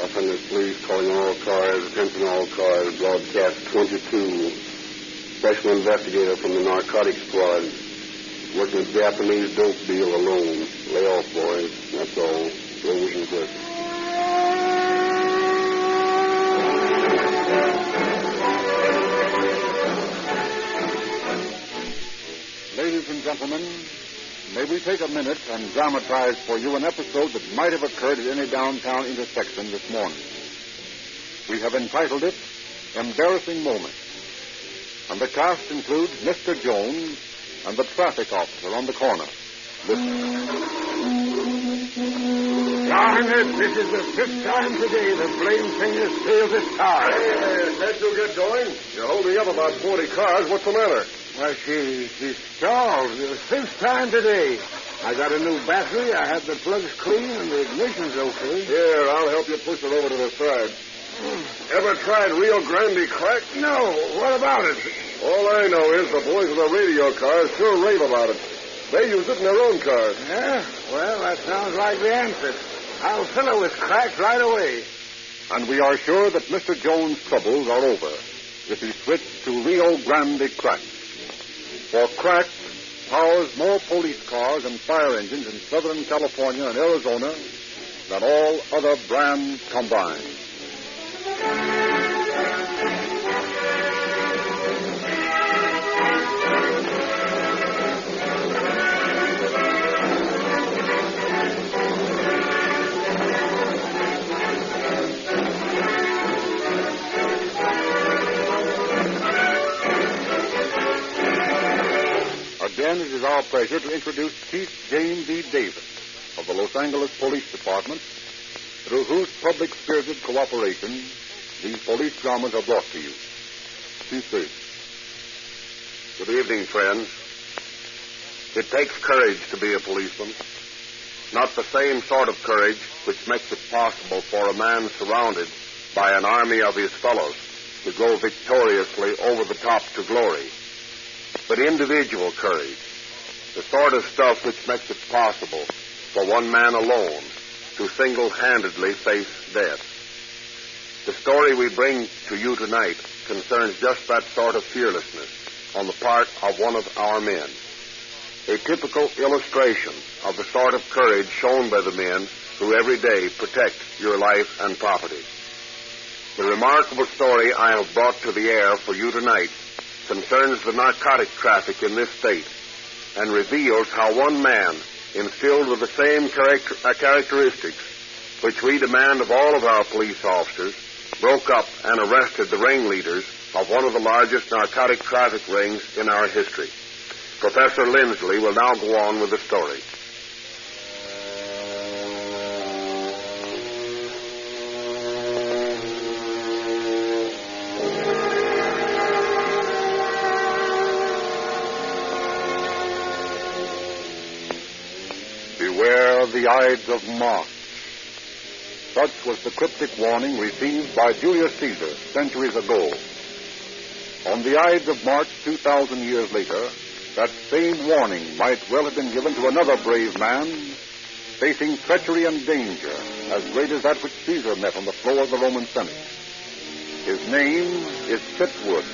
Los Angeles Police calling all cars, attention all cars, broadcast 22. Special investigator from the narcotics squad. Working a Japanese dope deal alone. Lay off, boys. That's all. No wishing Christmas. Ladies and gentlemen, may we take a minute and dramatize for you an episode that might have occurred at any downtown intersection this morning. We have entitled it, Embarrassing Moment. And the cast includes Mr. Jones and the traffic officer on the corner. Listen. Darn it, this is the 5th time today the blame thing has failed its car. Hey, can't you get going? You're holding up about 40 cars. What's the matter? Well, she stalled. The 5th time today. I got a new battery, I had the plugs clean, and the ignition's okay. Here, I'll help you push it over to the side. Ever tried Rio Grande crack? No, what about it? All I know is the boys in the radio cars sure rave about it. They use it in their own cars. Yeah? Well, that sounds like the answer. I'll fill it with crack right away. And we are sure that Mr. Jones' troubles are over if he switched to Rio Grande crack. For crack powers more police cars and fire engines in Southern California and Arizona than all other brands combined. Again, it is our pleasure to introduce Chief James E. Davis of the Los Angeles Police Department, through whose public-spirited cooperation these police dramas are brought to you. Chief Davis. Good evening, friends. It takes courage to be a policeman. Not the same sort of courage which makes it possible for a man surrounded by an army of his fellows to go victoriously over the top to glory, but individual courage, the sort of stuff which makes it possible for one man alone to single-handedly face death. The story we bring to you tonight concerns just that sort of fearlessness on the part of one of our men. A typical illustration of the sort of courage shown by the men who every day protect your life and property. The remarkable story I have brought to the air for you tonight concerns the narcotic traffic in this state and reveals how one man, instilled with the same characteristics which we demand of all of our police officers, broke up and arrested the ringleaders of one of the largest narcotic traffic rings in our history. Professor Lindsley will now go on with the story. Beware of the Ides of March. Such was the cryptic warning received by Julius Caesar centuries ago. On the Ides of March 2,000 years later, that same warning might well have been given to another brave man facing treachery and danger as great as that which Caesar met on the floor of the Roman Senate. His name is Fitwood,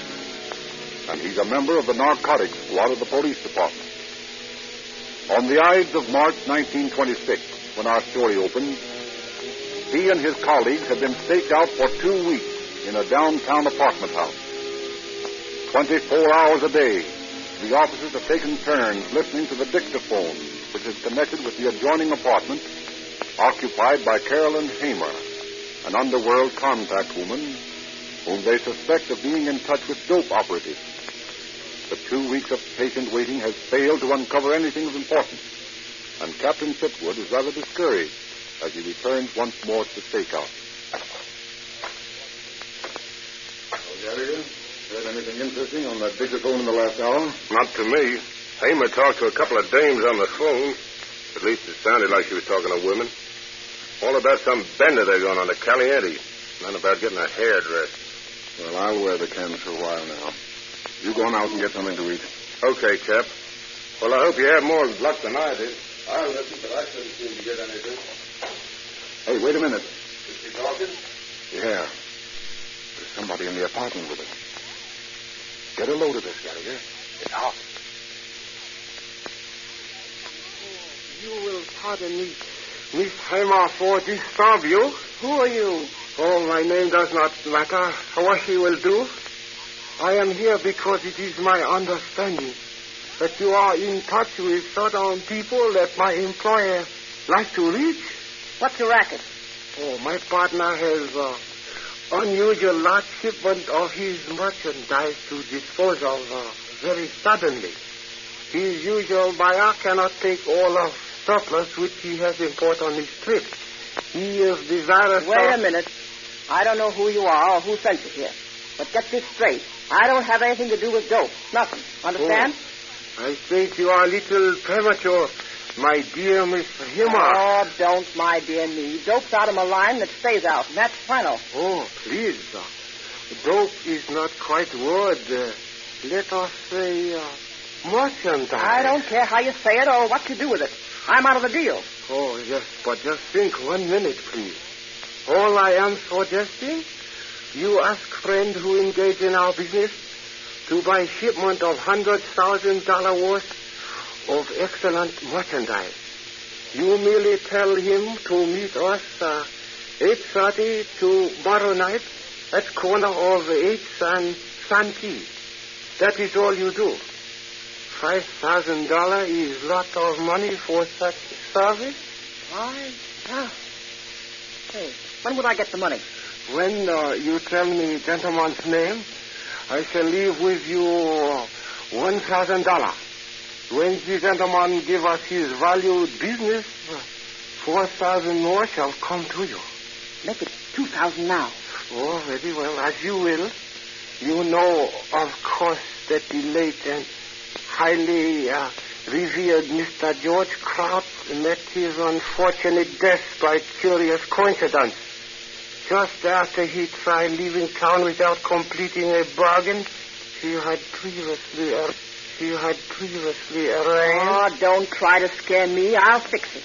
and he's a member of the narcotics squad of the police department. On the Ides of March 1926, when our story opened, he and his colleagues had been staked out for 2 weeks in a downtown apartment house. 24 hours a day, the officers have taken turns listening to the dictaphone, which is connected with the adjoining apartment, occupied by Carolyn Hamer, an underworld contact woman whom they suspect of being in touch with dope operatives. The 2 weeks of patient waiting has failed to uncover anything of importance, and Captain Fitwood is rather discouraged as he returns once more to the stakeout. Well, Gallagher, Heard anything interesting on that dictaphone in the last hour? not to me. Hamer talked to a couple of dames on the phone. At least it sounded like she was talking to women. All about some bender they're going on to Caliente. None about getting a hairdress. Well, I'll wear the cans for a while now. You go on out and get something to eat. Okay, Cap. Well, I hope you have more luck than I did. I listen, but I couldn't seem to get anything. Hey, wait a minute. Mr. Dawkins? Yeah. There's somebody in the apartment with us. Get a load of this, Gallagher. It's hot. You will pardon me, Miss Hammer, for disturb you. Who are you? Oh, my name does not matter. What she will do. I am here because it is my understanding that you are in touch with certain people that my employer likes to reach. What's your racket? Oh, my partner has unusual large shipment of his merchandise to dispose of very suddenly. His usual buyer cannot take all of surplus which he has imported on his trip. He is desirous Wait a minute. I don't know who you are or who sent you here. But get this straight. I don't have anything to do with dope. Nothing. Understand? Oh, I think you are a little premature, my dear Miss Hammer. Oh, don't, my dear me. Dope's out of my line that stays out, and that's final. Oh, please. Dope is not quite word. Let us say merchandise. I don't care how you say it or what you do with it. I'm out of the deal. Oh, yes, but just think 1 minute, please. All I am suggesting, you ask friend who engage in our business to buy shipment of $100,000 worth of excellent merchandise. You merely tell him to meet us 8:30 tomorrow night at corner of 8th and Santee. That is all you do. $5,000 is lot of money for such service. Hey, when would I get the money? When you tell me gentleman's name, I shall leave with you $1,000. When the gentleman give us his valued business, 4,000 more shall come to you. Make it 2,000 now. Oh, very well, as you will. You know, of course, that the late and highly revered Mr. George Kraut met his unfortunate death by curious coincidence. Just after he tried leaving town without completing a bargain he had previously arranged. Oh, don't try to scare me. I'll fix it.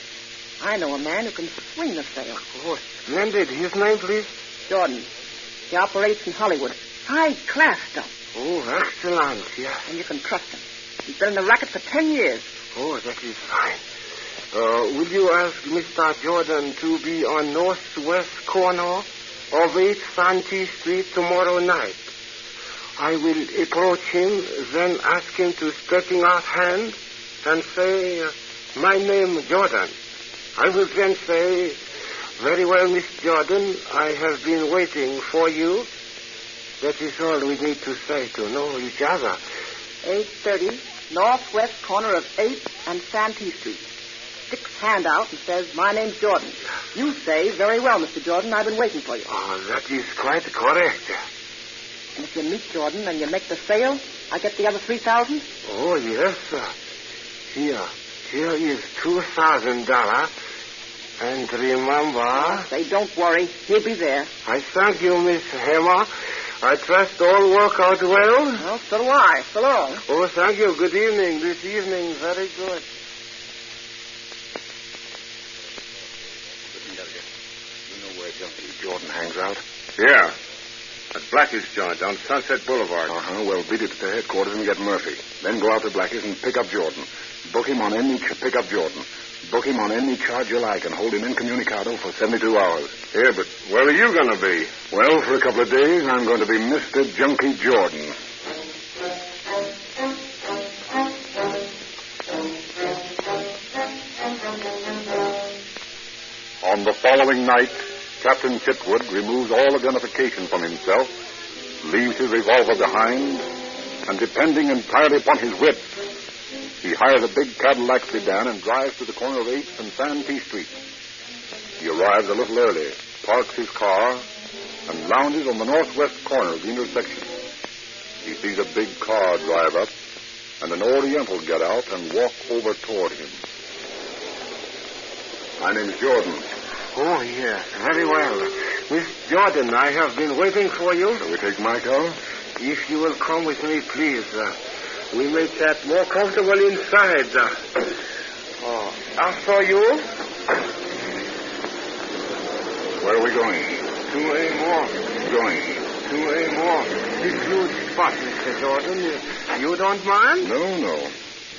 I know a man who can swing the sale. Oh, splendid. His name, please? Jordan. He operates in Hollywood. High-class stuff. Oh, excellent, yeah. And you can trust him. He's been in the racket for 10 years. Oh, that is fine. Will you ask Mr. Jordan to be on northwest corner of 8th Santee Street tomorrow night? I will approach him, then ask him to stretching out hand and say, my name Jordan. I will then say, very well, Miss Jordan, I have been waiting for you. That is all we need to say to know each other. 8:30, northwest corner of 8th and Santee Street. Sticks hand out and says, my name's Jordan. You say, very well, Mr. Jordan, I've been waiting for you. Oh, that is quite correct. And if you meet Jordan and you make the sale, I get the other 3,000? Oh, yes, sir. Here is $2,000. And remember... Say, don't worry. He'll be there. I thank you, Miss Hammer. I trust all work out well. Well, so do I. So long. Oh, thank you. Good evening. This evening, very good. Listen, Gallagher. You know where Junkie Jordan hangs out? Yeah. At Blackie's joint on Sunset Boulevard. Uh-huh. Well, beat it to headquarters and get Murphy. Then go out to Blackie's and pick up Jordan. Book him on any... Pick up Jordan. Book him on any charge you like and hold him incommunicado for 72 hours. Yeah, but where are you going to be? Well, for a couple of days, I'm going to be Mr. Junkie Jordan. On the following night, Captain Chitwood removes all identification from himself, leaves his revolver behind, and depending entirely upon his wits, he hires a big Cadillac sedan and drives to the corner of 8th and Santee Street. He arrives a little early, parks his car, and lounges on the northwest corner of the intersection. He sees a big car drive up, and an Oriental get out and walk over toward him. My name's Jordan. Oh, yes, very well. Miss Jordan, I have been waiting for you. Shall we take my car? If you will come with me, please. We may chat more comfortable inside. After you. Where are we going? To a morgue. Going. To a morgue. This huge spot, Mr. Jordan. You don't mind? No.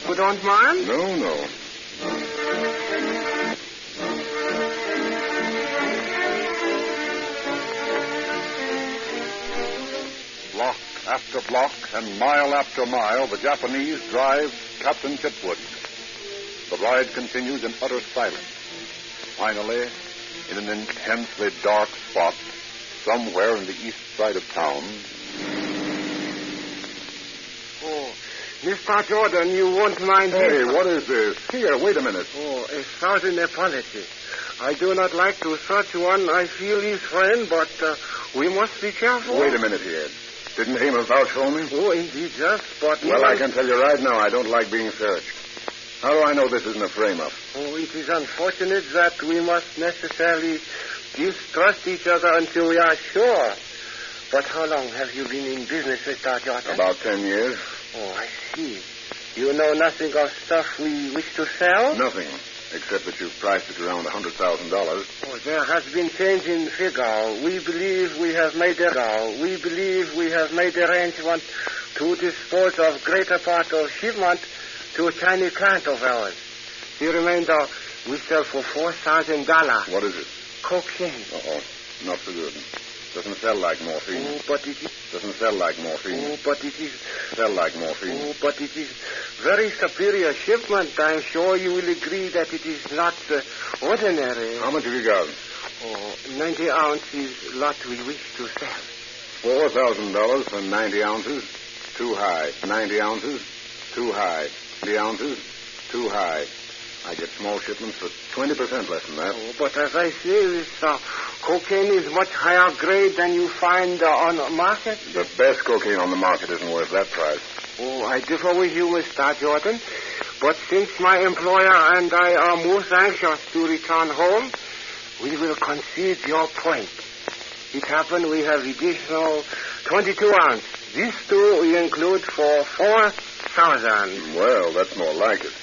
You don't mind? No. Block after block and mile after mile, the Japanese drive Captain Chitwood. The ride continues in utter silence. Finally, in an intensely dark spot, somewhere in the east side of town. Oh, Mr. Jordan, you won't mind Hey, this. what is this? Here, wait a minute. Oh, 1,000 apologies. I do not like to search one I feel is friend, but we must be careful. Wait a minute here. Didn't Amos vouch for me? Oh, indeed, yes, but... Well, I can tell you right now, I don't like being searched. How do I know this isn't a frame-up? Oh, it is unfortunate that we must necessarily distrust each other until we are sure. But how long have you been in business, Mr. Jordan? About 10 years. Oh, I see. You know nothing of stuff we wish to sell? Nothing, except that you've priced it around $100,000. Oh, there has been change in figure. We believe we have made arrangement to dispose of greater part of shipment to a Chinese client of ours. The remainder we sell for $4,000. What is it? Cocaine. Uh-oh, not so good. Doesn't sell like morphine. Oh, but it is... Doesn't sell like morphine. Oh, but it is... Sell like morphine. Oh, but it is very superior shipment. I'm sure you will agree that it is not ordinary. How much have you got? Oh, 90 ounces lot we wish to sell. $4,000 for 90 ounces. Too high. 90 ounces. Too high. 90 ounces. Too high. I get small shipments for 20% less than that. Oh, but as I say, this cocaine is much higher grade than you find on the market. The best cocaine on the market isn't worth that price. Oh, I differ with you, Mr. Jordan. But since my employer and I are most anxious to return home, we will concede your point. It happened we have additional 22 ounce. These two we include for 4,000. Well, that's more like it.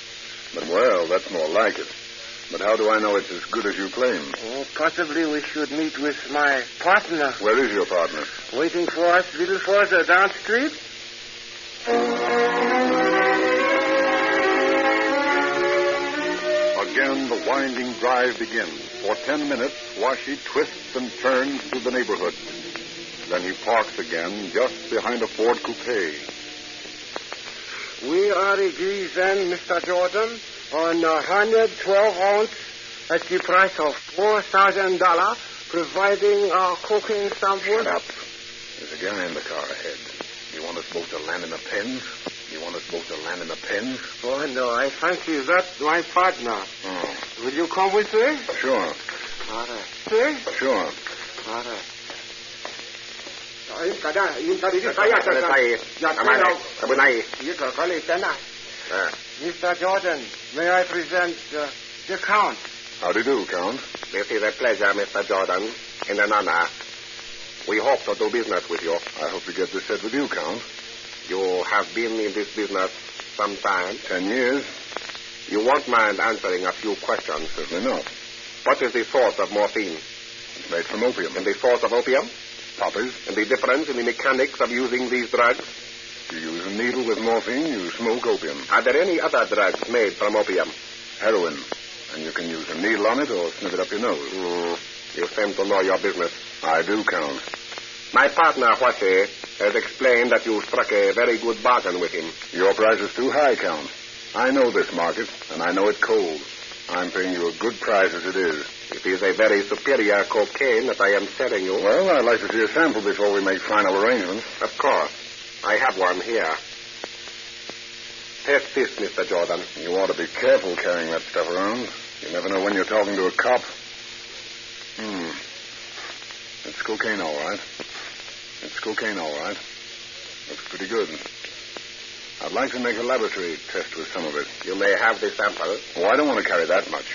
But how do I know it's as good as you claim? Oh, possibly we should meet with my partner. Where is your partner? Waiting for us a little further down the street. Again, the winding drive begins. For 10 minutes, Washi twists and turns through the neighborhood. Then he parks again just behind a Ford coupe. We are agreed then, Mr. Jordan, on 112 ounce at the price of $4,000, providing cocaine samples. Shut up. There's a guy in the car ahead. You want us both to land in the pens? Oh, no, I fancy that's my partner. Oh. Will you come with me? Sure. All right. Sir? Sure. All right. Mr. Jordan, may I present the Count? How do you do, Count? This is a pleasure, Mr. Jordan, and an honor. We hope to do business with you. I hope to get this set with you, Count. You have been in this business some time. 10 years. You won't mind answering a few questions. Certainly not. What is the source of morphine? It's made from opium. And the source of opium? Poppies. And the difference in the mechanics of using these drugs? You use a needle with morphine, you smoke opium. Are there any other drugs made from opium? Heroin. And you can use a needle on it or sniff it up your nose. You seem to know your business. I do, Count. My partner, Huashe, has explained that you struck a very good bargain with him. Your price is too high, Count. I know this market, and I know it cold. I'm paying you a good price as it is. It is a very superior cocaine that I am selling you. Well, I'd like to see a sample before we make final arrangements. Of course. I have one here. Test this, Mr. Jordan. You ought to be careful carrying that stuff around. You never know when you're talking to a cop. It's cocaine, all right. Looks pretty good. I'd like to make a laboratory test with some of it. You may have the sample. Oh, I don't want to carry that much.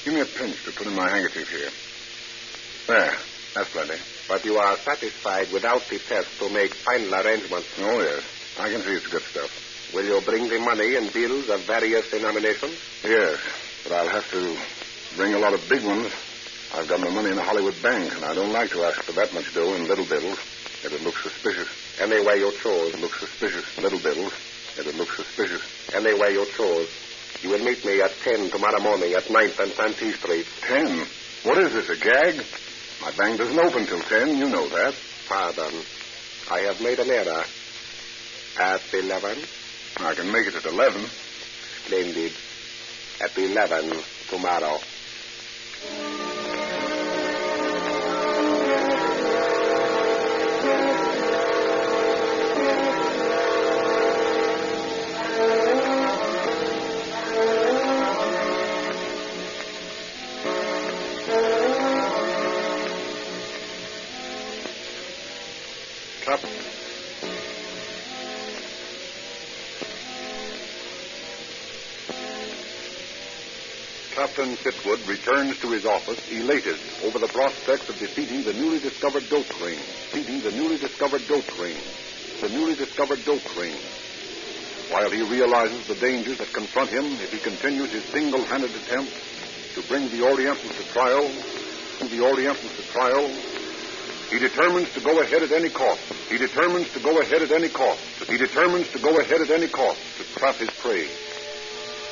Give me a pinch to put in my handkerchief here. There. That's plenty. But you are satisfied without the test to make final arrangements. Oh, yes. I can see it's good stuff. Will you bring the money and bills of various denominations? Yes, but I'll have to bring a lot of big ones. I've got my money in a Hollywood bank, and I don't like to ask for that much dough in little bills. It'd look suspicious. Any way you choose. It looks suspicious. Little bills. It'd look suspicious. Any way you choose. You will meet me at 10 tomorrow morning at 9th and Santee Street. 10? What is this, a gag? My bank doesn't open till 10. You know that. Pardon. I have made an error. At 11? I can make it at 11. Splendid. At 11 tomorrow. Captain Chitwood returns to his office elated over the prospects of defeating the newly discovered dope ring. While he realizes the dangers that confront him if he continues his single-handed attempt to bring the Orientals to trial, he determines to go ahead at any cost. To trap his prey.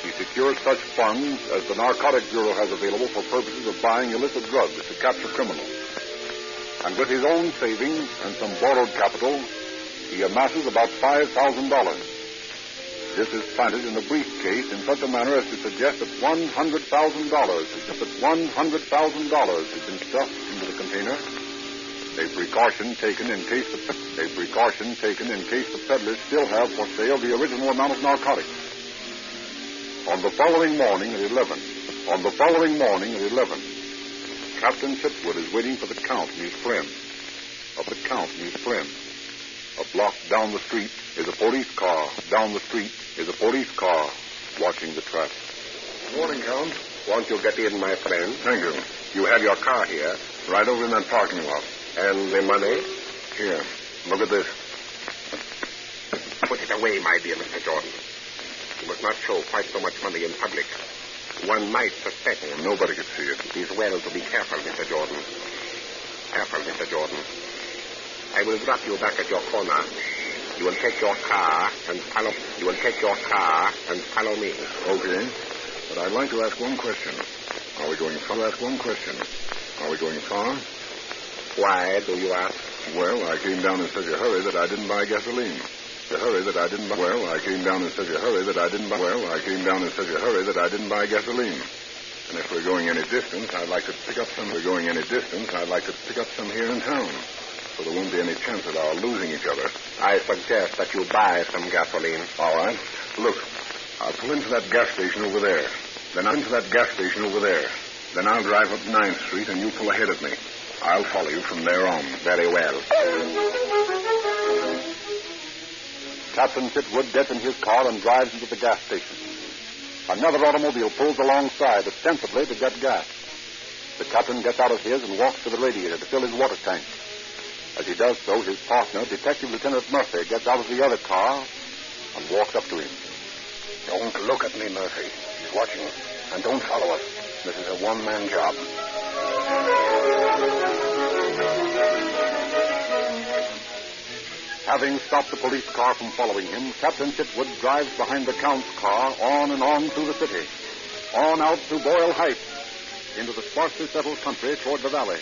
He secures such funds as the Narcotics Bureau has available for purposes of buying illicit drugs to capture criminals. And with his own savings and some borrowed capital, he amasses about $5,000. This is planted in a briefcase in such a manner as to suggest that $100,000 has been stuffed into the container. A precaution taken in case the peddlers still have for sale the original amount of narcotics. On the following morning at 11, Captain Chitwood is waiting for the Count and his friend. A block down the street is a police car. Watching the trap. Morning, Count. Won't you get in, my friend? Thank you. You have your car here. Right over in that parking lot. And the money? Here. Look at this. Put it away, my dear Mr. Jordan. You must not show quite so much money in public. One might suspect. Well, nobody could see it. It is well to be careful, Mr. Jordan. I will drop you back at your corner. You will take your car and follow me. Okay. But I'd like to ask one question. Are we going far? Why do you ask? Well, I came down in such a hurry that I didn't buy gasoline. And if we're going any distance, I'd like to pick up some here in town. So there won't be any chance of our losing each other. I suggest that you buy some gasoline. All right. Look, I'll pull into that gas station over there. Then I'll drive up 9th Street and you pull ahead of me. I'll follow you from there on. Very well. Captain Chitwood gets in his car and drives into the gas station. Another automobile pulls alongside, ostensibly to get gas. The captain gets out of his and walks to the radiator to fill his water tank. As he does so, his partner, Detective Lieutenant Murphy, gets out of the other car and walks up to him. Don't look at me, Murphy. He's watching us. And don't follow us. This is a one-man job. Having stopped the police car from following him, Captain Chitwood drives behind the Count's car on and on through the city. On out through Boyle Heights, into the sparsely settled country toward the valley.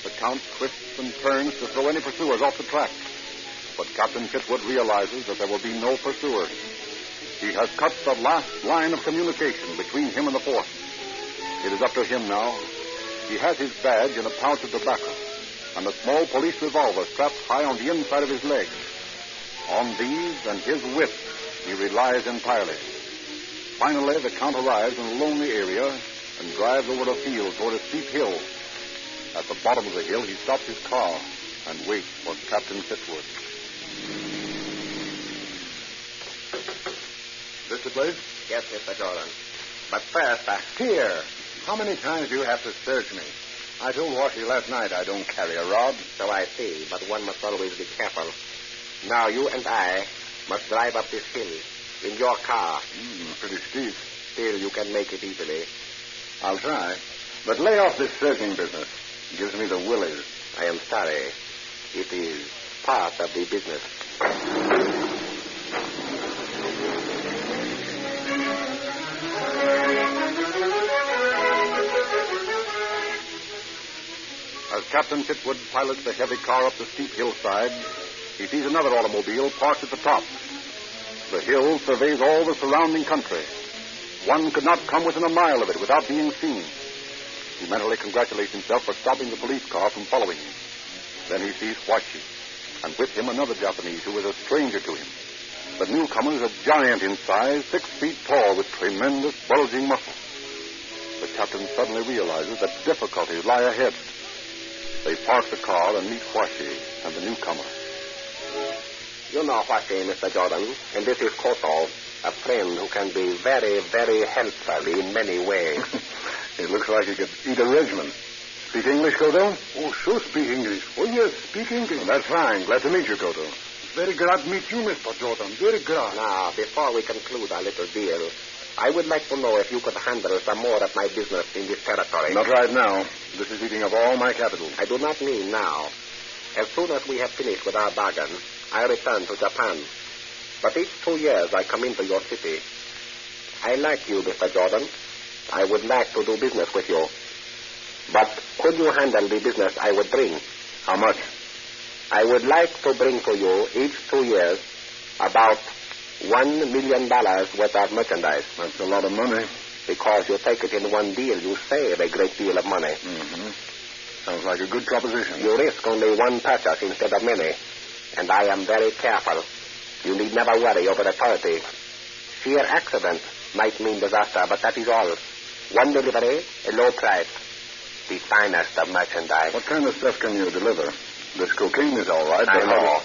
The Count twists and turns to throw any pursuers off the track. But Captain Chitwood realizes that there will be no pursuers. He has cut the last line of communication between him and the force. It is up to him now. He has his badge in a pouch of tobacco and a small police revolver strapped high on the inside of his leg. On these and his wit, he relies entirely. Finally, the Count arrives in a lonely area and drives over a field toward a steep hill. At the bottom of the hill, he stops his car and waits for Captain Chitwood. This the place? Yes, Mr. Jordan. But first, Here! How many times do you have to search me? I told Washy last night I don't carry a rod. So I see, but one must always be careful. Now you and I must drive up this hill in your car. Pretty steep. Still, you can make it easily. I'll try. But lay off this searching business. It gives me the willies. I am sorry. It is part of the business. As Captain Chitwood pilots the heavy car up the steep hillside, he sees another automobile parked at the top. The hill surveys all the surrounding country. One could not come within a mile of it without being seen. He mentally congratulates himself for stopping the police car from following him. Then he sees Huashi, and with him another Japanese who is a stranger to him. The newcomer is a giant in size, 6 feet tall, with tremendous bulging muscles. The captain suddenly realizes that difficulties lie ahead. They park the car and meet Huashi and the newcomer. You know Huashi, Mr. Jordan, and this is Koto, a friend who can be very, very helpful in many ways. It looks like he could eat a regiment. Speak English, Koto? Oh, sure speak English. Oh, yes, speak English. Well, that's fine. Glad to meet you, Koto. Very glad to meet you, Mr. Jordan. Very glad. Now, before we conclude our little deal, I would like to know if you could handle some more of my business in this territory. Not right now. This is eating up all my capital. I do not mean now. As soon as we have finished with our bargain, I return to Japan. But each 2 years I come into your city. I like you, Mr. Jordan. I would like to do business with you. But could you handle the business I would bring? How much? I would like to bring to you each 2 years about $1 million worth of merchandise. That's a lot of money. Because you take it in one deal, you save a great deal of money. Mm-hmm. Sounds like a good proposition. You risk only one purchase instead of many. And I am very careful. You need never worry over authority. Sheer accident might mean disaster, but that is all. One delivery, a low price. The finest of merchandise. What kind of stuff can you deliver? This cocaine is all right, I but know.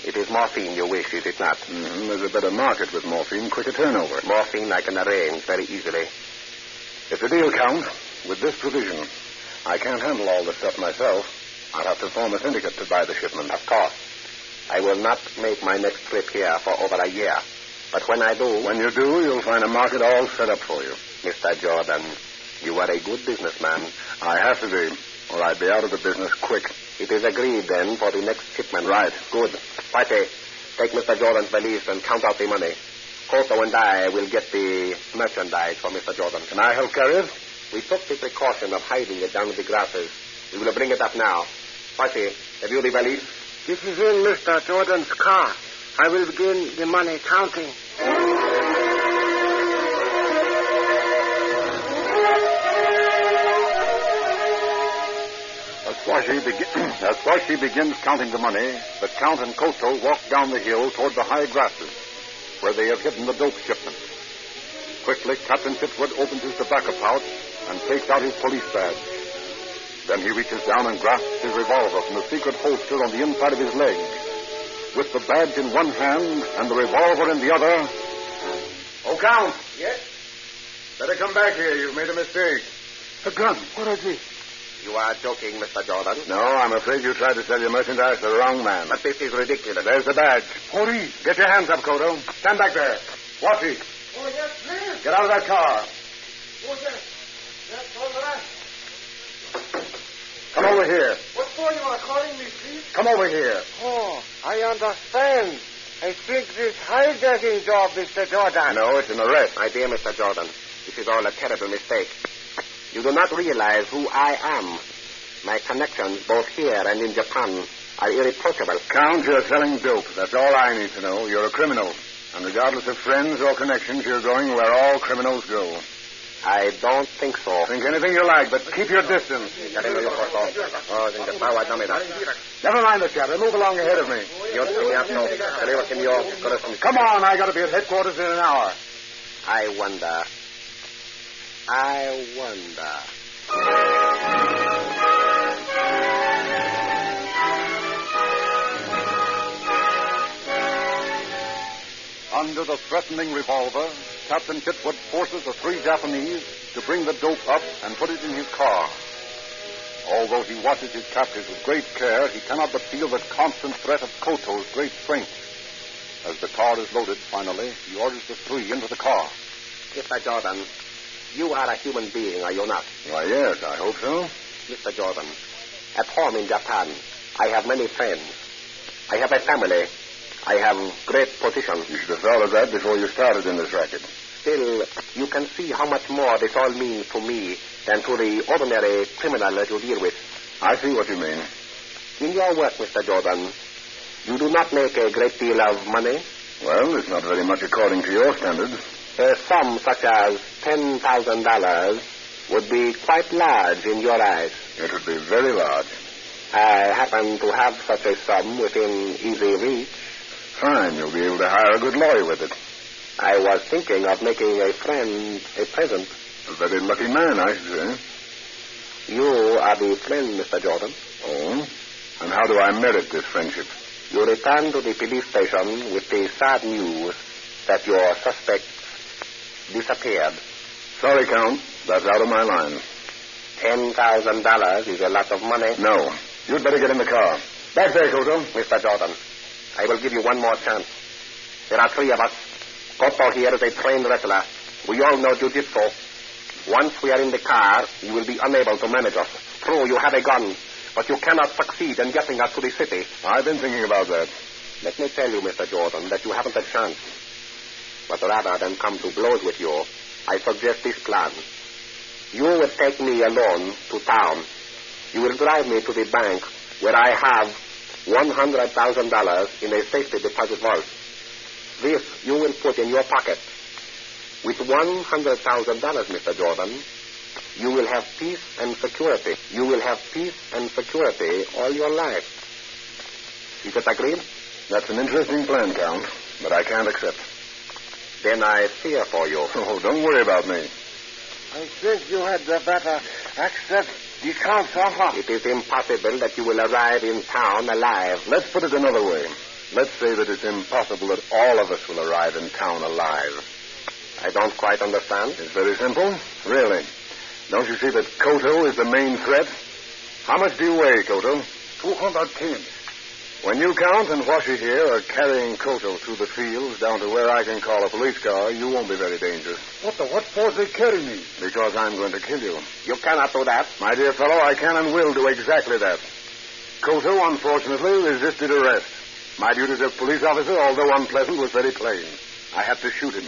It is morphine you wish, is it not? Mm-hmm. There's a better market with morphine, quicker turnover. Morphine I can arrange very easily. If the deal counts, with this provision, I can't handle all the stuff myself. I'll have to form a syndicate to buy the shipment. Of course. I will not make my next trip here for over a year. But when I do... When you do, you'll find a market all set up for you. Mr. Jordan, you are a good businessman. I have to be, or I'd be out of the business quick. It is agreed, then, for the next shipment. Right. Good. Whitey, take Mr. Jordan's valise and count out the money. Koto and I will get the merchandise for Mr. Jordan. Can I help carry it? We took the precaution of hiding it down in the grasses. We will bring it up now. Whitey, have you the valise? This is in Mr. Jordan's car. I will begin the money counting. As Huashi begins counting the money, the Count and Koto walk down the hill toward the high grasses, where they have hidden the dope shipment. Quickly, Captain Chitwood opens his tobacco pouch and takes out his police badge. Then he reaches down and grasps his revolver from the secret holster on the inside of his leg. With the badge in one hand and the revolver in the other... Oh, Count! Yes? Better come back here. You've made a mistake. A gun. What is this? You are joking, Mr. Jordan. No, I'm afraid you tried to sell your merchandise to the wrong man. But this is ridiculous. There's the badge. Police. Get your hands up, Koto. Stand back there. Watch it. Oh, yes, please. Get out of that car. Oh, yes. That's all right. Come over here. What for you are calling me, please? Come over here. Oh, I understand. I think this hijacking job, Mr. Jordan. No, it's an arrest. My dear Mr. Jordan, this is all a terrible mistake. You do not realize who I am. My connections, both here and in Japan, are irreproachable. Count, you're selling dope. That's all I need to know. You're a criminal. And regardless of friends or connections, you're going where all criminals go. I don't think so. Think anything you like, but keep your distance. Never mind the chatter. Move along ahead of me. Come on, I gotta be at headquarters in an hour. I wonder. Under the threatening revolver, Captain Chitwood forces the 3 Japanese to bring the dope up and put it in his car. Although he watches his captors with great care, he cannot but feel the constant threat of Koto's great strength. As the car is loaded, finally, he orders the 3 into the car. Mr. Jordan, You are a human being, are you not? Why, yes, I hope so. Mr. Jordan, at home in Japan, I have many friends. I have a family. I have great position. You should have thought of that before you started in this racket. Still, you can see how much more this all means to me than to the ordinary criminal that you deal with. I see what you mean. In your work, Mr. Jordan, you do not make a great deal of money. Well, it's not very much according to your standards. A sum such as $10,000 would be quite large in your eyes. It would be very large. I happen to have such a sum within easy reach. Fine, you'll be able to hire a good lawyer with it. I was thinking of making a friend a present. A very lucky man, I should say. You are the friend, Mr. Jordan. Oh? And how do I merit this friendship? You return to the police station with the sad news that your suspect disappeared. Sorry, Count. That's out of my line. $10,000 is a lot of money. No. You'd better get in the car. Back there, Koto. Mr. Jordan, I will give you one more chance. There are three of us. Koto here is a trained wrestler. We all know jiu-jitsu. Once we are in the car, you will be unable to manage us. True, you have a gun, but you cannot succeed in getting us to the city. I've been thinking about that. Let me tell you, Mr. Jordan, that you haven't a chance. But rather than come to blows with you, I suggest this plan. You will take me alone to town. You will drive me to the bank where I have $100,000 in a safety deposit vault. This you will put in your pocket. With $100,000, Mr. Jordan, you will have peace and security. You will have peace and security all your life. Is it agreed? That's an interesting plan, Count, but I can't accept. Then I fear for you. Oh, don't worry about me. I think you had better accept the Count's offer. It is impossible that you will arrive in town alive. Let's put it another way. Let's say that it's impossible that all of us will arrive in town alive. I don't quite understand. It's very simple. Really. Don't you see that Koto is the main threat? How much do you weigh, Koto? 210. When you, Count, and Washi here are carrying Koto through the fields down to where I can call a police car, you won't be very dangerous. What for they carry me? Because I'm going to kill you. You cannot do that. My dear fellow, I can and will do exactly that. Koto, unfortunately, resisted arrest. My duties as police officer, although unpleasant, was very plain. I had to shoot him.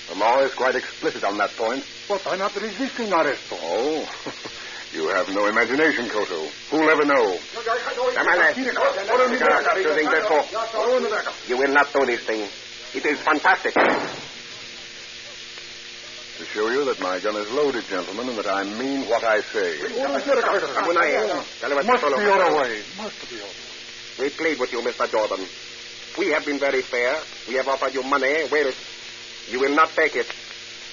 The law is quite explicit on that point. But I'm not resisting arrest. Oh, you have no imagination, Koto. Who'll ever know? You will not do this thing. It is fantastic. To show you that my gun is loaded, gentlemen, and that I mean what I say. Must be other way. Must be other way. We plead with you, Mr. Jordan. We have been very fair. We have offered you money. Wear it. You will not take it.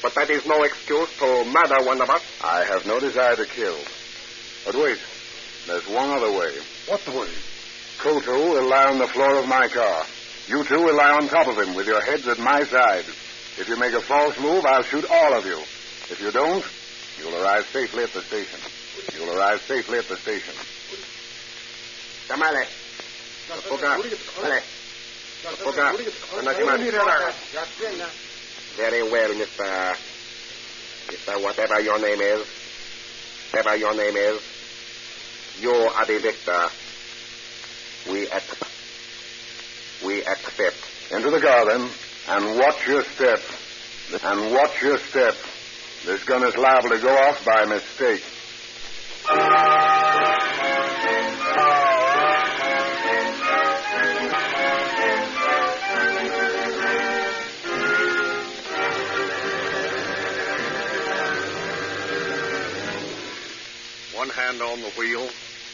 But that is no excuse to murder one of us. I have no desire to kill. But wait. There's one other way. What way? Koto will lie on the floor of my car. You two will lie on top of him with your heads at my side. If you make a false move, I'll shoot all of you. If you don't, you'll arrive safely at the station. You'll arrive safely at the station. Tamale. Very well, Mr. Whatever your name is. Whatever your name is. You are the victor. We accept. Into the car, then. And watch your step. And watch your step. This gun is liable to go off by mistake. One hand on the wheel,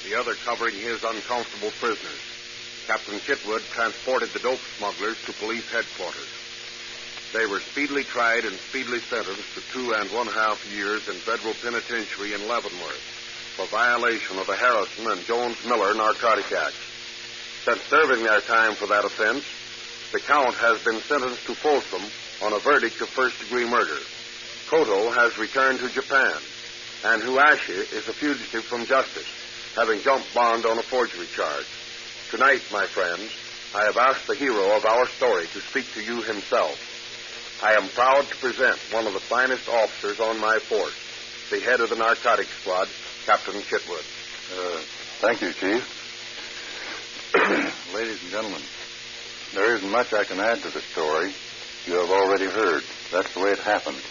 the other covering his uncomfortable prisoners. Captain Chitwood transported the dope smugglers to police headquarters. They were speedily tried and speedily sentenced to 2.5 years in federal penitentiary in Leavenworth for violation of the Harrison and Jones-Miller Narcotic Acts. Since serving their time for that offense, the Count has been sentenced to Folsom on a verdict of first-degree murder. Koto has returned to Japan, and Huashi is a fugitive from justice, having jumped bond on a forgery charge. Tonight, my friends, I have asked the hero of our story to speak to you himself. I am proud to present one of the finest officers on my force, the head of the narcotics squad, Captain Chitwood. Thank you, Chief. Ladies and gentlemen, there isn't much I can add to the story. You have already heard. That's the way it happened.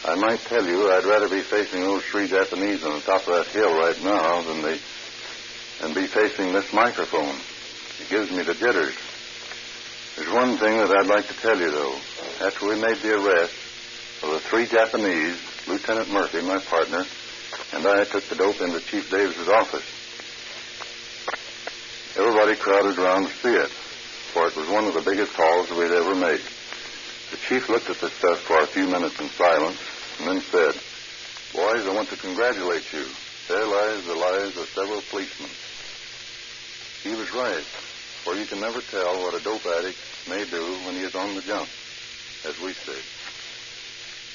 I might tell you I'd rather be facing those three Japanese on the top of that hill right now than be facing this microphone. It gives me the jitters. There's one thing that I'd like to tell you, though. After we made the arrest of the three Japanese, Lieutenant Murphy, my partner, and I took the dope into Chief Davis's office. Everybody crowded around to see it, for it was one of the biggest hauls we'd ever made. The chief looked at the stuff for a few minutes in silence, and then said, "Boys, I want to congratulate you. There lies the lives of several policemen." He was right, for you can never tell what a dope addict may do when he is on the jump, as we say.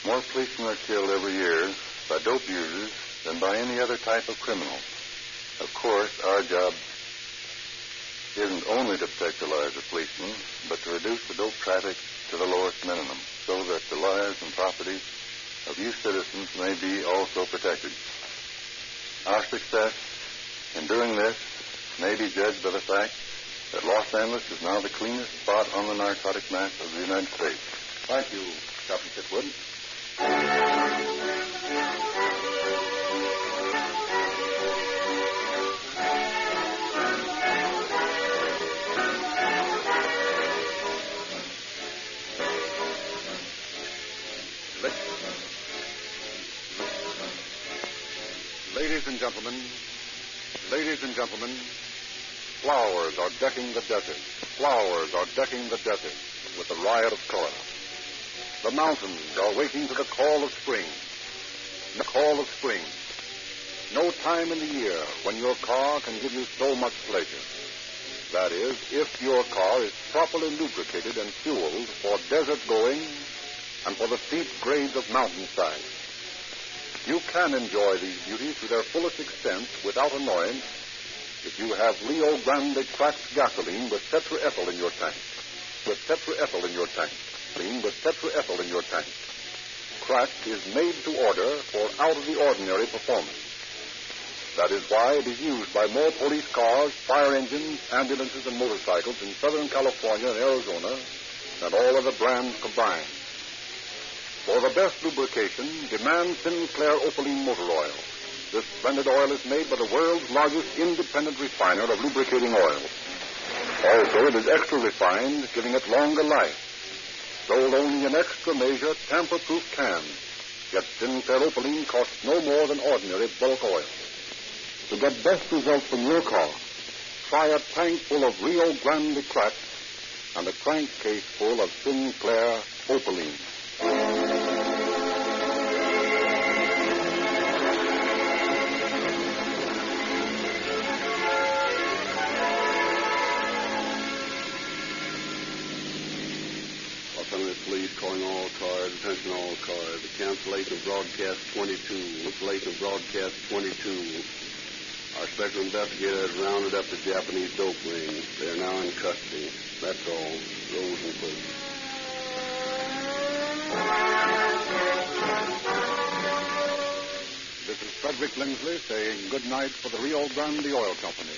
More policemen are killed every year by dope users than by any other type of criminal. Of course, our job isn't only to protect the lives of policemen, but to reduce the dope traffic to the lowest minimum, so that the lives and property of you citizens may be also protected. Our success in doing this may be judged by the fact that Los Angeles is now the cleanest spot on the narcotic map of the United States. Thank you, Captain Chitwood. Ladies and gentlemen, flowers are decking the desert. Flowers are decking the desert with the riot of color. The mountains are waking to the call of spring. The call of spring. No time in the year when your car can give you so much pleasure. That is, if your car is properly lubricated and fueled for desert going and for the steep grades of mountainside. You can enjoy these beauties to their fullest extent without annoyance if you have Rio Grande cracked gasoline with tetraethyl in your tank. With tetraethyl in your tank. With tetraethyl in your tank. Cracked is made to order for out-of-the-ordinary performance. That is why it is used by more police cars, fire engines, ambulances, and motorcycles in Southern California and Arizona than all other brands combined. For the best lubrication, demand Sinclair Opaline Motor Oil. This splendid oil is made by the world's largest independent refiner of lubricating oils. Also, it is extra refined, giving it longer life. Sold only in extra measure, tamper-proof cans. Yet Sinclair Opaline costs no more than ordinary bulk oil. To get best results from your car, try a tank full of Rio Grande cracked and a crankcase full of Sinclair Opaline. Police calling all cars, attention all cars. The cancellation of broadcast 22. Cancellation of broadcast 22. Our special investigators rounded up the Japanese dope ring. They are now in custody. That's all. Rosenquist. This is Frederick Lindsley saying good night for the Rio Grande Oil Company.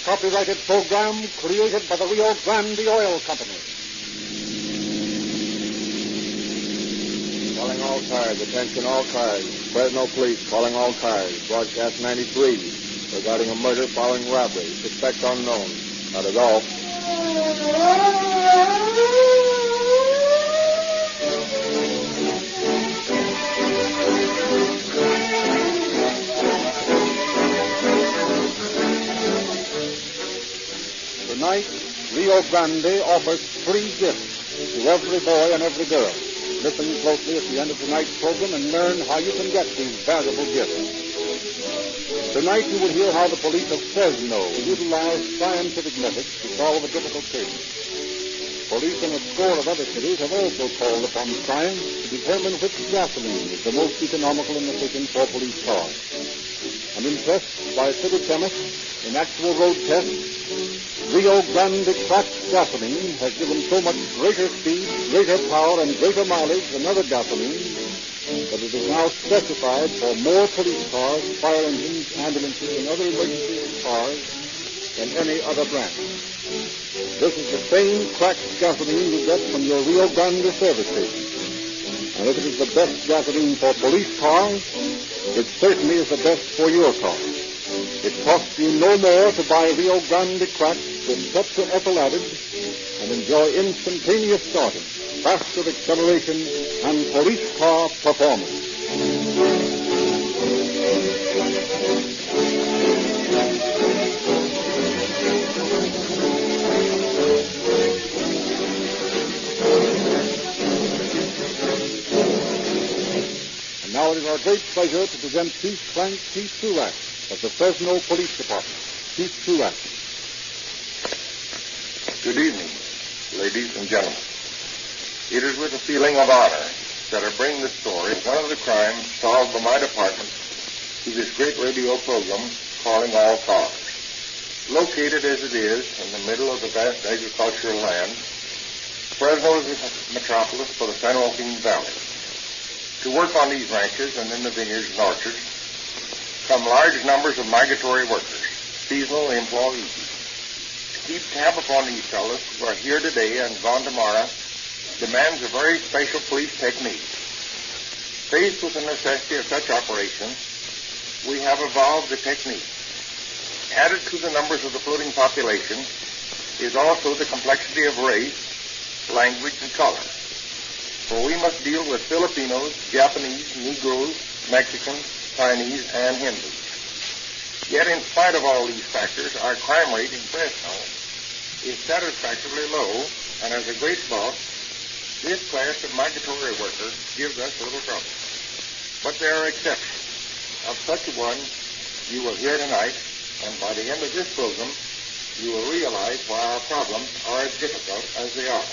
Copyrighted program created by the Rio Grande Oil Company. Calling all cars. Attention all cars. Fresno Police calling all cars. Broadcast 93 regarding a murder following robbery. Suspect unknown. That is all. Tonight, Rio Grande offers free gifts to every boy and every girl. Listen closely at the end of tonight's program and learn how you can get these valuable gifts. Tonight you will hear how the police of Fresno utilized scientific methods to solve a difficult case. Police in a score of other cities have also called upon science to determine which gasoline is the most economical and efficient for police cars. And in tests by city chemists in actual road tests, Rio Grande cracked gasoline has given so much greater speed, greater power, and greater mileage than other gasoline that it is now specified for more police cars, fire engines, ambulances, and other emergency cars than any other brand. This is the same cracked gasoline you get from your Rio Grande service station. And if it is the best gasoline for police cars, it certainly is the best for your car. It costs you no more to buy Rio Grande cracked with tetraethyl added and enjoy instantaneous starting, faster acceleration, and police car performance. And now it is our great pleasure to present Chief Frank T. Truax of the Fresno Police Department. Chief Truax. Good evening, ladies and gentlemen. It is with a feeling of honor that I bring this story, one of the crimes solved by my department, to this great radio program, Calling All Cars. Located as it is in the middle of the vast agricultural land, Fresno is the metropolis for the San Joaquin Valley. To work on these ranches and in the vineyards and orchards come large numbers of migratory workers, seasonal employees. To keep tab upon these fellows who are here today and gone tomorrow demands a very special police technique. Faced with the necessity of such operations, we have evolved a technique. Added to the numbers of the floating population is also the complexity of race, language, and color. For we must deal with Filipinos, Japanese, Negroes, Mexicans, Chinese, and Hindus. Yet in spite of all these factors, our crime rate in Fresno is satisfactorily low, and as a great loss, this class of migratory workers gives us little trouble. But there are exceptions. Of such a one you will hear tonight, and by the end of this program, you will realize why our problems are as difficult as they are.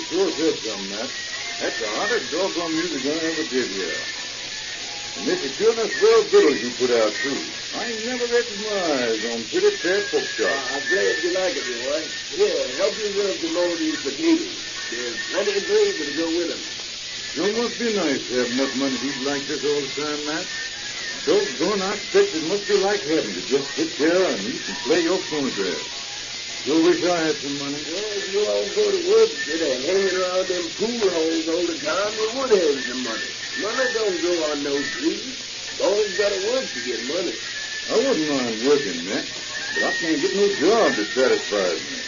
Sure did some, Matt. That's the hottest doggone music I ever did hear. And this is sure enough well fiddles you put out, too. I ain't never rested my eyes on pretty fair folk shop. I'm glad you like it, boy. Here, help yourself to load these potatoes. There's plenty of gravy to go with them. Sure must be nice to have enough money to eat like this all the time, Matt. Doggone, I expect it must be like heaven to just sit there and eat and play your phonograph. Sure wish I had some money. Well, if you all go to work and hanging around them pool holes all the time, you would have some money. Money don't grow on no trees. You always got to work to get money. I wouldn't mind working, Matt, but I can't get no job that satisfies me.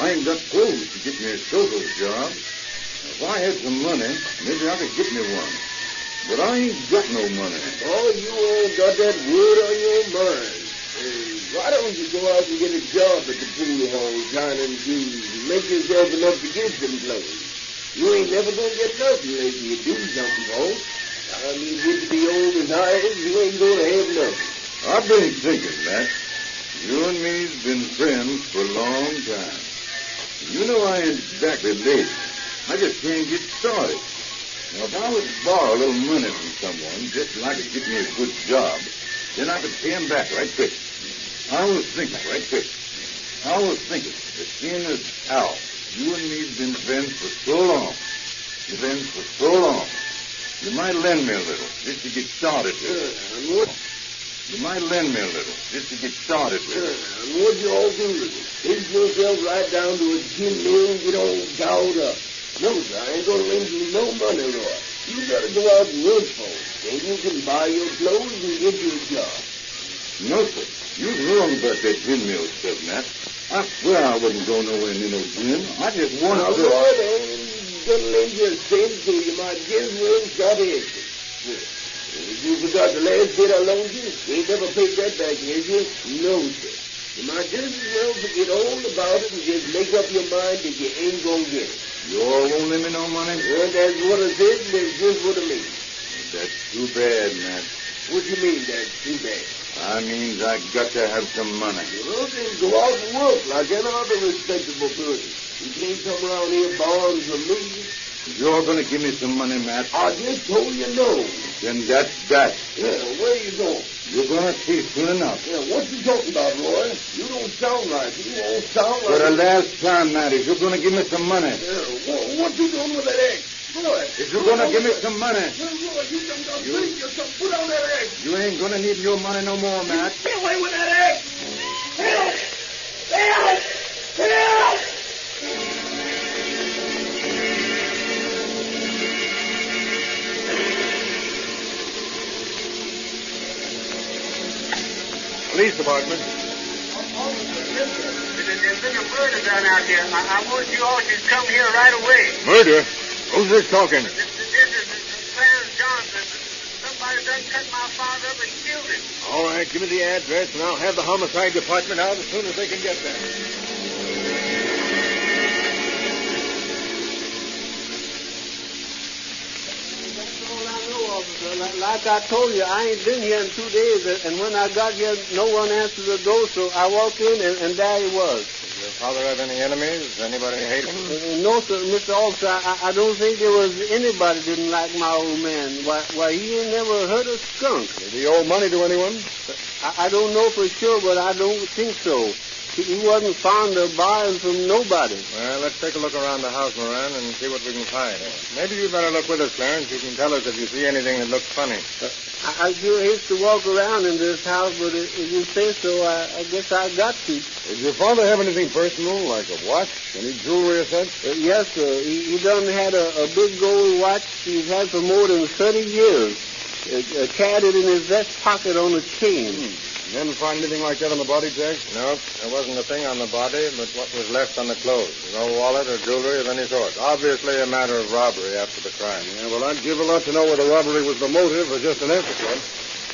I ain't got clothes to get me a chauffeur's job. If I had some money, maybe I could get me one. But I ain't got no money. Oh, you all got that word on your mind. Why don't you go out and get a job at the pool hall, John and Jews, and make yourself enough to get some clothes? You ain't never gonna get nothing unless you do something, folks. I mean, get to be old as I is, you ain't gonna have nothing. I've been thinking, Matt. You and me's been friends for a long time. You know I ain't exactly lazy. I just can't get started. Now, if I was to borrow a little money from someone just so I could get me a good job, then I could pay him back right quick. I was thinking, that seeing as how you and me's been friends for so long, you might lend me a little just to get started with it. You might lend me a little just to get started with it. And what you all do with it? Take yourself right down to a gin mill and get all gowed up. No, sir, I ain't gonna lend you no money, Roy. You gotta go out and work for it. Then you can buy your clothes and get you a job. No, sir. You're wrong about that gin mill stuff, Matt. I swear I wouldn't go nowhere near no gin. I just wanted Now, to... boy, don't lend your cent to you. My gin will start empty. You forgot the last bit I loaned you? You ain't never paid that back, have you? No, sir. You might just as well forget all about it and just make up your mind that you ain't gonna get it. You all won't lend me no money? Well, that's what I said, and that's just what I mean. That's too bad, Matt. What you mean that's too bad? I means I got to have some money. Well, then go out and work like any other respectable person. You can't come around here borrowing from me. You're going to give me some money, Matt. I just told you no. Then that's that. Yeah, where you going? You're going to see soon enough. Yeah, what you talking about, Roy? You don't sound right. You won't sound For like... the last time, Matt, if you're going to give me some money. Yeah, what you doing with that egg? Roy. If you're going to give me some money. Well, Roy, you done drink yourself. Put on that egg. You ain't going to need your money no more, Matt. Get away with that egg. Help! Help! Help! Police department. There's been a murder done out here. I want you all to come here right away. Murder? Who's this talking? This is Clarence Johnson. Somebody done cut my father up and killed him. All right, give me the address, and I'll have the homicide department out as soon as they can get there. Like I told you, I ain't been here in 2 days, and when I got here, no one answered the door, so I walked in, and there he was. Does your father have any enemies? Anybody hate him? No, sir, Mr. Officer, I don't think there was anybody didn't like my old man. Why, he ain't never hurt a skunk. Did he owe money to anyone? I don't know for sure, but I don't think so. He wasn't fond of borrowing from nobody. Well, let's take a look around the house, Moran, and see what we can find. Maybe you'd better look with us, Clarence. You can tell us if you see anything that looks funny. I sure hate to walk around in this house, but if you say so, I guess I got to. Did your father have anything personal, like a watch, any jewelry or such? Yes, sir. He done had a big gold watch he's had for more than 30 years. Carried it in his vest pocket on a chain. You didn't find anything like that on the body, Jack? No, there wasn't a thing on the body but what was left on the clothes. No wallet or jewelry of any sort. Obviously a matter of robbery after the crime. Yeah, well, I'd give a lot to know whether robbery was the motive or just an afterthought.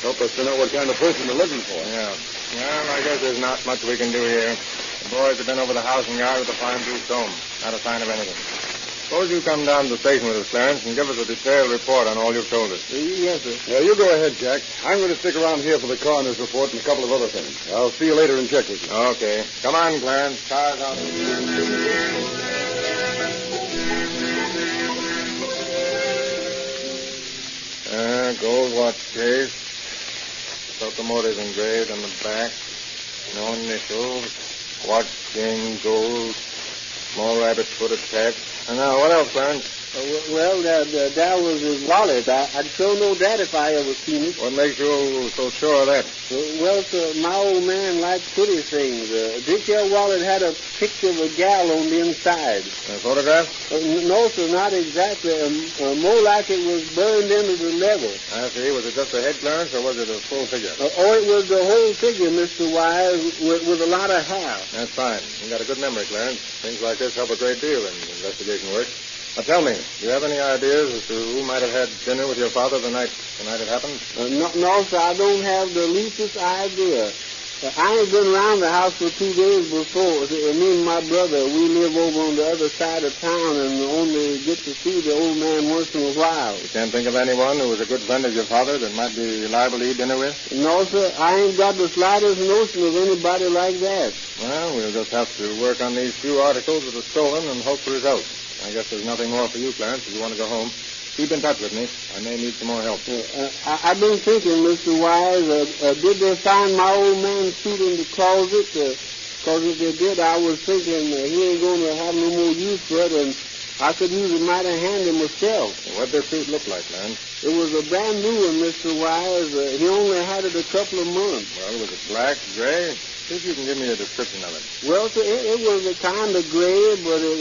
Help us to know what kind of person they're looking for. Yeah. Well, I guess there's not much we can do here. The boys have been over the house and yard with a fine-tooth comb. Not a sign of anything. Suppose you come down to the station with us, Clarence, and give us a detailed report on all you've told us. Yes, sir. Yeah, you go ahead, Jack. I'm going to stick around here for the coroner's report and a couple of other things. I'll see you later and check with you. Okay. Come on, Clarence. Car's out. Gold watch case. Locomotive engraved on the back. No initials. Watch chain gold. Small rabbit foot attached. And now, what else, Clarence? Well, that was his wallet. I'd sure know that if I ever seen it. What makes you so sure of that? Well, sir, my old man liked pretty things. This here wallet had a picture of a gal on the inside. A photograph? No, sir, not exactly. More like it was burned into the leather. I see. Was it just a head, Clarence, or was it a full figure? It was the whole figure, Mr. Wise, with a lot of hair. That's fine. You got a good memory, Clarence. Things like this help a great deal in investigation work. Now, tell me, do you have any ideas as to who might have had dinner with your father the night it happened? No, sir, I don't have the leastest idea. I ain't been around the house for 2 days before. Me and my brother, we live over on the other side of town and only get to see the old man once in a while. You can't think of anyone who was a good friend of your father that might be liable to eat dinner with? No, sir, I ain't got the slightest notion of anybody like that. Well, we'll just have to work on these few articles that are stolen and hope for results. I guess there's nothing more for you, Clarence, if you want to go home. Keep in touch with me. I may need some more help. I've been thinking, Mr. Wise, did they find my old man's suit in the closet? Because if they did, I was thinking he ain't going to have no more use for it, and I could use it mighty handy myself. What'd their suit look like, Clarence? It was a brand new one, Mr. Wise. He only had it a couple of months. Well, was it black, gray? See if you can give me a description of it. Well, sir, it was a kind of gray, but it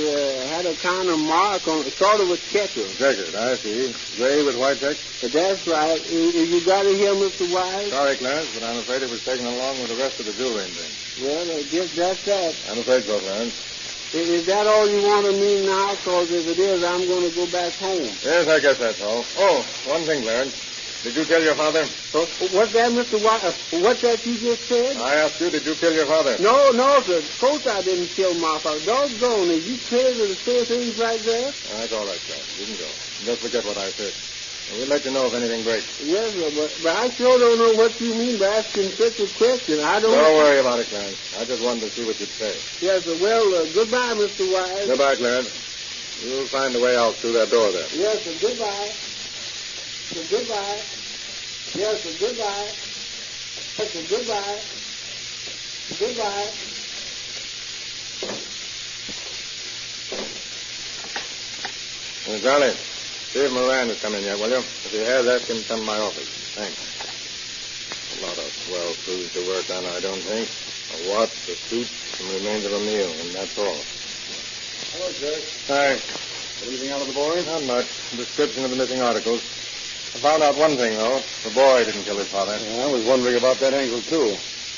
had a kind of mark on it, sort of a checker. Checkered, I see. Gray with white text? That's right. You got it here, Mr. Wise? Sorry, Clarence, but I'm afraid it was taken along with the rest of the jewelry and things. Well, I guess that's that. I'm afraid so, Clarence. Is that all you want of me now? Because if it is, I'm going to go back home. Yes, I guess that's all. Oh, one thing, Clarence. Did you kill your father? What's that, Mr. Wise? What's that you just said? I asked you, did you kill your father? No, sir. Of course I didn't kill my father. Doggone it. You crazy to say things like that? That's all right, Clarence. You can go. Don't forget what I said. We'll let you know if anything breaks. Yes, sir, but I sure don't know what you mean by asking such a question. Don't worry about it, Clarence. I just wanted to see what you'd say. Yes, sir. Well, goodbye, Mr. Wise. Goodbye, Clarence. You'll find a way out through that door there. Yes, sir. Goodbye. Goodbye. Yes, sir. Goodbye. Yes, sir. Goodbye. Goodbye. Charlie, see if Moran has come in yet, will you? If he has, ask him to come to my office. Thanks. A lot of swell crews to work on, I don't think. A watch, a suit, some remains of a meal, and that's all. Hello, Jack. Hi. Anything out of the boy? Not much. Description of the missing articles. I found out one thing, though. The boy didn't kill his father. I was wondering about that angle, too.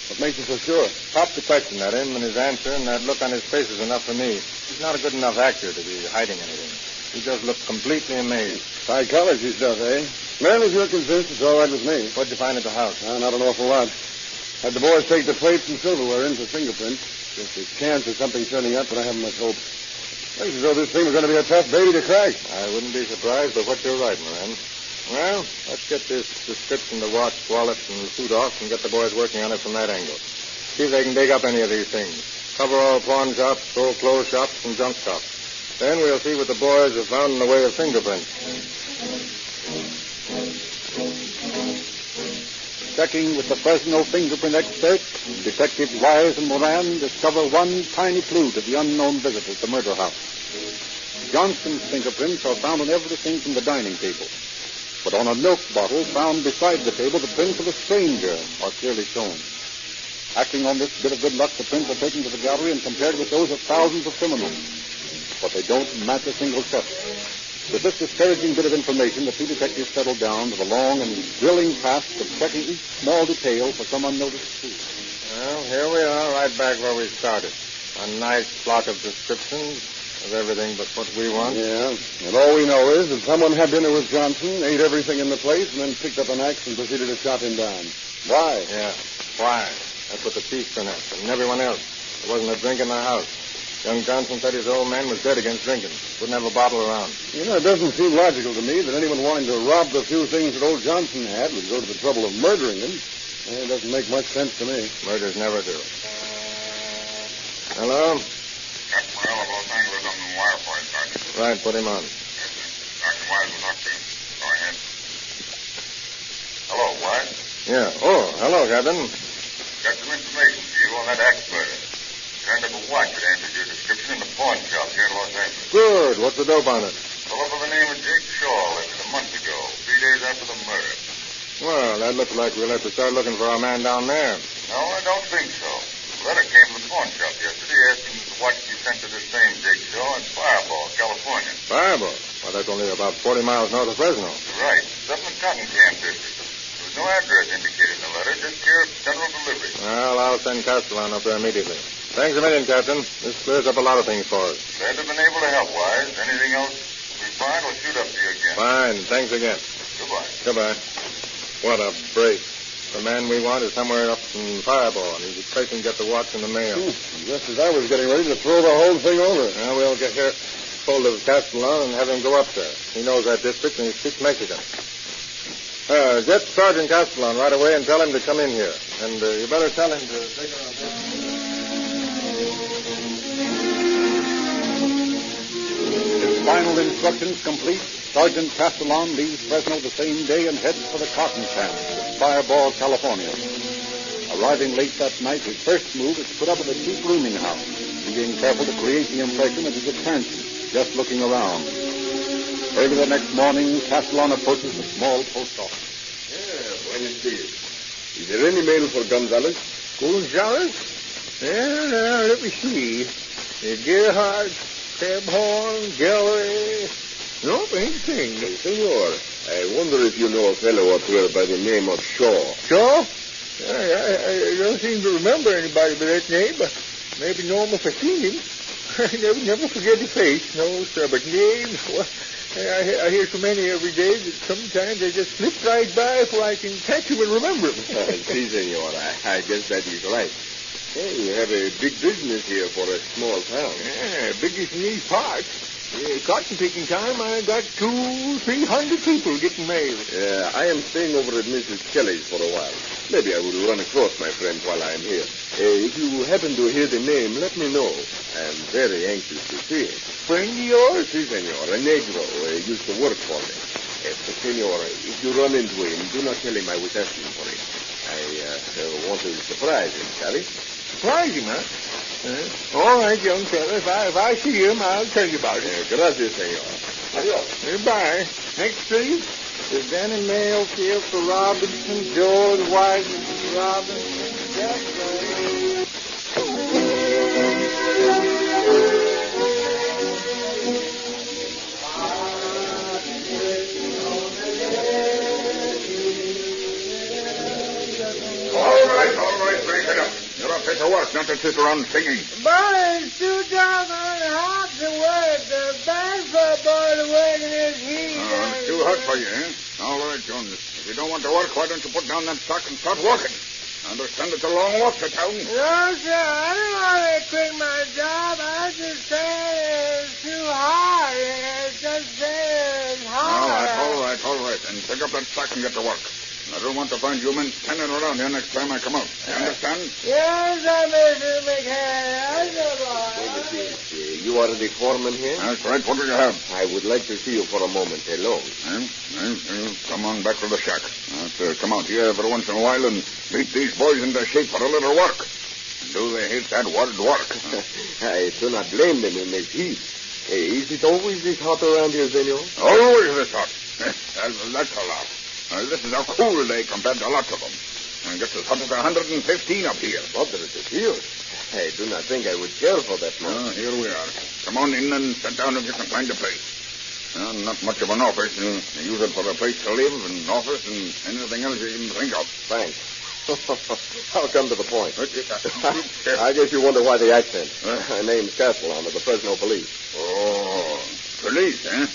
What makes you so sure? Popped the question at him, and his answer and that look on his face is enough for me. He's not a good enough actor to be hiding anything. He just looked completely amazed. Psychology stuff, eh? Well, if you're convinced, it's all right with me. What'd you find at the house? Not an awful lot. Had the boys take the plates and silverware in for fingerprints. Just a chance of something turning up, but I haven't much hope. Looks as though this thing was going to be a tough baby to crack. I wouldn't be surprised, but what you're right, Moran. Well, let's get this description, the watch, wallet, and the suit off, and get the boys working on it from that angle. See if they can dig up any of these things. Cover all pawn shops, old clothes shops, and junk shops. Then we'll see what the boys have found in the way of fingerprints. Checking with the Fresno fingerprint expert, Detectives Wise and Moran discover one tiny clue to the unknown visitor at the murder house. Johnson's fingerprints are found on everything from the dining table. But on a milk bottle found beside the table, the prints of a stranger are clearly shown. Acting on this bit of good luck, the prints are taken to the gallery and compared with those of thousands of criminals. But they don't match a single step. With this discouraging bit of information, the two detectives settled down to the long and thrilling task of checking each small detail for some unnoticed clue. Well, here we are, right back where we started. A nice block of descriptions of everything but what we want. Yeah, and all we know is that someone had dinner with Johnson, ate everything in the place, and then picked up an axe and proceeded to chop him down. Why? Yeah, why? That's what the chief pronounced, and everyone else. There wasn't a drink in the house. Young Johnson said his old man was dead against drinking. Wouldn't have a bottle around. You know, it doesn't seem logical to me that anyone wanting to rob the few things that old Johnson had would go to the trouble of murdering him. It doesn't make much sense to me. Murders never do. Hello? That's my elbow angler on the wire for you, Sergeant. Right, put him on. Yes, sir. Dr. Wise will talk to you. Go ahead. Hello, Wise. Yeah. Oh, hello, Captain. Got some information for you on that axe murder. Turned up a watch that answered your description in the pawn shop here in Los Angeles. Good. What's the dope on it? A fellow by the name of Jake Shaw left it a month ago, 3 days after the murder. Well, that looks like we'll have to start looking for our man down there. No, I don't think so. A letter came from the pawn shop yesterday asking that the watch be sent to the same Jake Shaw in Fireball, California. Fireball? Well, that's only about 40 miles north of Fresno. Right. It's up in the cotton can district. There was no address indicated in the letter, just care of general delivery. Well, I'll send Castellan up there immediately. Thanks a million, Captain. This clears up a lot of things for us. Glad to have been able to help, Wise. Anything else we find, we'll shoot up to you again. Fine. Thanks again. Goodbye. Goodbye. What a break. The man we want is somewhere up in Fireball, and he's expecting to get the watch in the mail. Just as I was getting ready to throw the whole thing over. Well, we'll get hold of Castellan and have him go up there. He knows that district, and he speaks Mexican. Get Sergeant Castellan right away and tell him to come in here. And you better tell him to take her on this. His final instructions complete, Sergeant Castellan leaves Fresno the same day and heads for the cotton camps in Fireball, California. Arriving late that night, his first move is to put up at a cheap rooming house, being careful to create the impression that he's a transit, just looking around. Early the next morning, Castellan approaches the small post office. Yeah, buenos dias. Is there any mail for Gonzalez? Gonzalez? Now, let me see. Gerhardt, Crabhorn, Gallery. Nope, ain't a thing. Hey, senor, I wonder if you know a fellow up here by the name of Shaw. Shaw? I don't seem to remember anybody by that name, but maybe know him if I seen him. I never forget his face. No, sir, but names, well, I hear so many every day that sometimes they just slip right by before I can catch them and remember them. Si, senor, I guess that is right. Hey, you have a big business here for a small town. Yeah, biggest in these parts. Cotton picking time, I got 200-300 people getting mail. Yeah, I am staying over at Mrs. Kelly's for a while. Maybe I will run across my friend while I am here. If you happen to hear the name, let me know. I am very anxious to see him. Friend of yours? Si, senor. A negro used to work for me. Senor, if you run into him, do not tell him I was asking for him. I want to surprise him, Sally. Surprise him, huh? All right, young fella. If I see him, I'll tell you about it. Gracias, senor. Adios. Goodbye. Next, please. The Denny mail field for Robinson, George White, Robinson, Jackson. All right, break it up. You're up here to work, not to sit around singing. But it's too doggone hot to work. The bad for a boy to work in this heat. It's too hot for you, eh? All right, Jones. If you don't want to work, why don't you put down that sock and start working? I understand it's a long walk to town. No, sir. I don't want to quit my job. I just say it's too hot. It's just it's hot. All right. And pick up that sock and get to work. I don't want to find you men standing around here next time I come out. You understand? Yes, Mr. McHenry. You are the foreman here? That's right. What do you have? I would like to see you for a moment alone. Come on back to the shack. Come out here every once in a while and beat these boys into shape for a little work. Do they hate that word work? I do not blame them in this heat. Is it always this hot around here, senor? Always this hot. That's a lot. This is a cool day compared to lots of them. And gets as hot as 115 up here. 115? I do not think I would care for that much. Here we are. Come on in and sit down if you can find a place. Not much of an office. You use it for a place to live, an office, and anything else you can think of. Thanks. I'll come to the point. I guess you wonder why the accent. My name's Castellan of the Fresno Police. Oh, police, eh?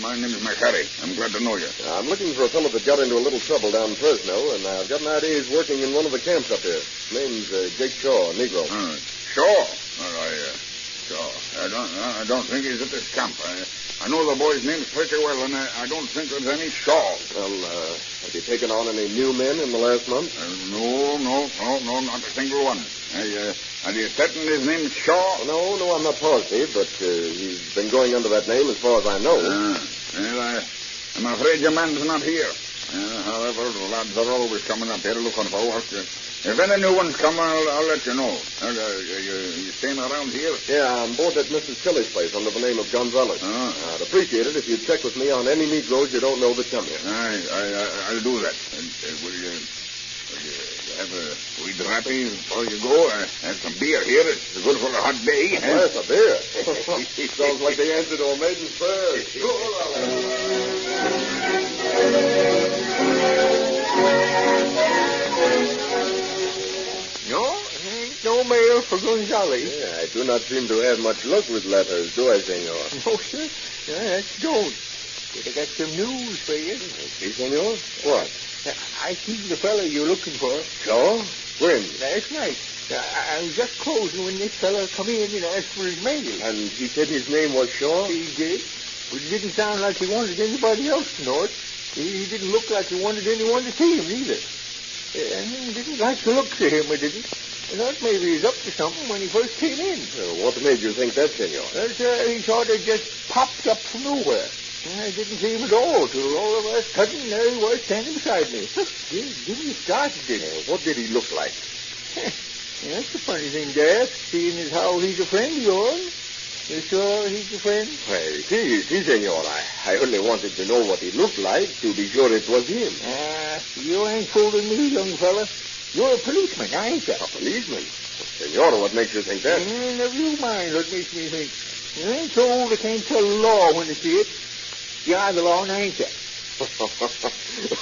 My name is McHenry. I'm glad to know you. I'm looking for a fellow that got into a little trouble down in Fresno, and I've got an idea he's working in one of the camps up here. His name's Jake Shaw, a Negro. Shaw? Shaw. I don't think he's at this camp. I know the boy's names pretty well, and I don't think there's any Shaw. Well, have you taken on any new men in the last month? No, not a single one. Are you certain his name's Shaw? No, I'm not positive, but he's been going under that name as far as I know. I'm afraid your man's not here. However, the lads are always coming up here looking for work. If any new ones come, I'll let you know. You staying around here? Yeah, I'm board at Mrs. Kelly's place under the name of Gonzalez. I'd appreciate it if you'd check with me on any Negroes you don't know that come here. I'll do that. Will you have a wee drappy before you go? Have some beer here. It's good for a hot day. Yes, a beer. Sounds like the answer to a maiden's prayer. No mail for Gonzales. Yeah, I do not seem to have much luck with letters, do I, senor? No, sir. Don't. But I got some news for you. Si, senor? What? I seen the fellow you're looking for. So? When? Last night. I was just closing when this fellow come in and asked for his mail. And he said his name was Shaw? He did. But it didn't sound like he wanted anybody else to know it. He didn't look like he wanted anyone to see him either. And he didn't like the looks of him, I didn't. I thought maybe he was up to something when he first came in. What made you think that, senor? He sort of just popped up from nowhere. I didn't see him at all till all of a sudden there he was standing beside me. Didn't start, did he? What did he look like? That's the funny thing, Dad, seeing as how he's a friend of yours. You sure he's a friend? Well, si, senor. I only wanted to know what he looked like to be sure it was him. You ain't fooling me, young fella. You're a policeman, ain't you? A policeman? Senora, what makes you think that? Never you mind what makes me think. You ain't so old they can't tell the law when they see it. You're the law, ain't you?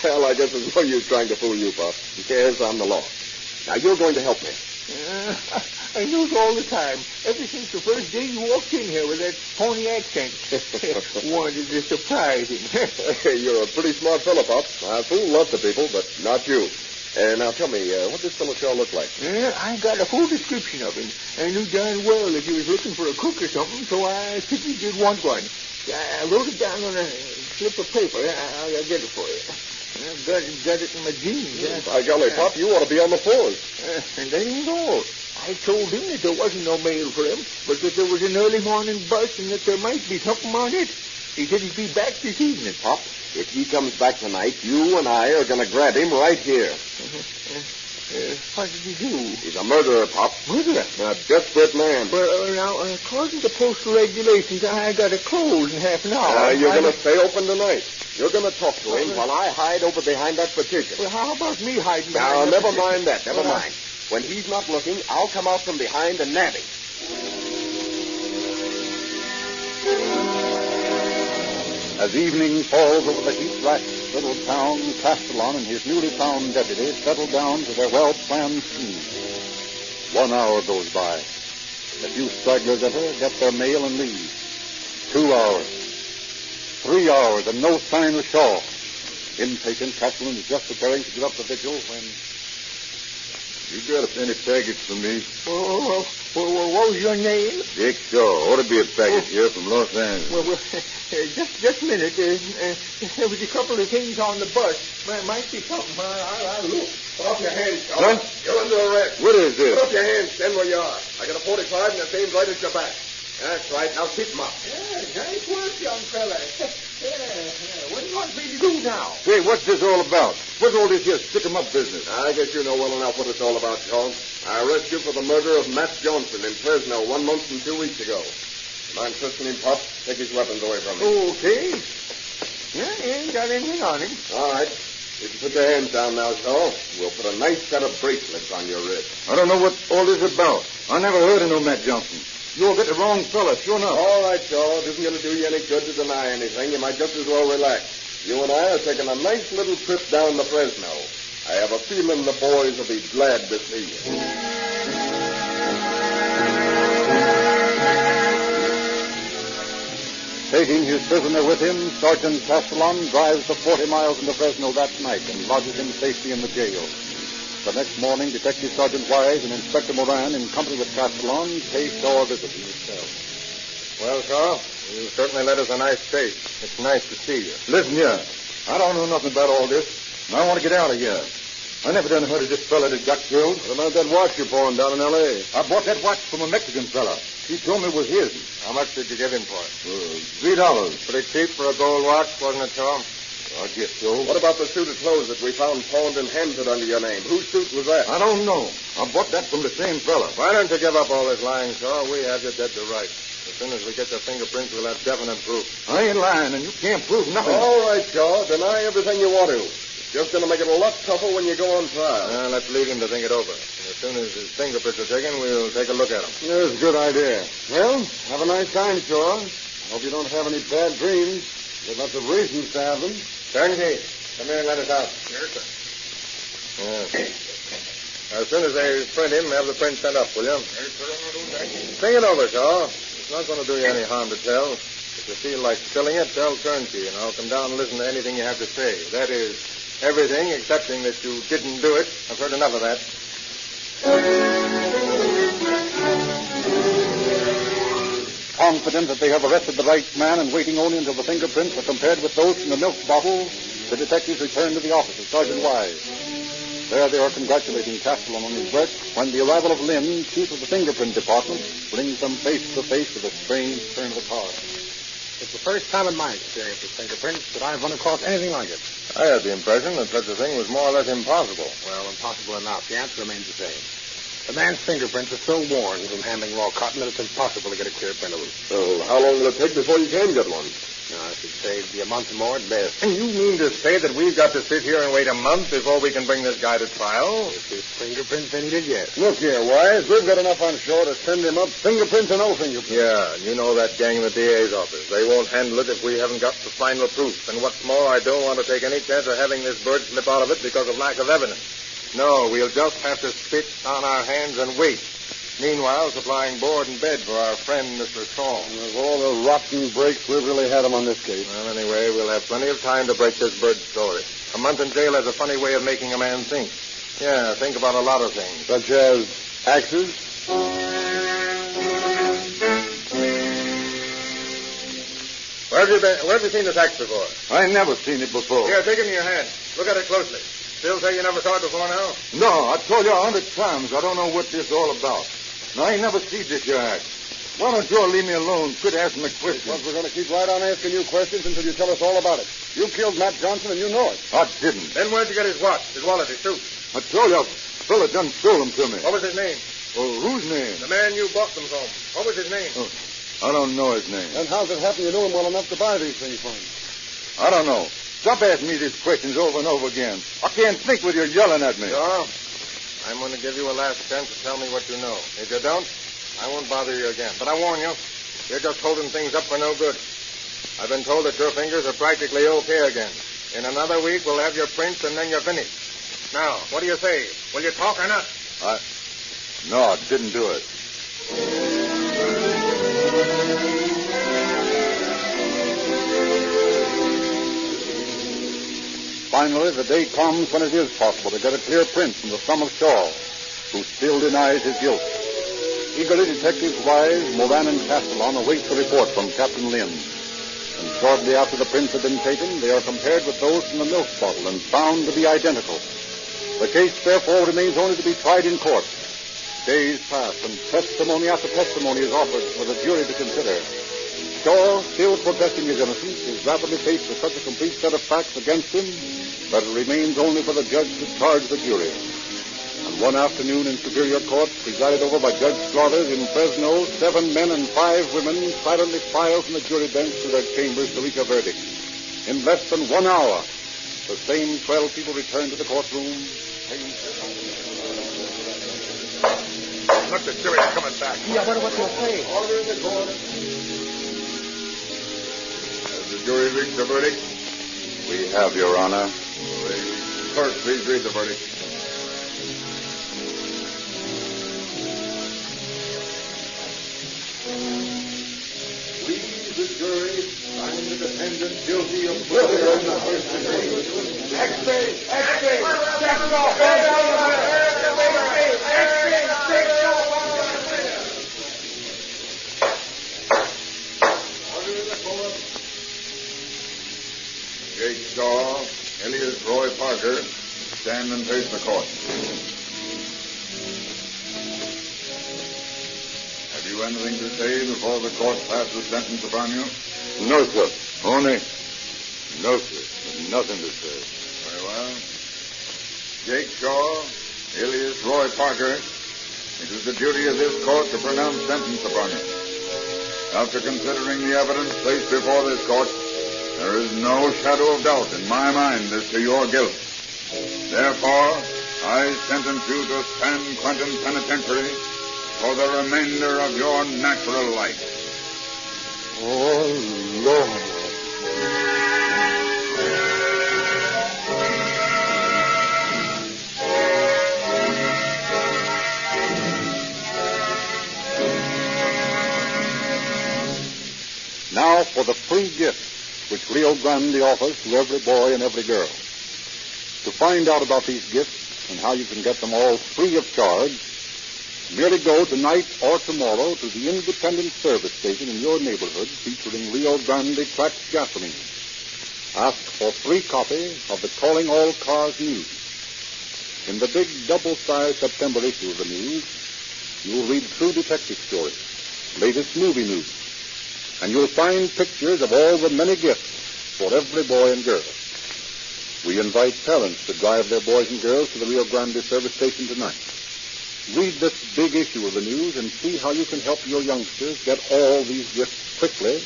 Well, I guess it's no use trying to fool you, Pop. Yes, I'm the law. Now, you're going to help me. I knew it all the time. Ever since the first day you walked in here with that phony accent. Wanted to surprise him. You're a pretty smart fellow, Pop. I fool lots of people, but not you. Now, tell me, what does Philip Shaw look like? I got a full description of him. I knew darn well that he was looking for a cook or something, so I simply did want one. I wrote it down on a slip of paper. I'll get it for you. I've got it in my jeans. By golly, Pop, you ought to be on the force. And that ain't all. I told him that there wasn't no mail for him, but that there was an early morning bus and that there might be something on it. He said he'd be back this evening. Pop, if he comes back tonight, you and I are going to grab him right here. What did he do? He's a murderer, Pop. Murderer? A desperate man. Well, now, according to postal regulations, I got to close in half an hour. You're going to stay open tonight. You're going to talk to him while I hide over behind that partition. Well, how about me hiding Now, behind never mind that. Never mind. When he's not looking, I'll come out from behind and nab him. As evening falls over the heat-racked little town, Castellon and his newly found deputy settle down to their well-planned scheme. 1 hour goes by. A few stragglers enter, get their mail, and leave. 2 hours. 3 hours, and no sign of Shaw. Impatient, Castellon is just preparing to give up the vigil when... You got any package for me? What was your name? Dick Shaw. Ought to be a package here from Los Angeles. Well, just a minute. There was a couple of things on the bus. Might be something. I'll look. Put up your hands, Shaw. Huh? You're under arrest. What is this? Put up your hands. Stand where you are. I got a 45 and it aimed right at your back. That's right. Now keep them up. Nice work, young fella. What do you want me to do now? Hey, what's this all about? What's all this here stick-em-up business? I guess you know well enough what it's all about, Shaw. I arrest you for the murder of Matt Johnson in Fresno 1 month and 2 weeks ago. I'm trusting him, Pop. Take his weapons away from him. Okay. Yeah, he ain't got anything on him. All right. You can put your hands down now, Shaw. We'll put a nice set of bracelets on your wrist. I don't know what all this is about. I never heard of no Matt Johnson. You'll get the wrong fella, sure enough. All right, Shaw. It isn't going to do you any good to deny anything. You might just as well relax. You and I are taking a nice little trip down to Fresno. I have a feeling the boys will be glad to see you. Taking his prisoner with him, Sergeant Castellon drives the 40 miles into Fresno that night and lodges him safely in the jail. The next morning, Detective Sergeant Wise and Inspector Moran, in company with Castellon, pay Shaw a visit in his cell. Well, Shaw, you certainly led us a nice chase. It's nice to see you. Listen here. I don't know nothing about all this, and I want to get out of here. I never done heard of this fella that got killed. What about that watch you pawned down in L.A.? I bought that watch from a Mexican fella. He told me it was his. How much did you give him for it? $3. Pretty cheap for a gold watch, wasn't it, Shaw? I guess so. What about the suit of clothes that we found pawned and handed under your name? Whose suit was that? I don't know. I bought that from the same fella. Why don't you give up all this lying, Shaw? We have you dead to rights. As soon as we get your fingerprints, we'll have definite proof. I ain't lying, and you can't prove nothing. All right, Shaw. Deny everything you want to. It's just going to make it a lot tougher when you go on trial. Let's leave him to think it over. And as soon as his fingerprints are taken, we'll take a look at him. That's a good idea. Well, have a nice time, Shaw. Hope you don't have any bad dreams. There's lots of reasons to have them. Turnkey, come here and let us out. Yes, sir. As soon as they print him, have the print sent up, will you? Yes, sir. I'll do that. Think it over, Shaw. It's not going to do you any harm to tell. If you feel like spilling it, tell Turnkey, and I'll come down and listen to anything you have to say. That is, everything excepting that you didn't do it. I've heard enough of that. Confident that they have arrested the right man and waiting only until the fingerprints are compared with those from the milk bottle, the detectives return to the office of Sergeant Wise. There they are congratulating Castellon on his work when the arrival of Lynn, chief of the fingerprint department, brings them face to face with a strange turn of the card. It's the first time in my experience with fingerprints that I've run across anything like it. I had the impression that such a thing was more or less impossible. Well, impossible enough. The answer remains the same. The man's fingerprints are so worn from handling raw cotton that it's impossible to get a clear print of them. So how long will it take before you can get one? No, I should say it'd be a month or more at best. And you mean to say that we've got to sit here and wait a month before we can bring this guy to trial? If his fingerprints ain't it yet. Look here, Wise. We've got enough on shore to send him up, fingerprints or no fingerprints. Yeah, you know that gang in the DA's office. They won't handle it if we haven't got the final proof. And what's more, I don't want to take any chance of having this bird slip out of it because of lack of evidence. No, we'll just have to sit on our hands and wait. Meanwhile, supplying board and bed for our friend, Mr. Saul. With all the rotten breaks, we've really had him on this case. Well, anyway, we'll have plenty of time to break this bird story. A month in jail has a funny way of making a man think. Yeah, think about a lot of things. Such as axes? Where have you seen this axe before? I never seen it before. Here, take it in your hand. Look at it closely. Still say you never saw it before now? No, I told you 100 times I don't know what this is all about. No, I ain't never seen this your act. Why don't you all leave me alone? Quit asking me questions. Well, we're going to keep right on asking you questions until you tell us all about it. You killed Matt Johnson and you know it. I didn't. Then where'd you get his watch, his wallet, his suit? I told you a fella done stole them to me. What was his name? Oh, whose name? The man you bought them from. What was his name? Oh, I don't know his name. And how's it happen you knew him well enough to buy these things from him? I don't know. Stop asking me these questions over and over again. I can't think with you yelling at me. Sure. I'm going to give you a last chance to tell me what you know. If you don't, I won't bother you again. But I warn you, you're just holding things up for no good. I've been told that your fingers are practically okay again. In another week, we'll have your prints, and then you're finished. Now, what do you say? Will you talk or not? No, I didn't do it. Finally, the day comes when it is possible to get a clear print from the thumb of Shaw, who still denies his guilt. Eagerly, Detectives Wise, Moran, and Castellon await the report from Captain Lynn. And shortly after the prints have been taken, they are compared with those from the milk bottle and found to be identical. The case, therefore, remains only to be tried in court. Days pass, and testimony after testimony is offered for the jury to consider. Shaw, still protesting his innocence, is rapidly faced with such a complete set of facts against him that it remains only for the judge to charge the jury. And one afternoon in Superior Court, presided over by Judge Slaughter in Fresno, 7 men and 5 women silently filed from the jury bench to their chambers to reach a verdict. In less than 1 hour, the same 12 people returned to the courtroom. Look, the jury's coming back. Yeah, I wonder what they'll say. Order in the court. Has the jury reached the verdict? We have, Your Honor. Clerk, please read the verdict. We, the jury, find the defendant guilty of murder in the first degree. X-ray! Check off! Order in the court. Jake Shaw, alias Roy Parker, stand and face the court. Have you anything to say before the court passes sentence upon you? No, sir. Only? No, sir. Nothing to say. Very well. Jake Shaw, alias Roy Parker, it is the duty of this court to pronounce sentence upon you. After considering the evidence placed before this court, there is no shadow of doubt in my mind as to your guilt. Therefore, I sentence you to San Quentin Penitentiary for the remainder of your natural life. Oh, Lord. Now for the free gifts which Rio Grande offers to every boy and every girl. To find out about these gifts and how you can get them all free of charge, merely go tonight or tomorrow to the independent service station in your neighborhood featuring Rio Grande cracked gasoline. Ask for free copy of the Calling All Cars News. In the big double-sized September issue of the News, you'll read true detective stories, latest movie news, and you'll find pictures of all the many gifts for every boy and girl. We invite parents to drive their boys and girls to the Rio Grande service station tonight. Read this big issue of the News and see how you can help your youngsters get all these gifts quickly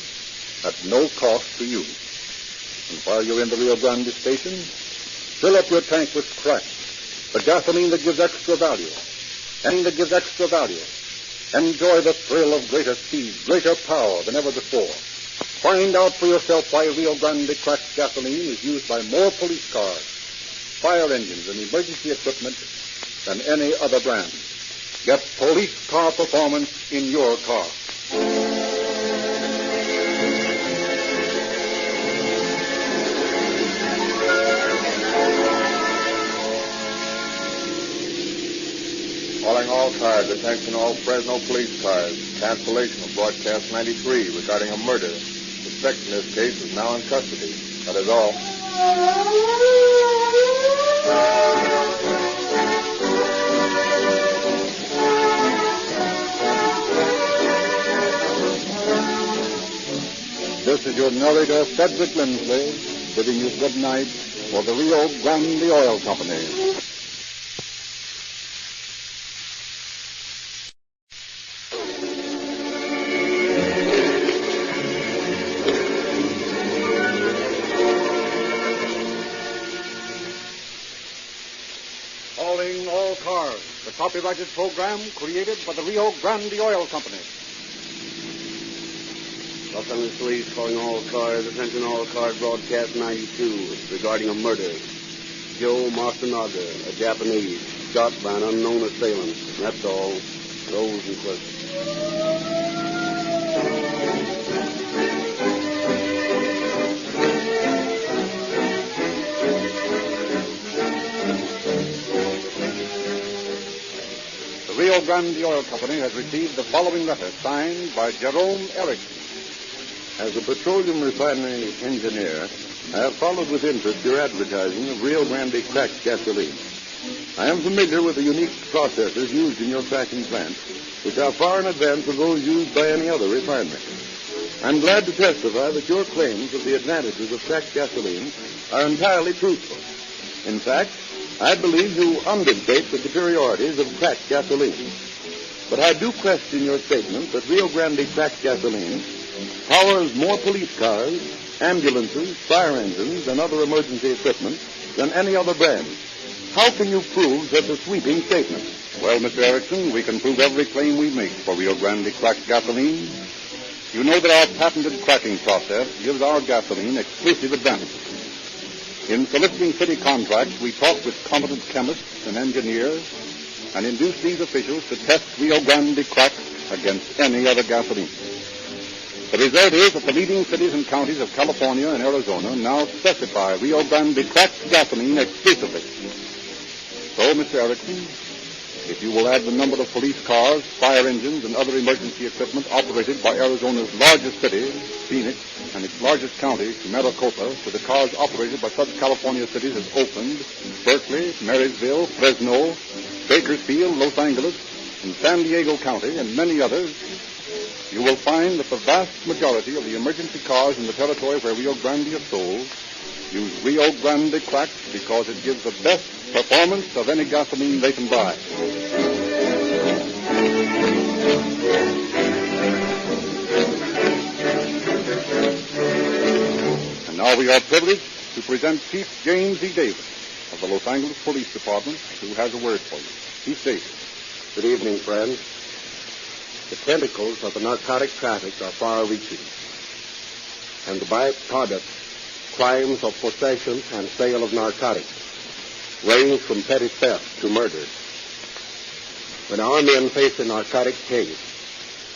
at no cost to you. And while you're in the Rio Grande station, fill up your tank with crack, the gasoline that gives extra value. Anything that gives extra value. Enjoy the thrill of greater speed, greater power than ever before. Find out for yourself why Rio Grande cracked gasoline is used by more police cars, fire engines, and emergency equipment than any other brand. Get police car performance in your car. Calling all cars, attention all Fresno police cars. Cancellation of broadcast 93 regarding a murder. Suspect in this case is now in custody. That is all. This is your narrator, Cedric Lindsley, bidding you good night for the Rio Grande Oil Company. Calling all cars, the copyrighted program created by the Rio Grande Oil Company. Los Angeles Police calling all cars. Attention all cars, broadcast 92 regarding a murder. Joe Masunaga, a Japanese, shot by an unknown assailant. That's all. Those in question. The Rio Grande Oil Company has received the following letter signed by Jerome Erickson. As a petroleum refinery engineer, I have followed with interest your advertising of Rio Grande cracked gasoline. I am familiar with the unique processes used in your cracking plant, which are far in advance of those used by any other refinery. I'm glad to testify that your claims of the advantages of cracked gasoline are entirely truthful. In fact, I believe you understate the superiorities of cracked gasoline. But I do question your statement that Rio Grande cracked gasoline powers more police cars, ambulances, fire engines, and other emergency equipment than any other brand. How can you prove such a sweeping statement? Well, Mr. Erickson, we can prove every claim we make for Rio Grande cracked gasoline. You know that our patented cracking process gives our gasoline exclusive advantages. In soliciting city contracts, we talk with competent chemists and engineers and induce these officials to test Rio Grande cracked against any other gasoline. The result is that the leading cities and counties of California and Arizona now specify Rio Grande cracked gasoline exclusively. So, Mr. Erickson, if you will add the number of police cars, fire engines, and other emergency equipment operated by Arizona's largest city, Phoenix, and its largest county, Maricopa, to the cars operated by such California cities as Oakland, Berkeley, Marysville, Fresno, Bakersfield, Los Angeles, and San Diego County, and many others, you will find that the vast majority of the emergency cars in the territory where Rio Grande is sold use Rio Grande cracked because it gives the best performance of any gasoline they can buy. And now we are privileged to present Chief James E. Davis of the Los Angeles Police Department, who has a word for you. Chief Davis. Good evening, friends. The tentacles of the narcotic traffic are far-reaching, and the byproducts, crimes of possession and sale of narcotics, range from petty theft to murder. When our men face a narcotic case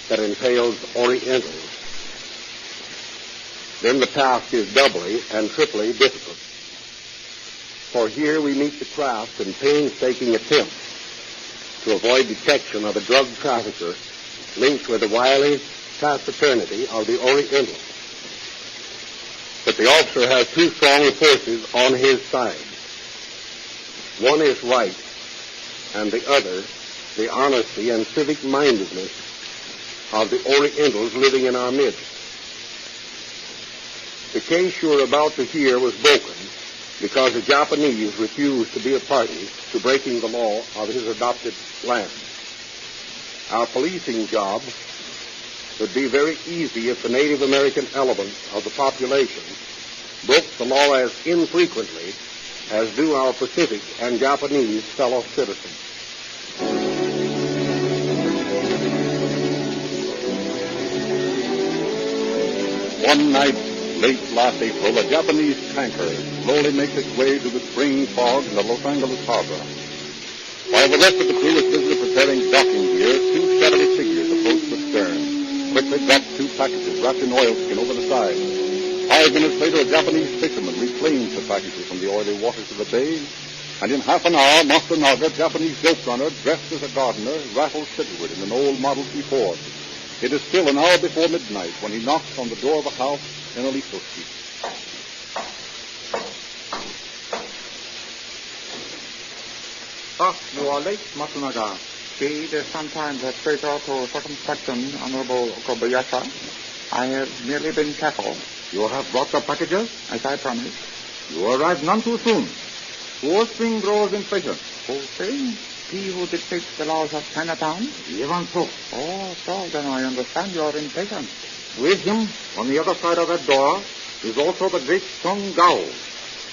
that entails Orientals, then the task is doubly and triply difficult. For here we meet the craft and painstaking attempt to avoid detection of a drug trafficker linked with the wily taciturnity of the Orientals. But the officer has two strong forces on his side. One is right, and the other, the honesty and civic mindedness of the Orientals living in our midst. The case you are about to hear was broken because the Japanese refused to be a party to breaking the law of his adopted land. Our policing job would be very easy if the Native American element of the population broke the law as infrequently as do our Pacific and Japanese fellow citizens. One night, late last April, a Japanese tanker slowly makes its way through the spring fog in the Los Angeles harbor. While the rest of the crew is busy preparing docking gear, two shadowy figures approach the stern. Quickly drop two packages wrapped in oilskin over the side. 5 minutes later, a Japanese fisherman reclaims the packages from the oily waters of the bay, and in half an hour, Master Naga, Japanese rope runner, dressed as a gardener, rattles cityward in an old Model T Ford. It is still an hour before midnight when he knocks on the door of a house in Aliso Street. You are late, Matsunaga. See, there's sometimes a traitor to circumspection, Honorable Kobayashi. I have merely been careful. You have brought the packages? As I promised. You arrived none too soon. Who thing grows impatient? Who thing? He who dictates the laws of Chinatown? Even so. Oh, so then I understand your impatience. With him, on the other side of that door, is also the great Song Gao.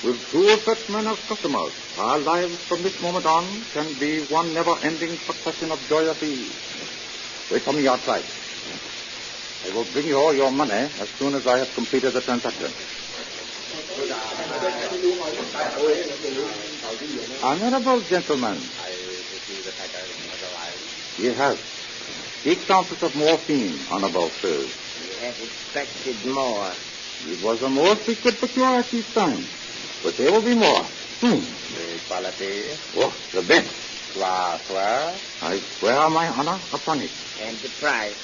With 2 such men as customers, our lives from this moment on can be one never-ending succession of joyous ease. Wait for me outside. I will bring you all your money as soon as I have completed the transaction. Honorable gentlemen, he has 6 ounces of morphine, honorable sir. We had expected more. It was a more secret procurement this time, but there will be more soon. The quality? Oh, the best. Swear? I swear my honor upon it. And the price?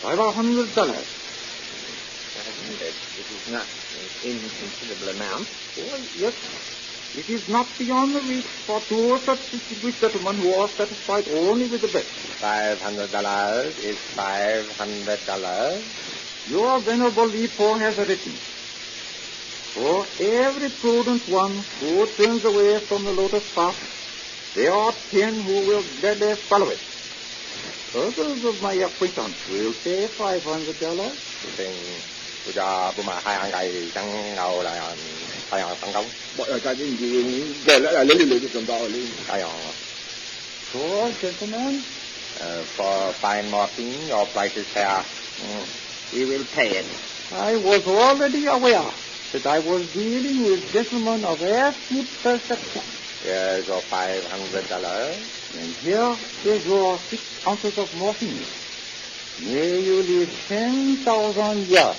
$500. $500. It is not an inconsiderable amount. Oh, yes. It is not beyond the reach for 2 such distinguished gentlemen who are satisfied only with the best. $500 is $500. Your venerable Lipo has written, for every prudent one who turns away from the lotus path, there are 10 who will gladly follow it. Others of my acquaintance will say $500. Bây giờ bố mà 2 ngày chẳng ngầu là phải thành công. Bọn ở cái gì giờ lại lấy cái đó lên. So, gentlemen, for fine morphine, your price is fair. We will pay it. I was already aware that I was dealing with gentlemen of acute perception. Here's your $500. And here is your 6 ounces of morphine. May you live 10,000 years.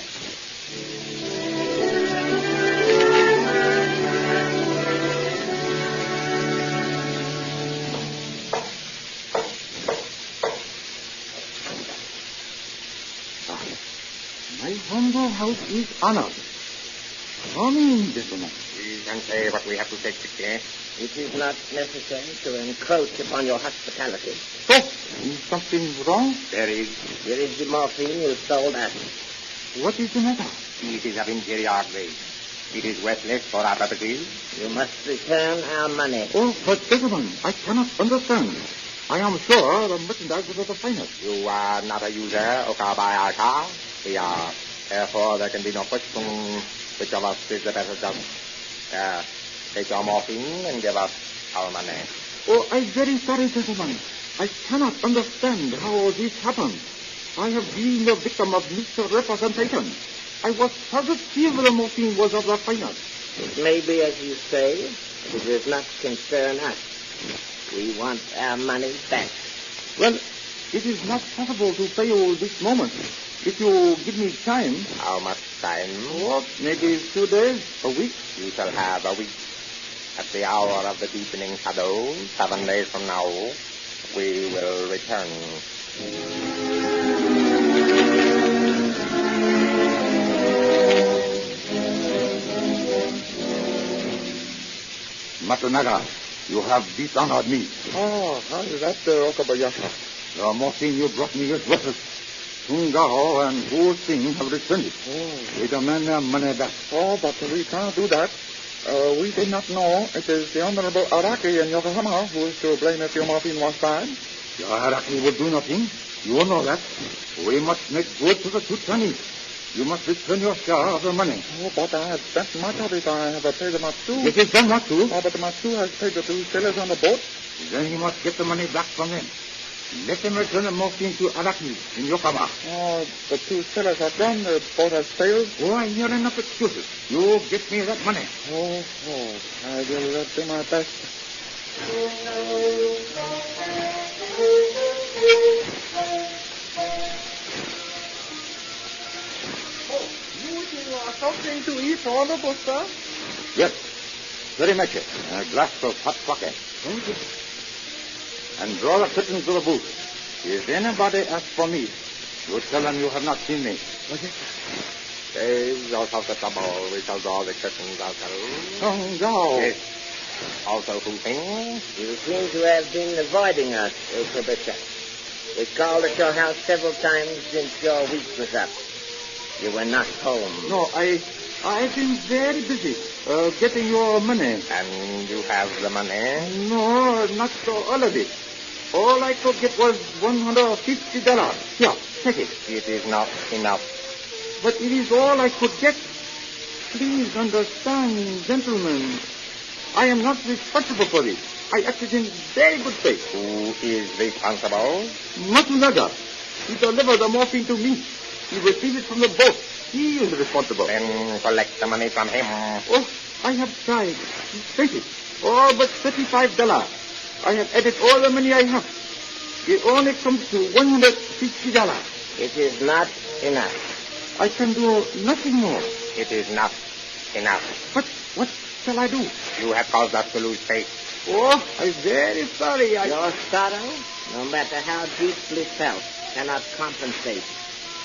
My humble house is honored. Come in, gentlemen. We can say what we have to say quickly. It is not necessary to encroach upon your hospitality. So, is something wrong? There is. Here is the morphine you sold us. What is the matter? It is of inferior grade. It is worthless for our purposes. You must return our money. Oh, but gentlemen, I cannot understand. I am sure the merchandise is of the finest. You are not a user of our car. We are. Therefore, there can be no question which of us is the better judge. Take your morphine and give us our money. Oh, I'm very sorry, gentlemen. I cannot understand how this happened. I have been the victim of misrepresentation. I was positive the morphine was of the finest. It may be as you say, but it does not concern us. We want our money back. Well, it is not possible to pay you this moment. If you give me time... How much time? Oh, maybe 2 days, a week. You shall have a week. At the hour of the deepening shadow, 7 days from now, we will return. Matsunaga, you have dishonored me. Oh, how is that, Okabayashi? The morphine you brought me is worthless. Sungao and Wu Sing have returned it. Oh. We demand their money back. Oh, but we can't do that. We did not know it is the Honorable Araki in Yokohama who is to blame if your morphine was fine. Your Araki will do nothing. You know that. We must make good to the two Chinese. You must return your share of the money. Oh, but I have spent much of it. I have paid the Matsu. It is done, Matsu. Oh, but the Matsu has paid the two sailors on the boat. Then he must get the money back from them. Let them return the morphine to Araki in Yokohama. Oh, the two sailors are gone. The boat has sailed. Oh, I hear enough excuses. You get me that money. Oh, I will do my best. Something to eat, Honorable Sir? Yes, very much. A glass of hot sake. Thank you. And draw the curtains to the booth. If anybody asks for me, you tell them you have not seen me. Okay. Save yourself the trouble. We shall draw the curtains ourselves. Song Gao. Yes. Also, Fu Ping. You seem to have been avoiding us, Okobisha. We called at your house several times since your week was up. You were not home. No, I've been very busy getting your money. And you have the money? No, not all of it. All I could get was $150. Here, take it. It is not enough. But it is all I could get. Please understand, gentlemen. I am not responsible for this. I acted in very good faith. Who is responsible? Matsunaga. He delivered the morphine to me. He received it from the boat. He is responsible. Then collect the money from him. Oh, I have tried. Take it. Oh, but $35. I have added all the money I have. It only comes to $150. It is not enough. I can do nothing more. It is not enough. But what shall I do? You have caused us to lose faith. Oh, I'm very sorry. Your sorrow, no matter how deeply felt, cannot compensate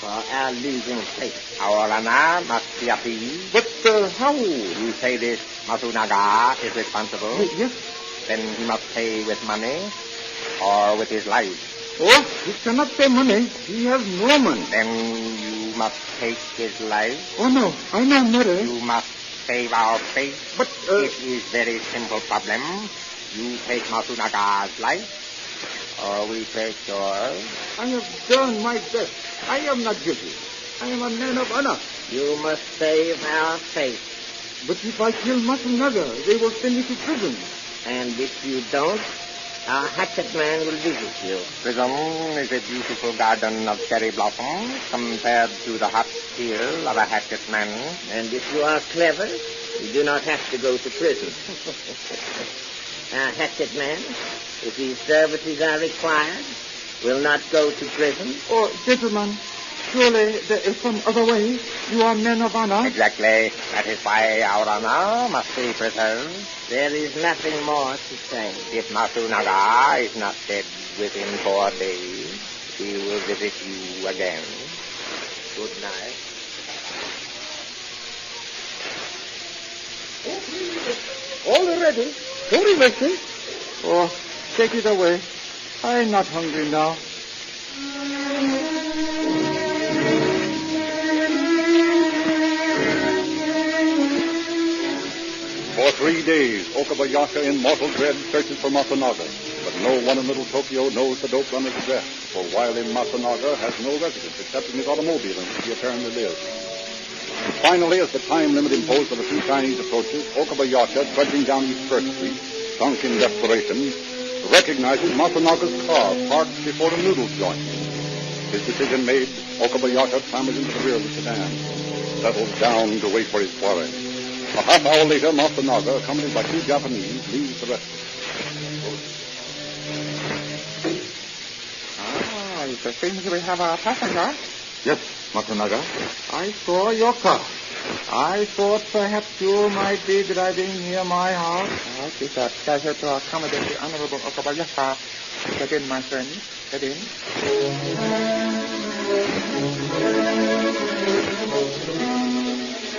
for our losing faith. Our honor must be appeased. But how? You say this Matsunaga is responsible? Yes. Then he must pay with money or with his life. Oh, he cannot pay money. He has no money. Then you must take his life. Oh, no. I know murder. You must save our faith. But it is very simple problem. You take Matsunaga's life, or we take yours. I have done my best. I am not guilty. I am a man of honor. You must save our faith. But if I kill Matsunaga, they will send me to prison. And if you don't, our hatchet man will visit you. Prison is a beautiful garden of cherry blossoms compared to the hot steel of a hatchet man. And if you are clever, you do not have to go to prison. Our hatchet man, if his services are required, will not go to prison. Oh, gentlemen, surely there is some other way. You are men of honor. Exactly. That is why our honor must be preserved. There is nothing more to say. If Matsunaga is not dead within 4 days, he will visit you again. Good night. All ready. Sorry, mister. Oh, take it away. I'm not hungry now. For 3 days, Okabayaka in mortal dread searches for Matsunaga. But no one in Little Tokyo knows the dope runner's address, for Wiley Matsunaga has no residence except in his automobile in which he apparently lives. Finally, as the time limit imposed on the two Chinese approaches, Okabayaka, trudging down East First Street, sunk in desperation, recognizes Matsunaga's car parked before a noodle joint. His decision made, Okabayaka clambers into the rear of the sedan, settles down to wait for his quarry. A half hour later, Matsunaga, accompanied by 2 Japanese, leaves the restaurant. It seems we have a passenger. Yes, Matsunaga. I saw your car. I thought perhaps you might be driving near my house. It is a pleasure to accommodate the Honorable Okabayaka. Get in, my friend. Get in.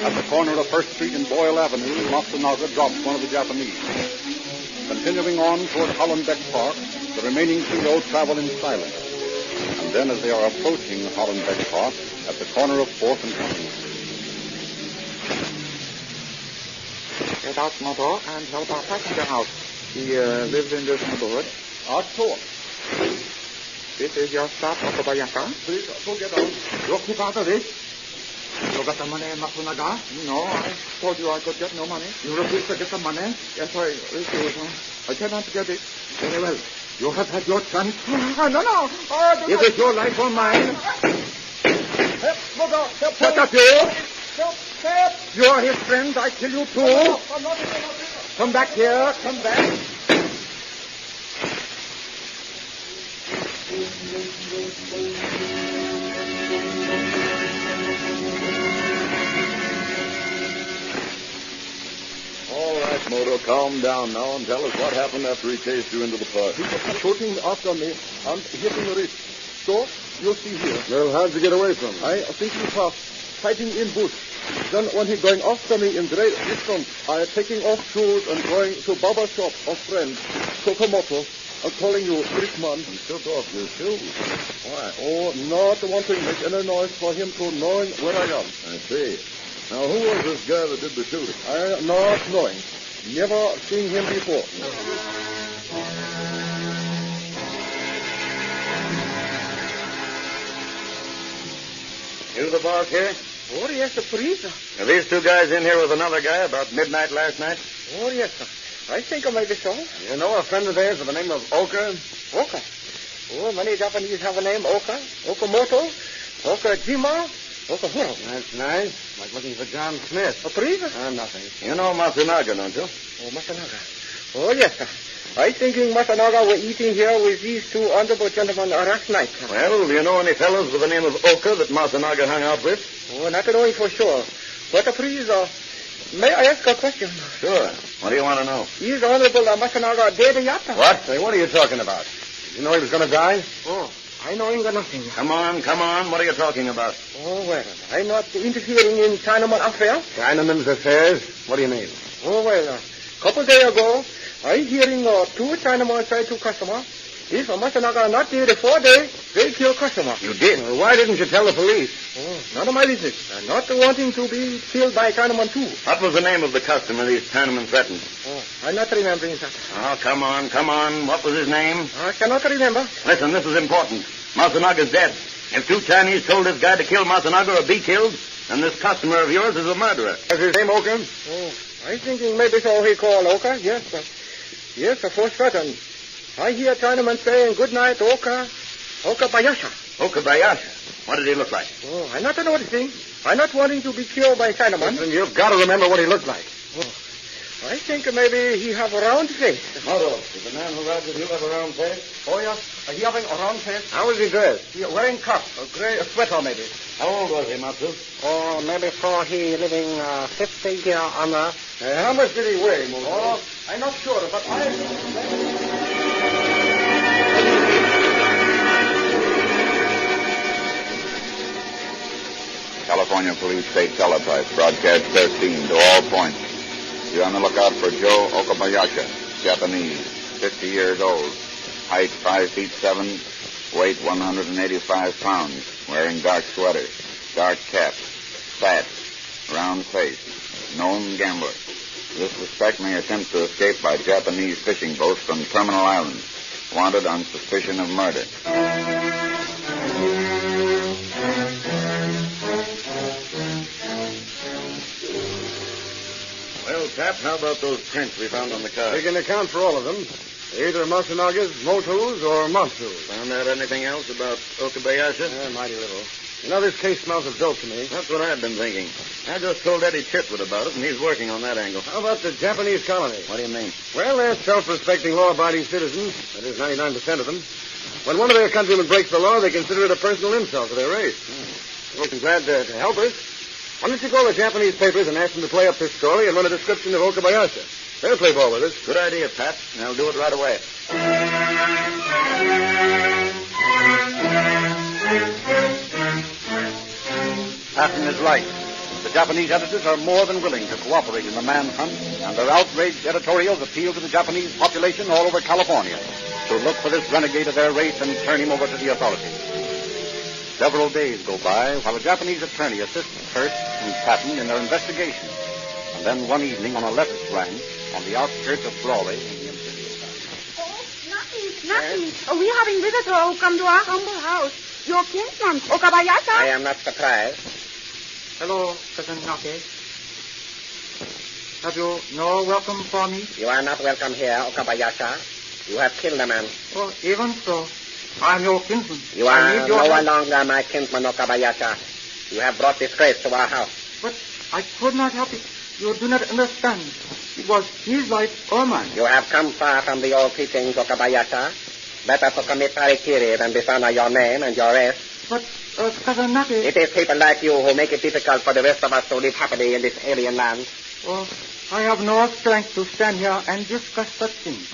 At the corner of First Street and Boyle Avenue, Matsunaga drops one of the Japanese. Continuing on toward Hollenbeck Park, the remaining trio travel in silence. And then as they are approaching Hollenbeck Park, at the corner of 4th and Company. Get out, motor, and help our passenger out. He lives in this neighborhood. Our tour. This is your stop, Okabayaka? Please, go get down. You keep out of this. You got the money, Matsunaga? No, I told you I could get no money. You refuse to get the money? Yes, I refuse. I cannot get it. Very well. You have had your chance. Oh, no. Oh, Is it your life or mine? Help, Shut up, you! Help! You are his friend. I kill you, too. Come back here. Come back. All right, Moto, calm down now and tell us what happened after he chased you into the park. He was shooting after me and hitting the wrist. So, you see here. Well, how'd you get away from him? I think he was fighting in bush. Then when he going after me in great distance, I taking off shoes and going to barber shop of friend, Sokomoto. I'm calling you, Brickman. You took off your shoes. Why? Oh, not wanting to make any noise for him to knowing where I am. I see. Now, who was this guy that did the shooting? I not knowing. Never seen him before. You the boss here? Oh, yes, the police. Are these two guys in here with another guy about midnight last night? Oh, yes, sir. I think I maybe so. You know a friend of theirs with the name of Oka? Oka. Oh, many Japanese have a name, Oka. Okamoto. Okajima. Okahuro. That's nice. Like looking for John Smith. A police? Nothing. You know Matsunaga, don't you? Oh, Matsunaga. Oh, yes, sir. I thinking Matsunaga were eating here with these two honorable gentlemen last night, sir. Well, do you know any fellows with the name of Oka that Matsunaga hung out with? Oh, not knowing for sure. But please, may I ask a question? Sure. What do you want to know? Is Honorable Matsunaga dead yet? What? Say, what are you talking about? You know he was going to die? Oh, I know him nothing. Come on. What are you talking about? Oh, well, I'm not interfering in Chinaman affairs. Chinaman's affairs? What do you mean? Oh, well, couple days ago, I hearing two Chinamen say to customer, if Matsunaga not dead 4 days, they kill customer. You did? Well, why didn't you tell the police? Oh, none of my business. I'm not wanting to be killed by Chinaman too. What was the name of the customer these Chinamen threatened? Oh, I'm not remembering that. Oh, come on. What was his name? I cannot remember. Listen, this is important. Matsunaga's dead. If two Chinese told this guy to kill Matsunaga or be killed, then this customer of yours is a murderer. Is his name Oka? Oh, I'm thinking maybe so he called Oka. Yes, for certain. I hear Chinaman saying good night, Oka Bayasha. Okabayasha? What did he look like? Oh, I'm not noticing. I'm not wanting to be killed by Chinaman. Listen, you've got to remember what he looked like. Oh, I think maybe he have a round face. Moto, does the man who rides with you have a round face? Oh, yes. He having a round face. How was he dressed? He wearing cuffs, a gray sweater maybe. How old was he, Matsu? Oh, maybe for he living 50 year on the... How much did he weigh, Moto? Oh, I'm not sure, but I... California Police State Teletype, broadcast 13 to all points. Be on the lookout for Joe Okabayasha, Japanese, 50 years old, height 5 feet 7, weight 185 pounds, wearing dark sweater, dark cap, fat, round face, known gambler. This suspect may attempt to escape by Japanese fishing boats from Terminal Island, wanted on suspicion of murder. Well, Pap, how about those prints we found on the car? We can account for all of them. Either Matsunaga's, Moto's, or Matsu's. Found out anything else about Okabayasha? Mighty little. You know, this case smells of dope to me. That's what I've been thinking. I just told Eddie Chitwood about it, and he's working on that angle. How about the Japanese colony? What do you mean? Well, they're self-respecting, law-abiding citizens. That is 99% of them. When one of their countrymen breaks the law, they consider it a personal insult to their race. Well, I'm glad to help us. Why don't you call the Japanese papers and ask them to play up this story and run a description of Okabayasha? They'll play ball with us. Good idea, Pat. And I'll do it right away. Patton is right. The Japanese editors are more than willing to cooperate in the manhunt, and their outraged editorials appeal to the Japanese population all over California to look for this renegade of their race and turn him over to the authorities. Several days go by while a Japanese attorney assists Hearst and Patton in their investigation. And then one evening on a lettuce ranch on the outskirts of Brawley in the Imperial Valley. Oh, nothing, Lucky. We're having visitors who come to our humble house. Your kinsman, Okabayashi. I am not surprised. Hello, Cousin Nake. Have you no welcome for me? You are not welcome here, Okabayashi. You have killed a man. Oh, even so. I'm your kinsman. You are no longer my kinsman, Okabayashi. You have brought disgrace to our house. But I could not help it. You do not understand. It was his life or mine. You have come far from the old teachings, Okabayashi. Better to commit harikiri than dishonor your name and your race. But, Cousin Nake... It is people like you who make it difficult for the rest of us to live happily in this alien land. Oh, I have no strength to stand here and discuss such things.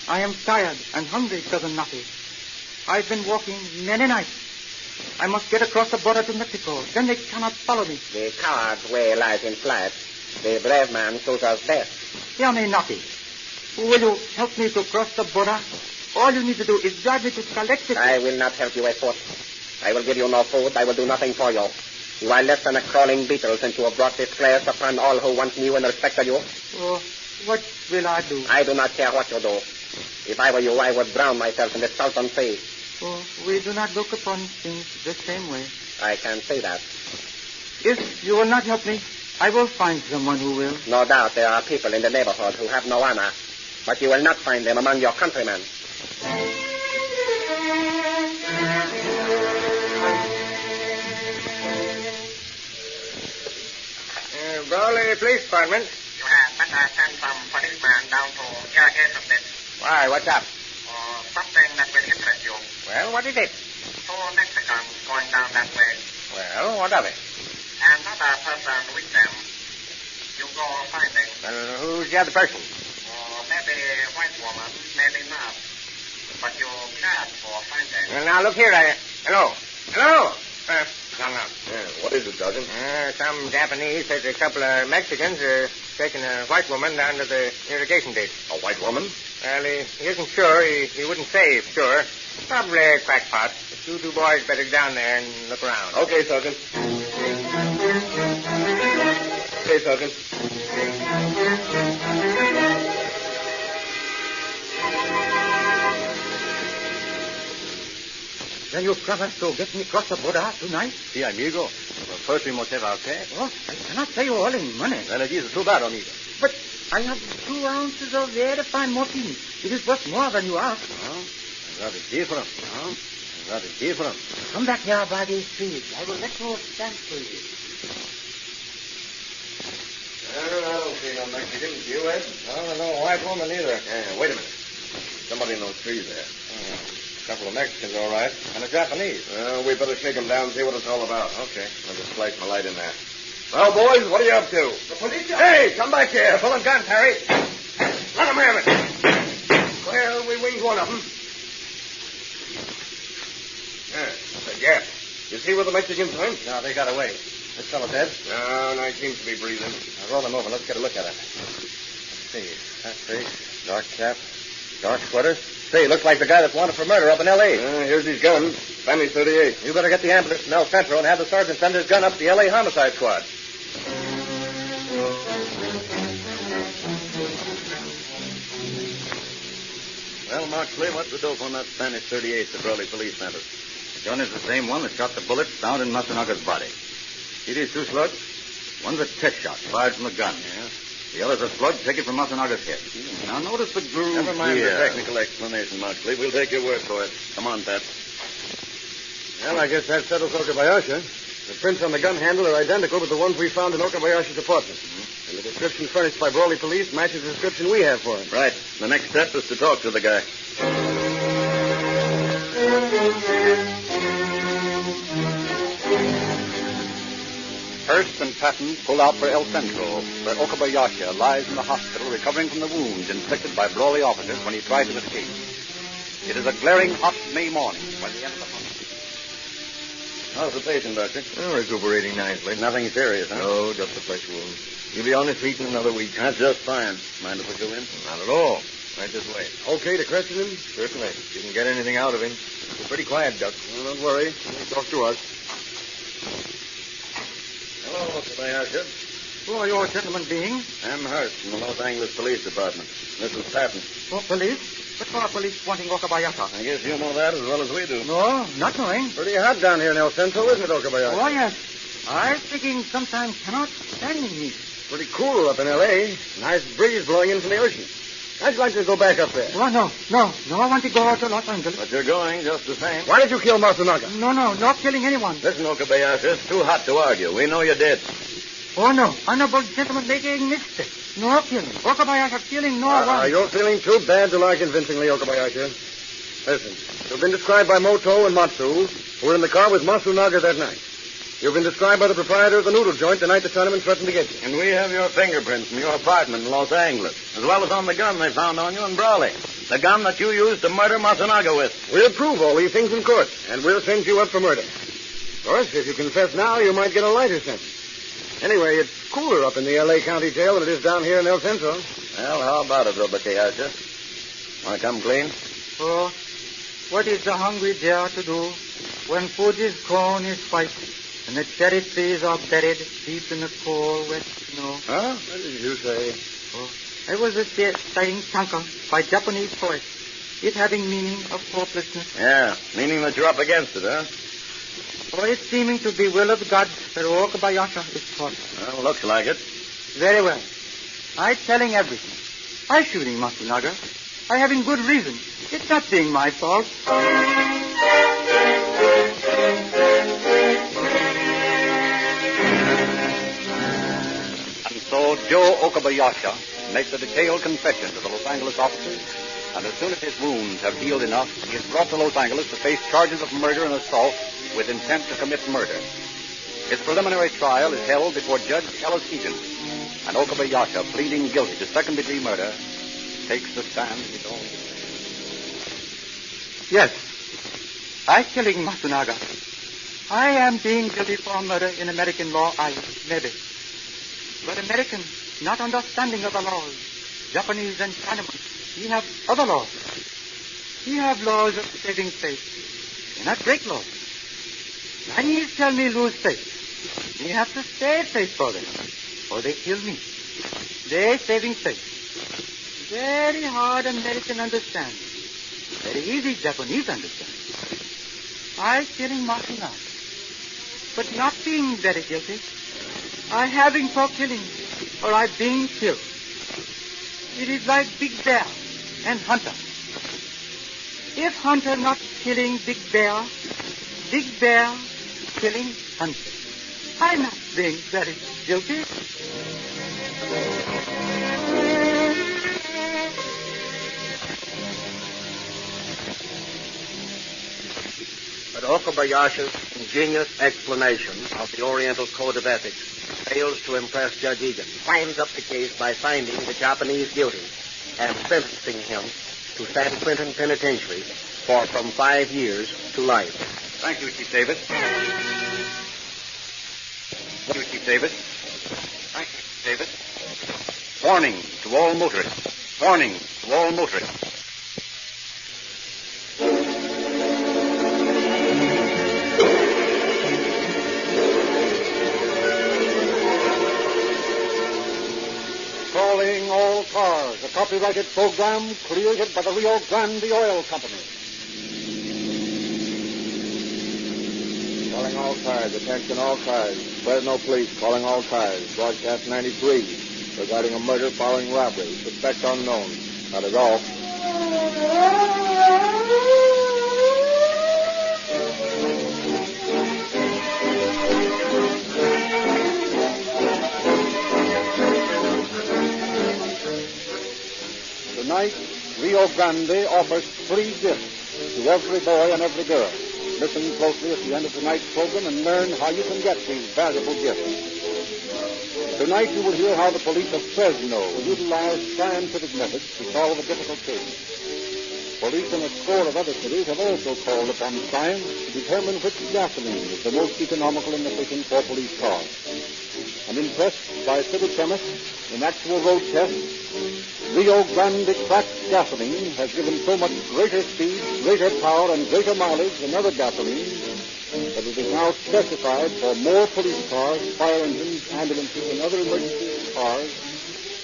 I am tired and hungry, Cousin Nake. I've been walking many nights. I must get across the border to Mexico. Then they cannot follow me. The coward's way lies in flight. The brave man chooses death. Tell me, Naki. Will you help me to cross the border? All you need to do is drive me to Calexico. I will not help you afoot. I will give you no food. I will do nothing for you. You are less than a crawling beetle since you have brought disgrace upon all who once knew and respected you. Oh, what will I do? I do not care what you do. If I were you, I would drown myself in the Salton Sea. Oh, we do not look upon things the same way. I can say that. If you will not help me, I will find someone who will. No doubt there are people in the neighborhood who have no honor, but you will not find them among your countrymen. Brawley Police Department. You had better send some policemen down to irrigation bit. Why, what's up? Something that will interest you. Well, what is it? 2 Mexicans going down that way. Well, what of it? Another person with them. You go finding. Well, who's the other person? Maybe white woman, maybe not. But you can't go finding. Well, now, look here, Hello? Hello? Hung up. What is it, Sergeant? Some Japanese says a couple of Mexicans are taking a white woman down to the irrigation ditch. A white woman? Well, he isn't sure. He wouldn't say for sure. Probably a crackpot. You two boys better get down there and look around. Okay, Sergeant. Okay, Sergeant. Then you promise to get me across the border tonight? Si, amigo. Well, first we must have our cash. Oh, I cannot say you all in money. Well, it is too bad, amigo. But I have 2 ounces of very fine morphine. It is worth more than you ask. Oh, that is different. Oh, that is different. Come back here by these trees. I will let you stand free. I don't see no Mexicans. You, Ed? No white woman either. Wait a minute. Somebody in those trees there. A couple of Mexicans, all right. And a Japanese. Well, we better shake them down and see what it's all about. Okay. I'll just flash my light in there. Well, boys, what are you up to? The police. Hey, come back here. Full of guns, Harry. Let them have it. Well, we winged one of them. Yeah. You see where the Mexicans went? No, they got away. This fellow dead? No, he seems to be breathing. Now roll him over. Let's get a look at him. Let's see. That face, dark cap, dark sweater. Say, looks like the guy that's wanted for murder up in L.A. Here's his gun. Spanish 38. You better get the ambulance from El Centro and have the sergeant send his gun up to the L.A. Homicide Squad. Well, Moxley, what's the dope on that Spanish 38 the Brawley police sent us? The gun is the same one that shot the bullet found in Masanaga's body. See these 2 slugs? One's a test shot fired from the gun. Yeah. The other's a slug taken from Masanaga's head. Now, notice the groove. Never mind the technical explanation, Moxley. We'll take your word for it. Come on, Pat. Well, I guess that settles Okabayashi. The prints on the gun handle are identical with the ones we found in Okabayashi's apartment. Mm-hmm. And the description furnished by Brawley Police matches the description we have for him. Right. The next step is to talk to the guy. Hurst and Patton pull out for El Centro, where Okabayashi lies in the hospital recovering from the wounds inflicted by Brawley officers when he tried to escape. It is a glaring hot May morning when they enter the hospital. How's the patient, Doctor? Oh, recuperating nicely. Nothing serious, huh? No, just a flesh wound. He'll be on his feet in another week. That's just fine. Mind if we go in? Not at all. Right this way. Okay to question him? Certainly. Didn't get anything out of him. He's pretty quiet, Duck. Well, don't worry. He'll talk to us. Hello, Okabayashi. Who are your gentlemen being? I'm Hurst from the Los Angeles Police Department. This is Patton. Oh, police? What for police wanting Okabayasha? I guess you know that as well as we do. No, not knowing. Pretty hot down here in El Centro, isn't it, Okabayashi? Oh, yes. I thinking sometimes cannot stand heat. Pretty cool up in L.A. Nice breeze blowing in from the ocean. I'd like to go back up there. Oh, no. I want to go out to Los Angeles. But you're going just the same. Why did you kill Matsunaga? No, not killing anyone. Listen, Okabayashi, it's too hot to argue. We know you did. Oh, no. Honorable gentleman making mistake. No killing. Okabayashi killing no one. You're feeling too bad to lie convincingly, Okabayashi. Listen, you've been described by Moto and Matsu, who were in the car with Matsunaga that night. You've been described by the proprietor of the noodle joint the night the Chinaman threatened to get you. And we have your fingerprints from your apartment in Los Angeles, as well as on the gun they found on you in Brawley. The gun that you used to murder Matsunaga with. We'll prove all these things in court, and we'll send you up for murder. Of course, if you confess now, you might get a lighter sentence. Anyway, it's cooler up in the L.A. County Jail than it is down here in El Centro. Well, how about it, Okabayashi? Want to come clean? Oh, what is the hungry dare to do when food is grown is white and the cherry trees are buried deep in the cold wet snow? Huh? What did you say? Oh, I was citing Tanka by Japanese poet. It having meaning of hopelessness. Yeah, meaning that you're up against it, huh? Oh, it's seeming to be will of God that Okabayashi is caught. Well, looks like it. Very well. I telling everything. I shooting Matsunaga. I having good reason. It's not being my fault. And so Joe Okabayashi makes a detailed confession to the Los Angeles officers, and as soon as his wounds have healed enough, he is brought to Los Angeles to face charges of murder and assault with intent to commit murder. His preliminary trial is held before Judge Ellis Egan, and Okabayashi, pleading guilty to second-degree murder, takes the stand his own. Yes, I killing Matsunaga. I am being guilty for murder in American law, maybe. But American not understanding of the laws. Japanese and Chinaman, he have other laws. He have laws of saving face. They not break laws. Chinese tell me lose face. We have to save face for them, or they kill me. They saving face. Very hard American understand. Very easy Japanese understand. I killing Matsunaga, but not being very guilty. I having for killing, or I being killed. It is like Big Bear and Hunter. If Hunter not killing Big Bear killing Hunter. I'm not being very guilty. But Okabayashi's ingenious explanation of the Oriental Code of Ethics fails to impress Judge Egan. Winds up the case by finding the Japanese guilty and sentencing him to San Quentin Penitentiary for from 5 years to life. Thank you, Chief Davis. Thank you, Chief Davis. Thank you, Chief Davis. Warning to all motorists. Warning to all motorists. Calling all cars, a copyrighted program created by the Rio Grande Oil Company. Calling all cars, attention all cars. Fresno Police calling all cars. Broadcast 93 regarding a murder following robbery. Suspect unknown. That is all. Tonight, Rio Grande offers 3 gifts to every boy and every girl. Listen closely at the end of tonight's program and learn how you can get these valuable gifts. Tonight you will hear how the police of Fresno utilized scientific methods to solve a difficult case. Police in a score of other cities have also called upon science to determine which gasoline is the most economical and efficient for police cars. And impressed by city chemists in actual road tests, Rio Grande cracked gasoline has given so much greater speed, greater power, and greater mileage than other gasoline that it is now specified for more police cars, fire engines, ambulances, and other emergency cars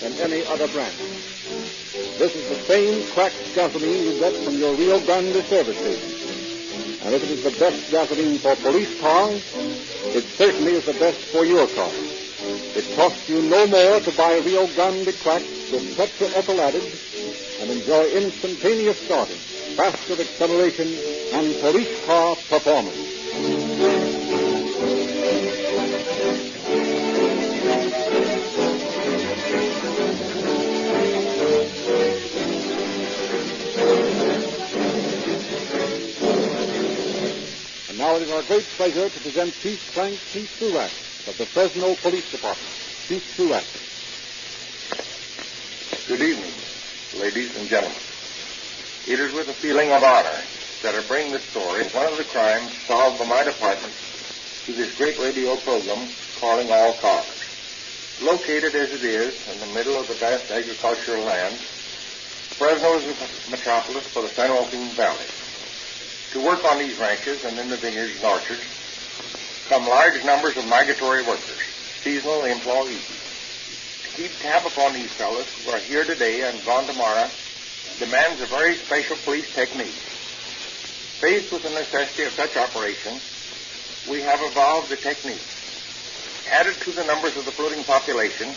than any other brand. this is the same cracked gasoline you get from your Rio Grande service station. And if it is the best gasoline for police cars, it certainly is the best for your car. It costs you no more to buy Rio Grande cracked with tetraethyl added and enjoy instantaneous starting, faster acceleration, and police car performance. And now it is our great pleasure to present Chief Frank T. Truax of the Fresno Police Department. Chief Truax. Good evening, ladies and gentlemen. It is with a feeling of honor that I bring this story, one of the crimes solved by my department, to this great radio program, Calling All Cars. Located as it is in the middle of the vast agricultural land, Fresno is the metropolis for the San Joaquin Valley. To work on these ranches and in the vineyards and orchards come large numbers of migratory workers, seasonal employees. To keep tab upon these fellows who are here today and gone tomorrow demands a very special police technique. Faced with the necessity of such operations, we have evolved a technique. Added to the numbers of the floating population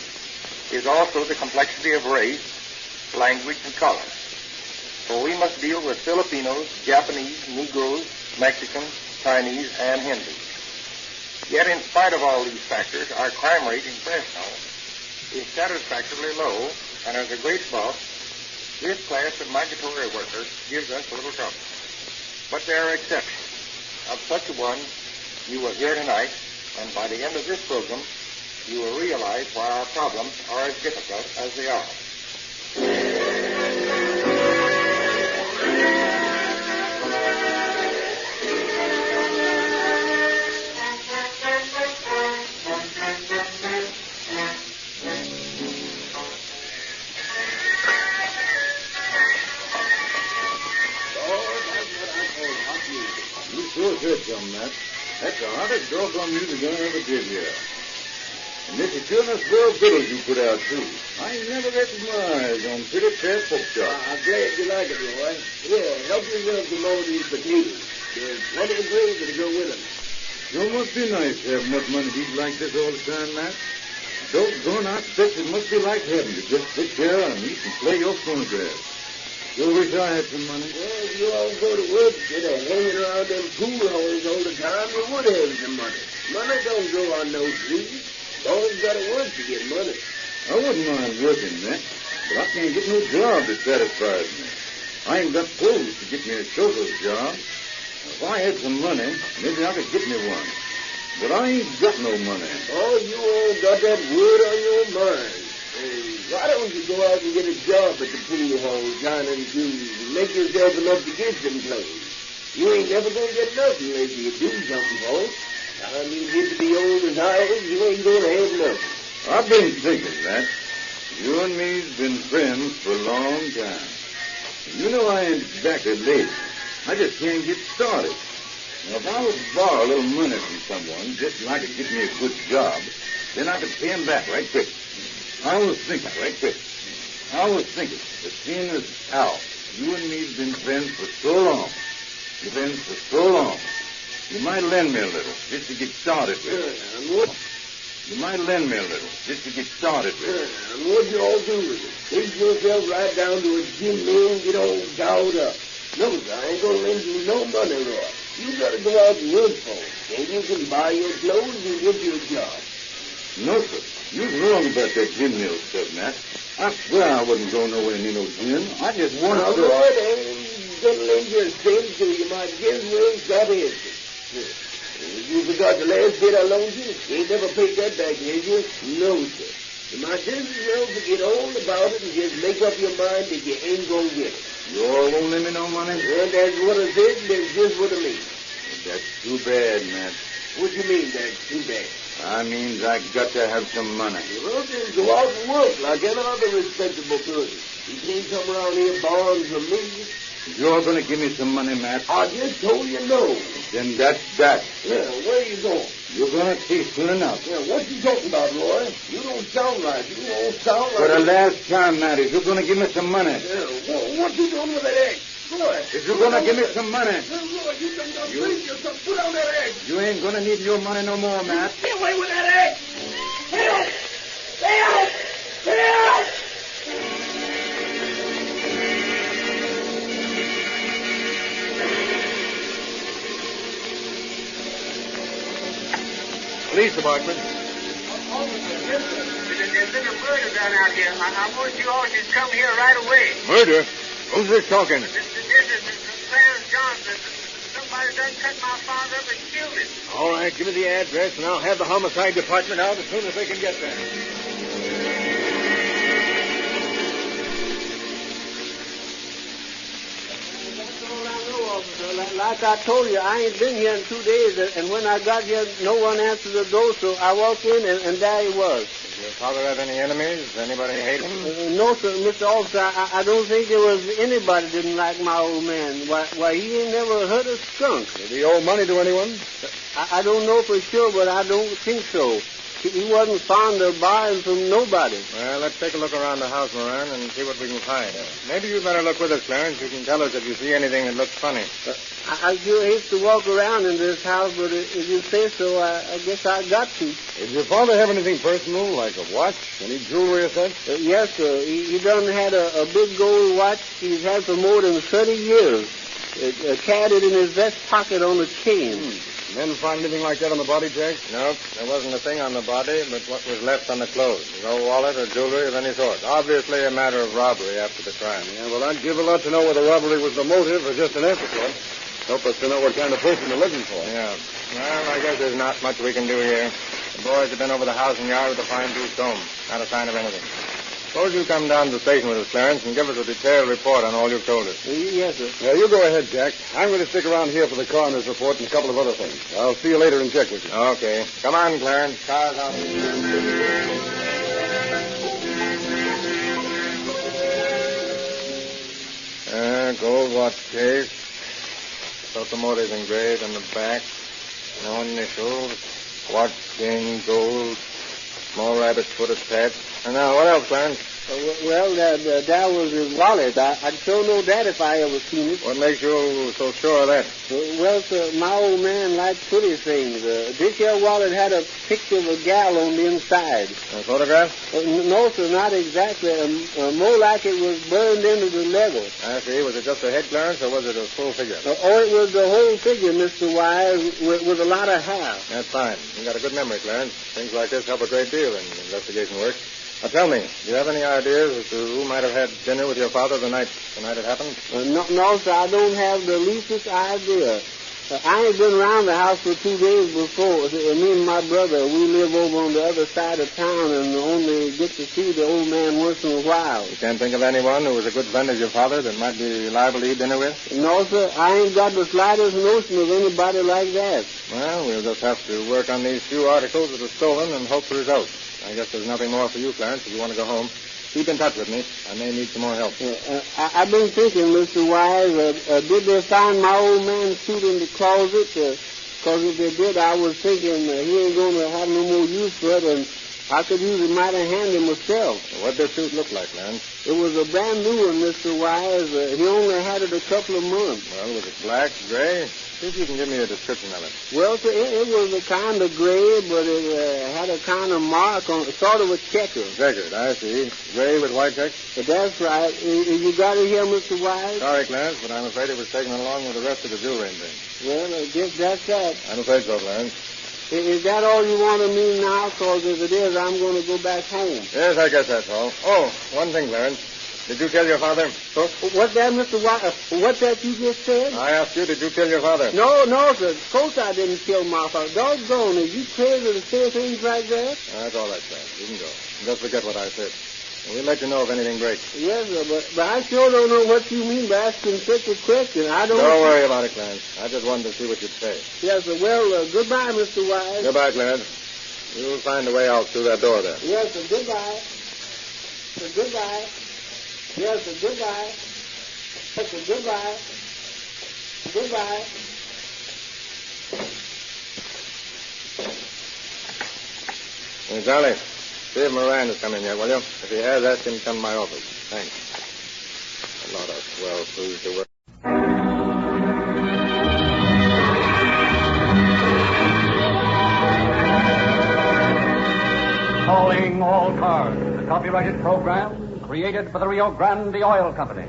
is also the complexity of race, language, and color. For we must deal with Filipinos, Japanese, Negroes, Mexicans, Chinese, and Hindus. Yet in spite of all these factors, our crime rate in Fresno is satisfactorily low, and as a great boss, this class of migratory workers gives us a little trouble. But there are exceptions. Of such a one, you will hear tonight, and by the end of this program, you will realize why our problems are as difficult as they are. Sure good, some Matt. That's the hottest doggone music I ever did here. And this is sure enough well fiddles you put out, too. I ain't never get my eyes on pretty fair folk shop. I'm glad you like it, Roy. Here, help yourself to load these potatoes. There's plenty of gravy to go with them. Sure must be nice to have enough money to eat like this all the time, Matt. Doggone, I bet it must be like heaven to just sit there and eat and play your phonograph. Sure wish I had some money. Well, if you all go to work instead of hanging around them pool holes all the time, you would have some money. Money don't grow on no trees. You always got to work to get money. I wouldn't mind working, Matt, but I can't get no job that satisfies me. I ain't got clothes to get me a chauffeur's job. If I had some money, maybe I could get me one. But I ain't got no money. Oh, you all got that word on your mind. Why don't you go out and get a job at the pool hall, John and Judy, and make yourself enough to get some clothes? You ain't never going to get nothing unless you do something, folks. Time you get to be old and tired, you ain't going to have nothing. I've been thinking that. You and me's been friends for a long time. You know I ain't exactly lazy. I just can't get started. Now, if I would borrow a little money from someone just so I could get me a good job, then I could pay him back right quick. I was thinking, that seeing as how you and me's been friends for so long, you might lend me a little just to get started with. You might lend me a little just to get started with. And what you all do with it? Take yourself right down to a gym mill and get all gowed up. No, sir, I ain't going to lend you no money, Roy. You got to go out and work for it. Then you can buy your clothes and get you a job. No, sir. You're wrong about that gym mill stuff, Matt. I swear I wouldn't go nowhere near no gym. I just wanted to... Now, Roy, they ain't going to lend you a cent, so you might just well stop answering. You forgot the last bit I loaned you? You ain't never paid that back, have you? No, sir. You might just as well forget all about it and just make up your mind that you ain't going to get it. You all won't lend me no money? Well, that's what I said, and that's just what I mean. That's too bad, Matt. What do you mean, that's too bad? I means I got to have some money. Well, then go out and work like any other respectable person. You can't come around here borrowing from me. You're going to give me some money, Matt. I just told you no. Then that's that. Yeah, where you going? You're going to see soon enough. Yeah, what you talking about, Roy? You don't sound right. You don't sound For like... the last time, Matty, you're going to give me some money. Yeah, what you doing with that egg? Roy. If you're going to give me some money. Roy, you done got crazy or something. Put down that egg. You ain't going to need your money no more, Matt. Get away with that egg. Help! Help! Help! Police department. There's been a murder done out here. I want you all to come here right away. Murder? Who's this talking? This is Clarence Johnson. Somebody done cut my father up and killed him. All right, give me the address, and I'll have the homicide department out as soon as they can get there. Like I told you, I ain't been here in 2 days, and when I got here, no one answered the door, so I walked in, and there he was. Does your father have any enemies? Anybody hate him? No, sir, Mr. Officer, I don't think there was anybody didn't like my old man. Why, he ain't never hurt a skunk. Did he owe money to anyone? I don't know for sure, but I don't think so. He wasn't fond of borrowing from nobody. Well, let's take a look around the house, Moran, and see what we can find. Maybe you'd better look with us, Clarence. You can tell us if you see anything that looks funny. I sure hate to walk around in this house, but if you say so, I guess I got to. Did your father have anything personal, like a watch, any jewelry or such? Yes, sir. He done had a big gold watch he's had for more than 30 years. Carried it in his vest pocket on a chain. Men find anything like that on the body, Jack? No, there wasn't a thing on the body but what was left on the clothes. No wallet or jewelry of any sort. Obviously a matter of robbery after the crime. Yeah, well, I'd give a lot to know whether robbery was the motive or just an afterthought. Help us to know what kind of person they're looking for. Yeah. Well, I guess there's not much we can do here. The boys have been over the house and yard with a fine-tooth comb. Not a sign of anything. Suppose you come down to the station with us, Clarence, and give us a detailed report on all you've told us. Yes, sir. Yeah, you go ahead, Jack. I'm going to stick around here for the coroner's report and a couple of other things. I'll see you later and check with you. Okay. Come on, Clarence. Car's out. Gold watch case. Automotive engraved on the back. No initials. Watch chain gold. Small rabbit's foot attached. And now, what else, Clarence? That was his wallet. I'd sure know that if I ever seen it. What makes you so sure of that? Well, sir, my old man liked pretty things. This here wallet had a picture of a gal on the inside. A photograph? No, sir, not exactly. More like it was burned into the leather. I see. Was it just a head, Clarence, or was it a full figure? It was the whole figure, Mr. Wise, with a lot of hair. That's fine. You got a good memory, Clarence. Things like this help a great deal in investigation work. Now, tell me, do you have any ideas as to who might have had dinner with your father the night it happened? No, sir, I don't have the leastest idea. I ain't been around the house for 2 days before. Me and my brother, we live over on the other side of town and only get to see the old man once in a while. You can't think of anyone who was a good friend of your father that might be liable to eat dinner with? No, sir, I ain't got the slightest notion of anybody like that. Well, we'll just have to work on these few articles that were stolen and hope for results. I guess there's nothing more for you, Clarence, if you want to go home. Keep in touch with me. I may need some more help. I've been thinking, Mr. Wise, did they find my old man's suit in the closet? Because if they did, I was thinking he ain't going to have no more use for it, and I could use it mighty handy myself. What'd the suit look like, Clarence? It was a brand new one, Mr. Wise. He only had it a couple of months. Well, was it black, gray? See if you can give me a description of it. Well, sir, it was a kind of gray, but it had a kind of mark on it, sort of a checker. Checkered, I see. Gray with white checks? That's right. You got it here, Mr. Wise? Sorry, Clarence, but I'm afraid it was taken along with the rest of the jewelry and things. Well, I guess that's that. I'm afraid so, Clarence. Is that all you want of me now? Because if it is, I'm going to go back home. Yes, I guess that's all. Oh, one thing, Clarence. Did you tell your father? What's that, Mr. What's that you just said? I asked you, did you tell your father? No, sir. Of course I didn't kill my father. Doggone it. You crazy to say things like that? That's all right, Clarence. You can go. Just forget what I said. We'll let you know if anything breaks. Yes, sir, but I sure don't know what you mean by asking such a question. Don't worry about it, Clarence. I just wanted to see what you'd say. Yes, sir. Well, goodbye, Mr. Wise. Goodbye, Clarence. You'll find a way out through that door there. Yes, sir. Goodbye. Goodbye. Yes, sir. Goodbye. Okay, goodbye. Goodbye. Hey, Charlie, see if Moran's come in yet, will you? If he has, ask him to come to my office. Thanks. A lot of swell crews to work. Calling all cars, the copyrighted program created for the Rio Grande Oil Company.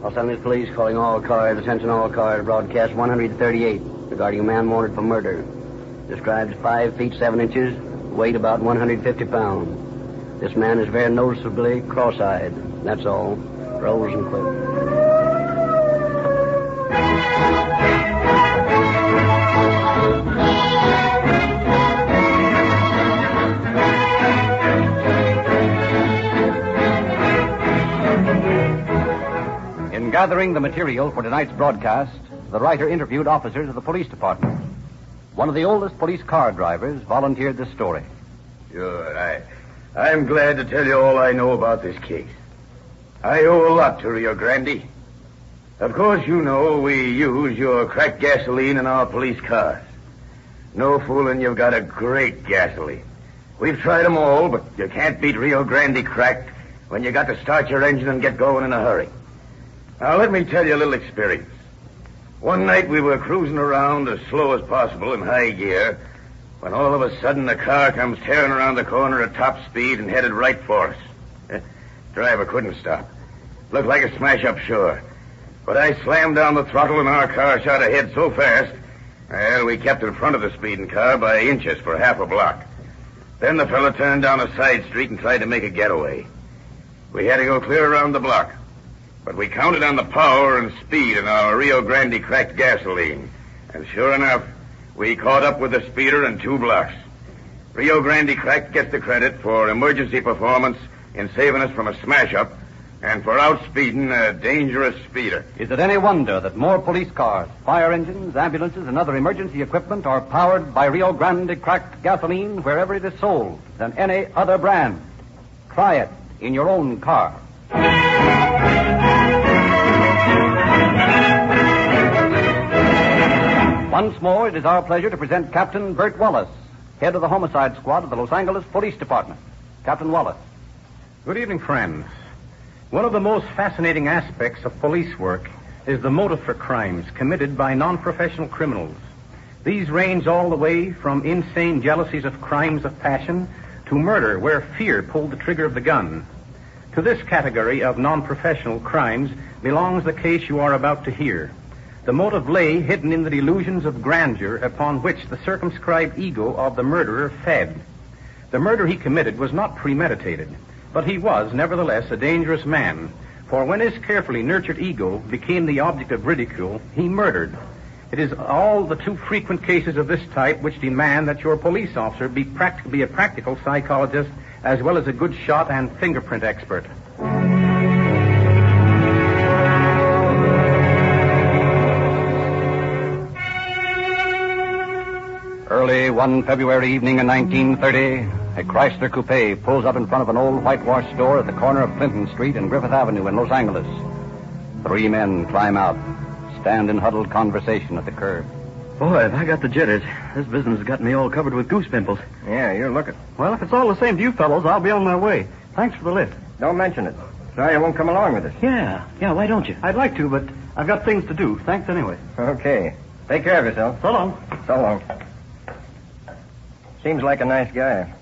Los Angeles Police calling all cars, attention all cars, broadcast 138 regarding a man wanted for murder. Describes 5 feet 7 inches, weight about 150 pounds. This man is very noticeably cross-eyed. That's all. Rose and quit. In gathering the material for tonight's broadcast, the writer interviewed officers of the police department. One of the oldest police car drivers volunteered this story. Sure, I'm glad to tell you all I know about this case. I owe a lot to Rio Grande. Of course, you know we use your cracked gasoline in our police cars. No fooling, you've got a great gasoline. We've tried them all, but you can't beat Rio Grande cracked when you got to start your engine and get going in a hurry. Now, let me tell you a little experience. One night we were cruising around as slow as possible in high gear when all of a sudden the car comes tearing around the corner at top speed and headed right for us. Driver couldn't stop. Looked like a smash-up, sure. But I slammed down the throttle and our car shot ahead so fast, well, we kept in front of the speeding car by inches for half a block. Then the fella turned down a side street and tried to make a getaway. We had to go clear around the block. But we counted on the power and speed in our Rio Grande cracked gasoline. And sure enough, we caught up with the speeder in 2 blocks. Rio Grande cracked gets the credit for emergency performance in saving us from a smash-up and for outspeeding a dangerous speeder. Is it any wonder that more police cars, fire engines, ambulances, and other emergency equipment are powered by Rio Grande cracked gasoline wherever it is sold than any other brand? Try it in your own car. Once more, it is our pleasure to present Captain Bert Wallace, head of the homicide squad of the Los Angeles Police Department. Captain Wallace. Good evening, friends. One of the most fascinating aspects of police work is the motive for crimes committed by non-professional criminals. These range all the way from insane jealousies of crimes of passion to murder where fear pulled the trigger of the gun. To this category of non-professional crimes belongs the case you are about to hear. The motive lay hidden in the delusions of grandeur upon which the circumscribed ego of the murderer fed. The murder he committed was not premeditated, but he was, nevertheless, a dangerous man, for when his carefully nurtured ego became the object of ridicule, he murdered. It is all the too frequent cases of this type which demand that your police officer be a practical psychologist as well as a good shot and fingerprint expert. Early one February evening in 1930, a Chrysler coupe pulls up in front of an old whitewash store at the corner of Clinton Street and Griffith Avenue in Los Angeles. 3 men climb out, stand in huddled conversation at the curb. Boy, if I got the jitters, this business has got me all covered with goose pimples. Yeah, you're looking. Well, if it's all the same to you fellows, I'll be on my way. Thanks for the lift. Don't mention it. Sorry you won't come along with us. Yeah, why don't you? I'd like to, but I've got things to do. Thanks anyway. Okay. Take care of yourself. So long. So long. Seems like a nice guy.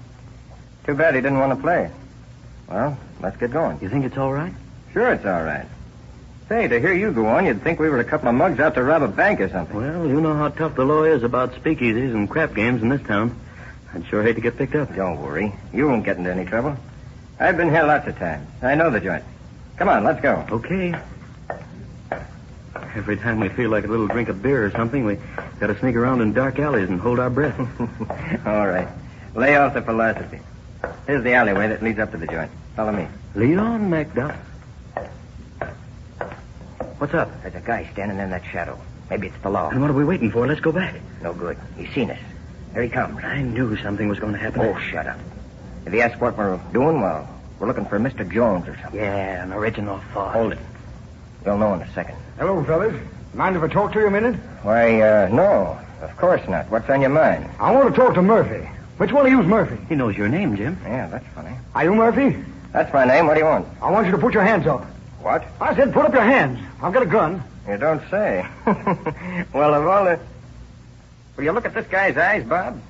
Too bad he didn't want to play. Well, let's get going. You think it's all right? Sure it's all right. Say, to hear you go on, you'd think we were a couple of mugs out to rob a bank or something. Well, you know how tough the law is about speakeasies and crap games in this town. I'd sure hate to get picked up. Don't worry. You won't get into any trouble. I've been here lots of times. I know the joint. Come on, let's go. Okay. Every time we feel like a little drink of beer or something, we got to sneak around in dark alleys and hold our breath. All right. Lay off the philosophy. Here's the alleyway that leads up to the joint. Follow me. Lead on, MacDuff. What's up? There's a guy standing in that shadow. Maybe it's the law. And what are we waiting for? Let's go back. No good. He's seen us. There he comes. I knew something was going to happen. Oh, shut up. If he asks what we're doing, well, We're looking for Mr. Jones or something. Yeah, an original thought. Hold it. You'll know in a second. Hello, fellas. Mind if I talk to you a minute? Why, no. Of course not. What's on your mind? I want to talk to Murphy. Which one of you's Murphy? He knows your name, Jim. Yeah, that's funny. Are you Murphy? That's my name. What do you want? I want you to put your hands up. What? I said put up your hands. I've got a gun. You don't say. Well, of all the... Will you look at this guy's eyes, Bob?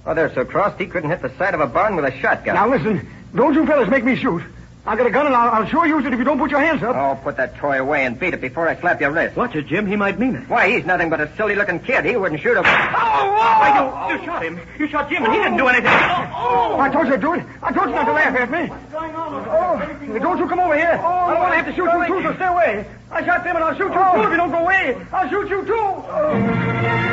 Oh, they're so crossed he couldn't hit the side of a barn with a shotgun. Now, listen. Don't you fellas make me shoot. I've got a gun, and I'll sure use it if you don't put your hands up. Oh, put that toy away and beat it before I slap your wrist. Watch it, Jim. He might mean it. Why, he's nothing but a silly-looking kid. He wouldn't shoot a... Why, you shot him. You shot Jim, and he didn't do anything. I told you to do it. I told you not to laugh at me. What's going on? Don't you come over here. I don't want to have to shoot you, too, so stay away. I shot them, and I'll shoot you, too, if you don't go away. I'll shoot you, too.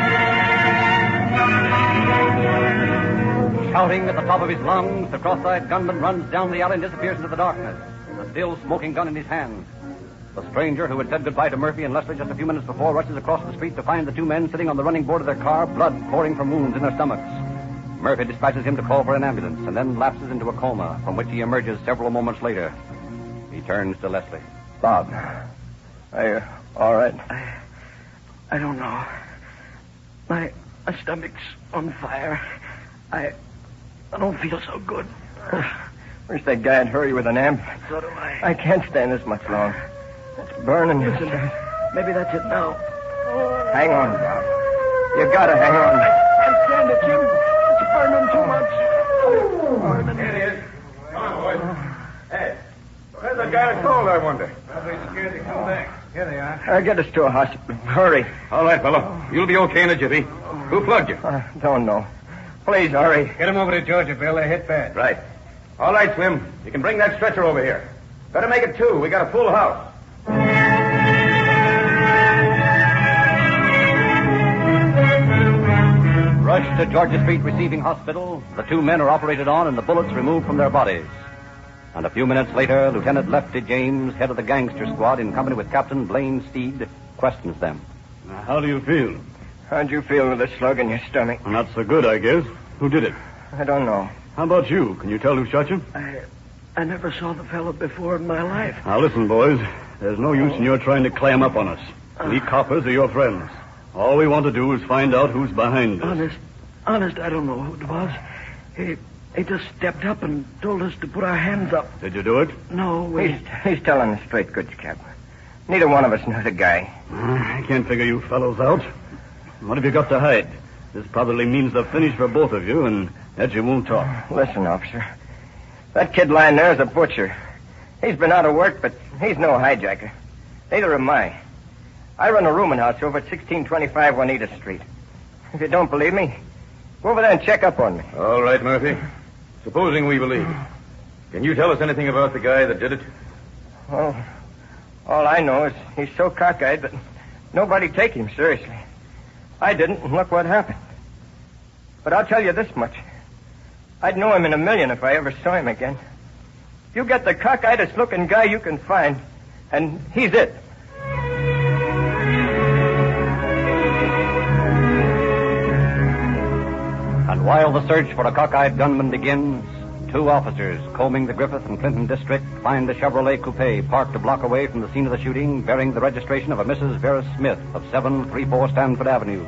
Shouting at the top of his lungs, the cross-eyed gunman runs down the alley and disappears into the darkness, a still smoking gun in his hand. The stranger, who had said goodbye to Murphy and Leslie just a few minutes before, rushes across the street to find the two men sitting on the running board of their car, blood pouring from wounds in their stomachs. Murphy dispatches him to call for an ambulance and then lapses into a coma, from which he emerges several moments later. He turns to Leslie. Bob, are you all right? I don't know. My stomach's on fire. I don't feel so good. Wish that guy'd hurry with an amp. So do I. I can't stand this much longer. It's burning. Listen, maybe that's it now. Hang on, Bob. You gotta hang on. Can't stand it, Jim. It's burning too much. Here he is. Come on, boys. Hey, where's that guy that called, I wonder? Probably scared to come back. Here they are. Get us to a hospital. Hurry. All right, fellow. You'll be okay in a jiffy. Who plugged you? Don't know. Please, hurry. Get him over to Georgia, Bill. They hit bad. Right. All right, Slim. You can bring that stretcher over here. Better make it two. We got a full house. Rushed to Georgia Street Receiving Hospital, the two men are operated on and the bullets removed from their bodies. And a few minutes later, Lieutenant Lefty James, head of the gangster squad, in company with Captain Blaine Steed, questions them. How do you feel? How'd you feel with a slug in your stomach? Not so good, I guess. Who did it? I don't know. How about you? Can you tell who shot you? I never saw the fellow before in my life. Now listen, boys. There's no use in your trying to clam up on us. We coppers are your friends. All we want to do is find out who's behind this. Honest, I don't know who it was. He just stepped up and told us to put our hands up. Did you do it? No, He's telling the straight goods, Cap. Neither one of us knew the guy. I can't figure you fellows out. What have you got to hide? This probably means the finish for both of you, and that you won't talk. Listen, officer. That kid lying there is a butcher. He's been out of work, but he's no hijacker. Neither am I. I run a rooming house over at 1625 Juanita Street. If you don't believe me, go over there and check up on me. All right, Murphy. Supposing we believe. Can you tell us anything about the guy that did it? Well, all I know is he's so cockeyed that nobody take him seriously. I didn't, and look what happened. But I'll tell you this much. I'd know him in a million if I ever saw him again. You get the cockeyedest looking guy you can find, and he's it. And while the search for a cockeyed gunman begins, two officers combing the Griffith and Clinton district find a Chevrolet coupe parked a block away from the scene of the shooting, bearing the registration of a Mrs. Vera Smith of 734 Stanford Avenue.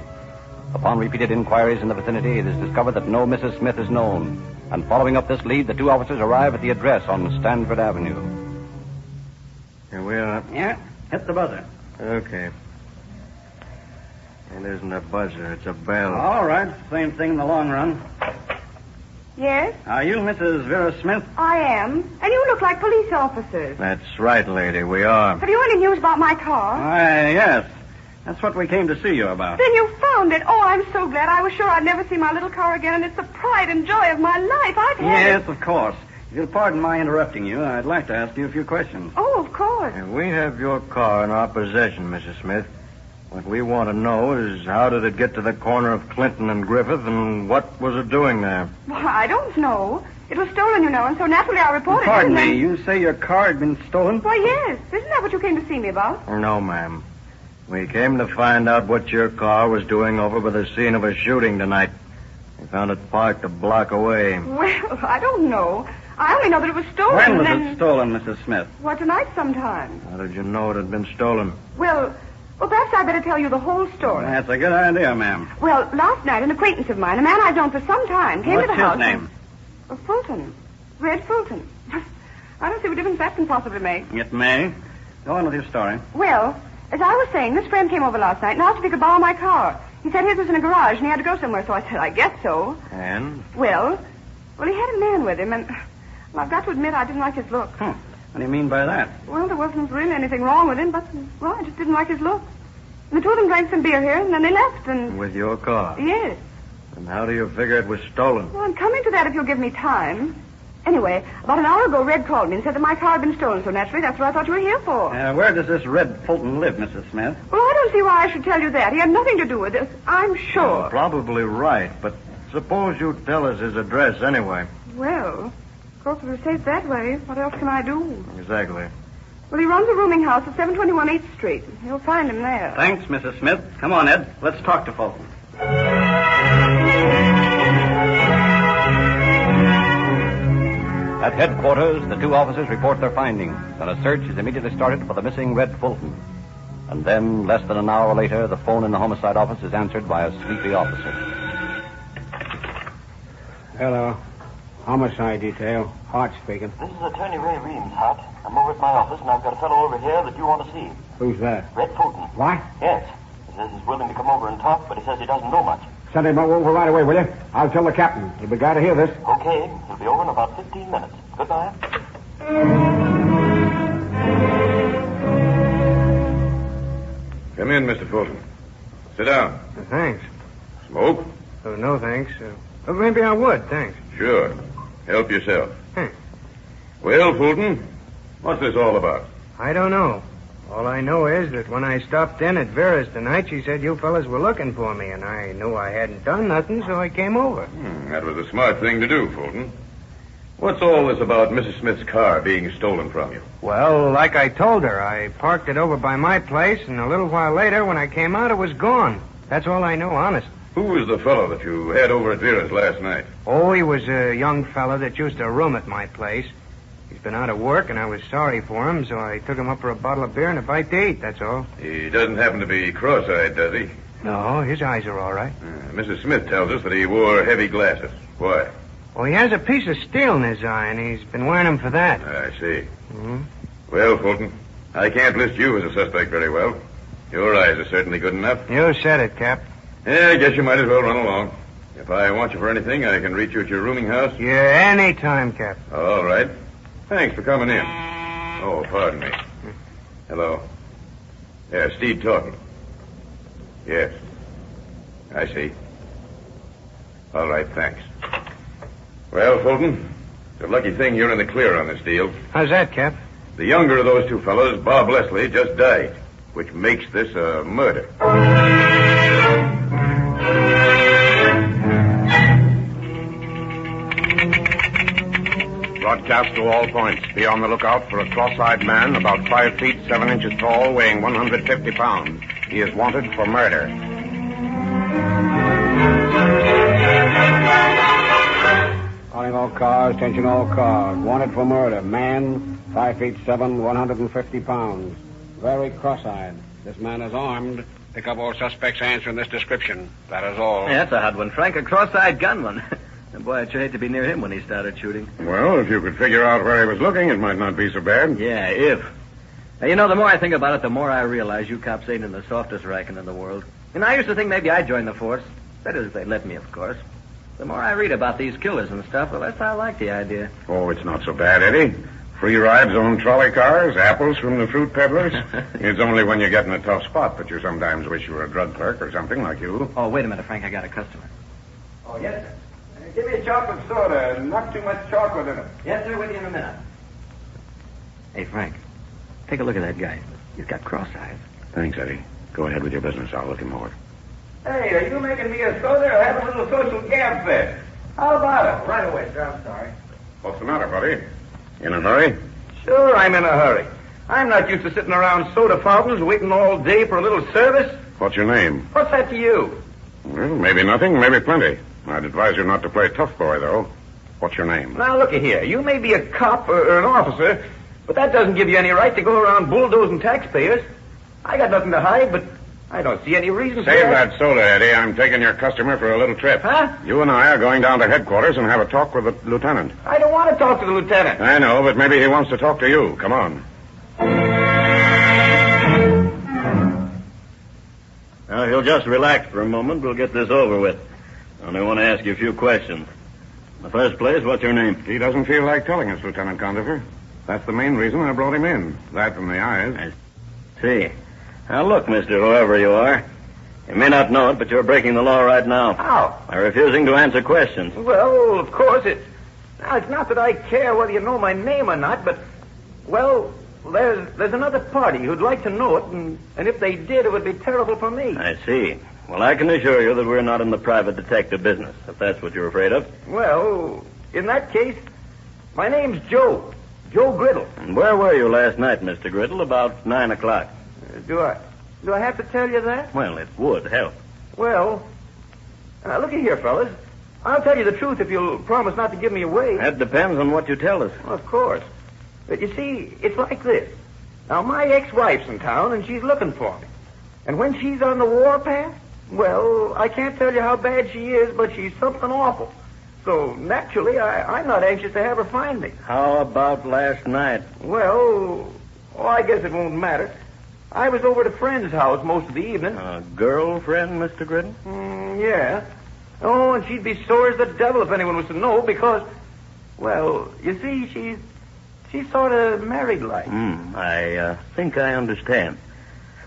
Upon repeated inquiries in the vicinity, it is discovered that no Mrs. Smith is known. And following up this lead, the two officers arrive at the address on Stanford Avenue. Here we are. Yeah, hit the buzzer. Okay. It isn't a buzzer, it's a bell. All right, same thing in the long run. Yes? Are you Mrs. Vera Smith? I am. And you look like police officers. That's right, lady, we are. Have you any news about my car? Yes. That's what we came to see you about. Then you found it. Oh, I'm so glad. I was sure I'd never see my little car again, and it's the pride and joy of my life. I've had Yes, it. of course. If you'll pardon my interrupting you, I'd like to ask you a few questions. Oh, of course. We have your car in our possession, Mrs. Smith. What we want to know is how did it get to the corner of Clinton and Griffith, and what was it doing there? Well, I don't know. It was stolen, you know, and so naturally I reported Pardon it. me, you say your car had been stolen? Why, yes. Isn't that what you came to see me about? No, ma'am. We came to find out what your car was doing over by the scene of a shooting tonight. We found it parked a block away. Well, I don't know. I only know that it was stolen. When was and it stolen, Mrs. Smith? Well, tonight sometime. How did you know it had been stolen? Well, perhaps I'd better tell you the whole story. That's a good idea, ma'am. Well, last night, an acquaintance of mine, a man I've known for some time, came to the house. What's his name? Fulton. Red Fulton. I don't see what difference that can possibly make. It may. Go on with your story. Well, as I was saying, this friend came over last night and asked if he could borrow my car. He said his was in a garage and he had to go somewhere, so I said, I guess so. And? Well, he had a man with him, and I've got to admit I didn't like his look. What do you mean by that? Well, there wasn't really anything wrong with him, but, I just didn't like his look. And the two of them drank some beer here, and then they left, and... With your car? Yes. And how do you figure it was stolen? Well, I'm coming to that if you'll give me time. Anyway, about an hour ago, Red called me and said that my car had been stolen, so naturally that's what I thought you were here for. Where does this Red Fulton live, Mrs. Smith? Well, I don't see why I should tell you that. He had nothing to do with this, I'm sure. You're probably right, but suppose you tell us his address anyway. Well, of course, if you say it that way, what else can I do? Exactly. Well, he runs a rooming house at 721 8th Street. You'll find him there. Thanks, Mrs. Smith. Come on, Ed. Let's talk to Fulton. At headquarters, the two officers report their findings, and a search is immediately started for the missing Red Fulton. And then, less than an hour later, the phone in the homicide office is answered by a sleepy officer. Hello. Homicide detail. Hart speaking. This is Attorney Ray Reams, Hart. I'm over at my office, and I've got a fellow over here that you want to see. Who's that? Red Fulton. What? Yes. He says he's willing to come over and talk, but he says he doesn't know much. Send him over right away, will you? I'll tell the captain. He'll be glad to hear this. Okay. He'll be over in about 15 minutes. Goodbye. Come in, Mr. Fulton. Sit down. Thanks. Smoke? Oh, no, thanks. Maybe I would, thanks. Sure. Help yourself. Hmm. Well, Fulton, what's this all about? I don't know. All I know is that when I stopped in at Vera's tonight, she said you fellas were looking for me, and I knew I hadn't done nothing, so I came over. That was a smart thing to do, Fulton. What's all this about Mrs. Smith's car being stolen from you? Well, like I told her, I parked it over by my place, and a little while later, when I came out, it was gone. That's all I know, honest. Who was the fellow that you had over at Vera's last night? Oh, he was a young fellow that used to room at my place. He's been out of work, and I was sorry for him, so I took him up for a bottle of beer and a bite to eat, that's all. He doesn't happen to be cross-eyed, does he? No, his eyes are all right. Mrs. Smith tells us that he wore heavy glasses. Why? Well, he has a piece of steel in his eye, and he's been wearing them for that. I see. Mm-hmm. Well, Fulton, I can't list you as a suspect very well. Your eyes are certainly good enough. You said it, Cap. Yeah, I guess you might as well run along. If I want you for anything, I can reach you at your rooming house. Yeah, any time, Cap. All right. Thanks for coming in. Oh, pardon me. Hello. Yeah, Steve talking. Yes. I see. All right, thanks. Well, Fulton, it's a lucky thing you're in the clear on this deal. How's that, Cap? The younger of those two fellows, Bob Leslie, just died, which makes this a murder. Broadcast to all points. Be on the lookout for a cross-eyed man about 5 feet 7 inches tall, weighing 150 pounds. He is wanted for murder. Calling all cars, attention all cars. Wanted for murder. Man, 5 feet 7, 150 pounds. Very cross-eyed. This man is armed. Pick up all suspects answering this description. That is all. Yeah, that's a hot one, Frank. A cross-eyed gunman. And boy, I'd sure hate to be near him when he started shooting. Well, if you could figure out where he was looking, it might not be so bad. Yeah, if. Now, you know, the more I think about it, the more I realize you cops ain't in the softest racket in the world. And I used to think maybe I'd join the force. That is, if they'd let me, of course. The more I read about these killers and stuff, the less I like the idea. Oh, it's not so bad, Eddie. Free rides on trolley cars, apples from the fruit peddlers. It's only when you get in a tough spot that you sometimes wish you were a drug clerk or something like you. Oh, wait a minute, Frank. I got a customer. Oh, yes, sir. Give me a chocolate soda. Not too much chocolate in it. Yes, sir. With you in a minute. Hey, Frank. Take a look at that guy. He's got cross eyes. Thanks, Eddie. Go ahead with your business. I'll look him over. Hey, are you making me a soda or have a little social gab fest? How about it? Right away, sir. I'm sorry. What's the matter, buddy? In a hurry? Sure, I'm in a hurry. I'm not used to sitting around soda fountains waiting all day for a little service. What's your name? What's that to you? Well, maybe nothing, maybe plenty. I'd advise you not to play tough boy, though. What's your name? Now, looky here. You may be a cop or an officer, but that doesn't give you any right to go around bulldozing taxpayers. I got nothing to hide, but I don't see any reason for Save that soda, Eddie. I'm taking your customer for a little trip. Huh? You and I are going down to headquarters and have a talk with the lieutenant. I don't want to talk to the lieutenant. I know, but maybe he wants to talk to you. Come on. Now, if you'll just relax for a moment, we'll get this over with. I only want to ask you a few questions. In the first place, what's your name? He doesn't feel like telling us, Lieutenant Condiffer. That's the main reason I brought him in. That and the eyes. I see. Now, look, mister, whoever you are. You may not know it, but you're breaking the law right now. How? By refusing to answer questions. Well, of course, it's not that I care whether you know my name or not, but, well, there's another party who'd like to know it, and if they did, it would be terrible for me. I see. Well, I can assure you that we're not in the private detective business, if that's what you're afraid of. Well, in that case, my name's Joe. Joe Griddle. And where were you last night, Mr. Griddle, about 9 o'clock? Do I have to tell you that? Well, it would help. Well, looky here, fellas. I'll tell you the truth if you'll promise not to give me away. That depends on what you tell us. Well, of course. But you see, it's like this. Now, my ex-wife's in town, and she's looking for me. And when she's on the warpath, well, I can't tell you how bad she is, but she's something awful. So, naturally, I'm not anxious to have her find me. How about last night? Well, I guess it won't matter. I was over at a friend's house most of the evening. A girlfriend, Mr. Griddle? Yeah. Oh, and she'd be sore as the devil if anyone was to know, because, well, you see, she's sort of married like. I think I understand.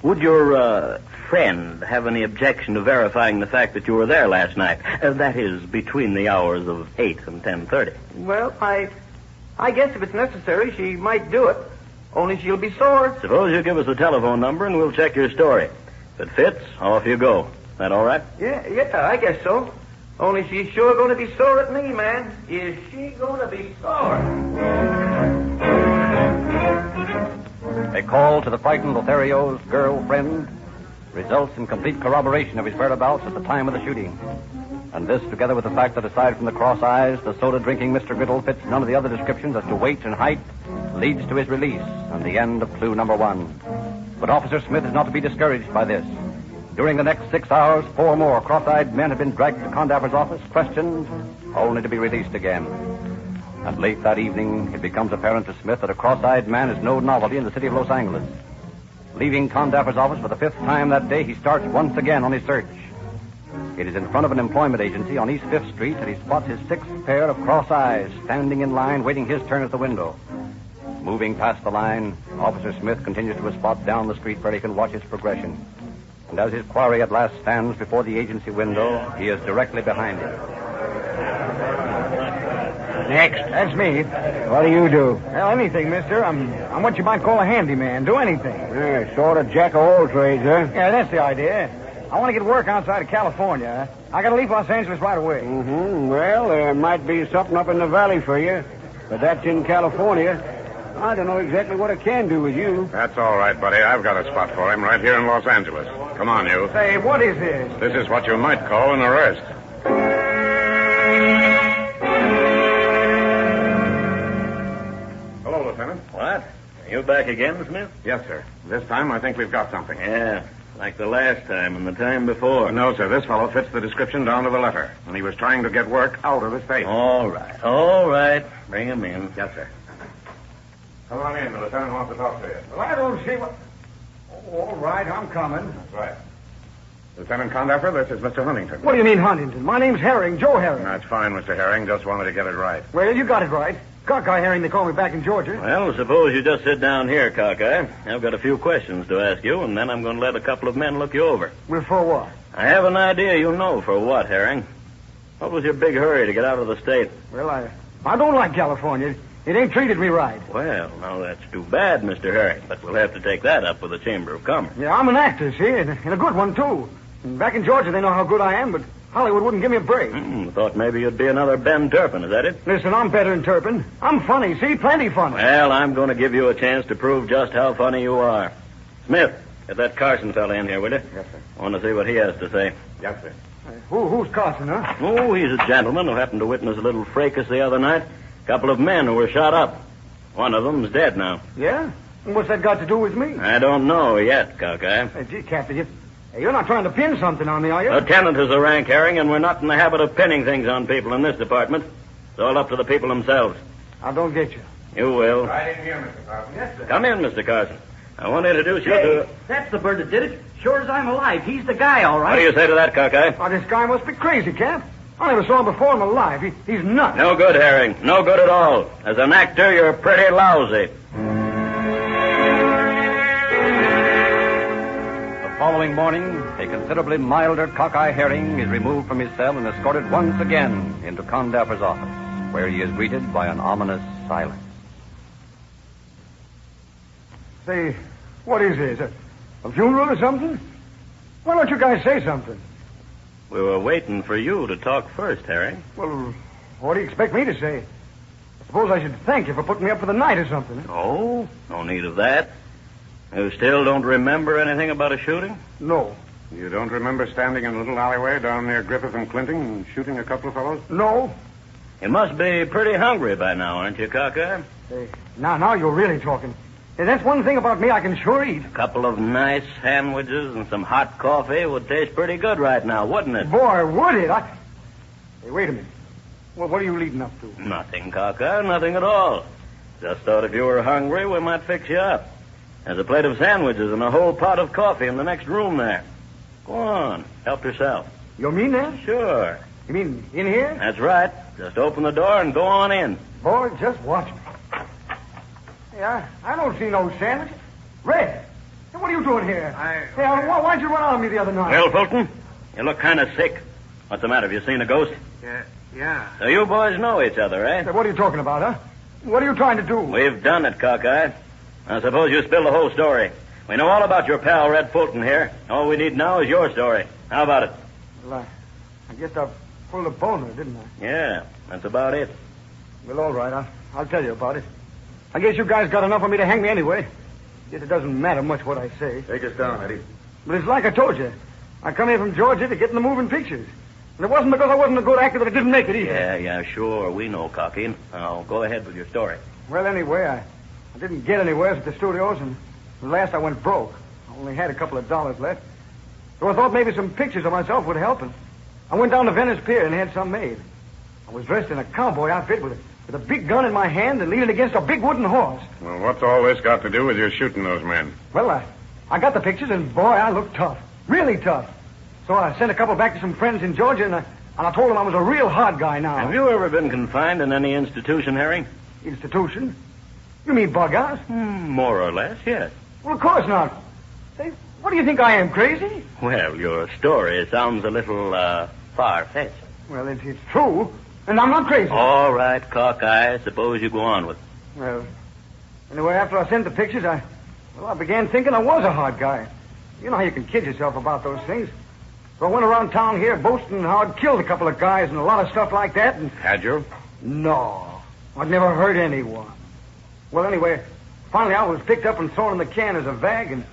Would your friend have any objection to verifying the fact that you were there last night? That is, between the hours of 8 and 10:30. Well, I guess if it's necessary, she might do it. Only she'll be sore. Suppose you give us the telephone number and we'll check your story. If it fits, off you go. That all right? Yeah, I guess so. Only she's sure going to be sore at me, man. Is she going to be sore? A call to the frightened Lothario's girlfriend results in complete corroboration of his whereabouts at the time of the shooting. And this, together with the fact that aside from the cross eyes, the soda-drinking Mr. Griddle fits none of the other descriptions as to weight and height, leads to his release and the end of clue number 1. But Officer Smith is not to be discouraged by this. During the next 6 hours, 4 more cross-eyed men have been dragged to Condaffer's office, questioned, only to be released again. And late that evening, it becomes apparent to Smith that a cross-eyed man is no novelty in the city of Los Angeles. Leaving Condaffer's office for the 5th time that day, he starts once again on his search. It is in front of an employment agency on East 5th Street that he spots his 6th pair of cross eyes standing in line waiting his turn at the window. Moving past the line, Officer Smith continues to a spot down the street where he can watch its progression. And as his quarry at last stands before the agency window, he is directly behind him. Next. That's me. What do you do? Well, anything, mister. I'm what you might call a handyman. Do anything. Sort of jack of all trades, huh? Yeah, that's the idea. I want to get work outside of California. I got to leave Los Angeles right away. Well, there might be something up in the valley for you, but that's in California. I don't know exactly what it can do with you. That's all right, buddy. I've got a spot for him right here in Los Angeles. Come on, you. Say, what is this? This is what you might call an arrest. Hello, Lieutenant. What? Are you back again, Smith? Yes, sir. This time I think we've got something. Yeah, like the last time and the time before. No, sir. This fellow fits the description down to the letter. And he was trying to get work out of the state. All right. Bring him in. Yes, sir. Come on in. The lieutenant wants to talk to you. Well, I don't see what... Oh, all right, I'm coming. That's right. Lieutenant Condaffer, this is Mr. Huntington. What do you mean, Huntington? My name's Herring, Joe Herring. That's fine, Mr. Herring. Just wanted to get it right. Well, you got it right. Cockeye Herring, they call me back in Georgia. Well, suppose you just sit down here, Cockeye. I've got a few questions to ask you, and then I'm going to let a couple of men look you over. Well, for what? I have an idea you know for what, Herring. What was your big hurry to get out of the state? Well, I don't like California. It ain't treated me right. Well, now that's too bad, Mr. Herring, but we'll have to take that up with the Chamber of Commerce. Yeah, I'm an actor, see, and a good one, too. And back in Georgia, they know how good I am, but Hollywood wouldn't give me a break. Thought maybe you'd be another Ben Turpin, is that it? Listen, I'm better than Turpin. I'm funny, see, plenty funny. Well, I'm going to give you a chance to prove just how funny you are. Smith, get that Carson fella in here, will you? Yes, sir. I want to see what he has to say. Yes, sir. Who's Carson, huh? Oh, he's a gentleman who happened to witness a little fracas the other night. A couple of men who were shot up. One of them's dead now. Yeah? And what's that got to do with me? I don't know yet, Cockeye. Hey, gee, Captain, you're not trying to pin something on me, are you? Lieutenant is a rank herring, and we're not in the habit of pinning things on people in this department. It's all up to the people themselves. I don't get you. You will. Right in here, Mr. Carson. Yes, sir. Come in, Mr. Carson. I want to introduce you to... That's the bird that did it. Sure as I'm alive. He's the guy, all right. What do you say to that, Cockeye? Oh, this guy must be crazy, Cap. I never saw him before in my life. He's nuts. No good, Herring. No good at all. As an actor, you're pretty lousy. The following morning, a considerably milder Cockeye Herring is removed from his cell and escorted once again into Condapper's office, where he is greeted by an ominous silence. Say, what is this? A funeral or something? Why don't you guys say something? We were waiting for you to talk first, Herring. Well, what do you expect me to say? I suppose I should thank you for putting me up for the night or something. Oh, no need of that. You still don't remember anything about a shooting? No. You don't remember standing in a little alleyway down near Griffith and Clinton and shooting a couple of fellows? No. You must be pretty hungry by now, aren't you, Cockeye? Hey, now you're really talking. Hey, that's one thing about me I can sure eat. A couple of nice sandwiches and some hot coffee would taste pretty good right now, wouldn't it? Boy, would it? Hey, wait a minute. What are you leading up to? Nothing, Cockeye, nothing at all. Just thought if you were hungry, we might fix you up. There's a plate of sandwiches and a whole pot of coffee in the next room there. Go on, help yourself. You mean that? Sure. You mean in here? That's right. Just open the door and go on in. Boy, just watch me. Hey, I don't see no sandwich. Red, hey, what are you doing here? Hey, why'd you run out on me the other night? Well, Fulton, you look kind of sick. What's the matter? Have you seen a ghost? Yeah. So you boys know each other, eh? Hey, what are you talking about, huh? What are you trying to do? We've done it, Cockeye. I suppose you spill the whole story. We know all about your pal, Red Fulton, here. All we need now is your story. How about it? Well, I guess I pulled a boner, didn't I? Yeah, that's about it. Well, all right. I'll tell you about it. I guess you guys got enough of me to hang me anyway. Guess it doesn't matter much what I say. Take us down, Eddie. But it's like I told you. I come here from Georgia to get in the moving pictures. And it wasn't because I wasn't a good actor that I didn't make it either. Yeah, sure. We know, Cocky. Now, go ahead with your story. Well, anyway, I didn't get anywhere at the studios, and at last I went broke. I only had a couple of dollars left. So I thought maybe some pictures of myself would help, and I went down to Venice Pier and had some made. I was dressed in a cowboy outfit with a big gun in my hand and leaning against a big wooden horse. Well, what's all this got to do with your shooting those men? Well, I got the pictures, and boy, I looked tough. Really tough. So I sent a couple back to some friends in Georgia, and I told them I was a real hard guy now. Have you ever been confined in any institution, Harry? Institution? You mean bug house? More or less, yes. Well, of course not. Say, what do you think I am, crazy? Well, your story sounds a little, far-fetched. Well, it's true, and I'm not crazy. All right, Cockeye. Suppose you go on with it. Well, anyway, after I sent the pictures, I began thinking I was a hard guy. You know how you can kid yourself about those things. So I went around town here boasting how I'd killed a couple of guys and a lot of stuff like that, and... Had you? No. I'd never hurt anyone. Well, anyway, finally I was picked up and thrown in the can as a vag, and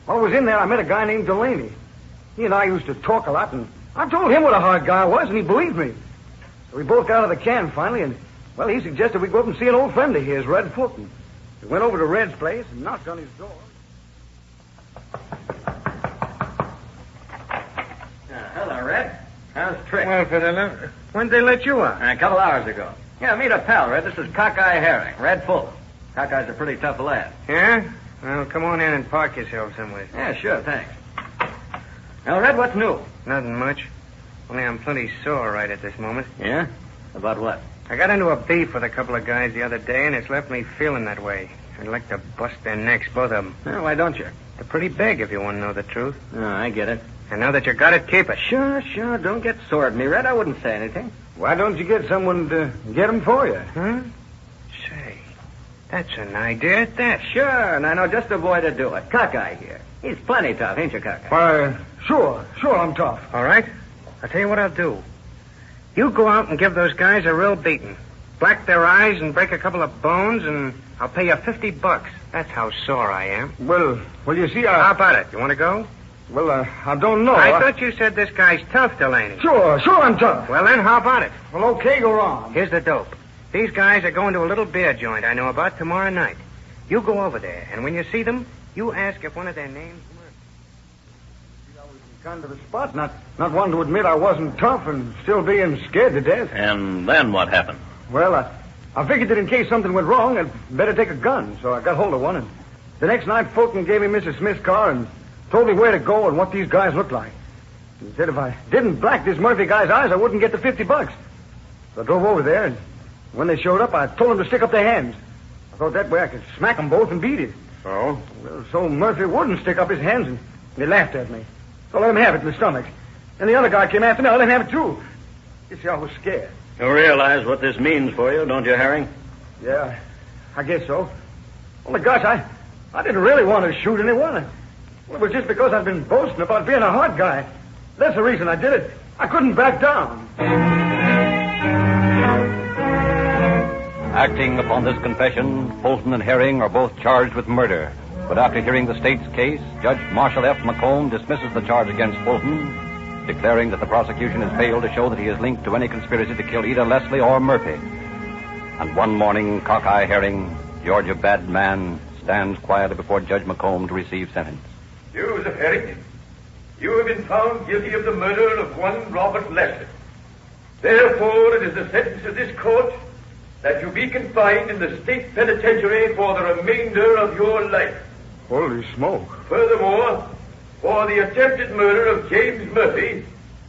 while I was in there, I met a guy named Delaney. He and I used to talk a lot, and I told him what a hard guy I was, and he believed me. So we both got out of the can finally, and, well, he suggested we go up and see an old friend of his, Red Fulton. We went over to Red's place and knocked on his door. Hello, Red. How's Trick? Well, Fidel, when'd they let you out? A couple hours ago. Yeah, meet a pal, Red. This is Cockeye Herring, Red Fulton. Cockeye's a pretty tough lad. Yeah? Well, come on in and park yourself somewhere. Yeah, sure, thanks. Now, Red, what's new? Nothing much. Only I'm plenty sore right at this moment. Yeah? About what? I got into a beef with a couple of guys the other day, and it's left me feeling that way. I'd like to bust their necks, both of them. Well, why don't you? They're pretty big, if you want to know the truth. Oh, I get it. And now that you got it, keep it. Sure. Don't get sore at me, Red. I wouldn't say anything. Why don't you get someone to get them for you? Huh? Say, that's an idea at that. Sure, and I know just a boy to do it. Cockeye here. He's plenty tough, ain't you, Cockeye? Why, sure, I'm tough. All right. I'll tell you what I'll do. You go out and give those guys a real beating. Black their eyes and break a couple of bones, and I'll pay you $50. That's how sore I am. Well, you see, How about it? You want to go? Well, I don't know. I thought you said this guy's tough, Delaney. Sure I'm tough. Well, then, how about it? Well, okay, go on. Here's the dope. These guys are going to a little beer joint I know about tomorrow night. You go over there, and when you see them, you ask if one of their names... Kind of a spot. Not one to admit I wasn't tough and still being scared to death. And then what happened? Well, I figured that in case something went wrong, I'd better take a gun. So I got hold of one, and the next night Fulton gave me Mrs. Smith's car and told me where to go and what these guys looked like. He said if I didn't black this Murphy guy's eyes, I wouldn't get the $50. So I drove over there, and when they showed up, I told them to stick up their hands. I thought that way I could smack them both and beat it. So? Well, so Murphy wouldn't stick up his hands, and they laughed at me. So I let him have it in the stomach. And the other guy came after me. I let him have it, too. You see, I was scared. You realize what this means for you, don't you, Herring? Yeah, I guess so. Only, gosh, I didn't really want to shoot anyone. Well, it was just because I'd been boasting about being a hard guy. That's the reason I did it. I couldn't back down. Acting upon this confession, Fulton and Herring are both charged with murder. But after hearing the state's case, Judge Marshall F. McComb dismisses the charge against Fulton, declaring that the prosecution has failed to show that he is linked to any conspiracy to kill either Leslie or Murphy. And one morning, Cockeye Herring, Georgia bad man, stands quietly before Judge McComb to receive sentence. Joseph Herring, you have been found guilty of the murder of one Robert Leslie. Therefore, it is the sentence of this court that you be confined in the state penitentiary for the remainder of your life. Holy smoke. Furthermore, for the attempted murder of James Murphy,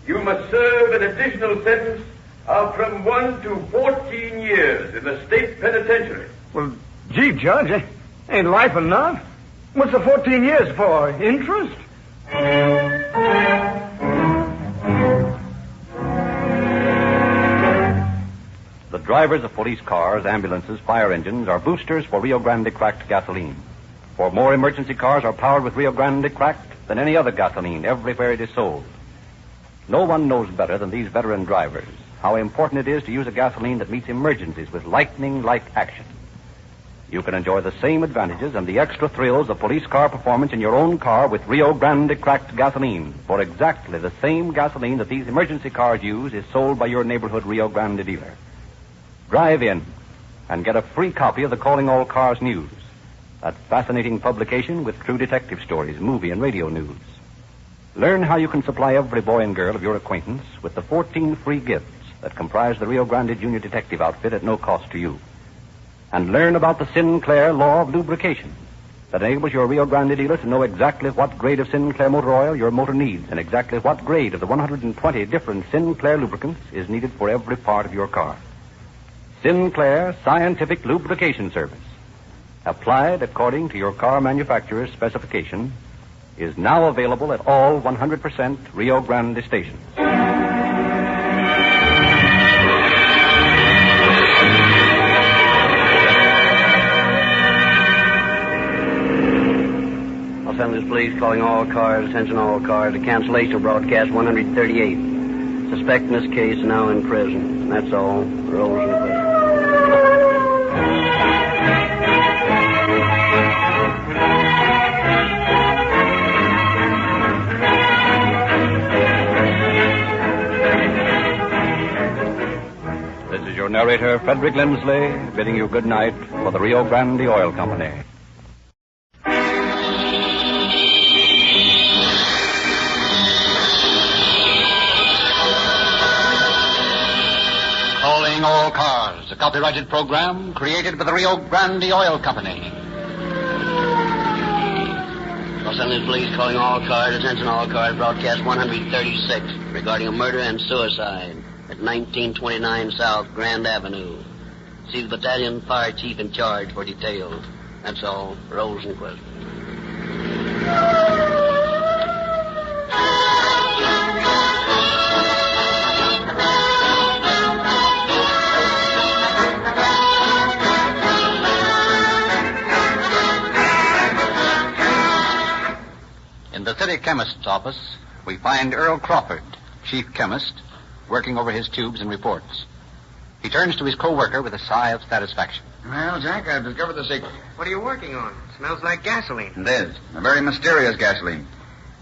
you must serve an additional sentence of from 1 to 14 years in the state penitentiary. Well, gee, Judge, ain't life enough? What's the 14 years for? Interest? The drivers of police cars, ambulances, fire engines are boosters for Rio Grande cracked gasoline. For more emergency cars are powered with Rio Grande cracked than any other gasoline everywhere it is sold. No one knows better than these veteran drivers how important it is to use a gasoline that meets emergencies with lightning-like action. You can enjoy the same advantages and the extra thrills of police car performance in your own car with Rio Grande cracked gasoline. For exactly the same gasoline that these emergency cars use is sold by your neighborhood Rio Grande dealer. Drive in and get a free copy of the Calling All Cars News, that fascinating publication with true detective stories, movie and radio news. Learn how you can supply every boy and girl of your acquaintance with the 14 free gifts that comprise the Rio Grande Junior Detective outfit at no cost to you. And learn about the Sinclair law of lubrication that enables your Rio Grande dealer to know exactly what grade of Sinclair motor oil your motor needs and exactly what grade of the 120 different Sinclair lubricants is needed for every part of your car. Sinclair Scientific Lubrication Service, applied according to your car manufacturer's specification, is now available at all 100% Rio Grande stations. Los Angeles Police calling all cars, attention all cars, to cancellation of broadcast 138. Suspect in this case now in prison. That's all. Rolls in prison. This is your narrator, Frederick Lindsley, bidding you good night for the Rio Grande Oil Company. Calling All Cars, a copyrighted program created by the Rio Grande Oil Company. Los Angeles Police calling all cars, attention all cars, broadcast 136 regarding a murder and suicide at 1929 South Grand Avenue. See the battalion fire chief in charge for details. That's all. Rosenquist. In the city chemist's office, we find Earl Crawford, chief chemist, working over his tubes and reports. He turns to his co-worker with a sigh of satisfaction. Well, Jack, I've discovered the secret. What are you working on? Smells like gasoline. It is. A very mysterious gasoline.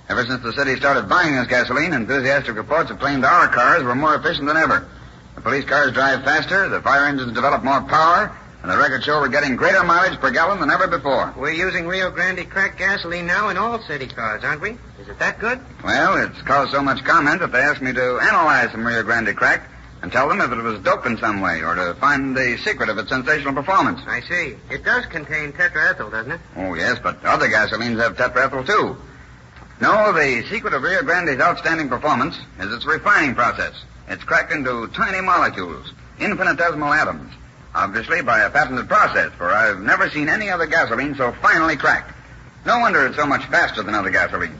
Ever since the city started buying this gasoline, enthusiastic reports have claimed our cars were more efficient than ever. The police cars drive faster, the fire engines develop more power, and the records show we're getting greater mileage per gallon than ever before. We're using Rio Grande cracked gasoline now in all city cars, aren't we? Is it that good? Well, it's caused so much comment that they asked me to analyze some Rio Grande crack and tell them if it was doped in some way or to find the secret of its sensational performance. I see. It does contain tetraethyl, doesn't it? Oh, yes, but other gasolines have tetraethyl, too. No, the secret of Rio Grande's outstanding performance is its refining process. It's cracked into tiny molecules, infinitesimal atoms, obviously by a patented process, for I've never seen any other gasoline so finely cracked. No wonder it's so much faster than other gasolines.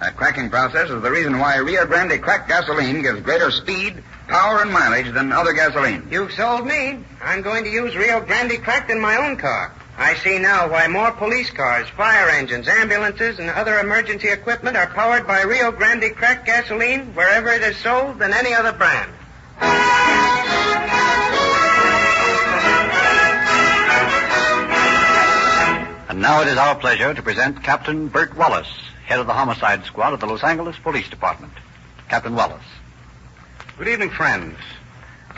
That cracking process is the reason why Rio Grande cracked gasoline gives greater speed, power, and mileage than other gasoline. You've sold me. I'm going to use Rio Grande cracked in my own car. I see now why more police cars, fire engines, ambulances, and other emergency equipment are powered by Rio Grande cracked gasoline wherever it is sold than any other brand. And now it is our pleasure to present Captain Bert Wallace, head of the homicide squad of the Los Angeles Police Department. Captain Wallace. Good evening, friends.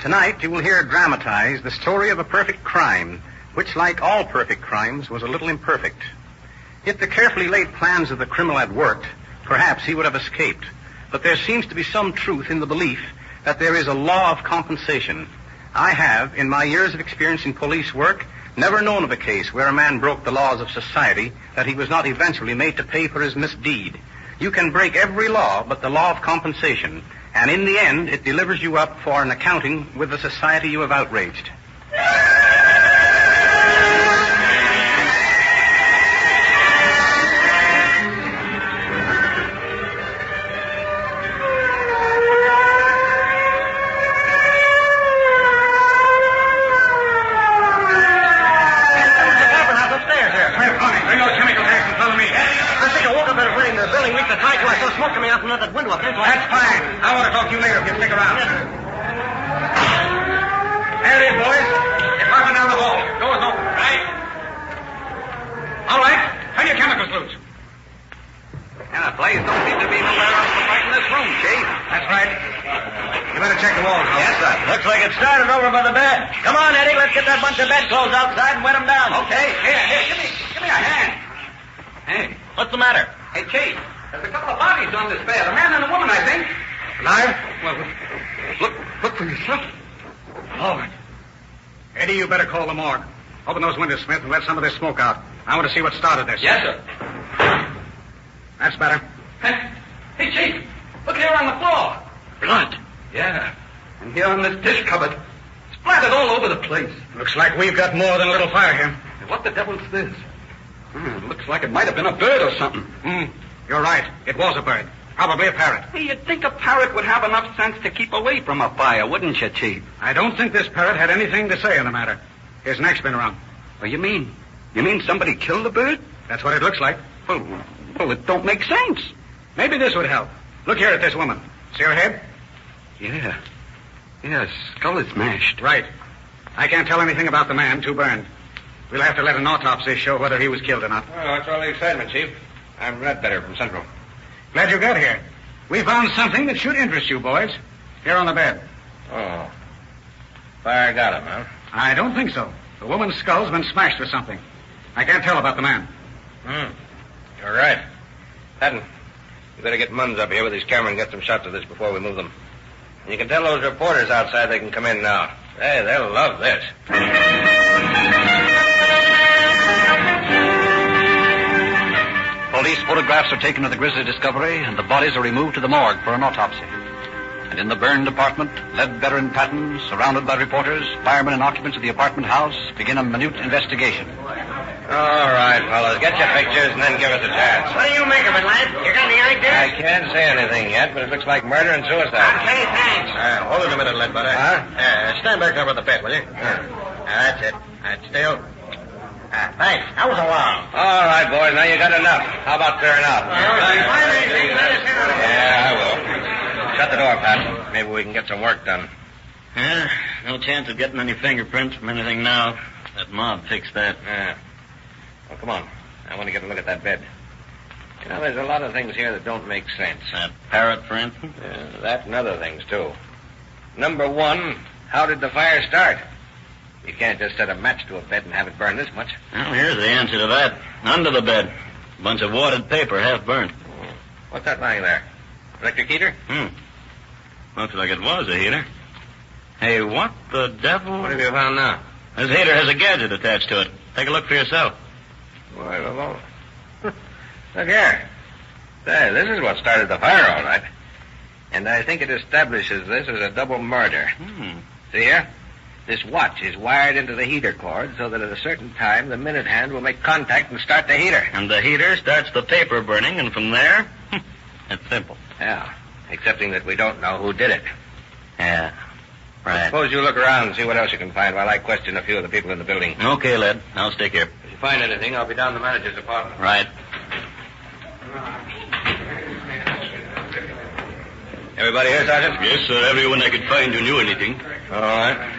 Tonight you will hear dramatized the story of a perfect crime, which, like all perfect crimes, was a little imperfect. If the carefully laid plans of the criminal had worked, perhaps he would have escaped. But there seems to be some truth in the belief that there is a law of compensation. I have, in my years of experience in police work, never known of a case where a man broke the laws of society that he was not eventually made to pay for his misdeed. You can break every law but the law of compensation, and in the end, it delivers you up for an accounting with the society you have outraged. That window up there. That's fine. I want to talk to you later if you stick around. There it is, boys. Department down the hall. Door's open. Right. All right. Turn your chemicals loose. And the blaze don't seem to be nowhere else but right in this room, Chief. That's right. You better check the walls, Howard. Yes, sir. Looks like it started over by the bed. Come on, Eddie. Let's get that bunch of bedclothes outside and wet them down. Okay. Here, give me a hand. Hey, what's the matter? Hey, Chief. There's a couple of bodies on this bed. A man and a woman, I think. Alive? Well, look for yourself. All right. Eddie, you better call the morgue. Open those windows, Smith, and let some of this smoke out. I want to see what started this. Yes, sir. That's better. Hey, Chief. Look here on the floor. Blood. Yeah. And here on this dish cupboard. Splattered all over the place. Looks like we've got more than a little fire here. What the devil's this? Looks like it might have been a bird or something. You're right. It was a bird. Probably a parrot. Hey, you'd think a parrot would have enough sense to keep away from a fire, wouldn't you, Chief? I don't think this parrot had anything to say on the matter. His neck's been around. Well, you mean somebody killed the bird? That's what it looks like. Well, it don't make sense. Maybe this would help. Look here at this woman. See her head? Yeah. Yeah, skull is smashed. Right. I can't tell anything about the man, too burned. We'll have to let an autopsy show whether he was killed or not. Oh, that's all the excitement, Chief. I'm Red Better from Central. Glad you got here. We found something that should interest you, boys. Here on the bed. Oh. Fire got him, huh? I don't think so. The woman's skull's been smashed with something. I can't tell about the man. You're right. Patton, you better get Munns up here with his camera and get some shots of this before we move them. And you can tell those reporters outside they can come in now. Hey, they'll love this. Police photographs are taken of the grisly discovery, and the bodies are removed to the morgue for an autopsy. And in the burn department, Ledbetter and Patton, surrounded by reporters, firemen, and occupants of the apartment house, begin a minute investigation. All right, fellas, get your pictures and then give us a chance. What do you make of it, lad? You got any ideas? I can't say anything yet, but it looks like murder and suicide. Okay, thanks. Hold it a minute, Ledbetter. Stand back there with the bed, will you? That's it. Still. Thanks. That was a while. All right, boys. Now you got enough. How about clearing out? Yeah, I will. Shut the door, Pat. Maybe we can get some work done. Yeah, no chance of getting any fingerprints from anything now. That mob fixed that. Yeah. Well, come on. I want to get a look at that bed. Well, there's a lot of things here that don't make sense. That parrot, for instance? That and other things, too. Number one, how did the fire start? You can't just set a match to a bed and have it burn this much. Well, here's the answer to that. Under the bed. A bunch of wadded paper, half burnt. What's that lying there? Electric heater? Looks like it was a heater. Hey, what the devil? What have you found now? This heater has a gadget attached to it. Take a look for yourself. Well, look here. There, this is what started the fire, all right. And I think it establishes this as a double murder. See here? This watch is wired into the heater cord so that at a certain time the minute hand will make contact and start the heater. And the heater starts the paper burning, and from there, it's simple. Yeah, excepting that we don't know who did it. Yeah, right. Suppose you look around and see what else you can find while I question a few of the people in the building. Okay, Led. I'll stick here. If you find anything, I'll be down in the manager's apartment. Right. Everybody here, Sergeant? Yes, sir. Everyone I could find who knew anything. All right.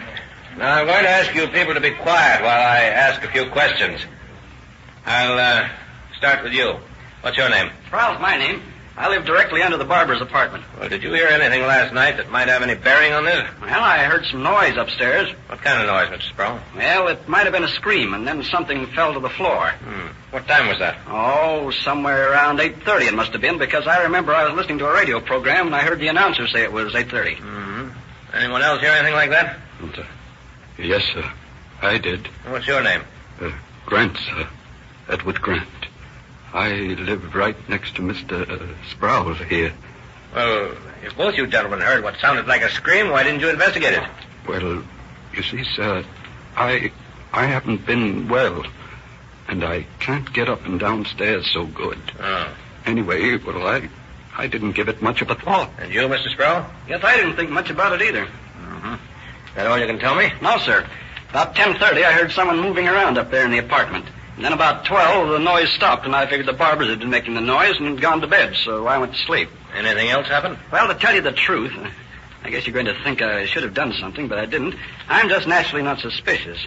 Now, I'm going to ask you people to be quiet while I ask a few questions. I'll start with you. What's your name? Sproul's my name. I live directly under the barber's apartment. Well, did you hear anything last night that might have any bearing on this? Well, I heard some noise upstairs. What kind of noise, Mr. Sproul? Well, it might have been a scream, and then something fell to the floor. What time was that? Oh, somewhere around 8:30 it must have been, because I remember I was listening to a radio program, and I heard the announcer say it was 8:30. Anyone else hear anything like that? Yes, sir. I did. What's your name? Grant, sir. Edward Grant. I live right next to Mr. Sproul here. Well, if both you gentlemen heard what sounded like a scream, why didn't you investigate it? Well, you see, sir, I haven't been well, and I can't get up and downstairs so good. Oh. Anyway, well, I didn't give it much of a thought. And you, Mr. Sproul? Yes, I didn't think much about it either. Is that all you can tell me? No, sir. About 10:30, I heard someone moving around up there in the apartment. And then about 12, the noise stopped, and I figured the barbers had been making the noise and had gone to bed, so I went to sleep. Anything else happen? Well, to tell you the truth, I guess you're going to think I should have done something, but I didn't. I'm just naturally not suspicious.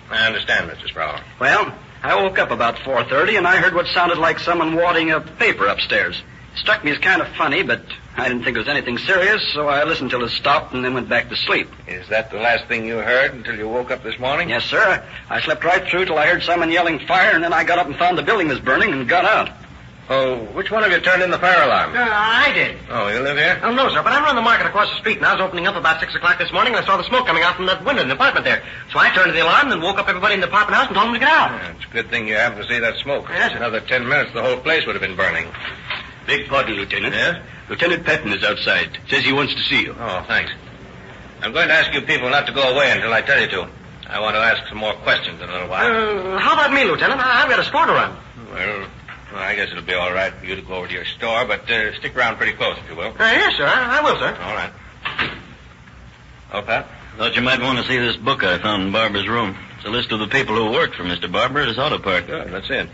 I understand, Mr. Sproul. Well, I woke up about 4:30, and I heard what sounded like someone wadding a paper upstairs. It struck me as kind of funny, but I didn't think it was anything serious, so I listened till it stopped and then went back to sleep. Is that the last thing you heard until you woke up this morning? Yes, sir. I slept right through till I heard someone yelling fire, and then I got up and found the building was burning and got out. Oh, which one of you turned in the fire alarm? I did. Oh, you live here? Oh, no, sir, but I run the market across the street, and I was opening up about 6 o'clock this morning, and I saw the smoke coming out from that window in the apartment there. So I turned to the alarm and woke up everybody in the apartment house and told them to get out. Yeah, it's a good thing you happened to see that smoke. Yes, sir. Another 10 minutes, the whole place would have been burning. Beg pardon, Lieutenant. Yes? Lieutenant Patton is outside. Says he wants to see you. Oh, thanks. I'm going to ask you people not to go away until I tell you to. I want to ask some more questions in a little while. How about me, Lieutenant? I've got a store to run. Well, I guess it'll be all right for you to go over to your store, but stick around pretty close, if you will. Yes, sir. I will, sir. All right. Oh, Pat? Thought you might want to see this book I found in Barber's room. It's a list of the people who worked for Mr. Barber at his auto park. Good, that's it.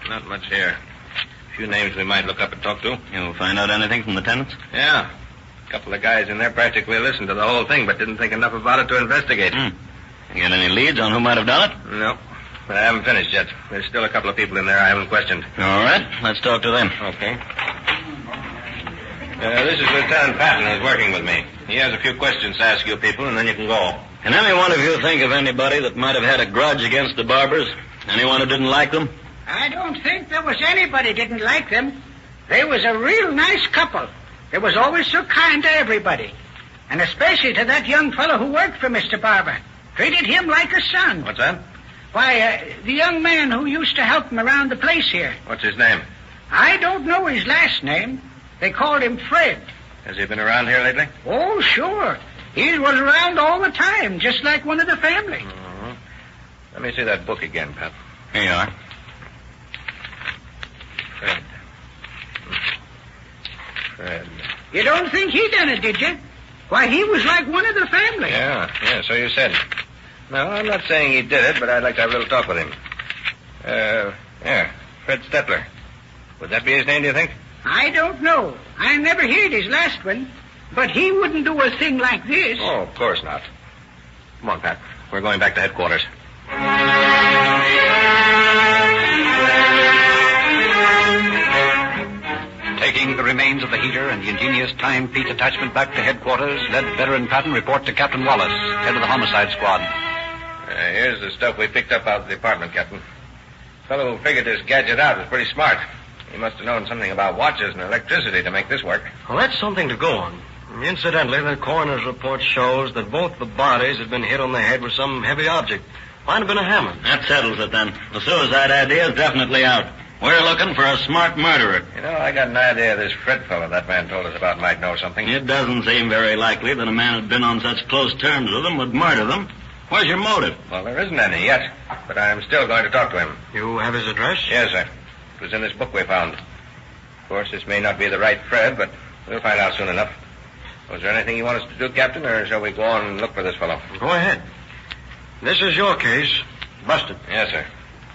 Not much here. A few names we might look up and talk to. You'll find out anything from the tenants? Yeah. A couple of guys in there practically listened to the whole thing, but didn't think enough about it to investigate. You got any leads on who might have done it? No. But I haven't finished yet. There's still a couple of people in there I haven't questioned. All right. Let's talk to them. Okay. This is Lieutenant Patton who's working with me. He has a few questions to ask you people, and then you can go. Can any one of you think of anybody that might have had a grudge against the Barbers? Anyone who didn't like them? I don't think there was anybody didn't like them. They was a real nice couple. They was always so kind to everybody. And especially to that young fellow who worked for Mr. Barber. Treated him like a son. What's that? Why, the young man who used to help him around the place here. What's his name? I don't know his last name. They called him Fred. Has he been around here lately? Oh, sure. He was around all the time, just like one of the family. Let me see that book again, Pat. Here you are. Fred. You don't think he done it, did you? Why, he was like one of the family. Yeah, so you said. No, I'm not saying he did it, but I'd like to have a little talk with him. Fred Stetler. Would that be his name, do you think? I don't know. I never heard his last one. But he wouldn't do a thing like this. Oh, of course not. Come on, Pat. We're going back to headquarters. remains of the heater and the ingenious time-piece attachment back to headquarters, led Veteran Patton report to Captain Wallace, head of the homicide squad. Here's the stuff we picked up out of the apartment, Captain. The fellow who figured this gadget out was pretty smart. He must have known something about watches and electricity to make this work. Well, that's something to go on. Incidentally, the coroner's report shows that both the bodies had been hit on the head with some heavy object. Might have been a hammer. That settles it, then. The suicide idea is definitely out. We're looking for a smart murderer. You know, I got an idea this Fred fellow that man told us about might know something. It doesn't seem very likely that a man who'd been on such close terms with them would murder them. Where's your motive? Well, there isn't any yet, but I'm still going to talk to him. You have his address? Yes, sir. It was in this book we found. Of course, this may not be the right Fred, but we'll find out soon enough. Was there anything you want us to do, Captain, or shall we go on and look for this fellow? Go ahead. This is your case. Busted. Yes, sir.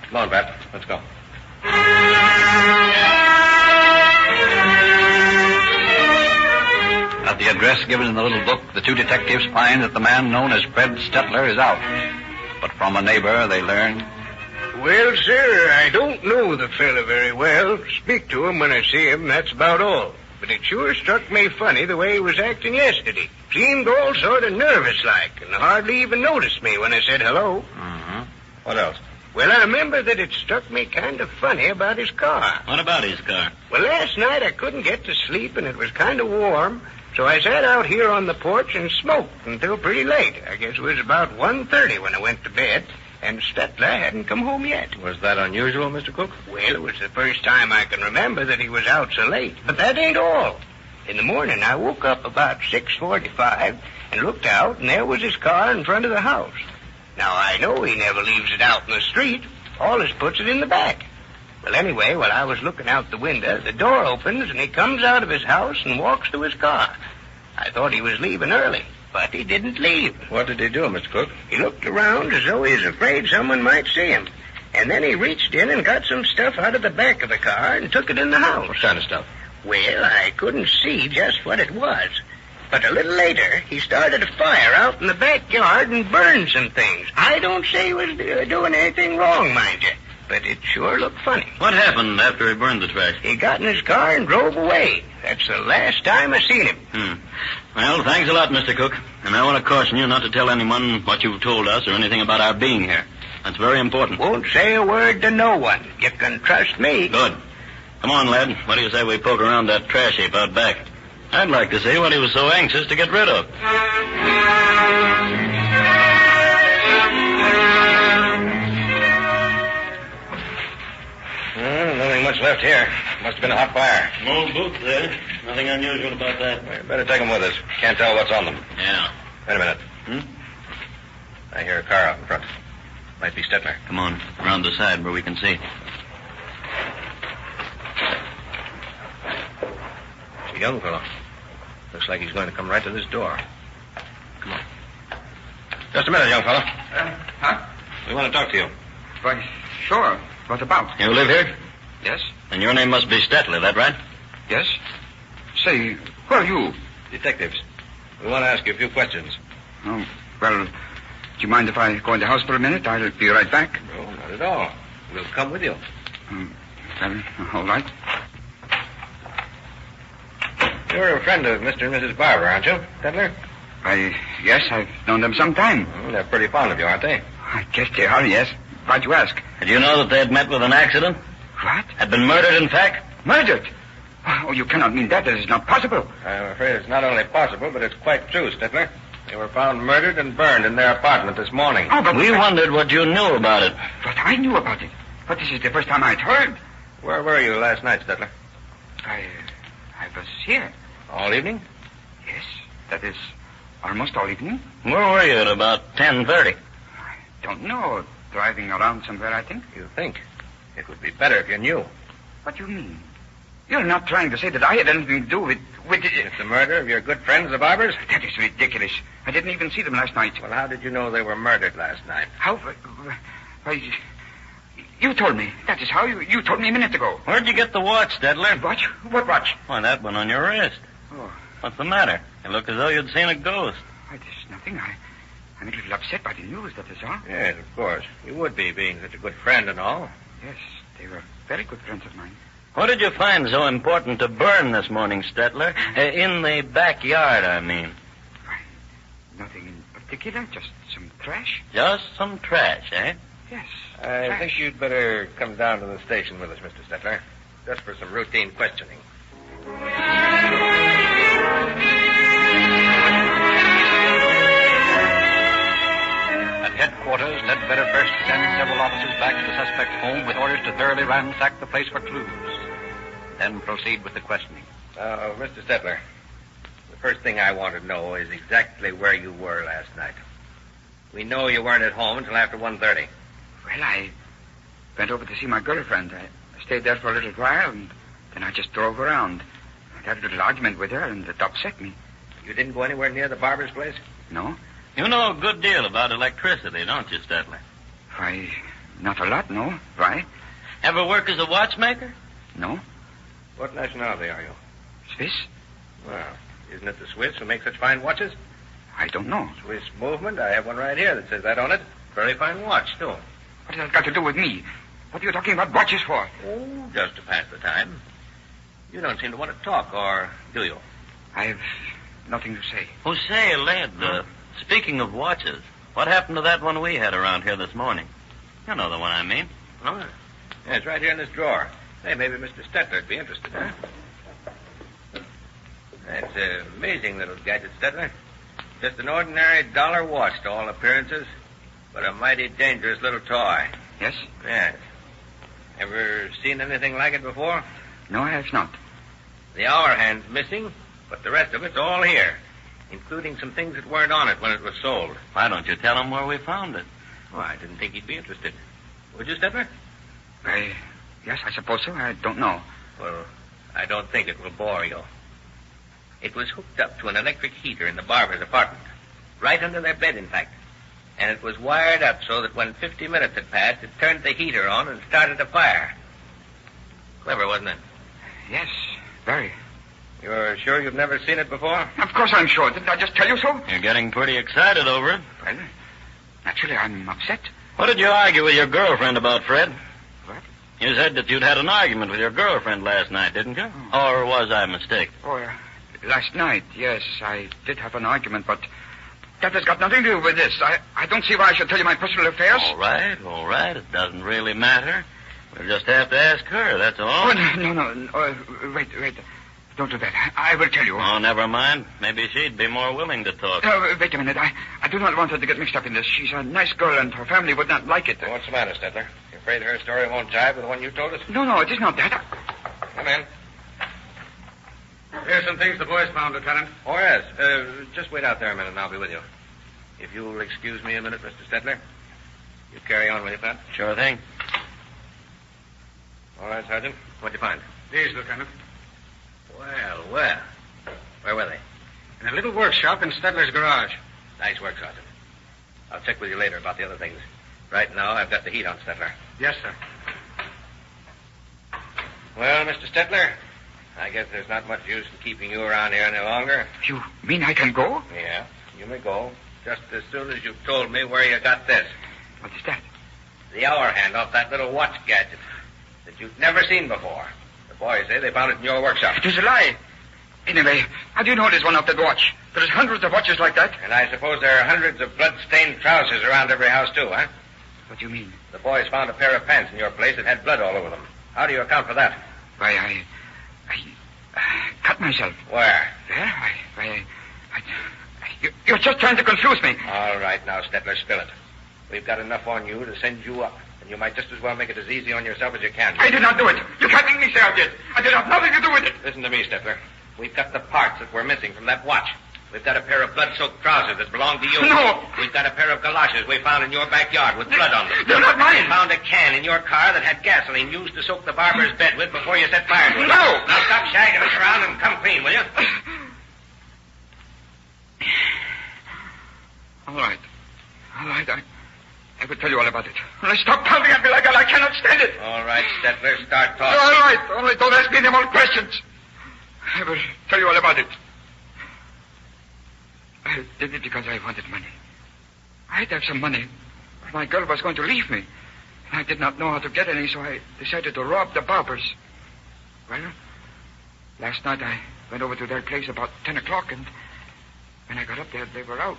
Come on, Pat. Let's go. At the address given in the little book, the two detectives find that the man known as Fred Stetler is out. But from a neighbor, they learn... Well, sir, I don't know the fella very well. Speak to him when I see him, that's about all. But it sure struck me funny the way he was acting yesterday. Seemed all sort of nervous-like, and hardly even noticed me when I said hello. Mm-hmm. What else? Well, I remember that it struck me kind of funny about his car. What about his car? Well, last night I couldn't get to sleep, and it was kind of warm, so I sat out here on the porch and smoked until pretty late. I guess it was about 1:30 when I went to bed, and Stetler hadn't come home yet. Was that unusual, Mr. Cook? Well, it was the first time I can remember that he was out so late. But that ain't all. In the morning, I woke up about 6:45 and looked out, and there was his car in front of the house. Now, I know he never leaves it out in the street. Always puts it in the back. Well, anyway, while I was looking out the window, the door opens, and he comes out of his house and walks to his car. I thought he was leaving early, but he didn't leave. What did he do, Mr. Cook? He looked around as though he was afraid someone might see him. And then he reached in and got some stuff out of the back of the car and took it in the house. What kind of stuff? Well, I couldn't see just what it was. But a little later, he started a fire out in the backyard and burned some things. I don't say he was doing anything wrong, mind you, but it sure looked funny. What happened after he burned the trash? He got in his car and drove away. That's the last time I seen him. Well, thanks a lot, Mr. Cook. And I want to caution you not to tell anyone what you've told us or anything about our being here. That's very important. Won't say a word to no one. You can trust me. Good. Come on, lad. What do you say we poke around that trash heap out back? I'd like to see what he was so anxious to get rid of. Nothing much left here. Must have been a hot fire. No boots there. Nothing unusual about that. We better take them with us. Can't tell what's on them. Yeah. Wait a minute. I hear a car out in front. Might be Stetler. Come on, around the side where we can see. It's a young fellow. Looks like he's going to come right to this door. Come on. Just a minute, young fellow. Huh? We want to talk to you. Why, sure. What about? You live here? Yes? And your name must be Stetler, that right? Yes? Say, who are you? Detectives. We want to ask you a few questions. Oh, well, do you mind if I go in the house for a minute? I'll be right back. No, not at all. We'll come with you. Well, all right. You're a friend of Mr. and Mrs. Barber, aren't you, Stetler? Yes, I've known them some time. They're pretty fond of you, aren't they? I guess they are, yes. Why'd you ask? Did you know that they had met with an accident? What? Had been murdered, in fact? Murdered? Oh, you cannot mean that. That is not possible. I'm afraid it's not only possible, but it's quite true, Stetler. They were found murdered and burned in their apartment this morning. Oh, but we wondered what you knew about it. What I knew about it? But this is the first time I'd heard. Where were you last night, Stetler? I was here. All evening? Yes, that is almost all evening. Where were you at about 10:30? I don't know. Driving around somewhere, I think. You think? It would be better if you knew. What do you mean? You're not trying to say that I had anything to do with the murder of your good friends, the Barbers? That is ridiculous. I didn't even see them last night. Well, how did you know they were murdered last night? How? Why, you told me. That is how. You told me a minute ago. Where'd you get the watch, Stetler? Watch? What watch? Why, that one on your wrist. Oh. What's the matter? You look as though you'd seen a ghost. Why, there's nothing. I'm a little upset by the news, that is all. Yes, of course. You would be, being such a good friend and all. Yes, they were very good friends of mine. What did you find so important to burn this morning, Stetler? In the backyard, I mean. Nothing in particular, just some trash. Just some trash, eh? Yes. I think you'd better come down to the station with us, Mr. Stetler, just for some routine questioning. At headquarters, Ned Vedder first sends several officers back to the suspect's home with orders to thoroughly ransack the place for clues. Then proceed with the questioning. Mr. Stetler, the first thing I want to know is exactly where you were last night. We know you weren't at home until after 1:30. Well, I went over to see my girlfriend. I stayed there for a little while, and then I just drove around. I had a little argument with her, and it upset me. You didn't go anywhere near the barber's place? No. You know a good deal about electricity, don't you, Stetler? Why, not a lot, no. Why? Ever work as a watchmaker? No. What nationality are you? Swiss? Well, isn't it the Swiss who make such fine watches? I don't know. Swiss movement? I have one right here that says that on it. Very fine watch, too. What has that got to do with me? What are you talking about watches for? Oh, just to pass the time. You don't seem to want to talk, or do you? I've nothing to say. Oh, say, lad, speaking of watches, what happened to that one we had around here this morning? You know the one I mean. Oh, yeah, it's right here in this drawer. Hey, maybe Mr. Stetler'd be interested, huh? That's an amazing little gadget, Stetler. Just an ordinary dollar watch to all appearances, but a mighty dangerous little toy. Yes? Yes. Ever seen anything like it before? No, I have not. The hour hand's missing, but the rest of it's all here, including some things that weren't on it when it was sold. Why don't you tell him where we found it? Oh, I didn't think he'd be interested. Would you, Stetler? Yes, I suppose so. I don't know. Well, I don't think it will bore you. It was hooked up to an electric heater in the barber's apartment. Right under their bed, in fact. And it was wired up so that when 50 minutes had passed, it turned the heater on and started a fire. Clever, wasn't it? Yes, very. You're sure you've never seen it before? Of course I'm sure. Didn't I just tell you so? You're getting pretty excited over it. Well, naturally, I'm upset. What did you argue with your girlfriend about, Fred? What? You said that you'd had an argument with your girlfriend last night, didn't you? Or was I mistaken? Oh, last night, yes, I did have an argument, but that has got nothing to do with this. I don't see why I should tell you my personal affairs. All right. It doesn't really matter. We'll just have to ask her, that's all. Oh, no. Wait. Don't do that. I will tell you. Oh, never mind. Maybe she'd be more willing to talk. Wait a minute. I do not want her to get mixed up in this. She's a nice girl, and her family would not like it. What's the matter, Stetler? You afraid her story won't jive with the one you told us? No, it is not that. Come in. Here's some things the boys found, Lieutenant. Oh, yes. Just wait out there a minute, and I'll be with you. If you'll excuse me a minute, Mr. Stetler. You carry on, will you, Pat? Sure thing. All right, Sergeant. What'd you find? These, Lieutenant. Well. Where were they? In a little workshop in Stetler's garage. Nice work, Sergeant. I'll check with you later about the other things. Right now, I've got the heat on Stetler. Yes, sir. Well, Mr. Stetler, I guess there's not much use in keeping you around here any longer. You mean I can go? Yeah, you may go. Just as soon as you've told me where you got this. What is that? The hour hand off that little watch gadget that you've never seen before. The boys say they found it in your workshop. It is a lie. Anyway, how do you know it is one off that watch? There's hundreds of watches like that. And I suppose there are hundreds of blood-stained trousers around every house, too, huh? What do you mean? The boys found a pair of pants in your place that had blood all over them. How do you account for that? Why, I cut myself. Where? There? You're just trying to confuse me. All right, now, Stetler, spill it. We've got enough on you to send you up, and you might just as well make it as easy on yourself as you can. I did not do it. You can't make me say I did. I did have nothing to do with it. Listen to me, Stetler. We've got the parts that were missing from that watch. We've got a pair of blood-soaked trousers that belong to you. No. We've got a pair of galoshes we found in your backyard with blood on them. They're not mine. We found a can in your car that had gasoline used to soak the barber's bed with before you set fire to it. No. Now stop shagging us around and come clean, will you? All right. I will tell you all about it. Only stop pounding at me like that. I cannot stand it. All right, Stetler, start talking. All right. Only don't ask me any more questions. I will tell you all about it. I did it because I wanted money. I had to have some money. My girl was going to leave me. And I did not know how to get any, so I decided to rob the barbers. Well, last night I went over to their place about 10 o'clock, and when I got up there, they were out.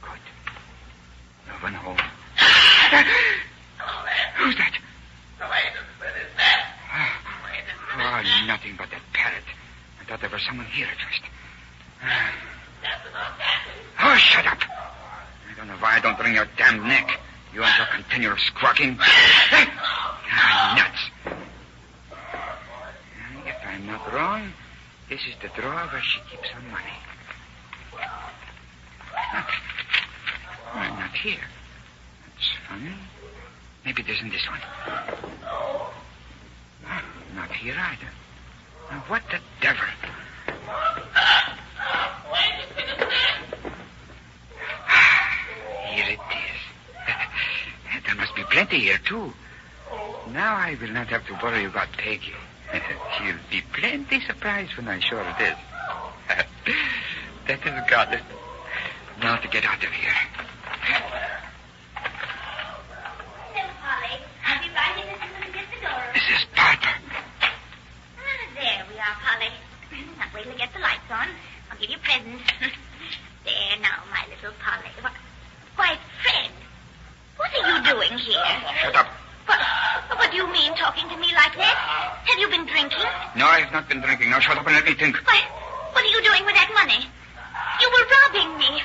Good. No one home. Who's that? Oh, nothing but that parrot. I thought there was someone here at first. Oh, shut up. I don't know why I don't wring your damn neck. You and your continual squawking. Nuts. If I'm not wrong, this is the drawer where she keeps her money. Not here. That's funny. Maybe it isn't this one. Not here either. Now, what the devil? Here it is. There must be plenty here, too. Now I will not have to worry about Peggy. She'll be plenty surprised when I show her this. That has got it. Now to get out of here. Polly, I'll be right in as soon as we get the door. Mrs. Barber. There we are, Polly. Now wait till I get the lights on. I'll give you presents. There now, my little Polly. Why, Fred, what are you doing here? Shut up. What do you mean talking to me like that? Have you been drinking? No, I have not been drinking. Now shut up and let me think. Why, what are you doing with that money? You were robbing me.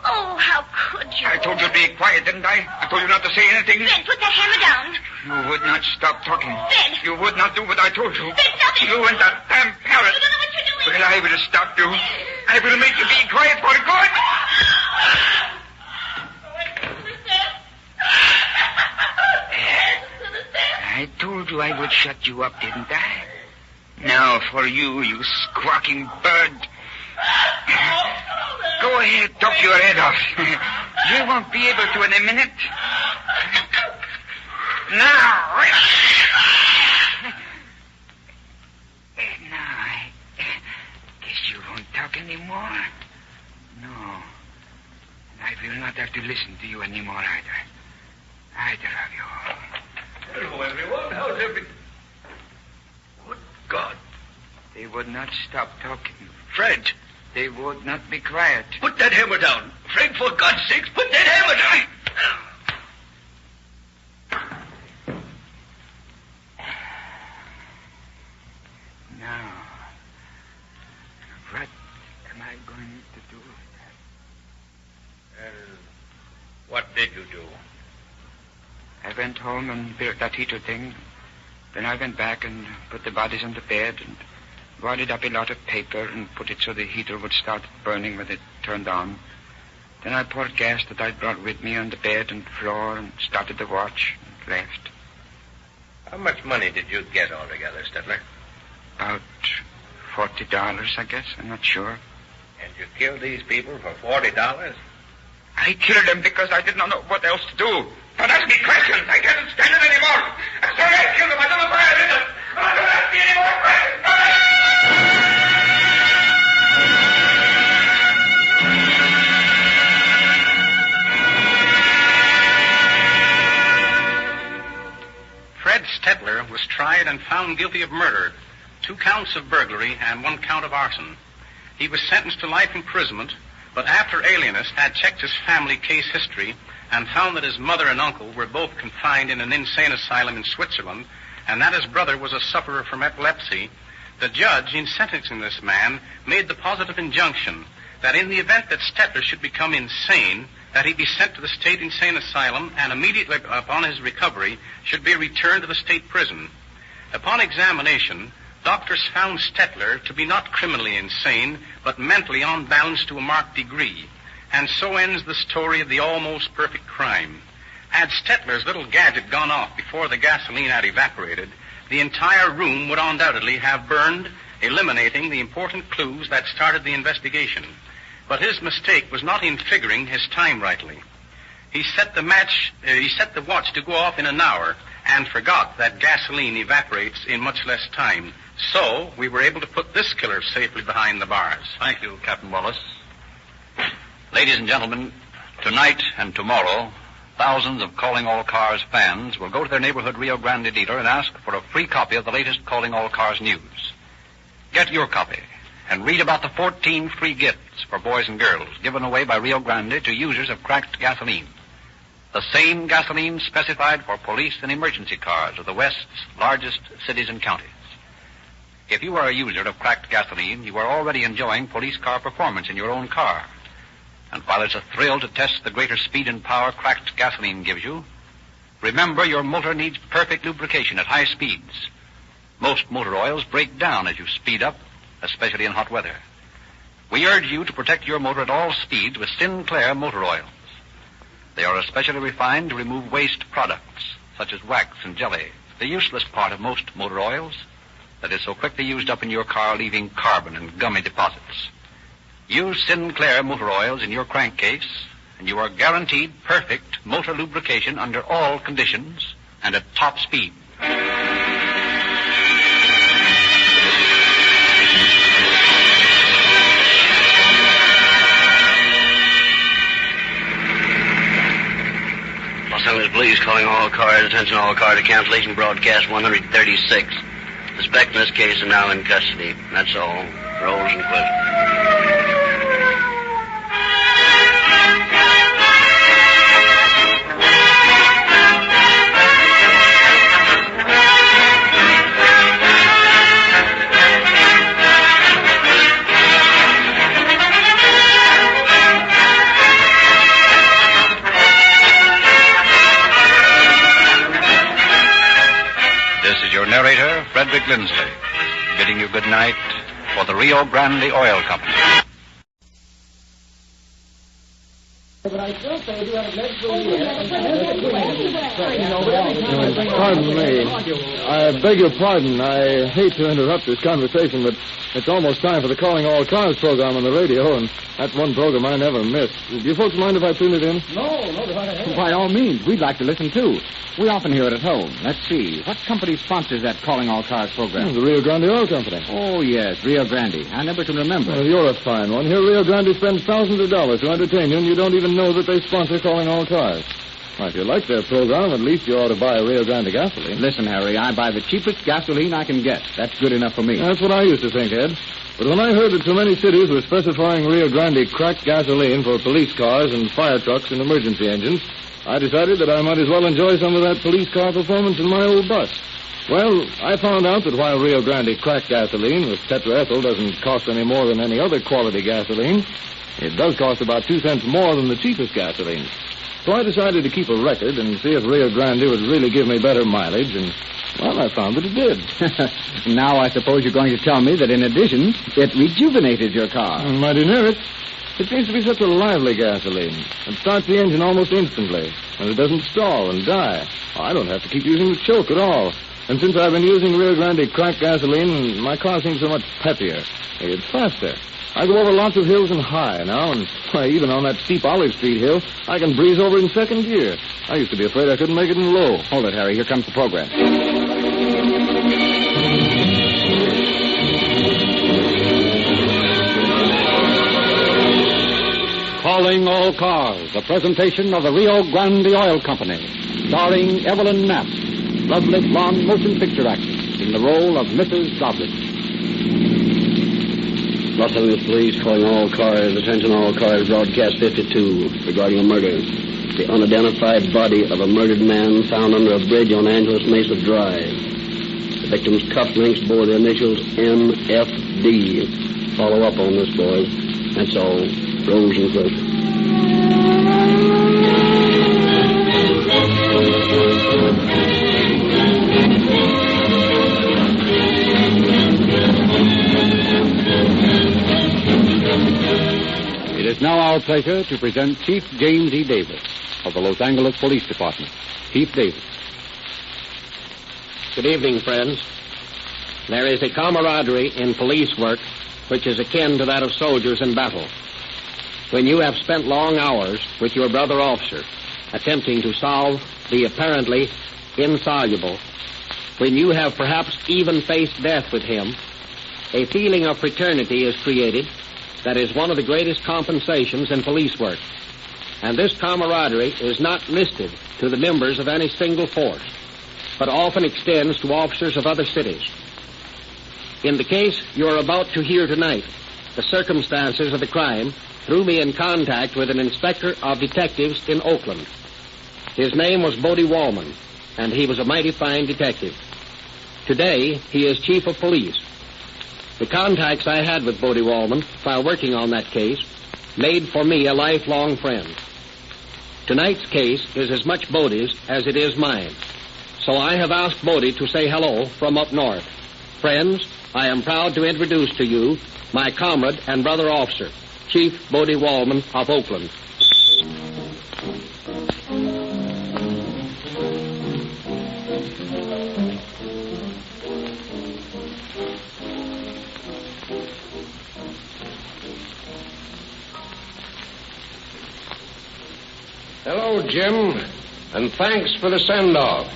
Oh, how could you? I told you to be quiet, didn't I? I told you not to say anything. Fred, put that hammer down. You would not stop talking. Fred. You would not do what I told you. Fred, stop it. You and that damn parrot. You don't know what you're doing. Well, I will stop you. I will make you be quiet for good. I told you I would shut you up, didn't I? Now for you, you squawking bird. Go ahead, talk your head off. You won't be able to in a minute. Now. Now, I guess you won't talk anymore. No. I will not have to listen to you anymore either. Either of you. Hello, everyone. How's everything? Good God. They would not stop talking. Fred, they would not be quiet. Put that hammer down. Fred, for God's sakes, put that hammer down. Now, what am I going to do? What did you do? I went home and built that heater thing. Then I went back and put the bodies on the bed and wadded up a lot of paper and put it so the heater would start burning when it turned on. Then I poured gas that I'd brought with me on the bed and floor and started the watch and left. How much money did you get altogether, Stetler? About $40, I guess. I'm not sure. And you killed these people for $40? I killed them because I did not know what else to do. Don't ask me questions. I can't stand it anymore. I'm sorry I killed them. I don't know why I did it. Don't ask me any more questions. Fred Stetler was tried and found guilty of murder, 2 counts of burglary and 1 count of arson. He was sentenced to life imprisonment, but after Alienist had checked his family case history and found that his mother and uncle were both confined in an insane asylum in Switzerland, and that his brother was a sufferer from epilepsy, the judge, in sentencing this man, made the positive injunction that in the event that Stetler should become insane, that he be sent to the state insane asylum and immediately upon his recovery should be returned to the state prison. Upon examination, doctors found Stetler to be not criminally insane, but mentally unbalanced to a marked degree. And so ends the story of the almost perfect crime. Had Stetler's little gadget gone off before the gasoline had evaporated, the entire room would undoubtedly have burned, eliminating the important clues that started the investigation. But his mistake was not in figuring his time rightly. He set the watch to go off in an hour and forgot that gasoline evaporates in much less time. So we were able to put this killer safely behind the bars. Thank you, Captain Wallace. Ladies and gentlemen, tonight and tomorrow, thousands of Calling All Cars fans will go to their neighborhood Rio Grande dealer and ask for a free copy of the latest Calling All Cars news. Get your copy and read about the 14 free gifts for boys and girls given away by Rio Grande to users of cracked gasoline. The same gasoline specified for police and emergency cars of the West's largest cities and counties. If you are a user of cracked gasoline, you are already enjoying police car performance in your own car. And while it's a thrill to test the greater speed and power cracked gasoline gives you, remember your motor needs perfect lubrication at high speeds. Most motor oils break down as you speed up, especially in hot weather. We urge you to protect your motor at all speeds with Sinclair motor oils. They are especially refined to remove waste products, such as wax and jelly, the useless part of most motor oils that is so quickly used up in your car, leaving carbon and gummy deposits. Use Sinclair motor oils in your crankcase, and you are guaranteed perfect motor lubrication under all conditions and at top speed. Los Angeles Police calling all cars. Attention all cars to cancellation broadcast 136. Suspect in this case are now in custody. That's all. Rolls and quit. Narrator, Frederick Lindsley, bidding you good night for the Rio Grande Oil Company. Pardon me. I beg your pardon. I hate to interrupt this conversation, but it's almost time for the Calling All Cars program on the radio, and that's one program I never miss. Do you folks mind if I tune it in? No. By all means. We'd like to listen, too. We often hear it at home. Let's see. What company sponsors that Calling All Cars program? The Rio Grande Oil Company. Oh, yes, Rio Grande. I never can remember. Well, you're a fine one. Here, Rio Grande spends thousands of dollars to entertain you, and you don't even know that they sponsor Calling All Cars. Well, if you like their program, at least you ought to buy Rio Grande gasoline. Listen, Harry, I buy the cheapest gasoline I can get. That's good enough for me. That's what I used to think, Ed. But when I heard that so many cities were specifying Rio Grande cracked gasoline for police cars and fire trucks and emergency engines, I decided that I might as well enjoy some of that police car performance in my old bus. Well, I found out that while Rio Grande cracked gasoline with tetraethyl doesn't cost any more than any other quality gasoline, it does cost about 2 cents more than the cheapest gasoline. So I decided to keep a record and see if Rio Grande would really give me better mileage, and, well, I found that it did. Now I suppose you're going to tell me that in addition, it rejuvenated your car. Mighty near it. It seems to be such a lively gasoline. It starts the engine almost instantly, and it doesn't stall and die. I don't have to keep using the choke at all. And since I've been using Rio Grande cracked gasoline, my car seems so much peppier. It's faster. I go over lots of hills and high now, and why, even on that steep Olive Street hill, I can breeze over in second gear. I used to be afraid I couldn't make it in low. Hold it, Harry. Here comes the program. Calling All Cars, a presentation of the Rio Grande Oil Company, starring Evelyn Knapp, lovely blonde motion picture actress, in the role of Mrs. Dobbledge. Los Angeles Police calling all cars. Attention all cars. Broadcast 52 regarding a murder. The unidentified body of a murdered man found under a bridge on Angeles Mesa Drive. The victim's cufflinks bore the initials NFD. Follow up on this, boys. That's all. Rolls and quit. It is now our pleasure to present Chief James E. Davis of the Los Angeles Police Department. Chief Davis. Good evening, friends. There is a camaraderie in police work which is akin to that of soldiers in battle. When you have spent long hours with your brother officer attempting to solve the apparently insoluble, when you have perhaps even faced death with him, a feeling of fraternity is created that is one of the greatest compensations in police work. And this camaraderie is not listed to the members of any single force, but often extends to officers of other cities. In the case you are about to hear tonight, the circumstances of the crime threw me in contact with an inspector of detectives in Oakland. His name was Bodie Wallman, and he was a mighty fine detective. Today, he is chief of police. The contacts I had with Bodie Wallman while working on that case made for me a lifelong friend. Tonight's case is as much Bodie's as it is mine, so I have asked Bodie to say hello from up north. Friends, I am proud to introduce to you my comrade and brother officer, Chief Bodie Wallman of Oakland. Hello, Jim, and thanks for the send-off.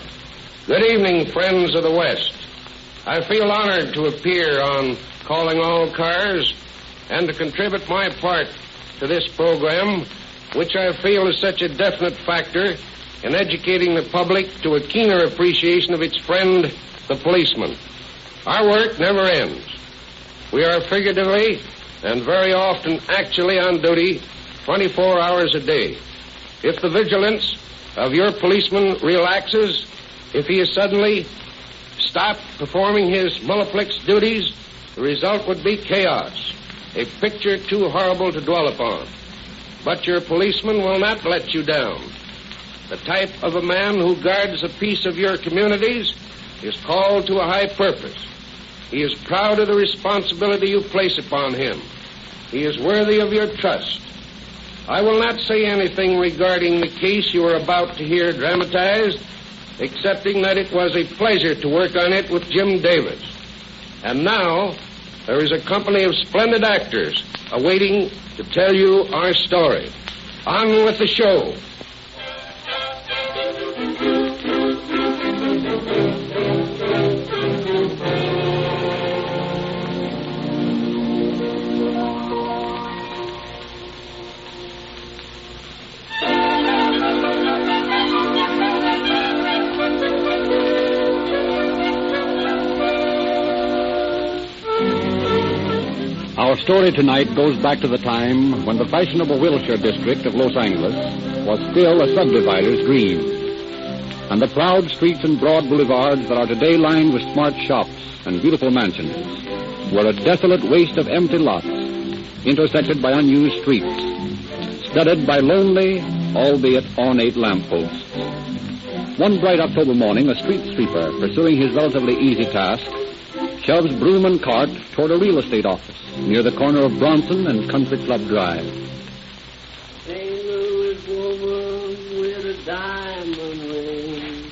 Good evening, friends of the West. I feel honored to appear on Calling All Cars and to contribute my part to this program, which I feel is such a definite factor in educating the public to a keener appreciation of its friend, the policeman. Our work never ends. We are figuratively and very often actually on duty 24 hours a day. If the vigilance of your policeman relaxes, if he is suddenly stopped performing his multiplex duties, the result would be chaos, a picture too horrible to dwell upon. But your policeman will not let you down. The type of a man who guards the peace of your communities is called to a high purpose. He is proud of the responsibility you place upon him. He is worthy of your trust. I will not say anything regarding the case you are about to hear dramatized, excepting that it was a pleasure to work on it with Jim Davis. And now, there is a company of splendid actors awaiting to tell you our story. On with the show. Our story tonight goes back to the time when the fashionable Wilshire district of Los Angeles was still a subdivider's dream. And the proud streets and broad boulevards that are today lined with smart shops and beautiful mansions were a desolate waste of empty lots, intersected by unused streets, studded by lonely, albeit ornate lampposts. One bright October morning, a street sweeper, pursuing his relatively easy task, shoves broom and cart toward a real estate office near the corner of Bronson and Country Club Drive. St. Louis woman with a diamond ring,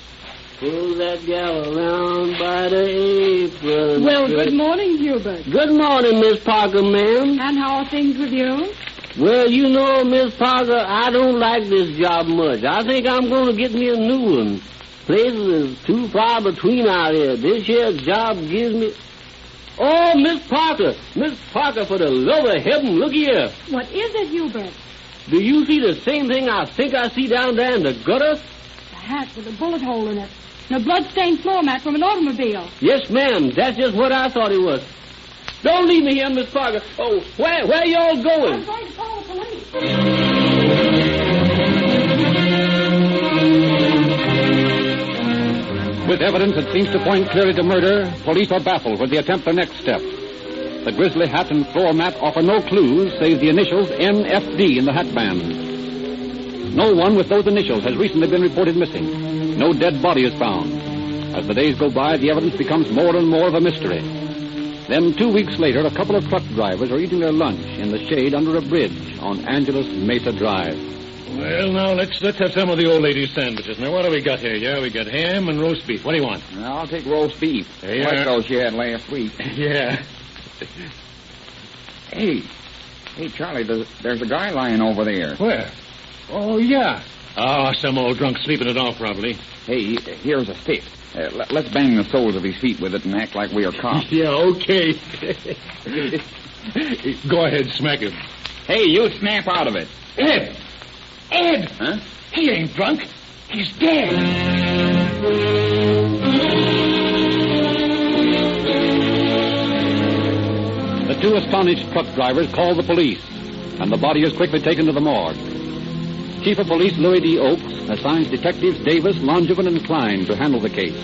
pull that gal around by the apron. Well, good morning, Hubert. Good morning, Miss Parker, ma'am. And how are things with you? Well, you know, Miss Parker, I don't like this job much. I think I'm going to get me a new one. Places is too far between out here. This here job gives me... Oh, Miss Parker, for the love of heaven, look here. What is it, Hubert? Do you see the same thing I think I see down there in the gutter? A hat with a bullet hole in it. And a blood-stained floor mat from an automobile. Yes, ma'am, that's just what I thought it was. Don't leave me here, Miss Parker. Oh, where y'all going? I'm going to call the police. With evidence that seems to point clearly to murder, police are baffled when they attempt their next step. The grisly hat and floor mat offer no clues save the initials NFD in the hat band. No one with those initials has recently been reported missing. No dead body is found. As the days go by, the evidence becomes more and more of a mystery. Then 2 weeks later, a couple of truck drivers are eating their lunch in the shade under a bridge on Angeles Mesa Drive. Well, now, let's have some of the old lady's sandwiches. Now, what do we got here? Yeah, we got ham and roast beef. What do you want? I'll take roast beef. Like those you had last week. Yeah. Hey, Charlie, there's a guy lying over there. Where? Oh, yeah. Oh, some old drunk sleeping it off, probably. Hey, here's a stick. Let's bang the soles of his feet with it and act like we are cops. Yeah, okay. Go ahead, smack him. Hey, you snap out of it. Ed! dead. Huh? He ain't drunk. He's dead. The two astonished truck drivers call the police, and the body is quickly taken to the morgue. Chief of Police Louis D. Oakes assigns Detectives Davis, Longevin, and Klein to handle the case.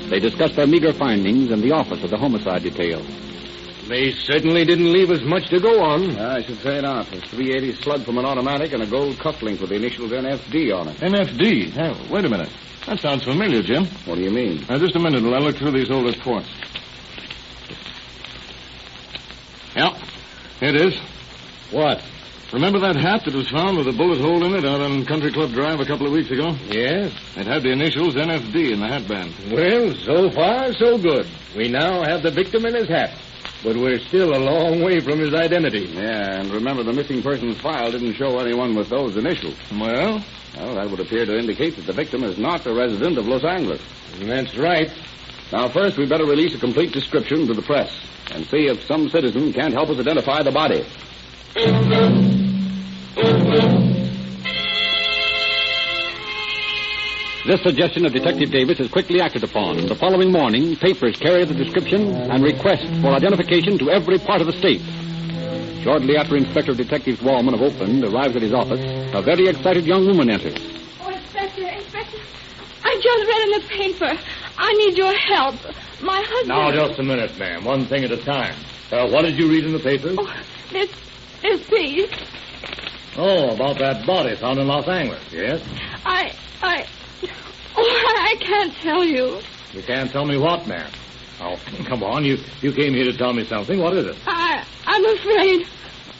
They discuss their meager findings in the office of the homicide detail. They certainly didn't leave us much to go on. I should say not. A .380 slug from an automatic and a gold cufflink with the initials NFD on it. NFD? Wait a minute. That sounds familiar, Jim. What do you mean? Now, just a minute while I look through these old reports. Yeah, here it is. What? Remember that hat that was found with a bullet hole in it out on Country Club Drive a couple of weeks ago? Yes. It had the initials NFD in the hatband. Well, so far, so good. We now have the victim in his hat. But we're still a long way from his identity. Yeah, and remember the missing persons file didn't show anyone with those initials. Well, that would appear to indicate that the victim is not a resident of Los Angeles. That's right. Now, first, we better release a complete description to the press and see if some citizen can't help us identify the body. This suggestion of Detective Davis is quickly acted upon. The following morning, papers carry the description and request for identification to every part of the state. Shortly after Inspector Detective Wallman of Oakland arrives at his office, a very excited young woman enters. Oh, Inspector, I just read in the paper. I need your help. My husband... Now, just a minute, ma'am. One thing at a time. What did you read in the paper? Oh, this piece. Oh, about that body found in Los Angeles, yes? I can't tell you. You can't tell me what, ma'am? Oh, come on. You came here to tell me something. What is it? I'm afraid.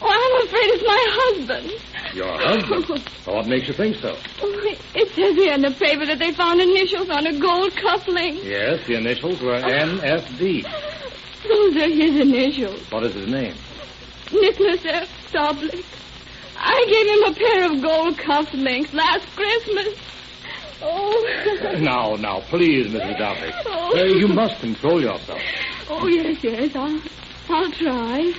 Oh, I'm afraid it's my husband. Your husband? Well, what makes you think so? Oh, it says here in the paper that they found initials on a gold cufflink. Yes, the initials were NFD. Those are his initials. What is his name? Nicholas F. Doblik. I gave him a pair of gold cufflinks last Christmas. Oh. Now, please, Mrs. Doblik. Oh. You must control yourself. Oh, yes. I'll try.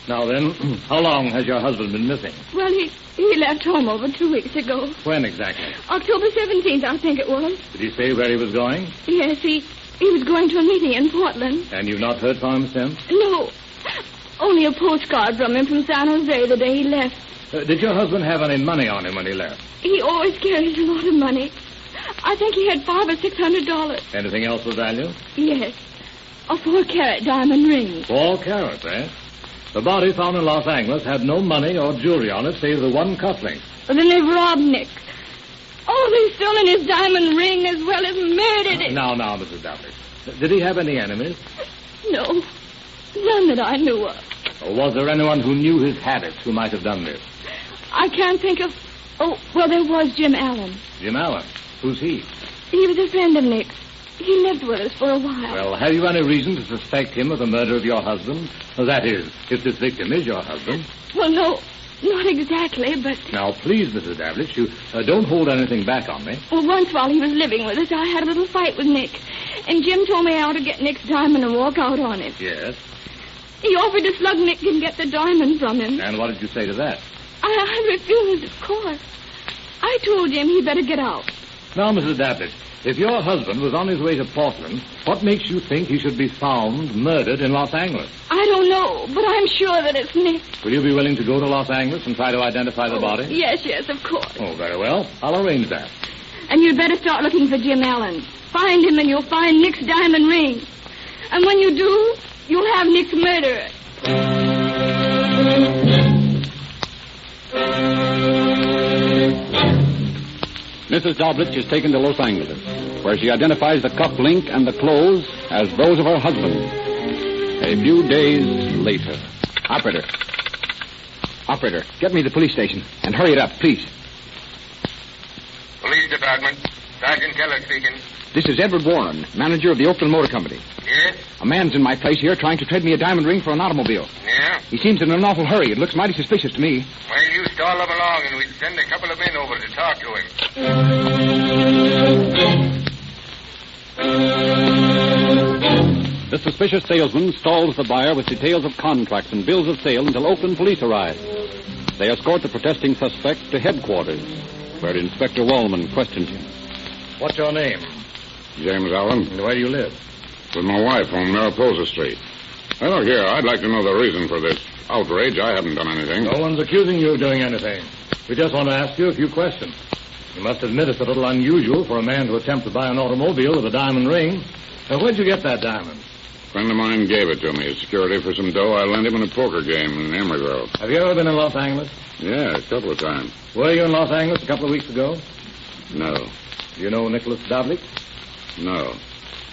Now then, how long has your husband been missing? Well, he left home over 2 weeks ago. When exactly? October 17th, I think it was. Did he say where he was going? Yes, he was going to a meeting in Portland. And you've not heard from him since? No. Only a postcard from him from San Jose the day he left. Did your husband have any money on him when he left? He always carries a lot of money. I think he had $500 or $600. Anything else of value? Yes. A 4-carat diamond ring. 4 carats, eh? The body found in Los Angeles had no money or jewelry on it, save the one cufflink. Well, then they've robbed Nick. Oh, they've stolen his diamond ring as well as murdered him. Now, Mrs. Doblik. Did he have any enemies? No. None that I knew of. Or was there anyone who knew his habits who might have done this? I can't think of... Oh, well, there was Jim Allen. Jim Allen? Who's he? He was a friend of Nick's. He lived with us for a while. Well, have you any reason to suspect him of the murder of your husband? Well, that is, if this victim is your husband. Well, no, not exactly, but... Now, please, Mrs. Davlich, you don't hold anything back on me. Well, once while he was living with us, I had a little fight with Nick. And Jim told me I ought to get Nick's diamond and walk out on it. Yes? He offered to slug Nick and get the diamond from him. And what did you say to that? I refused, of course. I told Jim he'd better get out. Now, Mrs. Davlich, if your husband was on his way to Portland, what makes you think he should be found murdered in Los Angeles? I don't know, but I'm sure that it's Nick. Will you be willing to go to Los Angeles and try to identify the body? Yes, of course. Oh, very well. I'll arrange that. And you'd better start looking for Jim Allen. Find him and you'll find Nick's diamond ring. And when you do, you'll have Nick's murderer. Mrs. Doblich is taken to Los Angeles, where she identifies the cufflink and the clothes as those of her husband. A few days later. Operator, get me to the police station, and hurry it up, please. Police Department. Sergeant Keller speaking. This is Edward Warren, manager of the Oakland Motor Company. Yes? A man's in my place here trying to trade me a diamond ring for an automobile. Yeah? He seems in an awful hurry. It looks mighty suspicious to me. Well, you stall him along, and we'll send a couple of men over to talk to him. The suspicious salesman stalls the buyer with details of contracts and bills of sale until Oakland police arrive. They escort the protesting suspect to headquarters. where Inspector Wallman questioned him. What's your name? James Allen. And where do you live? With my wife on Mariposa Street. Now, look here, I'd like to know the reason for this outrage. I haven't done anything. No one's accusing you of doing anything. We just want to ask you a few questions. You must admit it's a little unusual for a man to attempt to buy an automobile with a diamond ring. Now, where'd you get that diamond? A friend of mine gave it to me as security for some dough I lent him in a poker game in Emeryville. Have you ever been in Los Angeles? Yeah, a couple of times. Were you in Los Angeles a couple of weeks ago? No. Do you know Nicholas Dablich? No.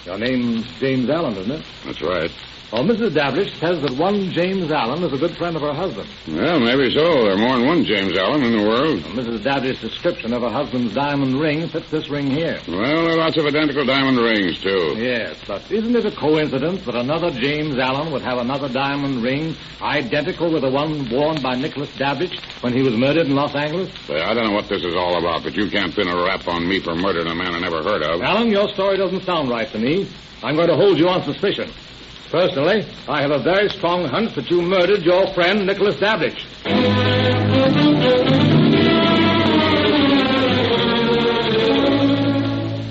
Your name's James Allen, isn't it? That's right. Well, Mrs. Dablich says that one James Allen is a good friend of her husband. Well, maybe so. There are more than one James Allen in the world. Well, Mrs. Dablich's description of her husband's diamond ring fits this ring here. Well, there are lots of identical diamond rings, too. Yes, but isn't it a coincidence that another James Allen would have another diamond ring identical with the one worn by Nicholas Dablich when he was murdered in Los Angeles? Say, I don't know what this is all about, but you can't pin a rap on me for murdering a man I never heard of. Allen, your story doesn't sound right to me. I'm going to hold you on suspicion. Personally, I have a very strong hunch that you murdered your friend, Nicholas Dablich.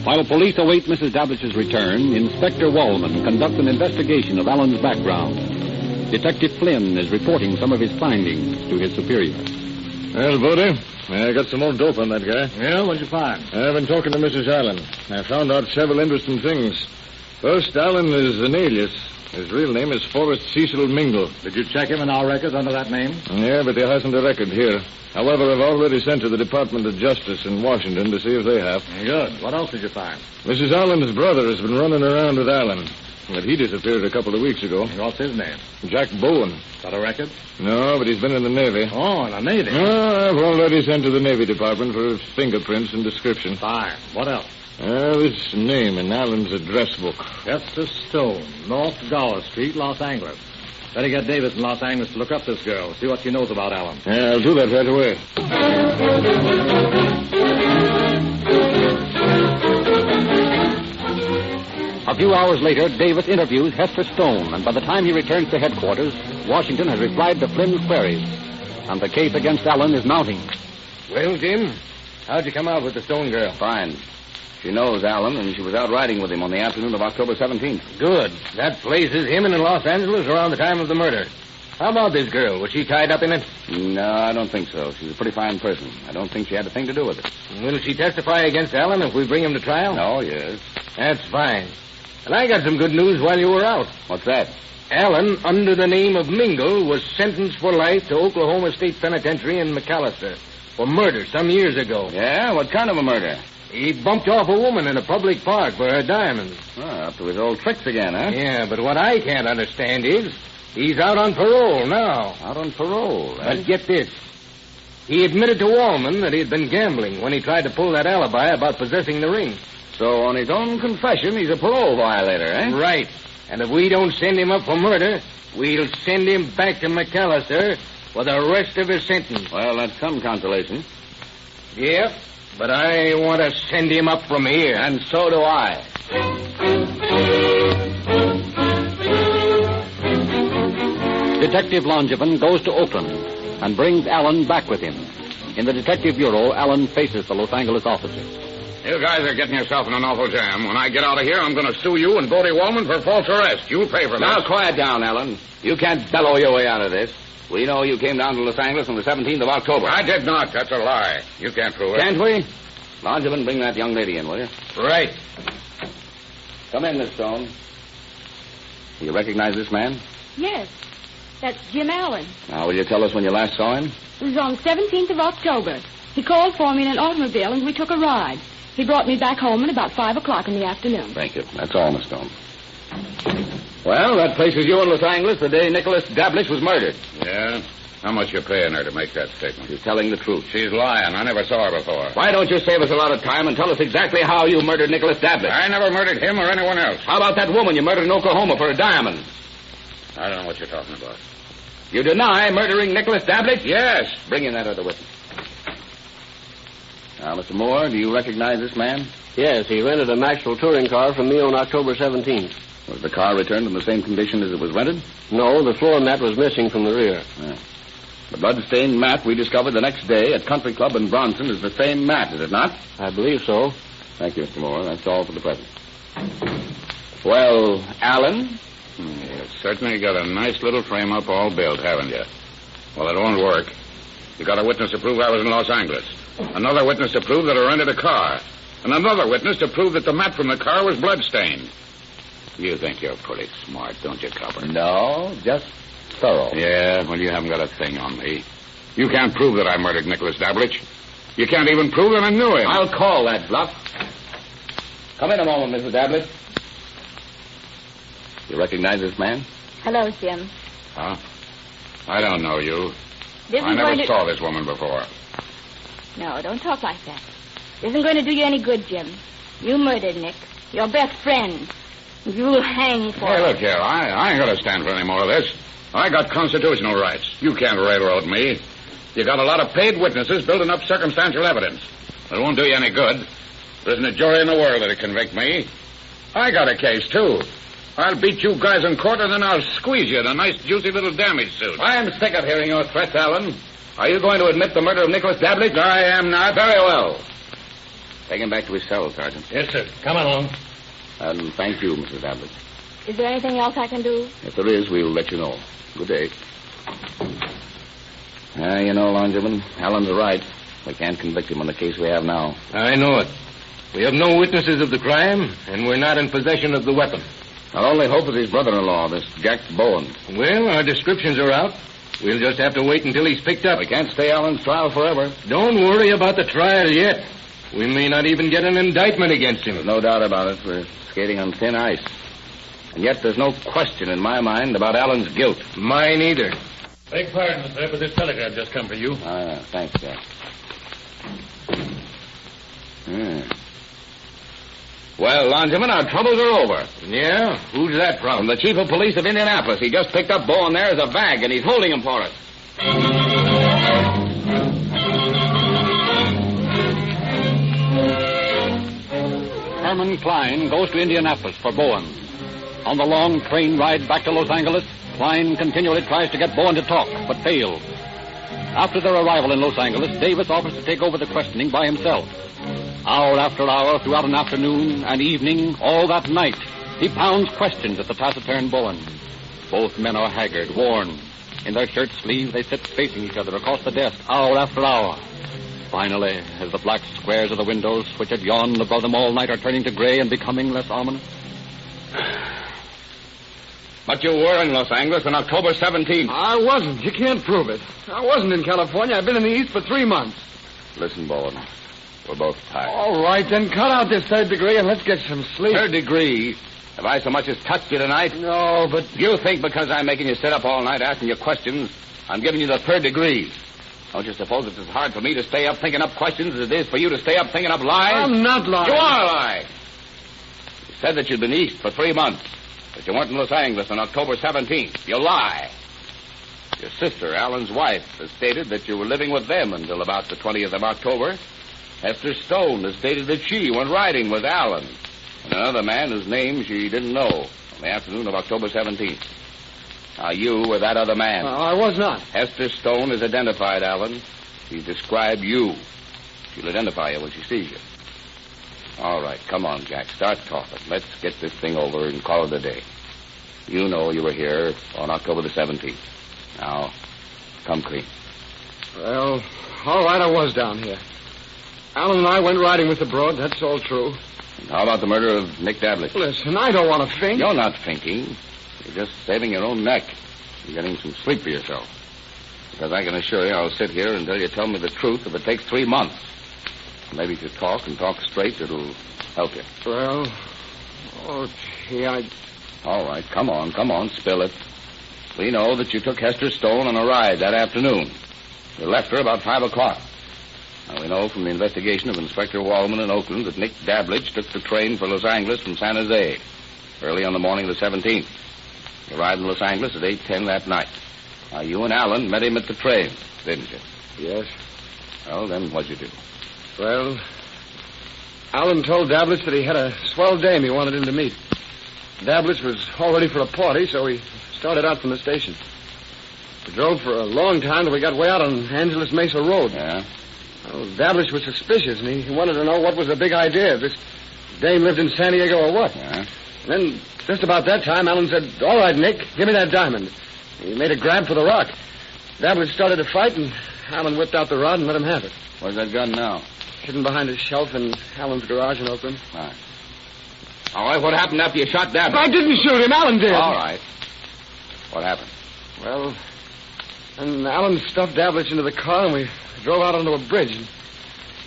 While police await Mrs. Dablich's return, Inspector Wallman conducts an investigation of Allen's background. Detective Flynn is reporting some of his findings to his superior. Well, Bodie, I got some more dope on that guy. Yeah, what'd you find? I've been talking to Mrs. Allen. I found out several interesting things. First, Allen is an alias. His real name is Forrest Cecil Mingle. Did you check him in our records under that name? Yeah, but there hasn't a record here. However, I've already sent to the Department of Justice in Washington to see if they have. Good. What else did you find? Mrs. Allen's brother has been running around with Allen. But he disappeared a couple of weeks ago. What's his name? Jack Bowen. Got a record? No, but he's been in the Navy. Oh, in the Navy? Oh, I've already sent to the Navy Department for his fingerprints and description. Fine. What else? This name in Allen's address book. Chester Stone, North Gower Street, Los Angeles. Better get Davis in Los Angeles to look up this girl, see what she knows about Allen. Yeah, I'll do that right away. A few hours later, Davis interviews Hester Stone, and by the time he returns to headquarters, Washington has replied to Flynn's queries, and the case against Allen is mounting. Well, Jim, how'd you come out with the Stone girl? Fine. She knows Allen, and she was out riding with him on the afternoon of October 17th. Good. That places him in Los Angeles around the time of the murder. How about this girl? Was she tied up in it? No, I don't think so. She's a pretty fine person. I don't think she had a thing to do with it. Will she testify against Allen if we bring him to trial? Oh, yes. That's fine. And I got some good news while you were out. What's that? Allen, under the name of Mingle, was sentenced for life to Oklahoma State Penitentiary in McAllister for murder some years ago. Yeah? What kind of a murder? He bumped off a woman in a public park for her diamonds. Oh, up to his old tricks again, huh? Yeah, but what I can't understand is he's out on parole now. Out on parole, eh? But get this. He admitted to Wallman that he had been gambling when he tried to pull that alibi about possessing the ring. So on his own confession, he's a parole violator, eh? Right. And if we don't send him up for murder, we'll send him back to McAllister for the rest of his sentence. Well, that's some consolation. Yep. But I want to send him up from here. And so do I. Detective Langevin goes to Oakland and brings Allen back with him. In the detective bureau, Allen faces the Los Angeles officers. You guys are getting yourself in an awful jam. When I get out of here, I'm going to sue you and Bodie Wallman for false arrest. You'll pay for this. Now, quiet down, Allen. You can't bellow your way out of this. We know you came down to Los Angeles on the 17th of October. I did not. That's a lie. You can't prove it. Can't we? Langevin, bring that young lady in, will you? Right. Come in, Miss Stone. Do you recognize this man? Yes. That's Jim Allen. Now, will you tell us when you last saw him? It was on the 17th of October. He called for me in an automobile, and we took a ride. He brought me back home at about 5 o'clock in the afternoon. Thank you. That's all, Miss Stone. Well, that places you in Los Angeles the day Nicholas Dablich was murdered. Yeah? How much you paying her to make that statement? She's telling the truth. She's lying. I never saw her before. Why don't you save us a lot of time and tell us exactly how you murdered Nicholas Dablich? I never murdered him or anyone else. How about that woman you murdered in Oklahoma for a diamond? I don't know what you're talking about. You deny murdering Nicholas Dablich? Yes. Bring in that other witness. Now, Mr. Moore, do you recognize this man? Yes, he rented a Maxwell touring car from me on October 17th. Was the car returned in the same condition as it was rented? No, the floor mat was missing from the rear. Yeah. The blood-stained mat we discovered the next day at Country Club in Bronson is the same mat, is it not? I believe so. Thank you, Mr. Moore. That's all for the present. Well, Allen? You've certainly got a nice little frame-up all built, haven't you? Well, it won't work. You got a witness to prove I was in Los Angeles. Another witness to prove that I rented a car. And another witness to prove that the mat from the car was blood-stained. You think you're pretty smart, don't you, Copper? No, just thorough. Yeah, well, you haven't got a thing on me. You can't prove that I murdered Nicholas Dablitch. You can't even prove that I knew him. I'll call that bluff. Come in a moment, Mrs. Dablitch. You recognize this man? Hello, Jim. Huh? I don't know you. This I isn't never going to... saw this woman before. No, don't talk like that. This isn't going to do you any good, Jim. You murdered Nick, your best friend. You'll hang for Hey, it. look here. I ain't going to stand for any more of this. I got constitutional rights. You can't railroad me. You got a lot of paid witnesses building up circumstantial evidence. It won't do you any good. There isn't a jury in the world that'll convict me. I got a case, too. I'll beat you guys in court, and then I'll squeeze you in a nice, juicy little damage suit. I'm sick of hearing your threats, Allen. Are you going to admit the murder of Nicholas Dablitch? I am not. Very well. Take him back to his cell, Sergeant. Yes, sir. Come along. And thank you, Mrs. Dablitch. Is there anything else I can do? If there is, we'll let you know. Good day. You know, Longerman, Allen's right. We can't convict him on the case we have now. I know it. We have no witnesses of the crime, and we're not in possession of the weapon. Our only hope is his brother-in-law, this Jack Bowen. Well, our descriptions are out. We'll just have to wait until he's picked up. We can't stay Allen's trial forever. Don't worry about the trial yet. We may not even get an indictment against him. There's no doubt about it. We're skating on thin ice. And yet there's no question in my mind about Allen's guilt. Mine either. Beg pardon, sir, but this telegram just come for you. Thanks, Jack. Well, Longerman, our troubles are over. Yeah? Who's that from? From the chief of police of Indianapolis. He just picked up Bowen there as a bag, and he's holding him for us. Herman Klein goes to Indianapolis for Bowen. On the long train ride back to Los Angeles, Klein continually tries to get Bowen to talk, but fails. After their arrival in Los Angeles, Davis offers to take over the questioning by himself. Hour after hour, throughout an afternoon and evening, all that night, he pounds questions at the taciturn Bowen. Both men are haggard, worn. In their shirt sleeves, they sit facing each other across the desk, hour after hour. Finally, as the black squares of the windows, which had yawned above them all night, are turning to gray and becoming less ominous. But you were in Los Angeles on October 17th. I wasn't. You can't prove it. I wasn't in California. I've been in the East for 3 months. Listen, Bowen. We're both tired. All right, then cut out this third degree and let's get some sleep. Third degree? Have I so much as touched you tonight? No, but... You think because I'm making you sit up all night asking you questions, I'm giving you the third degree? Don't you suppose it's as hard for me to stay up thinking up questions as it is for you to stay up thinking up lies? I'm not lying. You are lying. You said that you'd been east for 3 months, that you weren't in Los Angeles on October 17th. You lie. Your sister, Alan's wife, has stated that you were living with them until about the 20th of October. Hester Stone has stated that she went riding with Alan and another man whose name she didn't know on the afternoon of October 17th. Now, you were that other man. I was not. Hester Stone has identified Alan. She's described you. She'll identify you when she sees you. All right, come on, Jack. Start talking. Let's get this thing over and call it a day. You know you were here on October the 17th. Now, come clean. Well, all right, I was down here. Alan and I went riding with the Broad. That's all true. And how about the murder of Nick Dablitch? Listen, I don't want to think. You're not thinking. You're just saving your own neck. You're getting some sleep for yourself. Because I can assure you I'll sit here until you tell me the truth if it takes 3 months. Maybe if you talk and talk straight, it'll help you. Well, gee, All right, come on, spill it. We know that you took Hester Stone on a ride that afternoon. You left her about 5 o'clock. Now, we know from the investigation of Inspector Wallman in Oakland that Nick Dablitch took the train for Los Angeles from San Jose early on the morning of the 17th. You arrived in Los Angeles at 8:10 that night. Now, you and Alan met him at the train, didn't you? Yes. Well, then what'd you do? Well, Alan told Dablitch that he had a swell dame he wanted him to meet. Dablitch was all ready for a party, so he started out from the station. We drove for a long time till we got way out on Angeles Mesa Road. Yeah? Well, Dablish was suspicious, and he wanted to know what was the big idea. If this dame lived in San Diego or what. Yeah? And then, just about that time, Allen said, "All right, Nick, give me that diamond." He made a grab for the rock. Dablish started to fight, and Allen whipped out the rod and let him have it. Where's that gun now? Hidden behind a shelf in Allen's garage in Oakland. All right, what happened after you shot Dablish? I didn't shoot him. Allen did. All right. What happened? Well, then Allen stuffed Dablish into the car, and we drove out onto a bridge. And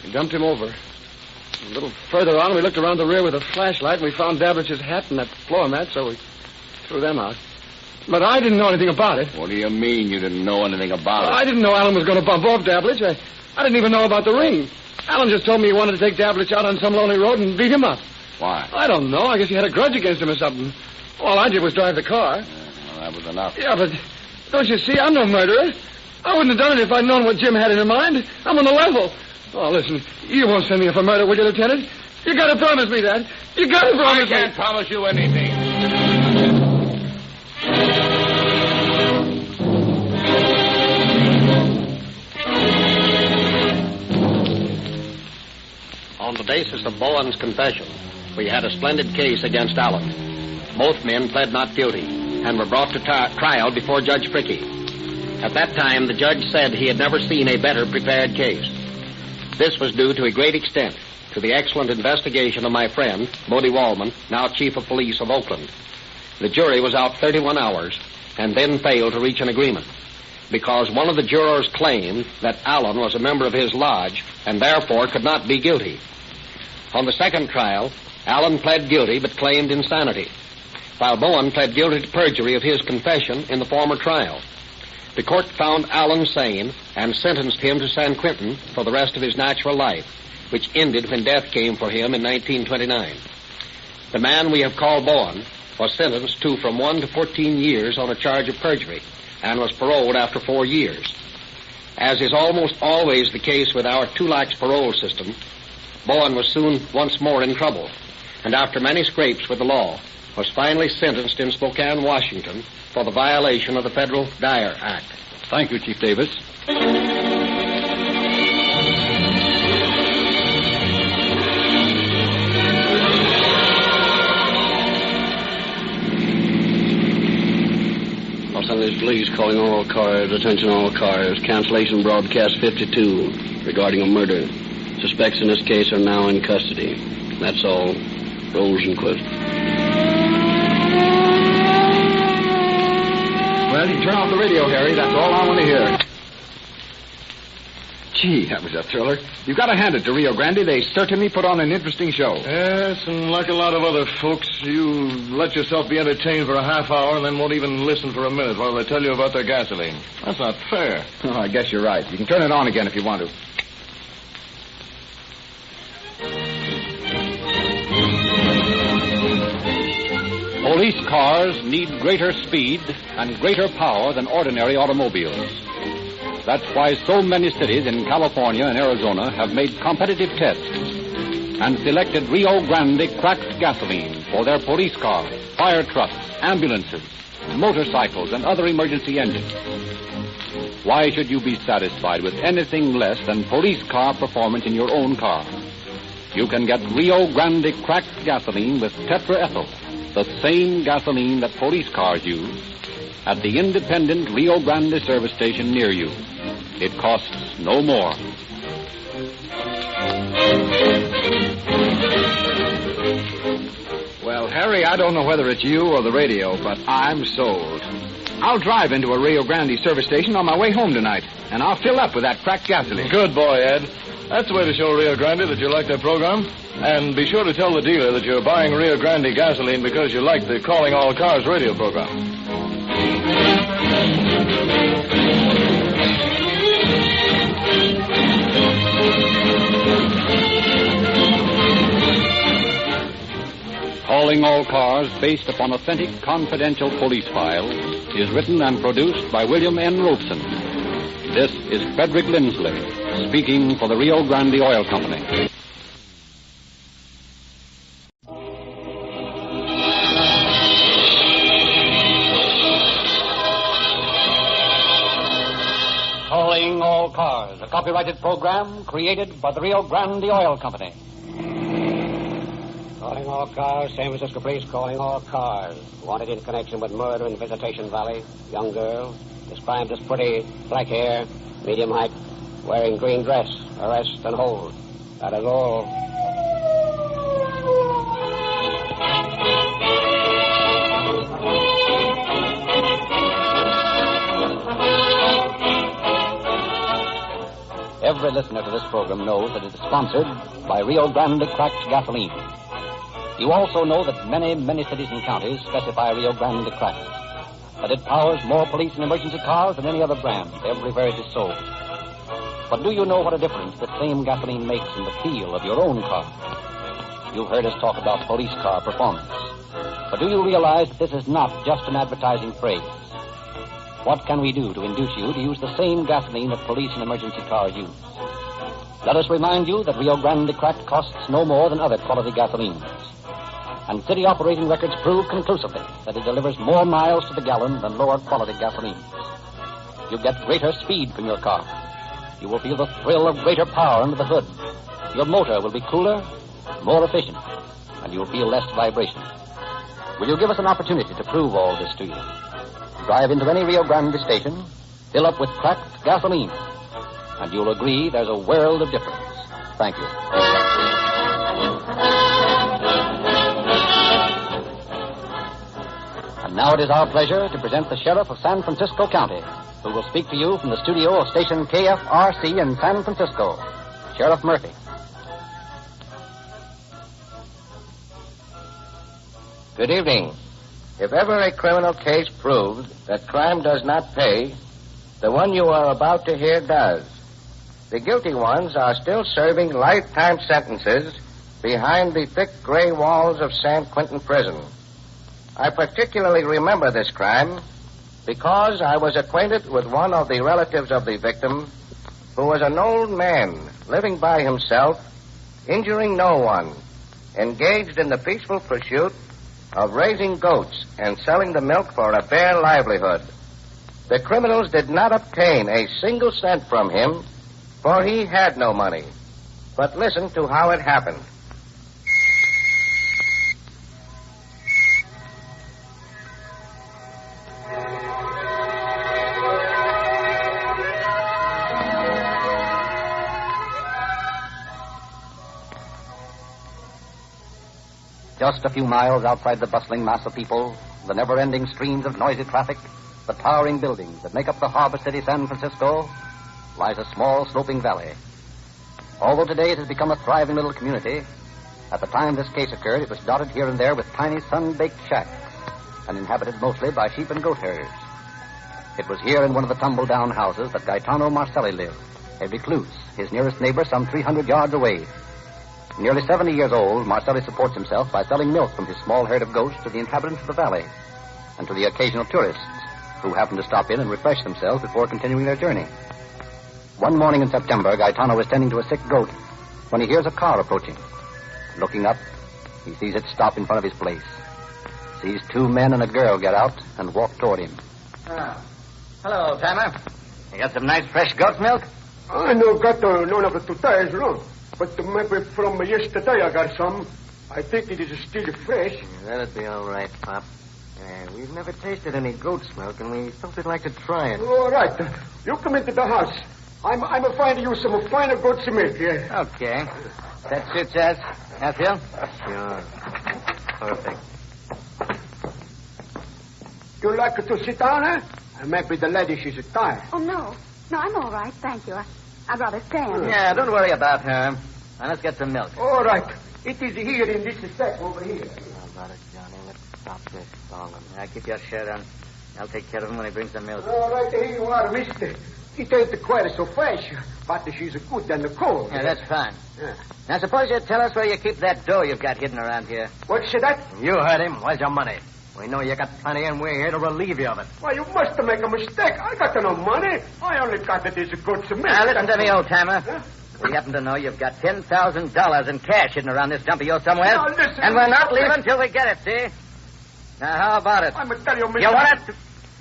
we dumped him over. A little further on, we looked around the rear with a flashlight, and we found Dablish's hat and that floor mat, so we threw them out. But I didn't know anything about it. What do you mean you didn't know anything about it? I didn't know Allen was going to bump off Dablish. I didn't even know about the ring. Allen just told me he wanted to take Dablish out on some lonely road and beat him up. Why? I don't know. I guess he had a grudge against him or something. All I did was drive the car. Well, that was enough. Yeah, but don't you see, I'm no murderer. I wouldn't have done it if I'd known what Jim had in mind. I'm on the level. Oh, listen, you won't send me up for murder, will you, Lieutenant? You gotta promise me that. You gotta promise me. I can't promise you anything. On the basis of Bowen's confession, we had a splendid case against Allen. Both men pled not guilty and were brought to trial before Judge Fricke. At that time, the judge said he had never seen a better prepared case. This was due to a great extent to the excellent investigation of my friend, Bodie Wallman, now Chief of Police of Oakland. The jury was out 31 hours and then failed to reach an agreement because one of the jurors claimed that Allen was a member of his lodge and therefore could not be guilty. On the second trial, Allen pled guilty but claimed insanity, while Bowen pled guilty to perjury of his confession in the former trial. The court found Allen sane and sentenced him to San Quentin for the rest of his natural life, which ended when death came for him in 1929. The man we have called Bowen was sentenced to from 1 to 14 years on a charge of perjury and was paroled after 4 years. As is almost always the case with our 2 lakhs parole system, Bowen was soon once more in trouble, and after many scrapes with the law, was finally sentenced in Spokane, Washington, for the violation of the Federal Dyer Act. Thank you, Chief Davis. Los Angeles Police calling all cars, attention all cars, cancellation broadcast 52 regarding a murder. Suspects in this case are now in custody. That's all. Rosenquist. Well, you turn off the radio, Harry. That's all I want to hear. Gee, that was a thriller. You got to hand it to Rio Grande. They certainly put on an interesting show. Yes, and like a lot of other folks, you let yourself be entertained for a half hour and then won't even listen for a minute while they tell you about their gasoline. That's not fair. Oh, I guess you're right. You can turn it on again if you want to. Police cars need greater speed and greater power than ordinary automobiles. That's why so many cities in California and Arizona have made competitive tests and selected Rio Grande cracked gasoline for their police cars, fire trucks, ambulances, motorcycles, and other emergency engines. Why should you be satisfied with anything less than police car performance in your own car? You can get Rio Grande cracked gasoline with tetraethyl, the same gasoline that police cars use, at the independent Rio Grande service station near you. It costs no more. Well, Harry, I don't know whether it's you or the radio, but I'm sold. I'll drive into a Rio Grande service station on my way home tonight, and I'll fill up with that cracked gasoline. Good boy, Ed. That's the way to show Rio Grande that you like their program. And be sure to tell the dealer that you're buying Rio Grande gasoline because you like the Calling All Cars radio program. Calling All Cars, based upon authentic confidential police files, is written and produced by William N. Robeson. This is Frederick Lindsley, speaking for the Rio Grande Oil Company. All Cars, a copyrighted program created by the Rio Grande Oil Company. Calling all cars, San Francisco Police calling all cars. Wanted in connection with murder in Visitation Valley. Young girl, described as pretty, black hair, medium height, wearing green dress. Arrest and hold. That is all. Every listener to this program knows that it is sponsored by Rio Grande Cracked Gasoline. You also know that many, many cities and counties specify Rio Grande Cracked, that it powers more police and emergency cars than any other brand everywhere it is sold. But do you know what a difference the same gasoline makes in the feel of your own car? You've heard us talk about police car performance. But do you realize that this is not just an advertising phrase? What can we do to induce you to use the same gasoline that police and emergency cars use? Let us remind you that Rio Grande Cracked costs no more than other quality gasolines. And city operating records prove conclusively that it delivers more miles to the gallon than lower quality gasolines. You get greater speed from your car. You will feel the thrill of greater power under the hood. Your motor will be cooler, more efficient, and you'll feel less vibration. Will you give us an opportunity to prove all this to you? Drive into any Rio Grande station, fill up with cracked gasoline, and you'll agree there's a world of difference. Thank you. And now it is our pleasure to present the Sheriff of San Francisco County, who will speak to you from the studio of station KFRC in San Francisco, Sheriff Murphy. Good evening. If ever a criminal case proved that crime does not pay, the one you are about to hear does. The guilty ones are still serving lifetime sentences behind the thick gray walls of San Quentin Prison. I particularly remember this crime because I was acquainted with one of the relatives of the victim who was an old man living by himself, injuring no one, engaged in the peaceful pursuit of raising goats and selling the milk for a bare livelihood. The criminals did not obtain a single cent from him, for he had no money. But listen to how it happened. Just a few miles outside the bustling mass of people, the never-ending streams of noisy traffic, the towering buildings that make up the harbor city San Francisco, lies a small sloping valley. Although today it has become a thriving little community, at the time this case occurred, it was dotted here and there with tiny sun-baked shacks and inhabited mostly by sheep and goat herders. It was here in one of the tumble-down houses that Gaetano Marcelli lived, a recluse, his nearest neighbor some 300 yards away. Nearly 70 years old, Marcelli supports himself by selling milk from his small herd of goats to the inhabitants of the valley and to the occasional tourists who happen to stop in and refresh themselves before continuing their journey. One morning in September, Gaetano was tending to a sick goat when he hears a car approaching. Looking up, he sees it stop in front of his place. Sees two men and a girl get out and walk toward him. Hello, Timer. You got some nice fresh goat's milk? I no got none of it today, no. But maybe from yesterday I got some. I think it is still fresh. That'd be all right, Pop. We've never tasted any goat's milk, and we thought we'd like to try it. All right. You come into the house. I'm a find you some finer goat's milk, yeah. Okay. That suits us. Yes, Phil? Sure. Perfect. You like to sit down, eh? Maybe the lady, she's tired. Oh, no. No, I'm all right, thank you. I'd rather stand. Yeah, don't worry about her. Now, let's get some milk. All right. It is here in this sack over here. How about it, Johnny? Let's stop this stalling. Now, keep your shirt on. I'll take care of him when he brings the milk. All right, here you are, mister. It ain't quite so fresh, but she's good and cold. Yeah, that's fine. Yeah. Now, suppose you tell us where you keep that dough you've got hidden around here. What's that? You heard him. Where's your money? We know you got plenty, and we're here to relieve you of it. Why, you must make a mistake. I got no money. I only got it as a good cement. Now, listen to me, old-timer. Huh? We happen to know you've got $10,000 in cash hidden around this dump of yours somewhere. Now, listen. And we're not leaving till we get it, see? Now, how about it? I'm going to tell you, mister. You want it?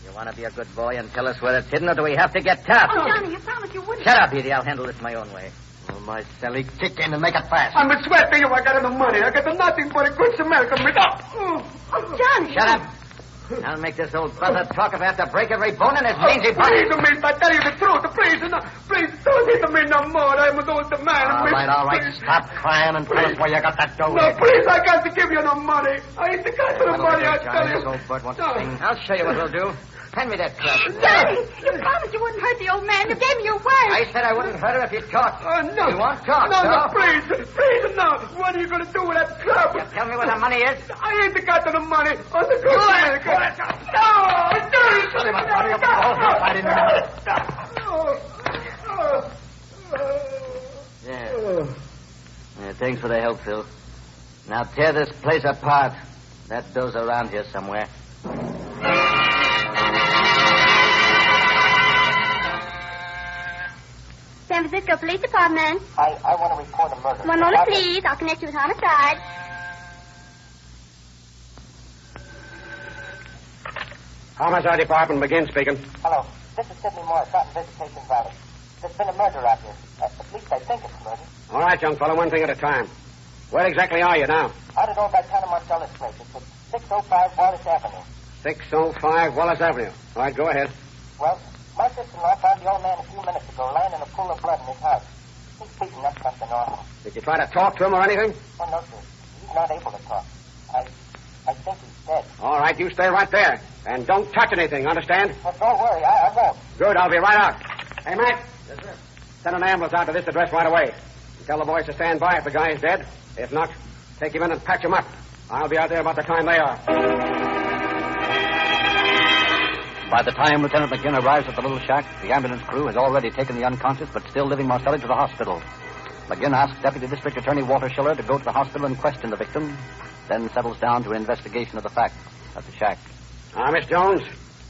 You want to be a good boy and tell us where it's hidden, or do we have to get tough? Oh, Johnny, you promised you wouldn't. Shut up, Edie. I'll handle this my own way. Oh, my Sally, kick in and make it fast. I'm a sweat to you. I got no money. I got nothing but a good Samaritan with Oh, Johnny. Shut up. I'll make this old buzzard talk if I have to break every bone in his mangy body. Please, miss, I tell you the truth. Please, don't hit me no more. I'm an old man. All right. Please. Stop crying and tell us where you got that dough. No, please, I can't give you no money. I ain't got no money, I tell you. This old bird wants to sing. I'll show you what we'll do. Hand me that crap. Johnny, you promised you wouldn't hurt the old man. You gave me your word. I said I wouldn't hurt her if you talked. No. You won't talk, No, so? please, no. What are you going to do with that club? You tell me where the money is. I ain't got no money. On the good man. Yeah, thanks for the help, Phil. Now tear this place apart. That dough's around here somewhere. San Francisco Police Department. I want to report a murder. One moment, please. I'll connect you with homicide. Homicide Department, McGinn speaking. Hello. This is Sidney Morris out in Vegetation Valley. There's been a murder out here. At least I think it's a murder. All right, young fellow, one thing at a time. Where exactly are you now? Out at old Gaetano Marcellus' place. It's at 605 Wallace Avenue. 605 Wallace Avenue. All right, go ahead. Well, my sister-in-law found the old man a few minutes ago lying in a pool of blood in his house. He's beaten up something awful. Did you try to talk to him or anything? Oh, no, sir. He's not able to talk. I think he's dead. All right, you stay right there. And don't touch anything, understand? Well, don't worry. I won't. Good, I'll be right out. Hey, Mac. Yes, sir. Send an ambulance out to this address right away. And tell the boys to stand by if the guy is dead. If not, take him in and patch him up. I'll be out there about the time they are. By the time Lieutenant McGinn arrives at the little shack, the ambulance crew has already taken the unconscious but still living Marcelli to the hospital. McGinn asks Deputy District Attorney Walter Schiller to go to the hospital and question the victim, then settles down to an investigation of the facts at the shack. Miss Jones,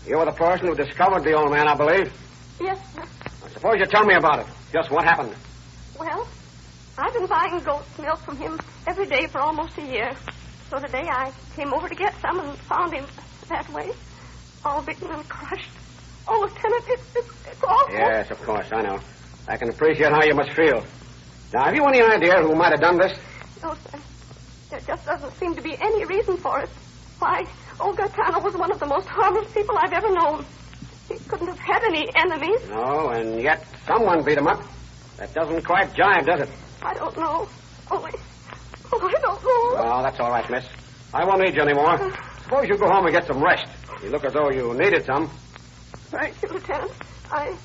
you were the person who discovered the old man, I believe. Yes, sir. I suppose you tell me about it. Just what happened. Well, I've been buying goat's milk from him every day for almost a year. So today I came over to get some and found him that way, all beaten and crushed. Oh, Lieutenant, it's awful. Yes, of course, I know. I can appreciate how you must feel. Now, have you any idea who might have done this? No, sir. There just doesn't seem to be any reason for it. Why, old Gaetano was one of the most harmless people I've ever known. He couldn't have had any enemies. No, and yet someone beat him up. That doesn't quite jive, does it? I don't know. I don't know. Well, that's all right, miss. I won't need you anymore. Suppose you go home and get some rest. You look as though you needed some. Thank you, Lieutenant. I'm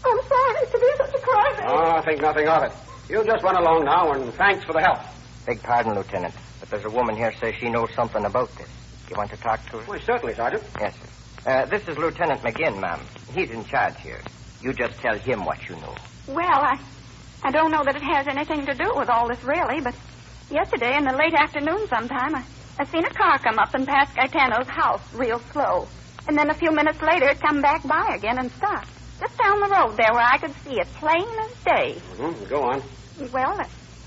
sorry to be such a crybaby. Oh, I think nothing of it. You just run along now, and thanks for the help. Beg pardon, Lieutenant, but there's a woman here says she knows something about this. You want to talk to her? Well, certainly, Sergeant. Yes, sir. This is Lieutenant McGinn, ma'am. He's in charge here. You just tell him what you know. Well, I don't know that it has anything to do with all this, really, but yesterday in the late afternoon sometime, I seen a car come up and pass Gaetano's house real slow. And then a few minutes later, it come back by again and stopped. Just down the road there where I could see it plain as day. Mm-hmm. Go on. Well,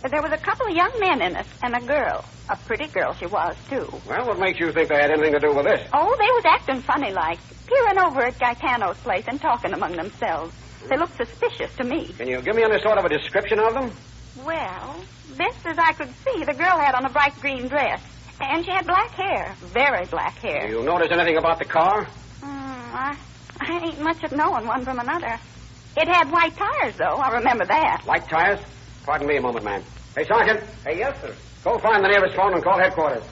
there was a couple of young men in it and a girl. A pretty girl she was, too. Well, what makes you think they had anything to do with this? Oh, they was acting funny like, peering over at Gaetano's place and talking among themselves. They looked suspicious to me. Can you give me any sort of a description of them? Well, best as I could see, the girl had on a bright green dress. And she had black hair. Very black hair. Do you notice anything about the car? I ain't much at knowing one from another. It had white tires, though. I remember that. White tires? Pardon me a moment, ma'am. Hey, Sergeant. Hey, yes, sir. Go find the nearest phone and call headquarters.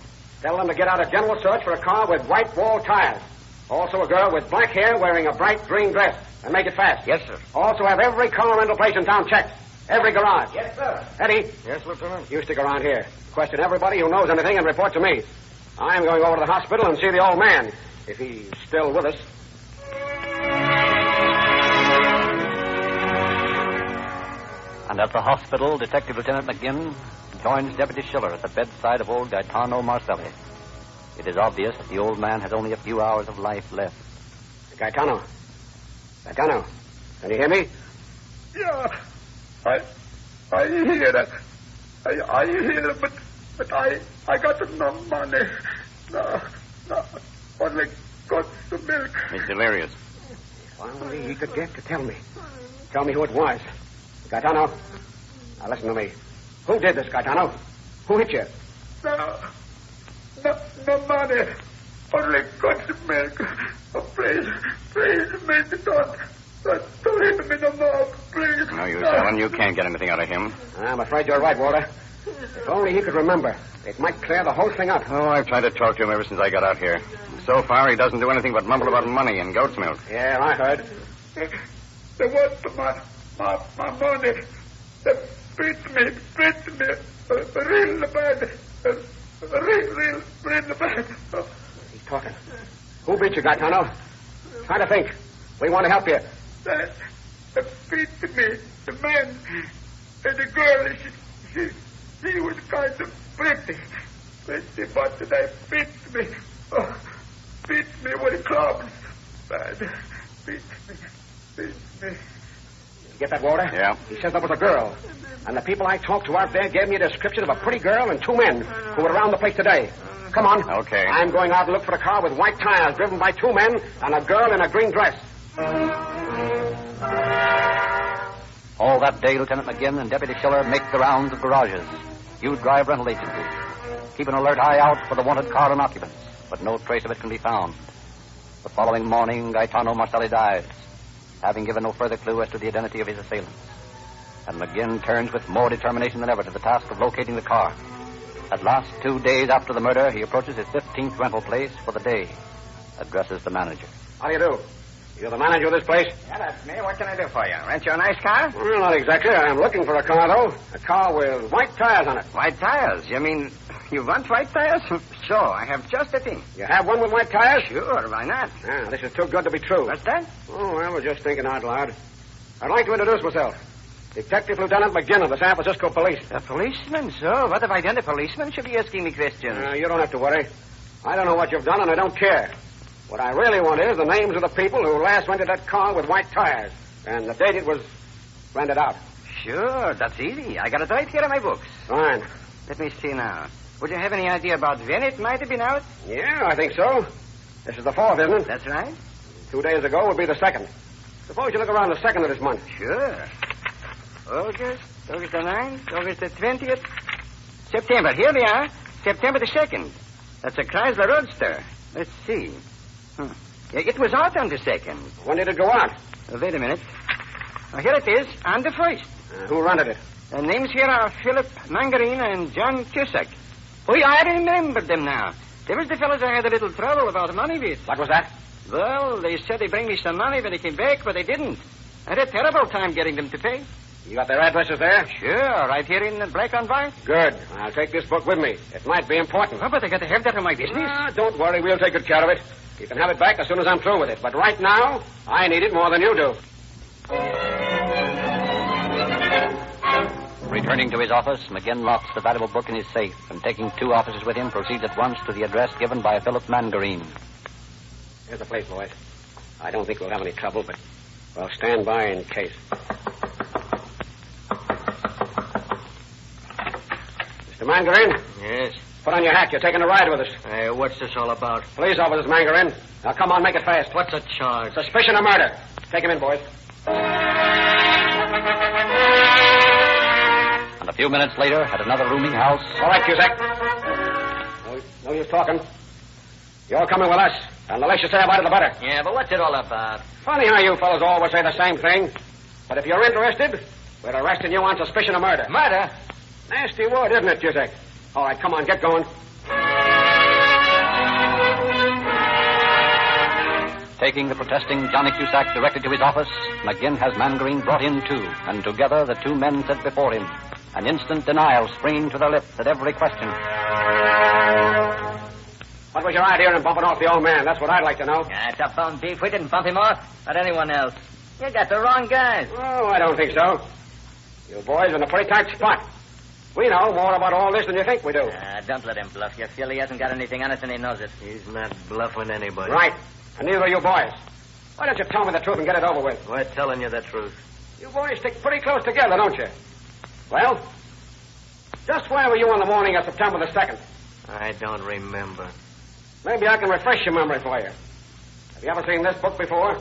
Tell them to get out a general search for a car with white wall tires. Also a girl with black hair wearing a bright green dress. And make it fast. Yes, sir. Also have every car rental place in town checked. Every garage. Yes, sir. Eddie. Yes, Lieutenant. You stick around here. Question everybody who knows anything and report to me. I'm going over to the hospital and see the old man, if he's still with us. And at the hospital, Detective Lieutenant McGinn joins Deputy Schiller at the bedside of old Gaetano Marcelli. It is obvious that the old man has only a few hours of life left. Gaetano, can you hear me? Yeah, I hear that. I hear, but I got no money. No, only got the milk. He's delirious. If only he could get to tell me. Tell me who it was. Gaetano. Now listen to me. Who did this, Gaetano? Who hit you? No money. Only got the milk. Oh, please, make it don't hit me no more, please. No use, Alan. You can't get anything out of him. I'm afraid you're right, Walter. If only he could remember. It might clear the whole thing up. Oh, I've tried to talk to him ever since I got out here. So far, he doesn't do anything but mumble about money and goat's milk. Yeah, I heard. They want my money. They beat me. Real bad. Real bad. He's talking. Who beat you, Gaetano? Try to think. We want to help you. They beat me. The man and the girl, she was kind of pretty, but they beat me. Oh, beat me with clubs. Bad. Beat me. You get that, Walter? Yeah. He says there was a girl. And the people I talked to out there gave me a description of a pretty girl and two men who were around the place today. Come on. Okay. I'm going out and look for a car with white tires driven by two men and a girl in a green dress. All that day, Lieutenant McGinn and Deputy Schiller make the rounds of garages, huge drive rental agencies. Keep an alert eye out for the wanted car and occupants, but no trace of it can be found. The following morning, Gaetano Marcelli dies, having given no further clue as to the identity of his assailants. And McGinn turns with more determination than ever to the task of locating the car. At last, 2 days after the murder, he approaches his 15th rental place for the day. Addresses the manager. How do you do? You're the manager of this place? Yeah, that's me. What can I do for you? Rent you a nice car? Well, not exactly. I'm looking for a car, though. A car with white tires on it. White tires? You mean you want white tires? Sure, I have just the thing. You have one with white tires? Sure, why not? Ah, this is too good to be true. What's that? Oh, well, we're just thinking out loud. I'd like to introduce myself. Detective Lieutenant McGinn of the San Francisco Police. A policeman, sir? What have I done? A policeman should be asking me questions. You don't have to worry. I don't know what you've done, and I don't care. What I really want is the names of the people who last rented that car with white tires and the date it was rented out. Sure, that's easy. I got it right here in my books. Fine. Let me see now. Would you have any idea about when it might have been out? Yeah, I think so. This is the 4th, isn't it? That's right. 2 days ago would be the 2nd. Suppose you look around the 2nd of this month. Sure. August the 9th, August the 20th. September. Here we are. September the 2nd. That's a Chrysler Roadster. Let's see. It was out on the 2nd. When did it go out? Wait a minute. Here it is, on the 1st. Who rented it? The names here are Philip Mangarine and John Cusack. Oh, I remember them now. They was the fellows I had a little trouble about money with. What was that? Well, they said they'd bring me some money when they came back, but they didn't. I had a terrible time getting them to pay. You got their addresses there? Sure, right here in black on white. Good. I'll take this book with me. It might be important. Oh, but I got to have that in my business. Don't worry. We'll take good care of it. You can have it back as soon as I'm through with it. But right now, I need it more than you do. Returning to his office, McGinn locks the valuable book in his safe and, taking 2 officers with him, proceeds at once to the address given by Philip Mangarine. Here's the place, boys. I don't think we'll have any trouble, but we'll stand by in case. Mr. Mangarine? Yes? Put on your hat. You're taking a ride with us. What's this all about? Police officers, Mangarine. Now, come on, make it fast. What's the charge? Suspicion of murder. Take him in, boys. And a few minutes later, at another rooming house... All right, Cusack. No use talking. You're coming with us, and the less you say about it, the better. Yeah, but what's it all about? Funny how you fellas always say the same thing. But if you're interested, we're arresting you on suspicion of murder. Murder? Nasty word, isn't it, Cusack? All right, come on, get going. Taking the protesting Johnny Cusack directly to his office, McGinn has Mangarine brought in, too, and together the 2 men sit before him, an instant denial springing to their lips at every question. What was your idea in bumping off the old man? That's what I'd like to know. It's a bum beef. We didn't bump him off, not anyone else. You got the wrong guys. Oh, I don't think so. You boys are in a pretty tight spot. We know more about all this than you think we do. Don't let him bluff you, Phil. He hasn't got anything on us, and he knows it. He's not bluffing anybody. Right. And neither are you boys. Why don't you tell me the truth and get it over with? We're telling you the truth. You boys stick pretty close together, don't you? Well, just where were you on the morning of September the 2nd? I don't remember. Maybe I can refresh your memory for you. Have you ever seen this book before?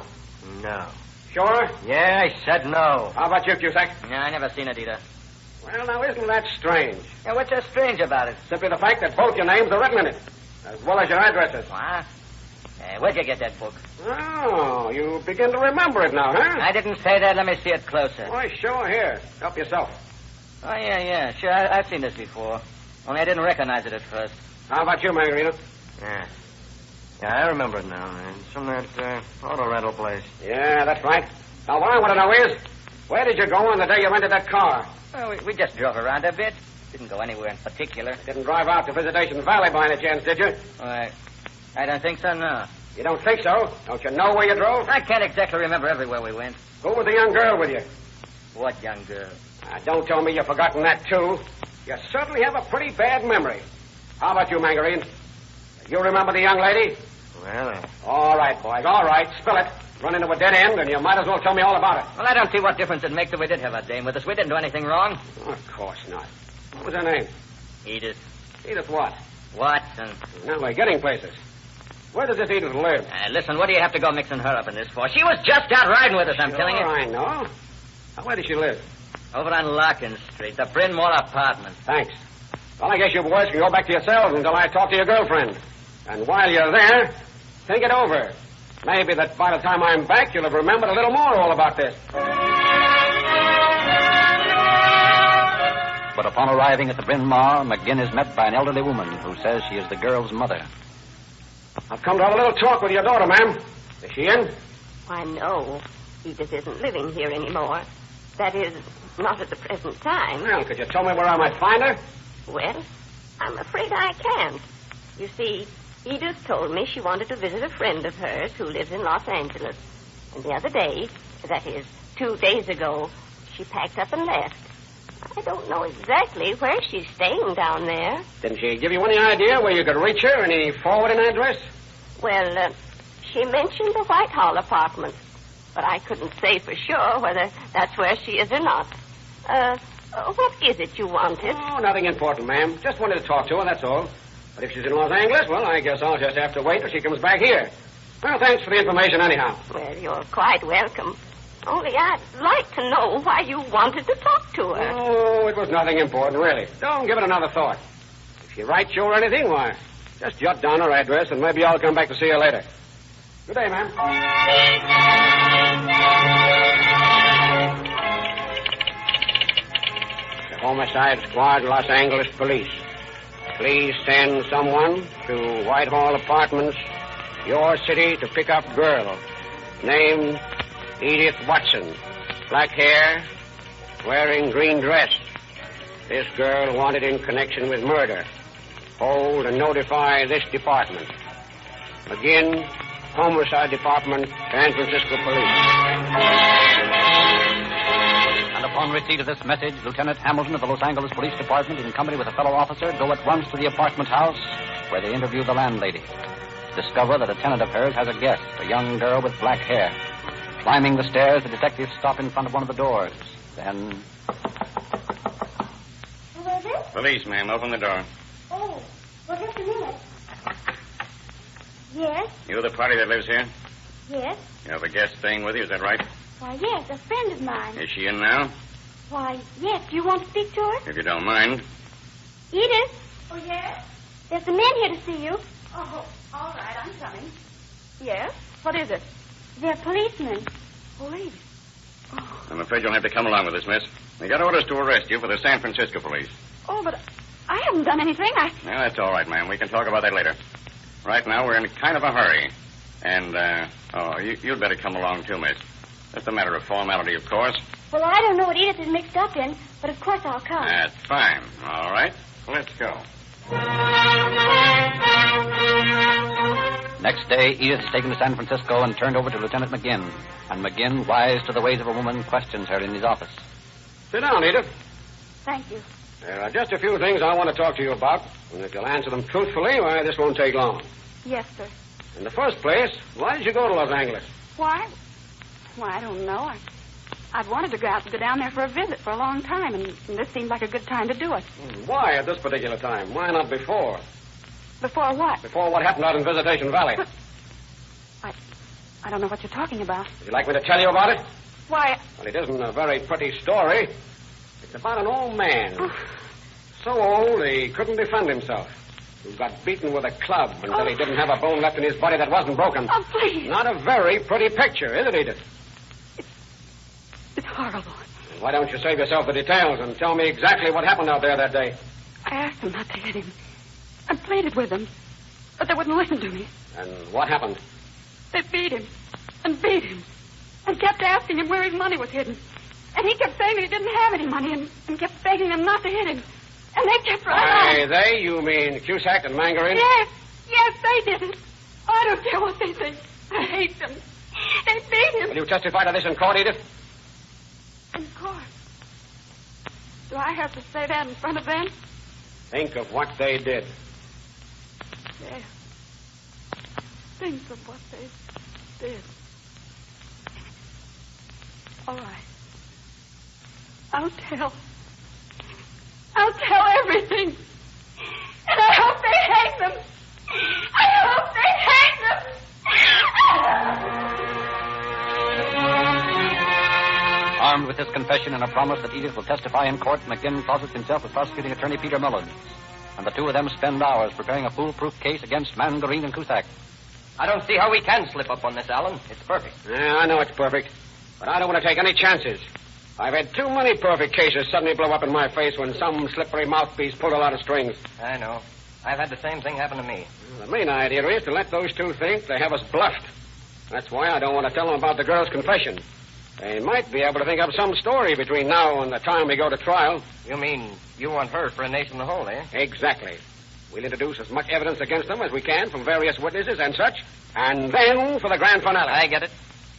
No. Sure? Yeah, I said no. How about you, Cusack? Yeah, I never seen it either. Well, now, isn't that strange? Yeah, what's so strange about it? Simply the fact that both your names are written in it, as well as your addresses. What? Where'd you get that book? Oh, you begin to remember it now, huh? I didn't say that. Let me see it closer. Why, sure, here. Help yourself. Oh, yeah. Sure, I've seen this before. Only I didn't recognize it at first. How about you, Margarita? Yeah. Yeah, I remember it now, man. It's from that auto rental place. Yeah, that's right. Now, what I want to know is, where did you go on the day you rented that car? Well, we just drove around a bit. Didn't go anywhere in particular. Didn't drive out to Visitation Valley by any chance, did you? I don't think so, no. You don't think so? Don't you know where you drove? I can't exactly remember everywhere we went. Who was the young girl with you? What young girl? Don't tell me you've forgotten that, too. You certainly have a pretty bad memory. How about you, Mangarine? You remember the young lady? Well, All right, boys, all right. Spill it. Run into a dead end, and you might as well tell me all about it. Well, I don't see what difference it makes if we did have a dame with us. We didn't do anything wrong. Oh, of course not. What was her name? Edith. Edith what? Watson. Now we're getting places. Where does this Edith live? Listen, what do you have to go mixing her up in this for? She was just out riding with us, I'm telling you. I know. Now, where does she live? Over on Larkin Street, the Bryn Mawr apartment. Thanks. Well, I guess you boys can go back to yourselves until I talk to your girlfriend. And while you're there, think it over. Maybe that by the time I'm back, you'll have remembered a little more all about this. But upon arriving at the Bryn Mawr, McGinn is met by an elderly woman who says she is the girl's mother. I've come to have a little talk with your daughter, ma'am. Is she in? Why, no. Edith isn't living here anymore. That is, not at the present time. Well, could you tell me where I might find her? Well, I'm afraid I can't. You see, Edith told me she wanted to visit a friend of hers who lives in Los Angeles. And the other day, that is, 2 days ago, she packed up and left. I don't know exactly where she's staying down there. Didn't she give you any idea where you could reach her? Any forwarding address? Well, she mentioned the Whitehall apartment, but I couldn't say for sure whether that's where she is or not. What is it you wanted? Oh, nothing important, ma'am. Just wanted to talk to her, that's all. But if she's in Los Angeles, well, I guess I'll just have to wait till she comes back here. Well, thanks for the information anyhow. Well, you're quite welcome. Only I'd like to know why you wanted to talk to her. Oh, it was nothing important, really. Don't give it another thought. If she writes you or anything, why, just jot down her address, and maybe I'll come back to see her later. Good day, ma'am. The Homicide Squad, Los Angeles Police. Please send someone to Whitehall Apartments, your city, to pick up girl. Name Edith Watson. Black hair, wearing green dress. This girl wanted in connection with murder. Hold and notify this department. McGinn, Homicide Department, San Francisco Police. And upon receipt of this message, Lieutenant Hamilton of the Los Angeles Police Department, in company with a fellow officer, go at once to the apartment house where they interview the landlady. Discover that a tenant of hers has a guest, a young girl with black hair. Climbing the stairs, the detectives stop in front of one of the doors. Then... Who is it? Police, ma'am. Open the door. Oh, well, just a minute. Yes, You the party that lives here? yes. You have a guest staying with you, is that right? Why, yes, a friend of mine. Is she in now? Why, yes. Do you want to speak to her? If you don't mind. Edith? Oh, yes? There's a man here to see you. Oh, all right, I'm coming. Yes? What is it? They're policemen. Police. I'm afraid you'll have to come along with us, miss. We got orders to arrest you for the San Francisco police. Oh, but I haven't done anything. Yeah, that's all right, ma'am. We can talk about that later. Right now, we're in kind of a hurry. And, you'd better come along, too, miss. Just a matter of formality, of course. Well, I don't know what Edith is mixed up in, but of course I'll come. That's fine. All right. Let's go. Next day, Edith is taken to San Francisco and turned over to Lieutenant McGinn. And McGinn, wise to the ways of a woman, questions her in his office. Sit down, Edith. Thank you. There are just a few things I want to talk to you about. And if you'll answer them truthfully, why, this won't take long. Yes, sir. In the first place, why did you go to Los Angeles? Why? Why, I don't know. I'd wanted to go down there for a visit for a long time, and this seemed like a good time to do it. Why at this particular time? Why not before? Before what? Before what happened out in Visitation Valley. I don't know what you're talking about. Would you like me to tell you about it? Why, Well, it isn't a very pretty story. It's about an old man. So old he couldn't defend himself. Who got beaten with a club until he didn't have a bone left in his body that wasn't broken. Oh, please. Not a very pretty picture, is it, Edith? It's horrible. Why don't you save yourself the details and tell me exactly what happened out there that day? I asked them not to hit him. I pleaded with them, but they wouldn't listen to me. And what happened? They beat him and beat him and kept asking him where his money was hidden. And he kept saying that he didn't have any money and kept begging them not to hit him. And they kept right on. They, you mean Cusack and Mangarin? Yes, they did it. I don't care what they think. I hate them. They beat him. Will you testify to this in court, Edith? In court? Do I have to say that in front of them? Think of what they did. Yes. Think of what they did. All right. I'll tell everything. And I hope they hang them. I hope they hang them. Armed with this confession and a promise that Edith will testify in court, McGinn closets himself with prosecuting attorney Peter Mullins. And the two of them spend hours preparing a foolproof case against Mangarine and Cusack. I don't see how we can slip up on this, Alan. It's perfect. Yeah, I know it's perfect. But I don't want to take any chances. I've had too many perfect cases suddenly blow up in my face when some slippery mouthpiece pulled a lot of strings. I know. I've had the same thing happen to me. The main idea is to let those two think they have us bluffed. That's why I don't want to tell them about the girl's confession. They might be able to think up some story between now and the time we go to trial. You mean you want her for a nation in the hole, eh? Exactly. We'll introduce as much evidence against them as we can from various witnesses and such. And then for the grand finale. I get it.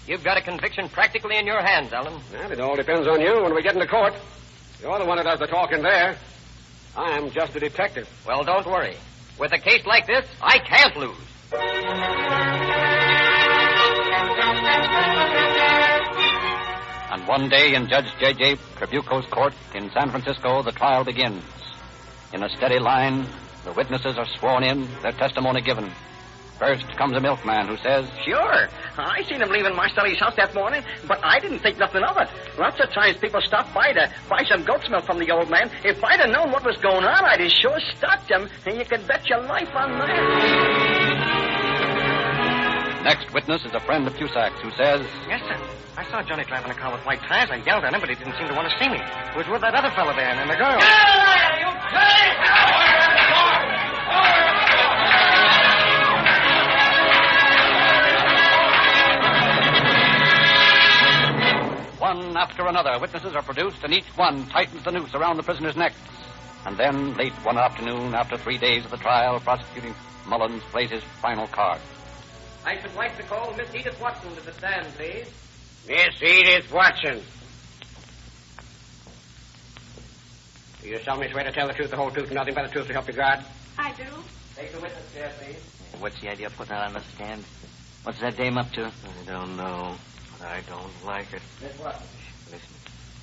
You've got a conviction practically in your hands, Alan. Well, it all depends on you when we get into court. You're the one that does the talking there. I'm just a detective. Well, don't worry. With a case like this, I can't lose. And one day in Judge J.J. Trabuco's court in San Francisco, the trial begins. In a steady line, the witnesses are sworn in, their testimony given. First comes a milkman who says, Sure. I seen him leaving Marcelli's house that morning, but I didn't think nothing of it. Lots of times people stop by to buy some goat's milk from the old man. If I'd have known what was going on, I'd have sure stopped him, and you could bet your life on that. Next witness is a friend of Cusack's who says, Yes, sir. I saw Johnny driving a car with white tires. I yelled at him, but he didn't seem to want to see me. He was with that other fellow there and the girl. One after another, witnesses are produced, and each one tightens the noose around the prisoner's necks. And then, late one afternoon, after 3 days of the trial, prosecuting Mullins plays his final card. I should like to call Miss Edith Watson to the stand, please. Miss Edith Watson. Do you solemnly swear to tell the truth, the whole truth, and nothing but the truth to help you God? I do. Take the witness chair, please. What's the idea of putting her on the stand? What's that dame up to? I don't know, but I don't like it. Miss Watson, Listen.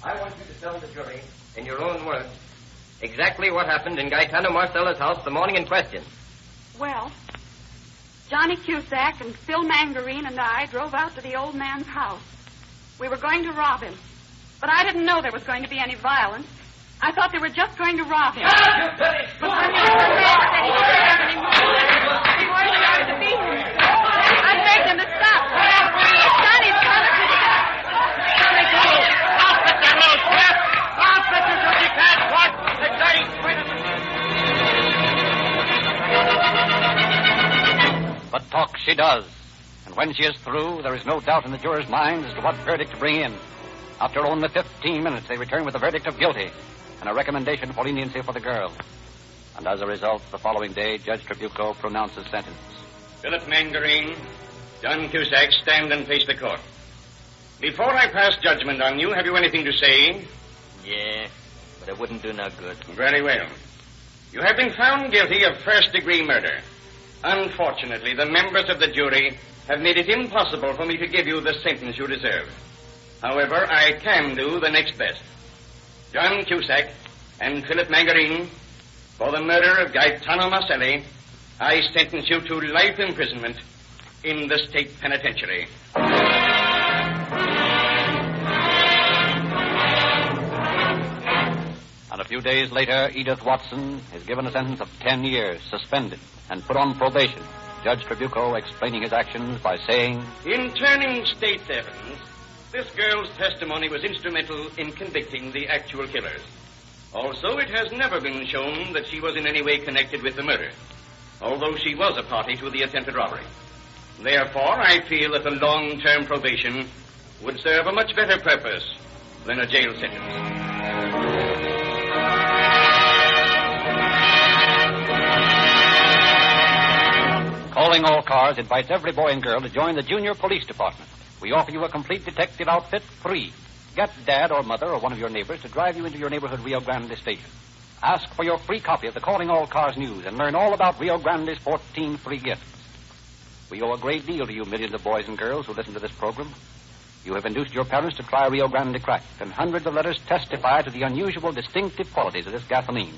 I want you to tell the jury, in your own words, exactly what happened in Gaetano Marcella's house the morning in question. Well, Johnny Cusack and Phil Mangarine and I drove out to the old man's house. We were going to rob him, but I didn't know there was going to be any violence. I thought they were just going to rob him. But when the old man said he didn't have any money, before he started to beat him, I begged him to stop. Johnny's promised me to stop. Johnny, go. I'll put your little crap. I'll put you so you can't walk. The dirty But talk she does. And when she is through, there is no doubt in the jurors' minds as to what verdict to bring in. After only 15 minutes, they return with a verdict of guilty and a recommendation for leniency for the girl. And as a result, the following day, Judge Trabuco pronounces sentence. Philip Mangarine, John Cusack, stand and face the court. Before I pass judgment on you, have you anything to say? Yeah, but it wouldn't do no good. Very well. You have been found guilty of first-degree murder. Unfortunately, the members of the jury have made it impossible for me to give you the sentence you deserve. However, I can do the next best. John Cusack and Philip Mangarine, for the murder of Gaetano Marcelli, I sentence you to life imprisonment in the state penitentiary. And a few days later, Edith Watson is given a sentence of 10 years, suspended, and put on probation. Judge Trabuco explaining his actions by saying, In turning state's evidence, this girl's testimony was instrumental in convicting the actual killers. Also, it has never been shown that she was in any way connected with the murder, although she was a party to the attempted robbery. Therefore, I feel that a long-term probation would serve a much better purpose than a jail sentence. Calling All Cars invites every boy and girl to join the Junior Police Department. We offer you a complete detective outfit free. Get Dad or Mother or one of your neighbors to drive you into your neighborhood Rio Grande station. Ask for your free copy of the Calling All Cars news and learn all about Rio Grande's 14 free gifts. We owe a great deal to you millions of boys and girls who listen to this program. You have induced your parents to try Rio Grande Cracked, and hundreds of letters testify to the unusual distinctive qualities of this gasoline.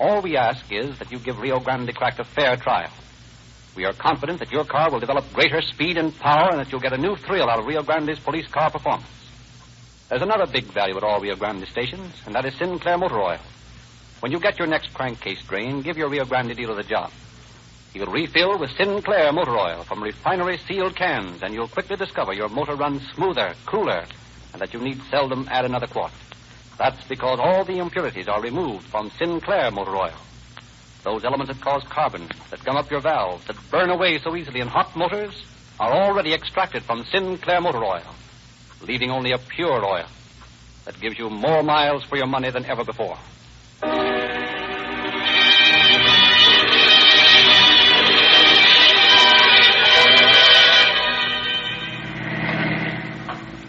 All we ask is that you give Rio Grande Cracked a fair trial. We are confident that your car will develop greater speed and power and that you'll get a new thrill out of Rio Grande's police car performance. There's another big value at all Rio Grande stations, and that is Sinclair Motor Oil. When you get your next crankcase drain, give your Rio Grande dealer the job. He'll refill with Sinclair Motor Oil from refinery-sealed cans, and you'll quickly discover your motor runs smoother, cooler, and that you need seldom add another quart. That's because all the impurities are removed from Sinclair Motor Oil. Those elements that cause carbon, that gum up your valves, that burn away so easily in hot motors, are already extracted from Sinclair Motor Oil, leaving only a pure oil that gives you more miles for your money than ever before.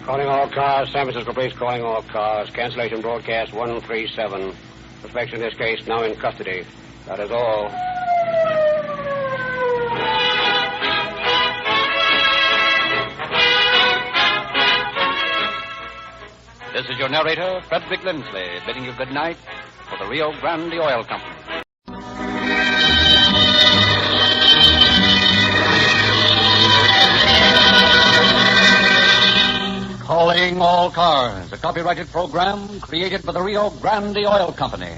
Calling all cars, San Francisco Police calling all cars. Cancellation broadcast 137. Suspects in this case now in custody. That is all. This is your narrator, Frederick Lindsley, bidding you good night for the Rio Grande Oil Company. Calling All Cars, a copyrighted program created by the Rio Grande Oil Company.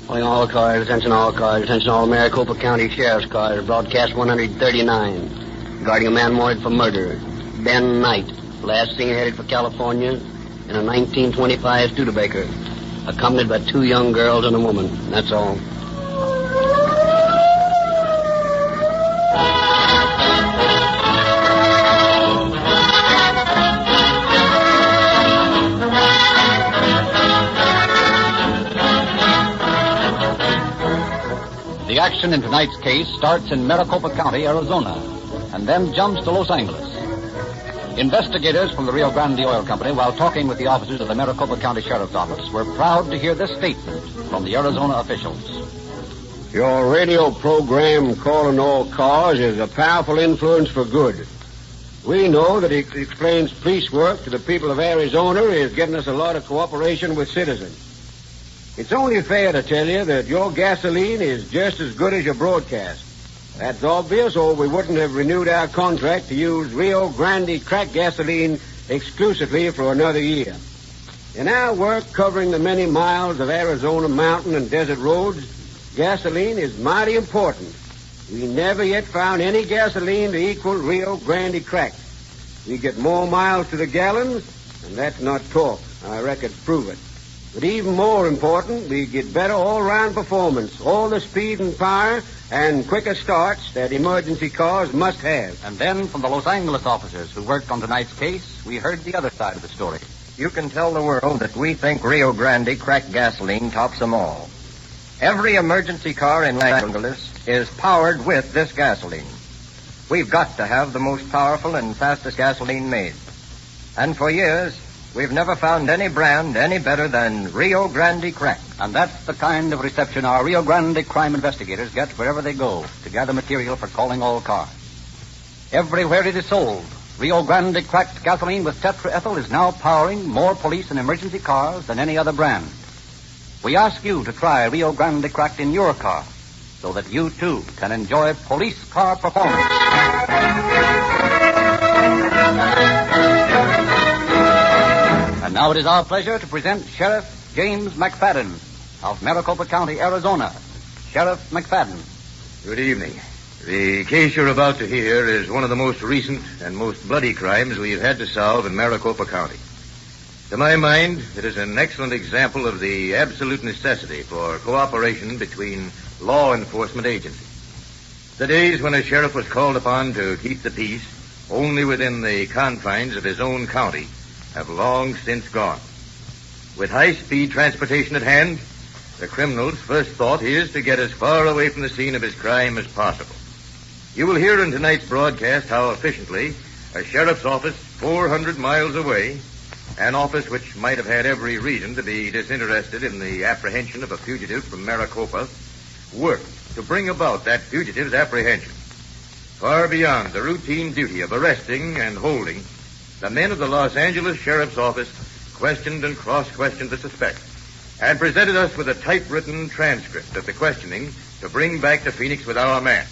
Calling all cars, attention all Maricopa County Sheriff's cars, broadcast 139. Regarding a man wanted for murder, Ben Knight, last seen headed for California in a 1925 Studebaker, accompanied by 2 young girls and a woman. That's all. The action in tonight's case starts in Maricopa County, Arizona, and then jumps to Los Angeles. Investigators from the Rio Grande Oil Company, while talking with the officers of the Maricopa County Sheriff's Office, were proud to hear this statement from the Arizona officials. Your radio program, Calling All Cars, is a powerful influence for good. We know that it explains police work to the people of Arizona is getting us a lot of cooperation with citizens. It's only fair to tell you that your gasoline is just as good as your broadcast. That's obvious, or we wouldn't have renewed our contract to use Rio Grande Cracked gasoline exclusively for another year. In our work covering the many miles of Arizona mountain and desert roads, gasoline is mighty important. We never yet found any gasoline to equal Rio Grande Cracked. We get more miles to the gallon, and that's not talk. Our records prove it. But even more important, we get better all-round performance, all the speed and power and quicker starts that emergency cars must have. And then from the Los Angeles officers who worked on tonight's case, we heard the other side of the story. You can tell the world that we think Rio Grande Cracked gasoline tops them all. Every emergency car in Los Angeles is powered with this gasoline. We've got to have the most powerful and fastest gasoline made. And for years, we've never found any brand any better than Rio Grande Cracked. And that's the kind of reception our Rio Grande crime investigators get wherever they go to gather material for Calling All Cars. Everywhere it is sold, Rio Grande Cracked gasoline with tetraethyl is now powering more police and emergency cars than any other brand. We ask you to try Rio Grande Cracked in your car. so that you, too, can enjoy police car performance. And now it is our pleasure to present Sheriff James McFadden of Maricopa County, Arizona. Sheriff McFadden. Good evening. The case you're about to hear is one of the most recent and most bloody crimes we've had to solve in Maricopa County. To my mind, it is an excellent example of the absolute necessity for cooperation between law enforcement agencies. The days when a sheriff was called upon to keep the peace only within the confines of his own county have long since gone. With high-speed transportation at hand, the criminal's first thought is to get as far away from the scene of his crime as possible. You will hear in tonight's broadcast how efficiently a sheriff's office 400 miles away, an office which might have had every reason to be disinterested in the apprehension of a fugitive from Maricopa, worked to bring about that fugitive's apprehension. Far beyond the routine duty of arresting and holding, the men of the Los Angeles Sheriff's Office questioned and cross-questioned the suspect and presented us with a typewritten transcript of the questioning to bring back to Phoenix with our man.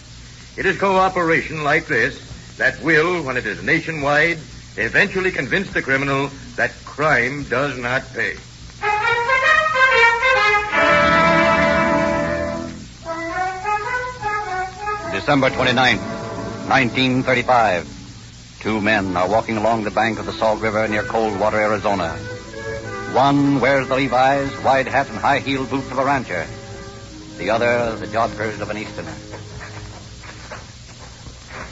It is cooperation like this that will, when it is nationwide, eventually convince the criminal that crime does not pay. December 29th, 1935. Two men are walking along the bank of the Salt River near Coldwater, Arizona. One wears the Levi's, wide hat, and high-heeled boots of a rancher. The other, the joggers of an Easterner.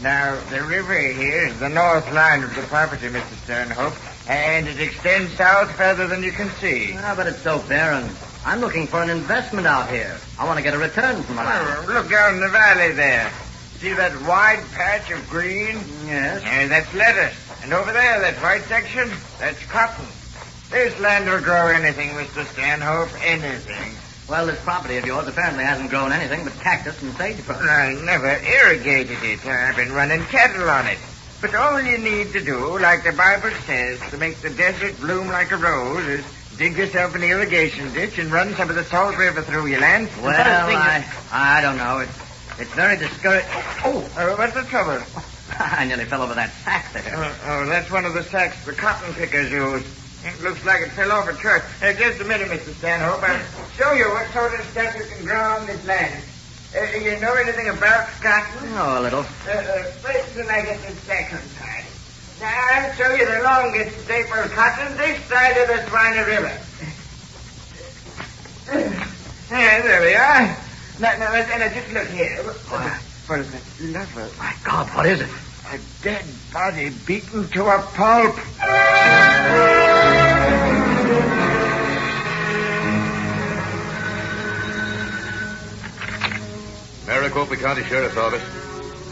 Now, the river here is the north line of the property, Mr. Stanhope, and it extends south further than you can see. Ah, but it's so barren. I'm looking for an investment out here. I want to get a return from my land. Look down the valley there. See that wide patch of green? Yes. That's lettuce. And over there, that white section, that's cotton. This land will grow anything, Mr. Stanhope, anything. Well, this property of yours apparently hasn't grown anything but cactus and sagebrush. I never irrigated it. I've been running cattle on it. But all you need to do, like the Bible says, to make the desert bloom like a rose is dig yourself an irrigation ditch and run some of the Salt River through your land. Well, I don't know. It's very discouraging. What's the trouble? I nearly fell over that sack there. That's one of the sacks the cotton pickers use. It looks like it fell over a truck. Just a minute, Mr. Stanhope. I'll show you what sort of stuff you can grow on this land. You know anything about cotton? Oh, a little. Wait till I get this sack untied. Now, I'll show you the longest staple cotton this side of the Swine River. There we are. Now, just look here. What is that level? My God, what is it? A dead body beaten to a pulp. Maricopa County Sheriff's Office.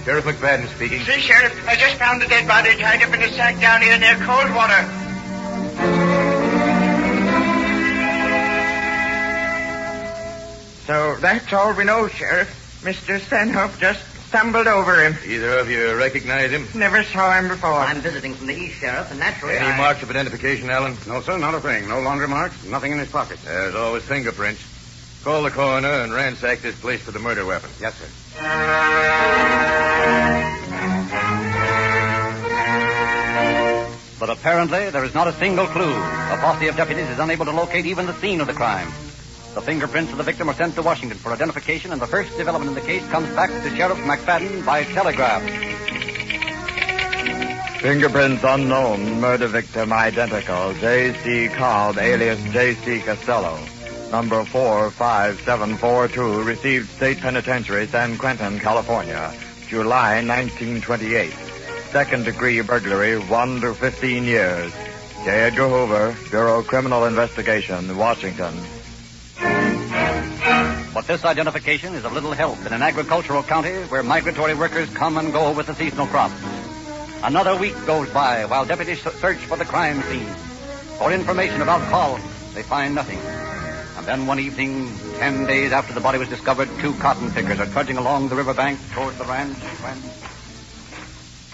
Sheriff McFadden speaking. See, Sheriff, I just found a dead body tied up in a sack down here near Coldwater. So that's all we know, Sheriff. Mr. Stanhope just stumbled over him. Either of you recognize him? Never saw him before. I'm visiting from the east, Sheriff, and naturally Any marks of identification, Allen? No, sir, not a thing. No laundry marks, nothing in his pockets. There's always fingerprints. Call the coroner and ransack this place for the murder weapon. Yes, sir. But apparently, there is not a single clue. A posse of deputies is unable to locate even the scene of the crime. The fingerprints of the victim are sent to Washington for identification, and the first development in the case comes back to Sheriff McFadden by telegraph. Fingerprints unknown, murder victim identical, J.C. Cobb, alias J.C. Costello. Number 45742, received State Penitentiary, San Quentin, California, July 1928. Second-degree burglary, 1 to 15 years. J. Edgar Hoover, Bureau of Criminal Investigation, Washington. But this identification is of little help in an agricultural county where migratory workers come and go with the seasonal crops. Another week goes by while deputies search for the crime scene. For information about Paul, they find nothing. And then one evening, 10 days after the body was discovered, two cotton pickers are trudging along the riverbank toward the ranch when...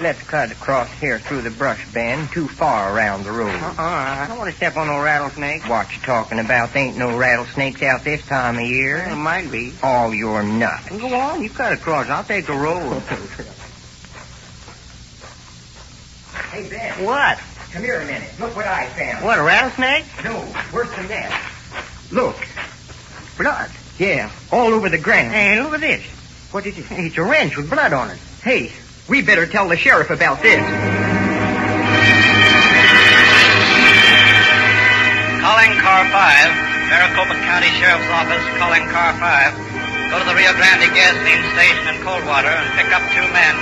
Let's cut across here through the brush, Ben. Too far around the road. I don't want to step on no rattlesnake. What you talking about? There ain't no rattlesnakes out this time of year. Well, it might be. Oh, you're nuts. Go on, you cut across. I'll take the road. Hey, Ben. What? Come here a minute. Look what I found. What, a rattlesnake? No, worse than that. Look. Blood. Yeah, all over the ground. Hey, look at this. What is it? It's a wrench with blood on it. Hey, we better tell the sheriff about this. Calling Car 5, Maricopa County Sheriff's Office, calling Car 5. Go to the Rio Grande gasoline station in Coldwater and pick up 2 men.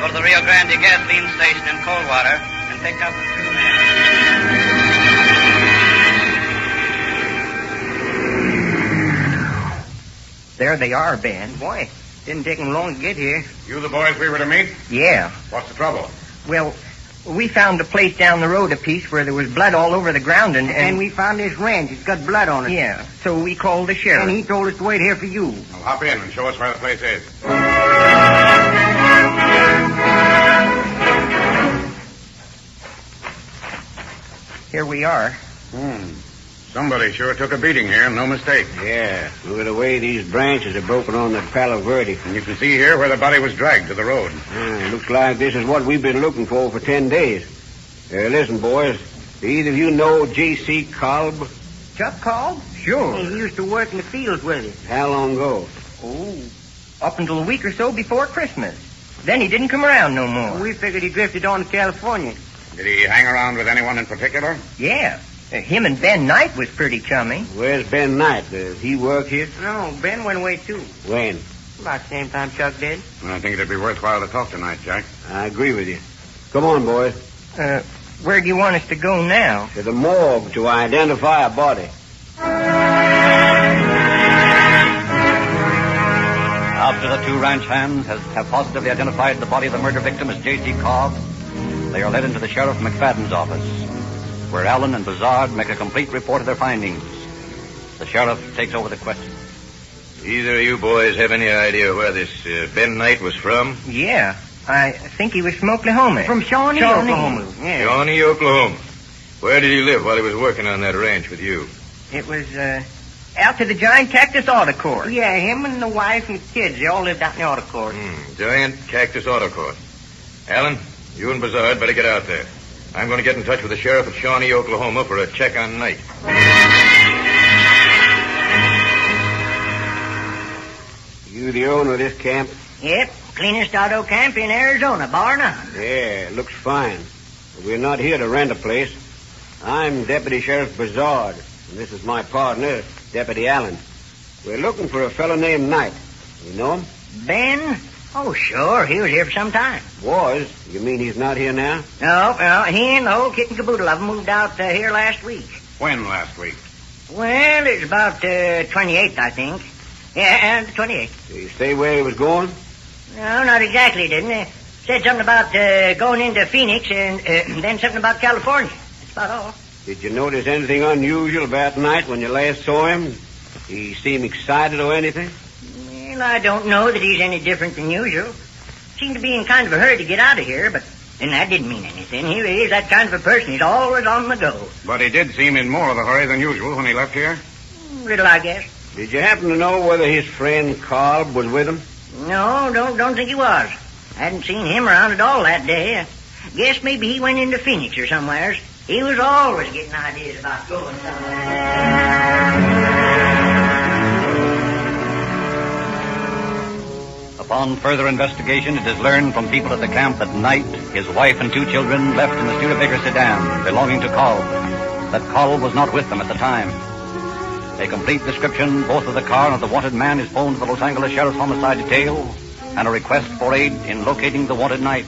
Go to the Rio Grande gasoline station in Coldwater and pick up 2 men. There they are, Ben. Boy, didn't take them long to get here. You the boys we were to meet? Yeah. What's the trouble? Well, we found a place down the road a piece where there was blood all over the ground And we found this wrench. It's got blood on it. Yeah, so we called the sheriff. And he told us to wait here for you. Well, hop in and show us where the place is. Here we are. Somebody sure took a beating here, no mistake. Yeah, look at the way these branches are broken on the Palo Verde. And you can see here where the body was dragged to the road. Looks like this is what we've been looking for 10 days. Listen, boys, do either of you know J.C. Kolb? Chuck Kolb? Sure. He used to work in the fields with us. How long ago? Oh, up until a week or so before Christmas. Then he didn't come around no more. We figured he drifted on to California. Did he hang around with anyone in particular? Yeah. Him and Ben Knight was pretty chummy. Where's Ben Knight? Does he work here? No, Ben went away, too. When? About the same time Chuck did. I think it'd be worthwhile to talk tonight, Jack. I agree with you. Come on, boys. Where do you want us to go now? To the morgue to identify a body. After the 2 ranch hands have positively identified the body of the murder victim as J.C. Cobb, they are led into the Sheriff McFadden's office, where Allen and Bazard make a complete report of their findings. The sheriff takes over the question. Either of you boys have any idea where this Ben Knight was from? Yeah, I think he was from Oklahoma. From Shawnee, Oklahoma. Yeah. Shawnee, Oklahoma. Where did he live while he was working on that ranch with you? It was, out to the Giant Cactus Auto Court. Yeah, him and the wife and kids, they all lived out in the auto court. Giant Cactus Auto Court. Allen, you and Bazard better get out there. I'm going to get in touch with the sheriff at Shawnee, Oklahoma for a check on Knight. You the owner of this camp? Yep, cleanest auto camp in Arizona, bar none. Yeah, it looks fine. But we're not here to rent a place. I'm Deputy Sheriff Bazard, and this is my partner, Deputy Allen. We're looking for a fellow named Knight. You know him? Ben? Oh, sure. He was here for some time. Was? You mean he's not here now? No. He and the whole kit and caboodle of them moved out here last week. When last week? Well, it was about 28th, I think. Yeah, the 28th. Did he stay where he was going? No, not exactly, didn't he? Said something about going into Phoenix and then something about California. That's about all. Did you notice anything unusual about Knight when you last saw him? Did he seem excited or anything? Well, I don't know that he's any different than usual. Seemed to be in kind of a hurry to get out of here, but then that didn't mean anything. He is that kind of a person. He's always on the go. But he did seem in more of a hurry than usual when he left here? Little, I guess. Did you happen to know whether his friend Kolb was with him? No, don't think he was. Hadn't seen him around at all that day. Guess maybe he went into Phoenix or somewheres. He was always getting ideas about going somewhere. Upon further investigation, it is learned from people at the camp that Knight, his wife, and 2 children left in the Studebaker sedan belonging to Kolb, that Kolb was not with them at the time. A complete description both of the car and of the wanted man is phoned to the Los Angeles Sheriff's Homicide Detail, and a request for aid in locating the wanted Knight.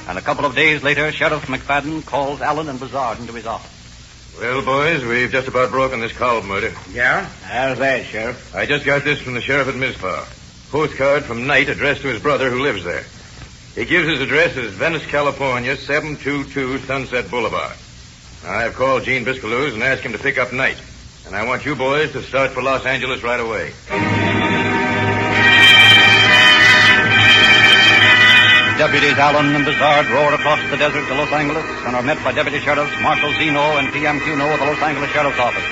And a couple of days later, Sheriff McFadden calls Allen and Bazard into his office. Well, boys, we've just about broken this Kolb murder. Yeah? How's that, Sheriff? I just got this from the sheriff at Mizpah. Postcard from Knight addressed to his brother who lives there. He gives his address as Venice, California, 722 Sunset Boulevard. I've called Gene Biscaluz and asked him to pick up Knight. And I want you boys to start for Los Angeles right away. Deputies Allen and Bizard roar across the desert to Los Angeles and are met by Deputy Sheriffs Marshal Zeno and P.M. Cuno of the Los Angeles Sheriff's Office.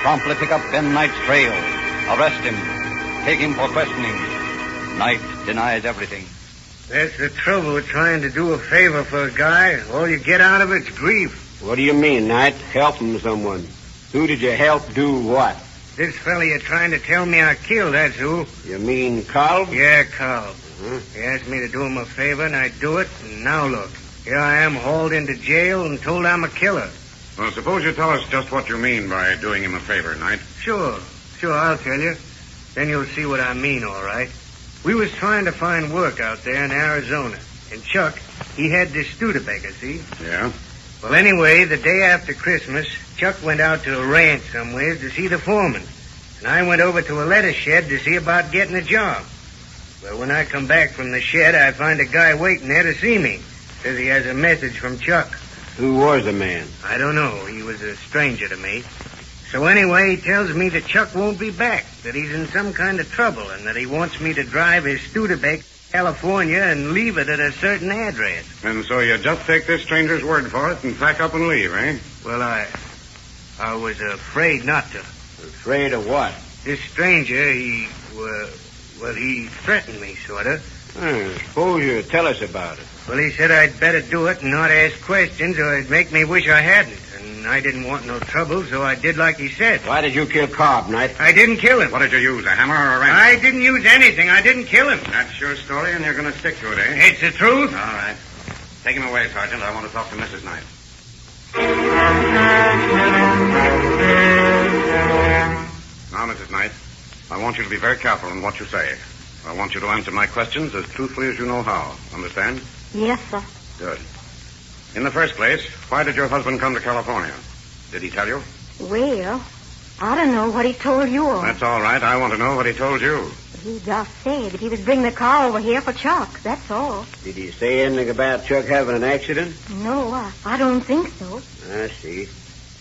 Promptly pick up Ben Knight's trail, arrest him, take him for questioning. Knight denies everything. That's the trouble with trying to do a favor for a guy. All you get out of it's grief. What do you mean, Knight? Helping someone. Who did you help do what? This fella you're trying to tell me I killed, that's who. You mean Carl? Yeah, Carl. He asked me to do him a favor, and I'd do it, and now look. Here I am hauled into jail and told I'm a killer. Well, suppose you tell us just what you mean by doing him a favor, Knight. Sure, I'll tell you. Then you'll see what I mean, all right. We was trying to find work out there in Arizona, and Chuck, he had this Studebaker, see? Yeah? Well, anyway, the day after Christmas, Chuck went out to a ranch somewhere to see the foreman, and I went over to a lettuce shed to see about getting a job. Well, when I come back from the shed, I find a guy waiting there to see me. Says he has a message from Chuck. Who was the man? I don't know. He was a stranger to me. So anyway, he tells me that Chuck won't be back, that he's in some kind of trouble, and that he wants me to drive his Studebaker to California and leave it at a certain address. And so you just take this stranger's word for it and pack up and leave, eh? Well, I was afraid not to. Afraid of what? This stranger, he threatened me, sort of. Suppose you tell us about it. Well, he said I'd better do it and not ask questions, or it'd make me wish I hadn't. And I didn't want no trouble, so I did like he said. Why did you kill Cobb, Knight? I didn't kill him. What did you use, a hammer or a wrench? I didn't use anything. I didn't kill him. That's your story, and you're going to stick to it, eh? It's the truth. All right. Take him away, Sergeant. I want to talk to Mrs. Knight. Now, Mrs. Knight, I want you to be very careful in what you say. I want you to answer my questions as truthfully as you know how. Understand? Yes, sir. Good. In the first place, why did your husband come to California? Did he tell you? Well, I don't know what he told you all. That's all right. I want to know what he told you. He just said that he was bringing the car over here for Chuck. That's all. Did he say anything about Chuck having an accident? No, I don't think so. I see.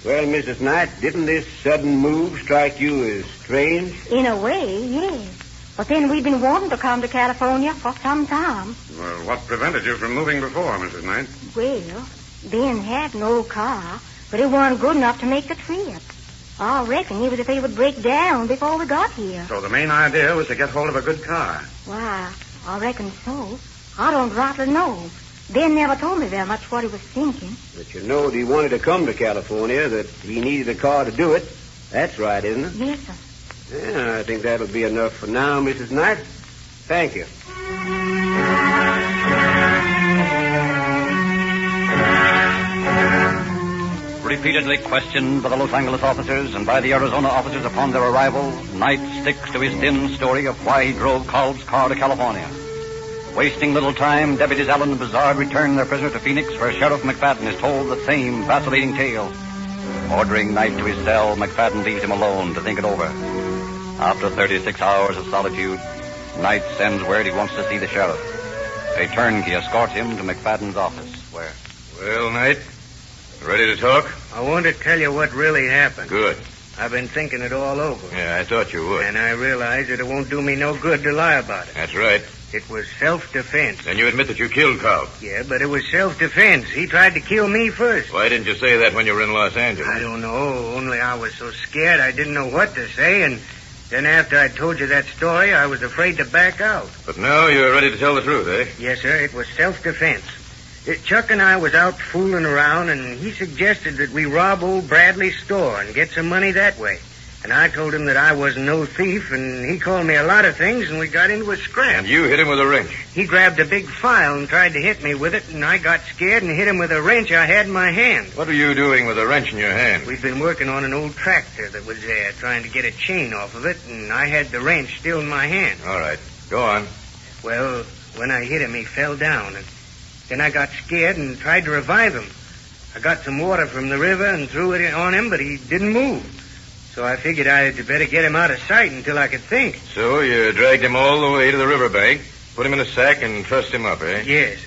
Well, Mrs. Knight, didn't this sudden move strike you as strange? In a way, yes. But then we've been wanting to come to California for some time. Well, what prevented you from moving before, Mrs. Knight? Well, Ben had an old car, but it wasn't good enough to make the trip. I reckon he was afraid it would break down before we got here. So the main idea was to get hold of a good car. Why, I reckon so. I don't rightly know. Ben never told me very much what he was thinking. But you know that he wanted to come to California, that he needed a car to do it. That's right, isn't it? Yes, sir. Yeah, I think that'll be enough for now, Mrs. Knight. Thank you. Repeatedly questioned by the Los Angeles officers and by the Arizona officers upon their arrival, Knight sticks to his thin story of why he drove Kolb's car to California. Wasting little time, deputies Allen and Bizard return their prisoner to Phoenix, where Sheriff McFadden is told the same vacillating tale. Ordering Knight to his cell, McFadden leaves him alone to think it over. After 36 hours of solitude, Knight sends word he wants to see the sheriff. A turnkey escorts him to McFadden's office, where... Well, Knight, ready to talk? I want to tell you what really happened. Good. I've been thinking it all over. Yeah, I thought you would. And I realize that it won't do me no good to lie about it. That's right. It was self-defense. Then you admit that you killed Cobb. Yeah, but it was self-defense. He tried to kill me first. Why didn't you say that when you were in Los Angeles? I don't know. Only I was so scared I didn't know what to say, and then after I told you that story, I was afraid to back out. But now you're ready to tell the truth, eh? Yes, sir. It was self-defense. Chuck and I was out fooling around, and he suggested that we rob old Bradley's store and get some money that way. And I told him that I wasn't no thief, and he called me a lot of things, and we got into a scrap. And you hit him with a wrench. He grabbed a big file and tried to hit me with it, and I got scared and hit him with a wrench I had in my hand. What were you doing with a wrench in your hand? We'd been working on an old tractor that was there, trying to get a chain off of it, and I had the wrench still in my hand. All right. Go on. Well, when I hit him, he fell down, and then I got scared and tried to revive him. I got some water from the river and threw it on him, but he didn't move. So I figured I'd better get him out of sight until I could think. So you dragged him all the way to the riverbank, put him in a sack, and trussed him up, eh? Yes.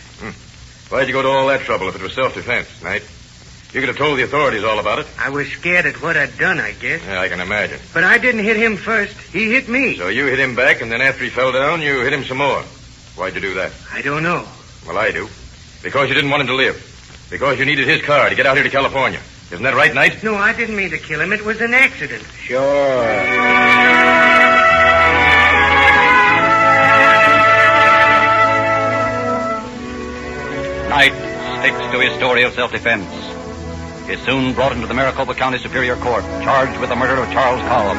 Why'd you go to all that trouble if it was self-defense, Knight? You could have told the authorities all about it. I was scared at what I'd done, I guess. Yeah, I can imagine. But I didn't hit him first. He hit me. So you hit him back, and then after he fell down, you hit him some more. Why'd you do that? I don't know. Well, I do. Because you didn't want him to live. Because you needed his car to get out here to California. Isn't that right, Knight? No, I didn't mean to kill him. It was an accident. Sure. Knight sticks to his story of self-defense. Is soon brought into the Maricopa County Superior Court, charged with the murder of Charles Cobb.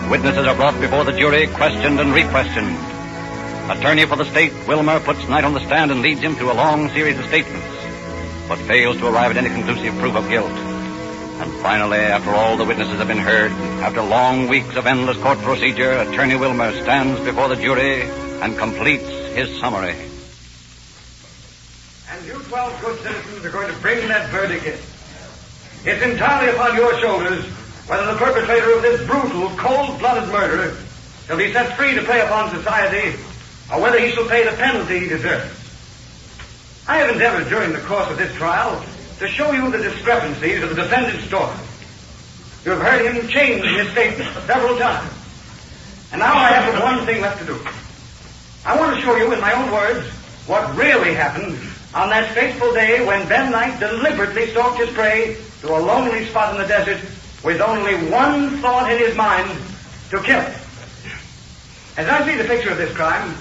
Witnesses are brought before the jury, questioned and re-questioned. Attorney for the state, Wilmer, puts Knight on the stand and leads him through a long series of statements, but fails to arrive at any conclusive proof of guilt. And finally, after all the witnesses have been heard, after long weeks of endless court procedure, Attorney Wilmer stands before the jury and completes his summary. And you 12 good citizens are going to bring that verdict in. It's entirely upon your shoulders whether the perpetrator of this brutal, cold-blooded murder shall be set free to prey upon society, or whether he shall pay the penalty he deserves. I have endeavored during the course of this trial to show you the discrepancies of the defendant's story. You have heard him change his statement several times. And now I have but one thing left to do. I want to show you in my own words what really happened on that fateful day when Ben Knight deliberately stalked his prey to a lonely spot in the desert with only one thought in his mind: to kill it. As I see the picture of this crime,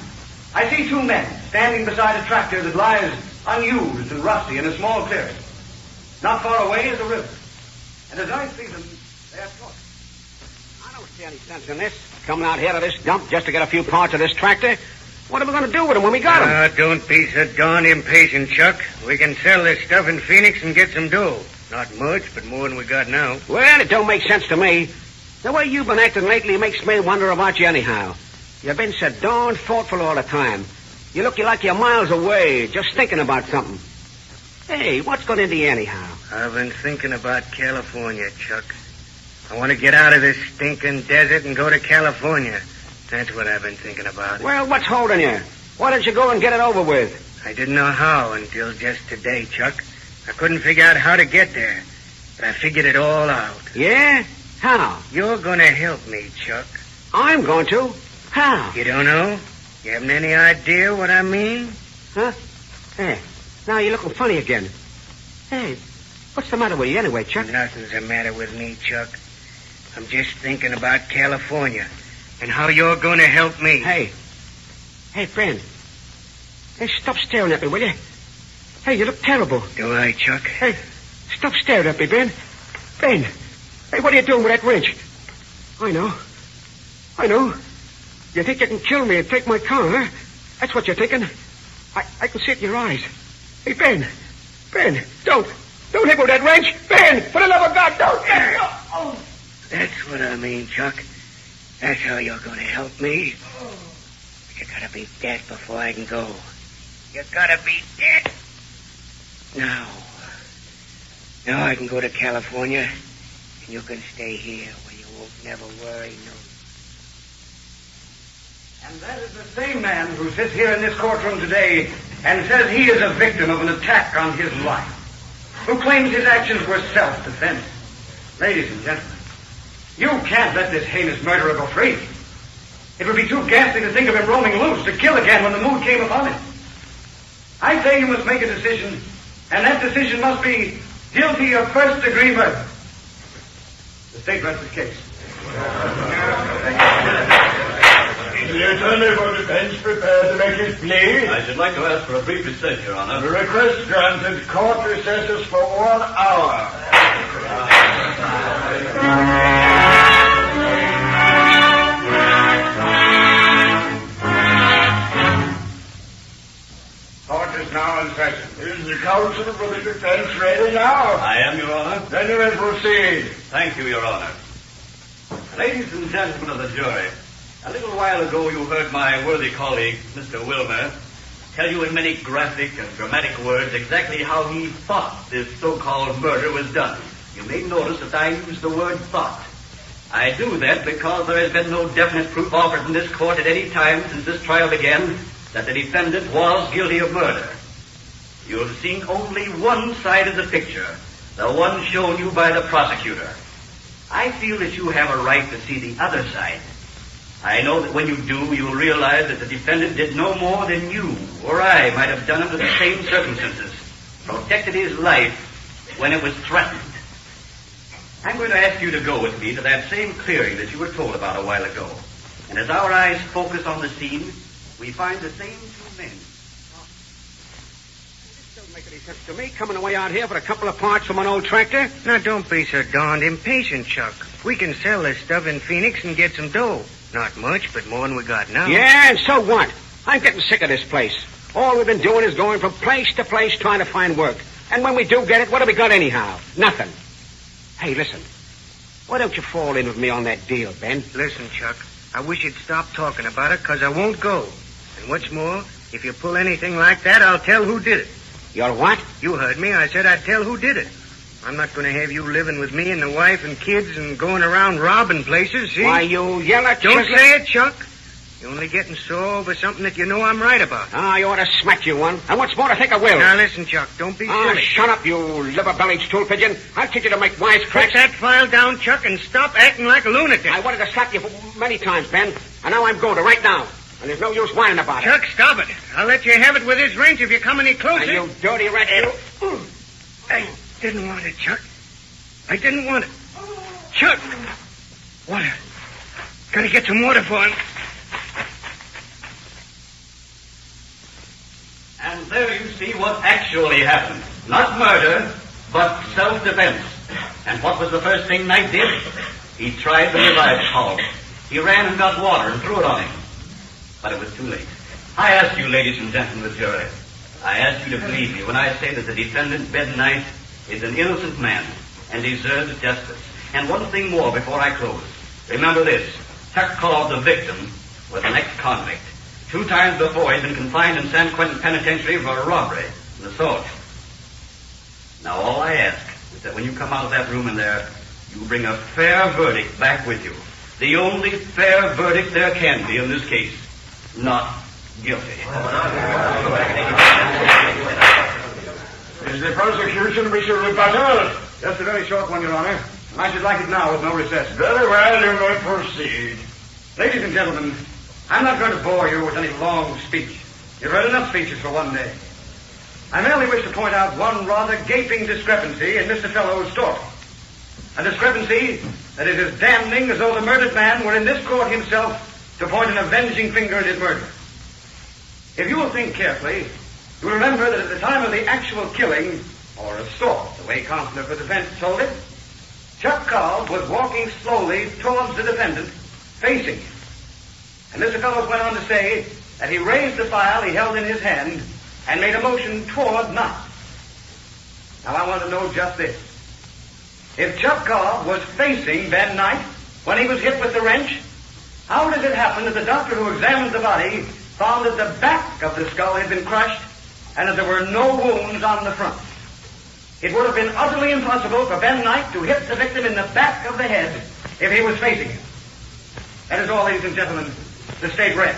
I see two men standing beside a tractor that lies unused and rusty in a small clearing. Not far away is a river. And as I see them, they are talking. I don't see any sense in this. Coming out here to this dump just to get a few parts of this tractor. What are we going to do with them when we got them? Don't be so darn impatient, Chuck. We can sell this stuff in Phoenix and get some dough. Not much, but more than we got now. Well, it don't make sense to me. The way you've been acting lately makes me wonder about you anyhow. You've been so darn thoughtful all the time. You look like you're miles away, just thinking about something. Hey, what's got into you anyhow? I've been thinking about California, Chuck. I want to get out of this stinking desert and go to California. That's what I've been thinking about. Well, what's holding you? Why don't you go and get it over with? I didn't know how until just today, Chuck. I couldn't figure out how to get there. But I figured it all out. Yeah? How? You're going to help me, Chuck. I'm going to? How? You don't know? You haven't any idea what I mean? Huh? Hey, now you're looking funny again. Hey, what's the matter with you anyway, Chuck? Nothing's the matter with me, Chuck. I'm just thinking about California and how you're going to help me. Hey, friend. Hey, stop staring at me, will you? Hey, you look terrible. Do I, Chuck? Hey, stop staring at me, Ben. Ben, hey, what are you doing with that wrench? I know. You think you can kill me and take my car, huh? That's what you're thinking. I can see it in your eyes. Hey, Ben, don't hit me with that wrench. Ben, for the love of God, don't. Oh. That's what I mean, Chuck. That's how you're going to help me. But you gotta be dead before I can go. You gotta be dead. Now I can go to California, and you can stay here where you won't never worry no. And that is the same man who sits here in this courtroom today and says he is a victim of an attack on his life, who claims his actions were self-defense. Ladies and gentlemen, you can't let this heinous murderer go free. It would be too ghastly to think of him roaming loose to kill again when the mood came upon him. I say you must make a decision, and that decision must be guilty of first-degree murder. The state rests its case. The attorney for defense prepared to make his plea. I should like to ask for a brief dissent, Your Honor. The request granted. Court recesses for 1 hour. Court is now in session. Is the counsel for the defense ready now? I am, Your Honor. Then you may proceed. Thank you, Your Honor. Ladies and gentlemen of the jury, a little while ago you heard my worthy colleague, Mr. Wilmer, tell you in many graphic and dramatic words exactly how he thought this so-called murder was done. You may notice that I use the word thought. I do that because there has been no definite proof offered in this court at any time since this trial began that the defendant was guilty of murder. You have seen only one side of the picture, the one shown you by the prosecutor. I feel that you have a right to see the other side. I know that when you do, you'll realize that the defendant did no more than you or I might have done under the same circumstances. Protected his life when it was threatened. I'm going to ask you to go with me to that same clearing that you were told about a while ago. And as our eyes focus on the scene, we find the same two men. This doesn't make any sense to me, coming away out here for a couple of parts from an old tractor. Now, don't be so darned impatient, Chuck. We can sell this stuff in Phoenix and get some dough. Not much, but more than we got now. Yeah, and so what? I'm getting sick of this place. All we've been doing is going from place to place trying to find work. And when we do get it, what have we got anyhow? Nothing. Hey, listen. Why don't you fall in with me on that deal, Ben? Listen, Chuck. I wish you'd stop talking about it, because I won't go. And what's more, if you pull anything like that, I'll tell who did it. You're what? You heard me. I said I'd tell who did it. I'm not going to have you living with me and the wife and kids and going around robbing places, see? Why, you yeller Don't chicken. say it, Chuck. You're only getting sore over something that you know I'm right about. Ah, you ought to smack you one. And what's more, I think I will. Now, listen, Chuck. Don't be silly. Shut up, you liver-bellied stool pigeon. I'll teach you to make wisecracks. Put that file down, Chuck, and stop acting like a lunatic. I wanted to slap you many times, Ben. And now I'm going to right now. And there's no use whining about it. Chuck, stop it. I'll let you have it with this wrench if you come any closer. You dirty rat, you. I didn't want it, Chuck. I didn't want it. Chuck! Water. Gotta get some water for him. And there you see what actually happened. Not murder, but self-defense. And what was the first thing Knight did? He tried to revive Paul. He ran and got water and threw it on him. But it was too late. I ask you, ladies and gentlemen of the jury, I ask you to believe me when I say that the defendant, Ben Knight, is an innocent man and deserves justice. And one thing more before I close. Remember this. Chuck Cobb, the victim, was an ex-convict. 2 times before, he'd been confined in San Quentin Penitentiary for a robbery and assault. Now, all I ask is that when you come out of that room in there, you bring a fair verdict back with you. The only fair verdict there can be in this case. Not guilty. Is the prosecution wish a rebuttal? Just a very short one, Your Honor. I should like it now with no recess. Very well, you may proceed. Ladies and gentlemen, I'm not going to bore you with any long speech. You've heard enough speeches for one day. I merely wish to point out one rather gaping discrepancy in Mr. Fellowes' story. A discrepancy that is as damning as though the murdered man were in this court himself to point an avenging finger at his murderer. If you will think carefully, you will remember that at the time of the actual killing, or assault, the way Counselor for Defense told it, Chuck Cobb was walking slowly towards the defendant, facing him. And Mr. Fellows went on to say that he raised the file he held in his hand and made a motion toward Knight. Now, I want to know just this. If Chuck Cobb was facing Ben Knight when he was hit with the wrench, how did it happen that the doctor who examined the body found that the back of the skull had been crushed and that there were no wounds on the front? It would have been utterly impossible for Ben Knight to hit the victim in the back of the head if he was facing him. That is all, ladies and gentlemen. The state rep.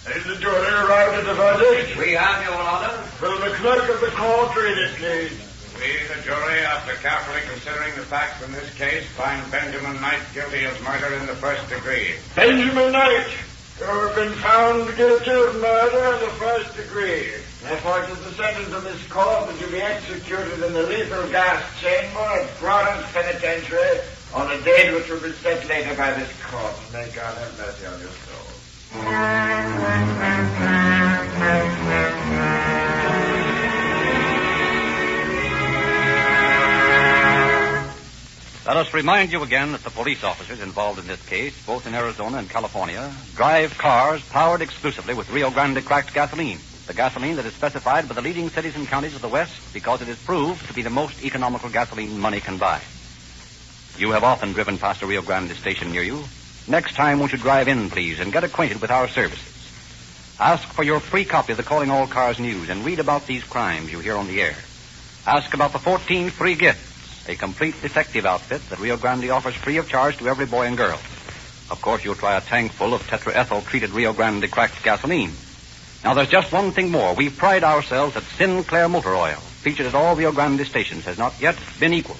Has the jury arrived at the verdict? We have, Your Honor. Will the clerk of the court read it, please? We, the jury, after carefully considering the facts in this case, find Benjamin Knight guilty of murder in the first degree. Benjamin Knight, you have been found guilty of murder in the first degree. Therefore, it is the sentence of this court that you be executed in the lethal gas chamber at Florence Penitentiary on a date which will be set later by this court. May God have mercy on your soul. Let us remind you again that the police officers involved in this case, both in Arizona and California, drive cars powered exclusively with Rio Grande cracked gasoline, the gasoline that is specified by the leading cities and counties of the West because it is proved to be the most economical gasoline money can buy. You have often driven past a Rio Grande station near you. Next time, won't you drive in, please, and get acquainted with our services? Ask for your free copy of the Calling All Cars News and read about these crimes you hear on the air. Ask about the 14 free gifts, a complete detective outfit that Rio Grande offers free of charge to every boy and girl. Of course, you'll try a tank full of tetraethyl-treated Rio Grande cracked gasoline. Now, there's just one thing more. We pride ourselves at Sinclair Motor Oil. featured at all Rio Grande stations has not yet been equaled.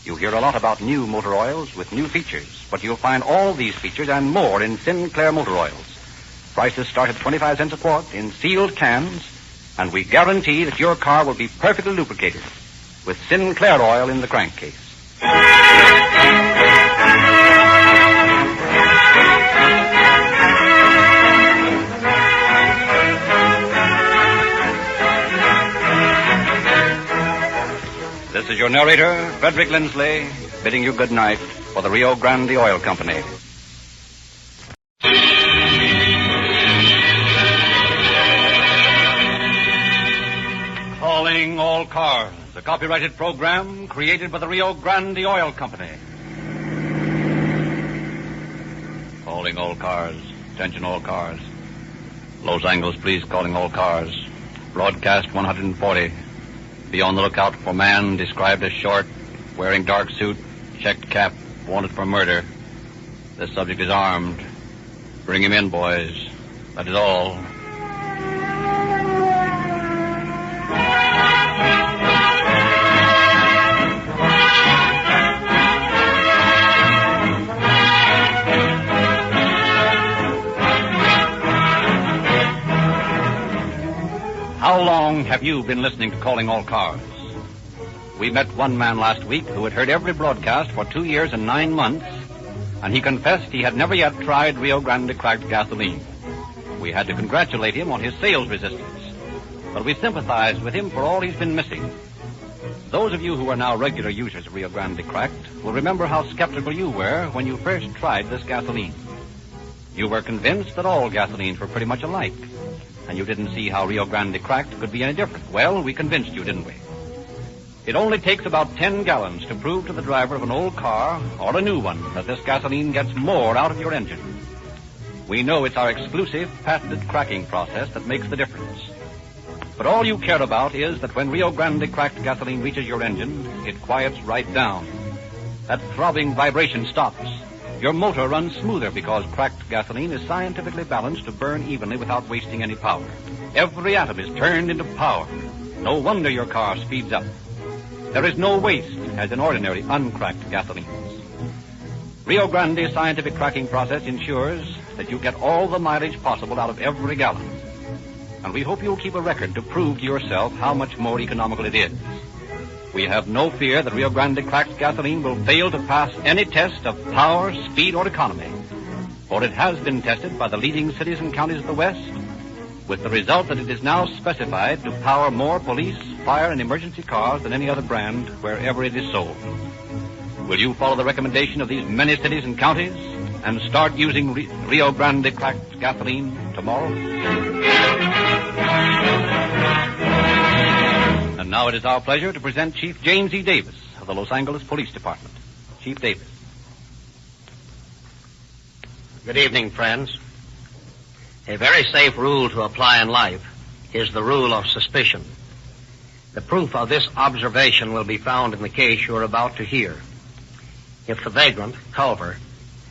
You hear a lot about new motor oils with new features, but you'll find all these features and more in Sinclair motor oils. Prices start at 25 cents a quart in sealed cans, and we guarantee that your car will be perfectly lubricated with Sinclair oil in the crankcase. This is your narrator, Frederick Lindsley, bidding you good night for the Rio Grande Oil Company. Calling All Cars, a copyrighted program created by the Rio Grande Oil Company. Calling all cars. Attention all cars. Los Angeles Police calling all cars. Broadcast 140. Be on the lookout for man described as short, wearing dark suit, checked cap, wanted for murder. This subject is armed. Bring him in, boys. That is all. How long have you been listening to Calling All Cars? We met one man last week who had heard every broadcast for 2 years and 9 months, and he confessed he had never yet tried Rio Grande cracked gasoline. We had to congratulate him on his sales resistance, but we sympathized with him for all he's been missing. Those of you who are now regular users of Rio Grande cracked will remember how skeptical you were when you first tried this gasoline. You were convinced that all gasolines were pretty much alike, and you didn't see how Rio Grande cracked could be any different. Well, we convinced you, didn't we? It only takes about 10 gallons to prove to the driver of an old car or a new one that this gasoline gets more out of your engine. We know it's our exclusive, patented cracking process that makes the difference. But all you care about is that when Rio Grande cracked gasoline reaches your engine, it quiets right down. That throbbing vibration stops. Your motor runs smoother because cracked gasoline is scientifically balanced to burn evenly without wasting any power. Every atom is turned into power. No wonder your car speeds up. There is no waste as in ordinary uncracked gasolines. Rio Grande's scientific cracking process ensures that you get all the mileage possible out of every gallon. And we hope you'll keep a record to prove to yourself how much more economical it is. We have no fear that Rio Grande cracked gasoline will fail to pass any test of power, speed, or economy. For it has been tested by the leading cities and counties of the West, with the result that it is now specified to power more police, fire, and emergency cars than any other brand wherever it is sold. Will you follow the recommendation of these many cities and counties and start using Rio Grande cracked gasoline tomorrow? And now it is our pleasure to present Chief James E. Davis of the Los Angeles Police Department. Chief Davis. Good evening, friends. A very safe rule to apply in life is the rule of suspicion. The proof of this observation will be found in the case you are about to hear. If the vagrant, Culver,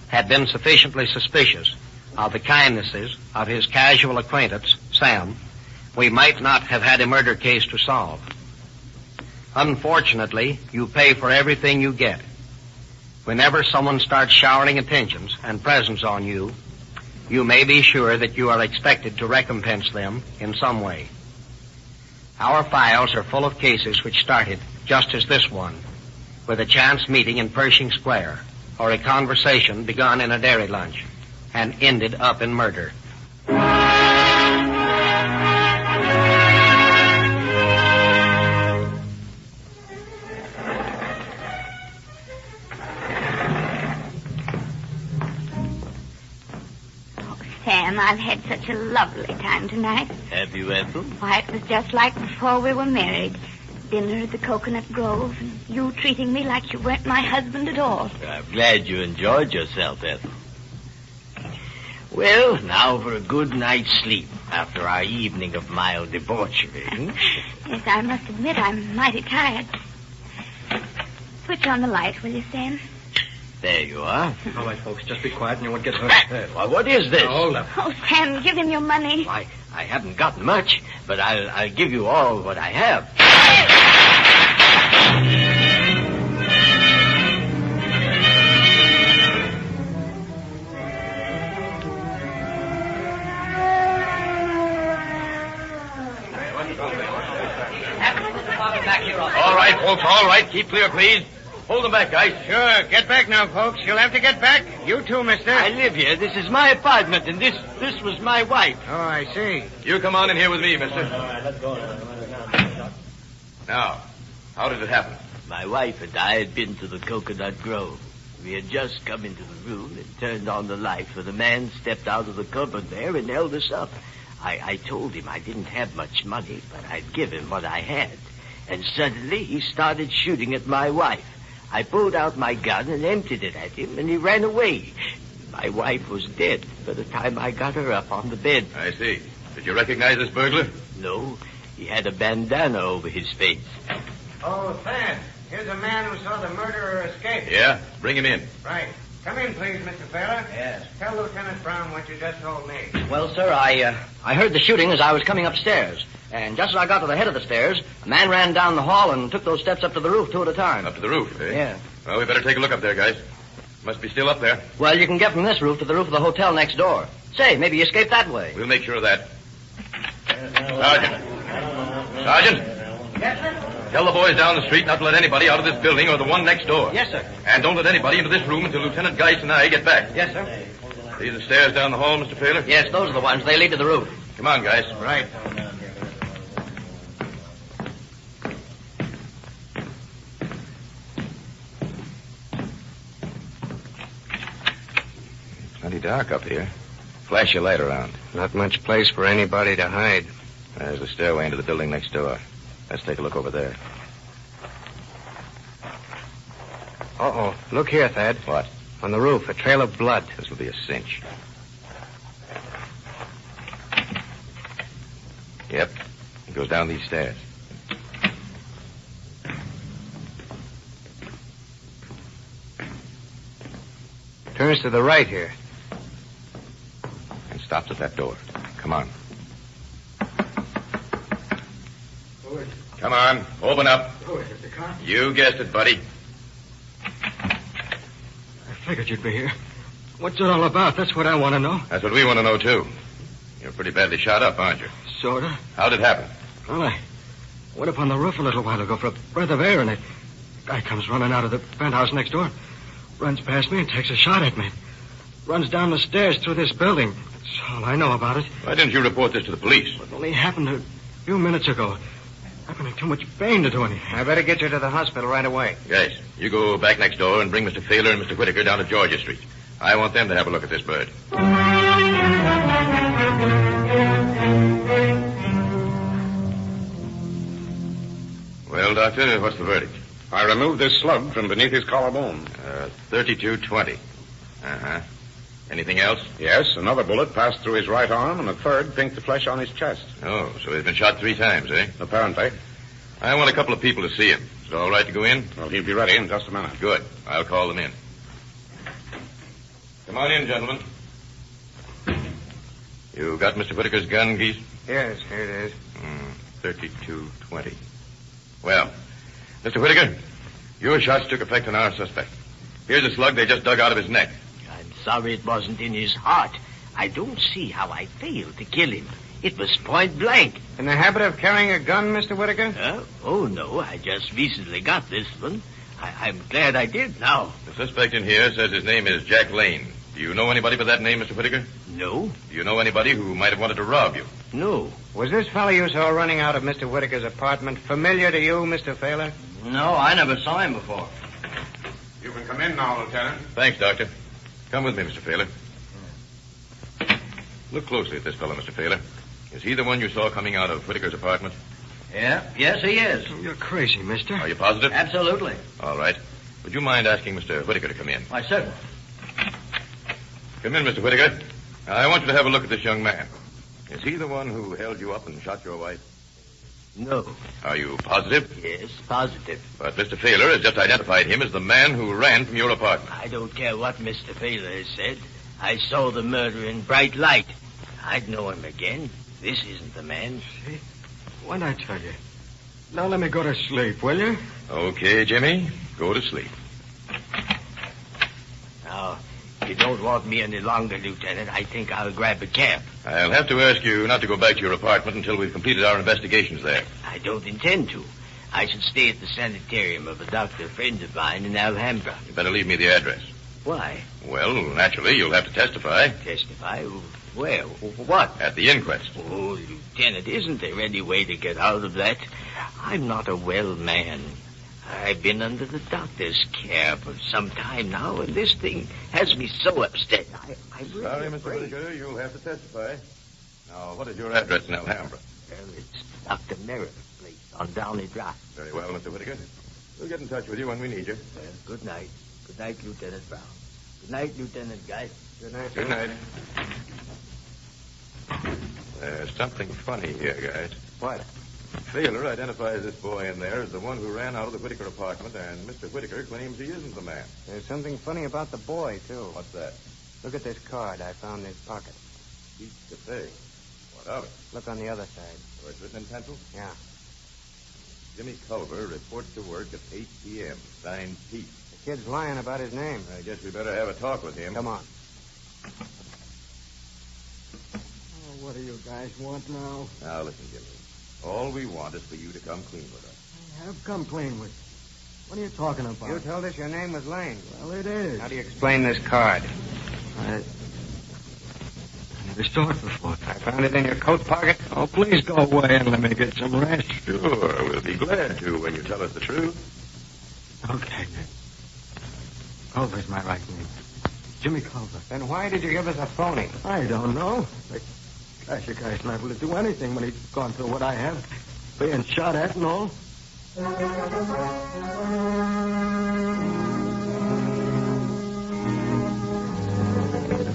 had been sufficiently suspicious of the kindnesses of his casual acquaintance, Sam, we might not have had a murder case to solve. Unfortunately, you pay for everything you get. Whenever someone starts showering attentions and presents on you, you may be sure that you are expected to recompense them in some way. Our files are full of cases which started just as this one, with a chance meeting in Pershing Square, or a conversation begun in a dairy lunch, and ended up in murder. Sam, I've had such a lovely time tonight. Have you, Ethel? Why, it was just like before we were married. Dinner at the Coconut Grove, and you treating me like you weren't my husband at all. I'm glad you enjoyed yourself, Ethel. Well, now for a good night's sleep after our evening of mild debauchery. Yes, I must admit I'm mighty tired. Switch on the light, will you, Sam? There you are. All right, folks, just be quiet and you won't get hurt. Why, what is this? Hold up. Oh, Sam, give him your money. Why, I haven't got much, but I'll give you all what I have. All right, folks, all right. Keep clear, please. Hold them back, guys. Sure. Get back now, folks. You'll have to get back. You too, mister. I live here. This is my apartment, and this was my wife. Oh, I see. You come on in here with me, mister. Let's go. Now, how did it happen? My wife and I had been to the Coconut Grove. We had just come into the room and turned on the light when a man stepped out of the cupboard there and held us up. I told him I didn't have much money, but I'd give him what I had. And suddenly he started shooting at my wife. I pulled out my gun and emptied it at him, and he ran away. My wife was dead by the time I got her up on the bed. I see. Did you recognize this burglar? No, he had a bandana over his face. Oh, Thad, here's a man who saw the murderer escape. Yeah? Bring him in. Right. Come in, please, Mr. Fowler. Yes. Tell Lieutenant Brown what you just told me. Well, sir, I heard the shooting as I was coming upstairs. And just as I got to the head of the stairs, a man ran down the hall and took those steps up to the roof, two at a time. Up to the roof, eh? Yeah. Well, we better take a look up there, guys. Must be still up there. Well, you can get from this roof to the roof of the hotel next door. Say, maybe he escaped that way. We'll make sure of that. Sergeant. Sergeant. Yes, sir? Tell the boys down the street not to let anybody out of this building or the one next door. Yes, sir. And don't let anybody into this room until Lieutenant Geist and I get back. Yes, sir. These are stairs down the hall, Mr. Taylor? Yes, those are the ones. They lead to the roof. Come on, guys. Right. Plenty dark up here. Flash your light around. Not much place for anybody to hide. There's the stairway into the building next door. Let's take a look over there. Uh-oh. Look here, Thad. What? On the roof, a trail of blood. This will be a cinch. Yep. It goes down these stairs. Turns to the right here. And stops at that door. Come on. Come on. Open up. Oh, is it the car? You guessed it, buddy. I figured you'd be here. What's it all about? That's what I want to know. That's what we want to know, too. You're pretty badly shot up, aren't you? Sorta. How'd it happen? Well, I went up on the roof a little while ago for a breath of air, and a guy comes running out of the penthouse next door. Runs past me and takes a shot at me. Runs down the stairs through this building. That's all I know about it. Why didn't you report this to the police? It only happened a few minutes ago. I'm in too much pain to do anything. I better get you to the hospital right away. Guys, you go back next door and bring Mr. Thaler and Mr. Whitaker down to Georgia Street. I want them to have a look at this bird. Well, Doctor, what's the verdict? I removed this slug from beneath his collarbone. 3220. Uh-huh. Anything else? Yes, another bullet passed through his right arm, and a third pinked the flesh on his chest. Oh, so he's been shot 3 times, eh? Apparently. I want a couple of people to see him. Is it all right to go in? Well, he'll be ready in just a minute. Good. I'll call them in. Come on in, gentlemen. You got Mr. Whitaker's gun, Geese? Yes, here it is. 3220. Well, Mr. Whitaker, your shots took effect on our suspect. Here's a slug they just dug out of his neck. I'm sorry it wasn't in his heart. I don't see how I failed to kill him. It was point blank. In the habit of carrying a gun, Mr. Whitaker? Oh, no. I just recently got this one. I'm glad I did now. The suspect in here says his name is Jack Lane. Do you know anybody by that name, Mr. Whitaker? No. Do you know anybody who might have wanted to rob you? No. Was this fellow you saw running out of Mr. Whitaker's apartment familiar to you, Mr. Thaler? No, I never saw him before. You can come in now, Lieutenant. Thanks, Doctor. Come with me, Mr. Thaler. Look closely at this fellow, Mr. Thaler. Is he the one you saw coming out of Whitaker's apartment? Yeah, yes, he is. Oh, you're crazy, mister. Are you positive? Absolutely. All right. Would you mind asking Mr. Whitaker to come in? Why, certainly. Come in, Mr. Whitaker. I want you to have a look at this young man. Is he the one who held you up and shot your wife? No. Are you positive? Yes, positive. But Mr. Thaler has just identified him as the man who ran from your apartment. I don't care what Mr. Thaler has said. I saw the murder in bright light. I'd know him again. This isn't the man. See? What'd I tell you? Now let me go to sleep, will you? Okay, Jimmy. Go to sleep. Now, if you don't want me any longer, Lieutenant, I think I'll grab a cab. I'll have to ask you not to go back to your apartment until we've completed our investigations there. I don't intend to. I should stay at the sanitarium of a doctor friend of mine in Alhambra. You better leave me the address. Why? Well, naturally, you'll have to testify. Testify? Where? What? At the inquest. Oh, Lieutenant, isn't there any way to get out of that? I'm not a well man. I've been under the doctor's care for some time now, and this thing has me so upset. I'm really Sorry, Mr. afraid. Whitaker, you'll have to testify. Now, what is your address in Alhambra? Well, it's Dr. Merritt's place on Downey Drive. Very well, Mr. Whitaker. We'll get in touch with you when we need you. Well, good night. Good night, Lieutenant Brown. Good night, Lieutenant Guy. Good night. Good night. There's something funny here, guys. What? Taylor identifies this boy in there as the one who ran out of the Whitaker apartment, and Mr. Whitaker claims he isn't the man. There's something funny about the boy, too. What's that? Look at this card I found in his pocket. Pete Cafe. What of it? Look on the other side. Oh, it's written in pencil? Yeah. Jimmy Culver reports to work at 8 p.m. Signed Pete. The kid's lying about his name. I guess we better have a talk with him. Come on. Oh, what do you guys want now? Now, listen, Jimmy. All we want is for you to come clean with us. I have come clean with you. What are you talking about? You told us your name was Lane. Well, it is. How do you explain this card? I never saw it before. I found it in your coat pocket. Oh, please go away and let me get some rest. Sure, we'll be glad to when you tell us the truth. Okay, then. Culver's my right name. Jimmy Culver. Then why did you give us a phony? I don't know. Gosh, you guy's liable to do anything when he's gone through what I have. Being shot at and all.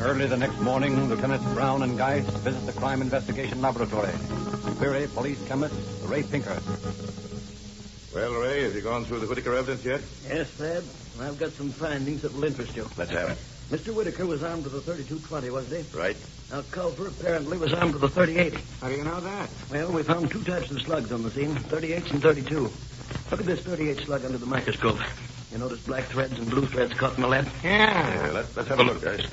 Early the next morning, Lieutenants Brown and Geist visit the Crime Investigation Laboratory. Query police chemist Ray Pinker. Well, Ray, have you gone through the Whitaker evidence yet? Yes, Thad. I've got some findings that will interest you. Let's have it. Mr. Whitaker was armed with a .32-20, wasn't he? Right. Now, Culver apparently was armed with a .38. How do you know that? Well, we found two types of slugs on the scene, 38s and 32. Look at this 38 slug under the microscope. You notice black threads and blue threads caught in the lead? Yeah, let's have a look, guys.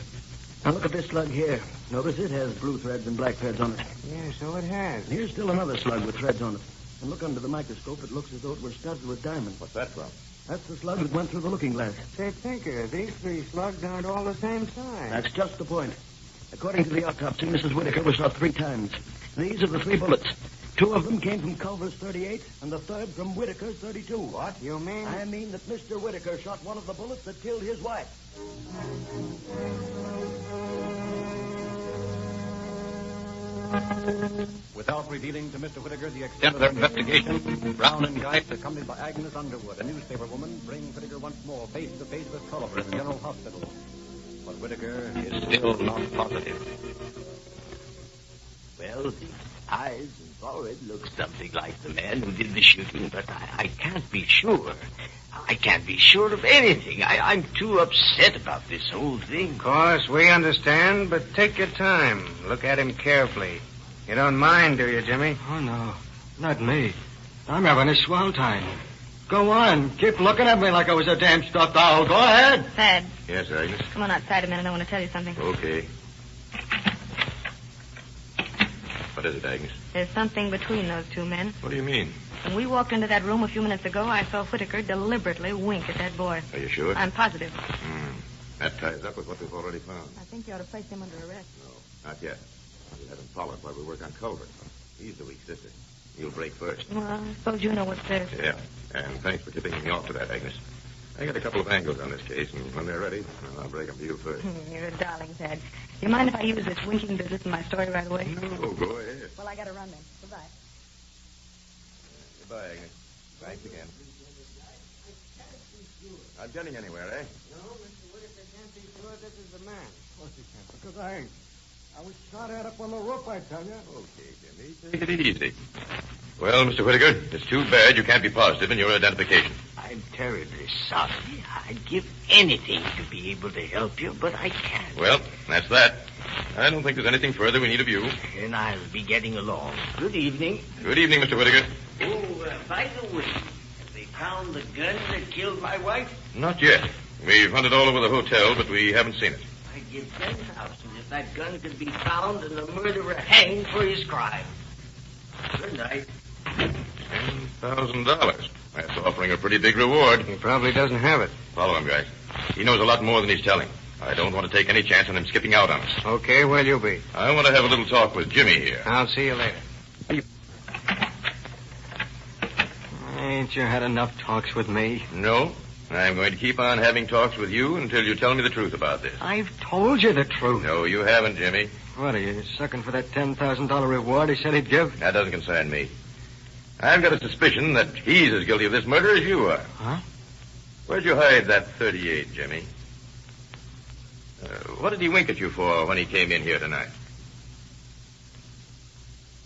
Now, look at this slug here. Notice it has blue threads and black threads on it. Yeah, so it has. And here's still another slug with threads on it. And look under the microscope, it looks as though it were studded with diamonds. What's that from? That's the slug that went through the looking glass. Say, Tinker, these three slugs aren't all the same size. That's just the point. According to the autopsy, Mrs. Whitaker was shot 3 times. These are the 3 bullets. 2 of them came from Culver's .38, and the third from Whitaker's .32. What? You mean? I mean that Mr. Whitaker shot one of the bullets that killed his wife. Without revealing to Mr. Whitaker the extent of their investigation, Brown and Geist, accompanied by Agnes Underwood, a newspaper woman, bring Whitaker once more face to face with Culver in the General Hospital. But Whitaker is still not positive. Well, the eyes and forehead look something like the man who did the shooting, but I can't be sure. I can't be sure of anything. I'm too upset about this whole thing. Of course, we understand, but take your time. Look at him carefully. You don't mind, do you, Jimmy? Oh, no. Not me. I'm having a swell time. Go on. Keep looking at me like I was a damn stuffed owl. Go ahead. Thad, Yes, Agnes? come on outside a minute. I want to tell you something. Okay. What is it, Agnes? There's something between those 2 men. What do you mean? When we walked into that room a few minutes ago, I saw Whitaker deliberately wink at that boy. Are you sure? I'm positive. That ties up with what we've already found. I think you ought to place him under arrest. No, not yet. We'll have him followed while we work on Culver. He's the weak sister. You'll break first. Well, I suppose you know what's there. Yeah, and thanks for tipping me off to that, Agnes. I got a couple of angles on this case, and when they're ready, I'll break them to you first. You're a darling, Thad. Do you mind if I use this winking business in my story right away? No, go ahead. Well, I got to run then. Goodbye. Goodbye, Agnes. Thanks again. Not getting anywhere, eh? No, Mr. Whitaker can't be sure this is the man. Of course you can't, because I ain't. I was shot at up on the roof, I tell you. Okay, Jimmy. Take it easy. Well, Mr. Whitaker, it's too bad you can't be positive in your identification. I'm terribly sorry. I'd give anything to be able to help you, but I can't. Well, that's that. I don't think there's anything further we need of you. And I'll be getting along. Good evening. Good evening, Mr. Whitaker. Oh, by the way, have they found the gun that killed my wife? Not yet. We've hunted all over the hotel, but we haven't seen it. I'd give 10,000 if that gun could be found and the murderer hanged for his crime. Good night. $10,000. That's offering a pretty big reward. He probably doesn't have it. Follow him, guys. He knows a lot more than he's telling. I don't want to take any chance on him skipping out on us. Okay, where'll you be? I want to have a little talk with Jimmy here. I'll see you later. Ain't you had enough talks with me? No. I'm going to keep on having talks with you until you tell me the truth about this. I've told you the truth. No, you haven't, Jimmy. What, are you sucking for that $10,000 reward he said he'd give? That doesn't concern me. I've got a suspicion that he's as guilty of this murder as you are. Huh? Where'd you hide that .38, Jimmy? What did he wink at you for when he came in here tonight?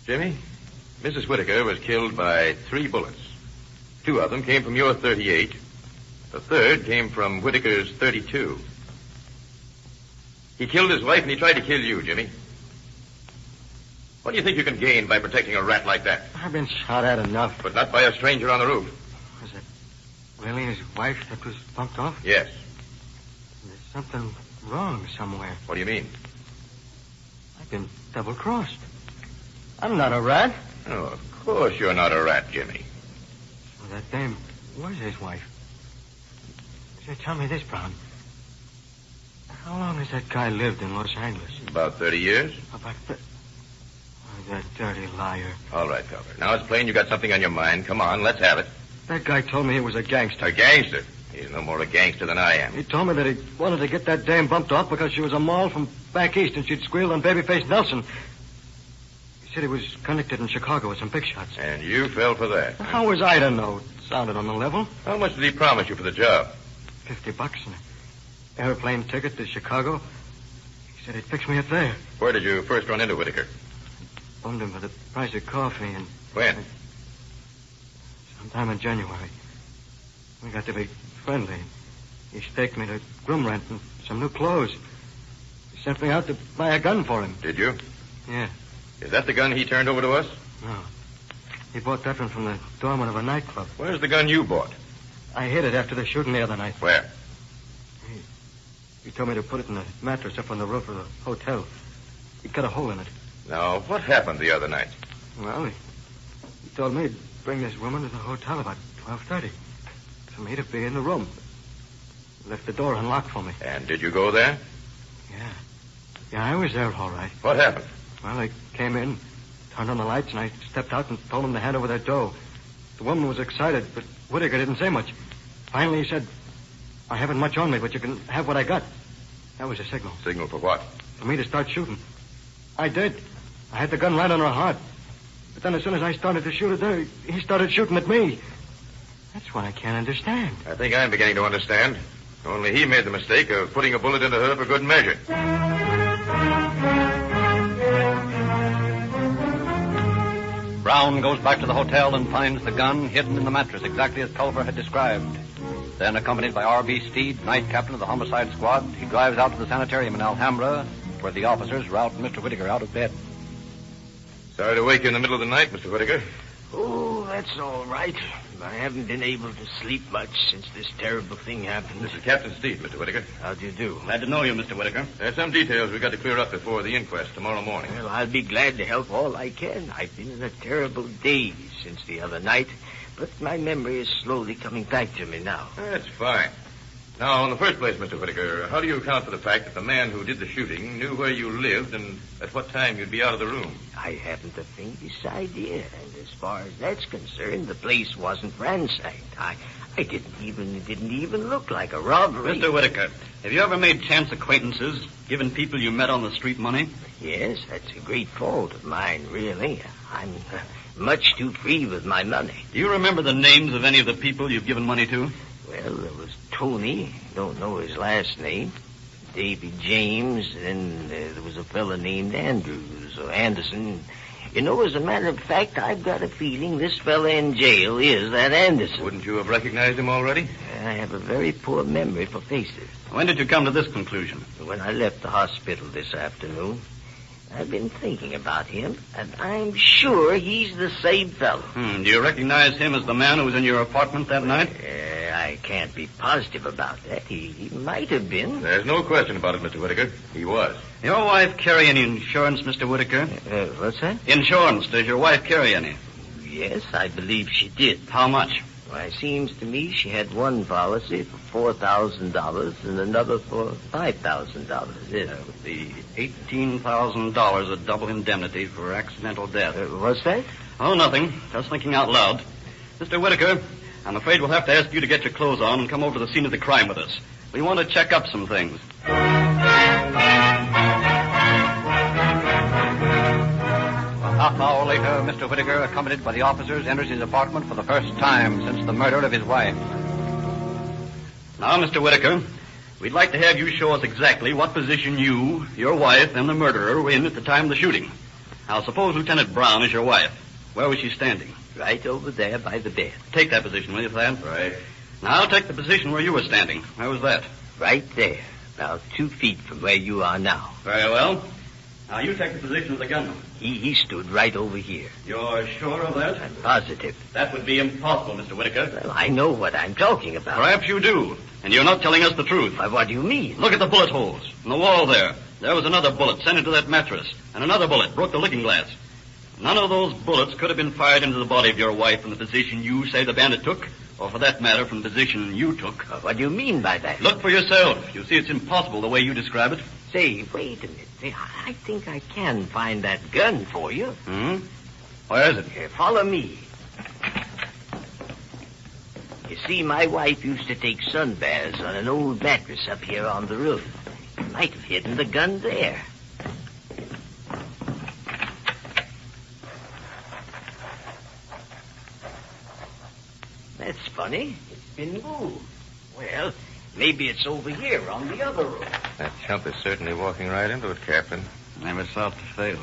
Jimmy, Mrs. Whitaker was killed by 3 bullets. 2 of them came from your .38. The third came from Whitaker's .32. He killed his wife and he tried to kill you, Jimmy. What do you think you can gain by protecting a rat like that? I've been shot at enough. But not by a stranger on the roof. Was it really his wife that was bumped off? Yes. There's something wrong somewhere. What do you mean? I've been double-crossed. I'm not a rat. Oh, of course you're not a rat, Jimmy. Well, that dame was his wife. Say, tell me this, Brown. How long has that guy lived in Los Angeles? About 30 years. About Oh, that dirty liar. All right, Felder. Now it's plain you got something on your mind. Come on, let's have it. That guy told me he was a gangster. A gangster? He's no more a gangster than I am. He told me that he wanted to get that dame bumped off because she was a moll from back east and she'd squealed on Babyface Nelson. He said he was connected in Chicago with some big shots. And you fell for that. How was I to know? It sounded on the level. How much did he promise you for the job? $50 and an airplane ticket to Chicago. He said he'd fix me up there. Where did you first run into Whitaker? Phoned him for the price of coffee and... When? Sometime in January. We got to be friendly. He staked me to room rent and some new clothes. He sent me out to buy a gun for him. Did you? Yeah. Is that the gun he turned over to us? No. He bought that one from the doorman of a nightclub. Where's the gun you bought? I hid it after the shooting the other night. Where? He told me to put it in the mattress up on the roof of the hotel. He cut a hole in it. Now, what happened the other night? Well, he told me to bring this woman to the hotel about 12:30 for me to be in the room. He left the door unlocked for me. And did you go there? Yeah, I was there all right. What happened? Well, I came in, turned on the lights, and I stepped out and told him to hand over that dough. The woman was excited, but Whitaker didn't say much. Finally, he said, I haven't much on me, but you can have what I got. That was a signal. Signal for what? For me to start shooting. I did. I had the gun right on her heart. But then as soon as I started to shoot at her, he started shooting at me. That's what I can't understand. I think I'm beginning to understand. Only he made the mistake of putting a bullet into her for good measure. Brown goes back to the hotel and finds the gun hidden in the mattress exactly as Culver had described. Then, accompanied by R.B. Steed, night captain of the homicide squad, he drives out to the sanitarium in Alhambra, where the officers rout Mr. Whitaker out of bed. Sorry to wake you in the middle of the night, Mr. Whitaker. Oh, that's all right. I haven't been able to sleep much since this terrible thing happened. This is Captain Steed, Mr. Whitaker. How do you do? Glad to know you, Mr. Whitaker. There's some details we've got to clear up before the inquest tomorrow morning. Well, I'll be glad to help all I can. I've been in a terrible daze since the other night, but my memory is slowly coming back to me now. That's fine. Now, in the first place, Mr. Whitaker, how do you account for the fact that the man who did the shooting knew where you lived and at what time you'd be out of the room? I haven't the faintest idea, and as far as that's concerned, the place wasn't ransacked. I didn't even look like a robbery. Mr. Whitaker, have you ever made chance acquaintances, given people you met on the street money? Yes, that's a great fault of mine, really. I'm much too free with my money. Do you remember the names of any of the people you've given money to? Well, there was Tony. Don't know his last name. Davy James. And there was a fella named Andrews or Anderson. You know, as a matter of fact, I've got a feeling this fella in jail is that Anderson. Wouldn't you have recognized him already? I have a very poor memory for faces. When did you come to this conclusion? When I left the hospital this afternoon. I've been thinking about him, and I'm sure he's the same fellow. Do you recognize him as the man who was in your apartment that night? I can't be positive about that. He might have been. There's no question about it, Mr. Whitaker. He was. Your wife carry any insurance, Mr. Whitaker? What's that? Insurance. Does your wife carry any? Yes, I believe she did. How much? Why, it seems to me she had one policy for $4,000 and another for $5,000. Yes. That would be $18,000 of double indemnity for accidental death. What's that? Oh, nothing. Just thinking out loud. Mr. Whitaker, I'm afraid we'll have to ask you to get your clothes on and come over to the scene of the crime with us. We want to check up some things. A half hour later, Mr. Whitaker, accompanied by the officers, enters his apartment for the first time since the murder of his wife. Now, Mr. Whitaker, we'd like to have you show us exactly what position you, your wife, and the murderer were in at the time of the shooting. Now, suppose Lieutenant Brown is your wife. Where was she standing? Right over there by the bed. Take that position, will you, Thad? Right. Now, take the position where you were standing. Where was that? Right there. About 2 feet from where you are now. Very well. Now, you take the position of the gunman. He stood right over here. You're sure of that? I'm positive. That would be impossible, Mr. Whitaker. Well, I know what I'm talking about. Perhaps you do, and you're not telling us the truth. What do you mean? Look at the bullet holes in the wall there. There was another bullet sent into that mattress, and another bullet broke the looking glass. None of those bullets could have been fired into the body of your wife from the position you say the bandit took, or for that matter, from the position you took. What do you mean by that? Look for yourself. You see, it's impossible the way you describe it. Say, wait a minute. I think I can find that gun for you. Where is it? Here, follow me. You see, my wife used to take sunbaths on an old mattress up here on the roof. You might have hidden the gun there. That's funny. It's been moved. Well, maybe it's over here on the other roof. That chump is certainly walking right into it, Captain. Never sought to fail.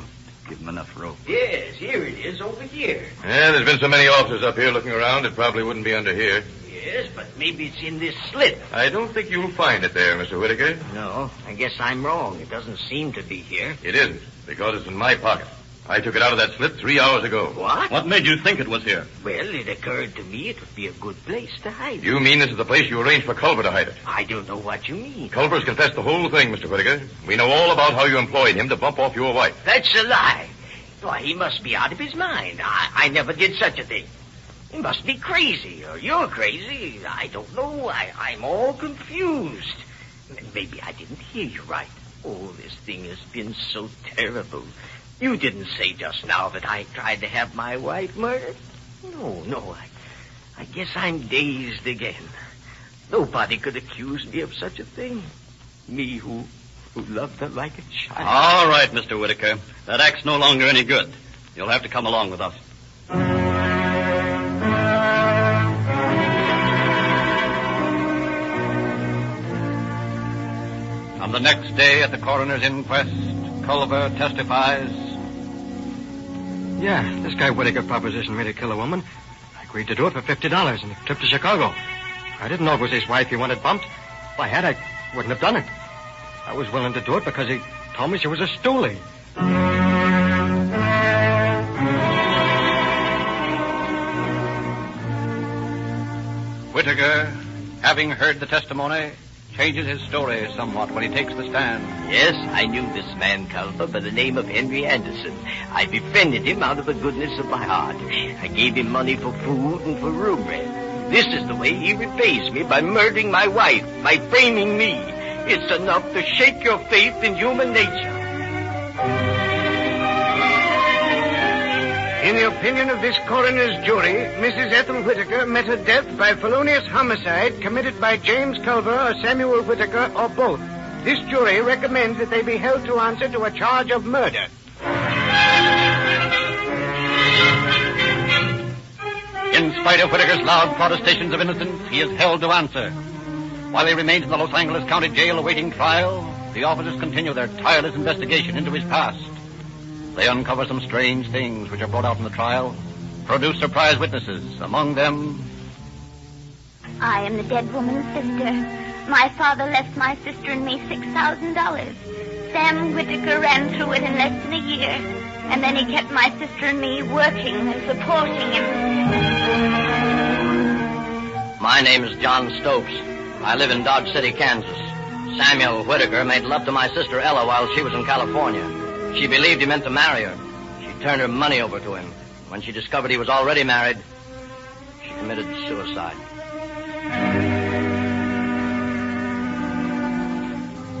Give him enough rope. Yes, here it is, over here. Yeah, there's been so many officers up here looking around, it probably wouldn't be under here. Yes, but maybe it's in this slit. I don't think you'll find it there, Mr. Whitaker. No, I guess I'm wrong. It doesn't seem to be here. It isn't, because it's in my pocket. I took it out of that slit 3 hours ago. What? What made you think it was here? Well, it occurred to me it would be a good place to hide it. You mean this is the place you arranged for Culver to hide it? I don't know what you mean. Culver's confessed the whole thing, Mr. Whitaker. We know all about how you employed him to bump off your wife. That's a lie. Why, he must be out of his mind. I never did such a thing. He must be crazy, or you're crazy. I don't know. I'm all confused. Maybe I didn't hear you right. Oh, this thing has been so terrible. You didn't say just now that I tried to have my wife murdered? No. I guess I'm dazed again. Nobody could accuse me of such a thing. Me who loved her like a child. All right, Mr. Whitaker. That act's no longer any good. You'll have to come along with us. On the next day at the coroner's inquest, Culver testifies. Yeah, this guy Whitaker propositioned me to kill a woman. I agreed to do it for $50 and a trip to Chicago. I didn't know it was his wife he wanted bumped. If I had, I wouldn't have done it. I was willing to do it because he told me she was a stoolie. Whitaker, having heard the testimony, changes his story somewhat when he takes the stand. Yes, I knew this man, Culver, by the name of Henry Anderson. I befriended him out of the goodness of my heart. I gave him money for food and for room rent. This is the way he repays me, by murdering my wife, by framing me. It's enough to shake your faith in human nature. In the opinion of this coroner's jury, Mrs. Ethel Whitaker met her death by felonious homicide committed by James Culver or Samuel Whitaker or both. This jury recommends that they be held to answer to a charge of murder. In spite of Whitaker's loud protestations of innocence, he is held to answer. While he remains in the Los Angeles County Jail awaiting trial, the officers continue their tireless investigation into his past. They uncover some strange things which are brought out in the trial, produce surprise witnesses, among them... I am the dead woman's sister. My father left my sister and me $6,000. Sam Whitaker ran through it in less than a year. And then he kept my sister and me working and supporting him. My name is John Stokes. I live in Dodge City, Kansas. Samuel Whitaker made love to my sister Ella while she was in California. She believed he meant to marry her. She turned her money over to him. When she discovered he was already married, she committed suicide.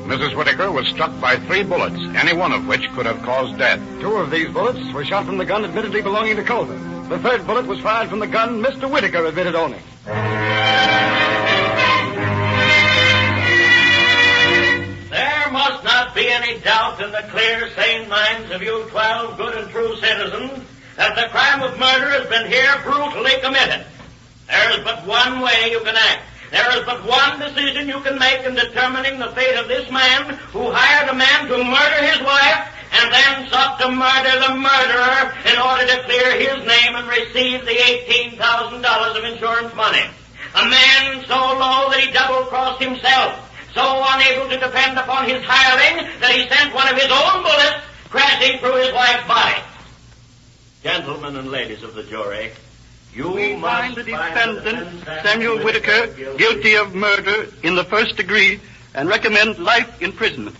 Mrs. Whitaker was struck by 3 bullets, any one of which could have caused death. 2 of these bullets were shot from the gun admittedly belonging to Culver. The 3rd bullet was fired from the gun Mr. Whitaker admitted owning. There must not be any doubt in the clear, sane minds of you 12 good and true citizens that the crime of murder has been here brutally committed. There is but one way you can act. There is but one decision you can make in determining the fate of this man who hired a man to murder his wife and then sought to murder the murderer in order to clear his name and receive the $18,000 of insurance money. A man so low that he double-crossed himself, so unable to depend upon his hireling that he sent one of his own bullets crashing through his wife's body. Gentlemen and ladies of the jury, We find the defendant, Samuel Whitaker, guilty of murder in the 1st degree and recommend life imprisonment.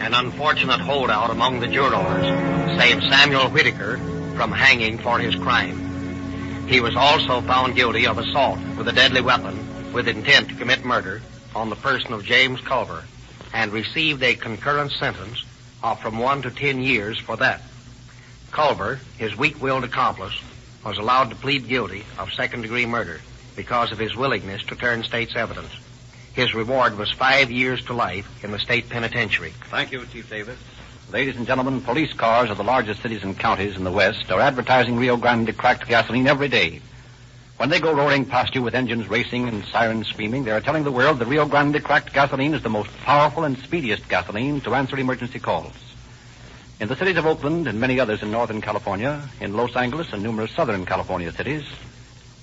An unfortunate holdout among the jurors saved Samuel Whitaker from hanging for his crime. He was also found guilty of assault with a deadly weapon with intent to commit murder on the person of James Culver and received a concurrent sentence of from 1 to 10 years for that. Culver, his weak-willed accomplice, was allowed to plead guilty of 2nd-degree murder because of his willingness to turn state's evidence. His reward was 5 years to life in the state penitentiary. Thank you, Chief Davis. Ladies and gentlemen, police cars of the largest cities and counties in the West are advertising Rio Grande cracked gasoline every day. When they go roaring past you with engines racing and sirens screaming, they are telling the world that Rio Grande cracked gasoline is the most powerful and speediest gasoline to answer emergency calls. In the cities of Oakland and many others in Northern California, in Los Angeles and numerous Southern California cities,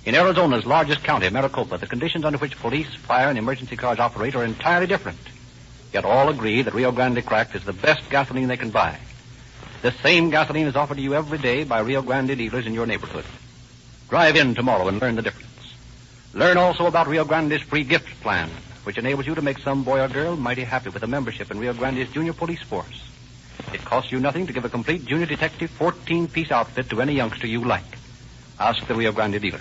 in Arizona's largest county, Maricopa, the conditions under which police, fire, and emergency cars operate are entirely different. Yet all agree that Rio Grande cracked is the best gasoline they can buy. This same gasoline is offered to you every day by Rio Grande dealers in your neighborhood. Drive in tomorrow and learn the difference. Learn also about Rio Grande's free gift plan, which enables you to make some boy or girl mighty happy with a membership in Rio Grande's junior police force. It costs you nothing to give a complete junior detective 14-piece outfit to any youngster you like. Ask the Rio Grande dealer.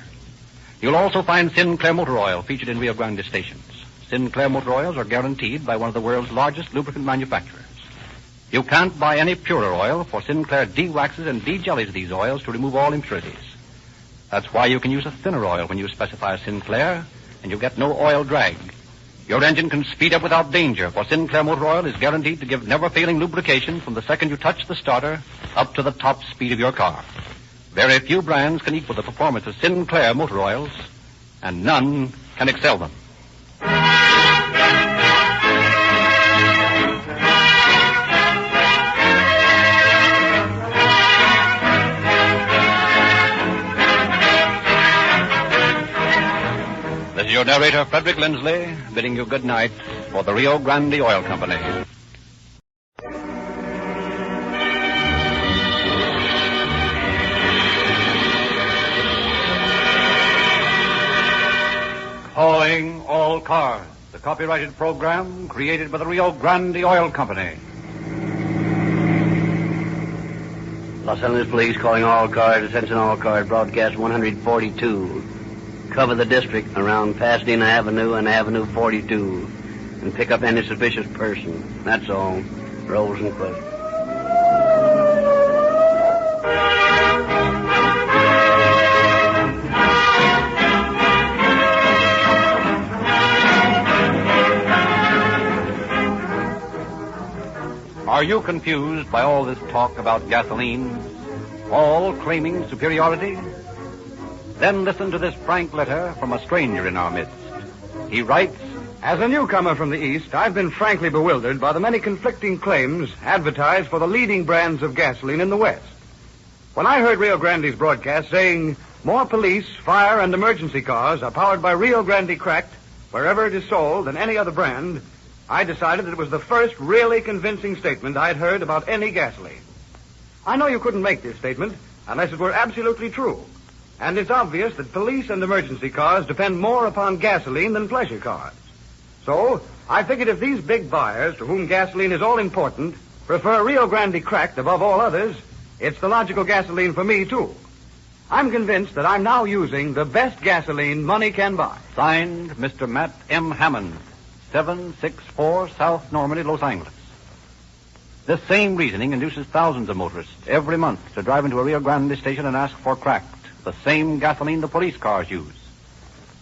You'll also find Sinclair Motor Oil featured in Rio Grande stations. Sinclair Motor Oils are guaranteed by one of the world's largest lubricant manufacturers. You can't buy any purer oil, for Sinclair de-waxes and de-jellies these oils to remove all impurities. That's why you can use a thinner oil when you specify Sinclair, and you get no oil drag. Your engine can speed up without danger, for Sinclair Motor Oil is guaranteed to give never-failing lubrication from the second you touch the starter up to the top speed of your car. Very few brands can equal the performance of Sinclair Motor Oils, and none can excel them. This is your narrator, Frederick Lindsley, bidding you good night for the Rio Grande Oil Company. Calling all cars, the copyrighted program created by the Rio Grande Oil Company. Los Angeles Police calling all cars, attention all cars, broadcast 142. Cover the district around Pasadena Avenue and Avenue 42 and pick up any suspicious person. That's all. Rosenquist. Are you confused by all this talk about gasoline, all claiming superiority? Then listen to this frank letter from a stranger in our midst. He writes, As a newcomer from the East, I've been frankly bewildered by the many conflicting claims advertised for the leading brands of gasoline in the West. When I heard Rio Grande's broadcast saying more police, fire, and emergency cars are powered by Rio Grande Cracked wherever it is sold than any other brand, I decided that it was the first really convincing statement I'd heard about any gasoline. I know you couldn't make this statement unless it were absolutely true. And it's obvious that police and emergency cars depend more upon gasoline than pleasure cars. So, I figured if these big buyers, to whom gasoline is all important, prefer Rio Grande Cracked above all others, it's the logical gasoline for me, too. I'm convinced that I'm now using the best gasoline money can buy. Signed, Mr. Matt M. Hammond, 764 South Normandy, Los Angeles. This same reasoning induces thousands of motorists every month to drive into a Rio Grande station and ask for Cracked, the same gasoline the police cars use.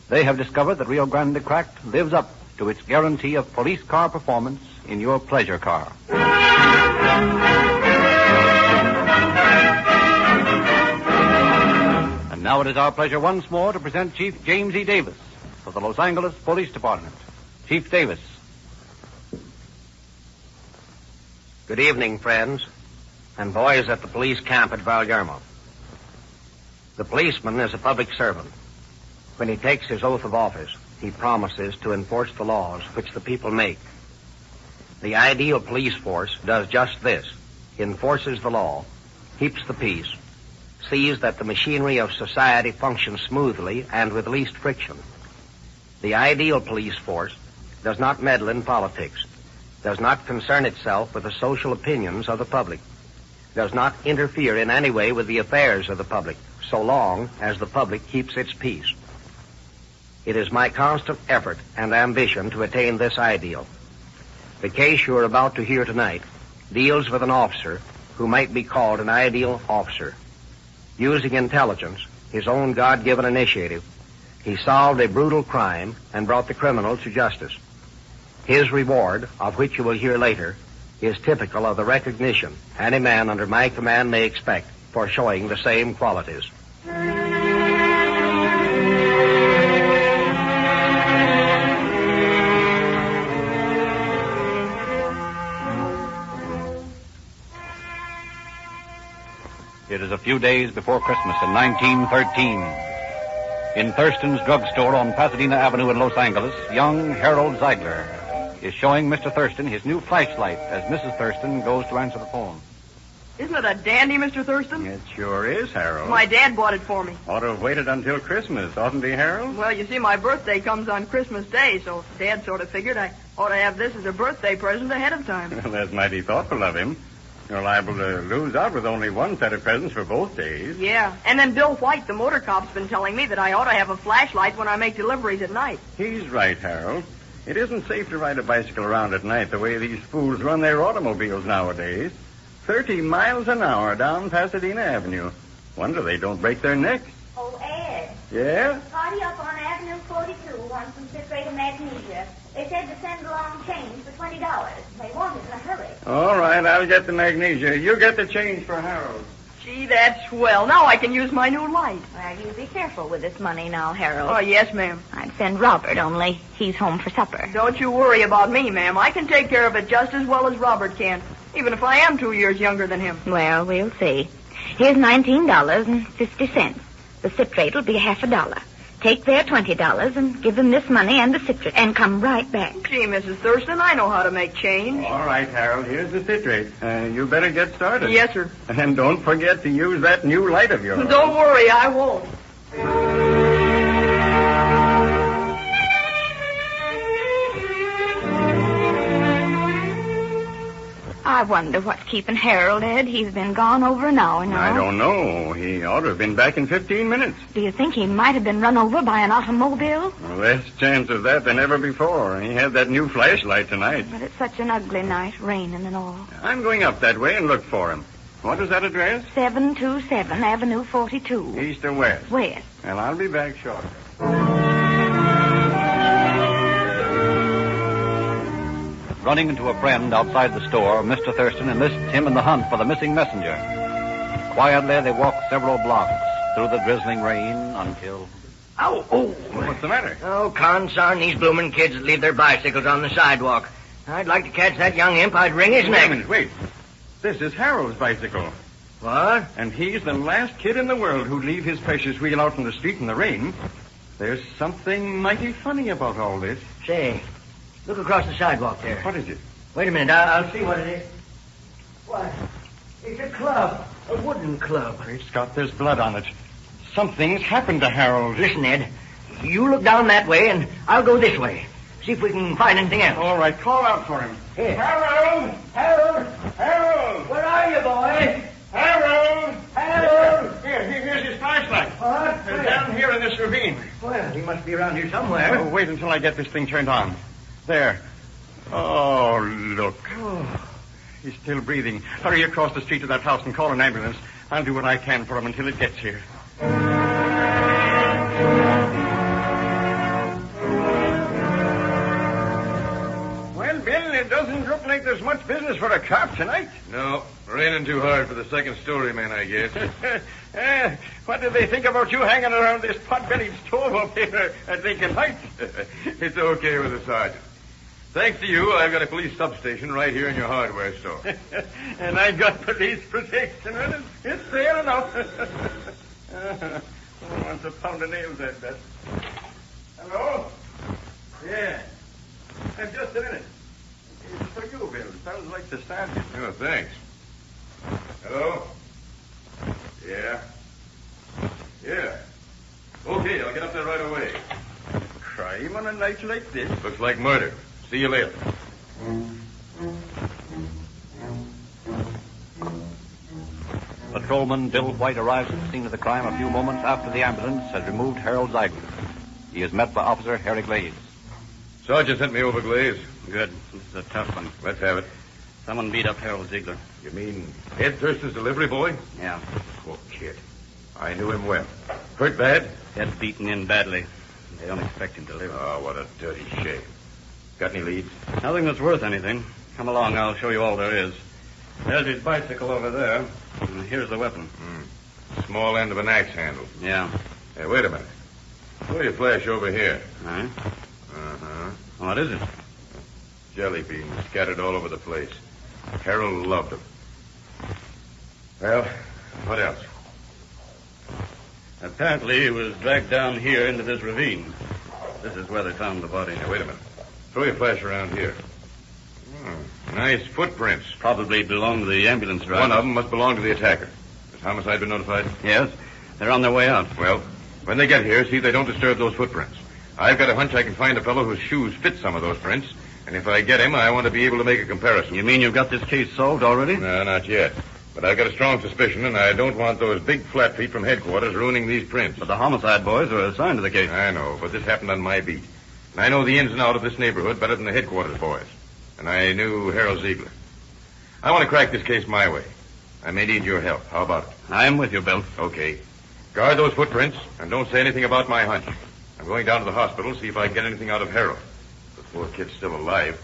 They have discovered that Rio Grande Cracked lives up to its guarantee of police car performance in your pleasure car. And now it is our pleasure once more to present Chief James E. Davis of the Los Angeles Police Department. Chief Davis. Good evening, friends, and boys at the police camp at Valyermo. The policeman is a public servant. When he takes his oath of office, he promises to enforce the laws which the people make. The ideal police force does just this, enforces the law, keeps the peace, sees that the machinery of society functions smoothly and with least friction. The ideal police force does not meddle in politics, does not concern itself with the social opinions of the public, does not interfere in any way with the affairs of the public, so long as the public keeps its peace. It is my constant effort and ambition to attain this ideal. The case you are about to hear tonight deals with an officer who might be called an ideal officer. Using intelligence, his own God-given initiative, he solved a brutal crime and brought the criminal to justice. His reward, of which you will hear later, is typical of the recognition any man under my command may expect for showing the same qualities. It is a few days before Christmas in 1913. In Thurston's drugstore on Pasadena Avenue in Los Angeles, young Harold Ziegler is showing Mr. Thurston his new flashlight as Mrs. Thurston goes to answer the phone. Isn't it a dandy, Mr. Thurston? It sure is, Harold. My dad bought it for me. Ought to have waited until Christmas, oughtn't he, Harold? Well, you see, my birthday comes on Christmas Day, so Dad sort of figured I ought to have this as a birthday present ahead of time. Well, that's mighty thoughtful of him. You're liable to lose out with only one set of presents for both days. Yeah, and then Bill White, the motor cop's been telling me that I ought to have a flashlight when I make deliveries at night. He's right, Harold. It isn't safe to ride a bicycle around at night the way these fools run their automobiles nowadays. 30 miles an hour down Pasadena Avenue. Wonder they don't break their necks. Oh, Ed. Yeah? Party up on Avenue 42 wants some citrate of magnesia. They said to send along change for $20. They want it in a hurry. All right, I'll get the magnesia. You get the change for Harold. Gee, that's swell. Now I can use my new light. Well, you be careful with this money now, Harold. Oh, yes, ma'am. I'd send Robert, only he's home for supper. Don't you worry about me, ma'am. I can take care of it just as well as Robert can, even if I am 2 years younger than him. Well, we'll see. Here's $19.50. The citrate will be $half. Take their $20 and give them this money and the citrate and come right back. Gee, Mrs. Thurston, I know how to make change. All right, Harold, here's the citrate. You better get started. Yes, sir. And don't forget to use that new light of yours. Don't worry, I won't. I wonder what's keeping Harold, Ed. He's been gone over an hour now. I don't know. He ought to have been back in 15 minutes. Do you think he might have been run over by an automobile? Well, less chance of that than ever before. He had that new flashlight tonight. But it's such an ugly night, raining and all. I'm going up that way and look for him. What is that address? 727 Avenue 42. East or west? West. Well, I'll be back shortly. Running into a friend outside the store, Mr. Thurston enlists him in the hunt for the missing messenger. Quietly, they walk several blocks through the drizzling rain until... Ow! Oh! What's the matter? Oh, consarn these bloomin' kids that leave their bicycles on the sidewalk. I'd like to catch that young imp. I'd wring his Wait a neck. minute, wait. This is Harold's bicycle. What? And he's the last kid in the world who'd leave his precious wheel out in the street in the rain. There's something mighty funny about all this. Say, look across the sidewalk there. What is it? Wait a minute. I'll see what it is. Why, it's a club. A wooden club. Great Scott, there's blood on it. Something's happened to Harold. Listen, Ed. You look down that way, and I'll go this way. See if we can find anything else. All right, call out for him. Here. Harold! Harold! Harold! Where are you, boy? Harold! Harold! Here's his flashlight. What? They're down here in this ravine. Well, he must be around here somewhere. Oh, wait until I get this thing turned on. There. Oh, look. He's still breathing. Hurry across the street to that house and call an ambulance. I'll do what I can for him until it gets here. Well, Bill, it doesn't look like there's much business for a cop tonight. No, raining too hard for the second story man, I guess. What do they think about you hanging around this pot-bellied stove up here at Lincoln Heights? It's okay with the sergeant. Thanks to you, I've got a police substation right here in your hardware store. And I got police protection. Well, it's fair enough. Who wants a pound of nails, that bet? Hello? Yeah. Just a minute. It's for you, Bill. Sounds like the sergeant. Oh, thanks. Hello? Yeah. Yeah. Okay, I'll get up there right away. Crime on a night like this? Looks like murder. See you later. Patrolman Bill White arrives at the scene of the crime a few moments after the ambulance has removed Harold's eyeglass. He is met by Officer Harry Glaze. Sergeant sent me over, Glaze. Good. This is a tough one. Let's have it. Someone beat up Harold Ziegler. You mean Ed Thurston's delivery boy? Yeah. Poor kid. I knew him well. Hurt bad? Ed beaten in badly. They don't expect him to live. Oh, what a dirty shame. Got any leads? Nothing that's worth anything. Come along, I'll show you all there is. There's his bicycle over there. And here's the weapon. Small end of an axe handle. Yeah. Hey, wait a minute. Throw your flash over here. All right. Uh-huh. What is it? Jelly beans scattered all over the place. Harold loved them. Well, what else? Apparently he was dragged down here into this ravine. This is where they found the body. Now, wait a minute. Throw your flash around here. Nice footprints. Probably belong to the ambulance driver. One of them must belong to the attacker. Has homicide been notified? Yes. They're on their way out. Well, when they get here, see they don't disturb those footprints. I've got a hunch I can find a fellow whose shoes fit some of those prints. And if I get him, I want to be able to make a comparison. You mean you've got this case solved already? No, not yet. But I've got a strong suspicion, and I don't want those big flat feet from headquarters ruining these prints. But the homicide boys are assigned to the case. I know, but this happened on my beat. And I know the ins and outs of this neighborhood better than the headquarters boys. And I knew Harold Ziegler. I want to crack this case my way. I may need your help. How about it? I'm with you, Bill. Okay. Guard those footprints, and don't say anything about my hunch. I'm going down to the hospital to see if I can get anything out of Harold. The poor kid's still alive.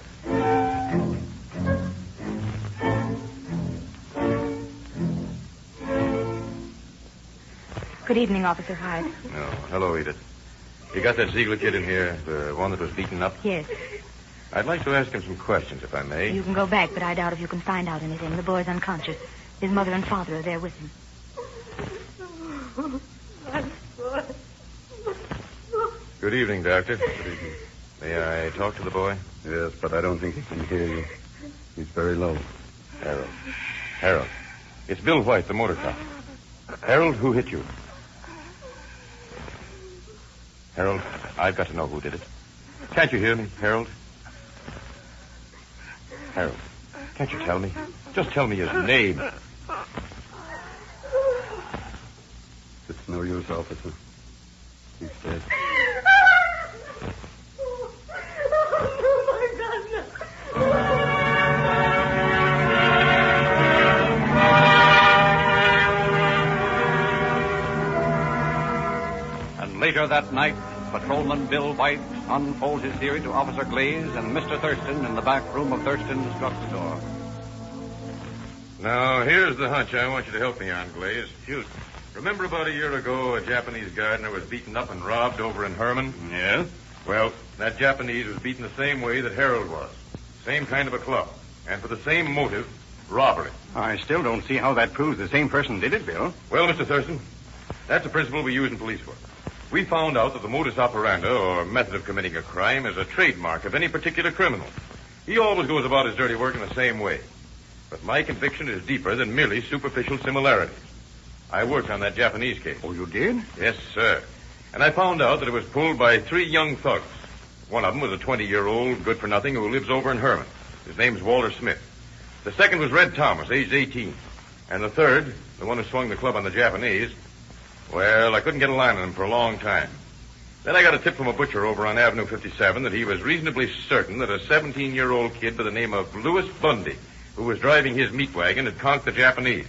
Good evening, Officer Hyde. Oh, hello, Edith. You got that Ziegler kid in here, the one that was beaten up? Yes. I'd like to ask him some questions, if I may. You can go back, but I doubt if you can find out anything. The boy's unconscious. His mother and father are there with him. Good evening, Doctor. Good evening. May I talk to the boy? Yes, but I don't think he can hear you. He's very low. Harold. It's Bill White, the motor cop. Harold, who hit you? Harold, I've got to know who did it. Can't you hear me, Harold? Harold, can't you tell me? Just tell me his name. It's no use, officer. He's dead. And later that night, Patrolman Bill White unfolds his theory to Officer Glaze and Mr. Thurston in the back room of Thurston's drugstore. Now, here's the hunch I want you to help me on, Glaze. Shoot. Remember about a year ago, a Japanese gardener was beaten up and robbed over in Herman? Yeah? Well, that Japanese was beaten the same way that Harold was. Same kind of a club. And for the same motive, robbery. I still don't see how that proves the same person did it, Bill. Well, Mr. Thurston, that's a principle we use in police work. We found out that the modus operandi, or method of committing a crime, is a trademark of any particular criminal. He always goes about his dirty work in the same way. But my conviction is deeper than merely superficial similarities. I worked on that Japanese case. Oh, you did? Yes, sir. And I found out that it was pulled by 3 young thugs. One of them was a 20-year-old good-for-nothing who lives over in Herman. His name's Walter Smith. The second was Red Thomas, aged 18. And the third, the one who swung the club on the Japanese, well, I couldn't get a line on him for a long time. Then I got a tip from a butcher over on Avenue 57 that he was reasonably certain that a 17-year-old kid by the name of Louis Bundy, who was driving his meat wagon, had conked the Japanese.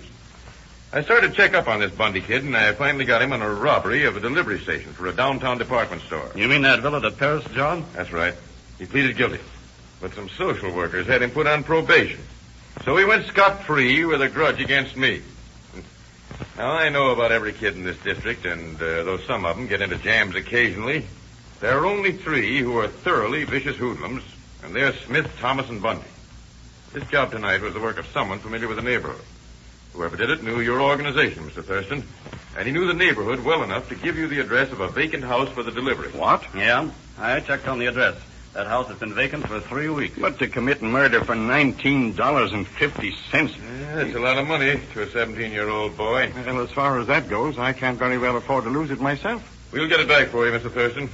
I started to check up on this Bundy kid, and I finally got him on a robbery of a delivery station for a downtown department store. You mean that villa at Paris, John? That's right. He pleaded guilty. But some social workers had him put on probation. So he went scot-free with a grudge against me. Now, I know about every kid in this district, and though some of them get into jams occasionally, there are only 3 who are thoroughly vicious hoodlums, and they're Smith, Thomas, and Bundy. This job tonight was the work of someone familiar with the neighborhood. Whoever did it knew your organization, Mr. Thurston, and he knew the neighborhood well enough to give you the address of a vacant house for the delivery. What? Yeah, I checked on the address. That house has been vacant for 3 weeks. But to commit murder for $19.50... Yeah, that's a lot of money to a 17-year-old boy. Well, as far as that goes, I can't very well afford to lose it myself. We'll get it back for you, Mr. Thurston.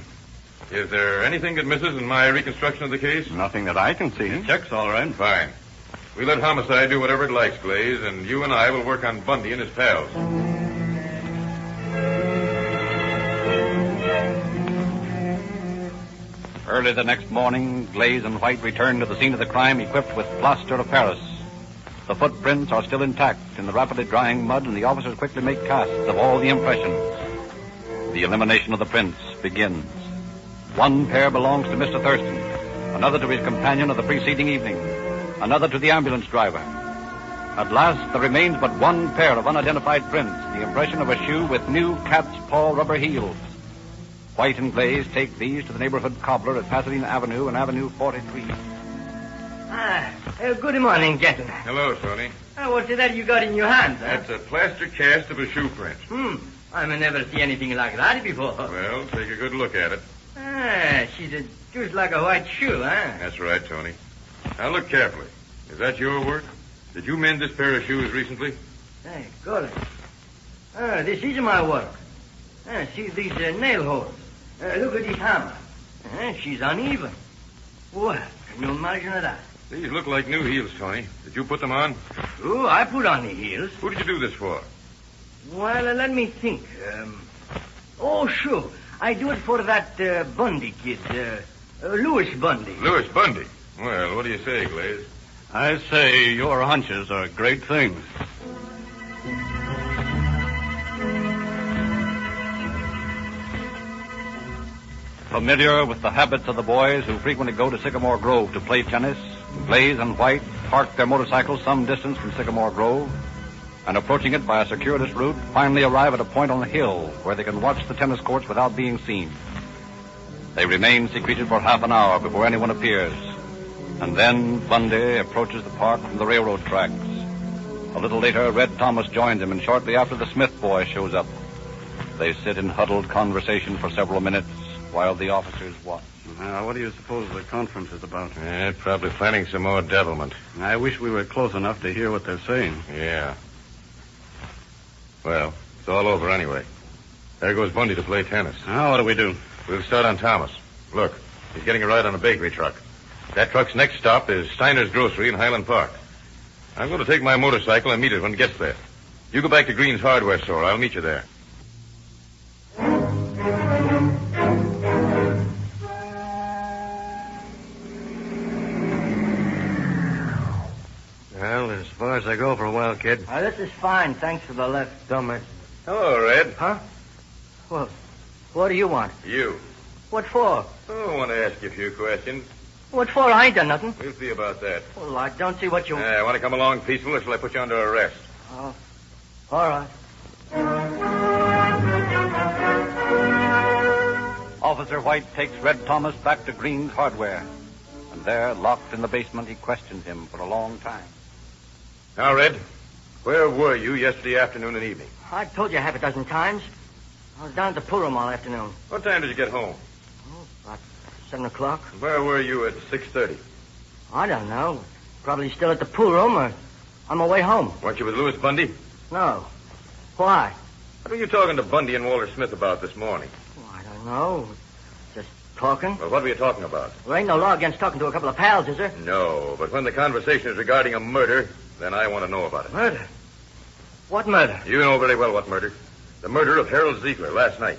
Is there anything that misses in my reconstruction of the case? Nothing that I can see. The check's all right. Fine. We let Homicide do whatever it likes, Glaze, and you and I will work on Bundy and his pals. Early the next morning, Glaze and White returned to the scene of the crime equipped with plaster of Paris. The footprints are still intact in the rapidly drying mud, and the officers quickly make casts of all the impressions. The elimination of the prints begins. One pair belongs to Mr. Thurston, another to his companion of the preceding evening, another to the ambulance driver. At last, there remains but one pair of unidentified prints, the impression of a shoe with new cat's paw rubber heels. White and Glaze take these to the neighborhood cobbler at Pasadena Avenue and Avenue 43. Good morning, gentlemen. Hello, Tony. What's that you got in your hand? That's a plaster cast of a shoe print. I never see anything like that before. Well, take a good look at it. She's just like a white shoe, huh? That's right, Tony. Now, look carefully. Is that your work? Did you mend this pair of shoes recently? Hey, golly. This is my work. See these nail holes. Look at this hammer. She's uneven. What? Can you imagine that? These look like new heels, Tony. Did you put them on? Oh, I put on the heels. Who did you do this for? Well, let me think. Sure. I do it for that Bundy kid, Louis Bundy. Louis Bundy? Well, what do you say, Glaze? I say your hunches are great things. Familiar with the habits of the boys who frequently go to Sycamore Grove to play tennis, Glaze and White park their motorcycles some distance from Sycamore Grove, and approaching it by a circuitous route, finally arrive at a point on the hill where they can watch the tennis courts without being seen. They remain secreted for half an hour before anyone appears, and then Bundy approaches the park from the railroad tracks. A little later, Red Thomas joins him, and shortly after, the Smith boy shows up. They sit in huddled conversation for several minutes while the officers watch. Now, what do you suppose the conference is about? Probably planning some more devilment. I wish we were close enough to hear what they're saying. Yeah. Well, it's all over anyway. There goes Bundy to play tennis. Now, what do we do? We'll start on Thomas. Look, he's getting a ride on a bakery truck. That truck's next stop is Steiner's Grocery in Highland Park. I'm going to take my motorcycle and meet it when it gets there. You go back to Green's hardware store. I'll meet you there. Well, as far as I go for a while, kid. This is fine, thanks for the left. Dummy. Hello, Red. Huh? Well, what do you want? You. What for? Oh, I want to ask you a few questions. What for? I ain't done nothing. We'll see about that. Well, I don't see what you... Want to come along peaceful, or shall I put you under arrest? All right. Officer White takes Red Thomas back to Green's Hardware. And there, locked in the basement, he questions him for a long time. Now, Red, where were you yesterday afternoon and evening? I've told you half a dozen times. I was down at the pool room all afternoon. What time did you get home? About 7 o'clock. Where were you at 6:30? I don't know. Probably still at the pool room or on my way home. Weren't you with Louis Bundy? No. Why? What were you talking to Bundy and Walter Smith about this morning? I don't know. Just talking. Well, what were you talking about? There ain't no law against talking to a couple of pals, is there? No, but when the conversation is regarding a murder, then I want to know about it. Murder? What murder? You know very well what murder. The murder of Harold Ziegler last night.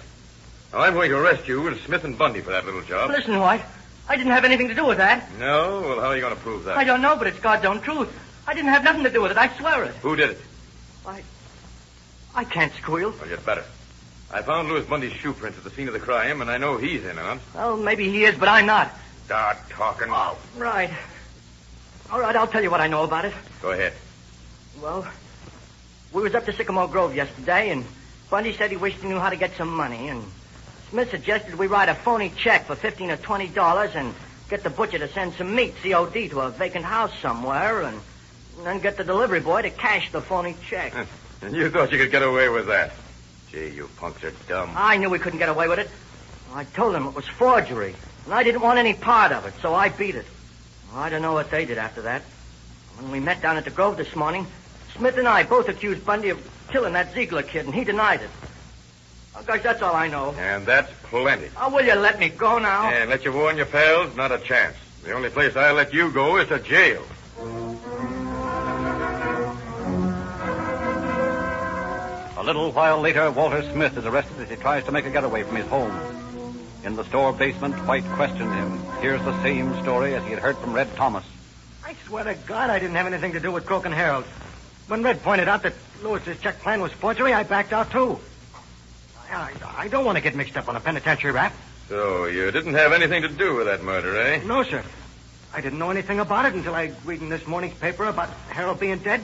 Now, I'm going to arrest you and Smith and Bundy for that little job. Listen, White. I didn't have anything to do with that. No? Well, how are you going to prove that? I don't know, but it's God's own truth. I didn't have nothing to do with it. I swear it. Who did it? I can't squeal. Well, you'd better. I found Louis Bundy's shoe prints at the scene of the crime, and I know he's in on it. Well, maybe he is, but I'm not. Start talking. Oh, right. All right, I'll tell you what I know about it. Go ahead. Well, we was up to Sycamore Grove yesterday, and Bundy said he wished he knew how to get some money, and Smith suggested we write a phony check for $15 or $20 and get the butcher to send some meat, COD, to a vacant house somewhere, and then get the delivery boy to cash the phony check. And you thought you could get away with that? Gee, you punks are dumb. I knew we couldn't get away with it. I told them it was forgery, and I didn't want any part of it, so I beat it. Well, I don't know what they did after that. When we met down at the Grove this morning, Smith and I both accused Bundy of killing that Ziegler kid, and he denied it. Oh, gosh, that's all I know. And that's plenty. Oh, will you let me go now? And let you warn your pals? Not a chance. The only place I'll let you go is to jail. A little while later, Walter Smith is arrested as he tries to make a getaway from his home. In the store basement, White questioned him. Here's the same story as he had heard from Red Thomas. I swear to God I didn't have anything to do with Crook and Harold. When Red pointed out that Lewis's check plan was forgery, I backed out, too. I don't want to get mixed up on a penitentiary rap. So you didn't have anything to do with that murder, eh? No, sir. I didn't know anything about it until I read in this morning's paper about Harold being dead.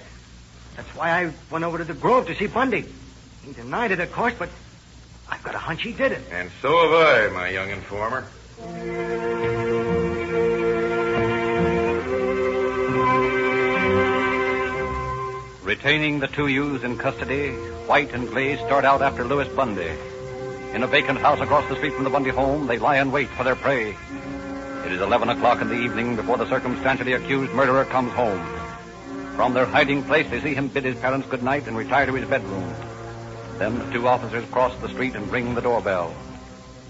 That's why I went over to the Grove to see Bundy. He denied it, of course, but I've got a hunch he did it. And so have I, my young informer. Retaining the two youths in custody, White and Glaze start out after Louis Bundy. In a vacant house across the street from the Bundy home, they lie in wait for their prey. It is 11 o'clock in the evening before the circumstantially accused murderer comes home. From their hiding place, they see him bid his parents good night and retire to his bedroom. Then the two officers cross the street and ring the doorbell.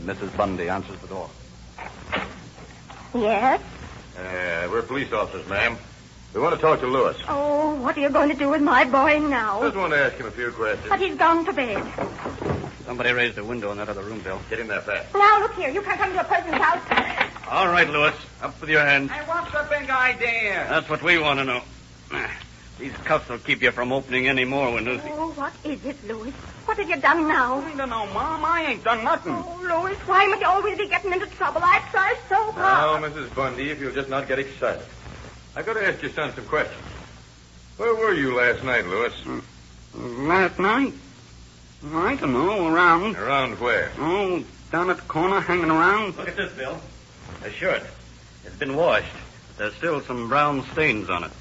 Mrs. Bundy answers the door. Yes? We're police officers, ma'am. We want to talk to Louis. Oh, what are you going to do with my boy now? Just want to ask him a few questions. But he's gone to bed. Somebody raised the window in that other room, Bill. Get in there fast. Now, look here. You can't come to a person's house. All right, Louis. Up with your hands. Hey, what's the big idea? That's what we want to know. These cuffs will keep you from opening any more windows. Oh, what is it, Louis? What have you done now? I don't know, Mom. I ain't done nothing. Oh, Louis, why must you always be getting into trouble? I try so hard. Now, Mrs. Bundy, if you'll just not get excited. I've got to ask your son some questions. Where were you last night, Louis? Last night? I don't know, around. Around where? Oh, down at the corner, hanging around. Look at this, Bill. A shirt. It's been washed. There's still some brown stains on it.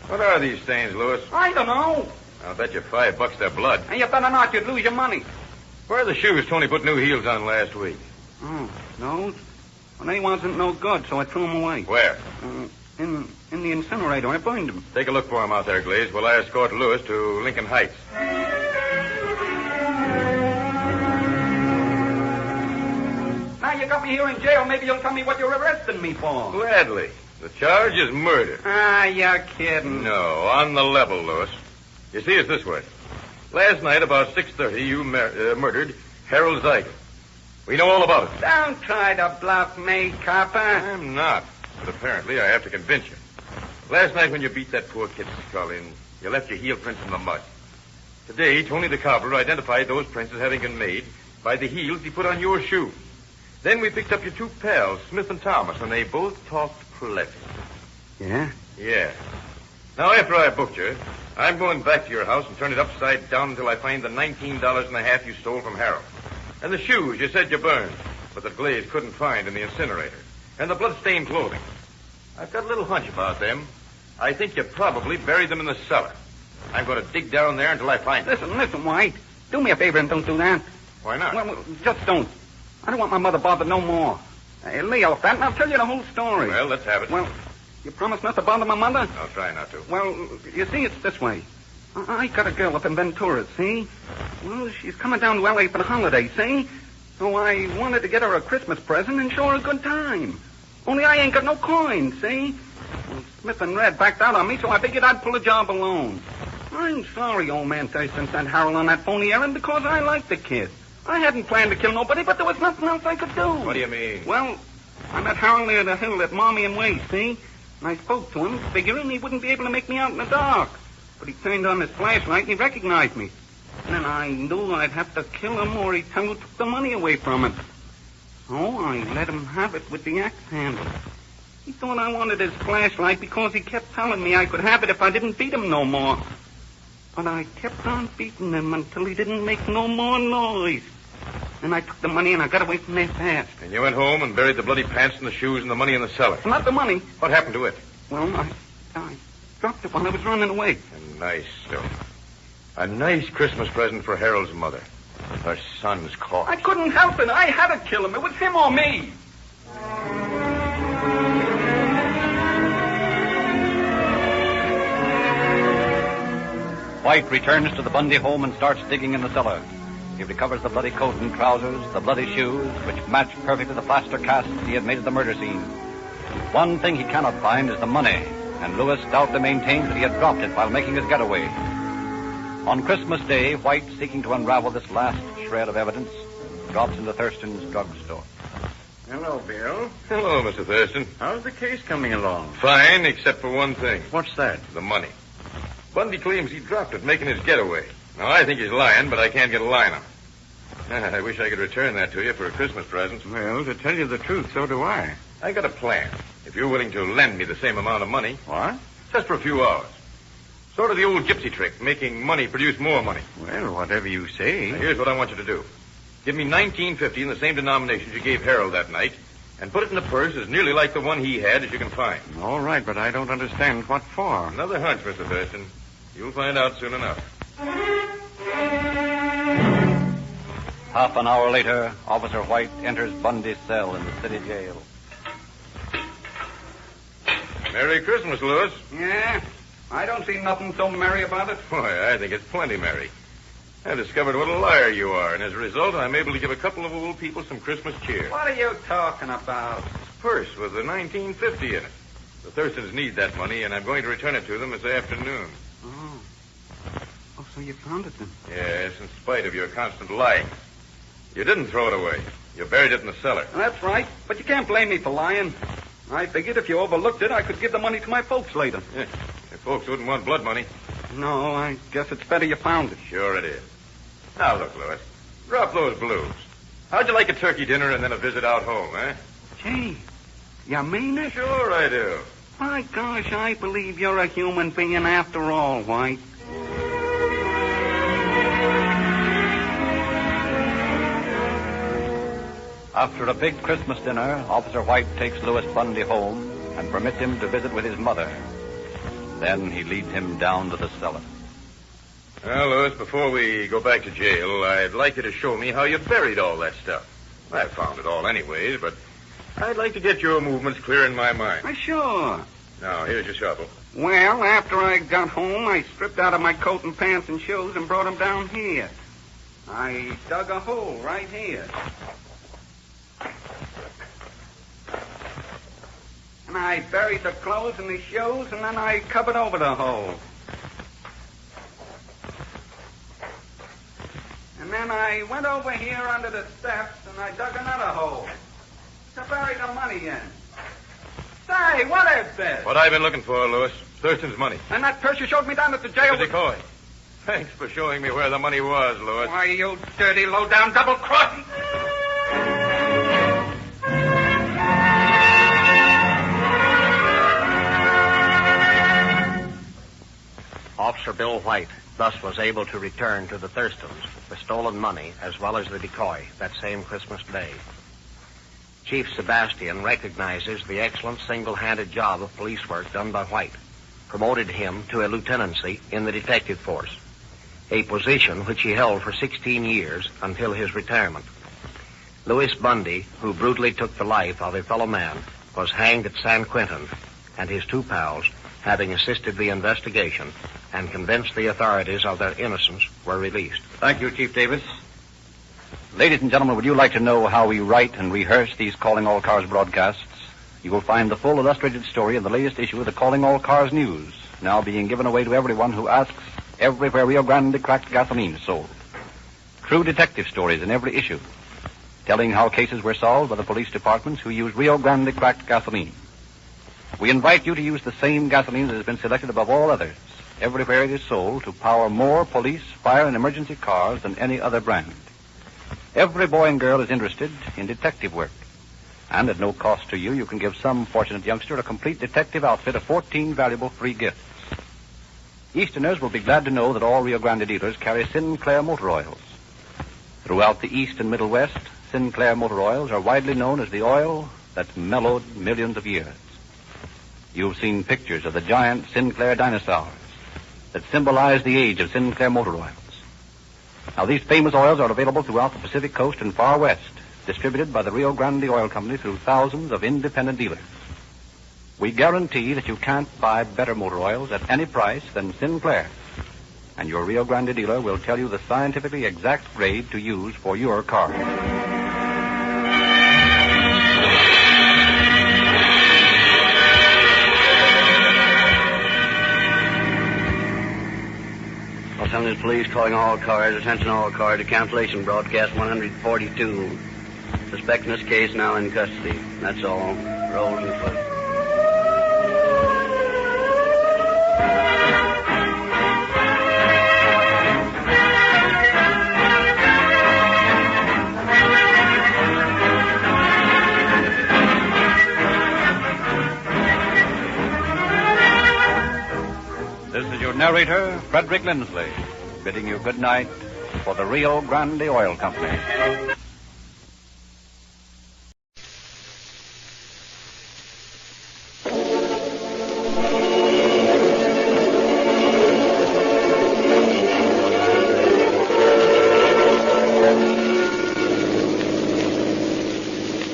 What are these stains, Louis? I don't know. I'll bet you $5 they're blood. And you better not, you'd lose your money. Where are the shoes Tony put new heels on last week? Oh, no. Well, they wasn't no good, so I threw them away. Where? In the incinerator. I burned them. Take a look for him out there, Glaze, while I escort Louis to Lincoln Heights. Now you got me here in jail. Maybe you'll tell me what you're arresting me for. Gladly. The charge is murder. Ah, you're kidding. No, on the level, Louis. You see, it's this way. Last night, about 6:30, you murdered Harold Ziegler. We know all about it. Don't try to bluff me, copper. I'm not. But apparently, I have to convince you. Last night, when you beat that poor kid's skull in, you left your heel prints in the mud. Today, Tony the cobbler identified those prints as having been made by the heels he put on your shoe. Then we picked up your two pals, Smith and Thomas, and they both talked plenty. Yeah? Yeah. Now, after I booked you, I'm going back to your house and turn it upside down until I find the $19.50 you stole from Harold. And the shoes you said you burned. but that Glaze couldn't find in the incinerator. And the blood-stained clothing. I've got a little hunch about them. I think you probably buried them in the cellar. I'm going to dig down there until I find them. Listen, White. Do me a favor and don't do that. Why not? Well, just don't. I don't want my mother bothered no more. Hey, lay off that and I'll tell you the whole story. Well, let's have it. Well, you promise not to bother my mother? I'll try not to. Well, you see, it's this way. I got a girl up in Ventura, see? Well, she's coming down to L.A. for the holiday, see? So I wanted to get her a Christmas present and show her a good time. Only I ain't got no coin, see? Well, Smith and Red backed out on me, so I figured I'd pull a job alone. I'm sorry, old man Thurston sent Harold on that phony errand because I like the kid. I hadn't planned to kill nobody, but there was nothing else I could do. What do you mean? Well, I met Harold near the hill at Mommy and Way, see? And I spoke to him, figuring he wouldn't be able to make me out in the dark. But he turned on his flashlight and he recognized me. And then I knew I'd have to kill him or he'd took the money away from him. So I let him have it with the axe handle. He thought I wanted his flashlight because he kept telling me I could have it if I didn't beat him no more. But I kept on beating him until he didn't make no more noise. Then I took the money and I got away from there fast. And you went home and buried the bloody pants and the shoes and the money in the cellar. Not the money. What happened to it? Well, I dropped it while I was running away. A nice story. A nice Christmas present for Harold's mother. Her son's corpse. I couldn't help it. I had to kill him. It was him or me. White returns to the Bundy home and starts digging in the cellar. He recovers the bloody coat and trousers, the bloody shoes, which match perfectly the plaster casts he had made at the murder scene. One thing he cannot find is the money, and Lewis stoutly maintains that he had dropped it while making his getaway. On Christmas Day, White, seeking to unravel this last shred of evidence, drops into Thurston's drugstore. Hello, Bill. Hello, Mr. Thurston. How's the case coming along? Fine, except for one thing. What's that? The money. Bundy claims he dropped it making his getaway. Now, I think he's lying, but I can't get a line on him. I wish I could return that to you for a Christmas present. Well, to tell you the truth, so do I. I got a plan. If you're willing to lend me the same amount of money. What? Just for a few hours. Sort of the old gypsy trick, making money produce more money. Well, whatever you say. Now, here's what I want you to do. Give me $19.50 in the same denominations you gave Harold that night, and put it in the purse as nearly like the one he had as you can find. All right, but I don't understand what for. Another hunch, Mr. Thurston. You'll find out soon enough. Half an hour later, Officer White enters Bundy's cell in the city jail. Merry Christmas, Lewis. Yeah? I don't see nothing so merry about it. Boy, I think it's plenty merry. I've discovered what a liar you are, and as a result, I'm able to give a couple of old people some Christmas cheer. What are you talking about? Purse with the $19.50 in it. The Thurstons need that money, and I'm going to return it to them this afternoon. Oh, so you found it then? Yes, in spite of your constant lying. You didn't throw it away. You buried it in the cellar. That's right, but you can't blame me for lying. I figured if you overlooked it, I could give the money to my folks later. Yeah. Your folks wouldn't want blood money. No, I guess it's better you found it. Sure it is. Now, look, Lewis. Drop those blues. How'd you like a turkey dinner and then a visit out home, eh? Gee, you mean it? Sure I do. My gosh, I believe you're a human being after all, White. After a big Christmas dinner, Officer White takes Lewis Bundy home and permits him to visit with his mother. Then he leads him down to the cellar. Well, Lewis, before we go back to jail, I'd like you to show me how you buried all that stuff. I found it all anyways, but I'd like to get your movements clear in my mind. Sure. Now, here's your shovel. Well, after I got home, I stripped out of my coat and pants and shoes and brought them down here. I dug a hole right here. And I buried the clothes and the shoes, and then I covered over the hole. And then I went over here under the steps, and I dug another hole to bury the money in. Say, what is this? What I've been looking for, Lewis. Thurston's money. And that purse you showed me down at the jail. It's a decoy. Thanks for showing me where the money was, Lewis. Why, you dirty, low-down, double-crossing... Officer Bill White thus was able to return to the Thurstons the stolen money as well as the decoy that same Christmas Day. Chief Sebastian recognizes the excellent single-handed job of police work done by White, promoted him to a lieutenancy in the detective force, a position which he held for 16 years until his retirement. Louis Bundy, who brutally took the life of a fellow man, was hanged at San Quentin, and his two pals, having assisted the investigation and convinced the authorities of their innocence, were released. Thank you, Chief Davis. Ladies and gentlemen, would you like to know how we write and rehearse these Calling All Cars broadcasts? You will find the full illustrated story in the latest issue of the Calling All Cars News, now being given away to everyone who asks everywhere Rio Grande cracked gasoline is sold. True detective stories in every issue, telling how cases were solved by the police departments who use Rio Grande cracked gasoline. We invite you to use the same gasoline that has been selected above all others, everywhere it is sold, to power more police, fire, and emergency cars than any other brand. Every boy and girl is interested in detective work. And at no cost to you, you can give some fortunate youngster a complete detective outfit of 14 valuable free gifts. Easterners will be glad to know that all Rio Grande dealers carry Sinclair motor oils. Throughout the East and Middle West, Sinclair motor oils are widely known as the oil that's mellowed millions of years. You've seen pictures of the giant Sinclair dinosaurs that symbolize the age of Sinclair motor oils. Now, these famous oils are available throughout the Pacific Coast and far west, distributed by the Rio Grande Oil Company through thousands of independent dealers. We guarantee that you can't buy better motor oils at any price than Sinclair. And your Rio Grande dealer will tell you the scientifically exact grade to use for your car. Los Angeles Police calling all cars, attention all cars to cancellation broadcast 142. Suspect in this case now in custody. That's all. Rolls and foot. This is your narrator, Frederick Lindsley, bidding you good night for the Rio Grande Oil Company.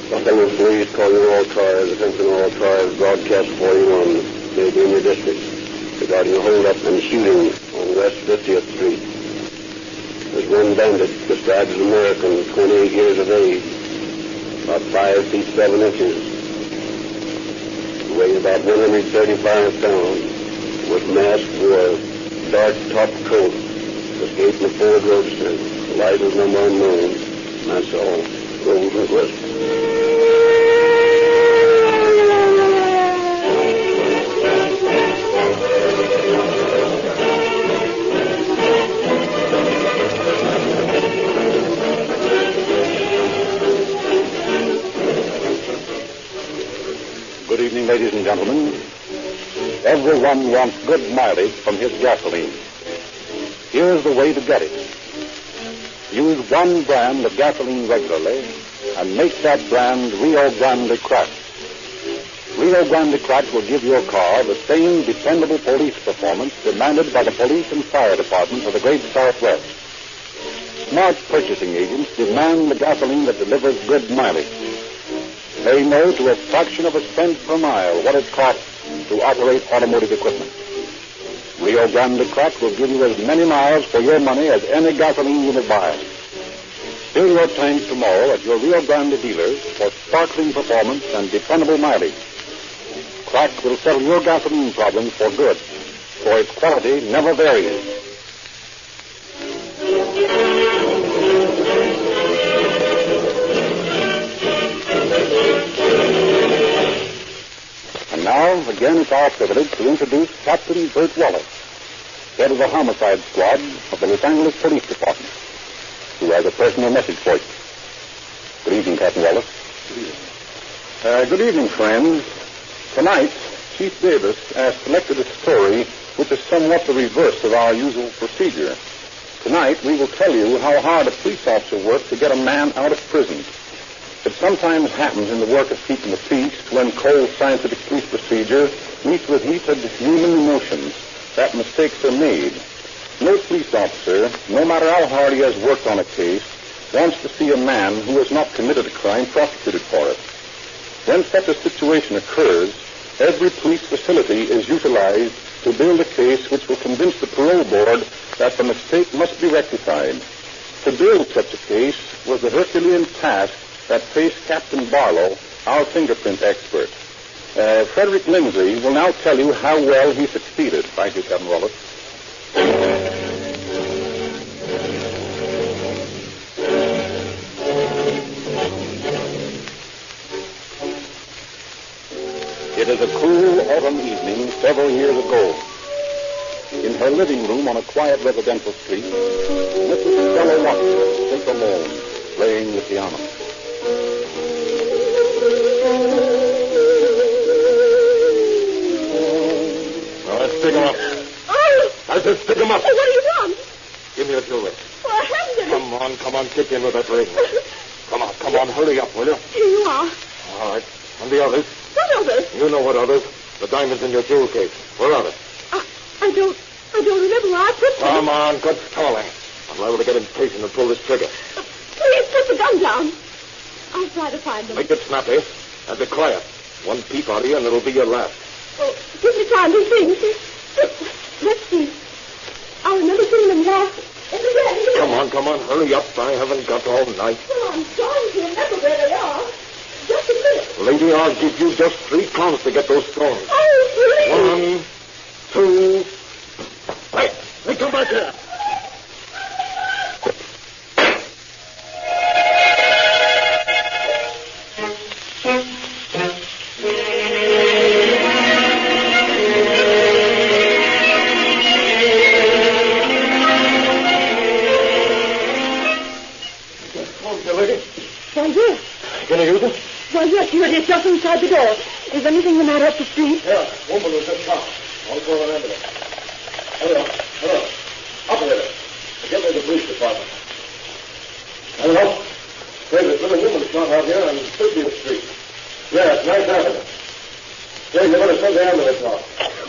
Los Angeles Police calling all cars, attention all cars, broadcast 41, may be in your district, regarding a hold-up and shooting on West 50th Street. There's one bandit described as American, 28 years of age, about 5 feet 7 inches, weighs about 135 pounds, with mask, wore a dark top coat, escaped in a Ford Roadster, license number unknown. That's all. Rolls and whistles. Good evening, ladies and gentlemen. Everyone wants good mileage from his gasoline. Here's the way to get it. Use one brand of gasoline regularly and make that brand Rio Grande Cracked. Rio Grande Cracked will give your car the same dependable police performance demanded by the police and fire departments of the great Southwest. Smart purchasing agents demand the gasoline that delivers good mileage. They know to a fraction of a cent per mile what it costs to operate automotive equipment. Rio Grande Cracked will give you as many miles for your money as any gasoline unit buys. Fill your tank tomorrow at your Rio Grande dealers for sparkling performance and dependable mileage. Cracked will settle your gasoline problems for good, for its quality never varies. And now, again, it's our privilege to introduce Captain Burt Wallace, head of the homicide squad of the Los Angeles Police Department, who has a personal message for you. Good evening, Captain Wallace. Good evening, friends. Tonight, Chief Davis has selected a story which is somewhat the reverse of our usual procedure. Tonight, we will tell you how hard a police officer works to get a man out of prison. It sometimes happens in the work of keeping the peace when cold scientific police procedure meets with heated human emotions that mistakes are made. No police officer, no matter how hard he has worked on a case, wants to see a man who has not committed a crime prosecuted for it. When such a situation occurs, every police facility is utilized to build a case which will convince the parole board that the mistake must be rectified. To build such a case was the Herculean task that faced Captain Barlow, our fingerprint expert. Frederick Lindsay will now tell you how well he succeeded. Thank you, Captain Wallace. It is a cool autumn evening several years ago. In her living room on a quiet residential street, Mrs. Stella Watson sits alone, playing the piano. Now, let's pick him up. I said stick him up. What do you want? Give me a silver. Well, I haven't any. Come on, kick in with that ring. Come on, hurry up, will you? Here you are. All right. And the others? What others? You know what others. The diamonds in your jewel case. Where are they? I don't remember where I put them. Come on, quit stalling. I'm liable to get impatient and pull this trigger. Please put the gun down. I'll try to find them. Make it snappy and be quiet. One peep out of you and it'll be your last. Oh, give me time to think. Let's see. I remember seeing them last. Come on, hurry up. I haven't got all night. Well, I'm trying to remember where they are. Just a minute. Lady, I'll give you just 3 counts to get those stones. Oh, 1, 2... Hey, come back here. Why, yes. Can you use it? Why, yes, here it is, just inside the door. Is anything the matter up the street? Yeah, woman was just shot. I'll call an ambulance. Hello. Operator, get me to the police department. Hello? There's a little woman shot out here on 50th Street. Yes, nice Avenue. Yeah, you better send the ambulance out.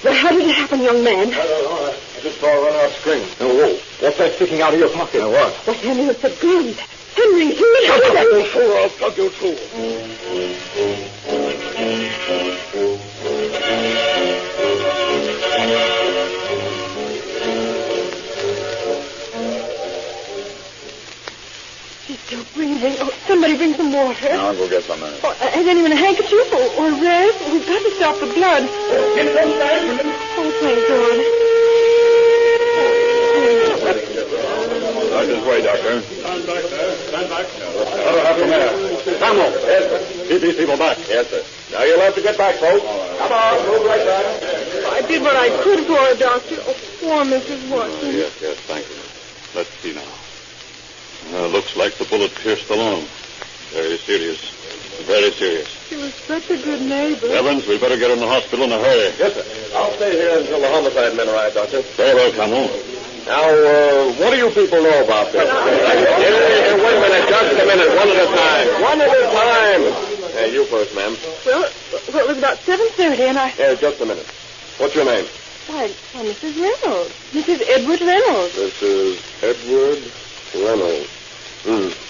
Well, how did it happen, young man? I don't know. I just saw her run out screaming. Oh, whoa. What's that sticking out of your pocket? Now, what? Well, Henry, it's a gun. Henry, Shut up, you fool. I'll plug you too. She's still breathing. Oh, somebody bring some water. I'll go get some of Oh, has anyone a handkerchief or a rag? We've got to stop the blood. Get some ambulance. Oh, thank God. Right this way, Doctor. Stand back there. Stand back. Half a minute. Samuel. Yes, sir. Keep these people back. Yes, sir. Now you'll have to get back, folks. Come on, move right back. I did what I could for her, Doctor. Oh, poor Mrs. Watson. Yes, thank you. Let's see now. Looks like the bullet pierced the lung. Very serious. Very serious. She was such a good neighbor. Evans, we better get her in the hospital in a hurry. Yes, sir. I'll stay here until the homicide men arrive, Doctor. Very well, Camel. Now, what do you people know about this? Here, wait a minute. Just a minute. One at a time. One at a time. Hey, you first, ma'am. Well, it was about 7:30, and I... Just a minute. What's your name? Why, Mrs. Reynolds. Mrs. Edward Reynolds. This is Edward Reynolds.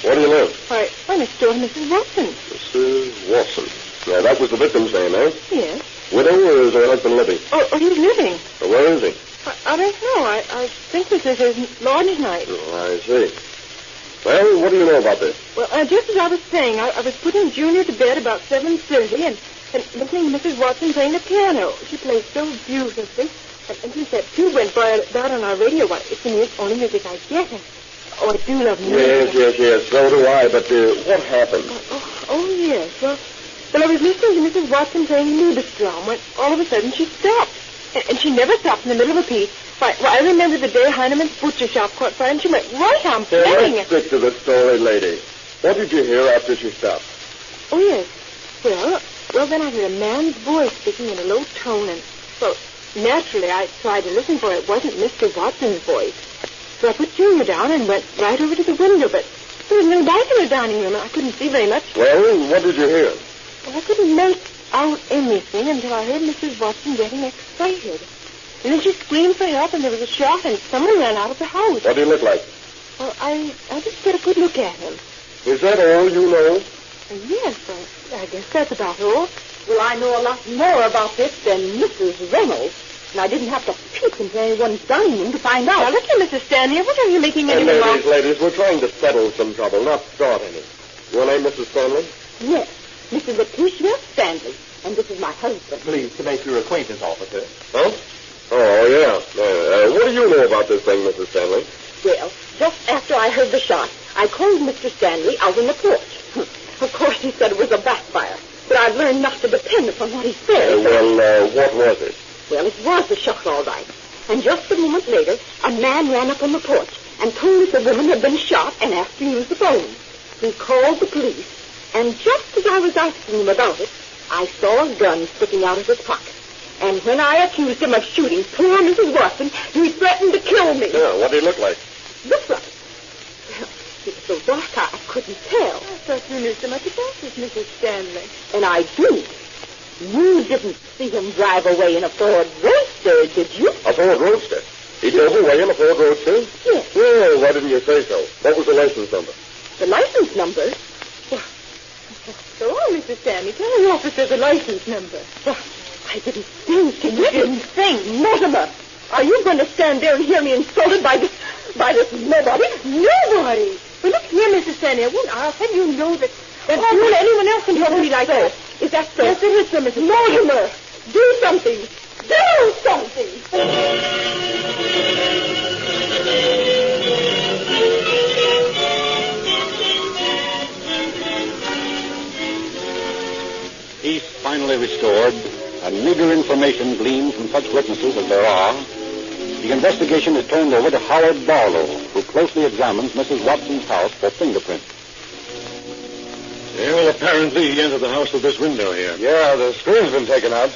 Where do you live? Why, next door to Mrs. Watson. Mrs. Watson. Now, that was the victim's name, eh? Yes. Widow, or is her husband living? Oh, he's living. Where is he? I don't know. I think this is his lodge night. Oh, I see. Well, what do you know about this? Well, just as I was saying, I was putting Junior to bed about 7:30 and listening to Mrs. Watson playing the piano. She plays so beautifully. And since that tune went by about on our radio, why, it's the only music I get. Oh, I do love music. Yes. So do I. But what happened? Oh, yes. Well, I was listening to Mrs. Watson playing Liebestraum when all of a sudden she stopped. And she never stopped in the middle of a piece. Why, I remember the day Heinemann's butcher shop caught fire, and she went right on playing. Let's stick to the story, lady. What did you hear after she stopped? Oh, yes. Well, then I heard a man's voice speaking in a low tone, and, well, naturally, I tried to listen, for it wasn't Mr. Watson's voice. So I put Junior down and went right over to the window, but There was no light in the dining room, and I couldn't see very much. Well, what did you hear? Well, I couldn't make out anything until I heard Mrs. Watson getting excited. And then she screamed for help, and there was a shot, and someone ran out of the house. What did he look like? Well, I just get a good look at him. Is that all you know? Yes, I guess that's about all. Well, I know a lot more about this than Mrs. Reynolds. And I didn't have to peek into anyone's dining room to find out. Now, listen, Mrs. Stanley, what are you making any remarks? Ladies, we're trying to settle some trouble, not start any. Your name, Mrs. Stanley? Yes, Mrs. Letitia Stanley. And this is my husband. Pleased to make your acquaintance, officer. Huh? Oh, yeah. What do you know about this thing, Mrs. Stanley? Well, just after I heard the shot, I called Mr. Stanley out on the porch. Of course, he said it was a backfire. But I've learned not to depend upon what he says. What was it? Well, it was a shot, all right. And just a moment later, a man ran up on the porch and told us the woman had been shot and asked to use the phone. He called the police, and just as I was asking him about it, I saw a gun sticking out of his pocket. And when I accused him of shooting poor Mrs. Watson, he threatened to kill me. Yeah, what did he look like? Looked like? Well, it was so dark I couldn't tell. I thought you knew so much about this, Mrs. Stanley. And I do. You didn't see him drive away in a Ford Roadster, did you? A Ford Roadster? He drove away in a Ford Roadster? Yes. Well, why didn't you say so? What was the license number? The license number? Well, go on, Mrs. Stanley. Tell the officer the license number. Well, I didn't think. You didn't think? Mortimer, are you going to stand there and hear me insulted by this nobody? Nobody! Well, look here, Mrs. Stanley. I'll have you know that anyone else can help me like that. Is that so? Yes, it is, sir, Mrs. Mortimer. Do something. Do something. Peace finally restored, and meager information gleaned from such witnesses as there are, the investigation is turned over to Howard Barlow, who closely examines Mrs. Watson's house for fingerprints. Yeah, well, apparently he entered the house with this window here. Yeah, the screen's been taken out.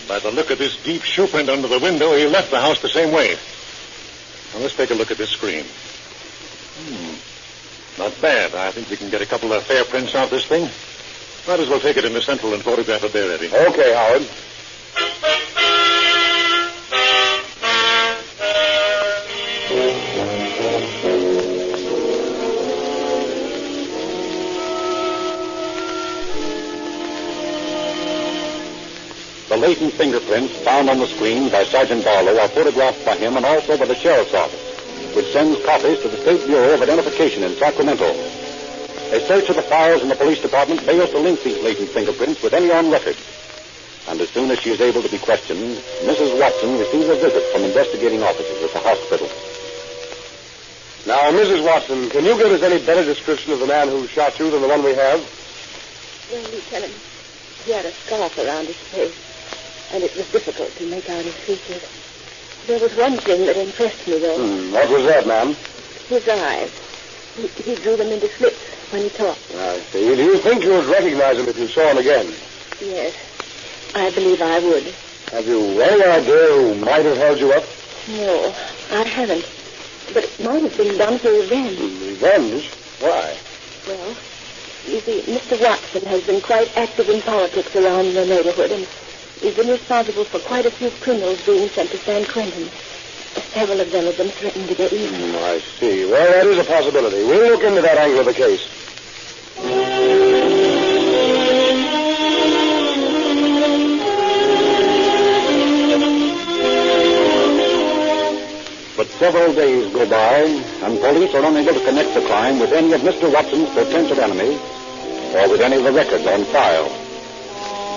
By the look of this deep shoe print under the window, he left the house the same way. Now, let's take a look at this screen. Not bad. I think we can get a couple of fair prints out of this thing. Might as well take it into Central and photograph it there, Eddie. Okay, Howard. The latent fingerprints found on the screen by Sergeant Barlow are photographed by him and also by the Sheriff's Office, which sends copies to the State Bureau of Identification in Sacramento. A search of the files in the police department fails to link these latent fingerprints with any on record. And as soon as she is able to be questioned, Mrs. Watson receives a visit from investigating officers at the hospital. Now, Mrs. Watson, can you give us any better description of the man who shot you than the one we have? Well, Lieutenant, he had a scarf around his face, and it was difficult to make out his features. There was one thing that impressed me, though. What was that, ma'am? His eyes. He drew them into slits when he talked. I see. Do you think you would recognize him if you saw him again? Yes, I believe I would. Have you any idea who might have held you up? No, I haven't. But it might have been done for revenge. Revenge? Why? Well, you see, Mr. Watson has been quite active in politics around the neighborhood, and he's been responsible for quite a few criminals being sent to San Quentin. Several of them have been threatened to get even. I see. Well, that is a possibility. We'll look into that angle of the case. But several days go by, and police are unable to connect the crime with any of Mr. Watson's potential enemies or with any of the records on file.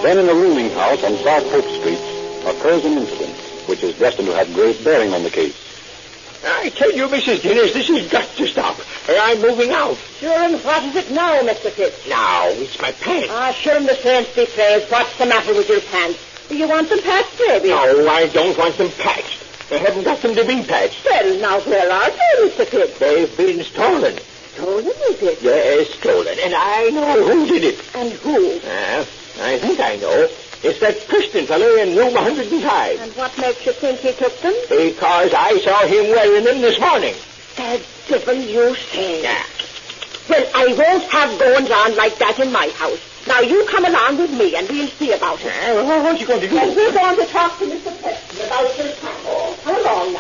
Then in the rooming house on South Hope Street occurs an incident which is destined to have great bearing on the case. I tell you, Mrs. Dinners, this has got to stop, or I'm moving out. Sure, and what is it now, Mr. Fitz? Now, it's my pants. Sure, Mr. Anstey plays. What's the matter with your pants? Do you want them patched, baby? No, I don't want them patched. I haven't got them to be patched. Well, now, where are they, Mr. Fitz? They've been stolen. Stolen, is it? Yes, stolen, and I know who did it. And who? I think I know. It's that Preston fellow in room 105. And what makes you think he took them? Because I saw him wearing them this morning. The devil you say. Yeah. Well, I won't have goings on like that in my house. Now, you come along with me, and we'll see about it. What's you going to do? Well, we're going to talk to Mr. Preston about his house. Come along now.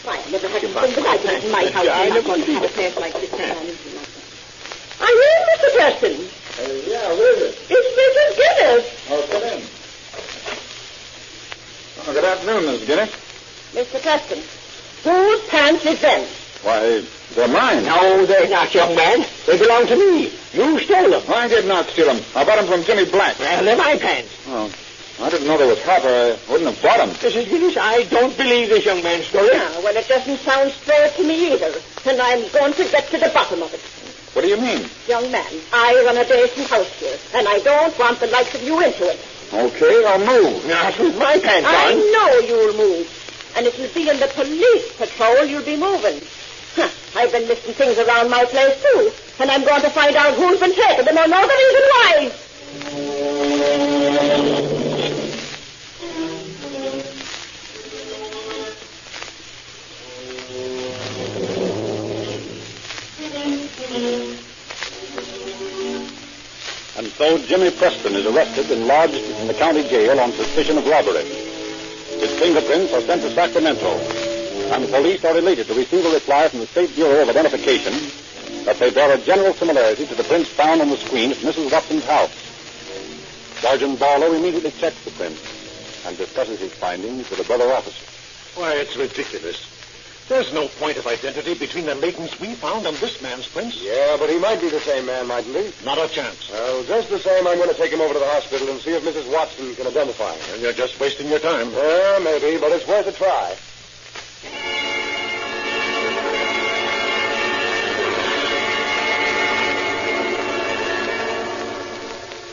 I never had anything like that in my house. I'm not going to have a place like this. Are you Mr. Preston? Yeah, who is it? It's Mrs. Guinness. Oh, come in. Oh, good afternoon, Miss Guinness. Mr. Preston, whose pants is them? Why, they're mine. No, they're not, young man. They belong to me. You stole them. I did not steal them. I bought them from Jimmy Black. Well, they're my pants. Oh, I didn't know they was hot, or I wouldn't have bought them. Mrs. Guinness, I don't believe this young man's story. Yeah, well, it doesn't sound fair to me either. And I'm going to get to the bottom of it. What do you mean? Young man, I run a decent house here, and I don't want the likes of you into it. Okay, I'll move. Not with my pants on. I know you'll move. And if you'll be in the police patrol, you'll be moving. Huh, I've been missing things around my place, too. And I'm going to find out who's been taking them or know the reason why. And so Jimmy Preston is arrested and lodged in the county jail on suspicion of robbery. His fingerprints are sent to Sacramento, and the police are elated to receive a reply from the State Bureau of Identification that they bear a general similarity to the prints found on the screen at Mrs. Watson's house. Sergeant Barlow immediately checks the prints and discusses his findings with a brother officer. Why, it's ridiculous. There's no point of identity between the Laytons we found and this man's prints. Yeah, but he might be the same man, mightn't he? Not a chance. Well, just the same, I'm going to take him over to the hospital and see if Mrs. Watson can identify him. And you're just wasting your time. Yeah, maybe, but it's worth a try.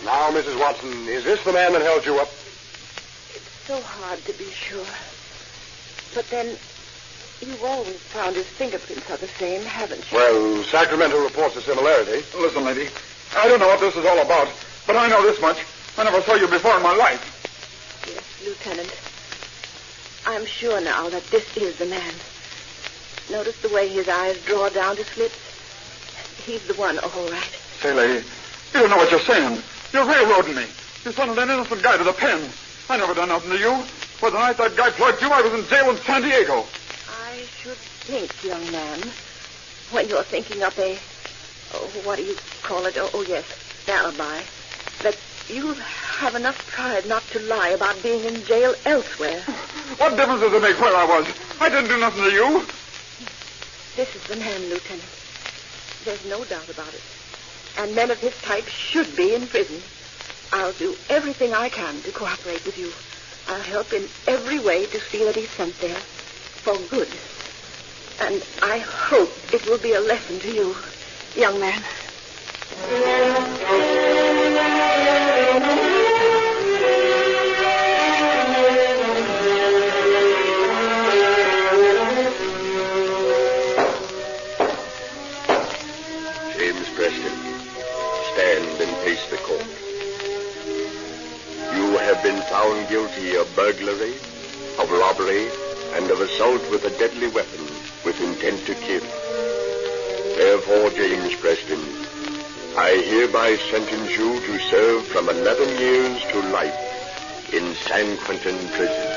Now, Mrs. Watson, is this the man that held you up? It's so hard to be sure. But then, you've always found his fingerprints are the same, haven't you? Well, Sacramento reports a similarity. Listen, lady, I don't know what this is all about, but I know this much. I never saw you before in my life. Yes, Lieutenant. I'm sure now that this is the man. Notice the way his eyes draw down to slits? He's the one, all right. Say, lady, you don't know what you're saying. You're railroading me. You sent an innocent guy to the pen. I never done nothing to you. For the night that guy plugged you, I was in jail in San Diego. I should think, young man, when you're thinking up what do you call it? Oh, yes, alibi, that you have enough pride not to lie about being in jail elsewhere. What difference does it make where I was? I didn't do nothing to you. This is the man, Lieutenant. There's no doubt about it. And men of his type should be in prison. I'll do everything I can to cooperate with you. I'll help in every way to see that he's sent there for good. And I hope it will be a lesson to you, young man. James Preston, stand and face the court. You have been found guilty of burglary, of robbery, and of assault with a deadly weapon with intent to kill. Therefore, James Preston, I hereby sentence you to serve from 11 years to life in San Quentin Prison.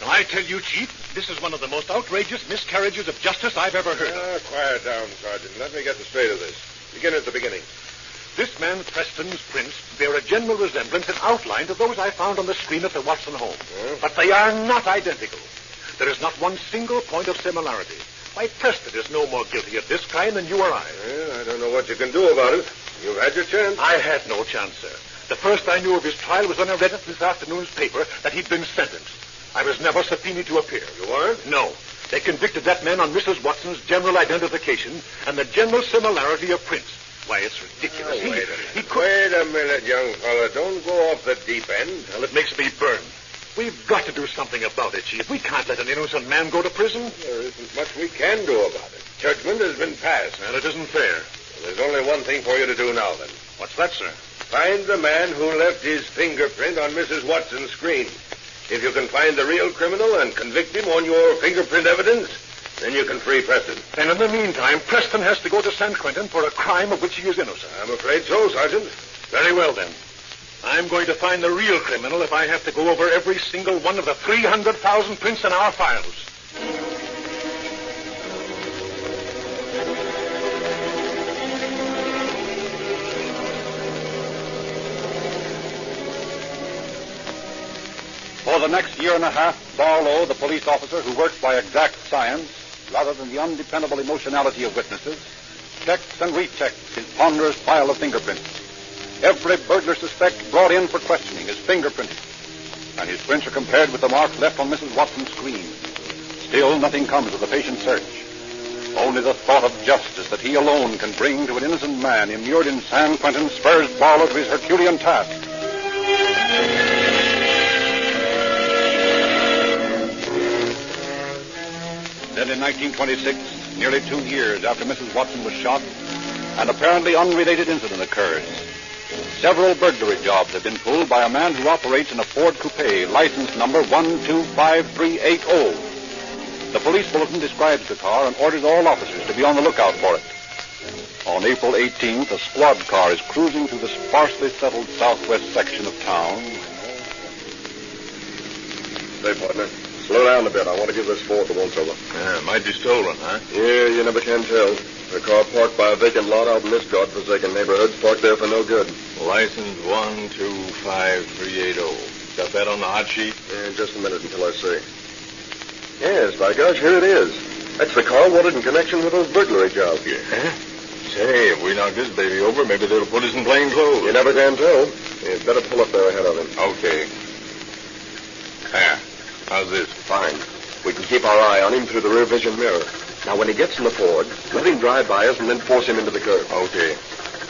Now, I tell you, Chief, this is one of the most outrageous miscarriages of justice I've ever heard of. Quiet down, Sergeant. Let me get the straight of this. Begin at the beginning. This man Preston's prints bear a general resemblance in outline to those I found on the screen at the Watson home. But they are not identical. There is not one single point of similarity. Why, Preston is no more guilty of this crime than you or I. Well, I don't know what you can do about it. You've had your chance. I had no chance, sir. The first I knew of his trial was when I read it in this afternoon's paper that he'd been sentenced. I was never subpoenaed to appear. You weren't? No. They convicted that man on Mrs. Watson's general identification and the general similarity of prints. Why, it's ridiculous. Wait a minute, young fella. Don't go off the deep end. Well, it makes me burn. We've got to do something about it, Chief. We can't let an innocent man go to prison. There isn't much we can do about it. Judgment has been passed. And it isn't fair. There's only one thing for you to do now, then. What's that, sir? Find the man who left his fingerprint on Mrs. Watson's screen. If you can find the real criminal and convict him on your fingerprint evidence, then you can free Preston. And in the meantime, Preston has to go to San Quentin for a crime of which he is innocent. I'm afraid so, Sergeant. Very well, then. I'm going to find the real criminal if I have to go over every single one of the 300,000 prints in our files. For the next year and a half, Barlow, the police officer who worked by exact science rather than the undependable emotionality of witnesses, checks and rechecks his ponderous pile of fingerprints. Every burglar suspect brought in for questioning is fingerprinted, and his prints are compared with the marks left on Mrs. Watson's screen. Still, nothing comes of the patient search. Only the thought of justice that he alone can bring to an innocent man immured in San Quentin spurs Barlow to his Herculean task. Then in 1926, nearly 2 years after Mrs. Watson was shot, an apparently unrelated incident occurs. Several burglary jobs have been pulled by a man who operates in a Ford coupe, license number 125380. The police bulletin describes the car and orders all officers to be on the lookout for it. On April 18th, a squad car is cruising through the sparsely settled southwest section of town. Say, partner, slow down a bit. I want to give this Ford the once-over. Yeah, might be stolen, huh? Yeah, you never can tell. The car parked by a vacant lot out in this godforsaken neighborhood, parked there for no good. License 125380. Got that on the hot sheet? Yeah, just a minute until I see. Yes, by gosh, here it is. That's the car wanted in connection with those burglary jobs. Yeah. Say, if we knock this baby over, maybe they'll put us in plain clothes. You never can tell. You'd better pull up there ahead of him. Okay. There. How's this? Fine. We can keep our eye on him through the rear vision mirror. Now, when he gets in the Ford, let him drive by us and then force him into the curb. Okay.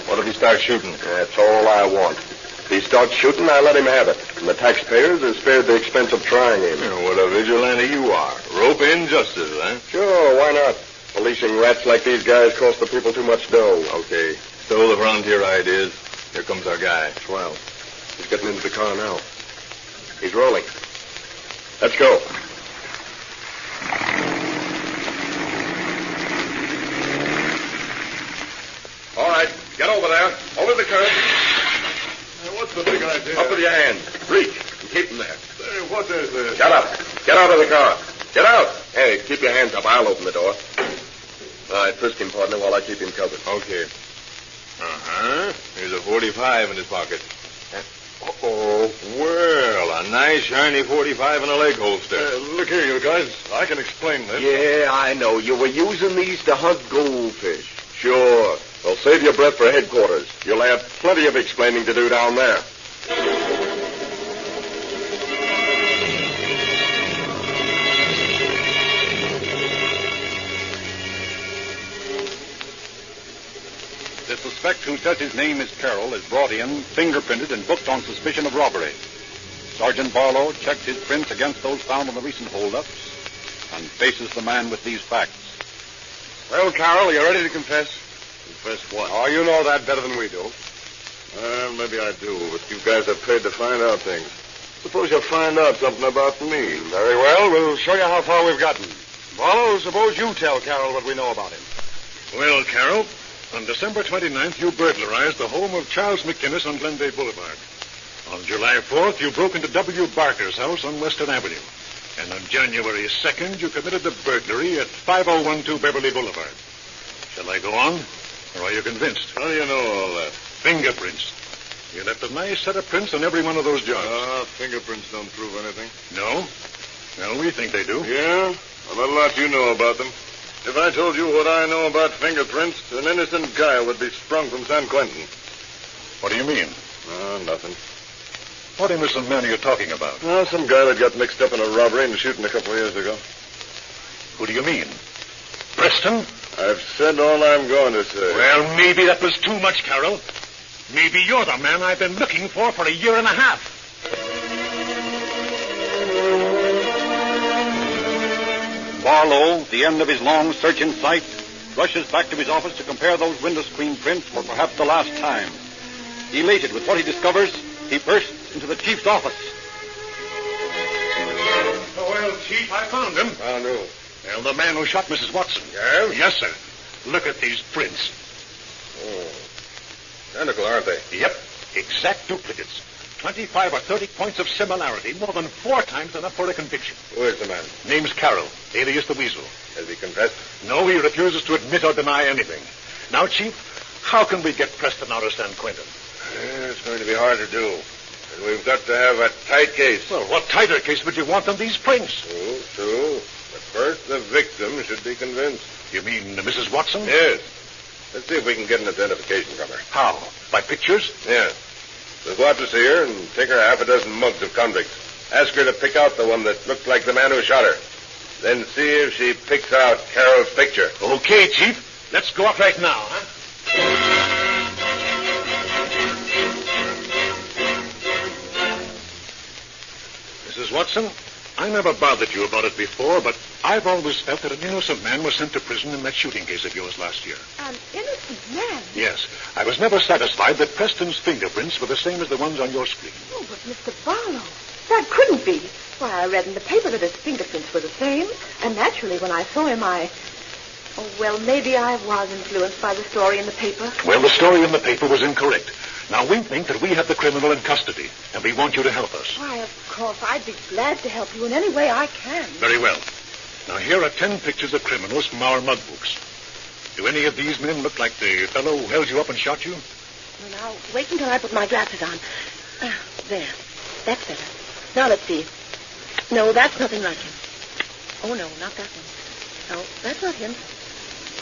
What if he starts shooting? That's all I want. If he starts shooting, I let him have it. And the taxpayers are spared the expense of trying him. Yeah, what a vigilante you are. Rope in justice, huh? Sure, why not? Policing rats like these guys cost the people too much dough. Okay. So the frontier ideas. Here comes our guy. Swell. He's getting into the car now. He's rolling. Let's go. All right, get over there. Over the curb. What's the big idea? Up with your hands. Reach and keep them there. Say, what is this? Shut up. Get out of the car. Get out. Hey, keep your hands up. I'll open the door. All right, frisk him, partner, while I keep him covered. Okay. Uh-huh. Here's a 45 in his pocket. Uh-oh. Well, a nice, shiny 45 in a leg holster. Look here, you guys. I can explain this. Yeah, I know. You were using these to hunt goldfish. Sure. Well, save your breath for headquarters. You'll have plenty of explaining to do down there. The suspect, who says his name is Carroll, is brought in, fingerprinted, and booked on suspicion of robbery. Sergeant Barlow checks his prints against those found on the recent holdups and faces the man with these facts. Well, Carroll, are you ready to confess? Confess what? Oh, you know that better than we do. Well, maybe I do, but you guys are paid to find out things. Suppose you find out something about me. Very well. We'll show you how far we've gotten. Barlow, suppose you tell Carroll what we know about him. Well, Carroll, on December 29th, you burglarized the home of Charles McInnes on Glendale Boulevard. On July 4th, you broke into W. Barker's house on Western Avenue. And on January 2nd, you committed the burglary at 5012 Beverly Boulevard. Shall I go on? Or are you convinced? How do you know all that? Fingerprints. You left a nice set of prints on every one of those jobs. Fingerprints don't prove anything. No? Well, we think they do. Yeah? Well, a lot you know about them. If I told you what I know about fingerprints, an innocent guy would be sprung from San Quentin. What do you mean? Nothing. What innocent man are you talking about? Some guy that got mixed up in a robbery and shooting a couple of years ago. Who do you mean? Preston? I've said all I'm going to say. Well, maybe that was too much, Carroll. Maybe you're the man I've been looking for a year and a half. Barlow, the end of his long search in sight, rushes back to his office to compare those window screen prints for perhaps the last time. Elated with what he discovers, he bursts into the chief's office. Oh, well, Chief, I found him. Found who? Well, the man who shot Mrs. Watson. Yeah? Yes, sir. Look at these prints. Oh. Identical, aren't they? Yep. Exact duplicates. 25 or 30 points of similarity, more than 4 times enough for a conviction. Who is the man? Name's Carroll, alias the Weasel. Has he confessed? No, he refuses to admit or deny anything. Now, Chief, how can we get Preston out of San Quentin? It's going to be hard to do. And we've got to have a tight case. Well, what tighter case would you want than these prints? True. But first, the victim should be convinced. You mean Mrs. Watson? Yes. Let's see if we can get an identification from her. How? By pictures? Yeah. Let's watch us here and take her half a dozen mugs of convicts. Ask her to pick out the one that looked like the man who shot her. Then see if she picks out Carroll's picture. Okay, Chief. Let's go up right now, huh? Mrs. Watson, I never bothered you about it before, but I've always felt that an innocent man was sent to prison in that shooting case of yours last year. An innocent man? Yes. I was never satisfied that Preston's fingerprints were the same as the ones on your screen. Oh, but Mr. Barlow, that couldn't be. Why, I read in the paper that his fingerprints were the same, and naturally when I saw him, Oh, well, maybe I was influenced by the story in the paper. Well, the story in the paper was incorrect. Now, we think that we have the criminal in custody, and we want you to help us. Why, of course, I'd be glad to help you in any way I can. Very well. Now, here are 10 pictures of criminals from our mug books. Do any of these men look like the fellow who held you up and shot you? Now, wait until I put my glasses on. There. That's better. Now, let's see. No, that's nothing like him. Oh, no, not that one. No, that's not him.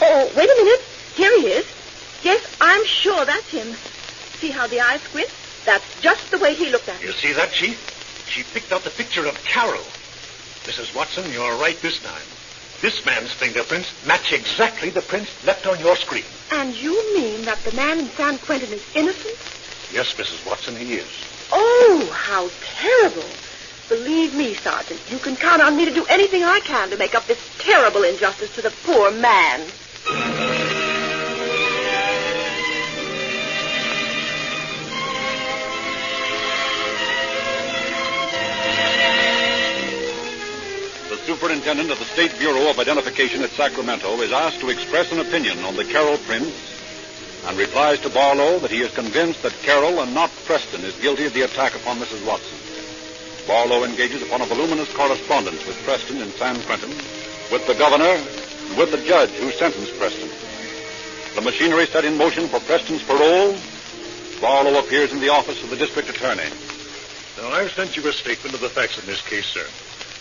Oh, wait a minute. Here he is. Yes, I'm sure that's him. See how the eyes squint? That's just the way he looked at me. You see that, Chief? She picked out the picture of Carroll. Mrs. Watson, you're right this time. This man's fingerprints match exactly the prints left on your screen. And you mean that the man in San Quentin is innocent? Yes, Mrs. Watson, he is. Oh, how terrible. Believe me, Sergeant, you can count on me to do anything I can to make up this terrible injustice to the poor man. The superintendent of the State Bureau of Identification at Sacramento is asked to express an opinion on the Carroll prints and replies to Barlow that he is convinced that Carroll and not Preston is guilty of the attack upon Mrs. Watson. Barlow engages upon a voluminous correspondence with Preston in San Quentin, with the governor, and with the judge who sentenced Preston. The machinery set in motion for Preston's parole. Barlow appears in the office of the district attorney. Now, I've sent you a statement of the facts in this case, sir.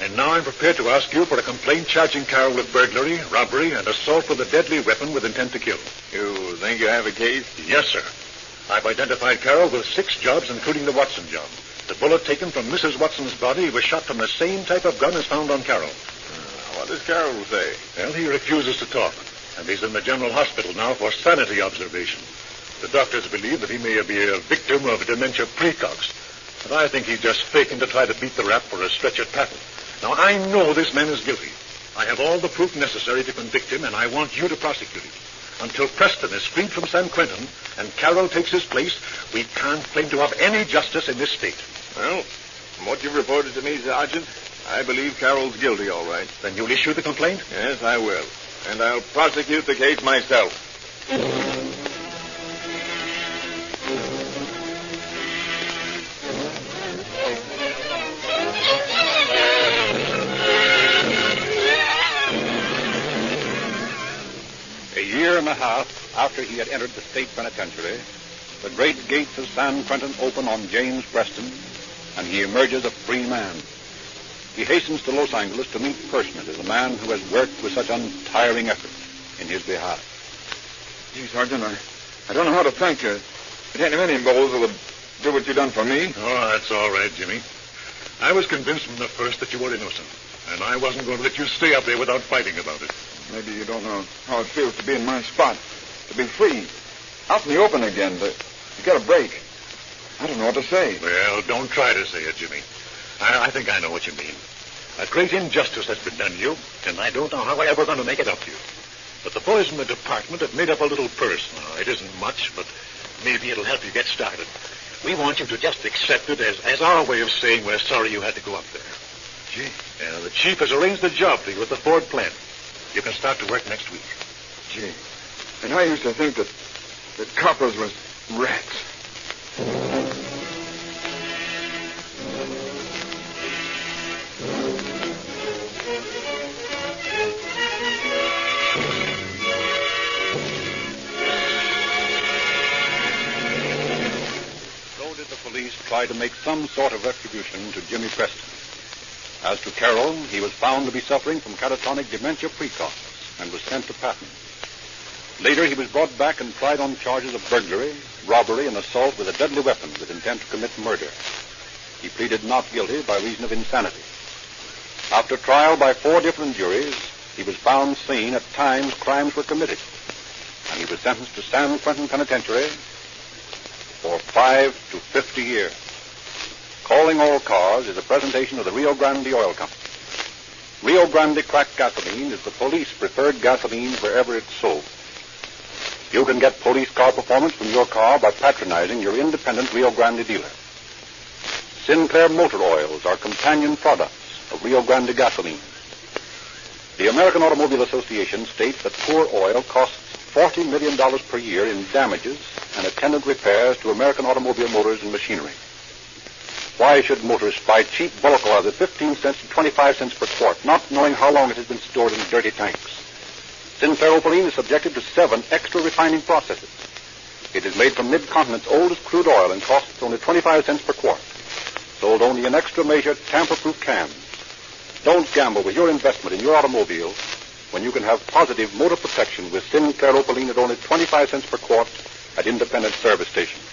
And now I'm prepared to ask you for a complaint charging Carroll with burglary, robbery, and assault with a deadly weapon with intent to kill. You think you have a case? Yes, sir. I've identified Carroll with 6 jobs, including the Watson job. The bullet taken from Mrs. Watson's body was shot from the same type of gun as found on Carroll. What does Carroll say? Well, he refuses to talk, and he's in the general hospital now for sanity observation. The doctors believe that he may be a victim of dementia precox, but I think he's just faking to try to beat the rap for a stretch at Patton. Now, I know this man is guilty. I have all the proof necessary to convict him, and I want you to prosecute him. Until Preston is freed from San Quentin and Carroll takes his place, we can't claim to have any justice in this state. Well, from what you've reported to me, Sergeant, I believe Carroll's guilty, all right. Then you'll issue the complaint? Yes, I will. And I'll prosecute the case myself. A year and a half after he had entered the state penitentiary, the great gates of San Quentin open on James Preston, and he emerges a free man. He hastens to Los Angeles to meet personally the man who has worked with such untiring effort in his behalf. Gee, Sergeant, I don't know how to thank you. It ain't many bulls that would do what you done for me. Oh, that's all right, Jimmy. I was convinced from the first that you were innocent, and I wasn't going to let you stay up there without fighting about it. Maybe you don't know how it feels to be in my spot, to be free, out in the open again, to get a break. I don't know what to say. Well, don't try to say it, Jimmy. I think I know what you mean. A great injustice has been done to you, and I don't know how I'm ever going to make it up to you. But the boys in the department have made up a little purse now. It isn't much, but maybe it'll help you get started. We want you to just accept it as our way of saying we're sorry you had to go up there. Gee. Yeah, the chief has arranged the job for you at the Ford plant. You can start to work next week. Gee. And I used to think that coppers was rats. Police tried to make some sort of retribution to Jimmy Preston. As to Carroll, he was found to be suffering from catatonic dementia precox and was sent to Patton. Later, he was brought back and tried on charges of burglary, robbery, and assault with a deadly weapon with intent to commit murder. He pleaded not guilty by reason of insanity. After trial by 4 different juries, he was found sane at times crimes were committed, and he was sentenced to San Quentin Penitentiary for 5 to 50 years. Calling All Cars is a presentation of the Rio Grande Oil Company. Rio Grande cracked gasoline is the police preferred gasoline wherever it's sold. You can get police car performance from your car by patronizing your independent Rio Grande dealer. Sinclair Motor Oils are companion products of Rio Grande gasoline. The American Automobile Association states that poor oil costs $40 million per year in damages and attendant repairs to American automobile motors and machinery. Why should motorists buy cheap bulk oil at 15 cents to 25 cents per quart, not knowing how long it has been stored in dirty tanks? Sinclair Opaline is subjected to 7 extra refining processes. It is made from Mid-Continent's oldest crude oil and costs only 25 cents per quart. Sold only in extra-measured, tamper-proof cans. Don't gamble with your investment in your automobile when you can have positive motor protection with Sinclair Opaline at only 25 cents per quart at independent service stations.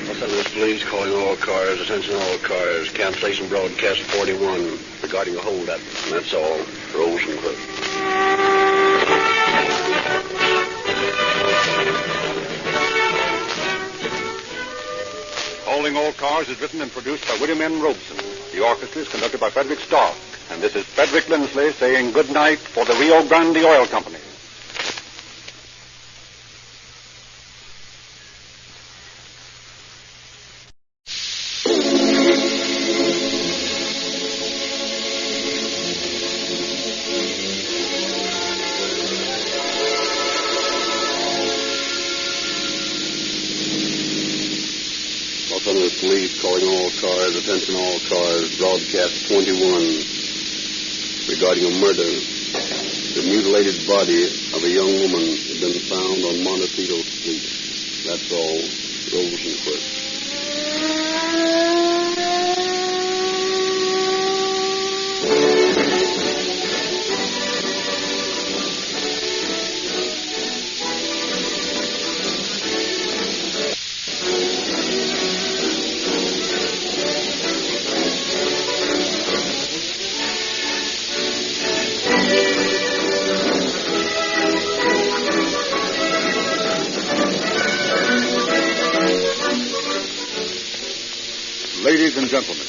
Los Angeles Police calling all cars, attention all cars, cancellation broadcast 41 regarding a holdup. And that's all for Rosenquist. Calling All Cars is written and produced by William N. Robeson. The orchestra is conducted by Frederick Stark. And this is Frederick Lindsley saying good night for the Rio Grande Oil Company. Los Angeles Police calling all cars, attention all cars, broadcast 21 regarding a murder. The mutilated body of a young woman had been found on Montecito Street. That's all. Rosenquist. Ladies and gentlemen,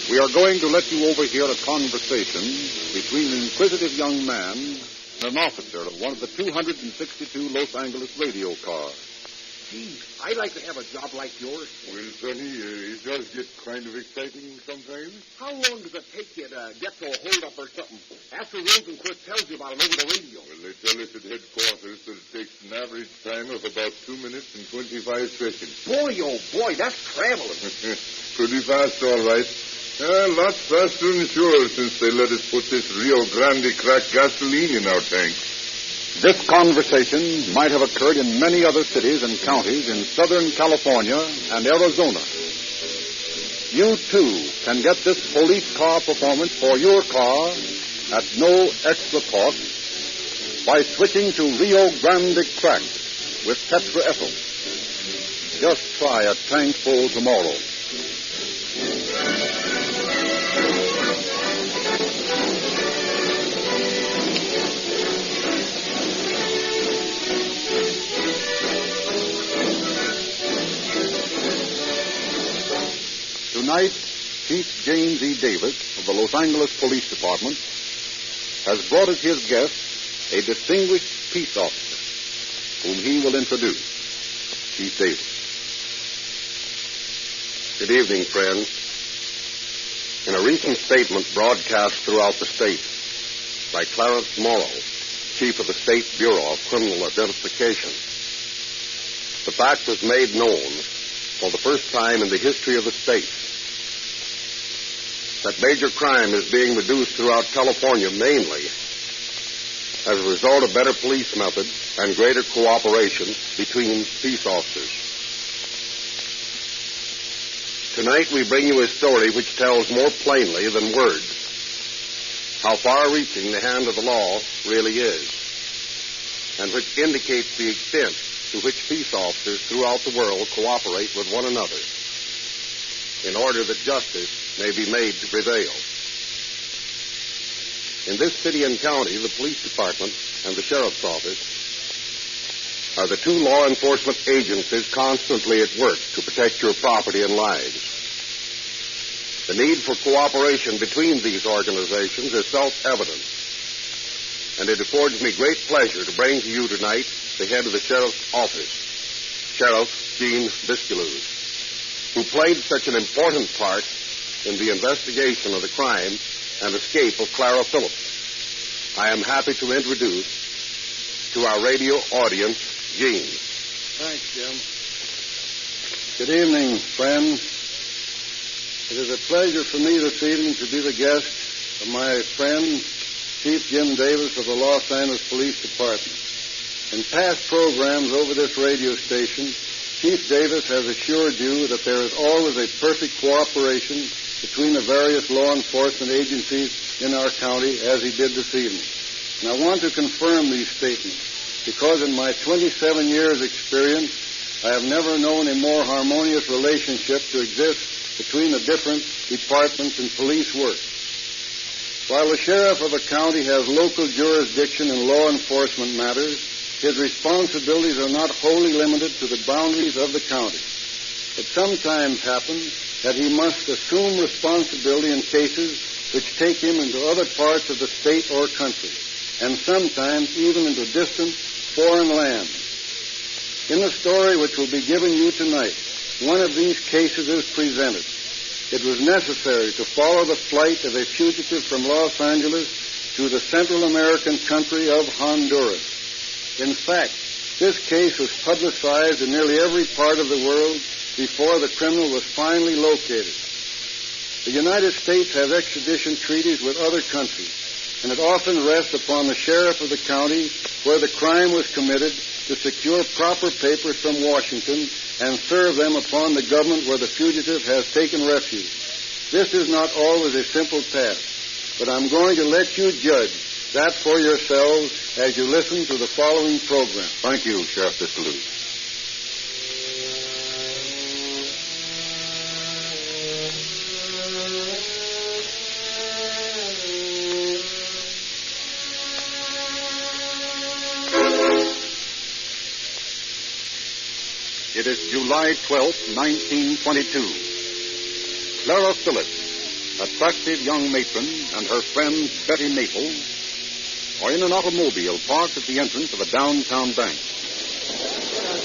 we are going to let you overhear a conversation between an inquisitive young man and an officer of one of the 262 Los Angeles radio cars. Gee, I'd like to have a job like yours. Well, Sonny, it does get kind of exciting sometimes. How long does it take you to get to a holdup or something? After Rosenquist tells you about it over the radio. Well, they tell us at headquarters that it takes an average time of about 2 minutes and 25 seconds. Boy, oh boy, that's traveling. Pretty fast, all right. Lots faster than sure since they let us put this Rio Grande cracked gasoline in our tanks. This conversation might have occurred in many other cities and counties in Southern California and Arizona. You, too, can get this police car performance for your car at no extra cost by switching to Rio Grande Cracked with tetraethyl. Just try a tank full tomorrow. Tonight, Chief James E. Davis of the Los Angeles Police Department has brought as his guest a distinguished peace officer whom he will introduce. Chief Davis. Good evening, friends. In a recent statement broadcast throughout the state by Clarence Morrow, Chief of the State Bureau of Criminal Identification, the fact was made known for the first time in the history of the state that major crime is being reduced throughout California mainly as a result of better police methods and greater cooperation between peace officers. Tonight we bring you a story which tells more plainly than words how far-reaching the hand of the law really is, and which indicates the extent to which peace officers throughout the world cooperate with one another in order that justice may be made to prevail. In this city and county, the police department and the sheriff's office are the two law enforcement agencies constantly at work to protect your property and lives. The need for cooperation between these organizations is self-evident, and it affords me great pleasure to bring to you tonight the head of the sheriff's office, Sheriff Gene Bisculoos, who played such an important part in the investigation of the crime and escape of Clara Phillips. I am happy to introduce to our radio audience, Gene. Thanks, Jim. Good evening, friends. It is a pleasure for me this evening to be the guest of my friend, Chief Jim Davis of the Los Angeles Police Department. In past programs over this radio station, Chief Davis has assured you that there is always a perfect cooperation between the various law enforcement agencies in our county, as he did this evening. And I want to confirm these statements because in my 27 years' experience, I have never known a more harmonious relationship to exist between the different departments in police work. While the sheriff of a county has local jurisdiction in law enforcement matters, his responsibilities are not wholly limited to the boundaries of the county. It sometimes happens that he must assume responsibility in cases which take him into other parts of the state or country, and sometimes even into distant foreign lands. In the story which will be given you tonight, one of these cases is presented. It was necessary to follow the flight of a fugitive from Los Angeles to the Central American country of Honduras. In fact, this case was publicized in nearly every part of the world before the criminal was finally located. The United States has extradition treaties with other countries, and it often rests upon the sheriff of the county where the crime was committed to secure proper papers from Washington and serve them upon the government where the fugitive has taken refuge. This is not always a simple task, but I'm going to let you judge that for yourselves as you listen to the following program. Thank you, Sheriff Bisculoos. It is July 12th, 1922. Clara Phillips, attractive young matron, and her friend Betty Maple are in an automobile parked at the entrance of a downtown bank.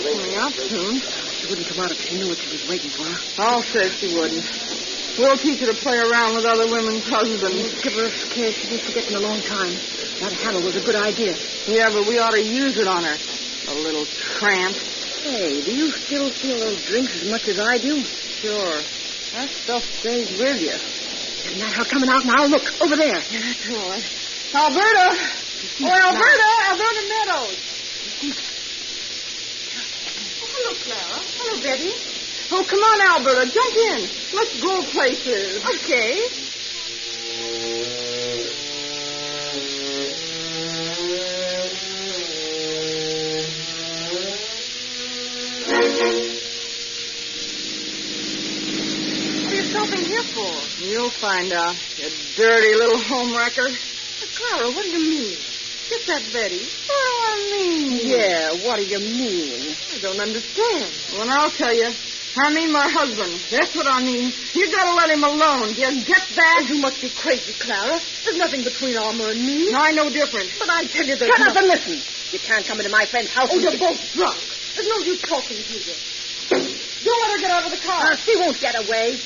Coming out soon. She wouldn't come out if she knew what she was waiting for. I'll say she wouldn't. We'll teach her to play around with other women's husbands. Give her a scare she'd be forgetting a long time. That handle was a good idea. Yeah, but we ought to use it on her. A little tramp. Hey, do you still feel those drinks as much as I do? Sure. That stuff stays with you. Isn't that her coming out now? Look, over there. Yeah, that's right. Alberta! Oh, Alberta! Alberta Meadows! Oh, hello, Clara. Hello, Betty. Oh, come on, Alberta. Jump in. Let's go places. Okay. What are you stopping here for? You'll find out, you dirty little homewrecker. Clara, what do you mean? Get that Betty. What do I mean? Yeah, what do you mean? I don't understand. Well, I'll tell you. I mean my husband. That's what I mean. You gotta let him alone. Do you get that? You must be crazy, Clara. There's nothing between Armour and me. I know different. But I tell you there's Shut up and listen. You can't come into my friend's house. Oh, and you're get- both drunk. There's no use talking to you. Don't let her get out of the car. She won't get away.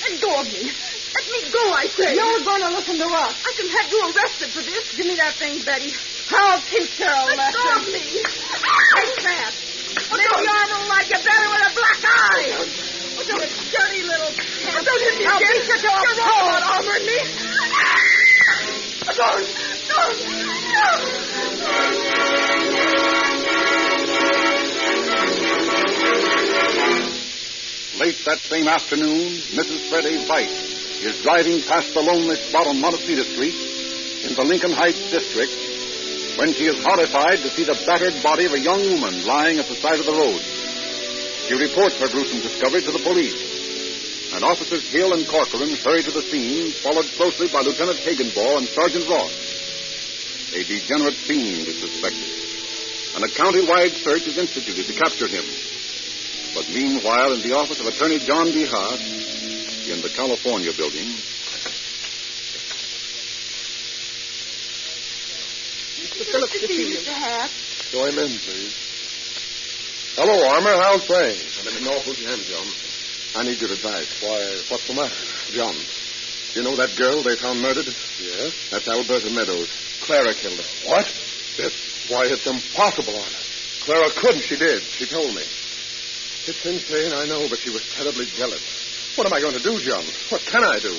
Let go of me. Let me go, I say. You're going to listen to us. I can have you arrested for this. Give me that thing, Betty. I'll teach her a Let go lesson. of me. Take that. Maybe Arm will like you better with a black eye. Oh, don't dirty little cat. Don't hit me I'll again. beat you to a You're pulp. wrong about Arm and me. Late that same afternoon, Mrs. Freddie White is driving past the lonely spot on Montecito Street in the Lincoln Heights district when she is horrified to see the battered body of a young woman lying at the side of the road. She reports her gruesome discovery to the police, and Officers Hill and Corcoran hurry to the scene, followed closely by Lieutenant Hagenbaugh and Sergeant Ross. A degenerate fiend is suspected, and a county-wide search is instituted to capture him. But meanwhile, in the office of Attorney John D. Haas, in the California building, Mr. Phillips to see you. Mr. Haas. Show him in, please. Hello, Armour. How's things? I'm in an awful jam, John. I need your advice. Why, what's the matter? John, you know that girl they found murdered? Yes. That's Alberta Meadows. Clara killed her. What? Why, it's impossible, Armour. Clara couldn't. She did. She told me. It's insane, I know, but she was terribly jealous. What am I going to do, John? What can I do?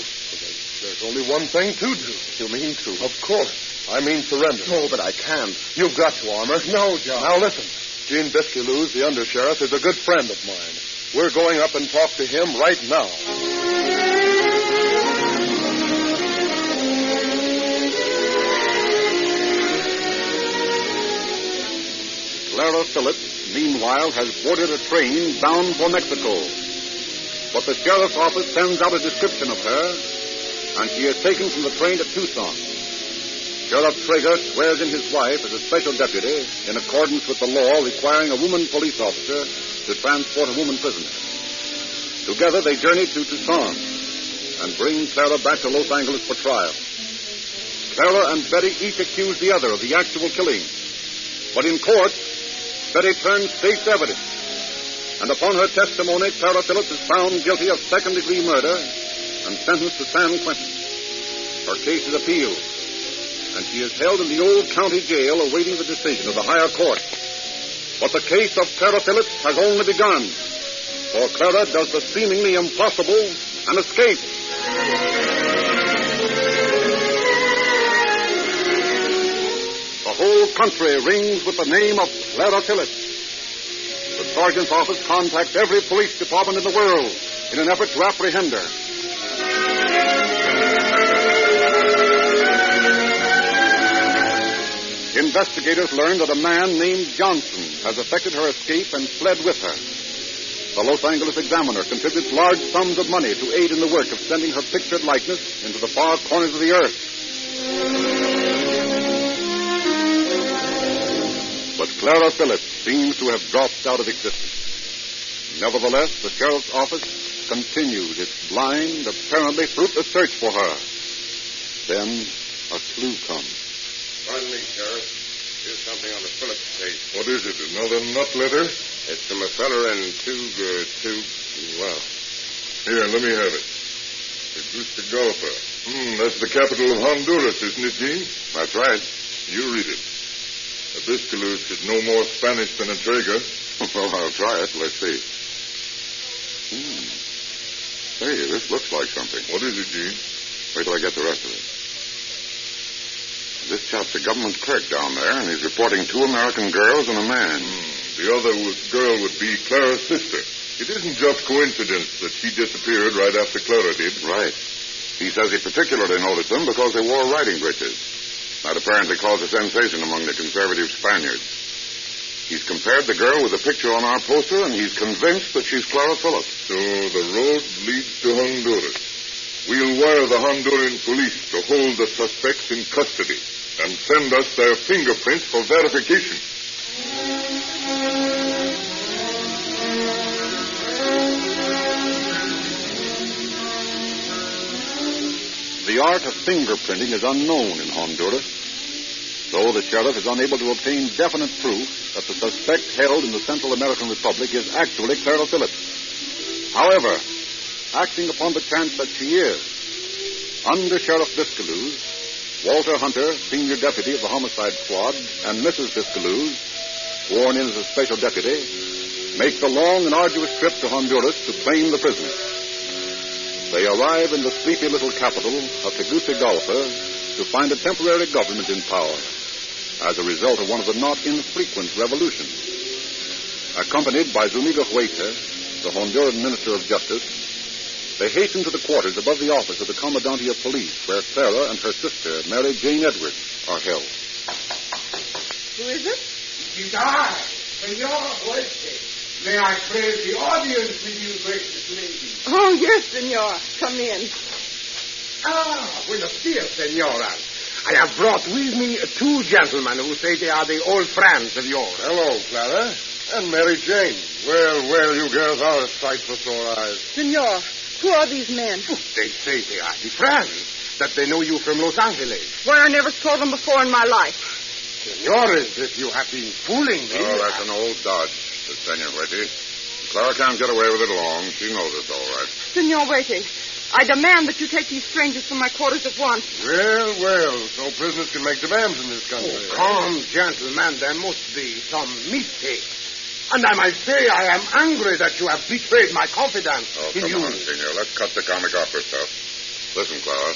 There's only one thing to do. You mean to? Of course. I mean surrender. No, but I can't. You've got to, Armour. No, John. Now listen. Gene Biscuiluz, the undersheriff, is a good friend of mine. We're going up and talk to him right now. Clara Phillips, meanwhile, has boarded a train bound for Mexico. But the sheriff's office sends out a description of her, and she is taken from the train to Tucson. Sheriff Traeger swears in his wife as a special deputy in accordance with the law requiring a woman police officer to transport a woman prisoner. Together they journey to Tucson and bring Clara back to Los Angeles for trial. Clara and Betty each accuse the other of the actual killing. But in court, Betty turns state's evidence. And upon her testimony, Clara Phillips is found guilty of second-degree murder and sentenced to San Quentin. Her case is appealed, and she is held in the old county jail awaiting the decision of the higher court. But the case of Clara Phillips has only begun, for Clara does the seemingly impossible and escapes. The whole country rings with the name of Clara Phillips. The sergeant's office contacts every police department in the world in an effort to apprehend her. Investigators learn that a man named Johnson has effected her escape and fled with her. The Los Angeles Examiner contributes large sums of money to aid in the work of sending her pictured likeness into the far corners of the earth. But Clara Phillips seems to have dropped out of existence. Nevertheless, the sheriff's office continues its blind, apparently fruitless search for her. Then a clue comes. Pardon me, Sheriff. Here's something on the Phillips case. What is it, another nut letter? It's from a feller in well. Here, let me have it. Tegucigalpa. That's the capital of Honduras, isn't it, Gene? That's right. You read it. Biscuiluz should know more Spanish than a Traeger. Well, I'll try it. Let's see. Hey, this looks like something. What is it, Gene? Wait till I get the rest of it. This chap's a government clerk down there, and he's reporting 2 American girls and a man. The other girl would be Clara's sister. It isn't just coincidence that she disappeared right after Clara did. Right. He says he particularly noticed them because they wore riding breeches. That apparently caused a sensation among the conservative Spaniards. He's compared the girl with the picture on our poster, and he's convinced that she's Clara Phillips. So the road leads to Honduras. We'll wire the Honduran police to hold the suspects in custody and send us their fingerprints for verification. the art of fingerprinting is unknown in Honduras, so the sheriff is unable to obtain definite proof that the suspect held in the Central American Republic is actually Clara Phillips. However, acting upon the chance that she is, Under Sheriff Biscaluse, Walter Hunter, senior deputy of the homicide squad, and Mrs. Biscaluse, sworn in as a special deputy, make the long and arduous trip to Honduras to claim the prisoner. They arrive in the sleepy little capital of Tegucigalpa to find a temporary government in power as a result of one of the not infrequent revolutions. Accompanied by Zuniga Huerta, the Honduran Minister of Justice, they hasten to the quarters above the office of the Commandante of Police, where Clara and her sister, Mary Jane Edwards, are held. Who is it? It is I, Senor Huerta. May I crave the audience with you, gracious lady? Oh, yes, senor. Come in. Buenos dias, senora. I have brought with me two gentlemen who say they are the old friends of yours. Hello, Clara. And Mary Jane. Well, you girls are a sight for sore eyes. Senor, who are these men? They say they are the friends, that they know you from Los Angeles. Why, I never saw them before in my life. Senor, as if you have been fooling me. Oh, that's an old dodge, Senor Huerta. Clara can't get away with it long. She knows it's all right. Senor Huerta, I demand that you take these strangers from my quarters at once. Well, so prisoners can make demands in this country. Oh, come, gentlemen, there must be some mistake. And I might say I am angry that you have betrayed my confidence in you. Come on, Senor. Let's cut the comic opera stuff. Listen, Clara,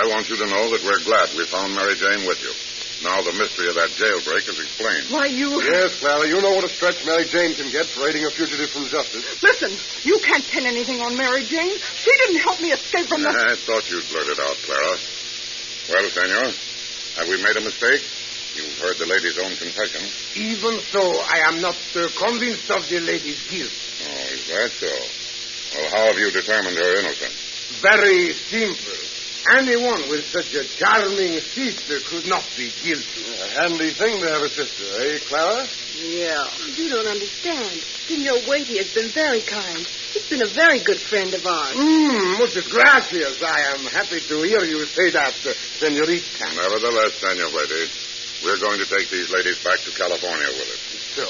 I want you to know that we're glad we found Mary Jane with you. Now the mystery of that jailbreak is explained. Why, you... Yes, Clara, you know what a stretch Mary Jane can get for aiding a fugitive from justice. Listen, you can't pin anything on Mary Jane. She didn't help me escape from the... I thought you'd blurt it out, Clara. Well, Senor, have we made a mistake? You've heard the lady's own confession. Even so, I am not convinced of the lady's guilt. Oh, is that so? Well, how have you determined her innocence? Very simple. Anyone with such a charming sister could not be guilty. A handy thing to have a sister, eh, Clara? Yeah. You don't understand. Senor Huerta has been very kind. He's been a very good friend of ours. Muchas gracias. I am happy to hear you say that, senorita. Nevertheless, Senor Huerta, we're going to take these ladies back to California with us. So,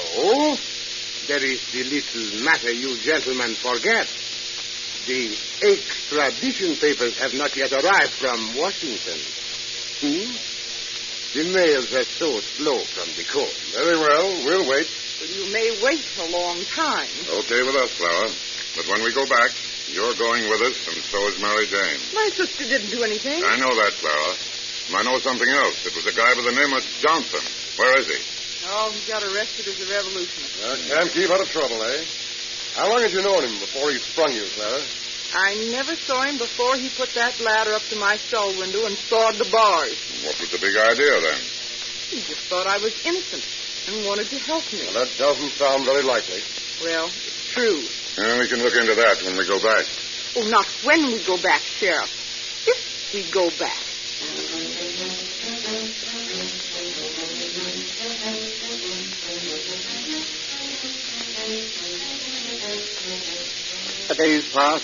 there is the little matter you gentlemen forget. The extradition papers have not yet arrived from Washington. The mails are so slow from the court. Very well, we'll wait. But you may wait a long time. Okay with us, Clara. But when we go back, you're going with us, and so is Mary Jane. My sister didn't do anything. I know that, Clara. And I know something else. It was a guy by the name of Johnson. Where is he? Oh, he got arrested as a revolutionist. Can't keep out of trouble, eh? How long had you known him before he sprung you, Clara? I never saw him before he put that ladder up to my cell window and sawed the bars. What was the big idea, then? He just thought I was innocent and wanted to help me. Well, that doesn't sound very likely. Well, it's true. We can look into that when we go back. Oh, not when we go back, Sheriff. If we go back. Days pass.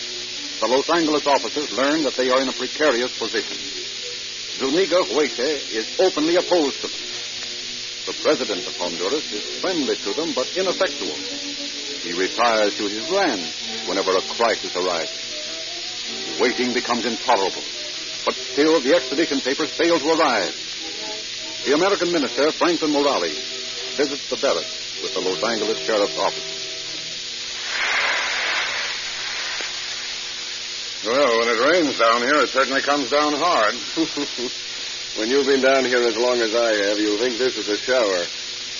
The Los Angeles officers learn that they are in a precarious position. Zuniga Huerta is openly opposed to them. The president of Honduras is friendly to them, but ineffectual. He retires to his ranch whenever a crisis arises. Waiting becomes intolerable. But still, the extradition papers fail to arrive. The American minister, Franklin Morales, visits the barracks with the Los Angeles Sheriff's Office. Well, when it rains down here, it certainly comes down hard. When you've been down here as long as I have, you'll think this is a shower.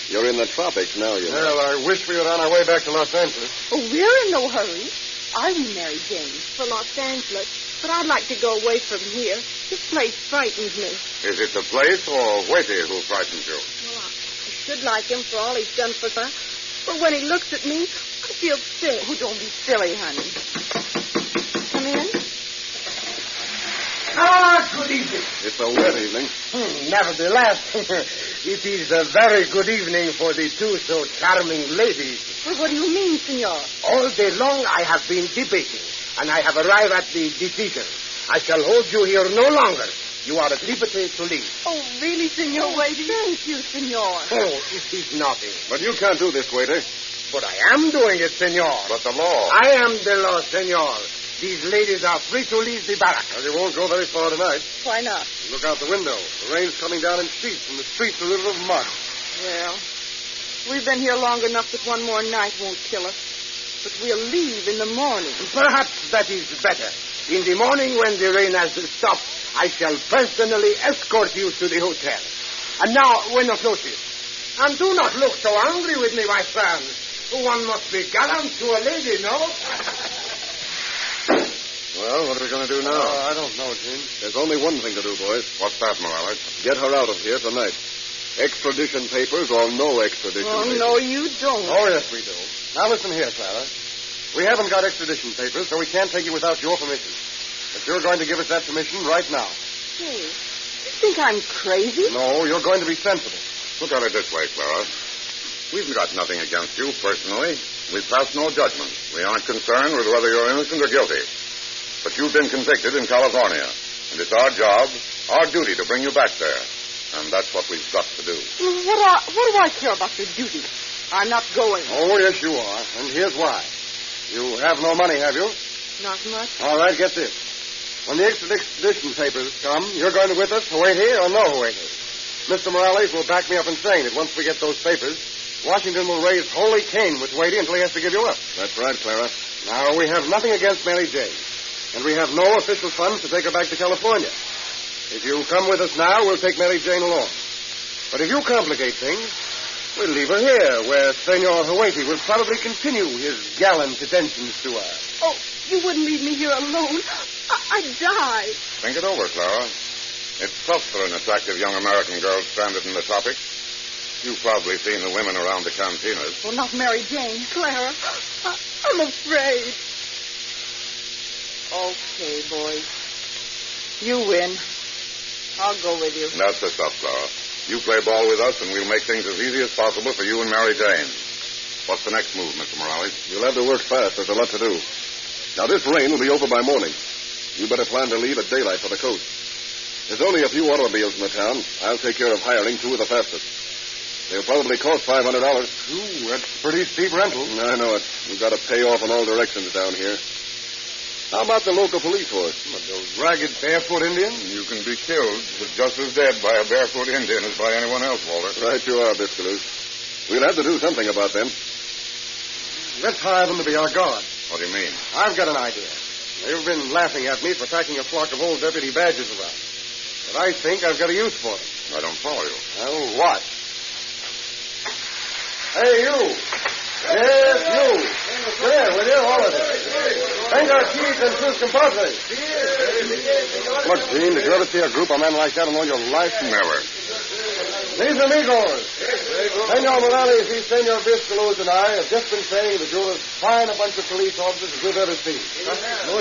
You're in the tropics now, you know. Well, I wish we were on our way back to Los Angeles. Oh, we're in no hurry. I'm Mary Jane for Los Angeles, but I'd like to go away from here. This place frightens me. Is it the place or Huerta who frightens you? Well, I should like him for all he's done for us. But when he looks at me, I feel sick. Oh, don't be silly, honey. Come in. Good evening. It's a wet evening. Nevertheless, it is a very good evening for the two so charming ladies. Well, what do you mean, senor? All day long I have been debating, and I have arrived at the decision. I shall hold you here no longer. You are at liberty to leave. Oh, really, Senor Waity? Thank you, Senor. Oh, it is nothing. But you can't do this, waiter. But I am doing it, senor. But the law. I am the law, senor. These ladies are free to leave the barrack. Well, you won't go very far tonight. Why not? Look out the window. The rain's coming down in sheets, and the streets are a river of mud. Well, we've been here long enough that one more night won't kill us. But we'll leave in the morning. Perhaps that is better. In the morning, when the rain has stopped, I shall personally escort you to the hotel. And now, buenos noches. And do not look so angry with me, my friend. One must be gallant to a lady, no? Well, what are we going to do now? I don't know, Jim. There's only one thing to do, boys. What's that, Morales? Get her out of here tonight. Extradition papers or no extradition papers. No, you don't. Oh, yes, we do. Now, listen here, Clara. We haven't got extradition papers, so we can't take you without your permission. But you're going to give us that permission right now. Hey, you think I'm crazy? No, you're going to be sensible. Look at it this way, Clara. We've got nothing against you personally. We've passed no judgment. We aren't concerned with whether you're innocent or guilty. But you've been convicted in California, and it's our job, our duty to bring you back there. And that's what we've got to do. What do I care about your duty? I'm not going. Oh, yes, you are. And here's why. You have no money, have you? Not much. All right, get this. When the extradition papers come, you're going to with us, Hawaii or no Hawaii? Mr. Morales will back me up in saying that once we get those papers, Washington will raise holy Cain with Hawaii until he has to give you up. That's right, Clara. Now, we have nothing against Mary Jane, and we have no official funds to take her back to California. If you come with us now, we'll take Mary Jane along. But if you complicate things, we'll leave her here, where Senor Hawaii will probably continue his gallant attentions to her. Oh, you wouldn't leave me here alone. I'd die. Think it over, Clara. It's tough for an attractive young American girl stranded in the tropics. You've probably seen the women around the cantinas. Well, not Mary Jane. Clara, I'm afraid. Okay, boys. You win. I'll go with you. That's the stuff, Clara. You play ball with us, and we'll make things as easy as possible for you and Mary Jane. What's the next move, Mr. Morales? You'll have to work fast. There's a lot to do. Now, this rain will be over by morning. You better plan to leave at daylight for the coast. There's only a few automobiles in the town. I'll take care of hiring two of the fastest. They'll probably cost $500. Ooh, that's pretty steep rental. I know it. We've got to pay off in all directions down here. How about the local police force? Those ragged barefoot Indians? You can be killed just as dead by a barefoot Indian as by anyone else, Walter. Right you are, Biscalus. We'll have to do something about them. Let's hire them to be our guard. What do you mean? I've got an idea. They've been laughing at me for packing a flock of old deputy badges around. But I think I've got a use for them. I don't follow you. Well, watch. Hey, you. Yes, you. There, will you? All of it. Venga aquí con sus compadres. Look, Gene, did you ever see a group of men like that in all your life? Never. Mis amigos. Senor Morales y Senor Biscalus and I have just been saying that you're as fine a bunch of police officers as we've ever seen.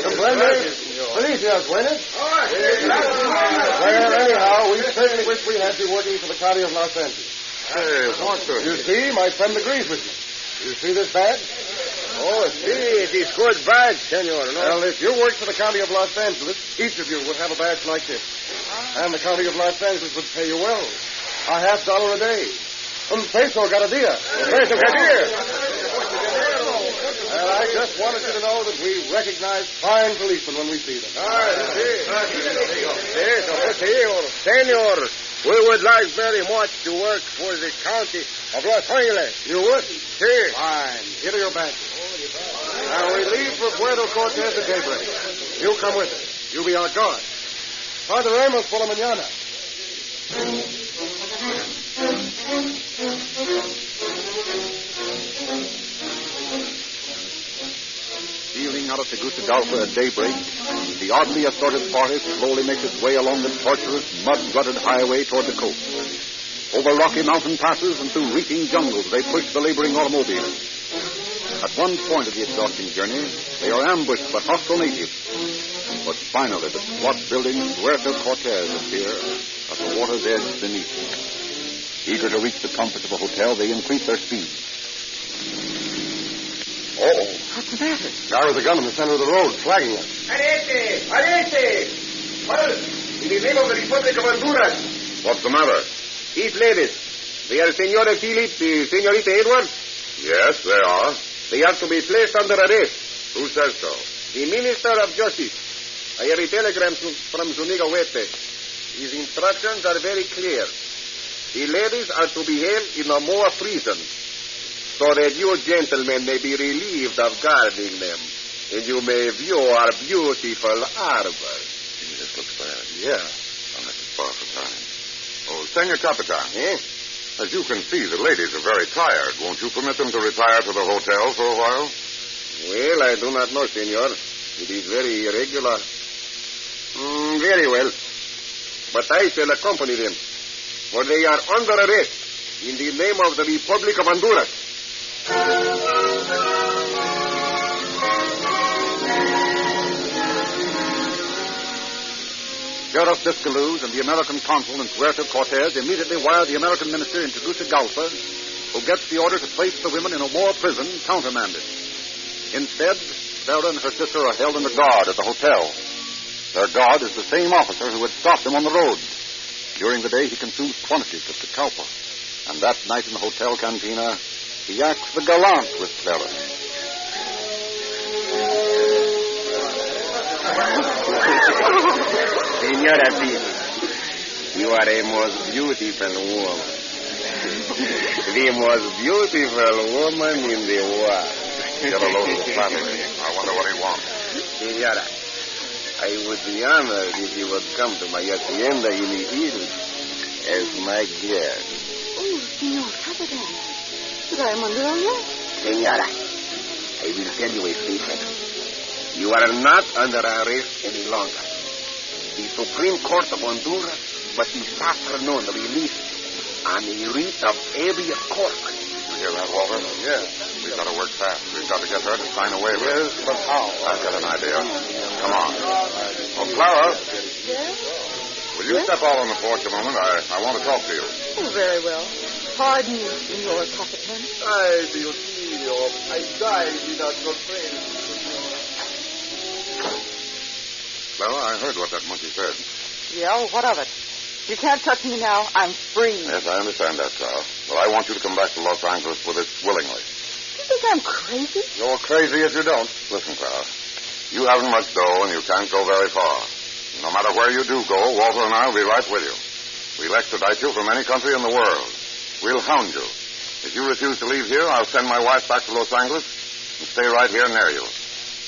Comprendes? Felicias, buenas? Well, anyhow, we certainly wish we had you working for the county of Los Angeles. Hey, what's this? You see, my friend agrees with me. You see this badge? Oh, see, it is good badge, senor. No? Well, if you worked for the county of Los Angeles, each of you would have a badge like this. And the county of Los Angeles would pay you well. $50 a day. Un peso cada dia. Un peso cada dia. Well, I just wanted you to know that we recognize fine policemen when we see them. Senor, we would like very much to work for the county of Los Angeles. You would? Si. Fine. Here are your badges. Now, we leave for Puerto Cortez at daybreak. You come with us. You be our guard. Partiremos por la mañana. Stealing out of Tegucigalpa at daybreak, the oddly assorted party slowly makes its way along the tortuous, mud-rutted highway toward the coast. Over rocky mountain passes and through reeking jungles, they push the laboring automobiles. At one point of the exhausting journey, they are ambushed by hostile natives. But finally, the squat buildings Puerto Cortez appear at the water's edge beneath. Eager to reach the comforts of a hotel, they increase their speed. What's the matter? Guy with a gun in the center of the road, flagging us. Arete! Arete! Well, in the name of the Republic of Honduras. What's the matter? These ladies, they are Senora Philip, Senorita Edwards. Yes, they are. They are to be placed under arrest. Who says so? The Minister of Justice. I have a telegram from Zuniga Huete. His instructions are very clear. The ladies are to be held in a Moa prison, so that you gentlemen may be relieved of guarding them, and you may view our beautiful arbor. This looks bad. Yeah. I'll have to spar for time. Oh, Senor Capitan. As you can see, the ladies are very tired. Won't you permit them to retire to the hotel for a while? Well, I do not know, senor. It is very irregular. Very well. But I shall accompany them, for they are under arrest in the name of the Republic of Honduras. Sheriff Discaluz and the American consul in Puerto Cortez immediately wire the American minister in Tegucigalpa, who gets the order to place the women in a war prison countermanded. Instead, Sarah and her sister are held under guard at the hotel. Their guard is the same officer who had stopped them on the road. During the day, he consumes quantities of Tecalpa. And that night in the hotel cantina, he acts the gallant with Clara. Senora Philip, you are a most beautiful woman. The most beautiful woman in the world. Get a load of the flattery. I wonder what he wants. Senora, I would be honored if you would come to my hacienda in the hills as my guest. Oh, Senor Capitan, but I am under arrest. Senora, I will tell you a secret. You are not under arrest any longer. The Supreme Court of Honduras must this afternoon release on a writ of habeas corpus. You hear that, Walter? Yes. We've got to work fast. We've got to get her to sign a waiver. Yes, but how? I've got an idea. Come on. Oh, Clara. Yes? Will you step out on the porch a moment? I want to talk to you. Oh, very well. Pardon me, Senor Capitan. Ay, Dios mío, I died without your friend. Clara, I heard what that monkey said. Yeah, well, what of it? You can't touch me now. I'm free. Yes, I understand that, Clara. But I want you to come back to Los Angeles with this willingly. Do you think I'm crazy? You're crazy if you don't. Listen, Clara. You haven't much dough, and you can't go very far. No matter where you do go, Walter and I will be right with you. We'll extradite you from any country in the world. We'll hound you. If you refuse to leave here, I'll send my wife back to Los Angeles and stay right here near you.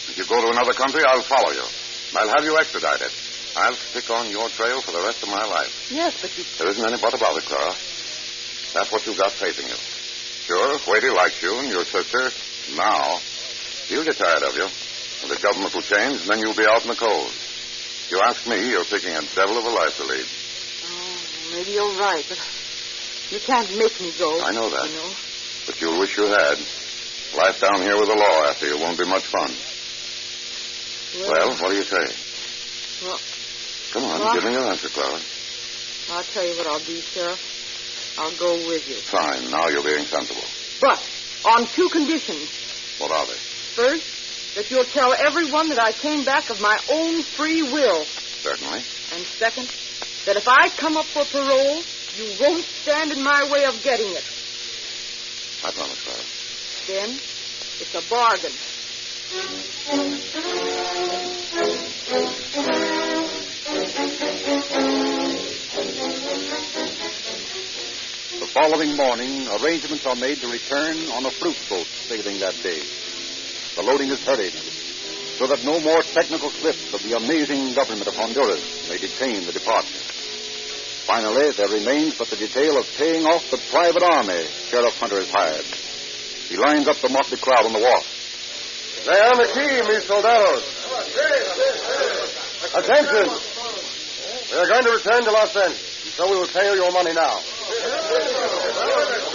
If you go to another country, I'll follow you. I'll have you extradited. I'll stick on your trail for the rest of my life. Yes, but you... There isn't any but about it, Clara. That's what you've got facing you. Sure, Whitey likes you and your sister. Now, he'll get tired of you. And the government will change, and then you'll be out in the cold. If you ask me, you're picking a devil of a life to lead. Oh, maybe you're right, but you can't make me go. I know that. You know? But you'll wish you had. Life down here with the law after you won't be much fun. Well, what do you say? Well, come on, give me your answer, Clara. I'll tell you what I'll do, Sheriff. I'll go with you. Fine. Now you're being sensible. But on two conditions. What are they? First, that you'll tell everyone that I came back of my own free will. Certainly. And second, that if I come up for parole, you won't stand in my way of getting it. I promise, Clara. Then, it's a bargain. The following morning, arrangements are made to return on a fruit boat sailing that day. The loading is hurried, so that no more technical slips of the amazing government of Honduras may detain the departure. Finally, there remains but the detail of paying off the private army Sheriff Hunter has hired. He lines up the motley crowd on the wharf. They are the key, mis soldados. Attention! We are going to return to Los Angeles, and so we will pay you your money now.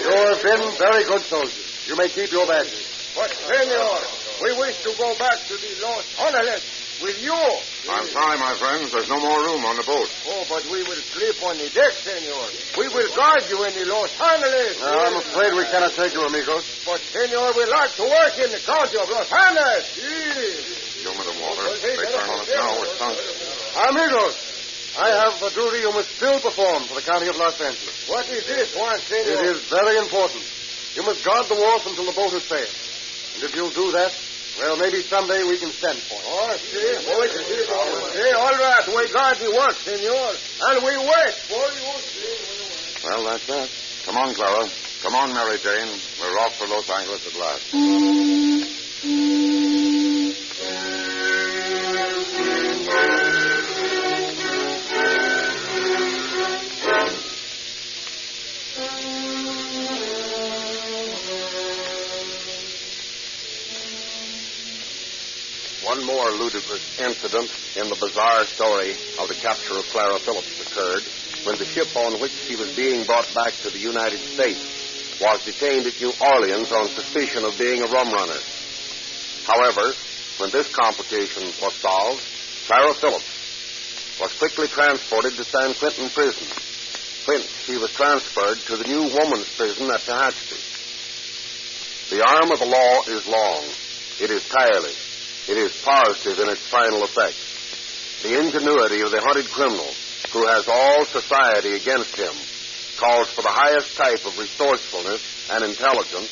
You have been very good soldiers. You may keep your badges. But, senor, we wish to go back to the Los Angeles. with you. I'm sorry, my friends. There's no more room on the boat. Oh, but we will sleep on the deck, senor. We will guard you in the Los Angeles. I'm afraid we cannot take you, amigos. But, senor, we like to work in the county of Los Angeles. Show me the water. They turn on us now. We're sunk. Amigos, I have a duty you must still perform for the county of Los Angeles. What is this one, senor? It is very important. You must guard the wharf until the boat is sailed. And if you'll do that, well, maybe someday we can send for you. Oh, see, all right. We guard the work, senor. And we wait for you. Well, that's that. Come on, Clara. Come on, Mary Jane. We're off for Los Angeles at last. One more ludicrous incident in the bizarre story of the capture of Clara Phillips occurred when the ship on which she was being brought back to the United States was detained at New Orleans on suspicion of being a rum runner. However, when this complication was solved, Clara Phillips was quickly transported to San Quentin Prison, whence she was transferred to the new woman's prison at Tehachapi. The arm of the law is long. It is tireless. It is positive in its final effect. The ingenuity of the hunted criminal, who has all society against him, calls for the highest type of resourcefulness and intelligence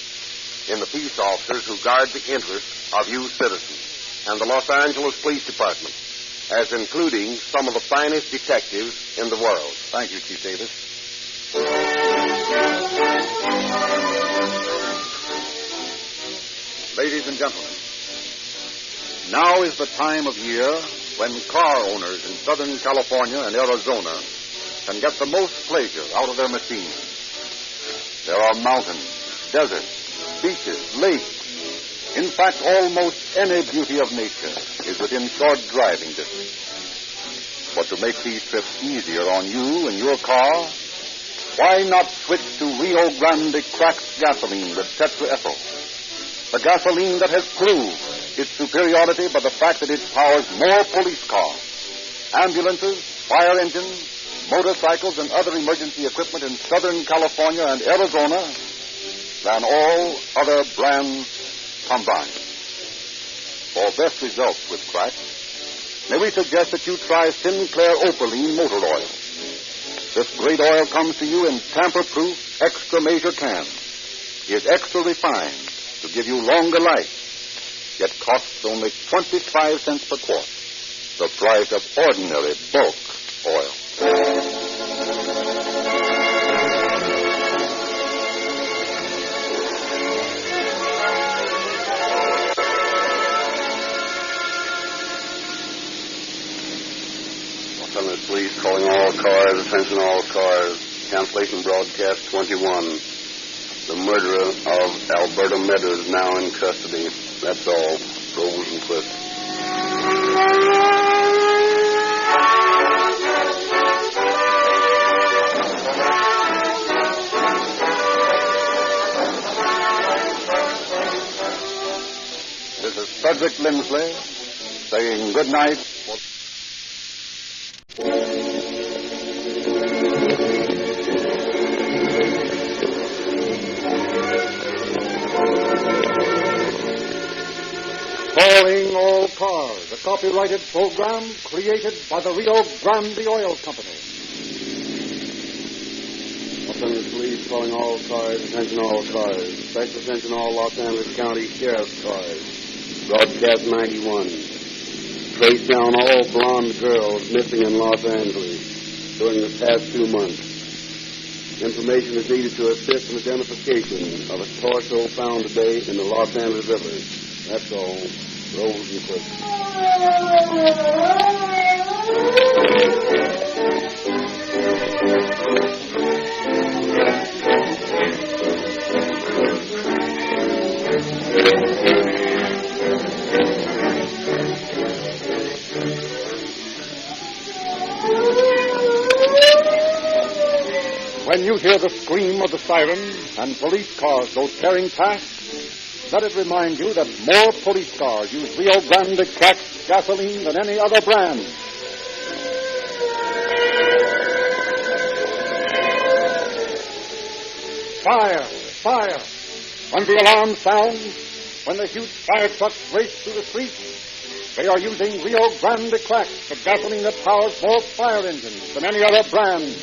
in the peace officers who guard the interests of you citizens, and the Los Angeles Police Department, as including some of the finest detectives in the world. Thank you, Chief Davis. Ladies and gentlemen, now is the time of year when car owners in Southern California and Arizona can get the most pleasure out of their machines. There are mountains, deserts, beaches, lakes. In fact, almost any beauty of nature is within short driving distance. But to make these trips easier on you and your car, why not switch to Rio Grande cracked gasoline with tetraethyl? The gasoline that has proved its superiority by the fact that it powers more police cars, ambulances, fire engines, motorcycles, and other emergency equipment in Southern California and Arizona than all other brands combined. For best results with crack, may we suggest that you try Sinclair Opaline Motor Oil. This great oil comes to you in tamper-proof, extra-major cans, is extra refined to give you longer life, yet costs only 25 cents per quart, the price of ordinary bulk oil. Los Angeles Police calling all cars, attention all cars, cancellation broadcast 21. The murderer of Alberto Meadows now in custody. That's all. Rosenquist. This is Frederick Lindsley saying good night. Calling all cars, a copyrighted program created by the Rio Grande Oil Company. Los Angeles Police calling all cars, attention all cars. Special attention all Los Angeles County Sheriff's cars. Broadcast 91. Trace down all blonde girls missing in Los Angeles during the past 2 months. Information is needed to assist in identification of a torso found today in the Los Angeles River. That's all. Rosenquist. When you hear the scream of the siren and police cars go tearing past, let it remind you that more police cars use Rio Grande cracked gasoline than any other brand. Fire! Fire! When the alarm sounds, when the huge fire trucks race through the streets, they are using Rio Grande cracked, the gasoline that powers more fire engines than any other brand.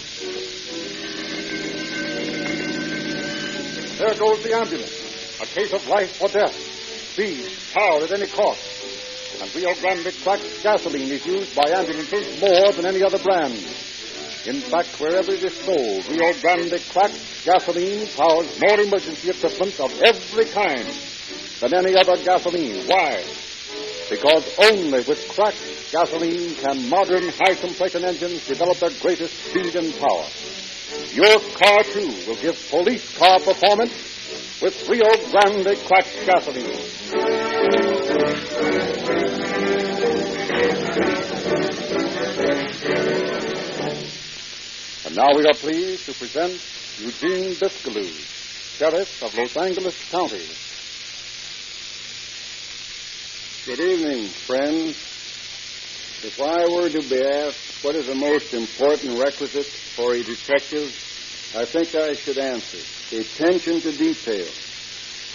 There goes the ambulance, a case of life or death, speed, power at any cost. And Rio Grande cracked gasoline is used by ambulances more than any other brand. In fact, wherever it is sold, Rio Grande cracked gasoline powers more emergency equipment of every kind than any other gasoline. Why? Because only with cracked gasoline can modern high-compression engines develop their greatest speed and power. Your car, too, will give police car performance with Rio Grande cracked gasoline. And now we are pleased to present Eugene Biscalou, Sheriff of Los Angeles County. Good evening, friends. If I were to be asked what is the most important requisite for a detective, I think I should answer: attention to detail.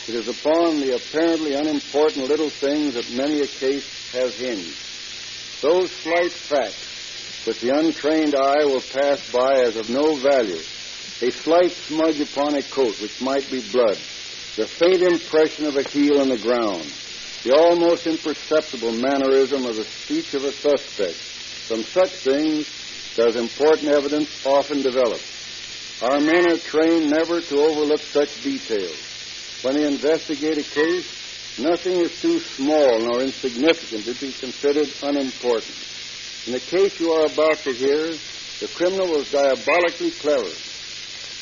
It is upon the apparently unimportant little things that many a case has hinged. Those slight facts which the untrained eye will pass by as of no value. A slight smudge upon a coat which might be blood. The faint impression of a heel on the ground. The almost imperceptible mannerism of the speech of a suspect. From such things does important evidence often develop. Our men are trained never to overlook such details. When they investigate a case, nothing is too small nor insignificant to be considered unimportant. In the case you are about to hear, the criminal was diabolically clever.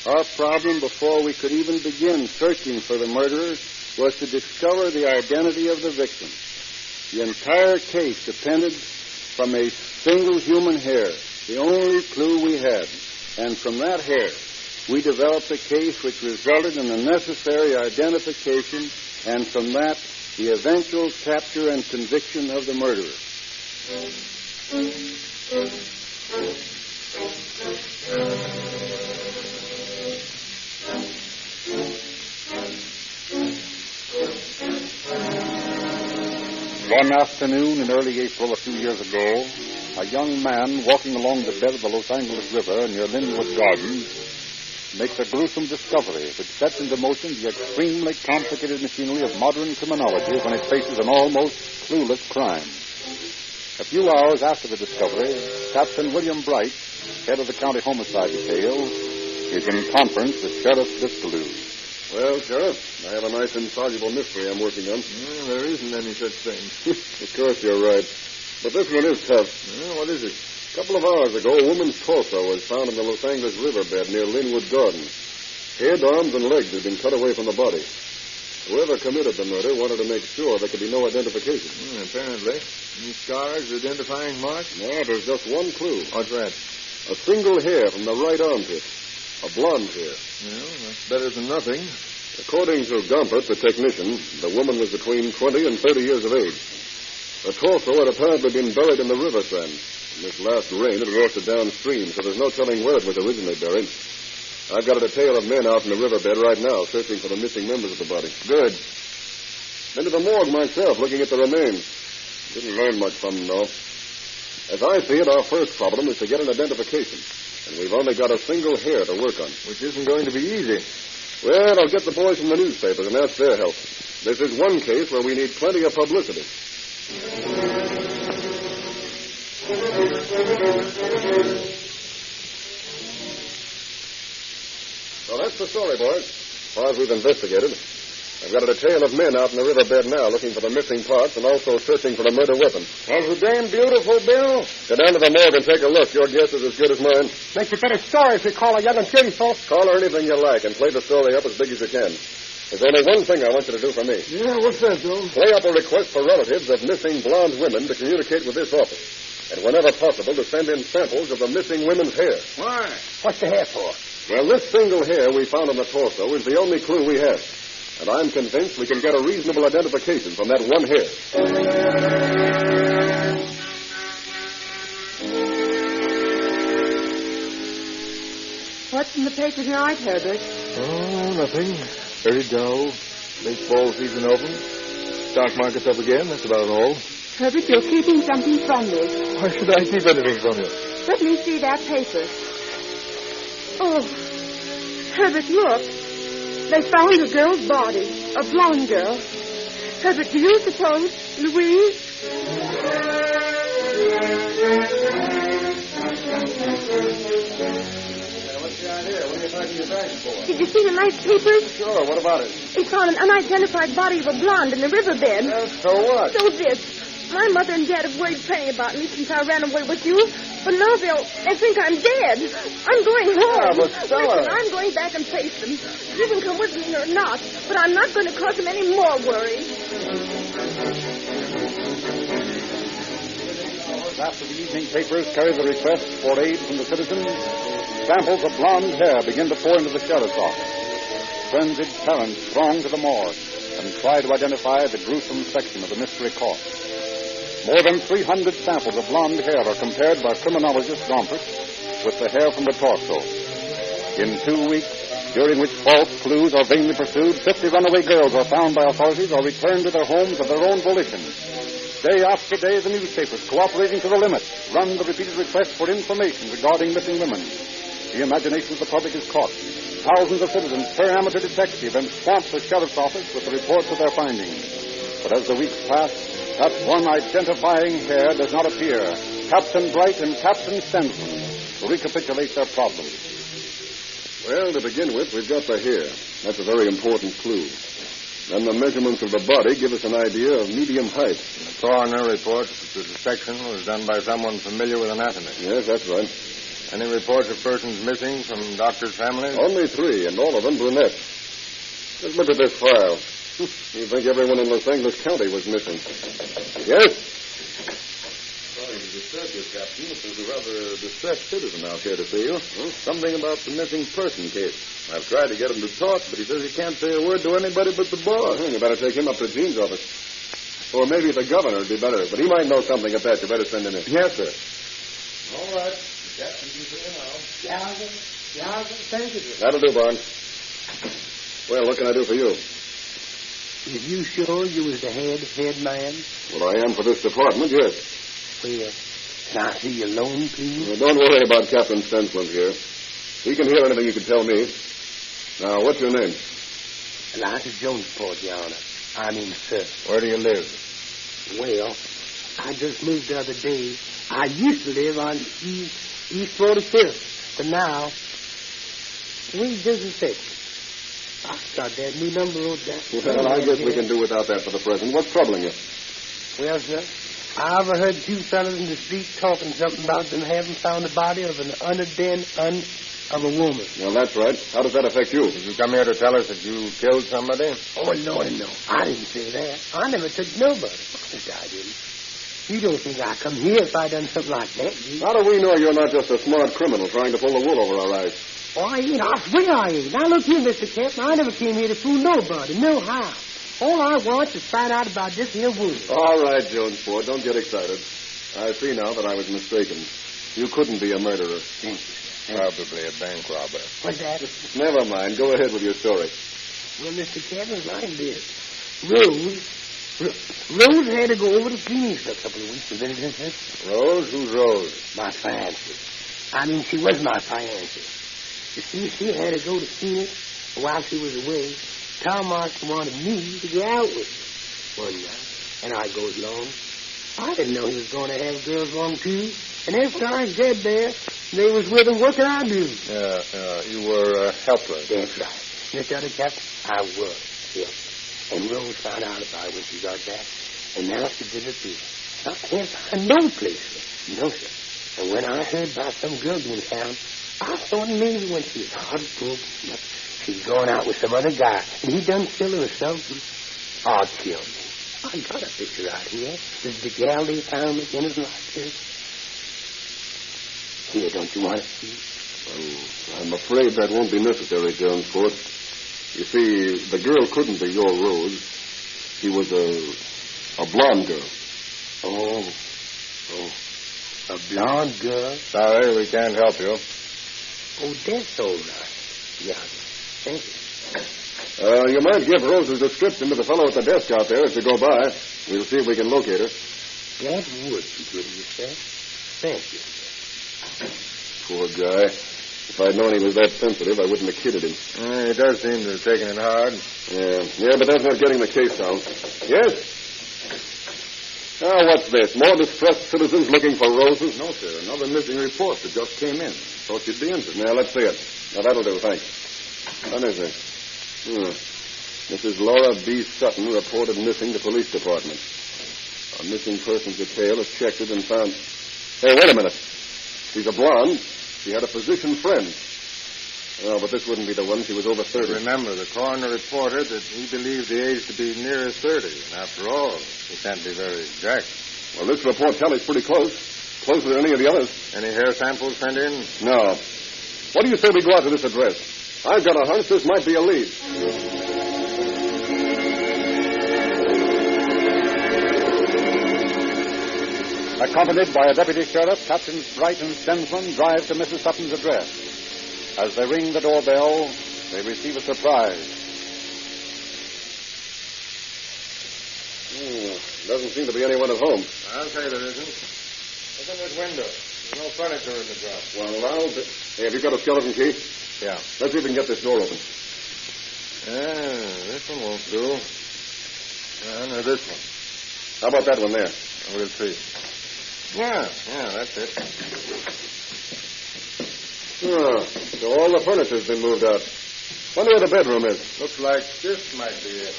Our problem before we could even begin searching for the murderer was to discover the identity of the victim. The entire case depended from a single human hair, the only clue we had. And from that hair, we developed a case which resulted in the necessary identification, and from that, the eventual capture and conviction of the murderer. One afternoon in early April a few years ago, a young man walking along the bed of the Los Angeles River near Linwood Gardens makes a gruesome discovery which sets into motion the extremely complicated machinery of modern criminology when it faces an almost clueless crime. A few hours after the discovery, Captain William Bright, head of the county homicide detail, is in conference with Sheriff Biscalou. Well, Sheriff, I have a nice insoluble mystery I'm working on. There isn't any such thing. Of course you're right. But this one is tough. What is it? A couple of hours ago, a woman's torso was found in the Los Angeles riverbed near Linwood Gardens. Head, arms, and legs had been cut away from the body. Whoever committed the murder wanted to make sure there could be no identification. Apparently. Any scars, identifying marks? No, there's just one clue. What's that? A single hair from the right armpit. A blonde hair. Well, that's better than nothing. According to Gompert, the technician, the woman was between 20 and 30 years of age. The torso had apparently been buried in the river sand. In this last rain, it washed it downstream, so there's no telling where it was originally buried. I've got a detail of men out in the riverbed right now searching for the missing members of the body. Good. Been to the morgue myself, looking at the remains. Didn't learn much from them, though. As I see it, our first problem is to get an identification. And we've only got a single hair to work on. Which isn't going to be easy. Well, I'll get the boys from the newspapers and ask their help. This is one case where we need plenty of publicity. So that's the story, boys. As far as we've investigated, I've got a detail of men out in the riverbed now looking for the missing parts and also searching for the murder weapon. Was it damn beautiful, Bill? Go down to the morgue and take a look. Your guess is as good as mine. Makes a better story if you call her young and beautiful. Call her anything you like and play the story up as big as you can. There's only one thing I want you to do for me. Yeah, what's that, Bill? Play up a request for relatives of missing blonde women to communicate with this office. And whenever possible, to send in samples of the missing women's hair. Why? What's the hair for? Well, this single hair we found on the torso is the only clue we have. And I'm convinced we can get a reasonable identification from that one hair. What's in the paper tonight, Herbert? Oh, nothing. Very dull. Baseball season open. Stock market's up again. That's about all. Herbert, you're keeping something from me. Why should I keep anything from you? Let me see that paper. Oh, Herbert, look. They found a girl's body, a blonde girl. Herbert, do you suppose Louise? What's the idea? What are you packing your bags for? Did you see the nice papers? Sure, what about it? They found an unidentified body of a blonde in the riverbed. So what? So this. My mother and Dad have worried plenty about me since I ran away with you. But now they'll think I'm dead. I'm going home. Yeah, but Stella... Listen, I'm going back and face them. You can come with me or not, but I'm not going to cause them any more worry. After the evening papers carry the request for aid from the citizens, samples of blonde hair begin to pour into the sheriff's office. Frenzied parents throng to the morgue and try to identify the gruesome section of the mystery corpse. More than 300 samples of blonde hair are compared by criminologist Gompert with the hair from the torso. In 2 weeks, during which false clues are vainly pursued, 50 runaway girls are found by authorities or returned to their homes of their own volition. Day after day, the newspapers, cooperating to the limit, run the repeated requests for information regarding missing women. The imagination of the public is caught. Thousands of citizens turn amateur detective and swamp the sheriff's office with the reports of their findings. But as the weeks pass, that one identifying hair does not appear. Captain Bright and Captain Stenson recapitulate their problems. Well, to begin with, we've got the hair. That's a very important clue. Then the measurements of the body give us an idea of medium height. The coroner reports that the dissection was done by someone familiar with anatomy. Yes, that's right. Any reports of persons missing from doctors' families? Only 3, and all of them brunette. Let's look at this file. You think everyone in Los Angeles County was missing? Yes? Sorry to disturb you, Captain, but there's a rather distressed citizen out here to see you. Something about the missing person case. I've tried to get him to talk, but he says he can't say a word to anybody but the boss. You better take him up to Gene's office. Or maybe the governor would be better, but he might know something at that. You better send him in. Yes, sir. All right. The captain can see you now. Yeah, thank you, sir. That'll do, Barnes. Well, what can I do for you? Is you sure you was the head man? Well, I am for this department, yes. Well, can I see your loan, please? Well, don't worry about Captain Stensland here. He can hear anything you can tell me. Now, what's your name? Eliza Jonesport, Your Honor. I mean, sir. Where do you live? Well, I just moved the other day. I used to live on East 45th, but now, wait just a second. I'll start that new number on that. Well, I guess we can do without that for the present. What's troubling you? Well, sir, I overheard 2 fellas in the street talking something about them having found the body of an of a woman. Well, that's right. How does that affect you? Did you come here to tell us that you killed somebody? Oh, Lord, no. I didn't say that. I never took nobody. Honest, I didn't. You don't think I'd come here if I done something like that, do you? How do we know you're not just a smart criminal trying to pull the wool over our eyes? Oh, I ain't. I swear I ain't. Now, look here, Mr. Captain. I never came here to fool nobody. No how. All I want is to find out about this here wound. All right, Jonesport. Don't get excited. I see now that I was mistaken. You couldn't be a murderer. Thank you. Probably a bank robber. What's that? Never mind. Go ahead with your story. Well, Mr. Captain, like this. Rose had to go over to Phoenix for a couple of weeks to visit her. Rose? Who's Rose? My fiancée. I mean, she was my fiancée. You see, she had to go to Phoenix, and while she was away, Tom Marston wanted me to go out with her one night. And I goes along. I didn't know he was going to have girls along, too. And after I got there, they was with him. What can I do? You were helpless. That's right. Mr. Other Captain, I was. Yeah. And Rose found out about it when she got back. And now she disappeared. I can't find no place. No, sir. And when I heard about some girl being found, I thought maybe when she was heartbroken, she's going out with some other guy. And he done kill her or something. Oh, kill me. I got a picture out here. This the gal they found me in his life. Here, don't you want to see? I'm afraid that won't be necessary, Jonesport. You see, the girl couldn't be your Rose. She was a blonde girl. Oh. A blonde girl? Sorry, we can't help you. Oh, that's all right. Yeah. Thank you. You might give Rose's description to the fellow at the desk out there as you go by. We'll see if we can locate her. That would be good of you, sir. Thank you. Poor guy. If I'd known he was that sensitive, I wouldn't have kidded him. He does seem to have taken it hard. Yeah, but that's not getting the case down. Yes? Now, what's this? More distressed citizens looking for Roses? No, sir. Another missing report that just came in. Thought you'd be interested. Now, let's see it. Now, that'll do, thanks. Let me see. Mrs. Laura B. Sutton reported missing to police department. A missing persons detail has checked it and found... Hey, wait a minute. She's a blonde. She had a physician friend. Oh, but this wouldn't be the one. She was over 30. Remember, the coroner reported that he believed the age to be nearer 30. And after all, he can't be very exact. Well, this report tallies pretty close. Closer than any of the others. Any hair samples sent in? No. What do you say we go out to this address? I've got a hunch this might be a lead. Accompanied by a deputy sheriff, Captains Bright and Stensman drive to Mrs. Sutton's address. As they ring the doorbell, they receive a surprise. Doesn't seem to be anyone at home. I'll say there isn't. Look in this window. There's no furniture in the house. Well, hey, have you got a skeleton key? Yeah. Let's see if we can get this door open. This one won't do. No, this one. How about that one there? We'll see. Yeah, that's it. So all the furniture's been moved out. Wonder where the bedroom is. Looks like this might be it.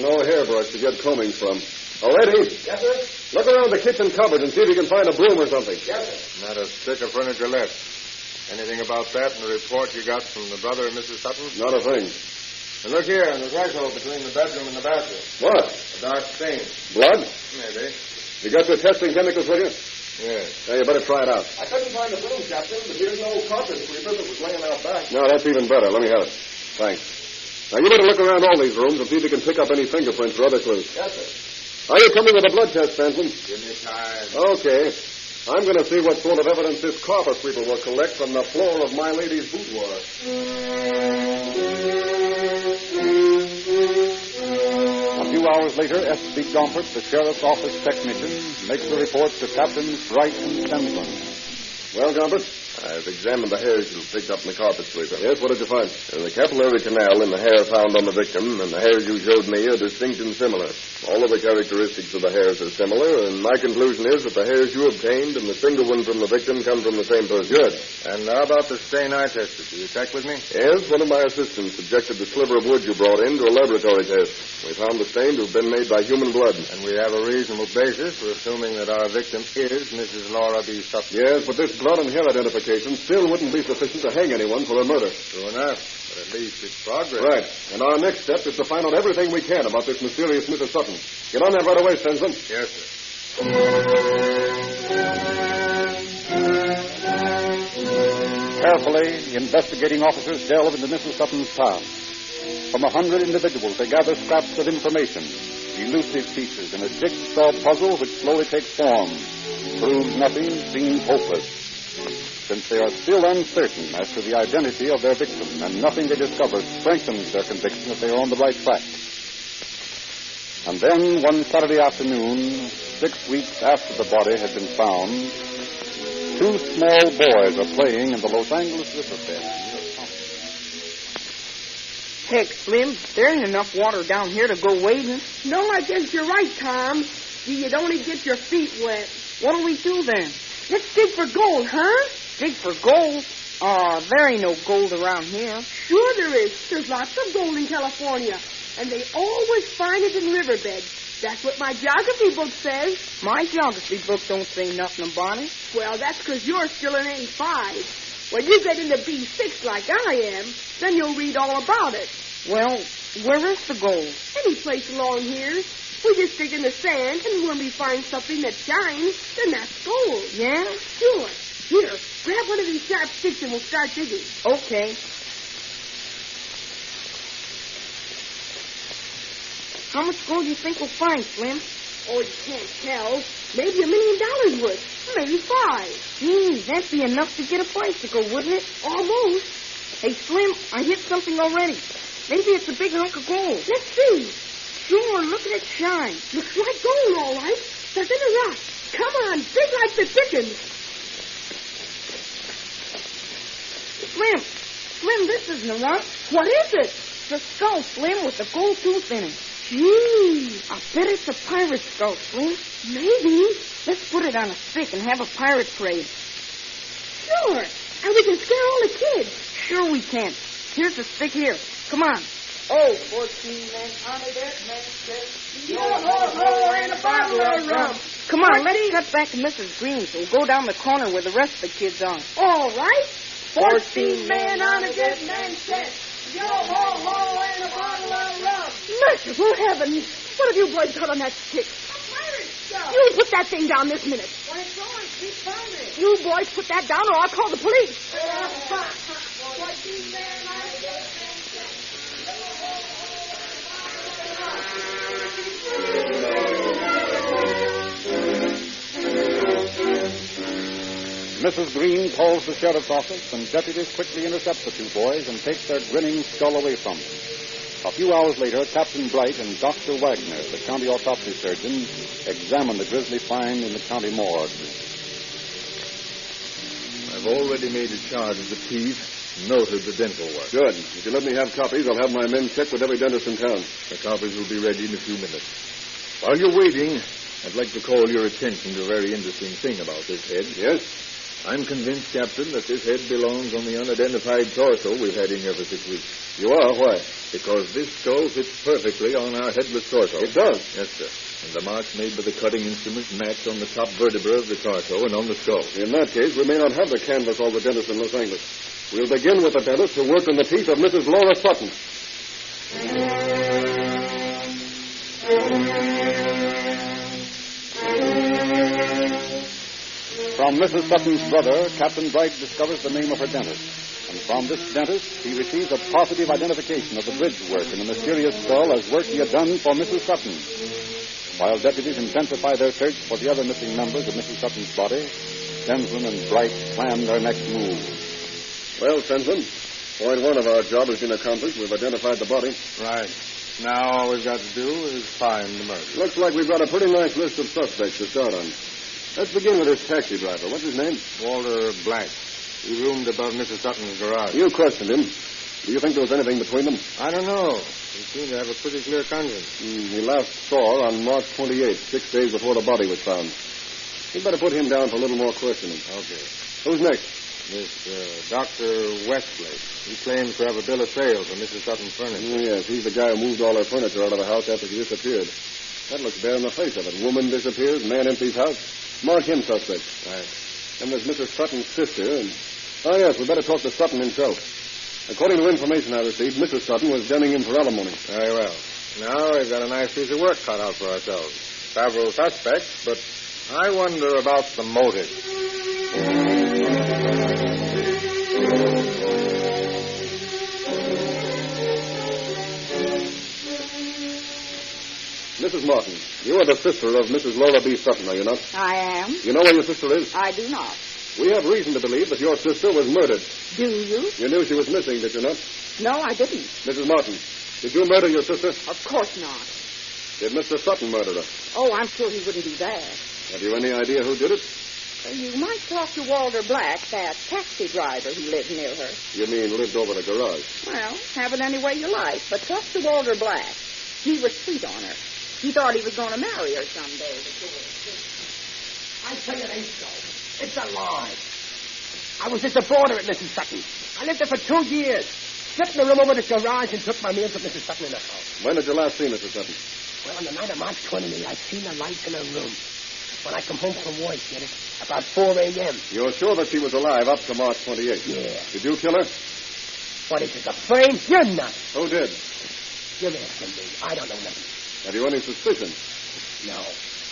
No hairbrush to get combings from. Oh, Eddie? Yes, sir? Look around the kitchen cupboard and see if you can find a broom or something. Yes, sir. Not a stick of furniture left. Anything about that in the report you got from the brother of Mrs. Sutton? Not a thing. And look here, on the threshold between the bedroom and the bathroom. What? A dark stain. Blood? Maybe. You got your testing chemicals with you? Yes. Now, you better try it out. I couldn't find the broom, Captain, but here's an old carpet sweeper that was laying out back. No, that's even better. Let me have it. Thanks. Now, you better look around all these rooms and see if you can pick up any fingerprints or other clues. Yes, sir. Are you coming with a blood test, Benson? Give me time. Okay. I'm going to see what sort of evidence this carpet sweeper will collect from the floor of my lady's boudoir. A few hours later, S.B. Gompert, the sheriff's office technician, makes a report to Captains Bright and Stensman. Well, Gompert? I've examined the hairs you picked up in the carpet sweeper. Yes, what did you find? The capillary canal in the hair found on the victim and the hairs you showed me are distinct and similar. All of the characteristics of the hairs are similar, and my conclusion is that the hairs you obtained and the single one from the victim come from the same person. Good. And how about the stain I tested? Did you check with me? Yes, one of my assistants subjected the sliver of wood you brought in to a laboratory test. We found the stain to have been made by human blood. And we have a reasonable basis for assuming that our victim is Mrs. Laura B. Sutton. Yes, but this blood and hair identification still wouldn't be sufficient to hang anyone for a murder. True enough, but at least it's progress. Right. And our next step is to find out everything we can about this mysterious Mrs. Sutton. Get on that right away, Stensman. Yes, sir. Carefully, the investigating officers delve into Mrs. Sutton's past. From 100 individuals, they gather scraps of information, elusive pieces in a jigsaw puzzle which slowly takes form. Proves nothing, seems hopeless. Since they are still uncertain as to the identity of their victim, and nothing they discover strengthens their conviction that they are on the right track. And then, one Saturday afternoon, 6 weeks after the body had been found, 2 small boys are playing in the Los Angeles riverbed. Heck, Slim, there ain't enough water down here to go wading. No, I guess you're right, Tom. You'd only get your feet wet. What'll we do then? Let's dig for gold, huh? Dig for gold? There ain't no gold around here. Sure there is. There's lots of gold in California. And they always find it in riverbeds. That's what my geography book says. My geography book don't say nothing about it. Well, that's because you're still in A5. When you get into B6 like I am, then you'll read all about it. Well, where is the gold? Any place along here. We just dig in the sand, and when we find something that shines, then that's gold. Yeah? Sure. Here, grab one of these sharp sticks and we'll start digging. Okay. How much gold do you think we'll find, Slim? Oh, you can't tell. Maybe $1 million worth. Maybe 5. Gee, that'd be enough to get a bicycle, wouldn't it? Almost. Hey, Slim, I hit something already. Maybe it's a big hunk of gold. Let's see. Sure, look at it shine. Looks like gold, all right. There's in a rock. Come on, big like the dickens. Slim, this isn't a rock. What is it? It's a skull, Slim, with a gold tooth in it. Gee. I bet it's a pirate skull, Slim. Maybe. Let's put it on a stick and have a pirate parade. Sure. And we can scare all the kids. Sure we can. Here's the stick here. Come on. Oh, 14 men on a dead man's chest. Yo-ho-ho, and a bottle of rum. Come on, let's cut back to Mrs. Green's. We'll go down the corner where the rest of the kids are. All right. 14 men on a dead man's chest. Yo-ho-ho, and a bottle of rum. Merciful heavens. What have you boys got on that stick? A pirate stuff. You put that thing down this minute. Why, it's on. Keep burning. You boys put that down or I'll call the police. 14 men on a dead man's chest. Mrs. Green calls the sheriff's office, and deputies quickly intercept the two boys and take their grinning skull away from them. A few hours later, Captain Bright and Dr. Wagner, the county autopsy surgeon, examine the grisly find in the county morgue. I've already made a charge of the thief, noted the dental work. Good. If you let me have copies, I'll have my men check with every dentist in town. The copies will be ready in a few minutes. While you're waiting, I'd like to call your attention to a very interesting thing about this head. Yes? I'm convinced, Captain, that this head belongs on the unidentified torso we've had in here for 6 weeks. You are? Why? Because this skull fits perfectly on our headless torso. It does? Yes, sir. And the marks made by the cutting instrument match on the top vertebra of the torso and on the skull. In that case, we may not have to canvass all the dentists in Los Angeles. We'll begin with the dentist who worked on the teeth of Mrs. Laura Sutton. From Mrs. Sutton's brother, Captain Bright discovers the name of her dentist. And from this dentist, he receives a positive identification of the bridge work in the mysterious skull as work he had done for Mrs. Sutton. While deputies intensify their search for the other missing members of Mrs. Sutton's body, Sensland and Bright plan their next move. Well, Sensland, point one of our job has been accomplished. We've identified the body. Right. Now all we've got to do is find the murderer. Looks like we've got a pretty nice list of suspects to start on. Let's begin with this taxi driver. What's his name? Walter Black. He roomed above Mrs. Sutton's garage. You questioned him. Do you think there was anything between them? I don't know. He seemed to have a pretty clear conscience. He last saw on March 28th, 6 days before the body was found. You'd better put him down for a little more questioning. Okay. Who's next? This Dr. Westlake. He claims to have a bill of sale for Mrs. Sutton's furniture. Yes, he's the guy who moved all her furniture out of the house after she disappeared. That looks bare in the face of it. Woman disappears, man empties house. Mark him suspect. Right. And there's Mrs. Sutton's sister. Oh, yes, we better talk to Sutton himself. According to information I received, Mrs. Sutton was demanding him for alimony. Very well. Now we've got a nice piece of work cut out for ourselves. Several suspects, but I wonder about the motive. Mrs. Martin, you are the sister of Mrs. Laura B. Sutton, are you not? I am. You know where your sister is? I do not. We have reason to believe that your sister was murdered. Do you? You knew she was missing, did you not? No, I didn't. Mrs. Martin, did you murder your sister? Of course not. Did Mr. Sutton murder her? Oh, I'm sure he wouldn't do that. Have you any idea who did it? You might talk to Walter Black, that taxi driver who lived near her. You mean lived over the garage? Well, have it any way you like, but talk to Walter Black. He was sweet on her. He thought he was going to marry her someday. I tell you it ain't so. It's a lie. I was at the border at Mrs. Sutton. I lived there for 2 years. Slept in the room over the garage and took my meals at Mrs. Sutton in the house. When did you last see Mrs. Sutton? Well, on the night of March 28th, I seen the lights in her room. When I come home from work, get it? About 4 a.m. You're sure that she was alive up to March 28th? Yeah. Did you kill her? What is it, a frame? You're nuts. Who did? You're asking me. I don't know nothing. Have you any suspicion? No.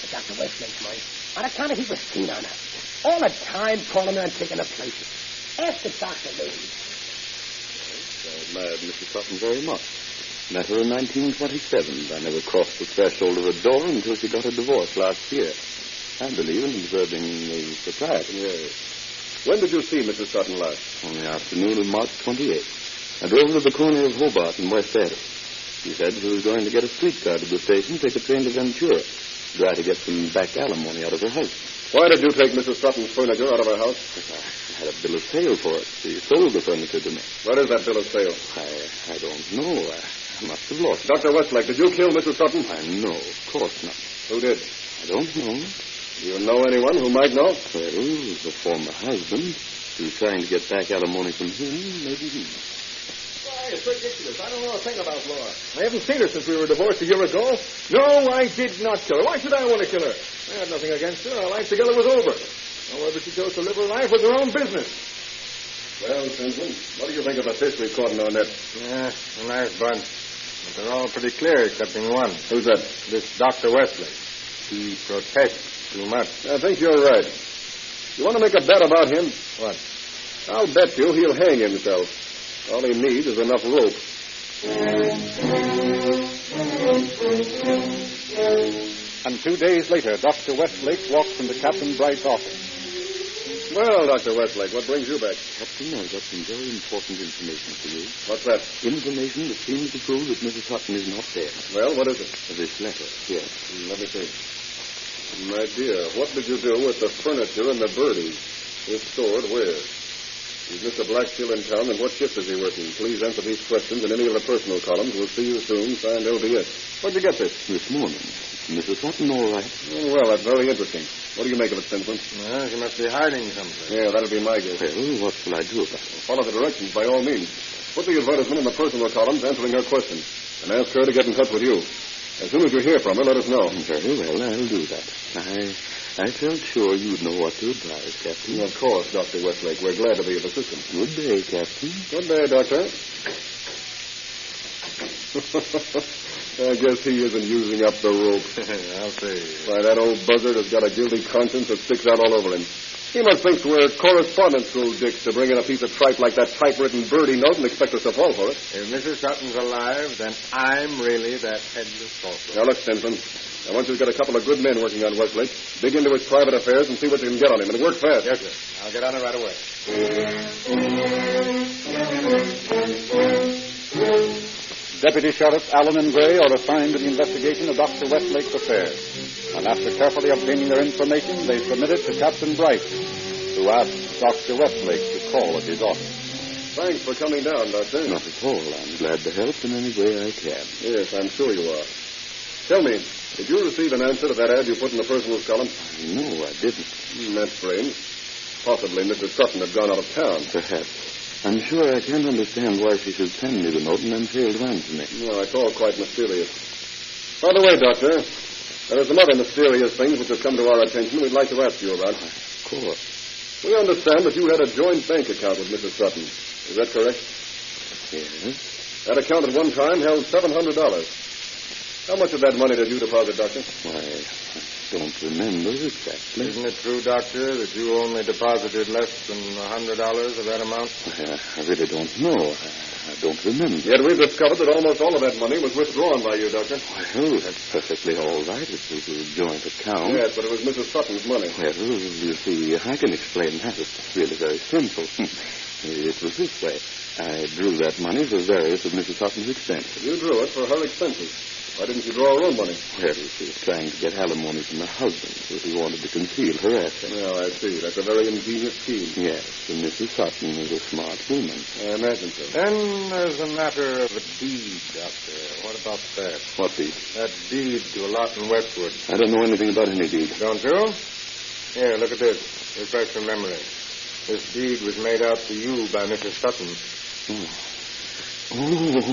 But Dr. Westlake's mine. On account of he was keen on her. All the time calling her and taking her places. Ask the doctor, lady. That mad Mrs. Sutton very much. Met her in 1927. I never crossed the threshold of her door until she got a divorce last year. I believe in observing the propriety. Yes. When did you see Mrs. Sutton last? On the afternoon of March 28th. I drove to the corner of Hobart and West Adams. She said she was going to get a streetcar to the station, take a train to Ventura, try to get some back alimony out of her house. Why did you take Mrs. Sutton's furniture out of her house? I had a bill of sale for it. She sold the furniture to me. What is that bill of sale? I don't know. I must have lost it. Dr. Westlake, did you kill Mrs. Sutton? No, of course not. Who did? I don't know. Do you know anyone who might know? Well, the former husband. She was trying to get back alimony from him. Maybe he. Why, it's ridiculous. I don't know a thing about Laura. I haven't seen her since we were divorced a year ago. No, I did not kill her. Why should I want to kill her? I had nothing against her. Our life together was over. However, she chose to live her life with her own business. Well, Simpson, what do you think of the fish we caught in our net? Yeah, a nice bunch. But they're all pretty clear, excepting one. Who's that? This Dr. Westlake. He protests too much. I think you're right. You want to make a bet about him? What? I'll bet you he'll hang himself. All he needs is enough rope. And 2 days later, Dr. Westlake walks into Captain Bright's office. Well, Dr. Westlake, what brings you back? Captain, I've got some very important information for you. What's that? Information that seems to prove that Mrs. Hutton is not dead. Well, what is it? This letter. Here. Let me see. My dear, what did you do with the furniture and the birdies? If stored where? Is Mr. Black still in town, and what shift is he working? Please answer these questions in any of the personal columns. We'll see you soon. Signed LBS. Where'd you get this? This morning. Mrs. Hutton, all right. Oh, well, that's very interesting. What do you make of it, Simpson? Well, she must be hiding someplace. Yeah, that'll be my guess. Well, what shall I do about it? Follow the directions, by all means. Put the advertisement in the personal columns answering her questions, and ask her to get in touch with you. As soon as you hear from her, let us know. Very well, I'll do that. I felt sure you'd know what to advise, Captain. Of course, Dr. Westlake. We're glad to be of assistance. Good day, Captain. Good day, Doctor. I guess he isn't using up the rope. I'll see. Why, that old buzzard has got a guilty conscience that sticks out all over him. He must think we're correspondence school dicks to bring in a piece of tripe like that typewritten birdie note and expect us to fall for it. If Mrs. Sutton's alive, then I'm really that headless saucer. Now, look, Stinson. I want you to get a couple of good men working on Westlake. Dig into his private affairs and see what you can get on him. And work fast. Yes, sir. I'll get on it right away. Deputy Sheriff Allen and Gray are assigned to the investigation of Dr. Westlake's affairs. And after carefully obtaining their information, they submit it to Captain Bright, who asks Dr. Westlake to call at his office. Thanks for coming down, Doctor. Not at all. I'm glad to help in any way I can. Yes, I'm sure you are. Tell me, did you receive an answer to that ad you put in the personals column? No, I didn't. That's strange. Possibly Mrs. Sutton had gone out of town. Perhaps. I'm sure I can't understand why she should send me the note and then fail to answer me. No, it's all quite mysterious. By the way, Doctor, there are some other mysterious things which have come to our attention we'd like to ask you about. Of course. We understand that you had a joint bank account with Mrs. Sutton. Is that correct? Yes. That account at one time held $700. How much of that money did you deposit, Doctor? Why, I don't remember exactly. Isn't it true, Doctor, that you only deposited less than $100 of that amount? I really don't know. I don't remember. Yet we've discovered that almost all of that money was withdrawn by you, Doctor. Well, that's perfectly all right. It was a joint account. Yes, but it was Mrs. Sutton's money. Well, you see, I can explain that. It's really very simple. It was this way. I drew that money for various of Mrs. Sutton's expenses. You drew it for her expenses. Why didn't you draw her own money? Well, she was trying to get alimony from her husband, so he wanted to conceal her assets. Well, I see. That's a very ingenious scheme. Yes, and Mrs. Sutton is a smart woman. I imagine so. Then there's a matter of a deed, Doctor. What about that? What deed? That deed to a lot in Westwood. I don't know anything about any deed. Don't you? Here, look at this. Refresh your memory. This deed was made out to you by Mrs. Sutton. Oh,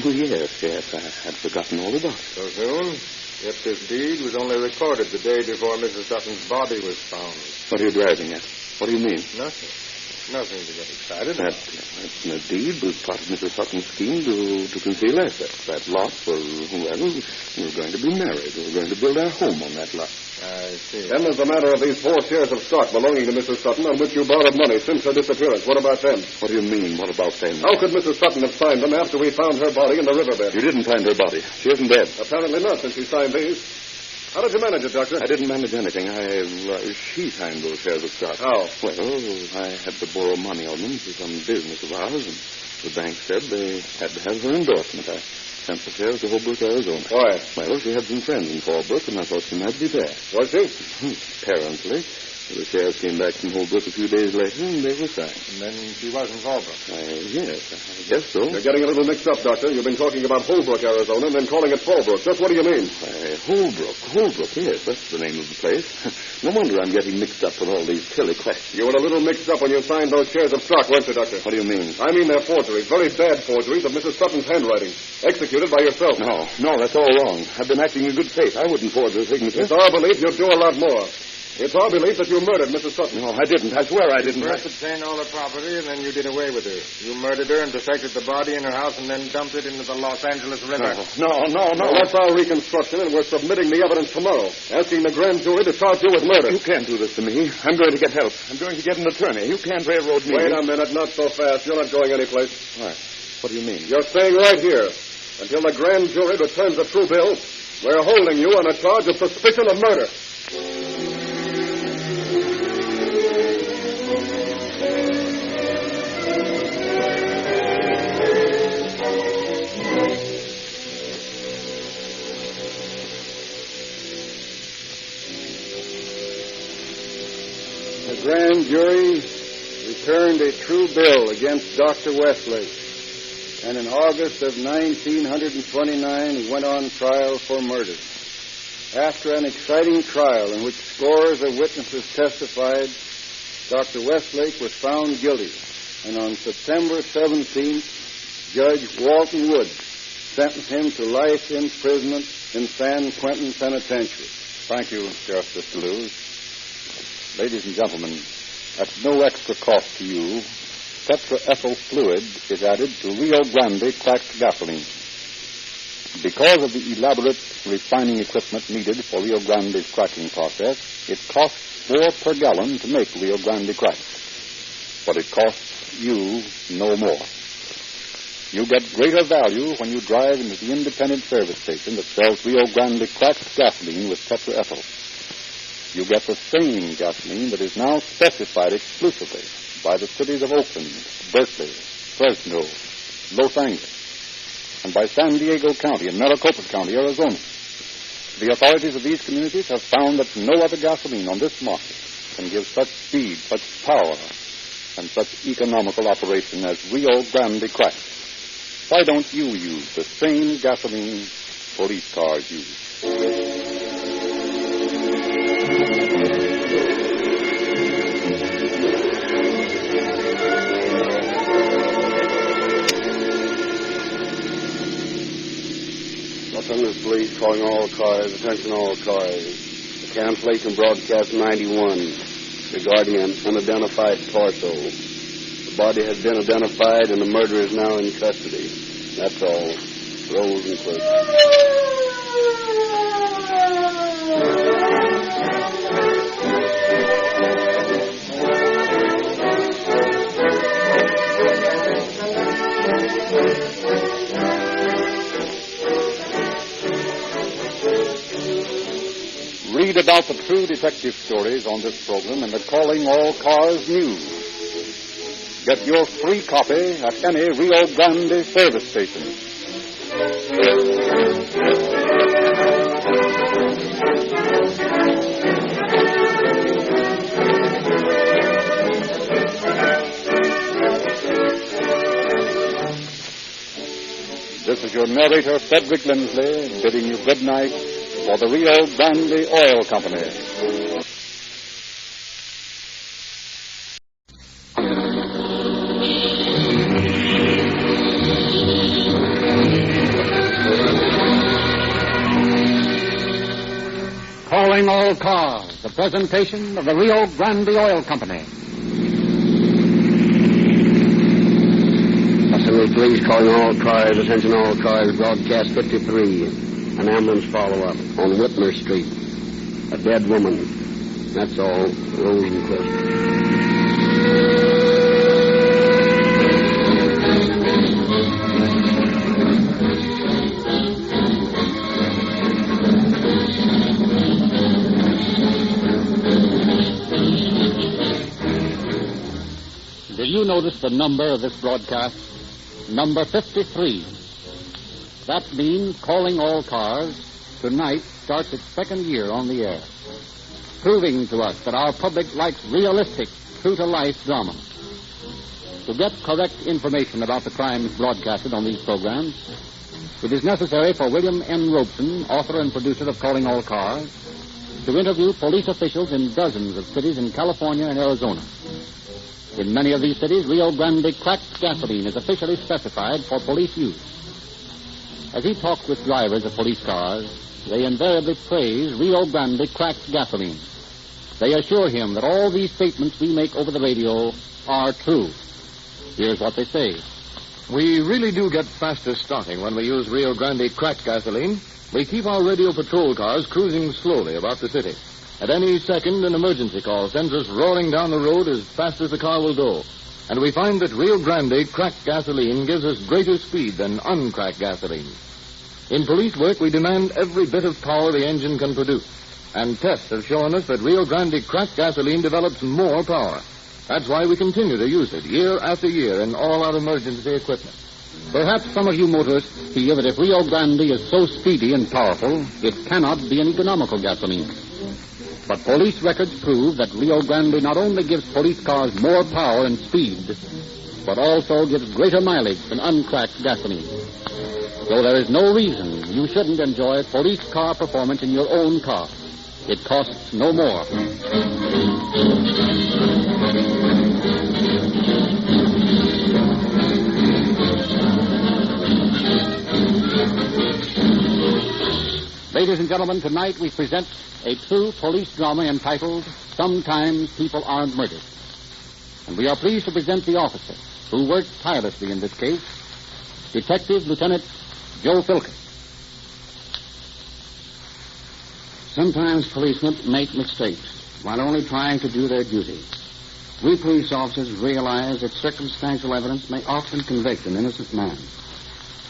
yes. I had forgotten all about it. So soon? Yet this deed was only recorded the day before Mrs. Sutton's body was found. What are you driving at? What do you mean? Nothing. Nothing to get excited That deed was part of Mrs. Sutton's scheme to conceal assets. That lot was, we were going to be married. We were going to build our home on that lot. I see. Then there's the matter of these 4 shares of stock belonging to Mrs. Sutton on which you borrowed money since her disappearance. What about them? What do you mean, what about them? How could Mrs. Sutton have signed them after we found her body in the riverbed? You didn't find her body. She isn't dead. Apparently not, since she signed these. How did you manage it, Doctor? I didn't manage anything. She signed those shares of stock. How? Well, I had to borrow money on them for some business of ours, and the bank said they had to have her endorsement. I sent the shares to Holbrook, Arizona. Why? Well, she had some friends in Holbrook, and I thought she might be there. Was she? Apparently. The shares came back from Holbrook a few days later, and they were signed. And then she was in Holbrook? Yes, I guess so. You're getting a little mixed up, Doctor. You've been talking about Holbrook, Arizona, and then calling it Fallbrook. Just what do you mean? Holbrook, yes, that's the name of the place. No wonder I'm getting mixed up with all these silly questions. You were a little mixed up when you signed those shares of stock, weren't you, Doctor? What do you mean? I mean they're forgeries, very bad forgeries of Mrs. Sutton's handwriting, executed by yourself. No, that's all wrong. I've been acting in good faith. I wouldn't forge her signature. It's our belief you'd do a lot more. It's our belief that you murdered Mrs. Sutton. No, I didn't. I swear I didn't. First obtained all her property, and then you did away with her. You murdered her and dissected the body in her house and then dumped it into the Los Angeles River. No. Well, that's our reconstruction, and we're submitting the evidence tomorrow, asking the grand jury to charge you with murder. You can't do this to me. I'm going to get help. I'm going to get an attorney. You can't railroad me. Wait a minute. Not so fast. You're not going anyplace. Why? What do you mean? You're staying right here until the grand jury returns a true bill. We're holding you on a charge of suspicion of murder. The grand jury returned a true bill against Dr. Westlake, and in August of 1929 he went on trial for murder. After an exciting trial in which scores of witnesses testified, Dr. Westlake was found guilty, and on September 17th, Judge Walton Woods sentenced him to life imprisonment in San Quentin Penitentiary. Thank you, Justice Deleuze. Ladies and gentlemen, at no extra cost to you, tetraethyl fluid is added to Rio Grande cracked gasoline. Because of the elaborate refining equipment needed for Rio Grande's cracking process, it costs more per gallon to make Rio Grande cracked. But it costs you no more. You get greater value when you drive into the independent service station that sells Rio Grande cracked gasoline with tetraethyl. You get the same gasoline that is now specified exclusively by the cities of Oakland, Berkeley, Fresno, Los Angeles, and by San Diego County and Maricopa County, Arizona. The authorities of these communities have found that no other gasoline on this market can give such speed, such power, and such economical operation as Rio Grande cracked. Why don't you use the same gasoline police cars use? Los Angeles Police calling all cars, attention all cars. Cancellation broadcast 91 regarding an unidentified torso. The body has been identified and the murderer is now in custody. That's all. Rolls and clerks. Read about the true detective stories on this program in the Calling All Cars News. Get your free copy at any Rio Grande service station. This is your narrator, Frederick Lindsley, bidding you good night for the Rio Grande Oil Company. Calling all cars, the presentation of the Rio Grande Oil Company. Los Police calling all cars, attention all cars, broadcast 53. An ambulance follow-up on Whitmer Street. A dead woman. That's all. Rosenquist. Did you notice the number of this broadcast? Number 53. That means Calling All Cars tonight starts its second year on the air, proving to us that our public likes realistic, true-to-life drama. To get correct information about the crimes broadcasted on these programs, it is necessary for William N. Robeson, author and producer of Calling All Cars, to interview police officials in dozens of cities in California and Arizona. In many of these cities, Rio Grande cracked gasoline is officially specified for police use. As he talks with drivers of police cars, they invariably praise Rio Grande cracked gasoline. They assure him that all these statements we make over the radio are true. Here's what they say. We really do get faster starting when we use Rio Grande cracked gasoline. We keep our radio patrol cars cruising slowly about the city. At any second, an emergency call sends us roaring down the road as fast as the car will go. And we find that Rio Grande cracked gasoline gives us greater speed than uncracked gasoline. In police work, we demand every bit of power the engine can produce. And tests have shown us that Rio Grande cracked gasoline develops more power. That's why we continue to use it year after year in all our emergency equipment. Perhaps some of you motorists feel that if Rio Grande is so speedy and powerful, it cannot be an economical gasoline. But police records prove that Rio Grande not only gives police cars more power and speed, but also gives greater mileage than uncracked gasoline. So there is no reason you shouldn't enjoy police car performance in your own car. It costs no more. Ladies and gentlemen, tonight we present a true police drama entitled Sometimes People Aren't Murdered. And we are pleased to present the officer who worked tirelessly in this case, Detective Lieutenant Joe Filkins. Sometimes policemen make mistakes while only trying to do their duty. We police officers realize that circumstantial evidence may often convict an innocent man.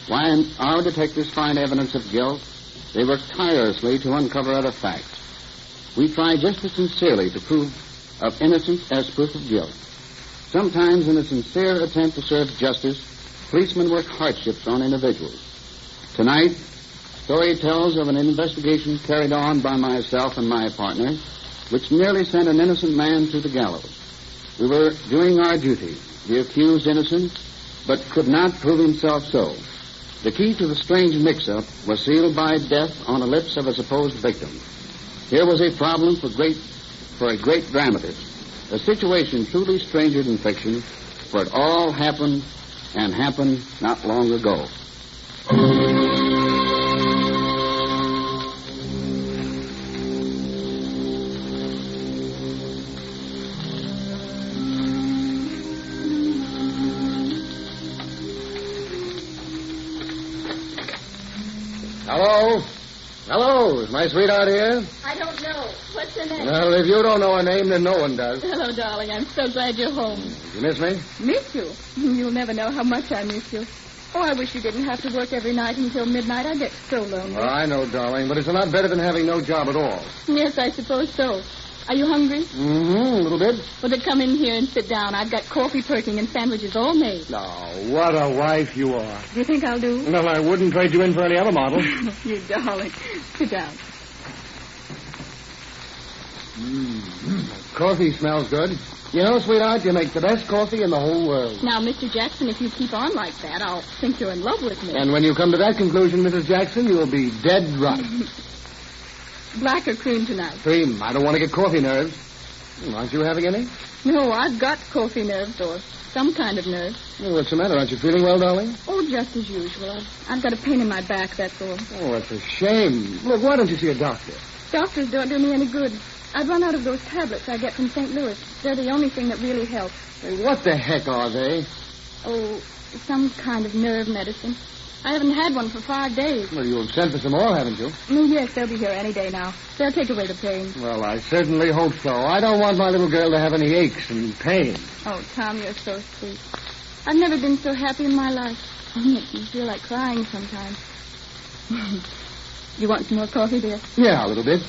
While our detectives find evidence of guilt, they work tirelessly to uncover other facts. We try just as sincerely to prove of innocence as proof of guilt. Sometimes, in a sincere attempt to serve justice, policemen work hardships on individuals. Tonight, story tells of an investigation carried on by myself and my partner, which nearly sent an innocent man to the gallows. We were doing our duty, the accused innocent, but could not prove himself so. The key to the strange mix-up was sealed by death on the lips of a supposed victim. Here was a problem for a great dramatist, a situation truly stranger than fiction, for it all happened and happened not long ago. Hello? Hello, is my sweetheart here? I don't know. What's your name? Well, if you don't know her name, then no one does. Hello, darling. I'm so glad you're home. You miss me? Miss you? You'll never know how much I miss you. Oh, I wish you didn't have to work every night until midnight. I get so lonely. Well, I know, darling, but it's a lot better than having no job at all. Yes, I suppose so. Are you hungry? Mm-hmm, a little bit. Well, then come in here and sit down. I've got coffee perking and sandwiches all made. Oh, what a wife you are. Do you think I'll do? Well, I wouldn't trade you in for any other model. You darling. Sit down. Coffee smells good. You know, sweetheart, you make the best coffee in the whole world. Now, Mr. Jackson, if you keep on like that, I'll think you're in love with me. And when you come to that conclusion, Mrs. Jackson, you'll be dead right. Black or cream tonight? Cream. I don't want to get coffee nerves. Aren't you having any? No, I've got coffee nerves or some kind of nerves. Well, what's the matter? Aren't you feeling well, darling? Oh, just as usual. I've got a pain in my back, that's all. Oh, that's a shame. Look, why don't you see a doctor? Doctors don't do me any good. I've run out of those tablets I get from St. Louis. They're the only thing that really helps. Hey, what the heck are they? Oh, Some kind of nerve medicine. I haven't had one for 5 days. Well, you've sent for some more, haven't you? Yes, they'll be here any day now. They'll take away the pain. Well, I certainly hope so. I don't want my little girl to have any aches and pain. Oh, Tom, you're so sweet. I've never been so happy in my life. It makes me feel like crying sometimes. You want some more coffee, dear? Yeah, a little bit.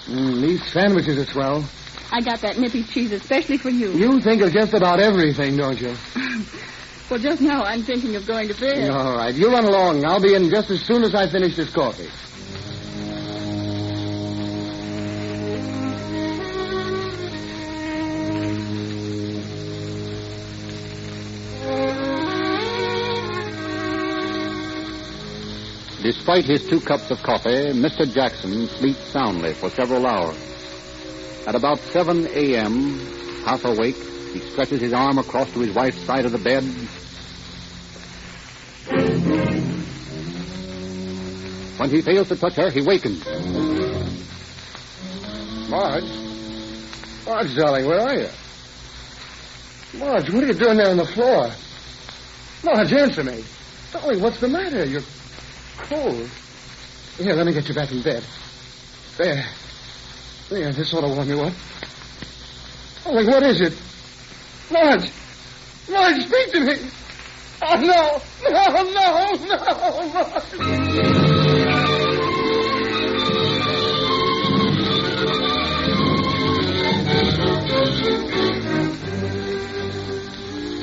These sandwiches are swell. I got that nippy cheese especially for you. You think of just about everything, don't you? Well, just now I'm thinking of going to bed. All right. You run along. I'll be in just as soon as I finish this coffee. Despite his 2 cups of coffee, Mr. Jackson sleeps soundly for several hours. At about 7 a.m., half awake, he stretches his arm across to his wife's side of the bed. When he fails to touch her, he wakens. Marge? Marge, darling, where are you? Marge, what are you doing there on the floor? Marge, answer me. Darling, what's the matter? You're cold. Here, let me get you back in bed. There. There, this ought to warm you up. Darling, what is it? Marge! Marge, speak to me! Oh, no! No! Marge!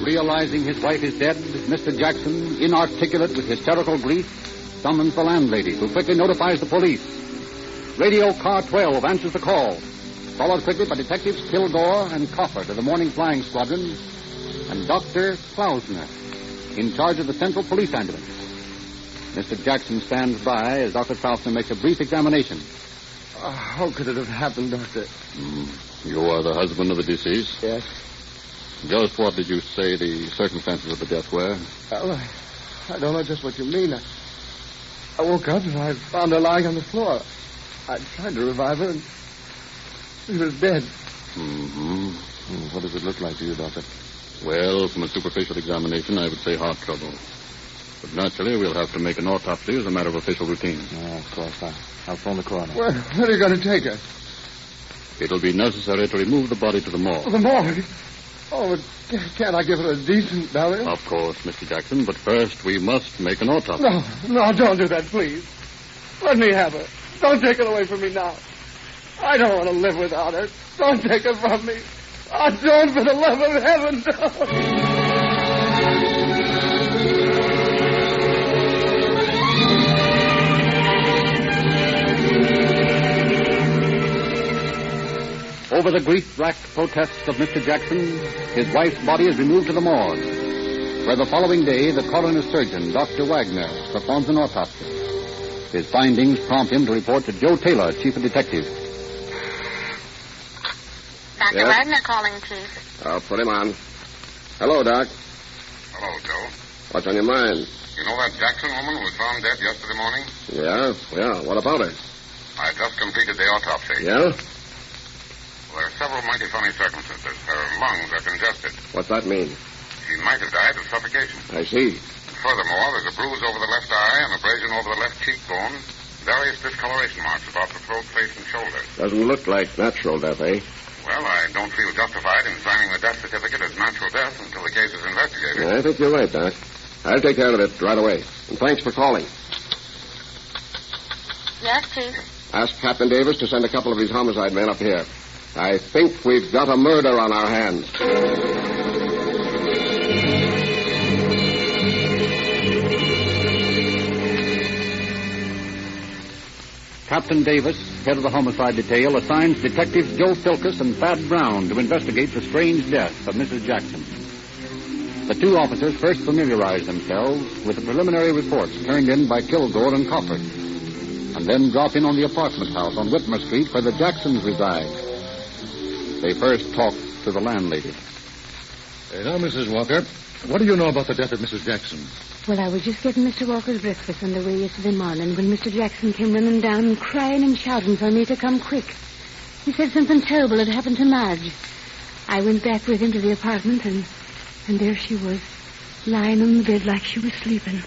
Realizing his wife is dead, Mr. Jackson, inarticulate with hysterical grief, summons the landlady, who quickly notifies the police. Radio Car 12 answers the call, followed quickly by Detectives Kilgore and Coffer to the morning flying squadron, and Dr. Klausner, in charge of the Central Police Ambulance. Mr. Jackson stands by as Dr. Klausner makes a brief examination. How could it have happened, Doctor? You are the husband of the deceased? Yes. Just what did you say the circumstances of the death were? Well, I don't know just what you mean. I woke up and I found her lying on the floor. I tried to revive her and she was dead. Mm-hmm. What does it look like to you, Doctor? Well, from a superficial examination, I would say heart trouble. But naturally, we'll have to make an autopsy as a matter of official routine. Of course. I'll phone the coroner. Where are you going to take her? It'll be necessary to remove the body to the morgue. The morgue? Oh, but can't I give her a decent burial? Of course, Mr. Jackson, but first we must make an autopsy. No, don't do that, please. Let me have her. Don't take her away from me now. I don't want to live without her. Don't take her from me. Oh, don't, for the love of heaven, don't. Over the grief-racked protests of Mr. Jackson, his wife's body is removed to the morgue, where the following day the coroner's surgeon, Dr. Wagner, performs an autopsy. His findings prompt him to report to Joe Taylor, Chief of Detectives. Dr. Yes? Wagner calling, Chief. I'll put him on. Hello, Doc. Hello, Joe. What's on your mind? You know that Jackson woman who was found dead yesterday morning? Yeah. What about her? I just completed the autopsy. Yeah? Well, there are several mighty funny circumstances. Her lungs are congested. What's that mean? She might have died of suffocation. I see. Furthermore, there's a bruise over the left eye, an abrasion over the left cheekbone, various discoloration marks about the throat, face, and shoulders. Doesn't look like natural death, eh? Well, I don't feel justified in signing the death certificate as natural death until the case is investigated. I think you're right, Doc. I'll take care of it right away. And thanks for calling. Yes, Chief. Ask Captain Davis to send a couple of his homicide men up here. I think we've got a murder on our hands. Captain Davis, head of the homicide detail, assigns Detectives Joe Filkus and Thad Brown to investigate the strange death of Mrs. Jackson. The two officers first familiarize themselves with the preliminary reports turned in by Kilgore and Cofford, and then drop in on the apartment house on Whitmer Street where the Jacksons reside. They first talk to the landlady. Now, Mrs. Walker, what do you know about the death of Mrs. Jackson? Well, I was just getting Mr. Walker's breakfast underway yesterday morning when Mr. Jackson came running down and crying and shouting for me to come quick. He said something terrible had happened to Marge. I went back with him to the apartment, and there she was, lying on the bed like she was sleeping,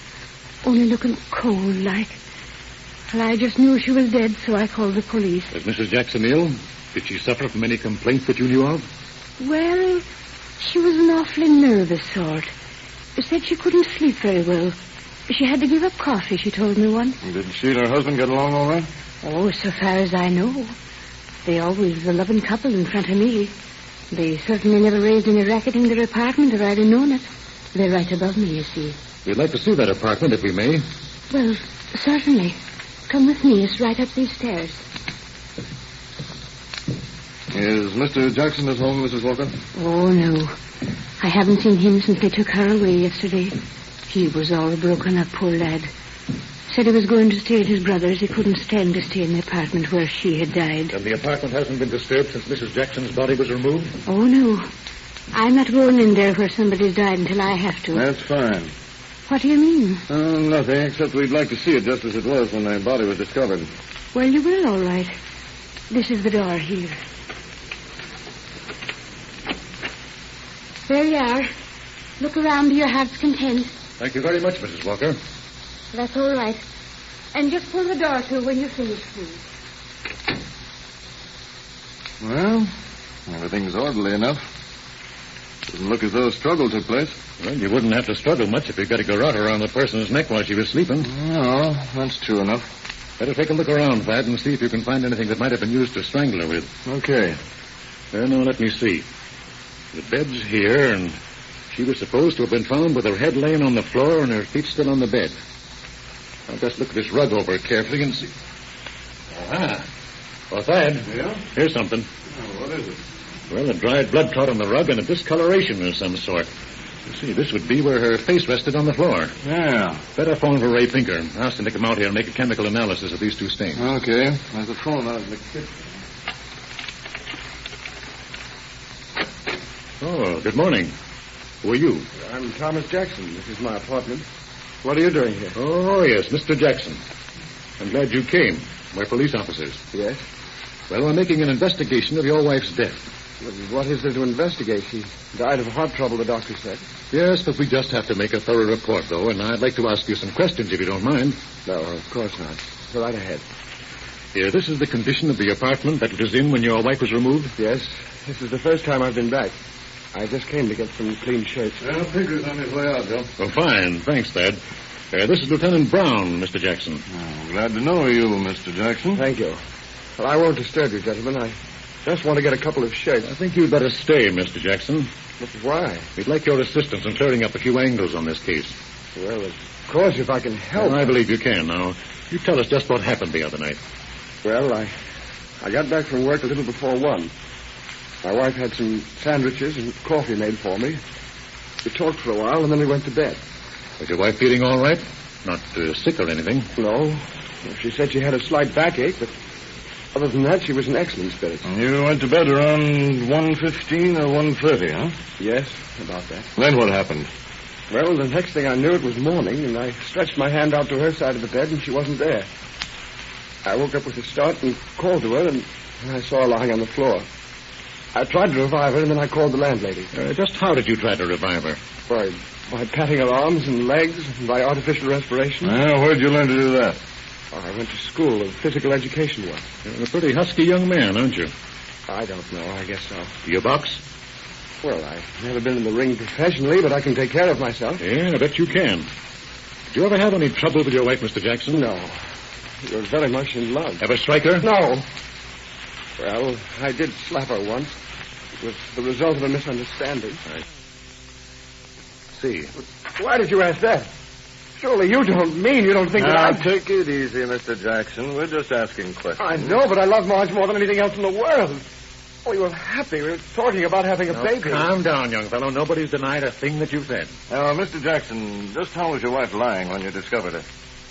only looking cold like. Well, I just knew she was dead, so I called the police. Was Mrs. Jackson ill? Did she suffer from any complaints that you knew of? Well, she was an awfully nervous sort. Said she couldn't sleep very well. She had to give up coffee, she told me once. Did she and her husband get along all right? Oh, so far as I know. They always a loving couple in front of me. They certainly never raised any racket in their apartment, or I'd have known it. They're right above me, you see. We'd like to see that apartment, if we may. Well, certainly. Come with me. It's right up these stairs. Is Mr. Jackson at home, Mrs. Walker? Oh, no. I haven't seen him since they took her away yesterday. He was all broken up, poor lad. Said he was going to stay at his brother's. He couldn't stand to stay in the apartment where she had died. And the apartment hasn't been disturbed since Mrs. Jackson's body was removed? Oh, no. I'm not going in there where somebody's died until I have to. That's fine. What do you mean? Nothing, except we'd like to see it just as it was when the body was discovered. Well, you will, all right. This is the door here. There you are. Look around to your heart's content. Thank you very much, Mrs. Walker. That's all right. And just pull the door to when you finish, please. Well, everything's orderly enough. Doesn't look as though a struggle took place. Well, you wouldn't have to struggle much if you got a garrote around the person's neck while she was sleeping. No, that's true enough. Better take a look around, Thad, and see if you can find anything that might have been used to strangle her with. Okay. Well, now, let me see. The bed's here, and she was supposed to have been found with her head laying on the floor and her feet still on the bed. I'll just look at this rug over carefully and see. Aha. Well, Thad. Yeah? Here's something. Oh, what is it? Well, a dried blood clot on the rug and a discoloration of some sort. You see, this would be where her face rested on the floor. Yeah. Better phone for Ray Pinker. Ask him to come out here and make a chemical analysis of these two stains. Okay. There's a phone out in the kitchen. Oh, good morning. Who are you? I'm Thomas Jackson. This is my apartment. What are you doing here? Oh, yes, Mr. Jackson. I'm glad you came. We're police officers. Yes? Well, we're making an investigation of your wife's death. What is there to investigate? She died of heart trouble, the doctor said. Yes, but we just have to make a thorough report, though, and I'd like to ask you some questions, if you don't mind. No, of course not. Go right ahead. Here, this is the condition of the apartment that it was in when your wife was removed? Yes. This is the first time I've been back. I just came to get some clean shirts. Well, Pinker's on his way out, Joe. Oh, fine. Thanks, Thad. This is Lieutenant Brown, Mr. Jackson. Oh, glad to know you, Mr. Jackson. Thank you. Well, I won't disturb you, gentlemen. I just want to get a couple of shirts. I think you'd better stay, Mr. Jackson. But why? We'd like your assistance in clearing up a few angles on this case. Well, of course, if I can help. Well, I believe you can. Now, you tell us just what happened the other night. Well, I got back from work a little before 1. My wife had some sandwiches and coffee made for me. We talked for a while, and then we went to bed. Was your wife feeling all right? Not sick or anything? No. She said she had a slight backache, but other than that, she was in excellent spirits. You went to bed around 1:15 or 1:30, huh? Yes, about that. Then what happened? Well, the next thing I knew, it was morning, and I stretched my hand out to her side of the bed, and she wasn't there. I woke up with a start and called to her, and I saw her lying on the floor. I tried to revive her, and then I called the landlady. Just how did you try to revive her? By patting her arms and legs, and by artificial respiration. Well, where'd you learn to do that? I went to school, a physical education one. You're a pretty husky young man, aren't you? I don't know. I guess so. Do you box? Well, I've never been in the ring professionally, but I can take care of myself. Yeah, I bet you can. Did you ever have any trouble with your wife, Mr. Jackson? No. We were very much in love. Ever strike her? No. Well, I did slap her once. It was the result of a misunderstanding. I see. Why did you ask that? Surely you don't think that Now, take it easy, Mr. Jackson. We're just asking questions. I know, but I love Marge more than anything else in the world. Oh, you were happy. We were talking about having a baby. Calm down, young fellow. Nobody's denied a thing that you've said. Now, Mr. Jackson, just how was your wife lying when you discovered her?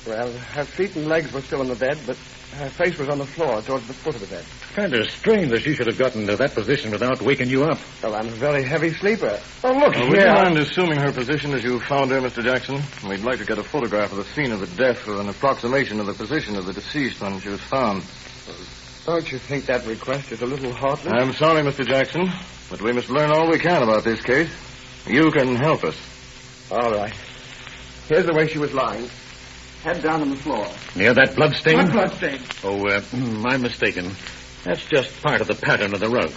Well, her feet and legs were still in the bed, but her face was on the floor towards the foot of the bed. Kind of strange that she should have gotten to that position without waking you up. Well, I'm a very heavy sleeper. Oh, look Would you mind assuming her position as you found her, Mr. Jackson? We'd like to get a photograph of the scene of the death with an approximation of the position of the deceased when she was found. Don't you think that request is a little heartless? I'm sorry, Mr. Jackson, but we must learn all we can about this case. You can help us. All right. Here's the way she was lying. Head down on the floor. Near that blood stain? What blood stain? Oh, I'm mistaken. That's just part of the pattern of the rug.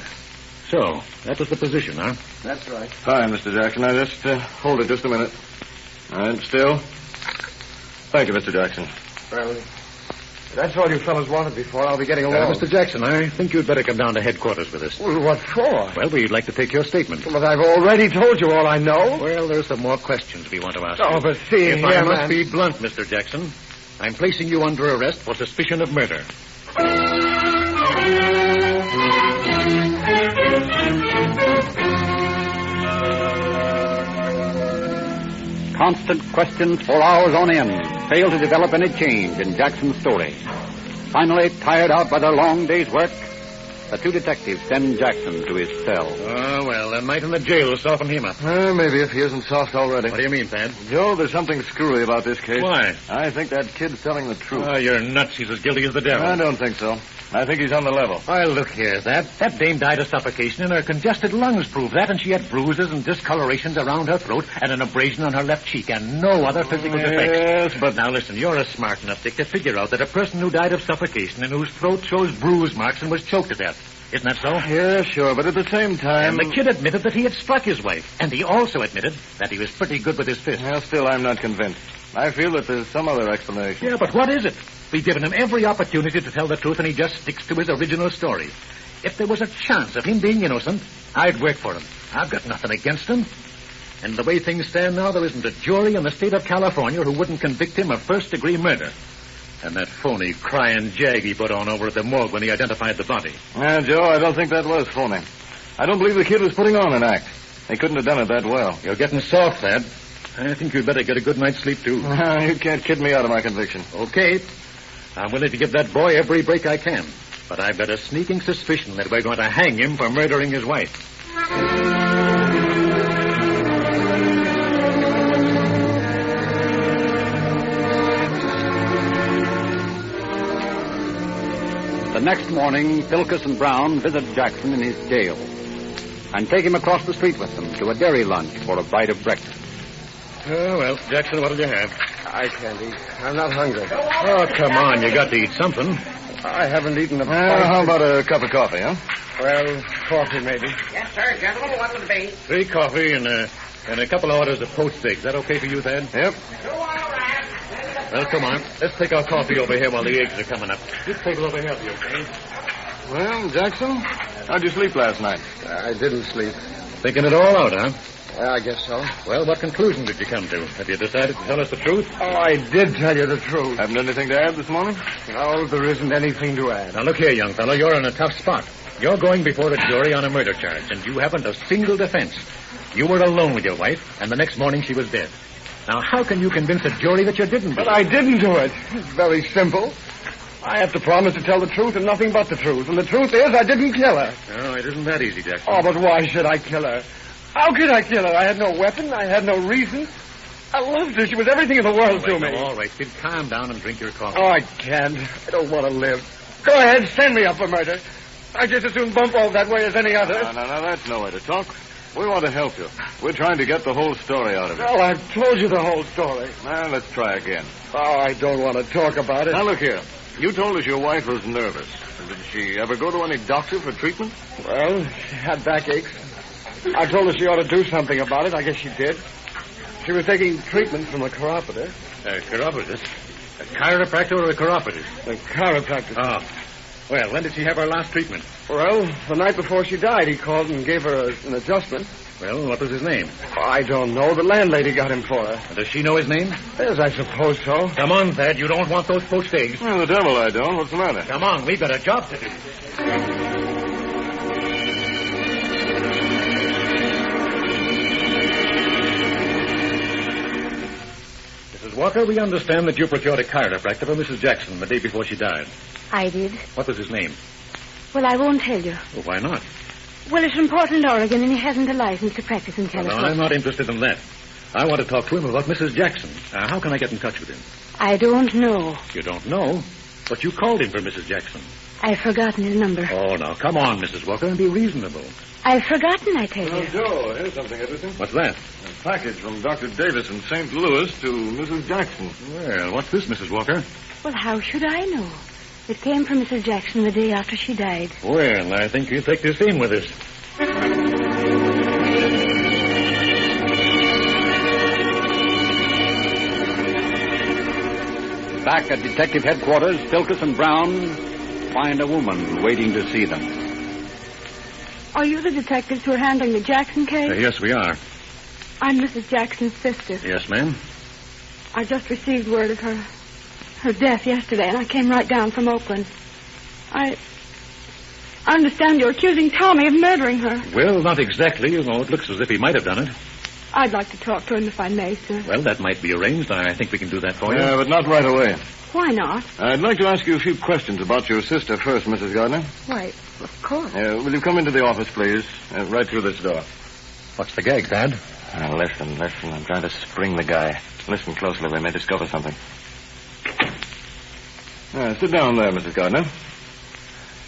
So, that was the position, huh? That's right. Fine, Mr. Jackson. Now, just hold it just a minute. All right, still. Thank you, Mr. Jackson. Well, that's all you fellas wanted before. I'll be getting along. Mr. Jackson, I think you'd better come down to headquarters with us. Well, what for? Well, we'd like to take your statement. But I've already told you all I know. Well, there's some more questions we want to ask Oh, you. but see, If here, I must man. be blunt, Mr. Jackson, I'm placing you under arrest for suspicion of murder. Constant questions for hours on end failed to develop any change in Jackson's story. Finally, tired out by their long day's work, the two detectives send Jackson to his cell. Oh, well, a night in the jail will soften him up. Maybe if he isn't soft already. What do you mean, Thad? Joe, there's something screwy about this case. Why? I think that kid's telling the truth. Oh, you're nuts. He's as guilty as the devil. I don't think so. I think he's on the level. Why, look here, That dame died of suffocation, and her congested lungs prove that, and she had bruises and discolorations around her throat and an abrasion on her left cheek, and no other physical defects. Yes, but... Now, listen, you're smart enough, Dick, to figure out that a person who died of suffocation and whose throat shows bruise marks and was choked to death. Isn't that so? Yeah, sure, but at the same time... And the kid admitted that he had struck his wife, and he also admitted that he was pretty good with his fist. Well, still, I'm not convinced. I feel that there's some other explanation. Yeah, but what is it? We've given him every opportunity to tell the truth, and he just sticks to his original story. If there was a chance of him being innocent, I'd work for him. I've got nothing against him. And the way things stand now, there isn't a jury in the state of California who wouldn't convict him of first-degree murder. And that phony crying jag he put on over at the morgue when he identified the body. Yeah, Joe, I don't think that was phony. I don't believe the kid was putting on an act. He couldn't have done it that well. You're getting soft, Thad. I think you'd better get a good night's sleep, too. You can't kid me out of my conviction. Okay. I'm willing to give that boy every break I can. But I've got a sneaking suspicion that we're going to hang him for murdering his wife. The next morning, Philkus and Brown visit Jackson in his jail and take him across the street with them to a dairy lunch for a bite of breakfast. Oh, well, Jackson, what'll you have? I can't eat. I'm not hungry. Oh, come on. You got to eat something. I haven't eaten a How about a cup of coffee, huh? Well, coffee, maybe. Yes, sir, gentlemen. What will it be? 3 coffee and a couple of orders of poached eggs. Is that okay for you, Thad? Yep. Well, come on. Let's take our coffee over here while the eggs are coming up. This table over here, okay? Well, Jackson, how'd you sleep last night? I didn't sleep. Thinking it all out, huh? I guess so. Well, what conclusion did you come to? Have you decided to tell us the truth? Oh, I did tell you the truth. Haven't anything to add this morning? No, there isn't anything to add. Now, look here, young fellow. You're in a tough spot. You're going before a jury on a murder charge, and you haven't a single defense. You were alone with your wife, and the next morning she was dead. Now, how can you convince a jury that you didn't do it? But I didn't do it. It's very simple. I have to promise to tell the truth and nothing but the truth. And the truth is I didn't kill her. Oh, it isn't that easy, Jackson. Oh, but why should I kill her? How could I kill her? I had no weapon. I had no reason. I loved her. She was everything in the world to me. All right, kid, calm down and drink your coffee. Oh, I can't. I don't want to live. Go ahead, send me up for murder. I just as soon bump off that way as any other. No, that's no way to talk. We want to help you. We're trying to get the whole story out of you. Oh, I've told you the whole story. Now, let's try again. Oh, I don't want to talk about it. Now, look here. You told us your wife was nervous. Did she ever go to any doctor for treatment? Well, she had backaches. I told her she ought to do something about it. I guess she did. She was taking treatment from a chiropodist. A chiropodist? A chiropractor or a chiropodist? A chiropractor. Oh. Well, when did she have her last treatment? Well, the night before she died, he called and gave her an adjustment. Well, what was his name? I don't know. The landlady got him for her. Does she know his name? Yes, I suppose so. Come on, Thad. You don't want those poached eggs. Well, the devil I don't. What's the matter? Come on. We've got a job to do. Mrs. Walker, we understand that you procured a chiropractor for Mrs. Jackson the day before she died. I did. What was his name? Well, I won't tell you. Well, why not? Well, it's from Portland, Oregon, and he hasn't a license to practice in Well, California. no, I'm not interested in that. I want to talk to him about Mrs. Jackson. How can I get in touch with him? I don't know. You don't know? But you called him for Mrs. Jackson. I've forgotten his number. Oh, now, come on, Mrs. Walker, and be reasonable. I've forgotten, I tell you. Joe, here's something interesting. What's that? A package from Dr. Davis in St. Louis to Mrs. Jackson. Well, what's this, Mrs. Walker? Well, how should I know? It came from Mrs. Jackson the day after she died. Well, I think you'll take this in with us. Back at Detective Headquarters, Philkus and Brown find a woman waiting to see them. Are you the detectives who are handling the Jackson case? Yes, we are. I'm Mrs. Jackson's sister. Yes, ma'am. I just received word of her death yesterday, and I came right down from Oakland. I understand you're accusing Tommy of murdering her. Well, not exactly, although it looks as if he might have done it. I'd like to talk to him if I may, sir. Well, that might be arranged. I think we can do that for you. Yeah, but not right away. Why not? I'd like to ask you a few questions about your sister first, Mrs. Gardner. Why, of course. Will you come into the office, please? Right through this door. What's the gag, Thad? Listen. I'm trying to spring the guy. Listen closely. We may discover something. Sit down there, Mrs. Gardner.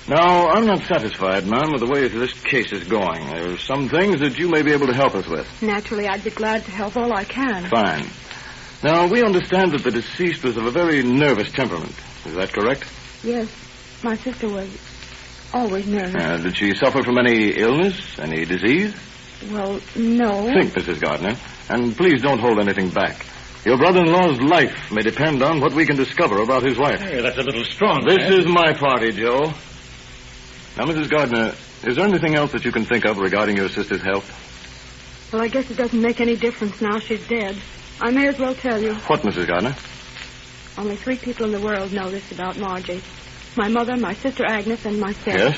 Now, I'm not satisfied, ma'am, with the way this case is going. There's some things that you may be able to help us with. Naturally, I'd be glad to help all I can. Fine. Now, we understand that the deceased was of a very nervous temperament. Is that correct? Yes. My sister was always nervous. Did she suffer from any illness, any disease? Well, no. Think, Mrs. Gardner, and please don't hold anything back. Your brother-in-law's life may depend on what we can discover about his wife. Hey, that's a little strong. This is my party, Joe. Now, Mrs. Gardner, is there anything else that you can think of regarding your sister's health? Well, I guess it doesn't make any difference now she's dead. I may as well tell you. What, Mrs. Gardner? Only 3 people in the world know this about Margie. My mother, my sister Agnes, and myself. Yes?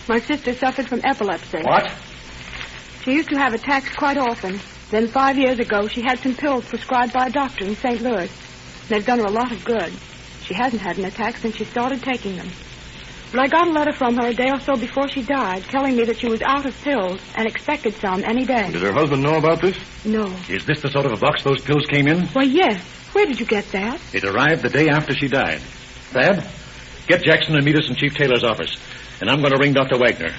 My sister suffered from epilepsy. What? She used to have attacks quite often. Then 5 years ago, she had some pills prescribed by a doctor in St. Louis. They've done her a lot of good. She hasn't had an attack since she started taking them. But I got a letter from her a day or so before she died telling me that she was out of pills and expected some any day. Did her husband know about this? No. Is this the sort of a box those pills came in? Why, yes. Where did you get that? It arrived the day after she died. Thad, get Jackson and meet us in Chief Taylor's office. And I'm going to ring Dr. Wagner.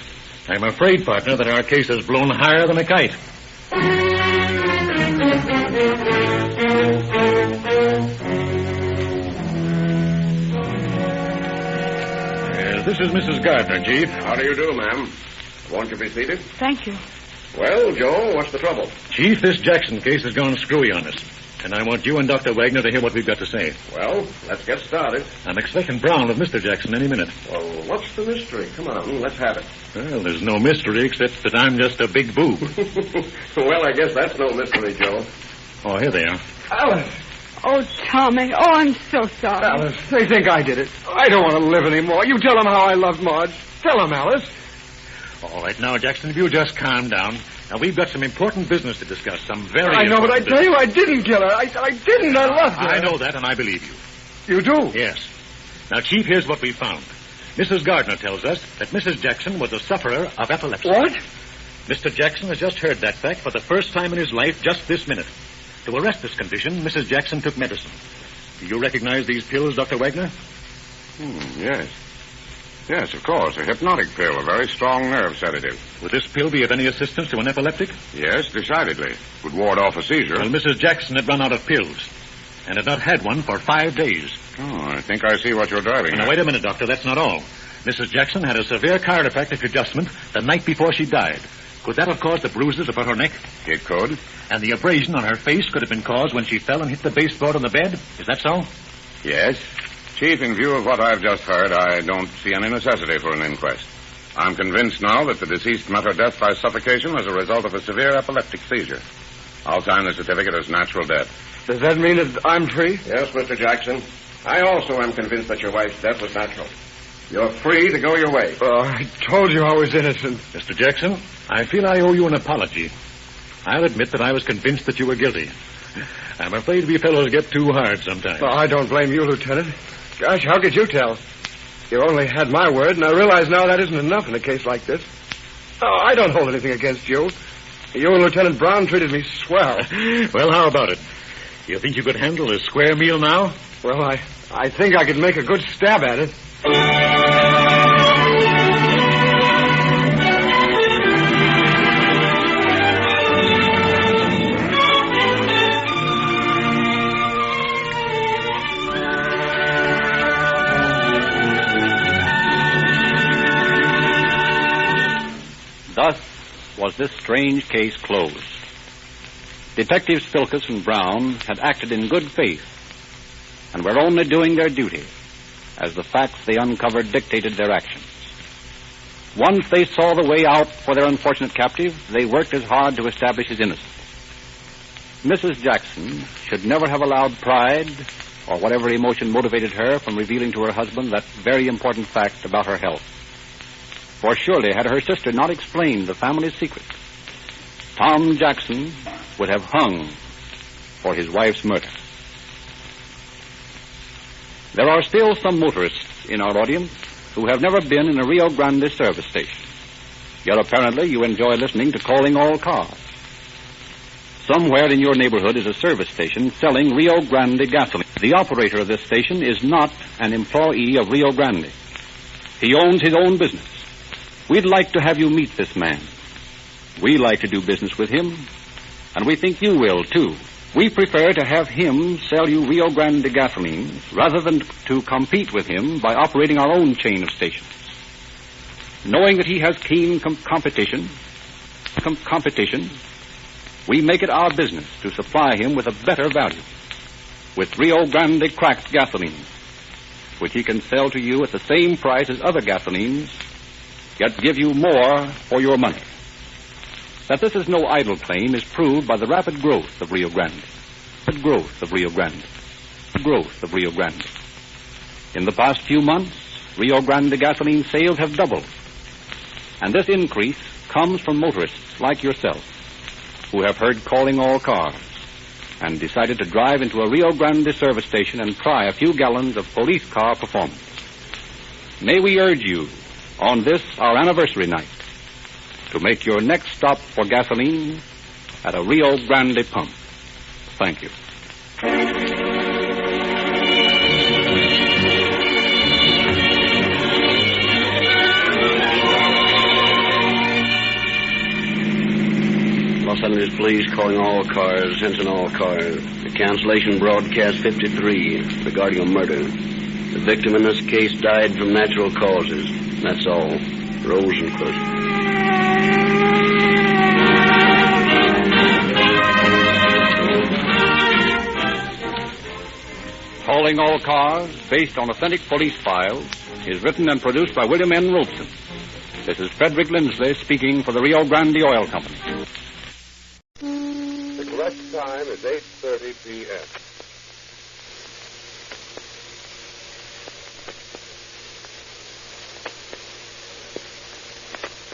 I'm afraid, partner, that our case has blown higher than a kite. This is Mrs. Gardner, Chief. How do you do, ma'am? Won't you be seated? Thank you. Well, Joe, what's the trouble? Chief, this Jackson case has gone screwy on us. And I want you and Dr. Wagner to hear what we've got to say. Well, let's get started. I'm expecting Brown with Mr. Jackson any minute. Well, what's the mystery? Come on, let's have it. Well, there's no mystery except that I'm just a big boob. Well, I guess that's no mystery, Joe. Oh, here they are. Alice! Oh, Tommy. Oh, I'm so sorry. Alice, they think I did it. I don't want to live anymore. You tell them how I love Marge. Tell them, Alice. All right, now, Jackson, if you just calm down. Now, we've got some important business to discuss. Some very I know, but I tell you, I didn't kill her. I didn't. I loved her. I know that, and I believe you. You do? Yes. Now, Chief, here's what we found. Mrs. Gardner tells us that Mrs. Jackson was a sufferer of epilepsy. What? Mr. Jackson has just heard that fact for the first time in his life just this minute. To arrest this condition, Mrs. Jackson took medicine. Do you recognize these pills, Dr. Wagner? Yes. Yes, of course. A hypnotic pill, a very strong nerve sedative. Would this pill be of any assistance to an epileptic? Yes, decidedly. It would ward off a seizure. Well, Mrs. Jackson had run out of pills and had not had one for 5 days. Oh, I think I see what you're driving at. Now, wait a minute, Doctor. That's not all. Mrs. Jackson had a severe chiropractic adjustment the night before she died. Could that have caused the bruises about her neck? It could. And the abrasion on her face could have been caused when she fell and hit the baseboard on the bed? Is that so? Yes. Chief, in view of what I've just heard, I don't see any necessity for an inquest. I'm convinced now that the deceased met her death by suffocation as a result of a severe epileptic seizure. I'll sign the certificate as natural death. Does that mean that I'm free? Yes, Mr. Jackson. I also am convinced that your wife's death was natural. You're free to go your way. Oh, I told you I was innocent. Mr. Jackson, I feel I owe you an apology. I'll admit that I was convinced that you were guilty. I'm afraid we fellows get too hard sometimes. Well, I don't blame you, Lieutenant. Gosh, how could you tell? You only had my word, and I realize now that isn't enough in a case like this. Oh, I don't hold anything against you. You and Lieutenant Brown treated me swell. Well, how about it? You think you could handle a square meal now? Well, I think I could make a good stab at it. was this strange case closed. Detectives Spilkus and Brown had acted in good faith and were only doing their duty as the facts they uncovered dictated their actions. Once they saw the way out for their unfortunate captive, they worked as hard to establish his innocence. Mrs. Jackson should never have allowed pride or whatever emotion motivated her from revealing to her husband that very important fact about her health. For surely, had her sister not explained the family's secret, Tom Jackson would have hung for his wife's murder. There are still some motorists in our audience who have never been in a Rio Grande service station. Yet apparently you enjoy listening to Calling All Cars. Somewhere in your neighborhood is a service station selling Rio Grande gasoline. The operator of this station is not an employee of Rio Grande. He owns his own business. We'd like to have you meet this man. We like to do business with him, and we think you will, too. We prefer to have him sell you Rio Grande gasoline rather than to compete with him by operating our own chain of stations. Knowing that he has keen competition, we make it our business to supply him with a better value, with Rio Grande cracked gasoline, which he can sell to you at the same price as other gasolines, yet give you more for your money. That this is no idle claim is proved by the rapid growth of Rio Grande. The growth of Rio Grande. The growth of Rio Grande. In the past few months, Rio Grande gasoline sales have doubled. And this increase comes from motorists like yourself, who have heard Calling All Cars and decided to drive into a Rio Grande service station and try a few gallons of police car performance. May we urge you, on this, our anniversary night, to make your next stop for gasoline at a Rio Grande pump. Thank you. Los Angeles Police calling all cars, attention all cars. The cancellation broadcast 53 regarding a murder. The victim in this case died from natural causes. That's all. Rosenquist. Calling All Cars, based on authentic police files, is written and produced by William N. Robeson. This is Frederick Lindsley speaking for the Rio Grande Oil Company. The correct time is 8:30 p.m.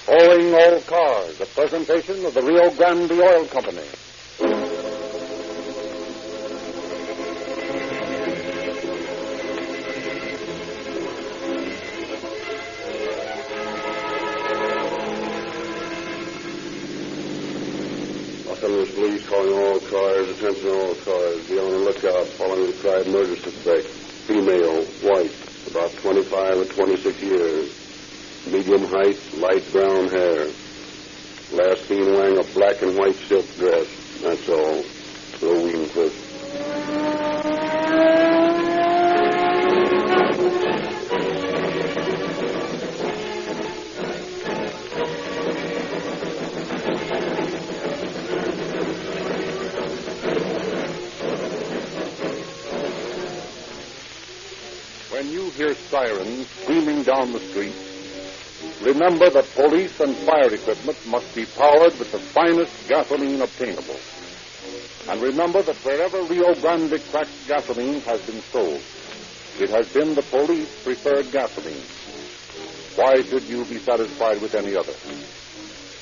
Calling All Cars, a presentation of the Rio Grande Oil Company. Los Angeles Police calling all cars, attention all cars. Be on the lookout following the tried murder suspect. Female, white, about 25 or 26 years. Medium height, light brown hair. Last seen wearing a black and white silk dress. That's all. Rosenquist. When you hear sirens screaming down the street, remember that police and fire equipment must be powered with the finest gasoline obtainable. And remember that wherever Rio Grande cracked gasoline has been sold, it has been the police preferred gasoline. Why should you be satisfied with any other?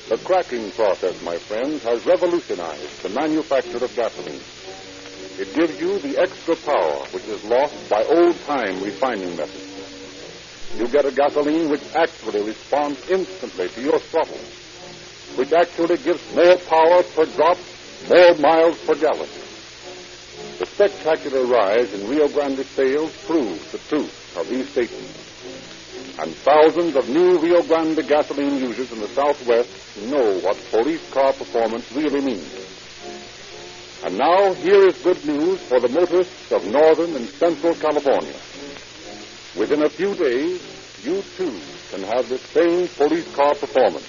The cracking process, my friends, has revolutionized the manufacture of gasoline. It gives you the extra power which is lost by old-time refining methods. You get a gasoline which actually responds instantly to your throttle, which actually gives more power per drop, more miles per gallon. The spectacular rise in Rio Grande sales proves the truth of these statements. And thousands of new Rio Grande gasoline users in the Southwest know what police car performance really means. And now, here is good news for the motorists of Northern and Central California. Within a few days, you too can have the same police car performance.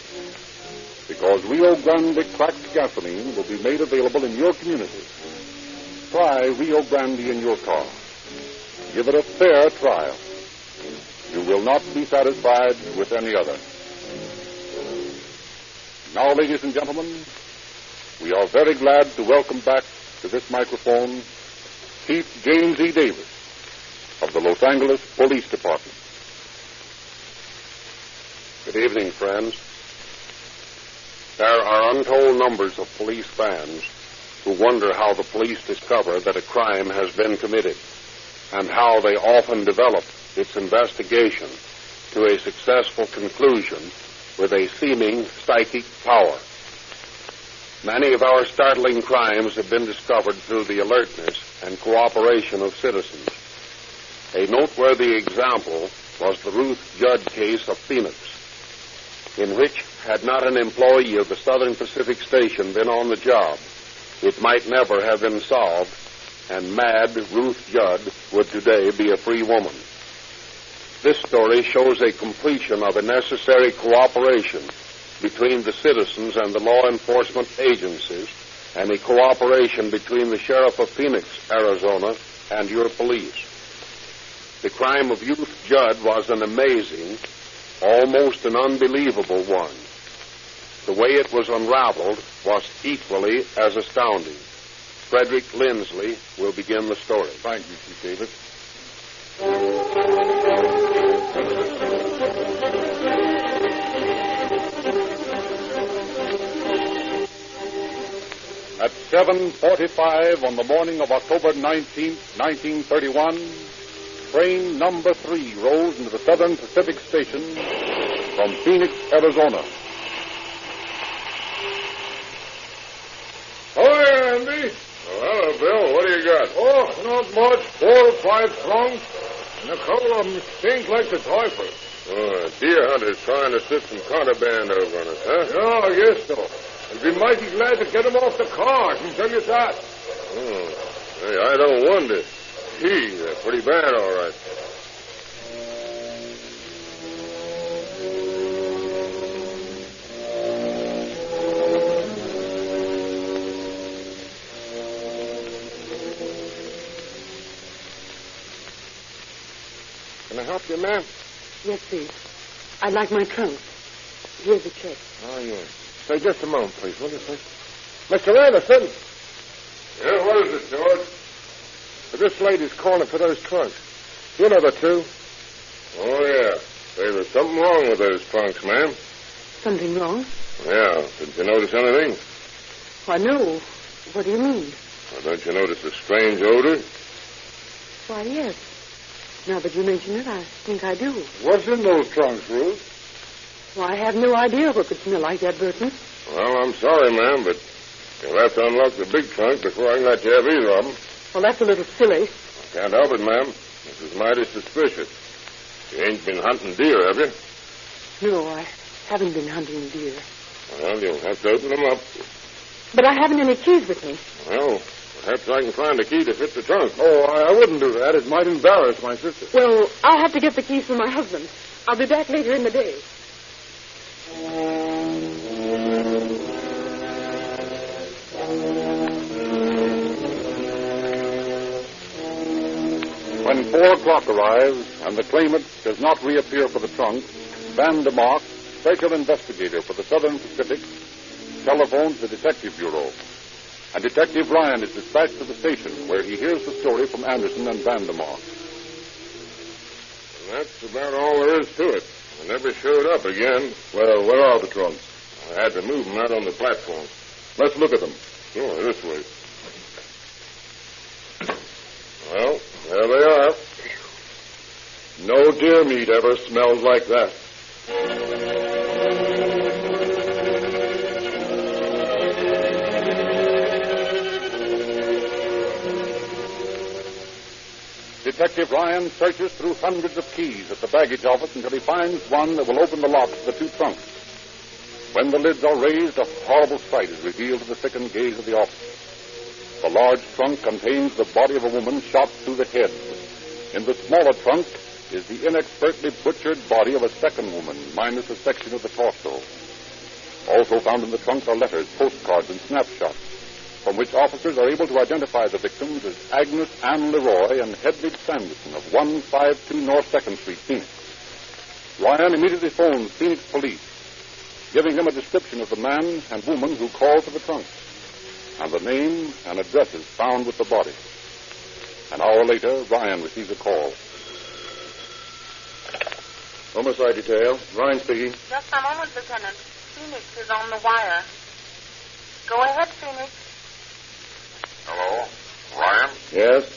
because Rio Grande cracked gasoline will be made available in your community. Try Rio Grande in your car. Give it a fair trial. You will not be satisfied with any other. Now, ladies and gentlemen, we are very glad to welcome back to this microphone Chief James E. Davis of the Los Angeles Police Department. Good evening, friends. There are untold numbers of police fans who wonder how the police discover that a crime has been committed and how they often develop its investigation to a successful conclusion with a seeming psychic power. Many of our startling crimes have been discovered through the alertness and cooperation of citizens. A noteworthy example was the Ruth Judd case of Phoenix, in which, had not an employee of the Southern Pacific Station been on the job, it might never have been solved, and mad Ruth Judd would today be a free woman. This story shows a completion of a necessary cooperation between the citizens and the law enforcement agencies, and a cooperation between the Sheriff of Phoenix, Arizona, and your police. The crime of Ruth Judd was an amazing, almost an unbelievable one. The way it was unraveled was equally as astounding. Frederick Lindsley will begin the story. Thank you, Chief Davis. At 7:45 on the morning of October 19th, 1931, train number 3 rose into the Southern Pacific Station from Phoenix, Arizona. Hi, Andy. Oh, hello, Bill. What do you got? Oh, not much. 4 or 5 trunks, and a couple of them stink like the typhus. Oh, a deer hunter's trying to slip some contraband over on us, huh? Yeah, I guess so. I'd be mighty glad to get them off the car, I can tell you that. Oh, hey, I don't wonder. Gee, they're pretty bad, all right. Can I help you, ma'am? Yes, please. I'd like my trunk. Here's a check. Oh, yes. Say, just a moment, please, will you, please? Mr. Anderson! Yeah, what is it, George? This lady's calling for those trunks. You know the two. Oh, yeah. Say, there's something wrong with those trunks, ma'am. Something wrong? Yeah. Didn't you notice anything? Why, no. What do you mean? Well, don't you notice a strange odor? Why, yes. Now that you mention it, I think I do. What's in those trunks, Ruth? Why, I have no idea what could smell like that, Burton. Well, I'm sorry, ma'am, but you'll have to unlock the big trunk before I can let you have either of them. Well, that's a little silly. Can't help it, ma'am. This is mighty suspicious. You ain't been hunting deer, have you? No, I haven't been hunting deer. Well, you'll have to open them up. But I haven't any keys with me. Well, perhaps I can find a key to fit the trunk. Oh, I wouldn't do that. It might embarrass my sister. Well, I'll have to get the keys from my husband. I'll be back later in the day. When 4 o'clock arrives and the claimant does not reappear for the trunk, Van de Mark, special investigator for the Southern Pacific, telephones the Detective Bureau. And Detective Ryan is dispatched to the station where he hears the story from Anderson and Van de Mark. And that's about all there is to it. I never showed up again. Well, where are the trunks? I had to move them out on the platform. Let's look at them. Sure, this way. Well, there they are. No deer meat ever smells like that. Detective Ryan searches through hundreds of keys at the baggage office until he finds one that will open the locks of the 2 trunks. When the lids are raised, a horrible sight is revealed to the sickened gaze of the officer. The large trunk contains the body of a woman shot through the head. In the smaller trunk is the inexpertly butchered body of a second woman, minus a section of the torso. Also found in the trunks are letters, postcards, and snapshots, from which officers are able to identify the victims as Agnes Ann Leroy and Hedwig Sanderson of 152 North 2nd Street, Phoenix. Ryan immediately phones Phoenix police, giving them a description of the man and woman who called for the trunks, and the name and addresses found with the body. An hour later, Ryan receives a call. Homicide detail. Ryan speaking. Just a moment, Lieutenant. Phoenix is on the wire. Go ahead, Phoenix. Hello? Ryan? Yes?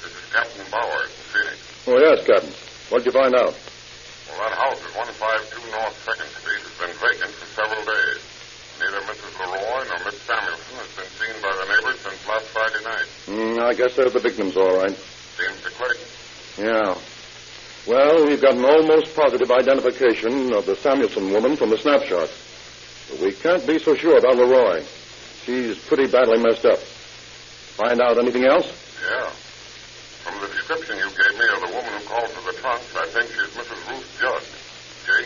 This is Captain Bowers, Phoenix. Oh, yes, Captain. What did you find out? Well, that house at 152 North 2nd Street has been vacant for several days. Neither Mrs. Leroy nor Miss Samuelson has been seen by the neighbors since last Friday night. I guess they're the victims, all right. Seems to click. Yeah. Well, we've got an almost positive identification of the Samuelson woman from the snapshot. But we can't be so sure about Leroy. She's pretty badly messed up. Find out anything else? Yeah. From the description you gave me of the woman who called for the trunks, I think she's Mrs. Ruth Judd. Judd.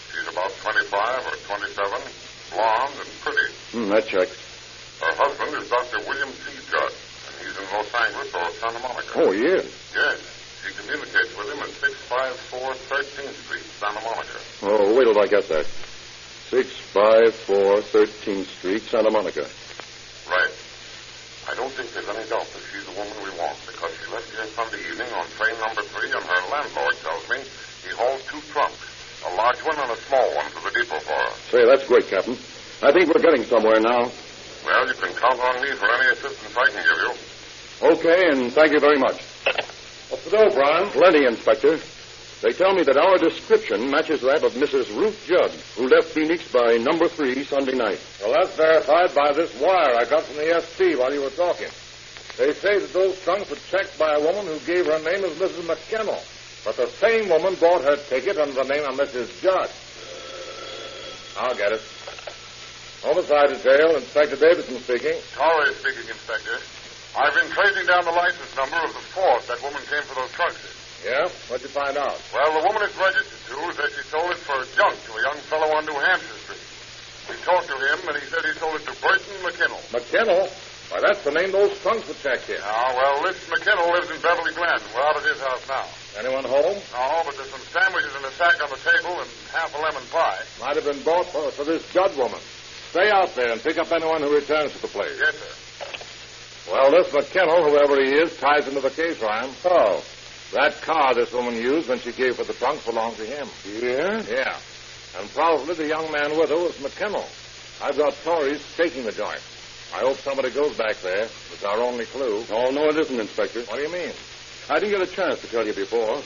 She's about 25 or 27, blonde and pretty. That checks. Her husband is Dr. William C. Judd, and he's in Los Angeles or Santa Monica. Oh, he is? Yes. She communicates with him at 654 13th Street, Santa Monica. Oh, wait till I get that. 654 13th Street, Santa Monica. Right. I don't think there's any doubt that she's the woman we want, because she left here Sunday evening on train number 3, and her landlord tells me he hauled 2 trunks, a large one and a small one, to the depot for her. Say, that's great, Captain. I think we're getting somewhere now. Well, you can count on me for any assistance I can give you. Okay, and thank you very much. What's the dope, Brian? Plenty, Inspector. They tell me that our description matches that of Mrs. Ruth Judd, who left Phoenix by number 3 Sunday night. Well, that's verified by this wire I got from the SP while you were talking. They say that those trunks were checked by a woman who gave her name as Mrs. McKennell. But the same woman bought her ticket under the name of Mrs. Judd. I'll get it. Homicide detail, Inspector Davidson speaking. Torrey speaking, Inspector. I've been tracing down the license number of the Ford that woman came for those trunks in. Yeah? What'd you find out? Well, the woman it's registered to said she sold it for junk to a young fellow on New Hampshire Street. We talked to him, and he said he sold it to Burton McKinnell. McKinnell? Why, that's the name those trunks were checked in. Well, this McKinnell lives in Beverly Glen. We're out at his house now. Anyone home? No, but there's some sandwiches in a sack on the table and half a lemon pie. Might have been bought for this Judd woman. Stay out there and pick up anyone who returns to the place. Yes, sir. Well, this McKinnell, whoever he is, ties into the case, Ryan. Oh. That car this woman used when she gave for the trunks belonged to him. Yeah? Yeah. And probably the young man with her was McKinnell. I've got Tories staking the joint. I hope somebody goes back there. It's our only clue. Oh, no, it isn't, Inspector. What do you mean? I didn't get a chance to tell you before,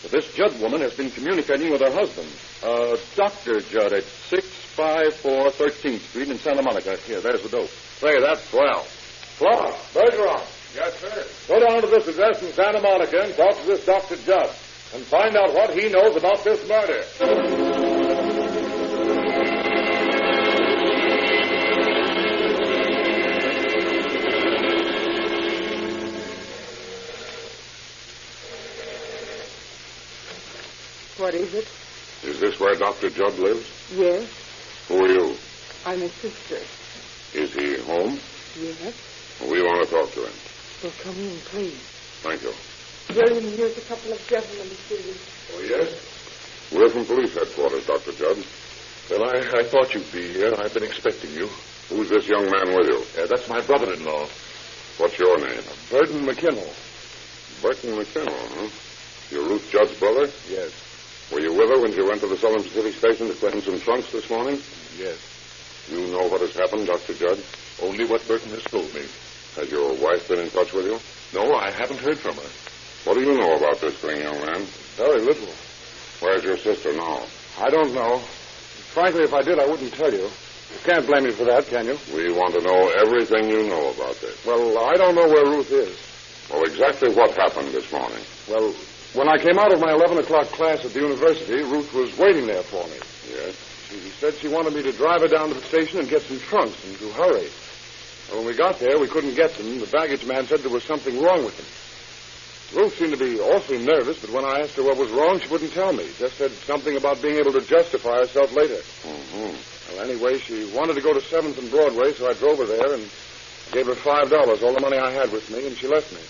but this Judd woman has been communicating with her husband, Dr. Judd, at 654 13th Street in Santa Monica. Here, there's the dope. Say, that's swell. Clark, Bergeron. Yes, sir. Go down to this address in Santa Monica and talk to this Dr. Judd and find out what he knows about this murder. What is it? Is this where Dr. Judd lives? Yes, Who are you? I'm his sister. Is he home? Yes. We want to talk to him. Well, come in, please. Thank you. William, here's a couple of gentlemen to see you. Oh, yes? We're from police headquarters, Dr. Judd. Well, I thought you'd be here. I've been expecting you. Who's this young man with you? That's my brother-in-law. What's your name? Burton McKinnell. Burton McKinnell, huh? You're Ruth Judd's brother? Yes. Were you with her when she went to the Southern Pacific Station to claim some trunks this morning? Yes. You know what has happened, Dr. Judd? Only what Burton has told me. Has your wife been in touch with you? No, I haven't heard from her. What do you know about this thing, young man? Very little. Where's your sister now? I don't know. Frankly, if I did, I wouldn't tell you. You can't blame me for that, can you? We want to know everything you know about this. Well, I don't know where Ruth is. Well, exactly what happened this morning? Well, when I came out of my 11 o'clock class at the university, Ruth was waiting there for me. Yes? She said she wanted me to drive her down to the station and get some trunks and to hurry. Well, when we got there, we couldn't get them. The baggage man said there was something wrong with them. Ruth seemed to be awfully nervous, but when I asked her what was wrong, she wouldn't tell me. Just said something about being able to justify herself later. Mm-hmm. Well, anyway, she wanted to go to 7th and Broadway, so I drove her there and gave her $5, all the money I had with me, and she left me.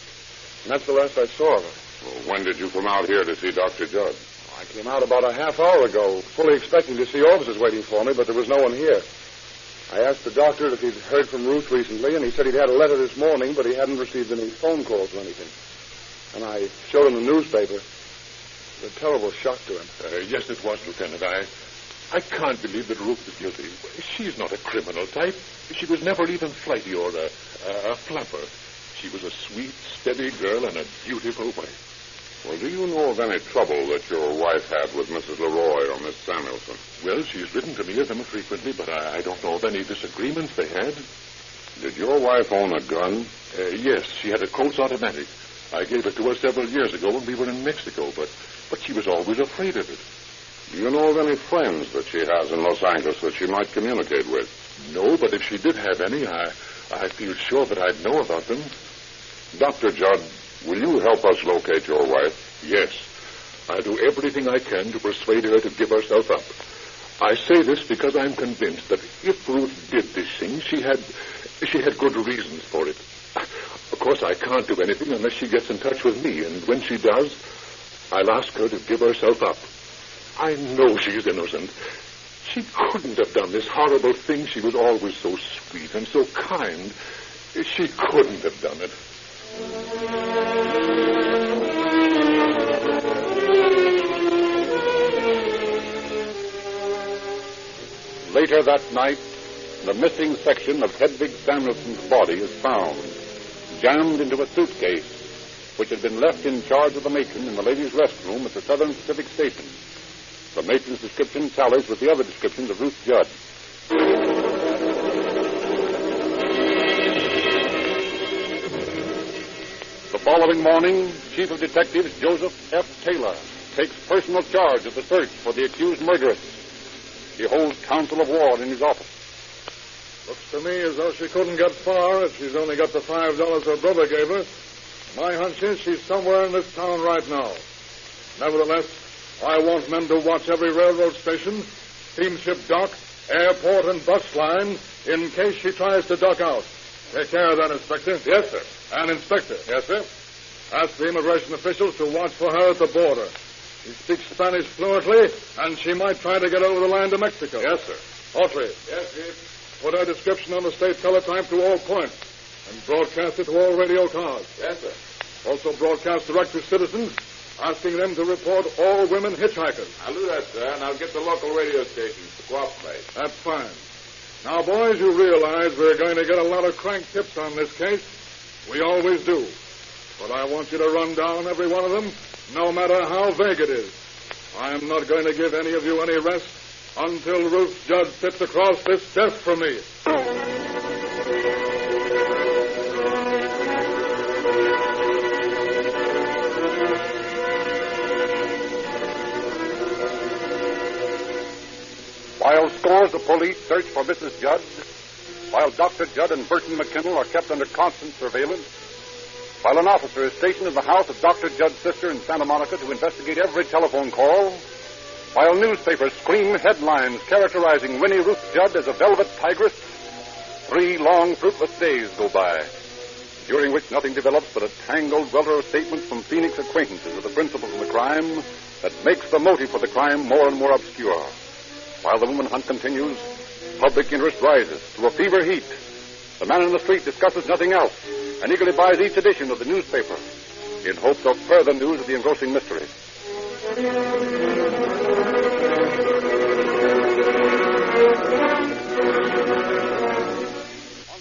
And that's the last I saw of her. Well, when did you come out here to see Dr. Judd? I came out about a half hour ago, fully expecting to see officers waiting for me, but there was no one here. I asked the doctor if he'd heard from Ruth recently, and he said he'd had a letter this morning, but he hadn't received any phone calls or anything. And I showed him the newspaper. It was a terrible shock to him. Yes, it was, Lieutenant. I can't believe that Ruth is guilty. She's not a criminal type. She was never even flighty or a flapper. She was a sweet, steady girl and a beautiful wife. Well, do you know of any trouble that your wife had with Mrs. Leroy or Miss Samuelson? Well, she's written to me of them frequently, but I don't know of any disagreements they had. Did your wife own a gun? Yes, she had a Colt's automatic. I gave it to her several years ago when we were in Mexico, but she was always afraid of it. Do you know of any friends that she has in Los Angeles that she might communicate with? No, but if she did have any, I feel sure that I'd know about them. Dr. Judd, will you help us locate your wife? Yes. I'll do everything I can to persuade her to give herself up. I say this because I'm convinced that if Ruth did this thing, she had good reasons for it. Of course, I can't do anything unless she gets in touch with me, and when she does, I'll ask her to give herself up. I know she's innocent. She couldn't have done this horrible thing. She was always so sweet and so kind. She couldn't have done it. Later that night, the missing section of Hedvig Samuelson's body is found, jammed into a suitcase, which had been left in charge of the matron in the ladies' restroom at the Southern Pacific Station. The matron's description tallies with the other descriptions of Ruth Judd. The following morning, Chief of Detectives Joseph F. Taylor takes personal charge of the search for the accused murderess. He holds counsel of war in his office. Looks to me as though she couldn't get far if she's only got the $5 her brother gave her. My hunch is she's somewhere in this town right now. Nevertheless, I want men to watch every railroad station, steamship dock, airport, and bus line in case she tries to duck out. Take care of that, Inspector. Yes, sir. And Inspector. Yes, sir. Ask the immigration officials to watch for her at the border. She speaks Spanish fluently, and she might try to get over the line to Mexico. Yes, sir. Autry. Yes, Chief. Put her description on the state teletype to all points and broadcast it to all radio cars. Yes, sir. Also broadcast direct to citizens, asking them to report all women hitchhikers. I'll do that, sir, and I'll get the local radio stations to cooperate. That's fine. Now, boys, you realize we're going to get a lot of crank tips on this case. We always do. But I want you to run down every one of them, no matter how vague it is. I am not going to give any of you any rest until Ruth Judd sits across this desk from me. While scores of police search for Mrs. Judd, while Dr. Judd and Burton McKinnell are kept under constant surveillance, while an officer is stationed in the house of Dr. Judd's sister in Santa Monica to investigate every telephone call, while newspapers scream headlines characterizing Winnie Ruth Judd as a velvet tigress, 3 long, fruitless days go by, during which nothing develops but a tangled welter of statements from Phoenix acquaintances of the principals of the crime that makes the motive for the crime more and more obscure. While the woman hunt continues, public interest rises to a fever heat. The man in the street discusses nothing else and eagerly buys each edition of the newspaper in hopes of further news of the engrossing mystery. On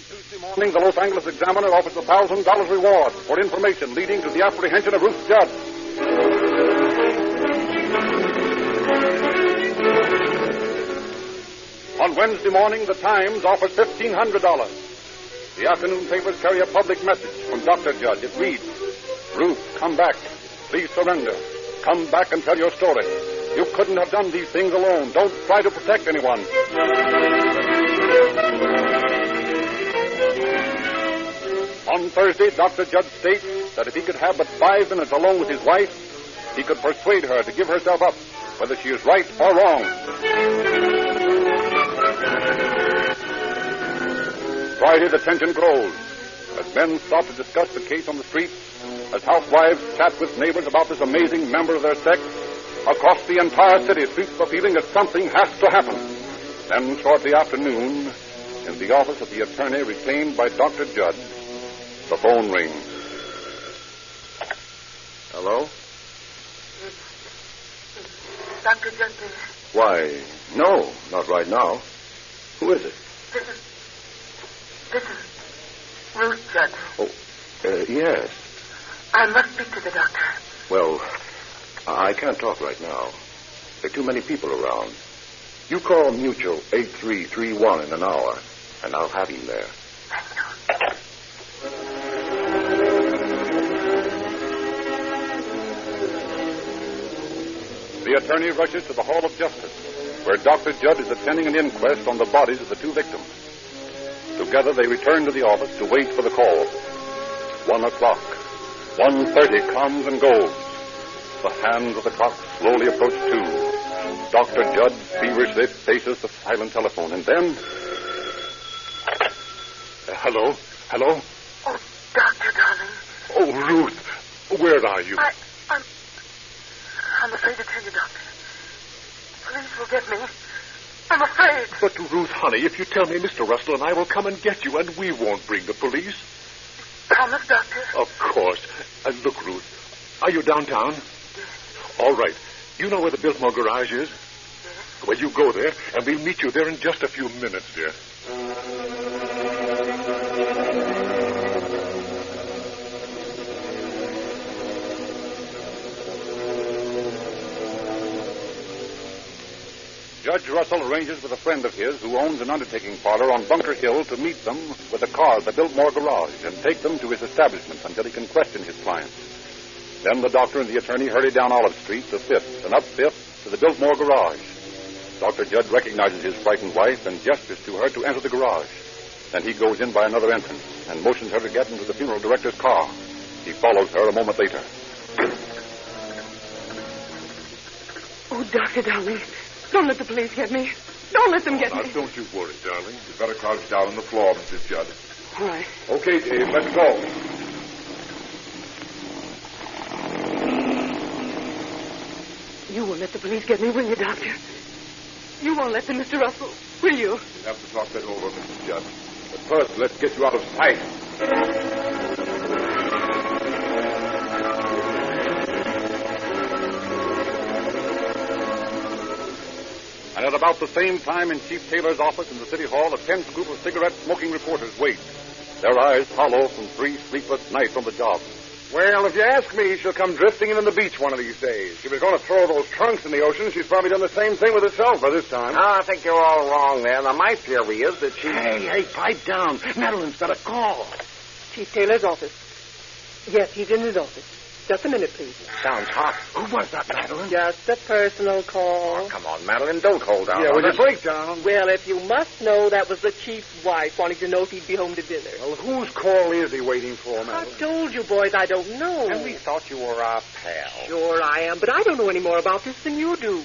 Tuesday morning, the Los Angeles Examiner offers a $1,000 reward for information leading to the apprehension of Ruth Judd. On Wednesday morning, the Times offers $1,500. The afternoon papers carry a public message from Dr. Judd. It reads, Ruth, come back. Please surrender. Come back and tell your story. You couldn't have done these things alone. Don't try to protect anyone. On Thursday, Dr. Judd states, that if he could have but 5 minutes alone with his wife, he could persuade her to give herself up, whether she is right or wrong. Friday, the tension grows. As men stop to discuss the case on the streets, as housewives chat with neighbors about this amazing member of their sex, across the entire city sweeps the feeling that something has to happen. Then, shortly after noon, in the office of the attorney retained by Dr. Judd, the phone rings. Hello? Dr. Judd, Why, no, not right now. Who is it? this is Ruth Judd. Oh, yes. I must speak to the doctor. Well, I can't talk right now. There are too many people around. You call Mutual 8331 in an hour, and I'll have him there. The attorney rushes to the Hall of Justice, where Dr. Judd is attending an inquest on the bodies of the 2 victims. Together they return to the office to wait for the call. 1 o'clock. 1:30 comes and goes. The hands of the clock slowly approach 2. Dr. Judd feverishly faces the silent telephone, and then... Hello? Hello? Oh, Doctor, darling. Oh, Ruth, where are you? I'm afraid to tell you, Doctor. Police will get me. I'm afraid. But, Ruth, honey, if you tell me, Mr. Russell and I will come and get you, and we won't bring the police. Promise, Doctor? Of course. Look, Ruth, are you downtown? All right. You know where the Biltmore garage is? Well, you go there, and we'll meet you there in just a few minutes, dear. Judge Russell arranges with a friend of his who owns an undertaking parlor on Bunker Hill to meet them with a car at the Biltmore garage and take them to his establishment until he can question his clients. Then the doctor and the attorney hurry down Olive Street to 5th and up 5th to the Biltmore garage. Dr. Judd recognizes his frightened wife and gestures to her to enter the garage. Then he goes in by another entrance and motions her to get into the funeral director's car. He follows her a moment later. Oh, Doctor, darling, don't let the police get me. Don't let them get me. Don't you worry, darling. You'd better crouch down on the floor, Mrs. Judd. All right. Okay, Dave, let's go. You won't let the police get me, will you, Doctor? You won't let them, Mr. Russell, will you? We'll have to talk that over, Mrs. Judd. But first, let's get you out of sight. And at about the same time in Chief Taylor's office in the city hall, a tense group of cigarette-smoking reporters wait, their eyes hollow from 3 sleepless nights on the job. Well, if you ask me, she'll come drifting in on the beach one of these days. She was going to throw those trunks in the ocean. She's probably done the same thing with herself by this time. No, I think you're all wrong there. Now, my theory is that she... Hey, pipe down. Madeline's got a call. Chief Taylor's office. Yes, he's in his office. Just a minute, please. Sounds hot. Who was that, Madeline? Just a personal call. Oh, come on, Madeline, don't hold down. Yeah, will you break down? Well, if you must know, that was the chief's wife wanting to know if he'd be home to dinner. Well, whose call is he waiting for, Madeline? I told you, boys, I don't know. And we thought you were our pal. Sure I am, but I don't know any more about this than you do.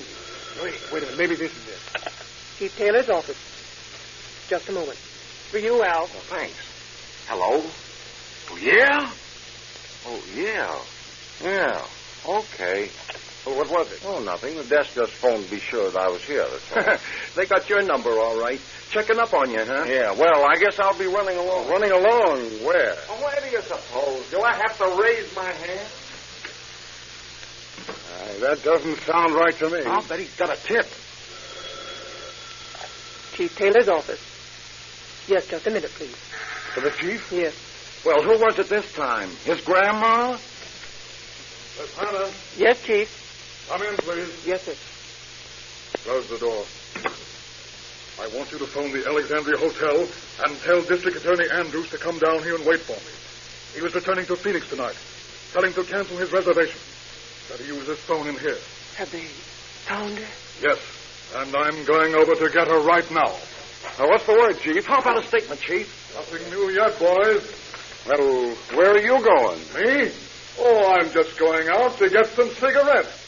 Wait a minute. Maybe this is it. Chief Taylor's office. Just a moment. For you, Al. Well, thanks. Hello? Oh, yeah? Oh, yeah. Yeah. Okay. Well, what was it? Oh, nothing. The desk just phoned to be sure that I was here. That's all. They got your number, all right. Checking up on you, huh? Yeah, well, I guess I'll be running along. Running along? Where? Well, where do you suppose? Do I have to raise my hand? That doesn't sound right to me. I'll bet he's got a tip. Chief Taylor's office. Yes, just a minute, please. For the chief? Yes. Well, who was it this time? His grandma? Miss Hannah. Yes, Chief. Come in, please. Yes, sir. Close the door. I want you to phone the Alexandria Hotel and tell District Attorney Andrews to come down here and wait for me. He was returning to Phoenix tonight. Tell him to cancel his reservation. That he use his phone in here. Have they found her? Yes, and I'm going over to get her right now. Now, what's the word, Chief? How about a statement, Chief? Nothing new yet, boys. Well, where are you going? Me? Oh, I'm just going out to get some cigarettes.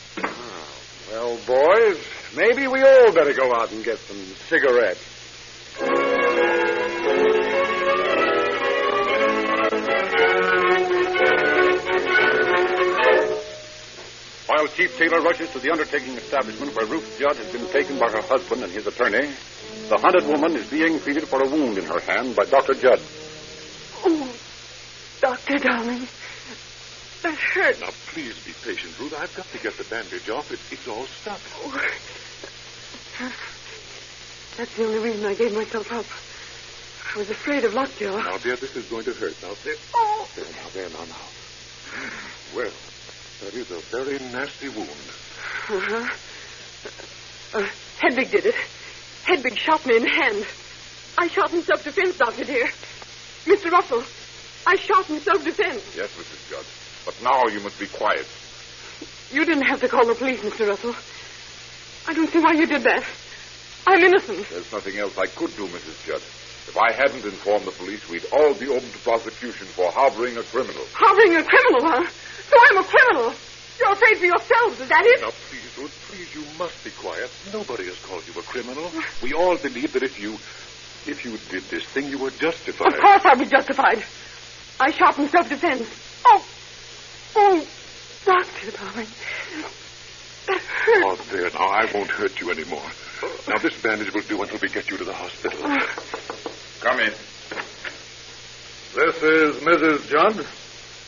Well, boys, maybe we all better go out and get some cigarettes. While Chief Taylor rushes to the undertaking establishment where Ruth Judd has been taken by her husband and his attorney, the hunted woman is being treated for a wound in her hand by Dr. Judd. Oh, Doctor, darling, that hurt. Now, please be patient, Ruth. I've got to get the bandage off. It's all stuck. Oh. That's the only reason I gave myself up. I was afraid of lockjaw. Now, dear, this is going to hurt. Now, there. Oh. There, now. Well, that is a very nasty wound. Uh-huh. Hedwig did it. Hedwig shot me in the hand. I shot in self-defense, Doctor, dear. Mr. Russell, I shot in self-defense. Yes, Mrs. Judd. But now you must be quiet. You didn't have to call the police, Mr. Russell. I don't see why you did that. I'm innocent. There's nothing else I could do, Mrs. Judd. If I hadn't informed the police, we'd all be open to prosecution for harboring a criminal. Harboring a criminal, huh? So I'm a criminal. You're afraid for yourselves, is that it? Now, please, Ruth, please, you must be quiet. Nobody has called you a criminal. We all believe that if you did this thing, you were justified. Of course I was justified. I shot in self-defense. Oh, Doctor, darling. That hurt. Oh, there, now, I won't hurt you anymore. Now, this bandage will do until we get you to the hospital. Come in. This is Mrs. Judd?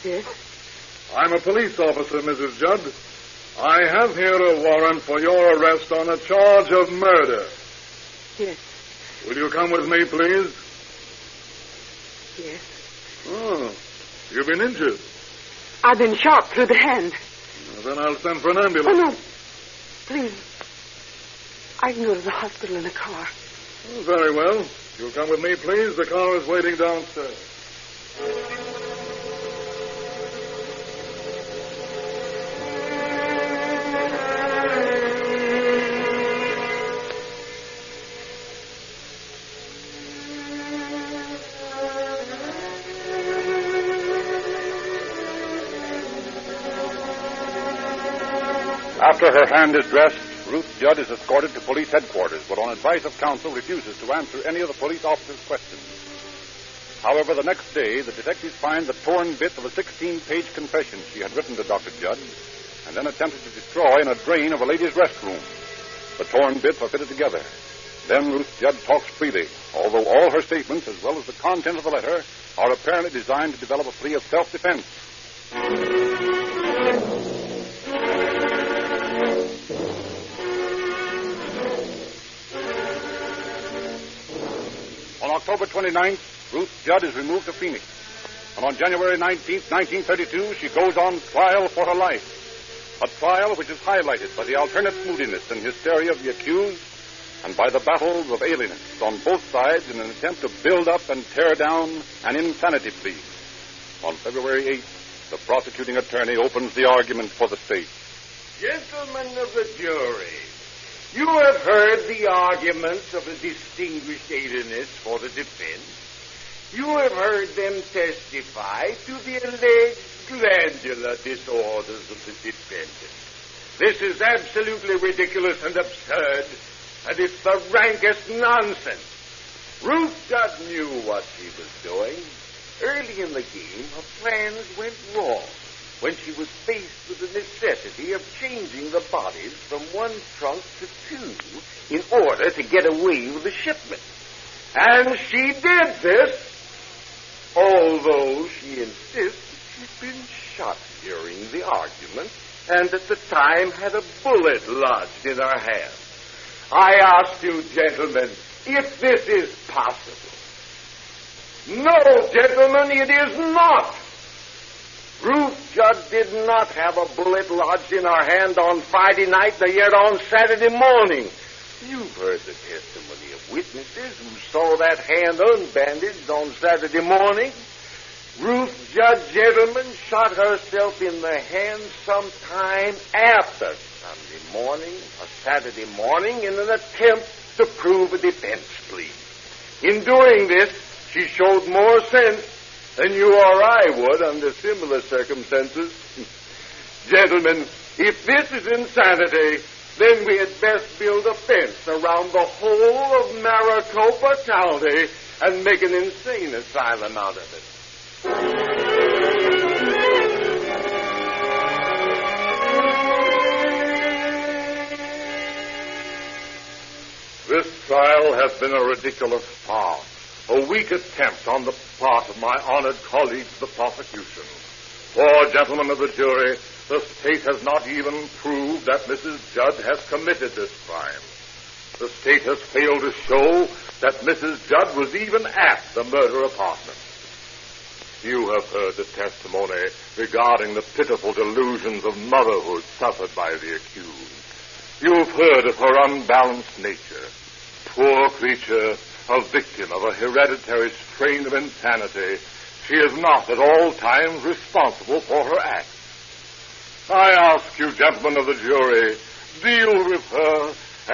Yes? I'm a police officer, Mrs. Judd. I have here a warrant for your arrest on a charge of murder. Yes. Will you come with me, please? Yes. Oh, you've been injured. I've been shot through the hand. Well, then I'll send for an ambulance. Oh, no. Please. I can go to the hospital in a car. Oh, very well. You'll come with me, please. The car is waiting downstairs. After her hand is dressed, Ruth Judd is escorted to police headquarters, but on advice of counsel refuses to answer any of the police officers' questions. However, the next day, the detectives find the torn bit of a 16-page confession she had written to Dr. Judd and then attempted to destroy in a drain of a ladies' restroom. The torn bits are fitted together. Then Ruth Judd talks freely, although all her statements, as well as the content of the letter, are apparently designed to develop a plea of self-defense. On October 29th, Ruth Judd is removed to Phoenix. And on January 19th, 1932, she goes on trial for her life. A trial which is highlighted by the alternate moodiness and hysteria of the accused and by the battles of alienists on both sides in an attempt to build up and tear down an insanity plea. On February 8th, the prosecuting attorney opens the argument for the state. Gentlemen of the jury, you have heard the arguments of the distinguished alienists for the defense. You have heard them testify to the alleged glandular disorders of the defendant. This is absolutely ridiculous and absurd, and it's the rankest nonsense. Ruth Judd knew what she was doing. Early in the game, her plans went wrong when she was faced with the necessity of changing the bodies from one trunk to two in order to get away with the shipment. And she did this, although she insists she'd been shot during the argument and at the time had a bullet lodged in her hand. I ask you, gentlemen, if this is possible. No, gentlemen, it is not. Ruth Judd did not have a bullet lodged in her hand on Friday night, nor yet on Saturday morning. You've heard the testimony of witnesses who saw that hand unbandaged on Saturday morning. Ruth Judd, gentlemen, shot herself in the hand sometime after Sunday morning or Saturday morning in an attempt to prove a defense plea. In doing this, she showed more sense than you or I would under similar circumstances. Gentlemen, if this is insanity, then we had best build a fence around the whole of Maricopa County and make an insane asylum out of it. This trial has been a ridiculous farce, a weak attempt on the part of my honored colleagues, the prosecution. For, gentlemen of the jury, the state has not even proved that Mrs. Judd has committed this crime. The state has failed to show that Mrs. Judd was even at the murder apartment. You have heard the testimony regarding the pitiful delusions of motherhood suffered by the accused. You have heard of her unbalanced nature. Poor creature, a victim of a hereditary strain of insanity, she is not at all times responsible for her acts. I ask you, gentlemen of the jury, deal with her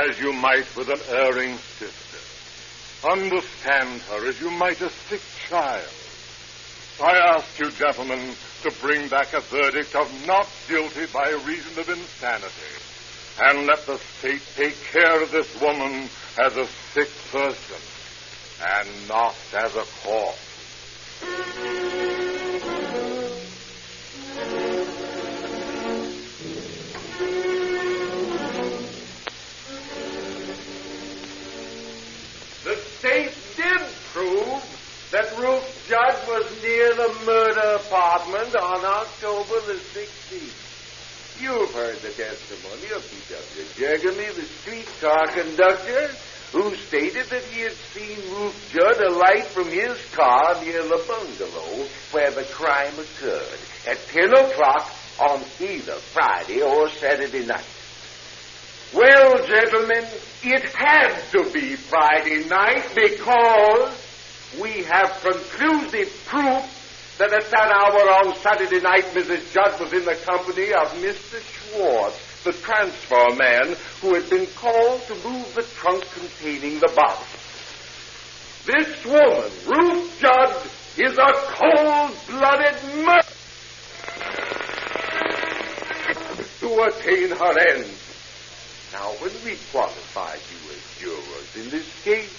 as you might with an erring sister. Understand her as you might a sick child. I ask you, gentlemen, to bring back a verdict of not guilty by reason of insanity, and let the state take care of this woman as a sick person and not as a corpse. The state did prove that Ruth Judd was near the murder apartment on October the 16th. You've heard the testimony of P.W. Jergamy, the streetcar conductor, who stated that he had seen Ruth Judd alight from his car near the bungalow where the crime occurred at 10 o'clock on either Friday or Saturday night. Well, gentlemen, it had to be Friday night because we have conclusive proof that at that hour on Saturday night, Mrs. Judd was in the company of Mr. Schwartz, the transfer man who had been called to move the trunk containing the body. This woman, Ruth Judd, is a cold-blooded murderer to attain her ends. Now, when we qualified you as jurors in this case,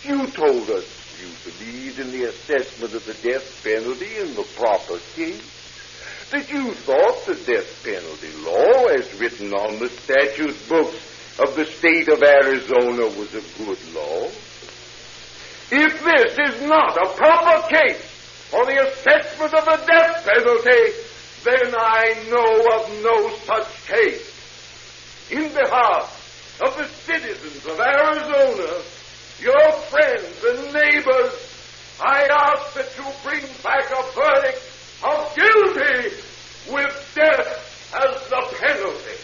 you told us you believed in the assessment of the death penalty in the proper case, that you thought the death penalty law as written on the statute books of the state of Arizona was a good law. If this is not a proper case for the assessment of the death penalty, then I know of no such case. In behalf of the citizens of Arizona, your friends and neighbors, I ask that you bring back a verdict of guilty with death as the penalty.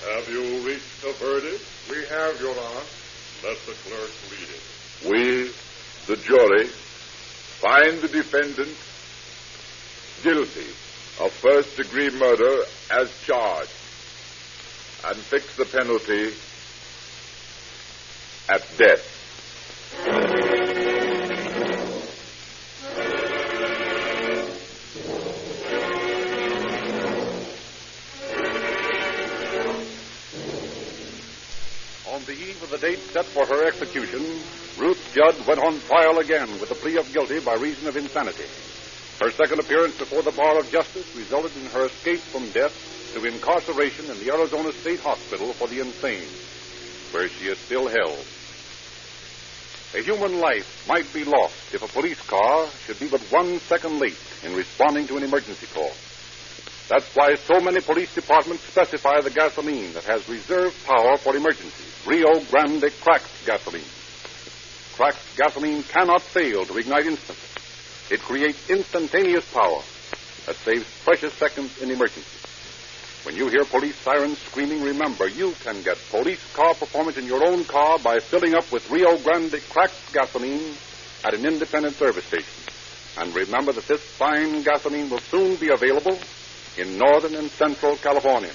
Have you reached a verdict? We have, Your Honor. Let the clerk read it. We, the jury, find the defendant guilty of first-degree murder as charged and fix the penalty at death. On the eve of the date set for her execution, Ruth Judd went on trial again with the plea of guilty by reason of insanity. Her second appearance before the bar of justice resulted in her escape from death to incarceration in the Arizona State Hospital for the Insane, where she is still held. A human life might be lost if a police car should be but 1 second late in responding to an emergency call. That's why so many police departments specify the gasoline that has reserve power for emergencies, Rio Grande cracked gasoline. Cracked gasoline cannot fail to ignite instantly. It creates instantaneous power that saves precious seconds in emergencies. When you hear police sirens screaming, remember you can get police car performance in your own car by filling up with Rio Grande cracked gasoline at an independent service station. And remember that this fine gasoline will soon be available in northern and central California.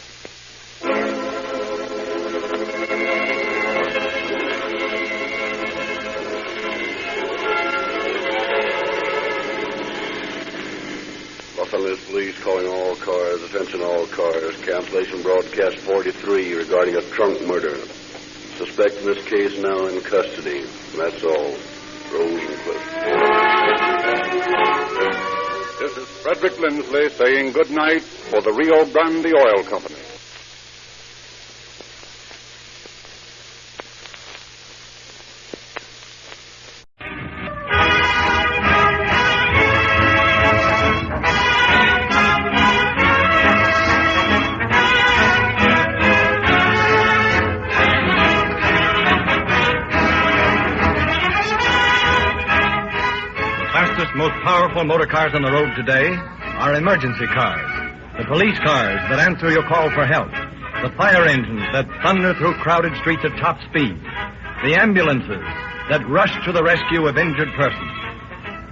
Los Angeles Police calling all cars, attention all cars, cancellation broadcast 43 regarding a trunk murder. Suspect in this case now in custody. That's all. Rosencliff. This is Frederick Lindsley saying good night for the Rio Grande Oil Company. Most powerful motor cars on the road today are emergency cars. The police cars that answer your call for help. The fire engines that thunder through crowded streets at top speed. The ambulances that rush to the rescue of injured persons.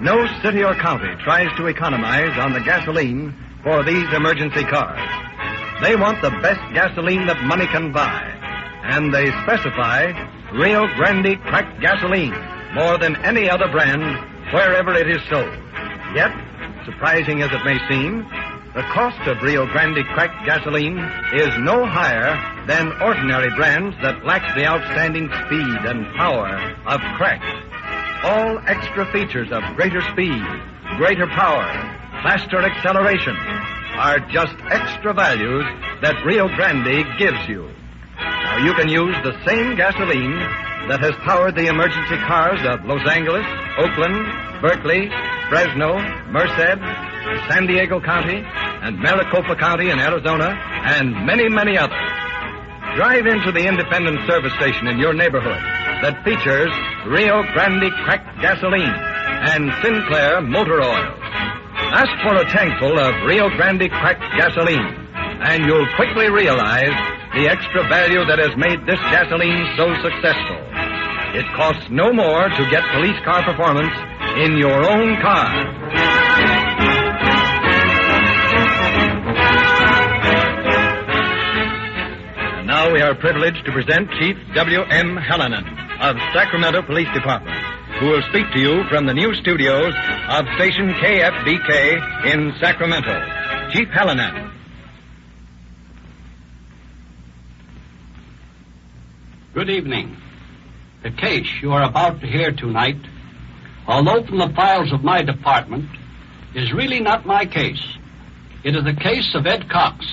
No city or county tries to economize on the gasoline for these emergency cars. They want the best gasoline that money can buy. And they specify Rio Grande cracked gasoline more than any other brand wherever it is sold. Yet, surprising as it may seem, the cost of Rio Grande cracked gasoline is no higher than ordinary brands that lack the outstanding speed and power of crack. All extra features of greater speed, greater power, faster acceleration are just extra values that Rio Grande gives you. Now you can use the same gasoline that has powered the emergency cars of Los Angeles, Oakland, Berkeley, Fresno, Merced, San Diego County, and Maricopa County in Arizona, and many, many others. Drive into the independent service station in your neighborhood that features Rio Grande cracked gasoline and Sinclair motor oil. Ask for a tankful of Rio Grande cracked gasoline, and you'll quickly realize the extra value that has made this gasoline so successful. It costs no more to get police car performance in your own car. And now we are privileged to present Chief W.M. Hallinan of Sacramento Police Department, who will speak to you from the new studios of station KFBK in Sacramento. Chief Hallinan. Good evening. The case you are about to hear tonight, although from the files of my department, is really not my case. It is the case of Ed Cox,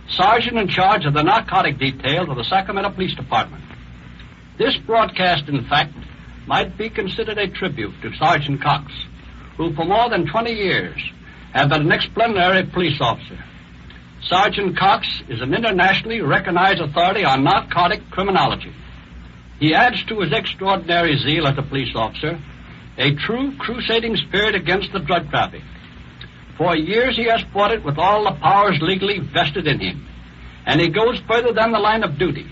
sergeant in charge of the narcotic detail of the Sacramento Police Department. This broadcast, in fact, might be considered a tribute to Sergeant Cox, who for more than 20 years have been an extraordinary police officer. Sergeant Cox is an internationally recognized authority on narcotic criminology. He adds to his extraordinary zeal as a police officer a true crusading spirit against the drug traffic. For years he has fought it with all the powers legally vested in him, and he goes further than the line of duty,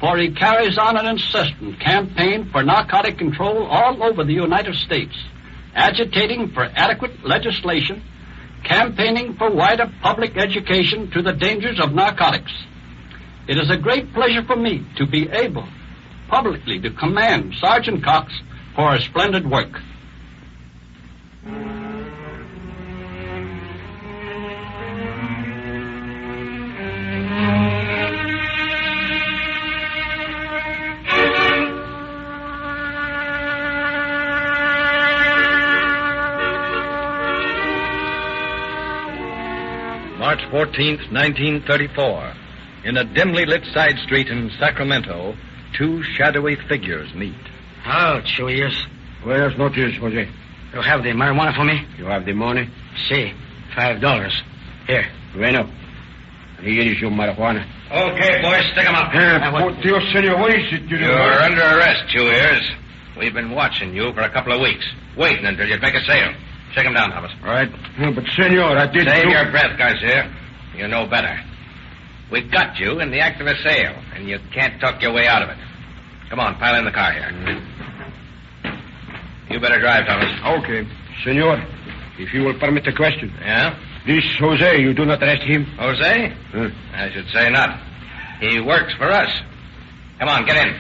for he carries on an insistent campaign for narcotic control all over the United States, agitating for adequate legislation, campaigning for wider public education to the dangers of narcotics. It is a great pleasure for me to be able publicly to commend Sergeant Cox for his splendid work. March 14th, 1934. In a dimly lit side street in Sacramento, two shadowy figures meet. Oh, 2 years. Buenas noches, Jose. You have the marijuana for me? You have the money? Si, $5. Here. Bueno. Here is your marijuana. Okay, boys, stick 'em up. Por Dios, senor, what is it? You're under arrest, 2 years. We've been watching you for a couple of weeks, waiting until you'd make a sale. Shake him down, Thomas. All right. Yeah, but, senor, I did... Save your breath, Garcia. You know better. We got you in the act of a sale, and you can't talk your way out of it. Come on, pile in the car here. You better drive, Thomas. Okay. Senor, if you will permit the question. Yeah? This Jose, you do not arrest him? Jose? I should say not. He works for us. Come on, get in.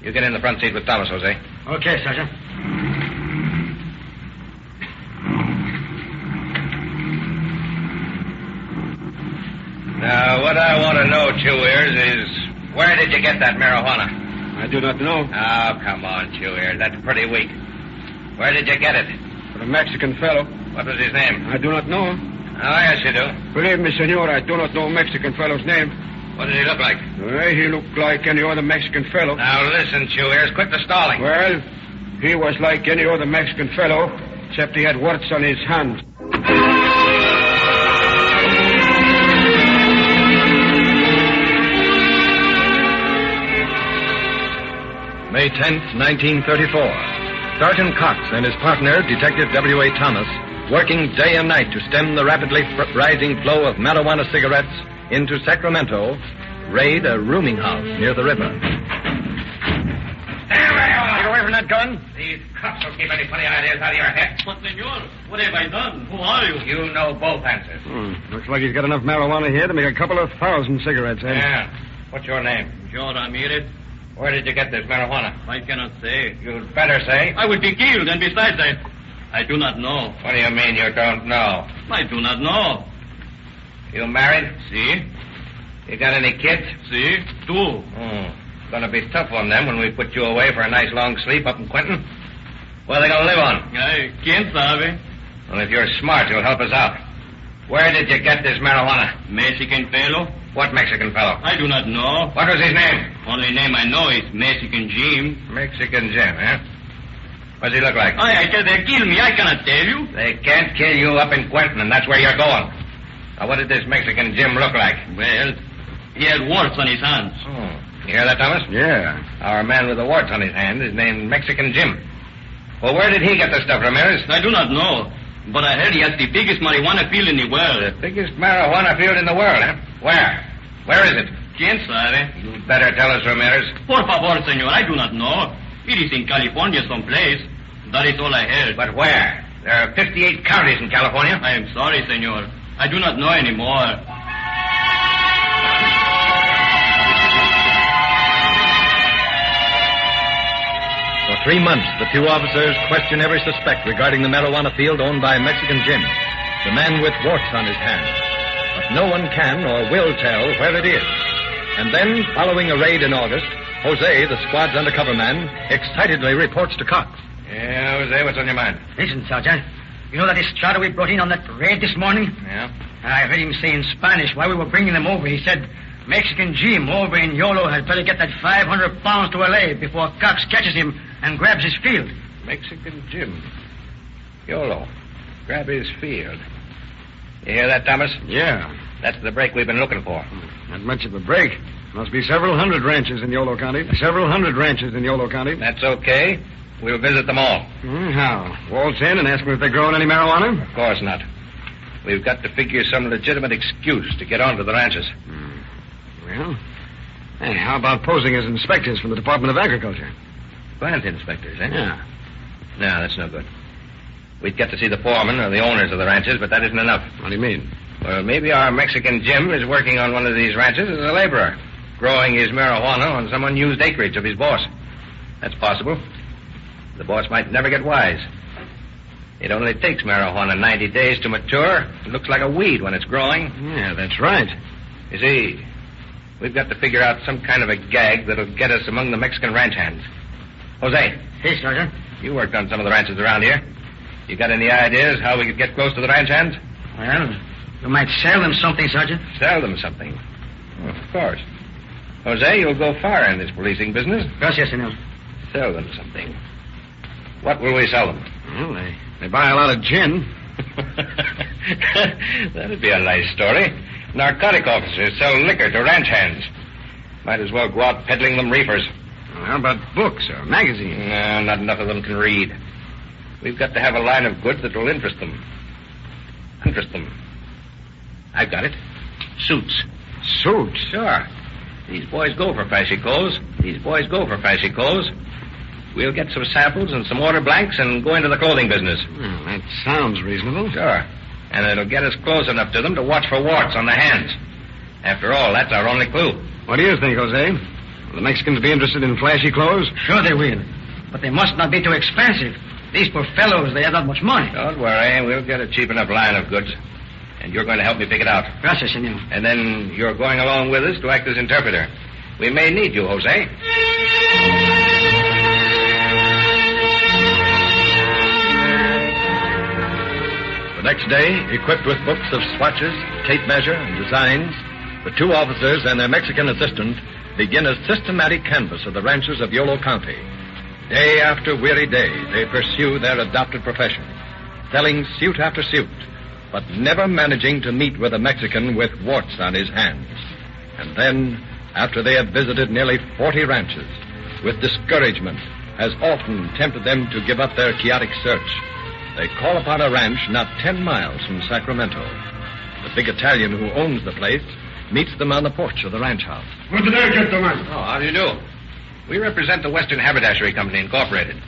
You get in the front seat with Thomas, Jose. Okay, Sergeant. Now, what I want to know, Chew Ears, is where did you get that marijuana? I do not know. Oh, come on, Chew Ears. That's pretty weak. Where did you get it? From a Mexican fellow. What was his name? I do not know. Oh, yes, you do. Believe me, senor, I do not know Mexican fellow's name. What did he look like? Well, he looked like any other Mexican fellow. Now, listen, Chew Ears. Quit the stalling. Well, he was like any other Mexican fellow, except he had warts on his hands. May 10th, 1934. Sergeant Cox and his partner, Detective W.A. Thomas, working day and night to stem the rapidly rising flow of marijuana cigarettes into Sacramento, raid a rooming house near the river. Get away from that gun. These cops don't keep any funny ideas out of your head. But, senor, what have I done? Who are you? You know both answers. Looks like he's got enough marijuana here to make a couple of thousand cigarettes, eh? Yeah. What's your name? Joe Ramirez. Where did you get this marijuana? I cannot say. You'd better say. I would be killed, and besides, I do not know. What do you mean you don't know? I do not know. You married? See? You got any kids? See? Two. It's gonna be tough on them when we put you away for a nice long sleep up in Quentin. Where are they gonna live on? ¿Quién sabe? Well, if you're smart, you'll help us out. Where did you get this marijuana? Mexican fellow. What Mexican fellow? I do not know. What was his name? Only name I know is Mexican Jim. Mexican Jim, eh? What does he look like? I said they kill me. I cannot tell you. They can't kill you up in Quentin, and that's where you're going. Now, what did this Mexican Jim look like? Well, he had warts on his hands. You hear that, Thomas? Yeah. Our man with the warts on his hand is named Mexican Jim. Well, where did he get the stuff, Ramirez? I do not know. But I heard he has the biggest marijuana field in the world. The biggest marijuana field in the world, huh? Where? Where is it? ¿Quién sabe? You'd better tell us, Ramirez. Por favor, senor, I do not know. It is in California someplace. That is all I heard. But where? There are 58 counties in California. I am sorry, senor. I do not know anymore. For 3 months, the two officers question every suspect regarding the marijuana field owned by Mexican Jim, the man with warts on his hands. But no one can or will tell where it is. And then, following a raid in August, Jose, the squad's undercover man, excitedly reports to Cox. Yeah, Jose, what's on your mind? Listen, Sergeant. You know that Estrada we brought in on that raid this morning? Yeah? I heard him say in Spanish while we were bringing them over. He said, Mexican Jim over in Yolo had better get that 500 pounds to L.A. before Cox catches him and grabs his field. Mexican Jim. Yolo. Grab his field. You hear that, Thomas? Yeah. That's the break we've been looking for. Not much of a break. Must be several hundred ranches in Yolo County. Several hundred ranches in Yolo County. That's okay. We'll visit them all. How? Waltz in and ask them if they're growing any marijuana? Of course not. We've got to figure some legitimate excuse to get onto the ranches. Well, hey, how about posing as inspectors from the Department of Agriculture? Plant inspectors, eh? Yeah. No, that's no good. We'd get to see the foreman or the owners of the ranches, but that isn't enough. What do you mean? Well, maybe our Mexican Jim is working on one of these ranches as a laborer, growing his marijuana on some unused acreage of his boss. That's possible. The boss might never get wise. It only takes marijuana 90 days to mature. It looks like a weed when it's growing. Yeah, that's right. You see, we've got to figure out some kind of a gag that'll get us among the Mexican ranch hands. Jose. Hey, Sergeant. You worked on some of the ranches around here. You got any ideas how we could get close to the ranch hands? Well, you might sell them something, Sergeant. Sell them something? Oh, of course. Jose, you'll go far in this policing business. Gracias, senor. Sell them something. What will we sell them? Well, they buy a lot of gin. That'd be a nice story. Narcotic officers sell liquor to ranch hands. Might as well go out peddling them reefers. How about books or magazines? No, not enough of them can read. We've got to have a line of goods that will interest them. Interest them. I've got it. Suits. Suits? Sure. These boys go for fancy clothes. These boys go for fancy clothes. We'll get some samples and some order blanks and go into the clothing business. Well, that sounds reasonable. Sure. And it'll get us close enough to them to watch for warts on the hands. After all, that's our only clue. What do you think, Jose? Will the Mexicans be interested in flashy clothes? Sure they will. But they must not be too expensive. These poor fellows, they have not much money. Don't worry. We'll get a cheap enough line of goods. And you're going to help me pick it out. Gracias, senor. And then you're going along with us to act as interpreter. We may need you, Jose. The next day, equipped with books of swatches, tape measure, and designs, the two officers and their Mexican assistant begin a systematic canvass of the ranches of Yolo County. Day after weary day, they pursue their adopted profession, selling suit after suit, but never managing to meet with a Mexican with warts on his hands. And then, after they have visited nearly 40 ranches, with discouragement has often tempted them to give up their chaotic search, they call upon a ranch not 10 miles from Sacramento. The big Italian who owns the place meets them on the porch of the ranch house. Good day, gentlemen. Oh, how do you do? We represent the Western Haberdashery Company, Incorporated.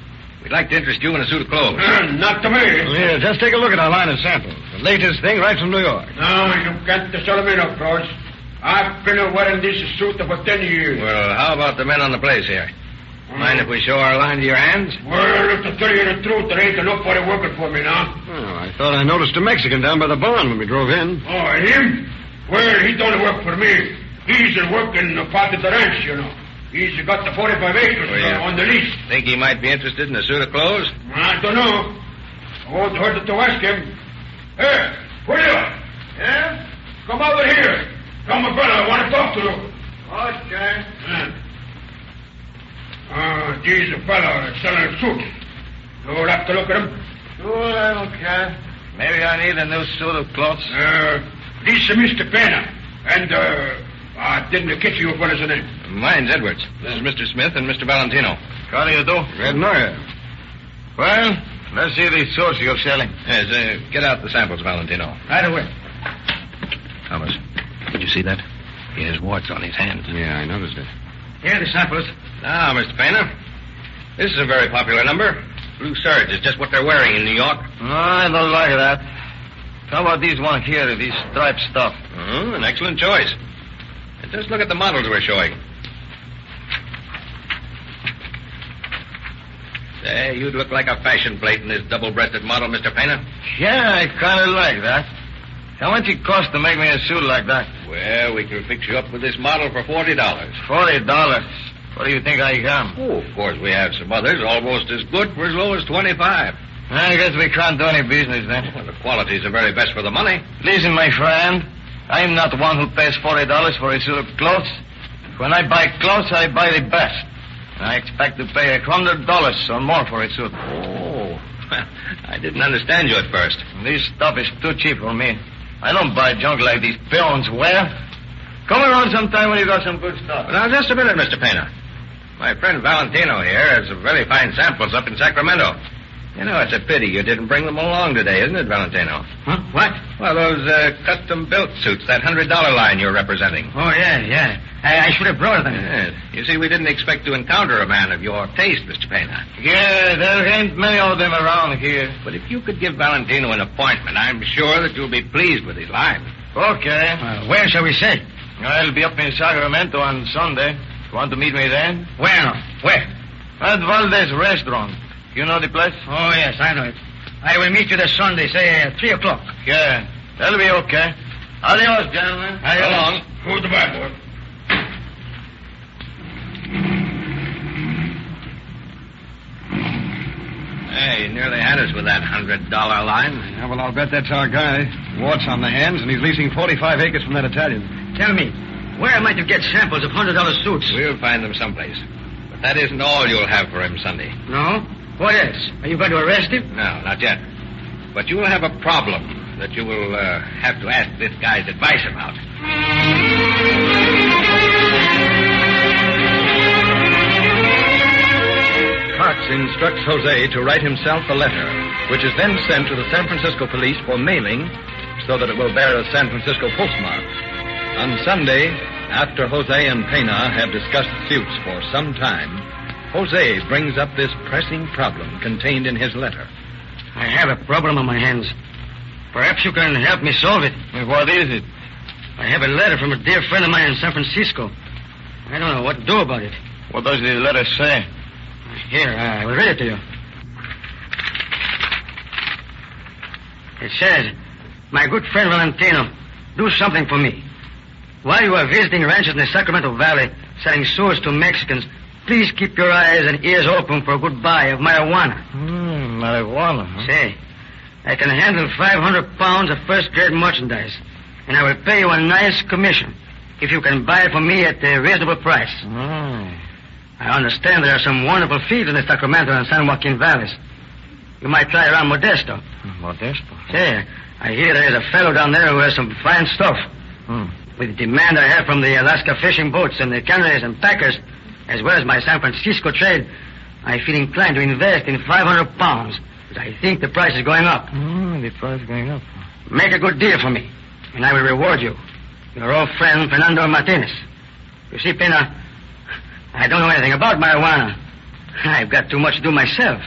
We'd like to interest you in a suit of clothes. Not to me. Yeah, just take a look at our line of samples. The latest thing right from New York. No, you can't sell me no clothes. I've been wearing this suit for 10 years. Well, how about the men on the place here? Mind if we show our line to your hands? Well, to tell you the truth, there ain't nobody working for me now. Oh, I thought I noticed a Mexican down by the barn when we drove in. Oh, him? Well, he don't work for me. He's working part of the ranch, you know. He's got the 45 acres on the lease. Think he might be interested in a suit of clothes? I don't know. I won't hurt to ask him. Hey, where you? Yeah? Come over here. Come, my brother, I want to talk to you. Okay. He's a fellow selling a suit. You'll have to look at him. Oh, I don't care. Maybe I need a new suit of clothes. This is Mr. Pena. And, I didn't catch your brother's name. Mine's Edwards. This is Mr. Smith and Mr. Valentino. How do you do? Glad to know you. Well, let's see these suits you're selling. Yes, get out the samples, Valentino. Right away. Thomas, did you see that? He has warts on his hands. Yeah, I noticed it. Here are the samples. Now, Mr. Pena, this is a very popular number. Blue serge is just what they're wearing in New York. I don't like that. How about these one here, these striped stuff? An excellent choice. And just look at the models we're showing. Say, you'd look like a fashion plate in this double-breasted model, Mr. Pena. Yeah, I kind of like that. How much it cost to make me a suit like that? Well, we can fix you up with this model for $40. $40? What do you think I am? Oh, of course, we have some others almost as good for as low as $25. I guess we can't do any business then. Well, the qualities are very best for the money. Listen, my friend, I'm not one who pays $40 for a suit of clothes. When I buy clothes, I buy the best. I expect to pay $100 or more for a suit. Oh, I didn't understand you at first. This stuff is too cheap for me. I don't buy junk like these peons wear. Come around sometime when you got some good stuff. Now, just a minute, Mr. Pena. My friend Valentino here has some very fine samples up in Sacramento. You know, it's a pity you didn't bring them along today, isn't it, Valentino? Huh? What? Well, those custom-built suits, that $100 line you're representing. Oh, yeah. I should have brought them. Yes. You see, we didn't expect to encounter a man of your taste, Mr. Pena. Yeah, there ain't many of them around here. But if you could give Valentino an appointment, I'm sure that you'll be pleased with his line. Okay. Where shall we say? I'll be up in Sacramento on Sunday. Want to meet me then? Where? At Valdez Restaurant. You know the place? Oh, yes, I know it. I will meet you this Sunday, say, at 3 o'clock. Yeah, that'll be okay. Adios, gentlemen. So long. Goodbye, boy. Hey, you nearly had us with that $100 line. Yeah, well, I'll bet that's our guy. Warts on the hands, and he's leasing 45 acres from that Italian. Tell me, where am I to get samples of $100 suits? We'll find them someplace. But that isn't all you'll have for him Sunday. No? What else? Are you going to arrest him? No, not yet. But you'll have a problem that you will have to ask this guy's advice about. Cox instructs Jose to write himself a letter, which is then sent to the San Francisco police for mailing so that it will bear a San Francisco postmark. On Sunday, after Jose and Pena have discussed suits for some time, Jose brings up this pressing problem contained in his letter. I have a problem on my hands. Perhaps you can help me solve it. What is it? I have a letter from a dear friend of mine in San Francisco. I don't know what to do about it. What does the letter say? Here, I will read it to you. It says, "My good friend Valentino, do something for me. While you are visiting ranches in the Sacramento Valley, selling sewers to Mexicans, please keep your eyes and ears open for a good buy of marijuana." Marijuana, huh? Say, I can handle 500 pounds of first-grade merchandise, and I will pay you a nice commission if you can buy it for me at a reasonable price. I understand there are some wonderful fields in the Sacramento and San Joaquin valleys. You might try around Modesto. Modesto? Say, I hear there's a fellow down there who has some fine stuff. With the demand I have from the Alaska fishing boats and the canneries and packers, as well as my San Francisco trade, I feel inclined to invest in 500 pounds. But I think the price is going up. The price is going up. Make a good deal for me, and I will reward you. Your old friend, Fernando Martinez. You see, Pena, I don't know anything about marijuana. I've got too much to do myself.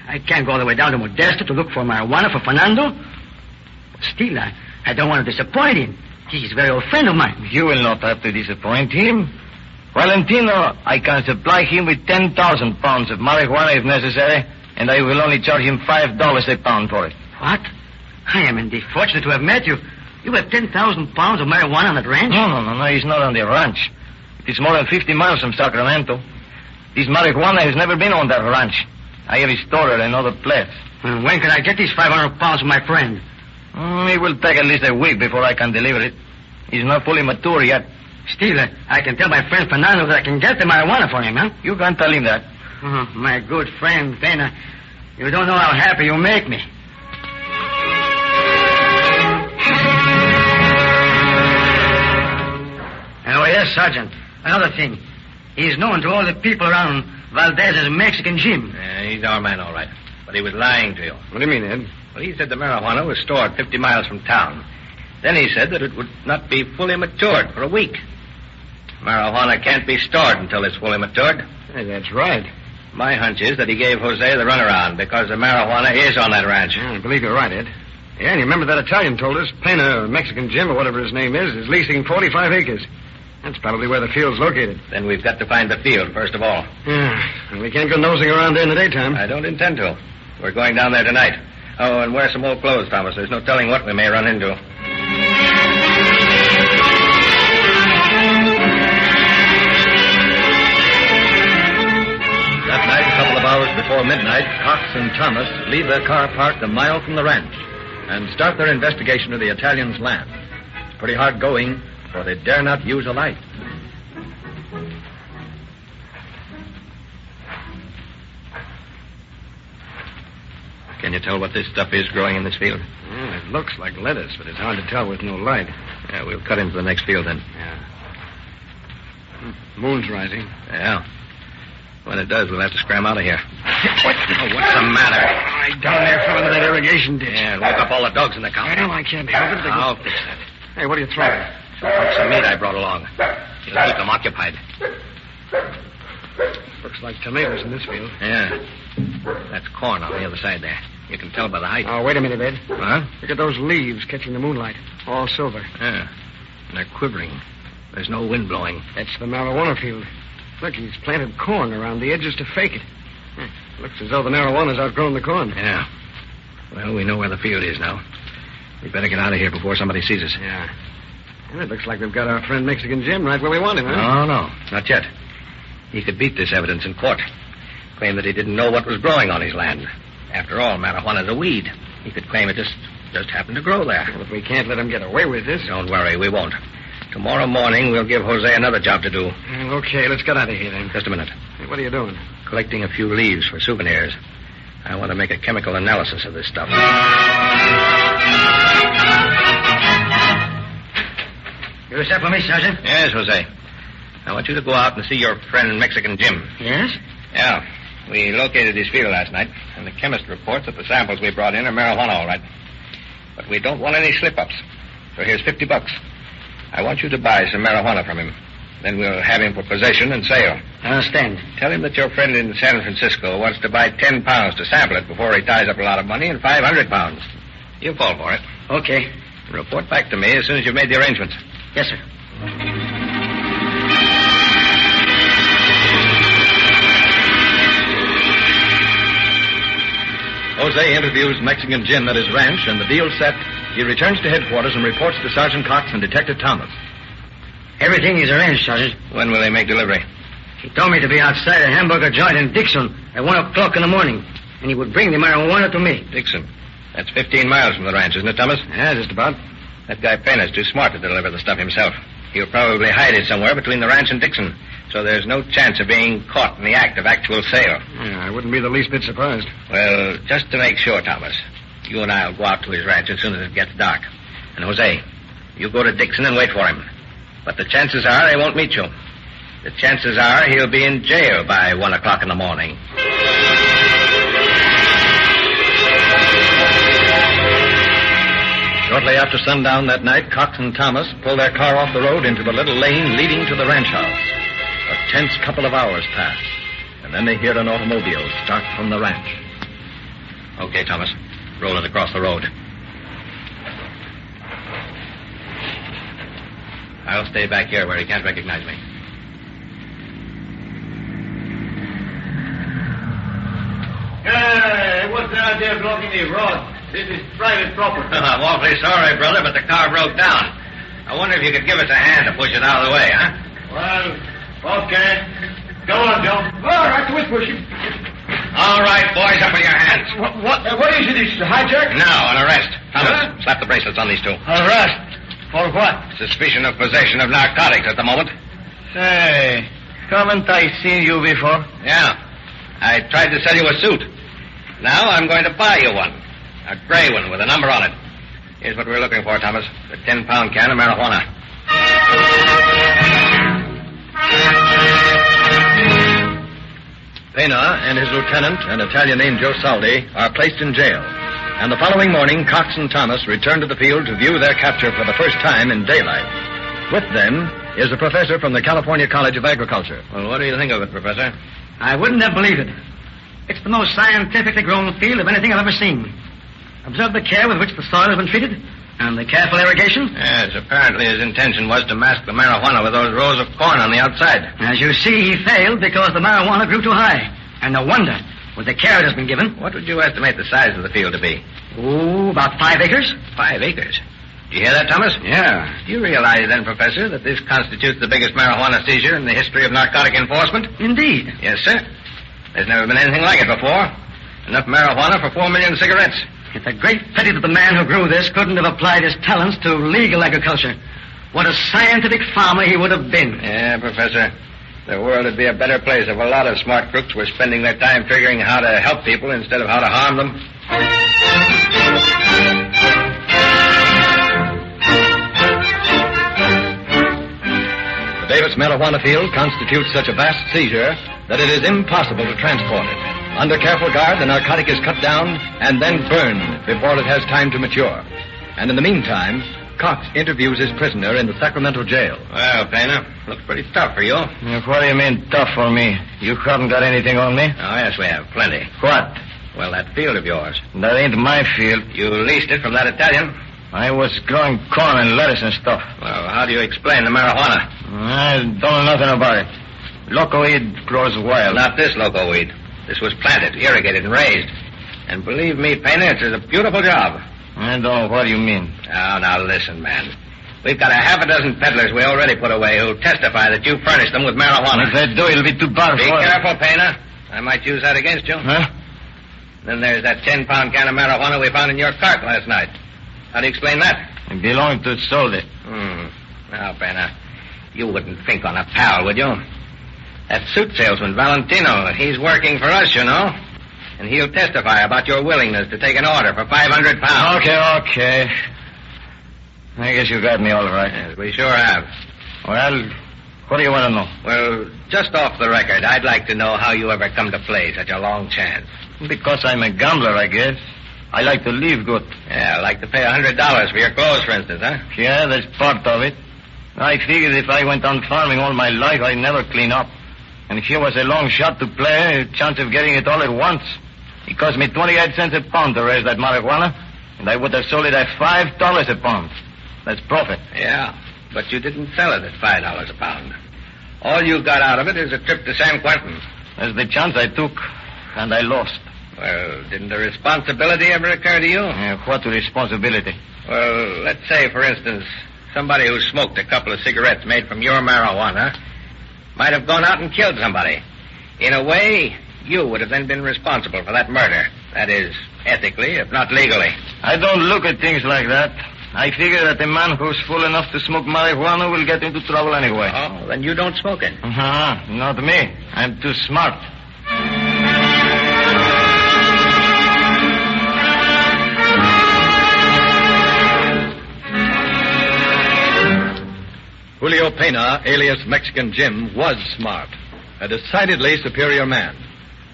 I can't go all the way down to Modesto to look for marijuana for Fernando. But still, I don't want to disappoint him. He's a very old friend of mine. You will not have to disappoint him. Valentino, I can supply him with 10,000 pounds of marijuana if necessary, and I will only charge him $5 a pound for it. What? I am indeed fortunate to have met you. You have 10,000 pounds of marijuana on that ranch? No, he's not on the ranch. It is more than 50 miles from Sacramento. This marijuana has never been on that ranch. I have stored it in another place. And when can I get these 500 pounds from my friend? It will take at least a week before I can deliver it. He's not fully mature yet. Still, I can tell my friend Fernando that I can get the marijuana for him, huh? You can't tell him that. Oh, my good friend, Pena, you don't know how happy you make me. Oh, yes, Sergeant. Another thing. He's known to all the people around Valdez's Mexican Jim. He's our man, all right. But he was lying to you. What do you mean, Ed? Well, he said the marijuana was stored 50 miles from town. Then he said that it would not be fully matured for a week. Marijuana can't be stored until it's fully matured. Hey, that's right. My hunch is that he gave Jose the runaround because the marijuana is on that ranch. I believe you're right, Ed. Yeah, and you remember that Italian told us Pena, or Mexican Jim, or whatever his name is leasing 45 acres. That's probably where the field's located. Then we've got to find the field, first of all. Yeah, and we can't go nosing around there in the daytime. I don't intend to. We're going down there tonight. Oh, and wear some old clothes, Thomas. There's no telling what we may run into. That night, a couple of hours before midnight, Cox and Thomas leave their car parked a mile from the ranch and start their investigation of the Italian's land. It's pretty hard going, for they dare not use a light. Can you tell what this stuff is growing in this field? It looks like lettuce, but it's hard to tell with no light. Yeah, we'll cut into the next field then. Yeah. Moon's rising. Yeah. When it does, we'll have to scram out of here. What's the matter? Down there fell into that irrigation ditch. Yeah, and woke up all the dogs in the cow. Well, I can't help it. I'll fix that. Hey, what are you throwing? Some hunks of meat I brought along. You'll keep them occupied. Looks like tomatoes in this field. Yeah. That's corn on the other side there. You can tell by the height. Oh, wait a minute, Ed. Huh? Look at those leaves catching the moonlight. All silver. Yeah. And they're quivering. There's no wind blowing. That's the marijuana field. Look, he's planted corn around the edges to fake it. Looks as though the marijuana's outgrown the corn. Yeah. Well, we know where the field is now. We'd better get out of here before somebody sees us. Yeah. Well, it looks like we've got our friend Mexican Jim right where we want him, huh? No, not yet. He could beat this evidence in court. Claim that he didn't know what was growing on his land. After all, marijuana's a weed. He could claim it just happened to grow there. Well, if we can't let him get away with this... Don't worry, we won't. Tomorrow morning, we'll give Jose another job to do. Okay, let's get out of here, then. Just a minute. Hey, what are you doing? Collecting a few leaves for souvenirs. I want to make a chemical analysis of this stuff. You set for me, Sergeant? Yes, Jose. I want you to go out and see your friend Mexican Jim. Yes? Yeah. We located his field last night, and the chemist reports that the samples we brought in are marijuana, all right. But we don't want any slip-ups. So here's $50. I want you to buy some marijuana from him. Then we'll have him for possession and sale. I understand. Tell him that your friend in San Francisco wants to buy 10 pounds to sample it before he ties up a lot of money and 500 pounds. You fall for it. Okay. Report back to me as soon as you've made the arrangements. Yes, sir. Jose interviews Mexican Jim at his ranch, and the deal set, he returns to headquarters and reports to Sergeant Cox and Detective Thomas. Everything is arranged, Sergeant. When will they make delivery? He told me to be outside a hamburger joint in Dixon at 1 o'clock in the morning, and he would bring the marijuana to me. Dixon. That's 15 miles from the ranch, isn't it, Thomas? Yeah, just about. That guy Pena's too smart to deliver the stuff himself. He'll probably hide it somewhere between the ranch and Dixon, so there's no chance of being caught in the act of actual sale. Yeah, I wouldn't be the least bit surprised. Well, just to make sure, Thomas, you and I'll go out to his ranch as soon as it gets dark. And, Jose, you go to Dixon and wait for him. But the chances are he won't meet you. The chances are he'll be in jail by 1 o'clock in the morning. Shortly after sundown that night, Cox and Thomas pulled their car off the road into the little lane leading to the ranch house. A tense couple of hours pass, and then they hear an automobile start from the ranch. Okay, Thomas. Roll it across the road. I'll stay back here where he can't recognize me. Hey, what's the idea of blocking the road? This is private property. I'm awfully sorry, brother, but the car broke down. I wonder if you could give us a hand to push it out of the way, huh? Well, okay. Go on, Joe. All right, we'll push him. All right, boys, up with your hands. What is it? Is it a hijack? No, an arrest. Thomas, slap the bracelets on these two. Arrest? For what? Suspicion of possession of narcotics at the moment. Say, haven't I seen you before? Yeah. I tried to sell you a suit. Now I'm going to buy you one. A gray one with a number on it. Here's what we're looking for, Thomas. The 10-pound can of marijuana. Pena and his lieutenant, an Italian named Joe Saldi, are placed in jail. And the following morning, Cox and Thomas return to the field to view their capture for the first time in daylight. With them is a professor from the California College of Agriculture. Well, what do you think of it, Professor? I wouldn't have believed it. It's the most scientifically grown field of anything I've ever seen. Observe the care with which the soil has been treated, and the careful irrigation. Yes, apparently his intention was to mask the marijuana with those rows of corn on the outside. As you see, he failed because the marijuana grew too high. And no wonder, with the care it has been given. What would you estimate the size of the field to be? Oh, about 5 acres. 5 acres? Do you hear that, Thomas? Yeah. Do you realize then, Professor, that this constitutes the biggest marijuana seizure in the history of narcotic enforcement? Indeed. Yes, sir. There's never been anything like it before. Enough marijuana for 4 million cigarettes. It's a great pity that the man who grew this couldn't have applied his talents to legal agriculture. What a scientific farmer he would have been. Yeah, Professor. The world would be a better place if a lot of smart crooks were spending their time figuring how to help people instead of how to harm them. The Davis marijuana field constitutes such a vast seizure that it is impossible to transport it. Under careful guard, the narcotic is cut down and then burned before it has time to mature. And in the meantime, Cox interviews his prisoner in the Sacramento jail. Well, Pena, looks pretty tough for you. What do you mean, tough for me? You haven't got anything on me? Oh, yes, we have. Plenty. What? Well, that field of yours. That ain't my field. You leased it from that Italian. I was growing corn and lettuce and stuff. Well, how do you explain the marijuana? I don't know nothing about it. Loco weed grows wild. Not this loco weed. This was planted, irrigated, and raised. And believe me, Pena, it's a beautiful job. I don't know what you mean. Now, listen, man. We've got a half a dozen peddlers we already put away who'll testify that you furnished them with marijuana. If they do, it'll be too bad for them. Be careful, Pena. I might use that against you. Huh? Then there's that 10-pound can of marijuana we found in your cart last night. How do you explain that? It belonged to Soldi. Now, Pena, you wouldn't think on a pal, would you? That suit salesman, Valentino, he's working for us, you know. And he'll testify about your willingness to take an order for 500 pounds. Okay. I guess you got me all right. Yes, we sure have. Well, what do you want to know? Well, just off the record, I'd like to know how you ever come to play such a long chance. Because I'm a gambler, I guess. I like to live good. Yeah, I like to pay $100 for your clothes, for instance, huh? Yeah, that's part of it. I figured if I went on farming all my life, I'd never clean up. And here was a long shot to play, a chance of getting it all at once. It cost me 28 cents a pound to raise that marijuana. And I would have sold it at $5 a pound. That's profit. Yeah, but you didn't sell it at $5 a pound. All you got out of it is a trip to San Quentin. That's the chance I took, and I lost. Well, didn't the responsibility ever occur to you? What responsibility? Well, let's say, for instance, somebody who smoked a couple of cigarettes made from your marijuana might have gone out and killed somebody. In a way, you would have then been responsible for that murder. That is, ethically, if not legally. I don't look at things like that. I figure that a man who's fool enough to smoke marijuana will get into trouble anyway. Oh, then you don't smoke it. Not me. I'm too smart. Julio Pena, alias Mexican Jim, was smart. A decidedly superior man.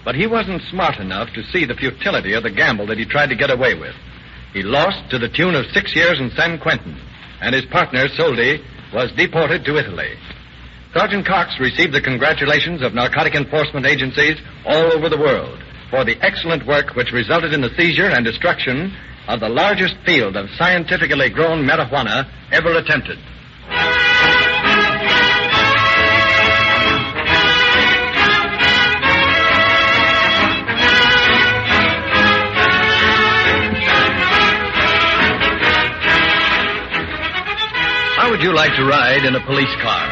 But he wasn't smart enough to see the futility of the gamble that he tried to get away with. He lost to the tune of 6 years in San Quentin, and his partner, Soldi, was deported to Italy. Sergeant Cox received the congratulations of narcotic enforcement agencies all over the world for the excellent work which resulted in the seizure and destruction of the largest field of scientifically grown marijuana ever attempted. How would you like to ride in a police car?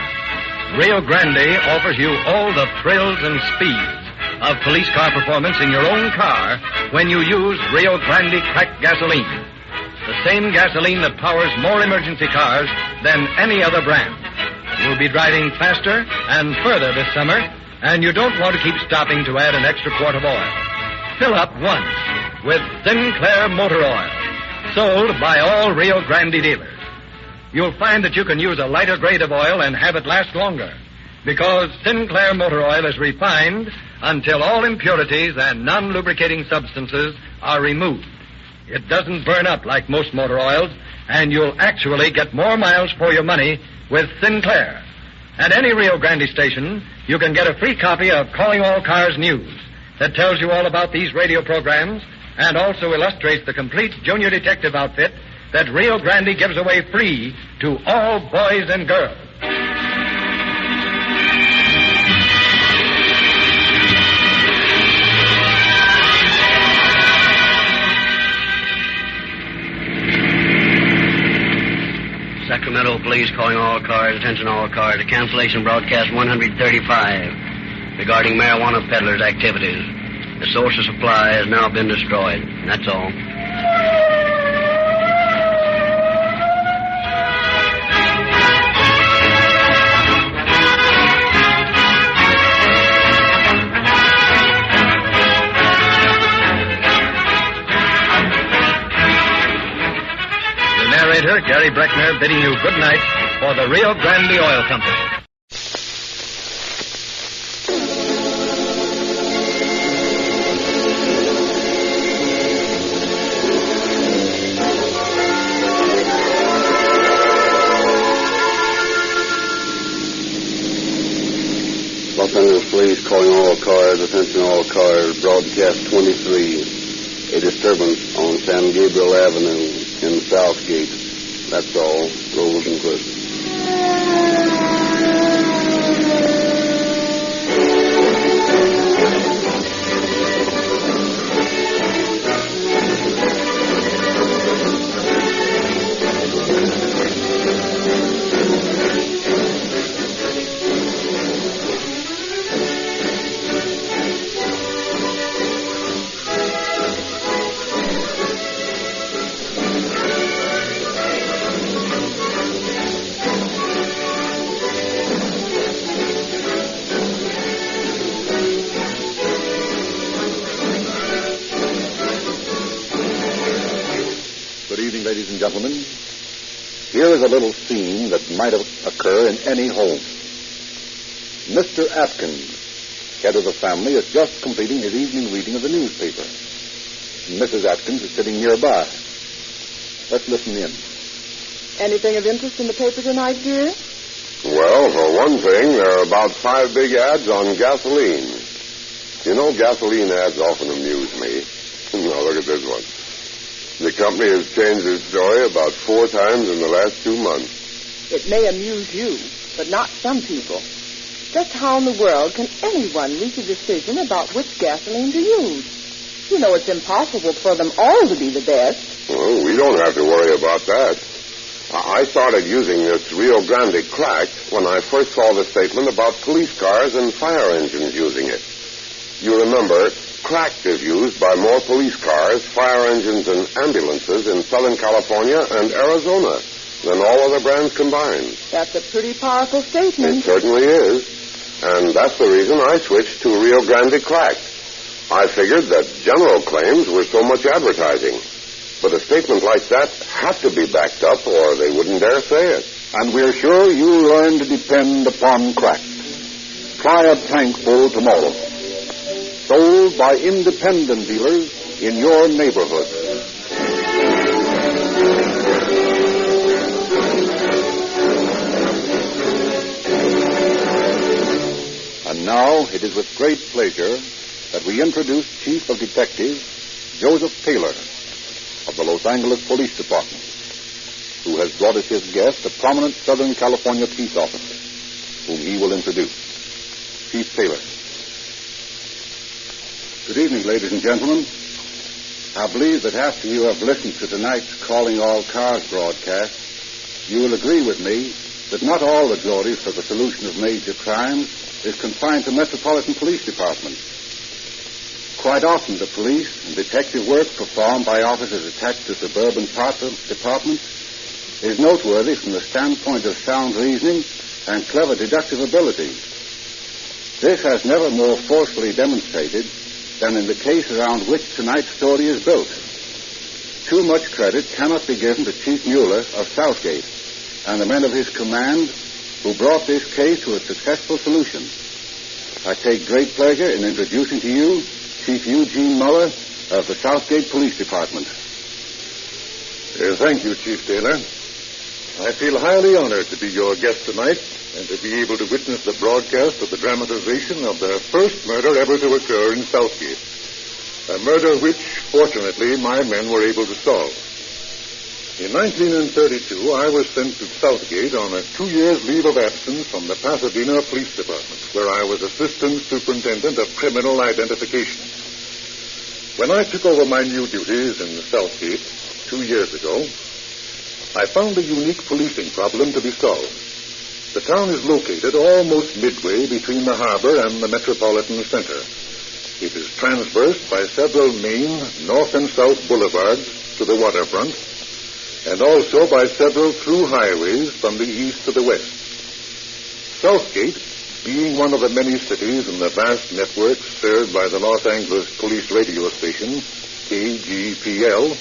Rio Grande offers you all the thrills and speeds of police car performance in your own car when you use Rio Grande cracked gasoline. The same gasoline that powers more emergency cars than any other brand. You'll be driving faster and further this summer, and you don't want to keep stopping to add an extra quart of oil. Fill up once with Sinclair Motor Oil, sold by all Rio Grande dealers. You'll find that you can use a lighter grade of oil and have it last longer, because Sinclair Motor Oil is refined until all impurities and non-lubricating substances are removed. It doesn't burn up like most motor oils, and you'll actually get more miles for your money with Sinclair. At any Rio Grande station, you can get a free copy of Calling All Cars News that tells you all about these radio programs and also illustrates the complete junior detective outfit that Rio Grande gives away free to all boys and girls. Sacramento Police calling all cars, attention all cars, to cancellation broadcast 135 regarding marijuana peddlers' activities. The source of supply has now been destroyed. That's all. Narrator Gary Breckner bidding you good night for the Rio Grande Oil Company. Los Angeles Police calling all cars, attention all cars, broadcast 23. A disturbance on San Gabriel Avenue in Southgate. That's all. Rosenquist. Ladies and gentlemen, here is a little scene that might occur in any home. Mr. Atkins, head of the family, is just completing his evening reading of the newspaper. Mrs. Atkins is sitting nearby. Let's listen in. Anything of interest in the paper tonight, dear? Well, for one thing, there are about 5 big ads on gasoline. You know, gasoline ads often amuse me. Now, look at this one. The company has changed its story about 4 times in the last 2 months. It may amuse you, but not some people. Just how in the world can anyone reach a decision about which gasoline to use? You know it's impossible for them all to be the best. Well, we don't have to worry about that. I started using this Rio Grande Cracked when I first saw the statement about police cars and fire engines using it. You remember, Cracked is used by more police cars, fire engines, and ambulances in Southern California and Arizona than all other brands combined. That's a pretty powerful statement. It certainly is. And that's the reason I switched to Rio Grande Cracked. I figured that general claims were so much advertising. But a statement like that had to be backed up or they wouldn't dare say it. And we're sure you'll learn to depend upon Cracked. Try a tank full tomorrow. Sold by independent dealers in your neighborhood. And now it is with great pleasure that we introduce Chief of Detectives Joseph Taylor of the Los Angeles Police Department, who has brought as his guest a prominent Southern California peace officer, whom he will introduce. Chief Taylor. Good evening, ladies and gentlemen. I believe that after you have listened to tonight's Calling All Cars broadcast, you will agree with me that not all the glory for the solution of major crimes is confined to metropolitan police departments. Quite often the police and detective work performed by officers attached to suburban departments is noteworthy from the standpoint of sound reasoning and clever deductive ability. This has never more forcefully demonstrated than in the case around which tonight's story is built. Too much credit cannot be given to Chief Mueller of Southgate and the men of his command who brought this case to a successful solution. I take great pleasure in introducing to you Chief Eugene Muller of the Southgate Police Department. Thank you, Chief Taylor. I feel highly honored to be your guest tonight and to be able to witness the broadcast of the dramatization of the first murder ever to occur in Southgate. A murder which, fortunately, my men were able to solve. In 1932, I was sent to Southgate on a 2-year leave of absence from the Pasadena Police Department, where I was Assistant Superintendent of Criminal Identification. When I took over my new duties in Southgate 2 years ago, I found a unique policing problem to be solved. The town is located almost midway between the harbor and the metropolitan center. It is traversed by several main north and south boulevards to the waterfront, and also by several through highways from the east to the west. Southgate, being one of the many cities in the vast network served by the Los Angeles Police radio station, KGPL,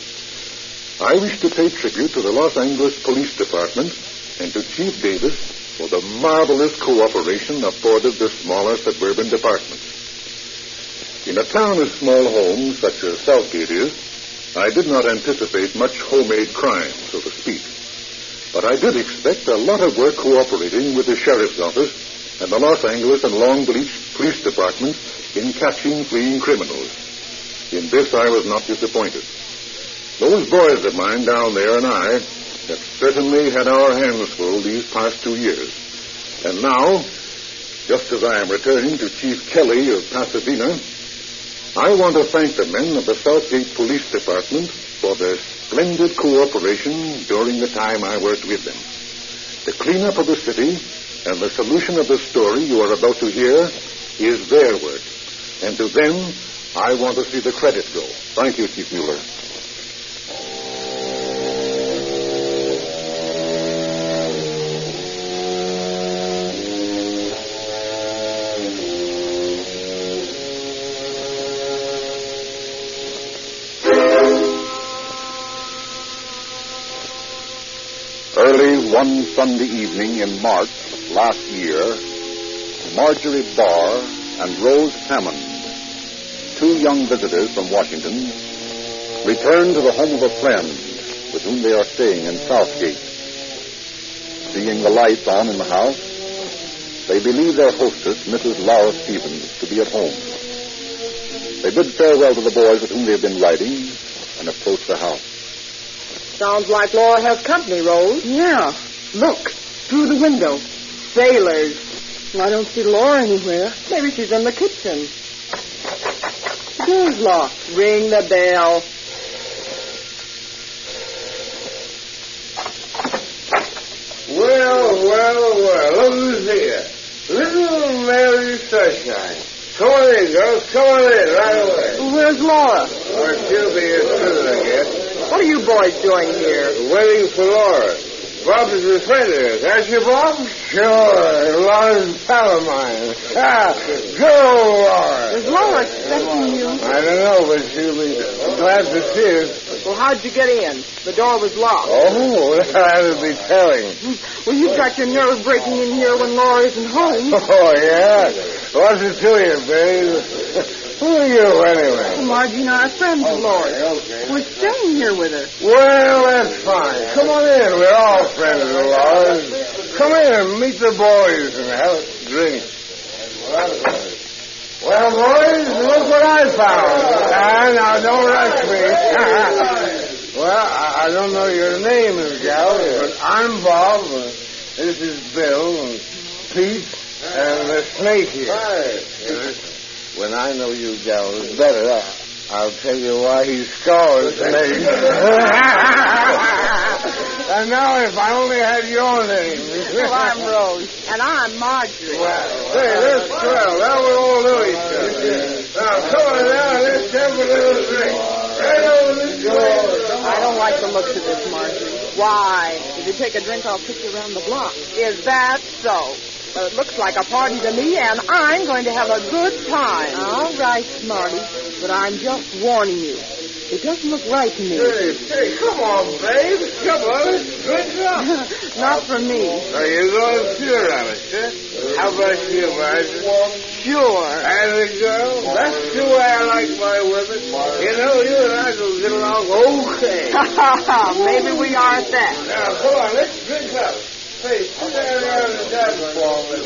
I wish to pay tribute to the Los Angeles Police Department and to Chief Davis for the marvelous cooperation afforded the smaller suburban departments. In a town of small homes such as Southgate is, I did not anticipate much homemade crime, so to speak. But I did expect a lot of work cooperating with the Sheriff's Office and the Los Angeles and Long Beach Police Departments in catching fleeing criminals. In this I was not disappointed. Those boys of mine down there and I have certainly had our hands full these past 2 years. And now, just as I am returning to Chief Kelly of Pasadena, I want to thank the men of the Southgate Police Department for their splendid cooperation during the time I worked with them. The cleanup of the city and the solution of the story you are about to hear is their work. And to them, I want to see the credit go. Thank you, Chief Mueller. Early one Sunday evening in March last year, Marjorie Barr and Rose Hammond, 2 young visitors from Washington, returned to the home of a friend with whom they are staying in Southgate. Seeing the lights on in the house, they believe their hostess, Mrs. Laura Stevens, to be at home. They bid farewell to the boys with whom they have been riding and approach the house. Sounds like Laura has company, Rose. Yeah. Look, through the window. Sailors. I don't see Laura anywhere. Maybe she's in the kitchen. The door's locked. Ring the bell. Well, look who's here. Little Mary Sunshine. Come on in, girls. Come on in right away. Where's Laura? Well, she'll be here soon, I guess. What are you boys doing here? Waiting for Laura. Bob is a friend of hers. Aren't you, Bob? Sure. Laura's pal of mine. Good old Laura. Is Laura expecting you? I don't know, but she'll be glad to see us. Well, how'd you get in? The door was locked. Oh, that'll be telling. Well, you've got your nerve breaking in here when Laura isn't home. Oh, yeah? What's it to you, babe? Who are you, anyway? Margie and I are friends of Laura's. Okay. We're staying here with her. Well, that's fine. Come on in. We're all friends of Laura's. Come in, meet the boys, and have a drink. Well, boys, look what I found. Now, don't rush me. Well, I don't know your names, gal, but I'm Bob. This is Bill and Pete and the snake here. When I know you gals better, I'll tell you why he scores me. And now, if I only had your name. Well, I'm Rose, and I'm Marjorie. Well, say, that's swell. Now we'll all know each other. Now, come on now, let's have a little drink. Right over this way. I don't like the looks of this, Marjorie. Why? If you take a drink, I'll kick you around the block. Is that so? Well, it looks like a party to me, and I'm going to have a good time. All right, Smarty, but I'm just warning you. It doesn't look right to me. Hey, come on, babe. Come on, let's drink up. Not for me. Are you going sure of it, huh? How about you, Marjorie? Sure. And the girl? That's the way I like my women. You know, you and I will get along okay. Maybe we are at that. Now, come on, let's drink up. Hey, put that around the table for me.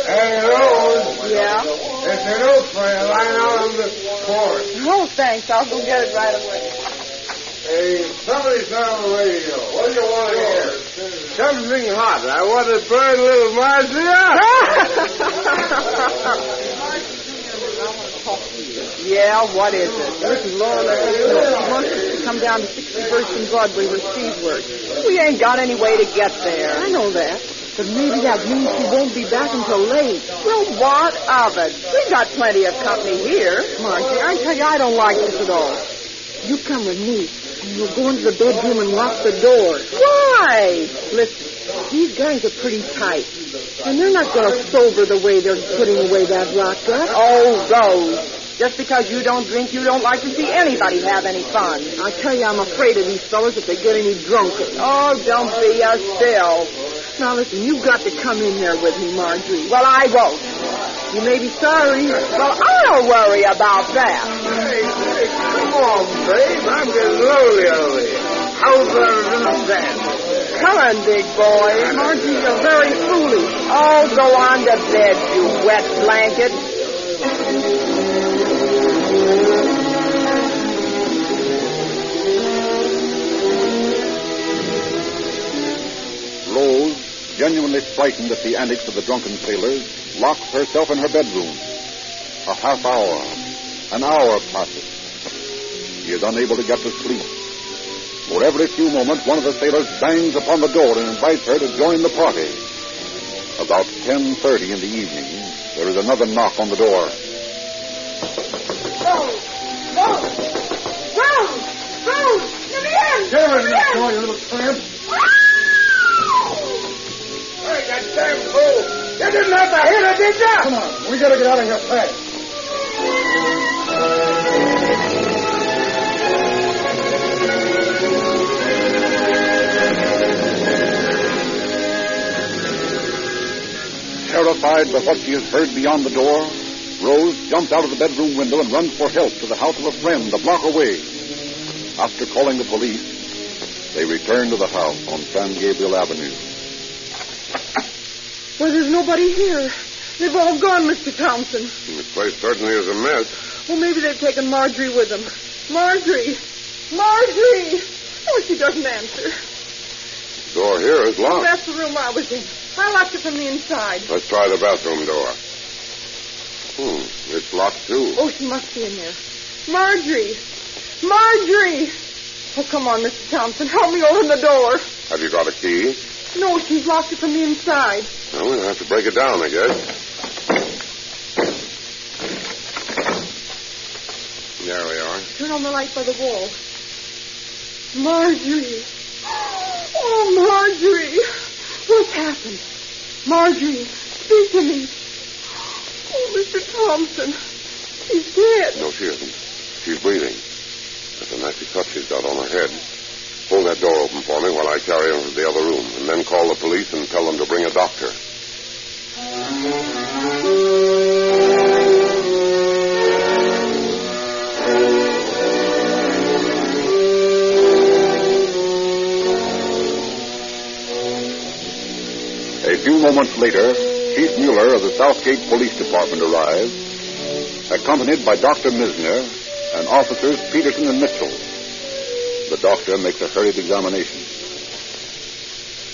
Hey, Rose. Yeah? It's an oat for you lying out on the porch. No, thanks. I'll go get it right away. Hey, somebody's on the radio. What do you want to hear? Something hot. I want to burn little Marjorie Yeah, what is it? This is Laura Lewis. She wants us to come down to 61st and Broadway where Steve works. We ain't got any way to get there. I know that. But maybe that means she won't be back until late. Well, what of it? We've got plenty of company here. Margie, I tell you, I don't like this at all. You come with me, and we'll go into the bedroom and lock the door. Why? Listen, these guys are pretty tight. And they're not going to sober the way they're putting away that rocket. Oh, Rose. Just because you don't drink, you don't like to see anybody have any fun. I tell you, I'm afraid of these fellas if they get any drunker. Oh, don't be a still. Now, listen, you've got to come in there with me, Marjorie. Well, I won't. You may be sorry. Well, I'll worry about that. Hey, come on, babe. I'm getting lonely over here. How about that? Come on, big boy. Marjorie, you're very foolish. Oh, go on to bed, you wet blanket. Rose, genuinely frightened at the antics of the drunken sailors, locks herself in her bedroom. A half hour, an hour passes. She is unable to get to sleep. For every few moments, one of the sailors bangs upon the door and invites her to join the party. About 10:30 in the evening, there is another knock on the door. Rose! Come in! Come in, you little tramp. Hey, that damn fool! You didn't have to hit her, did you? Come on, we gotta get out of here fast. Terrified by what she has heard beyond the door, Rose jumps out of the bedroom window and runs for help to the house of a friend a block away. After calling the police, they return to the house on San Gabriel Avenue. Well, there's nobody here. They've all gone, Mr. Thompson. This place certainly is a mess. Well, maybe they've taken Marjorie with them. Marjorie! Marjorie! Oh, she doesn't answer. Door here is locked. That's the room I was in. I locked it from the inside. Let's try the bathroom door. It's locked, too. Oh, she must be in there. Marjorie! Marjorie! Oh, come on, Mr. Thompson. Help me open the door. Have you got a key? No, she's locked it from the inside. Well, we'll have to break it down, I guess. There we are. Turn on the light by the wall. Marjorie! Oh, Marjorie! What's happened? Marjorie, speak to me. Oh, Mr. Thompson. She's dead. No, she isn't. She's breathing. That's a nasty cut she's got on her head. Hold that door open for me while I carry her into the other room, and then call the police and tell them to bring a doctor. A few moments later, Chief Mueller of the Southgate Police Department arrives, accompanied by Dr. Misner and officers Peterson and Mitchell. The doctor makes a hurried examination.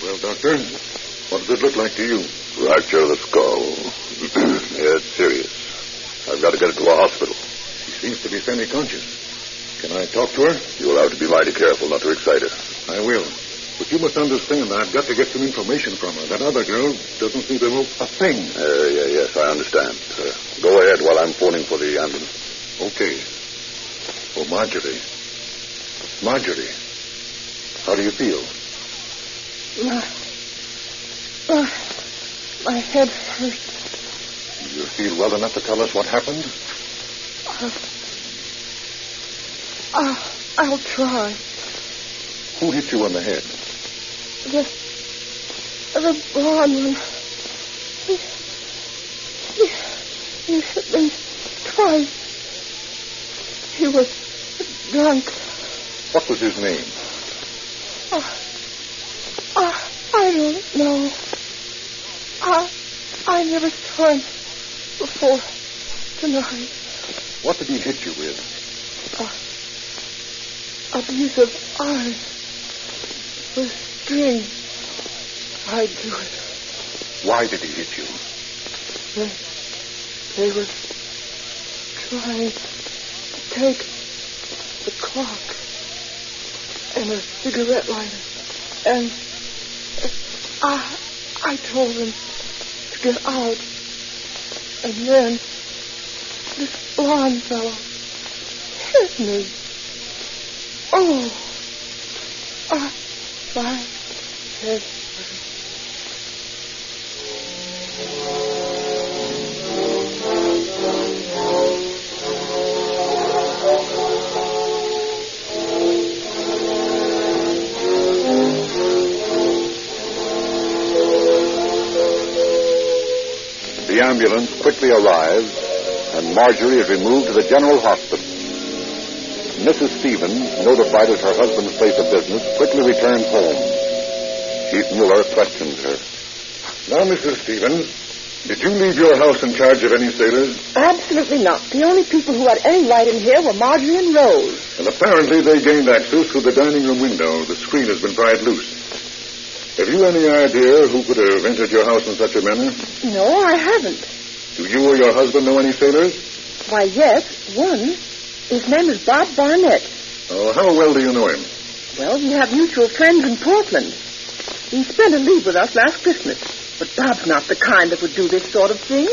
Well, Doctor, what does it look like to you? Fracture of the skull. Yeah, it's serious. I've got to get her to a hospital. She seems to be semi-conscious. Can I talk to her? You'll have to be mighty careful not to excite her. I will. But you must understand I've got to get some information from her. That other girl doesn't seem to know a thing. Yes, I understand. Go ahead while I'm phoning for the ambulance. Okay. Oh, Marjorie. Marjorie, how do you feel? My head hurts. Do you feel well enough to tell us what happened? I'll try. Who hit you on the head? The blonde one. He hit me twice. He was drunk. What was his name? I don't know. I never saw him before tonight. What did he hit you with? A piece of iron with string. I'd do it. Why did he hit you? They were trying to take the clock and a cigarette lighter. And I told them to get out. And then this blonde fellow hit me. Oh, my head hurts. The ambulance quickly arrives, and Marjorie is removed to the General Hospital. Mrs. Stevens, notified at her husband's place of business, quickly returns home. Chief Mueller questions her. Now, Mrs. Stevens, did you leave your house in charge of any sailors? Absolutely not. The only people who had any light in here were Marjorie and Rose. And apparently they gained access through the dining room window. The screen has been pried loose. Have you any idea who could have entered your house in such a manner? No, I haven't. Do you or your husband know any sailors? Why, yes, one. His name is Bob Barnett. Oh, how well do you know him? Well, we have mutual friends in Portland. He spent a leave with us last Christmas. But Bob's not the kind that would do this sort of thing.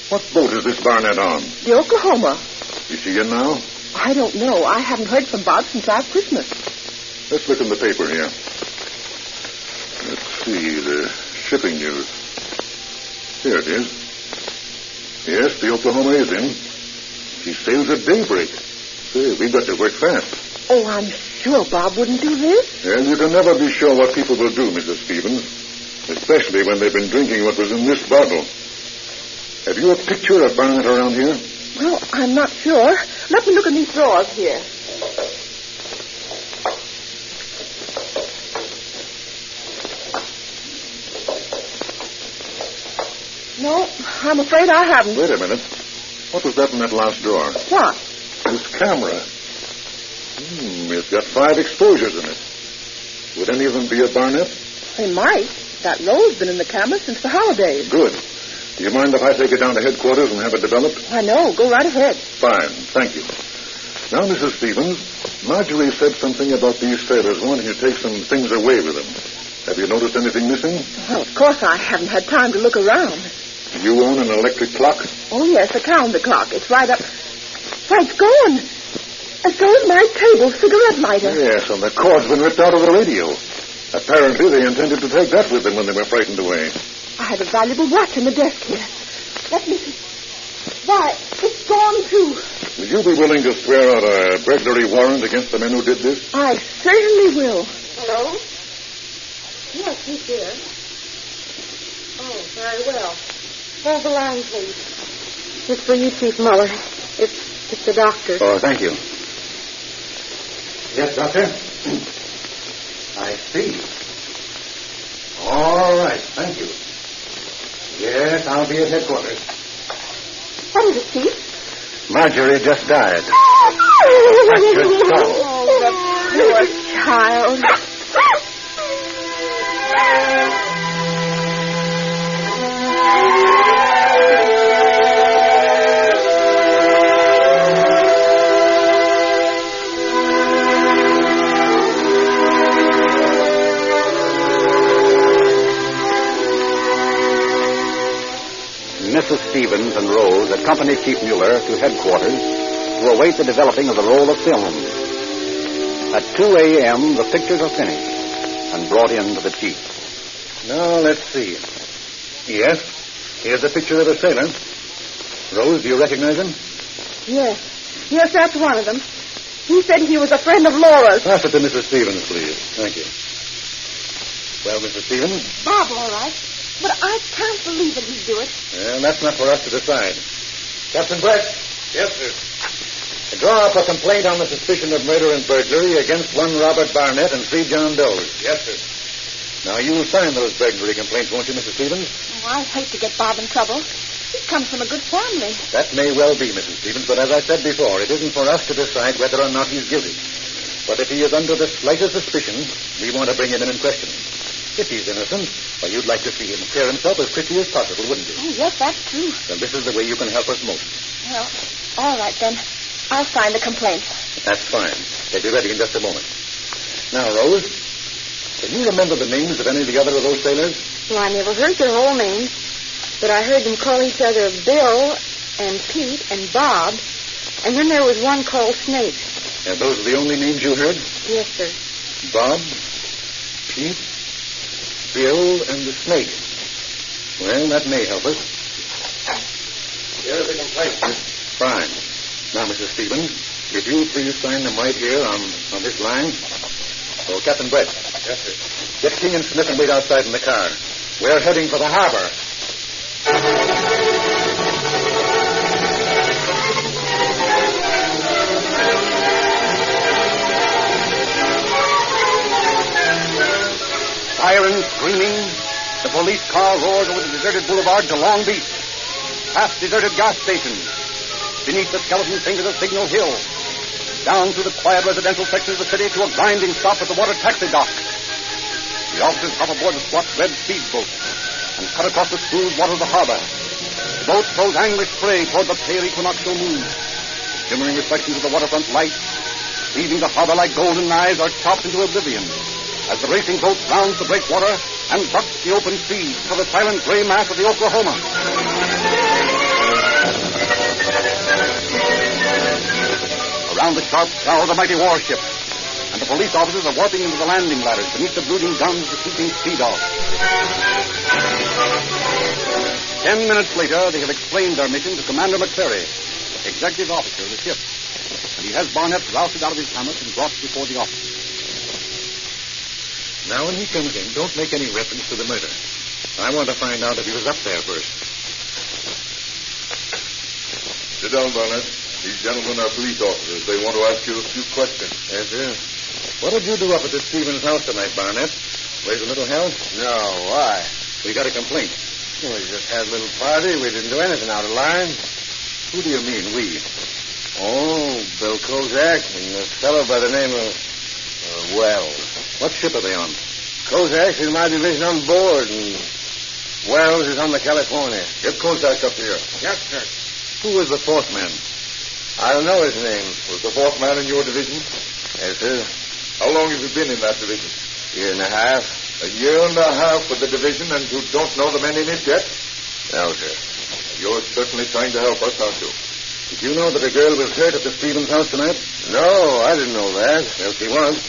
What boat is this Barnett on? The Oklahoma. Is she in now? I don't know. I haven't heard from Bob since last Christmas. Let's look in the paper here. Let's see, the shipping news. Here it is. Yes, the Oklahoma is in. She sails at daybreak. Say, we've got to work fast. Oh, I'm sure Bob wouldn't do this. Well, you can never be sure what people will do, Mrs. Stevens. Especially when they've been drinking what was in this bottle. Have you a picture of Barnett around here? Well, I'm not sure. Let me look in these drawers here. No, I'm afraid I haven't. Wait a minute. What was that in that last drawer? What? This camera. It's got 5 exposures in it. Would any of them be at Barnett? They might. That road's been in the camera since the holidays. Good. Do you mind if I take it down to headquarters and have it developed? I know. Go right ahead. Fine. Thank you. Now, Mrs. Stevens, Marjorie said something about these sailors wanting to take some things away with them. Have you noticed anything missing? Well, of course I haven't had time to look around. You own an electric clock? Oh, yes, a calendar clock. It's right up. Why, it's gone. And so is my table cigarette lighter. Yes, and the cord's been ripped out of the radio. Apparently, they intended to take that with them when they were frightened away. I had a valuable watch in the desk here. Let me see. Why, it's gone, too. Will you be willing to swear out a burglary warrant against the men who did this? I certainly will. Hello? Yes, he's here. Oh, very well. Hold the line, please. It's for you, Chief Muller. It's the doctor. Oh, thank you. Yes, Doctor? I see. All right, thank you. Yes, I'll be at headquarters. What is it, Chief? Marjorie just died. Fractured skull. Oh, the poor child. Mrs. Stevens and Rose accompanied Chief Mueller to headquarters to await the developing of the roll of film. At 2 a.m., the pictures are finished and brought in to the chief. Now, let's see. Yes, here's a picture of a sailor. Rose, do you recognize him? Yes. Yes, that's one of them. He said he was a friend of Laura's. Pass it to Mrs. Stevens, please. Thank you. Well, Mrs. Stevens? Bob, all right. But I can't believe that he'd do it. Well, that's not for us to decide. Captain Brett. Yes, sir. Draw up a complaint on the suspicion of murder and burglary against one Robert Barnett and 3 John Does. Yes, sir. Now, you'll sign those burglary complaints, won't you, Mrs. Stevens? Oh, I hate to get Bob in trouble. He comes from a good family. That may well be, Mrs. Stevens, but as I said before, it isn't for us to decide whether or not he's guilty. But if he is under the slightest suspicion, we want to bring him in and question him. If he's innocent, well, you'd like to see him clear himself as quickly as possible, wouldn't you? Oh, yes, that's true. Then this is the way you can help us most. Well, all right, then. I'll sign the complaint. That's fine. They'll be ready in just a moment. Now, Rose, can you remember the names of any of the other of those sailors? Well, I never heard their whole names, but I heard them call each other Bill and Pete and Bob, and then there was one called Snake. And those are the only names you heard? Yes, sir. Bob, Pete, Bill, and the Snake. Well, that may help us. Here's the complaint, sir. Fine. Now, Mrs. Stevens, if you please sign them right here on this line. Oh, Captain Brett. Yes, sir. Get King and Smith and wait outside in the car. We're heading for the harbor. Sirens screaming, the police car roars over the deserted boulevard to Long Beach, past deserted gas stations, beneath the skeleton fingers of Signal Hill, down through the quiet residential section of the city to a grinding stop at the water taxi dock. The officers hop aboard the squat red speedboat and cut across the smooth water of the harbor. The boat throws angry spray toward the pale equinoctial moon. Shimmering reflections of the waterfront light, leaving the harbor like golden knives, are chopped into oblivion as the racing boat rounds the breakwater and ducks the open sea for the silent gray mass of the Oklahoma. Around the sharp prow of the mighty warship, and the police officers are warping into the landing ladders beneath the brooding guns of the shooting sea dogs. 10 minutes later, they have explained their mission to Commander McCleary, executive officer of the ship, and he has Barnett rousted out of his hammock and brought before the officer. Now, when he comes in, don't make any reference to the murder. I want to find out if he was up there first. Sit down, Barnett. These gentlemen are police officers. They want to ask you a few questions. Yes, sir. What did you do up at the Stevens house tonight, Barnett? Raise a little hell? No, why? We got a complaint. Well, we just had a little party. We didn't do anything out of line. Who do you mean, we? Oh, Bill Kozak and a fellow by the name of Wells. What ship are they on? Kozak is my division on board, and Wells is on the California. Get Kozak up here. Yes, sir. Who was the fourth man? I don't know his name. Was the fourth man in your division? Yes, sir. How long have you been in that division? Year and a half. A year and a half with the division, and you don't know the men in it yet? No, sir. You're certainly trying to help us, aren't you? Did you know that a girl was hurt at the Stevens house tonight? No, I didn't know that. Well, she was.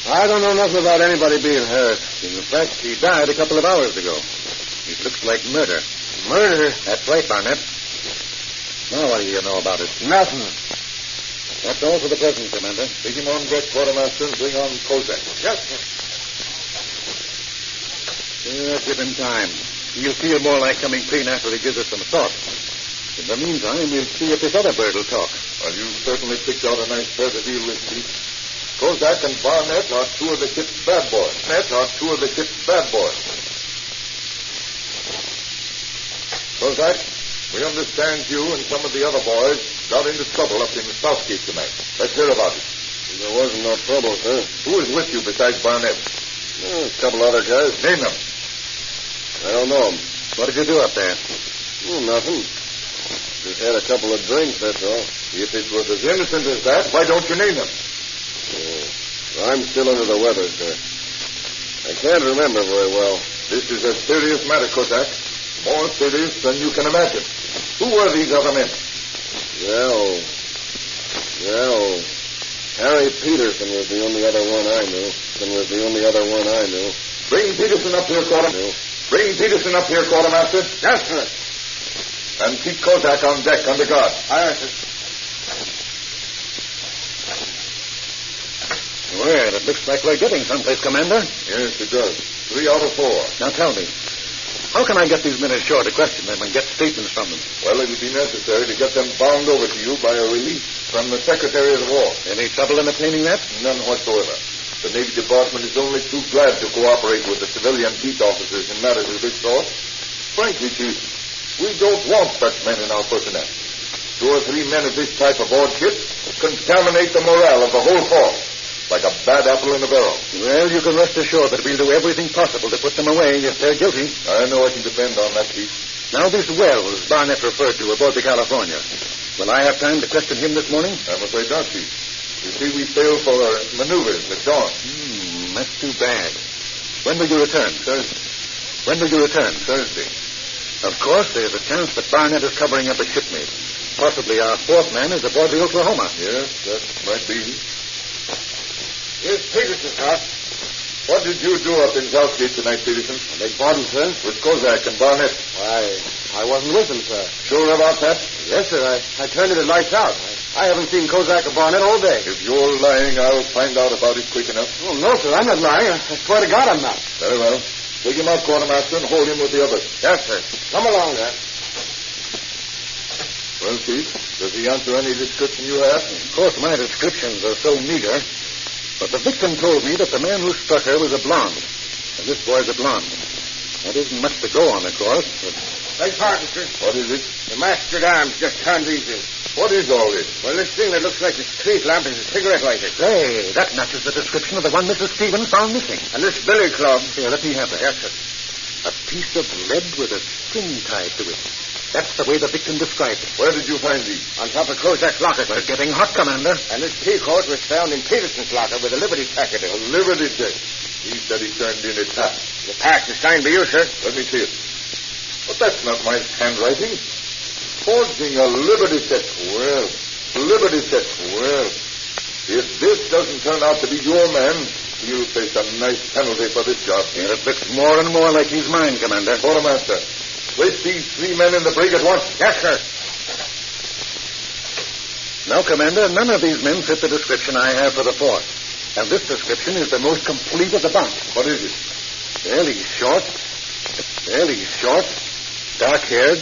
I don't know nothing about anybody being hurt. In fact, she died a couple of hours ago. It looks like murder. Murder? That's right, Barnett. Now, what do you know about it? Nothing. That's all for the present, Commander. Take him on deck, Quartermaster, and bring on Kozak. Yes, sir. Give him time. He'll feel more like coming clean after he gives us some thought. In the meantime, we'll see if this other bird will talk. Well, you certainly picked out a nice pair to deal with, Chief. Kozak and Barnett are two of the ship's bad boys. Kozak, we understand you and some of the other boys got into trouble up in the South Cape tonight. Let's hear about it. There wasn't no trouble, sir. Who is with you besides Barnett? A couple other guys. Name them. I don't know them. What did you do up there? Nothing. Just had a couple of drinks, that's all. If it was as innocent as that, why don't you name them? I'm still under the weather, sir. I can't remember very well. This is a serious matter, Kozak. More serious than you can imagine. Who were these other men? Well, Harry Peterson was the only other one I knew. Bring Peterson up here, Quartermaster. Yes, sir. And keep Kozak on deck under guard. Aye, sir. Well, it looks like we're getting someplace, Commander. Yes, it does. 3 out of 4. Now tell me, how can I get these men ashore to question them and get statements from them? Well, it'll be necessary to get them bound over to you by a release from the Secretary of the War. Any trouble in obtaining that? None whatsoever. The Navy Department is only too glad to cooperate with the civilian peace officers in matters of this sort. Frankly, Chief, we don't want such men in our personnel. 2 or 3 men of this type aboard ship contaminate the morale of the whole force, like a bad apple in a barrel. Well, you can rest assured that we'll do everything possible to put them away if they're guilty. I know I can depend on that, Chief. Now, this Wells Barnett referred to aboard the California. Will I have time to question him this morning? I'm afraid not, Chief. You see, we sail for maneuvers at dawn. That's too bad. When will you return? Thursday. Of course, there's a chance that Barnett is covering up a shipmate. Possibly our fourth man is aboard the Oklahoma. Yes, that might be. Here's Peterson, sir. What did you do up in Southgate tonight, Peterson? I beg pardon, sir? With Kozak and Barnett. Why, I wasn't with them, sir. Sure about that? Yes, sir. I turned it at lights out. I haven't seen Kozak or Barnett all day. If you're lying, I'll find out about it quick enough. Oh, no, sir. I'm not lying. I swear to God I'm not. Very well. Take him out, Quartermaster, and hold him with the others. Yes, sir. Come along, then. Well, Chief, does he answer any description you have? Of course, my descriptions are so meager. But the victim told me that the man who struck her was a blonde. And this boy's a blonde. That isn't much to go on, of course, but... Beg pardon, sir. What is it? The master at arms just turned these in. What is all this? Well, this thing that looks like a street lamp is a cigarette lighter. Say, that matches the description of the one Mrs. Stevens found missing. And this billy club... Here, let me have that. Yes, sir. A piece of lead with a string tied to it. That's the way the victim described it. Where did you find these? On top of Kozak's locker. We're getting hot, Commander. And this peacoat was found in Peterson's locker with a Liberty packet in it. A Liberty check. He said he turned in his hat. The pack is signed by you, sir. Let me see it. But that's not my handwriting. Forging a Liberty check. Well, Liberty check. Well, if this doesn't turn out to be your man, you'll face a nice penalty for this job. Yeah, it looks more and more like he's mine, Commander. Quartermaster, place these 3 men in the brig at once. Yes, sir. Now, Commander, none of these men fit the description I have for the force. And this description is the most complete of the bunch. What is it? Well, he's short, dark-haired,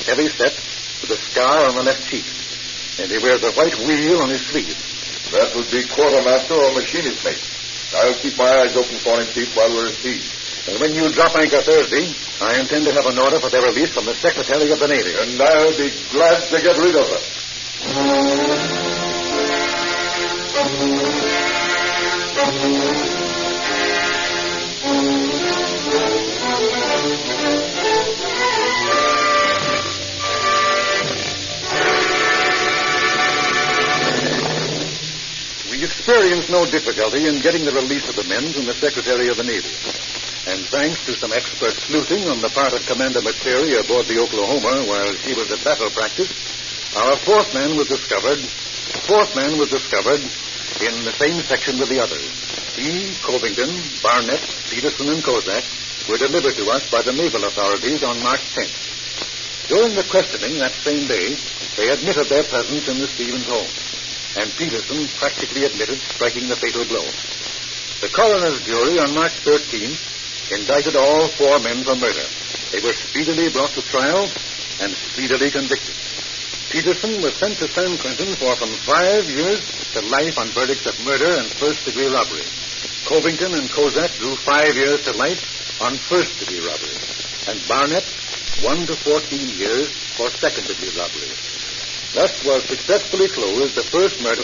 heavy-set, with a scar on the left cheek. And he wears a white wheel on his sleeve. That would be quartermaster or machinist mate. I'll keep my eyes open for him, Chief, while we're at sea. And when you drop anchor Thursday, I intend to have an order for their release from the Secretary of the Navy. And I'll be glad to get rid of them. difficulty in getting the release of the men from the Secretary of the Navy. And thanks to some expert sleuthing on the part of Commander McCreary aboard the Oklahoma while she was at battle practice, our fourth man was discovered in the same section with the others. He, Covington, Barnett, Peterson, and Kozak were delivered to us by the naval authorities on March 10th. During the questioning that same day, they admitted their presence in the Stevens home, and Peterson practically admitted striking the fatal blow. The coroner's jury on March 13th indicted all 4 men for murder. They were speedily brought to trial and speedily convicted. Peterson was sent to San Quentin for from 5 years to life on verdicts of murder and first-degree robbery. Covington and Kozak drew 5 years to life on first-degree robbery, and Barnett 1 to 14 years for second-degree robbery. Thus was successfully closed the first murder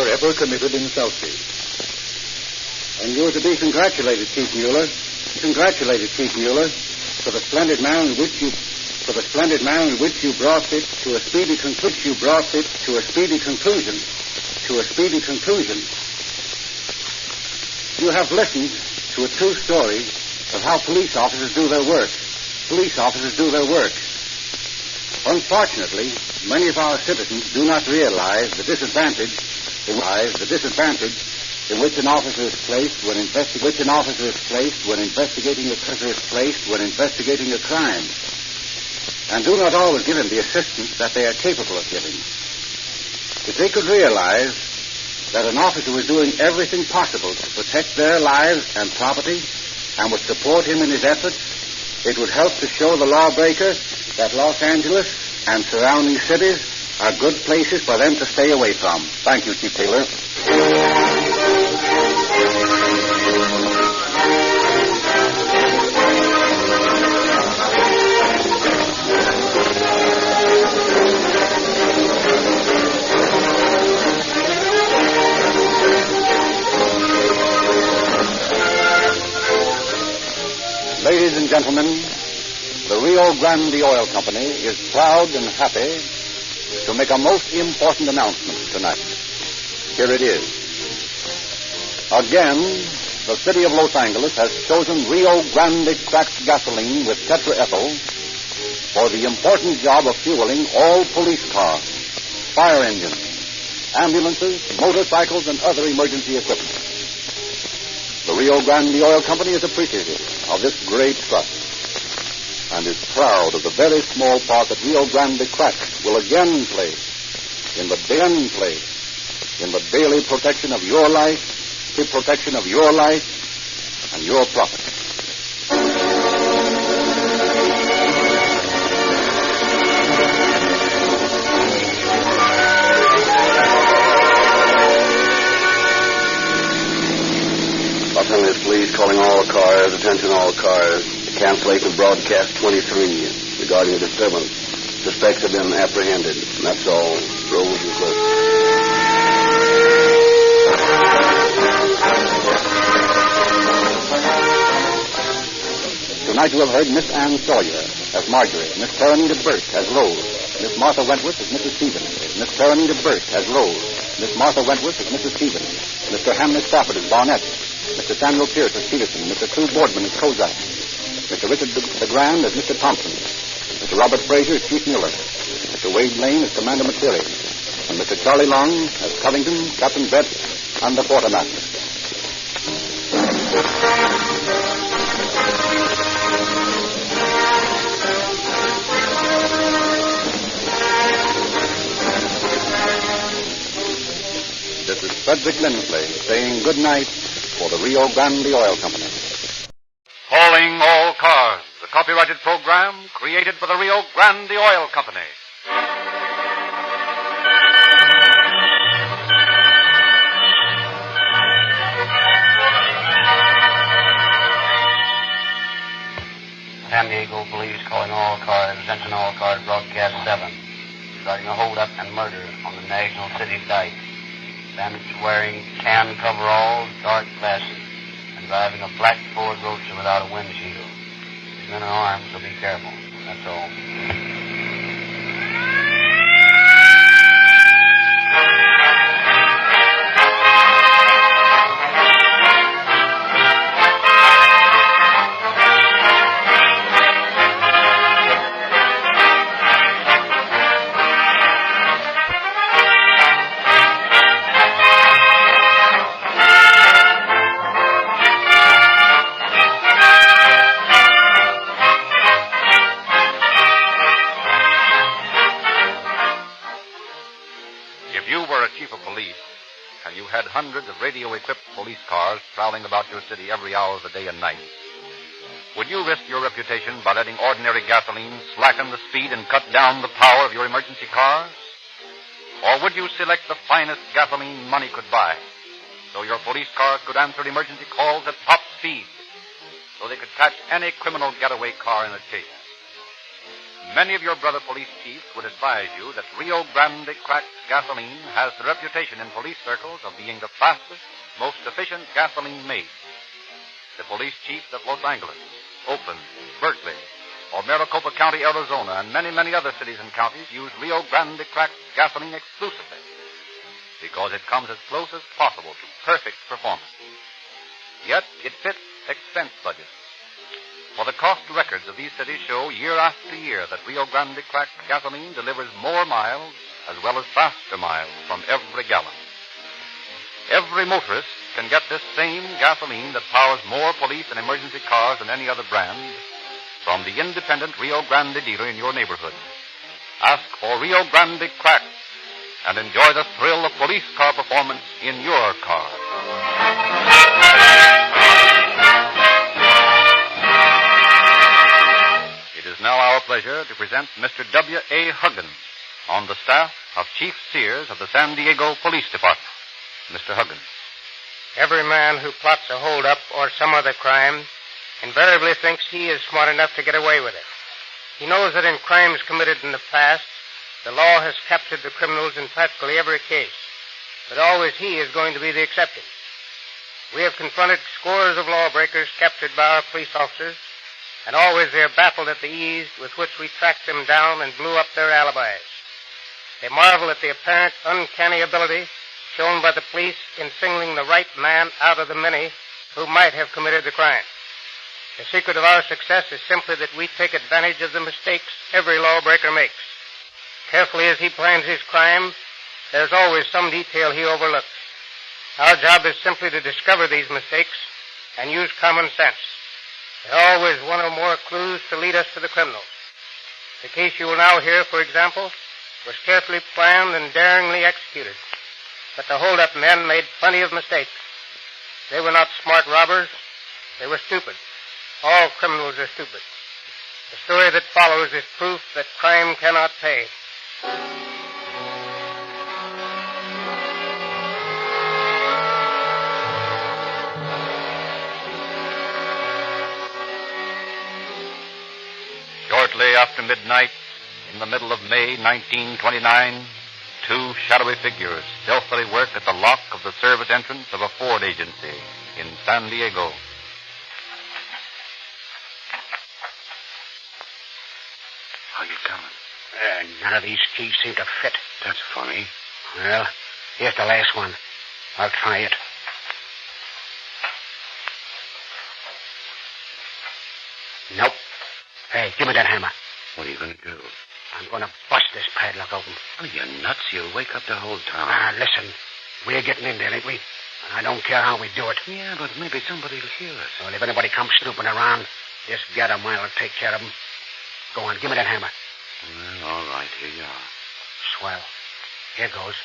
ever committed in Southgate. And you are to be congratulated, Chief Mueller. Congratulated, Chief Mueller, for the splendid manner in which you brought it to a speedy conclusion. You have listened to a true story of how police officers do their work. Unfortunately, many of our citizens do not realize the disadvantage in which an officer is placed when investigating a crime, and do not always give him the assistance that they are capable of giving. If they could realize that an officer was doing everything possible to protect their lives and property and would support him in his efforts, it would help to show the lawbreaker that Los Angeles and surrounding cities are good places for them to stay away from. Thank you, Chief Taylor. Ladies and gentlemen, the Rio Grande Oil Company is proud and happy to make a most important announcement tonight. Here it is. Again, the city of Los Angeles has chosen Rio Grande cracked gasoline with tetraethyl for the important job of fueling all police cars, fire engines, ambulances, motorcycles, and other emergency equipment. The Rio Grande Oil Company is appreciative of this great trust and is proud of the very small part that Rio Grande cracked will again play in the daily protection of your life, and your property. Los Angeles Police calling all cars, attention all cars, cancellation of broadcast 23 regarding a disturbance. Suspects have been apprehended. And that's all. Rolls and close. Tonight you have heard Miss Ann Sawyer as Marjorie, Miss Karenita Burke as Rose, Miss Martha Wentworth as Mrs. Stevens, Miss Karenita Burke as Rose, Miss Martha Wentworth as Mrs. Stevens, Mr. Hamlet Stafford as Barnett, Mr. Samuel Pierce as Peterson, Mr. Clou Boardman as Kozak, Mr. Richard LeGrand as Mr. Thompson, Mr. Robert Frazier as Chief Mueller, Mr. Wade Lane as Commander McCreary, and Mr. Charlie Long as Covington, Captain Brett, and the quartermaster. This is Frederick Lindsley saying good night for the Rio Grande Oil Company. Calling all cars, the copyrighted program created for the Rio Grande Oil Company. San Diego police calling all cars, attention all cars, broadcast 7. Regarding a holdup and murder on the National City dike. Bandits wearing tan coveralls, dark glasses, and driving a black Ford Roadster without a windshield. These men are armed, so be careful. That's all. radio-equipped police cars prowling about your city every hour of the day and night. Would you risk your reputation by letting ordinary gasoline slacken the speed and cut down the power of your emergency cars? Or would you select the finest gasoline money could buy, so your police cars could answer emergency calls at top speed, so they could catch any criminal getaway car in a chase? Many of your brother police chiefs would advise you that Rio Grande cracked gasoline has the reputation in police circles of being the fastest, most efficient gasoline made. The police chiefs of Los Angeles, Oakland, Berkeley, or Maricopa County, Arizona, and many, many other cities and counties use Rio Grande cracked gasoline exclusively because it comes as close as possible to perfect performance. Yet it fits expense budgets. For the cost records of these cities show year after year that Rio Grande cracked gasoline delivers more miles as well as faster miles from every gallon. Every motorist can get this same gasoline that powers more police and emergency cars than any other brand from the independent Rio Grande dealer in your neighborhood. Ask for Rio Grande cracked and enjoy the thrill of police car performance in your car. It is now our pleasure to present Mr. W.A. Huggins on the staff of Chief Sears of the San Diego Police Department. Mr. Huggins. Every man who plots a hold-up or some other crime invariably thinks he is smart enough to get away with it. He knows that in crimes committed in the past, the law has captured the criminals in practically every case, but always he is going to be the exception. We have confronted scores of lawbreakers captured by our police officers, and always they are baffled at the ease with which we tracked them down and blew up their alibis. They marvel at the apparent uncanny ability shown by the police in singling the right man out of the many who might have committed the crime. The secret of our success is simply that we take advantage of the mistakes every lawbreaker makes. Carefully as he plans his crime, there's always some detail he overlooks. Our job is simply to discover these mistakes and use common sense. There's always one or more clues to lead us to the criminals. The case you will now hear, for example, was carefully planned and daringly executed. But the hold-up men made plenty of mistakes. They were not smart robbers. They were stupid. All criminals are stupid. The story that follows is proof that crime cannot pay. Shortly after midnight, in the middle of May 1929, two shadowy figures stealthily work at the lock of the service entrance of a Ford agency in San Diego. How you coming? None of these keys seem to fit. That's funny. Well, here's the last one. I'll try it. Nope. Hey, give me that hammer. What are you going to do? I'm going to bust this padlock open. Oh, you're nuts. You'll wake up the whole town. Listen. We're getting in there, ain't we? And I don't care how we do it. Yeah, but maybe somebody will hear us. Well, if anybody comes snooping around, just get 'em. I'll take care of 'em. Go on, give me that hammer. Well, all right. Here you are. Swell. Here goes.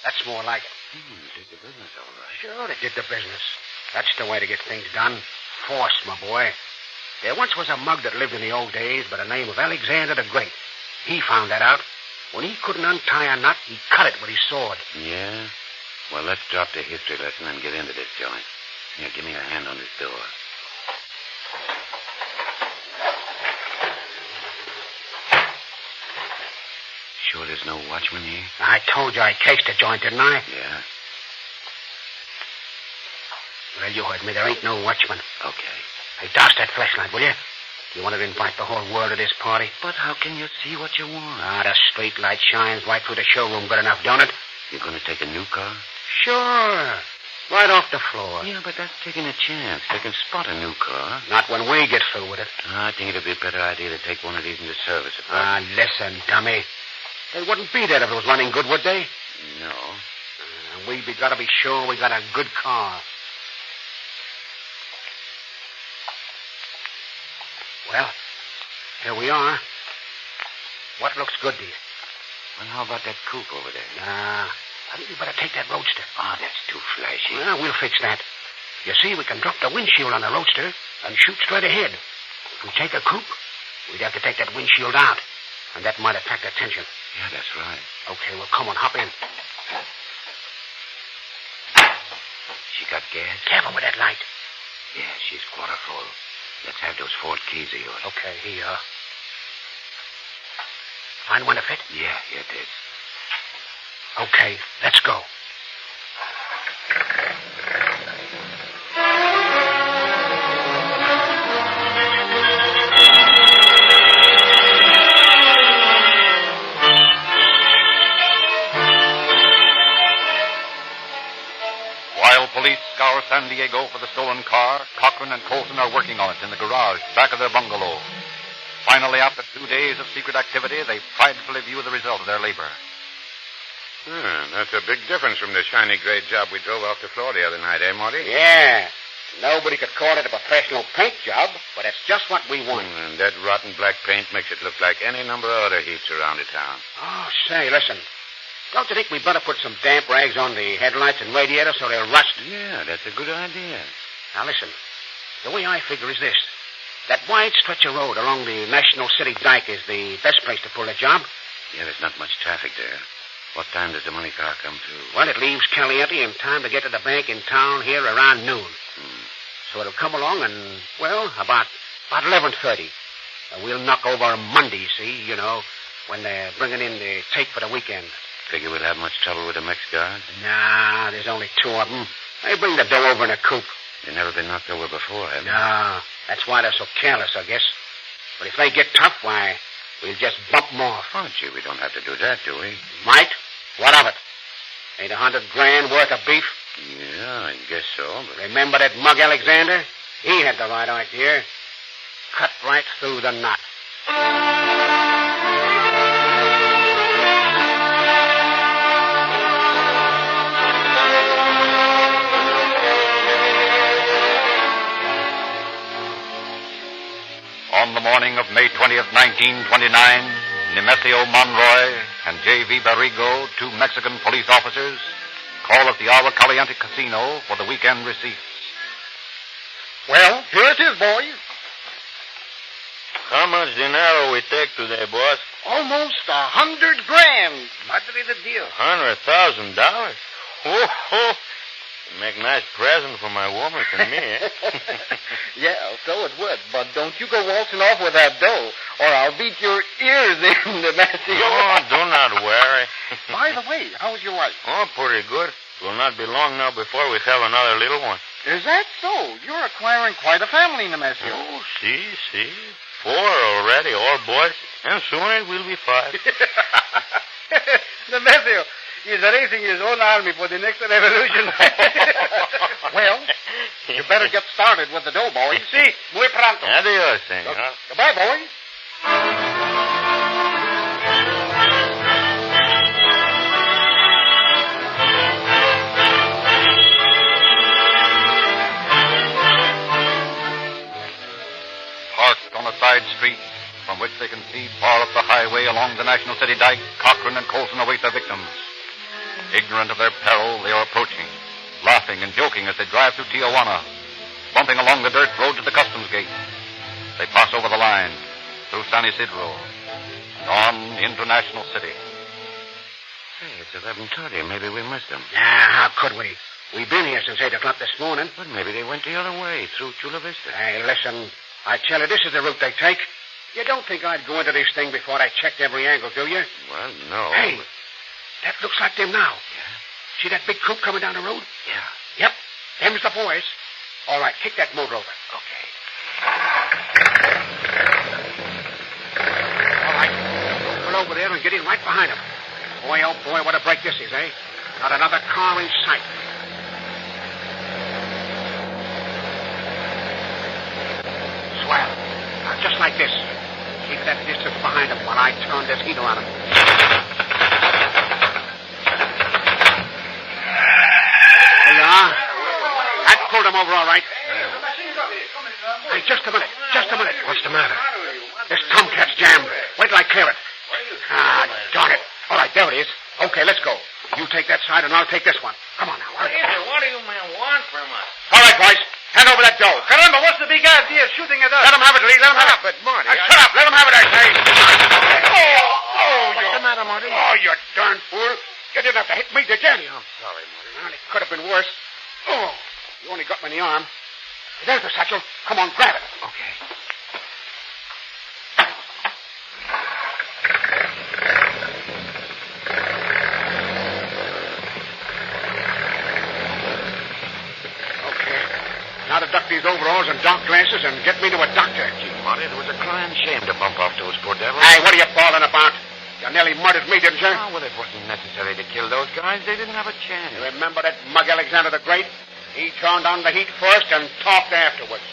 That's more like it. Did the business all right. Sure, it did the business. That's the way to get things done. Force, my boy. There once was a mug that lived in the old days by the name of Alexander the Great. He found that out. When he couldn't untie a knot, he cut it with his sword. Yeah? Well, let's drop the history lesson and get into this joint. Here, give me a hand on this door. Sure there's no watchman here? I told you I cased the joint, didn't I? Yeah. Well, you heard me. There ain't no watchman. Okay. Hey, douse that flashlight, will you? You want to invite the whole world to this party? But how can you see what you want? The street light shines right through the showroom good enough, don't it? You're going to take a new car? Sure. Right off the floor. Yeah, but that's taking a chance. They can spot a new car. Not when we get through with it. I think it'd be a better idea to take one of these into service. Listen, dummy. They wouldn't be there if it was running good, would they? No. We gotta be sure we got a good car. Well, here we are. What looks good to you? Well, how about that coupe over there? Nah. I think you better take that roadster. Oh, that's too flashy. Well, we'll fix that. You see, we can drop the windshield on the roadster and shoot straight ahead. If we take a coupe, we'd have to take that windshield out, and that might attract attention. Yeah, that's right. Okay, well, come on, hop in. She got gas? Careful with that light. Yeah, she's quarter full. Let's have those Ford keys of yours. Okay, here you are. Find one to fit? Yeah, it is. Okay, let's go. While police scour San Diego for the stolen car, Cochran and Colson are working on it in the garage back of their bungalow. Finally, after 2 days of secret activity, they pridefully view the result of their labor. That's a big difference from the shiny gray job we drove off to Florida the other night, eh, Morty? Yeah. Nobody could call it a professional paint job, but it's just what we want. And that rotten black paint makes it look like any number of other heaps around the town. Oh, say, listen. Don't you think we'd better put some damp rags on the headlights and radiator so they'll rust? Yeah, that's a good idea. Now, listen. The way I figure is this. That wide stretch of road along the National City Dike is the best place to pull the job. Yeah, there's not much traffic there. What time does the money car come through? Well, it leaves Caliente in time to get to the bank in town here around noon. So it'll come along and, well, about 11:30. We'll knock over Monday, see, you know, when they're bringing in the tape for the weekend. Figure we'll have much trouble with the Mex guards? Nah, there's only 2 of them. They bring the dough over in a coupe. They've never been knocked over before, have they? No, that's why they're so careless, I guess. But if they get tough, why, we'll just bump them off. Oh, gee, we don't have to do that, do we? Might. What of it? Ain't $100,000 worth of beef? Yeah, I guess so, but... Remember that mug Alexander? He had the right idea. Cut right through the knot. On the morning of May 20th, 1929, Nemesio Monroy and J.V. Barrigo, 2 Mexican police officers, call at the Agua Caliente Casino for the weekend receipts. Well, here it is, boys. How much dinero we take today, boss? Almost $100,000. Madre de Dios. $100,000? Oh, make nice present for my woman and me, eh? Yeah, so it would. But don't you go waltzing off with that dough, or I'll beat your ears in, Nemesio. Oh, do not worry. By the way, how's your wife? Oh, pretty good. It will not be long now before we have another little one. Is that so? You're acquiring quite a family, Nemesio. Oh, see. 4 already, all boys. And soon it will be 5. Nemesio, he's raising his own army for the next revolution. Well, you better get started with the dough, boys. See, muy pronto. Adios, senor. Goodbye, boys. Parked on a side street from which they can see far up the highway along the National City Dike, Cochran and Colson await their victims. Ignorant of their peril, they are approaching, laughing and joking as they drive through Tijuana, bumping along the dirt road to the customs gate. They pass over the line, through San Isidro, and on into National City. Hey, it's 11:30. Maybe we missed them. How could we? We've been here since 8 o'clock this morning. But maybe they went the other way, through Chula Vista. Hey, listen. I tell you, this is the route they take. You don't think I'd go into this thing before I checked every angle, do you? Well, no. Hey, that looks like them now. Yeah. See that big coupe coming down the road? Yeah. Yep. Them's the boys. All right, kick that motor over. Okay. All right. Pull over there and get in right behind them. Boy, oh boy, what a break this is, eh? Not another car in sight. Swell. Now, just like this. Keep that distance behind them while I turn this heater on them. There you are. That pulled them over all right. Hey, just a minute. What's the matter? This tomcat's jammed. Wait till I clear it. Ah, darn it. All right, there it is. Okay, let's go. You take that side, and I'll take this one. Come on now. What do you men want from us? All right, boys. Hand over that dough. Caramba, what's the big idea of shooting at us? Let him have it, Lee. Let him have it. But, Marty... Shut up. Let him have it, I say. What's the matter, Marty? Oh, you darn fool. You didn't have to hit me, did you? I'm sorry, Marty. Well, it could have been worse. Oh, you only got me in the arm. There's the satchel. Come on, grab it. Okay. Now to duck these overalls and dark glasses and get me to a doctor. Gee, Marty, it was a crying shame to bump off those poor devils. Hey, what are you bawling about? You nearly murdered me, didn't you? Oh, well, it wasn't necessary to kill those guys. They didn't have a chance. You remember that mug Alexander the Great? He turned on the heat first and talked afterwards.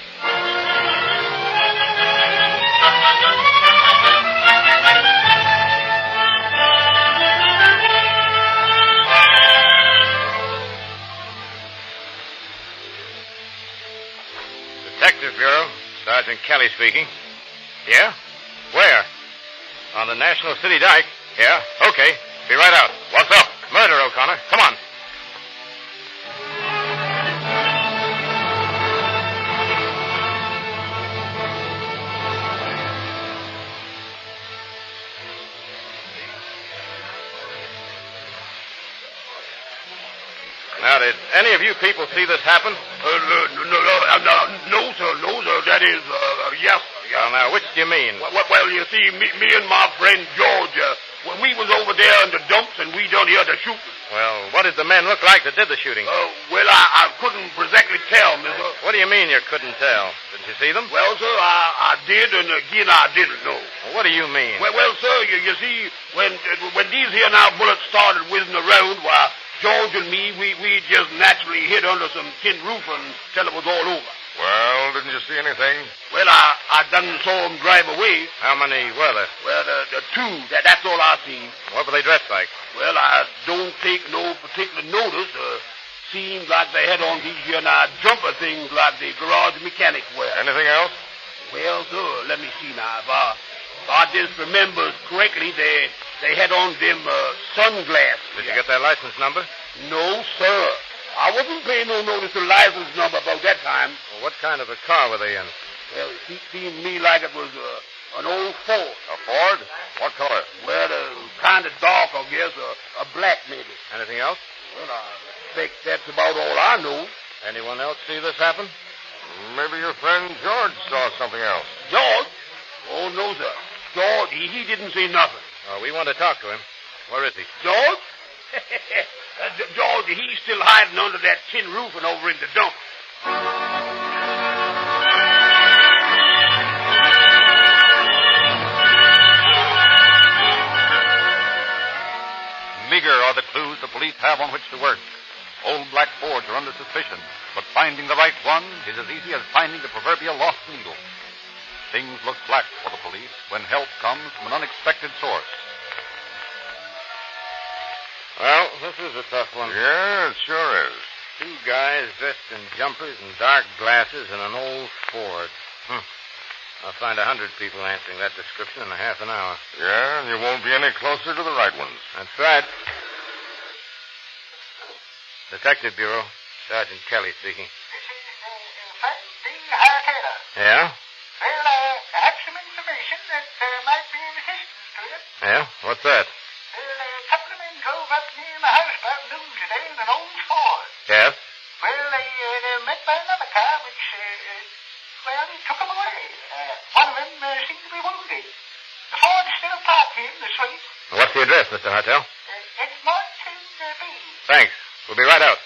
Detective Bureau, Sergeant Kelly speaking. Yeah? Where? On the National City Dike? Yeah? Okay. Be right out. What's up? Murder, O'Connor. Come on. Now, did any of you people see this happen? No, sir. That is, yes, sir. Well, now, which do you mean? Well, you see, me and my friend George, when we was over there in the dumps and we done here the shooting. Well, what did the men look like that did the shooting? Well, I couldn't exactly tell, mister. What do you mean you couldn't tell? Didn't you see them? Well, sir, I did, and again I didn't know. Well, what do you mean? Well, sir, you see, when these here now bullets started whizzing around, why, George and me, we just naturally hid under some tin roof until it was all over. Well, didn't you see anything? Well, I done saw them drive away. How many were there? Well, the two. That's all I seen. What were they dressed like? Well, I don't take no particular notice. Seems like they had on these here now jumper things like the garage mechanics wear. Anything else? Well, sir, let me see now. If I just remember correctly, they had on them sunglasses. Did you get their license number? No, sir. I wasn't paying no notice to the license number about that time. Well, what kind of a car were they in? Well, it seemed to me like it was an old Ford. A Ford? What color? Well, kind of dark, I guess. A black, maybe. Anything else? Well, I think that's about all I know. Anyone else see this happen? Maybe your friend George saw something else. George? Oh, no, sir. George, he didn't see nothing. Oh, we want to talk to him. Where is he? George? George, he's still hiding under that tin roof and over in the dump. Meager are the clues the police have on which to work. Old black Fords are under suspicion, but finding the right one is as easy as finding the proverbial lost needle. Things look black for the police when help comes from an unexpected source. Well, this is a tough one. Yeah, it sure is. Two guys dressed in jumpers and dark glasses in an old Ford. I'll find 100 people answering that description in a half an hour. Yeah, and you won't be any closer to the right ones. That's right. Detective Bureau, Sergeant Kelly speaking. This is Frank D. Hartaylor. Yeah? Well, I have some information that might be of assistance to you. Yeah? What's that? Well, a couple of men drove up near my house about noon today in an old Ford. Yes? Well, they met by another car, which, took them away. One of them seemed to be wounded. The Ford's still parked here in the street. What's the address, Mr. Hartel? It's Martin B. Thanks. We'll be right out.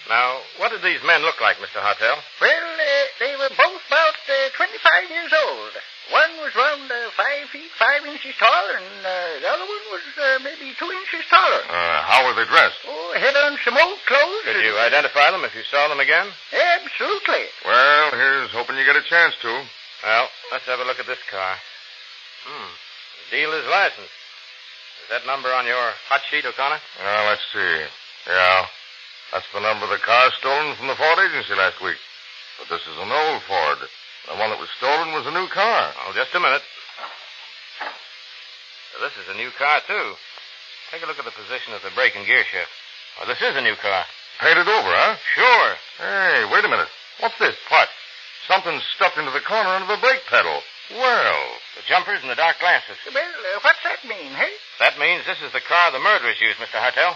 Now, what did these men look like, Mr. Hartel? Well, they were both about 25 years old. One was around 5 feet 5 inches tall, and the other one was maybe 2 inches taller. How were they dressed? Oh, had on some old clothes. Did you identify them if you saw them again? Absolutely. Well, here's hoping you get a chance to. Well, let's have a look at this car. Dealer's license. Is that number on your hot sheet, O'Connor? Let's see. Yeah. That's the number of the car stolen from the Ford agency last week. But this is an old Ford. The one that was stolen was a new car. Oh, just a minute. So this is a new car, too. Take a look at the position of the brake and gear shift. Oh, this is a new car. Painted over, huh? Sure. Hey, wait a minute. What's this? What? Something stuffed into the corner under the brake pedal. Well. The jumpers and the dark glasses. Well, what's that mean, hey? That means this is the car the murderers used, Mr. Hartel.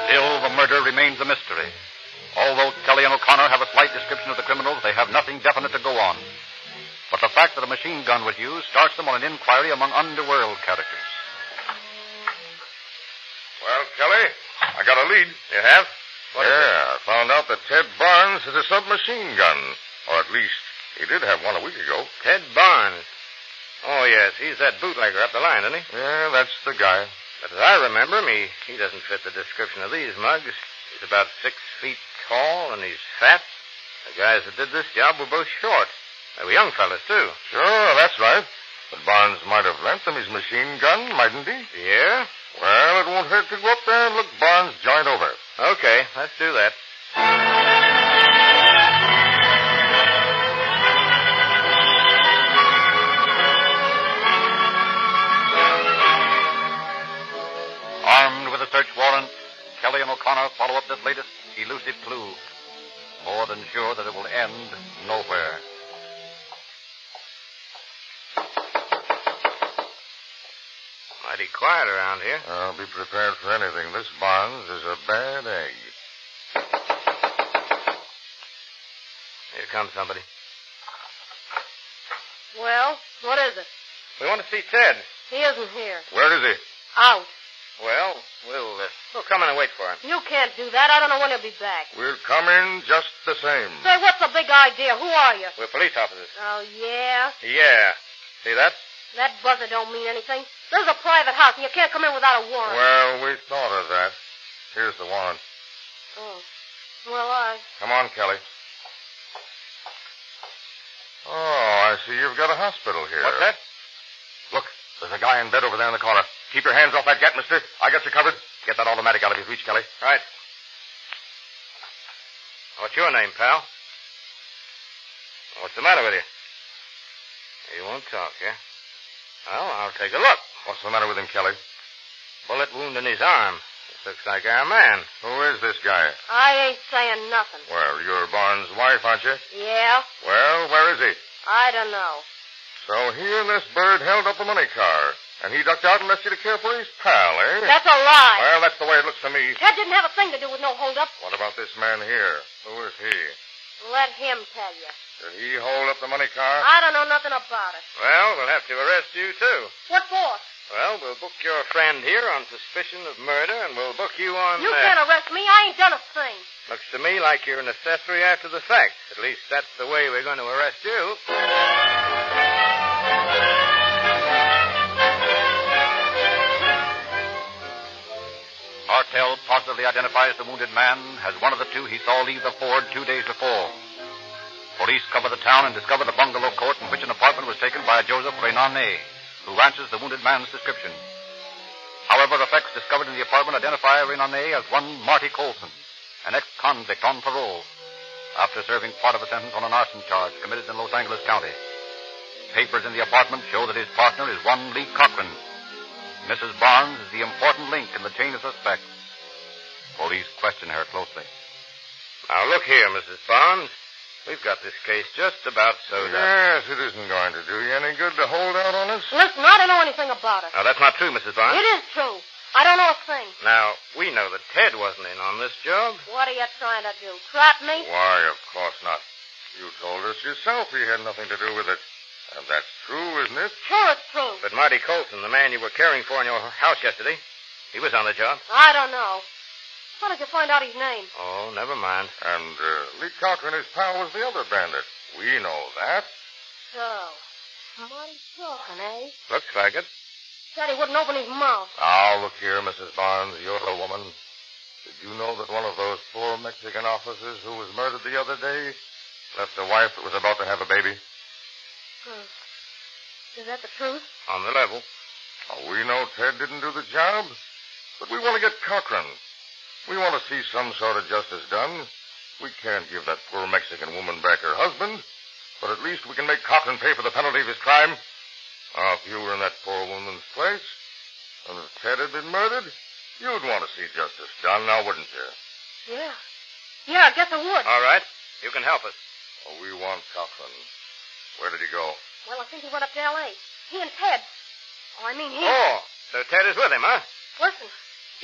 Still, the murder remains a mystery. Although Kelly and O'Connor have a slight description of the criminals, they have nothing definite to go on. But the fact that a machine gun was used starts them on an inquiry among underworld characters. Well, Kelly, I got a lead. You have? I found out that Ted Barnes has a submachine gun. Or at least, he did have one a week ago. Ted Barnes. Oh, yes. He's that bootlegger up the line, isn't he? Yeah, that's the guy. But as I remember him, he doesn't fit the description of these mugs. He's about 6 feet tall, and he's fat. The guys that did this job were both short. They were young fellas, too. Sure, that's right. But Barnes might have lent them his machine gun, mightn't he? Yeah? Well, it won't hurt to go up there and look Barnes' joint over. Okay, let's do that. Armed with a search warrant, Kelly and O'Connor follow up this latest elusive clue. More than sure that it will end nowhere. Mighty quiet around here. I'll be prepared for anything. This Barnes is a bad egg. Here comes somebody. Well, what is it? We want to see Ted. He isn't here. Where is he? Out. Well, we'll come in and wait for him. You can't do that. I don't know when he'll be back. We'll come in just the same. Say, what's the big idea? Who are you? We're police officers. Oh, yeah? Yeah. See that? That buzzer don't mean anything. This is a private house, and you can't come in without a warrant. Well, we thought of that. Here's the warrant. Oh. Well, Come on, Kelly. Oh, I see you've got a hospital here. What's that? Look, there's a guy in bed over there in the corner. Keep your hands off that gat, mister. I got you covered. Get that automatic out of his reach, Kelly. Right. What's your name, pal? What's the matter with you? You won't talk, eh? Well, I'll take a look. What's the matter with him, Kelly? Bullet wound in his arm. This looks like our man. Who is this guy? I ain't saying nothing. Well, you're Barnes' wife, aren't you? Yeah? Well, where is he? I don't know. So he and this bird held up the money car, and he ducked out and left you to care for his pal, eh? That's a lie. Well, that's the way it looks to me. Ted didn't have a thing to do with no holdup. What about this man here? Who is he? Let him tell you. Did he hold up the money car? I don't know nothing about it. Well, we'll have to arrest you, too. What for? Well, we'll book your friend here on suspicion of murder, and we'll book you on... You can't arrest me. I ain't done a thing. Looks to me like you're an accessory after the fact. At least that's the way we're going to arrest you. Hartel positively identifies the wounded man as one of the two he saw leave the Ford 2 days before. Police cover the town and discover the bungalow court in which an apartment was taken by a Joseph Renane, who answers the wounded man's description. However, effects discovered in the apartment identify Renane as one Marty Colson, an ex-convict on parole, after serving part of a sentence on an arson charge committed in Los Angeles County. Papers in the apartment show that his partner is one Lee Cochran. Mrs. Barnes is the important link in the chain of suspects. Police question her closely. Now, look here, Mrs. Barnes. We've got this case just about sewed up. Yes, it isn't going to do you any good to hold out on us. Listen, I don't know anything about it. Now, that's not true, Mrs. Barnes. It is true. I don't know a thing. Now, we know that Ted wasn't in on this job. What are you trying to do? Trap me? Why, of course not. You told us yourself he had nothing to do with it. And that's true, isn't it? Sure, it's true. But Marty Colson, the man you were caring for in your house yesterday, he was on the job. I don't know. How did you find out his name? Oh, never mind. And Lee Cochran, his pal, was the other bandit. We know that. So, Marty Cochran, eh? Looks like it. Said he wouldn't open his mouth. Now, look here, Mrs. Barnes. You're a woman. Did you know that one of those poor Mexican officers who was murdered the other day left a wife that was about to have a baby? Is that the truth? On the level. Oh, we know Ted didn't do the job, but we want to get Cochran. We want to see some sort of justice done. We can't give that poor Mexican woman back her husband, but at least we can make Cochran pay for the penalty of his crime. Now, if you were in that poor woman's place, and if Ted had been murdered, you'd want to see justice done, now wouldn't you? Yeah. Yeah, I guess I would. All right. You can help us. Oh, we want Cochran. Where did he go? Well, I think he went up to L.A. He and Ted. Oh, I mean he. Oh, so Ted is with him, huh? Listen,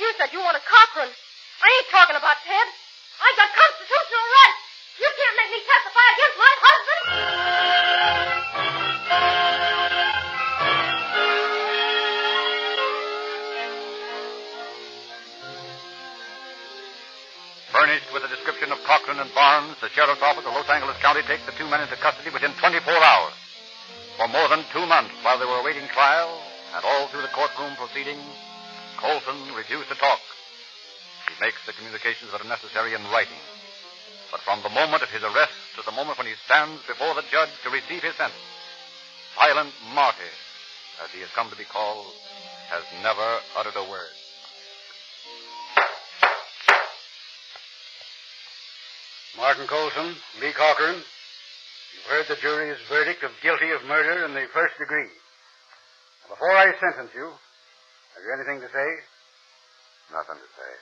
you said you wanted Cochran. I ain't talking about Ted. I got constitutional rights. You can't make me testify against my husband. Furnished with a description of Cochran and Barnes, the sheriff's office of Los Angeles County takes the two men into custody within 24 hours. For more than 2 months, while they were awaiting trial, and all through the courtroom proceedings, Colson refused to talk. He makes the communications that are necessary in writing. But from the moment of his arrest to the moment when he stands before the judge to receive his sentence, Silent Marty, as he has come to be called, has never uttered a word. Martin Colson, Lee Cochran, you've heard the jury's verdict of guilty of murder in the first degree. Before I sentence you, have you anything to say? Nothing to say.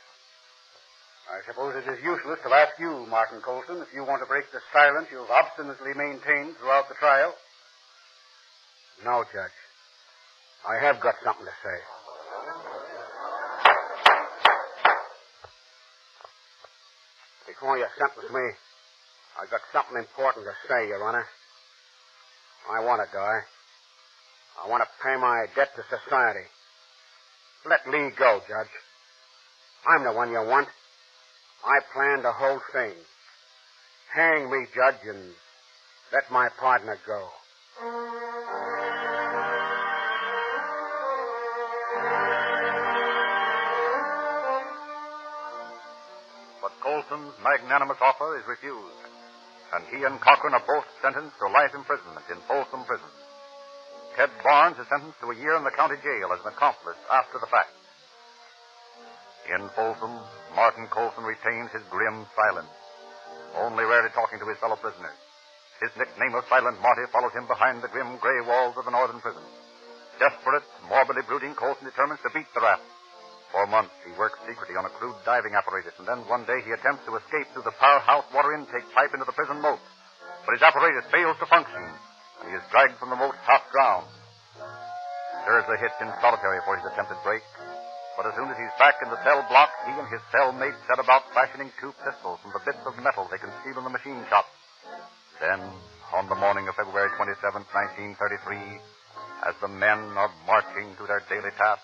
I suppose it is useless to ask you, Martin Colson, if you want to break the silence you've obstinately maintained throughout the trial. No, Judge. I have got something to say. Before you sentence me, I got something important to say, Your Honor. I want to die. I want to pay my debt to society. Let Lee go, Judge. I'm the one you want. I planned the whole thing. Hang me, Judge, and let my partner go. But Colson's magnanimous offer is refused, and he and Cochran are both sentenced to life imprisonment in Folsom Prison. Ted Barnes is sentenced to a year in the county jail as an accomplice after the fact. In Folsom, Martin Colson retains his grim silence, only rarely talking to his fellow prisoners. His nickname of Silent Marty follows him behind the grim gray walls of the northern prison. Desperate, morbidly brooding, Colson determines to beat the rap. For months, he works secretly on a crude diving apparatus, and then one day he attempts to escape through the powerhouse water intake pipe into the prison moat. But his apparatus fails to function, and he is dragged from the moat's top drowned. Serves a hit in solitary for his attempted break. But as soon as he's back in the cell block, he and his cellmates set about fashioning 2 pistols from the bits of metal they conceal in the machine shop. Then, on the morning of February 27th, 1933, as the men are marching to their daily task,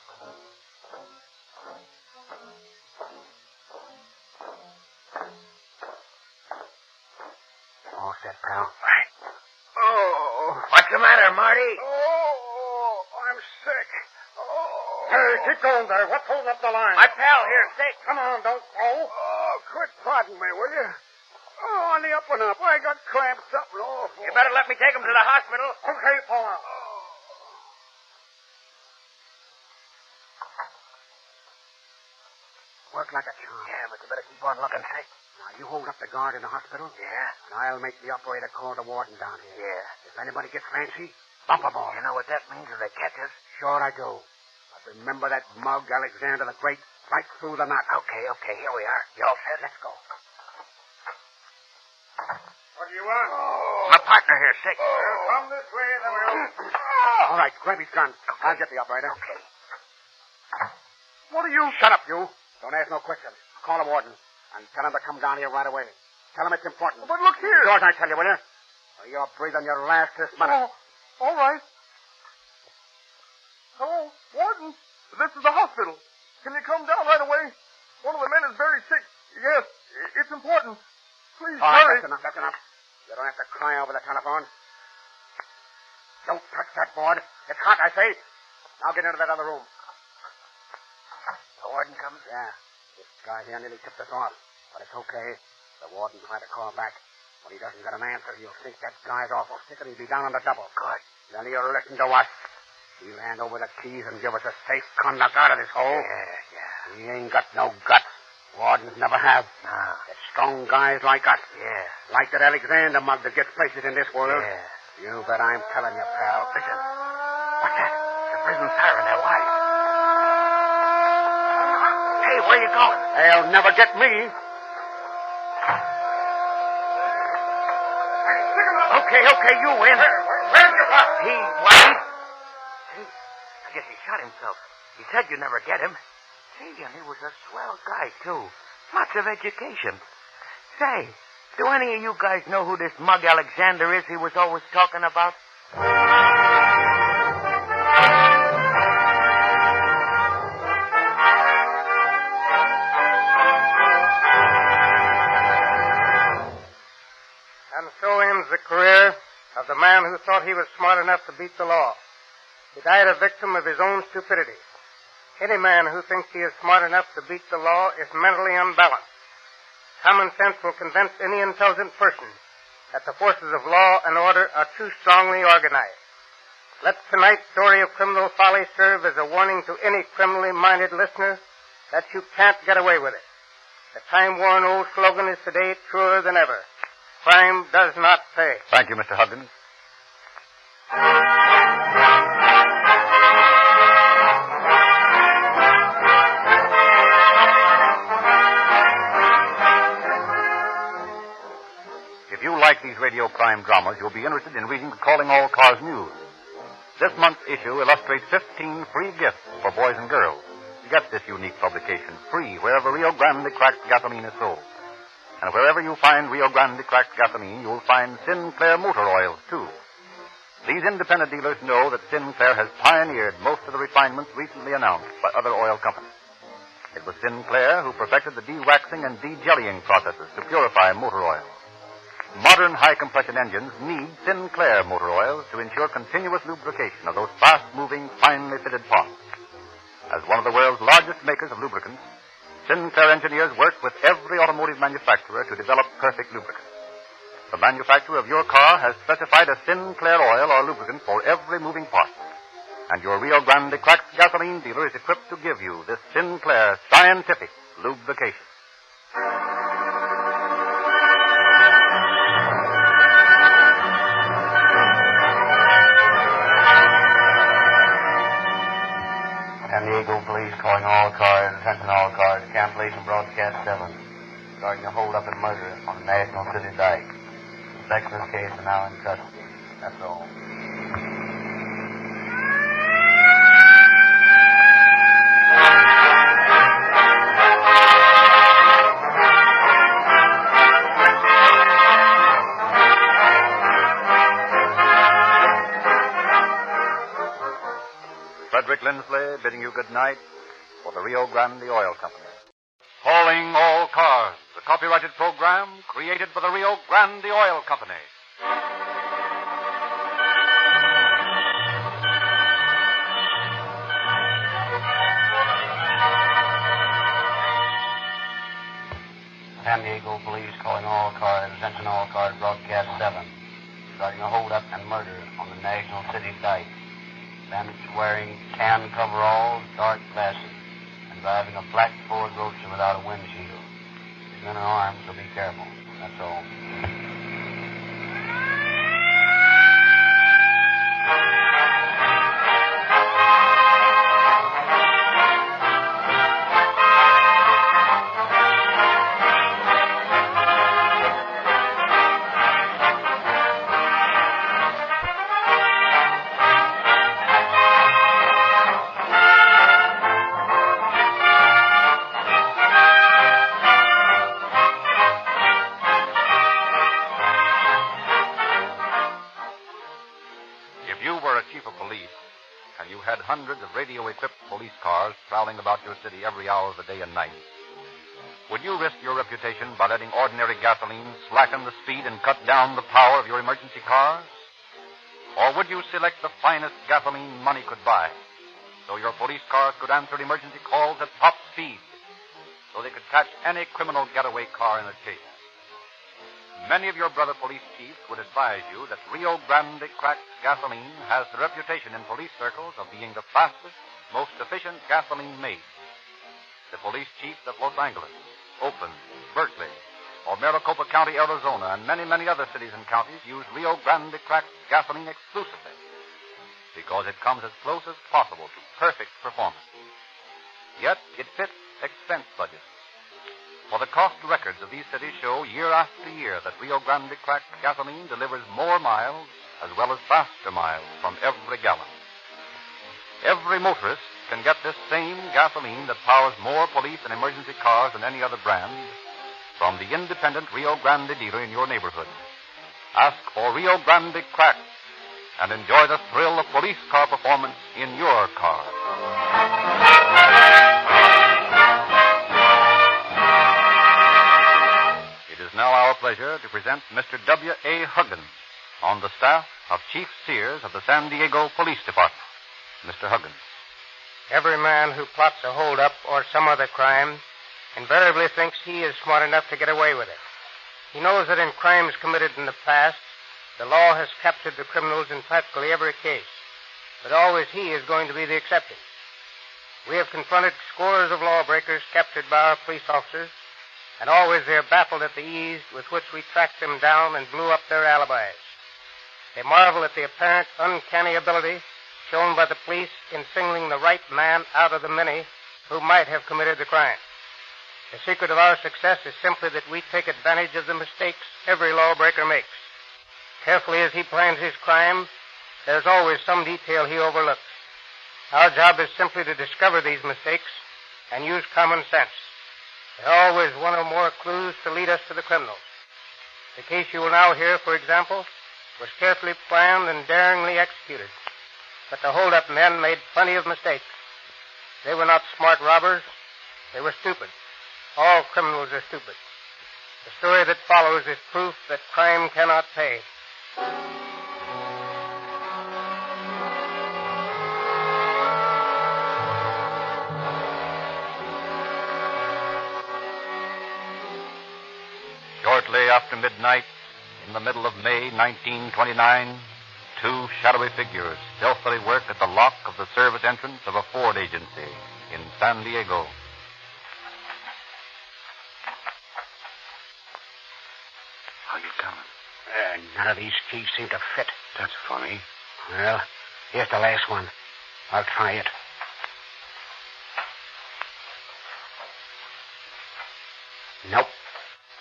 All set, pal. Right. Oh, what's the matter, Marty? Oh, I'm sick. Hey, keep going there. What's holding up the line? My pal here's sick. Come on, don't go. Oh, quit prodding me, will you? Oh, on the up and up. I got cramps, something awful. You better let me take him to the hospital. Okay, Paul. Work like a charm. Yeah, but you better keep on looking sick. Now, you hold up the guard in the hospital. Yeah? And I'll make the operator call the warden down here. Yeah. If anybody gets fancy, bump 'em all. You know what that means if they catch us? Sure I do. But remember that mug, Alexander the Great, right through the knot. Okay, here we are. You all set? Let's go. What do you want? My partner here's sick. Come this way, then we'll... All right, grab his gun. Okay. I'll get the operator. Okay. What are you... Shut up, you. Don't ask no questions. Call the warden and tell him to come down here right away. Tell him it's important. But look here. George, I tell you, will you? Or you're breathing your last this minute. All right. Hello, Warden. This is the hospital. Can you come down right away? One of the men is very sick. Yes, it's important. Please, All right, hurry. that's enough. You don't have to cry over the telephone. Don't touch that board. It's hot, I say. Now get into that other room. The warden comes? Yeah. This guy here nearly tipped us off, but it's okay. The warden tried to call back. When he doesn't get an answer, he'll think that guy's awful sick and he'll be down on the double. Good. Then he'll listen to us. He'll hand over the keys and give us a safe conduct out of this hole. Yeah. He ain't got no guts. Wardens never have. No. It's strong guys like us. Yeah. Like that Alexander mug that gets places in this world. Yeah. You bet I'm telling you, pal. Listen. What's that? The prison siren. They're wise. Hey, where you going? They'll never get me. Okay, you win. Where's your boss? He won. I guess he shot himself. He said you'd never get him. Say, and he was a swell guy, too. Lots of education. Say, do any of you guys know who this mug Alexander is he was always talking about? And so ends the career of the man who thought he was smart enough to beat the law. He died a victim of his own stupidity. Any man who thinks he is smart enough to beat the law is mentally unbalanced. Common sense will convince any intelligent person that the forces of law and order are too strongly organized. Let tonight's story of criminal folly serve as a warning to any criminally minded listener that you can't get away with it. The time-worn old slogan is today truer than ever. Crime does not pay. Thank you, Mr. Huggins. If you like these radio crime dramas, you'll be interested in reading the Calling All Cars News. This month's issue illustrates 15 free gifts for boys and girls. Get this unique publication free wherever Rio Grande cracked gasoline is sold. And wherever you find Rio Grande cracked gasoline, you'll find Sinclair motor oils, too. These independent dealers know that Sinclair has pioneered most of the refinements recently announced by other oil companies. It was Sinclair who perfected the de-waxing and de-jellying processes to purify motor oil. Modern high-compression engines need Sinclair motor oils to ensure continuous lubrication of those fast-moving, finely fitted parts. As one of the world's largest makers of lubricants, Sinclair engineers work with every automotive manufacturer to develop perfect lubricants. The manufacturer of your car has specified a Sinclair oil or lubricant for every moving part. And your Rio Grande cracked gasoline dealer is equipped to give you this Sinclair scientific lubrication. San Diego Police calling all cars, attention all cars, cancellation broadcast 7. Regarding a hold-up and murder on the National City Dike. Suspects in this case are now in custody. That's all. Frederick Lindsley bidding you good night for the Rio Grande Oil Company. Calling all cars, the copyrighted program created by the Rio Grande Oil Company. San Diego Police calling all cars, attention all cars, broadcast 7. Regarding a hold-up and murder on the National City Dike. Bandits wearing tan coveralls, dark glasses, and driving a black Ford Roadster without a windshield. These men are armed, so be careful. That's all. Hundreds of radio-equipped police cars prowling about your city every hour of the day and night. Would you risk your reputation by letting ordinary gasoline slacken the speed and cut down the power of your emergency cars? Or would you select the finest gasoline money could buy, so your police cars could answer emergency calls at top speed? so they could catch any criminal getaway car in a chase. Many of your brother police chiefs would advise you that Rio Grande cracked gasoline has the reputation in police circles of being the fastest, most efficient gasoline made. The police chiefs of Los Angeles, Oakland, Berkeley, or Maricopa County, Arizona, and many, many other cities and counties use Rio Grande cracked gasoline exclusively because it comes as close as possible to perfect performance. Yet it fits expense budgets. For the cost records of these cities show year after year that Rio Grande cracked gasoline delivers more miles as well as faster miles from every gallon. Every motorist can get this same gasoline that powers more police and emergency cars than any other brand from the independent Rio Grande dealer in your neighborhood. Ask for Rio Grande cracked and enjoy the thrill of police car performance in your car. It is now our pleasure to present Mr. W.A. Huggins on the staff of Chief Sears of the San Diego Police Department. Mr. Huggins. Every man who plots a holdup or some other crime invariably thinks he is smart enough to get away with it. He knows that in crimes committed in the past, the law has captured the criminals in practically every case, but always he is going to be the exception. We have confronted scores of lawbreakers captured by our police officers, and always they are baffled at the ease with which we tracked them down and blew up their alibis. They marvel at the apparent uncanny ability shown by the police in singling the right man out of the many who might have committed the crime. The secret of our success is simply that we take advantage of the mistakes every lawbreaker makes. Carefully as he plans his crime, there's always some detail he overlooks. Our job is simply to discover these mistakes and use common sense. There are always one or more clues to lead us to the criminals. The case you will now hear, for example, was carefully planned and daringly executed. But the hold-up men made plenty of mistakes. They were not smart robbers. They were stupid. All criminals are stupid. The story that follows is proof that crime cannot pay. Shortly after midnight, in the middle of May 1929, two shadowy figures stealthily worked at the lock of the service entrance of a Ford agency in San Diego. How you coming? None of these keys seem to fit. That's funny. Well, here's the last one. I'll try it. Nope.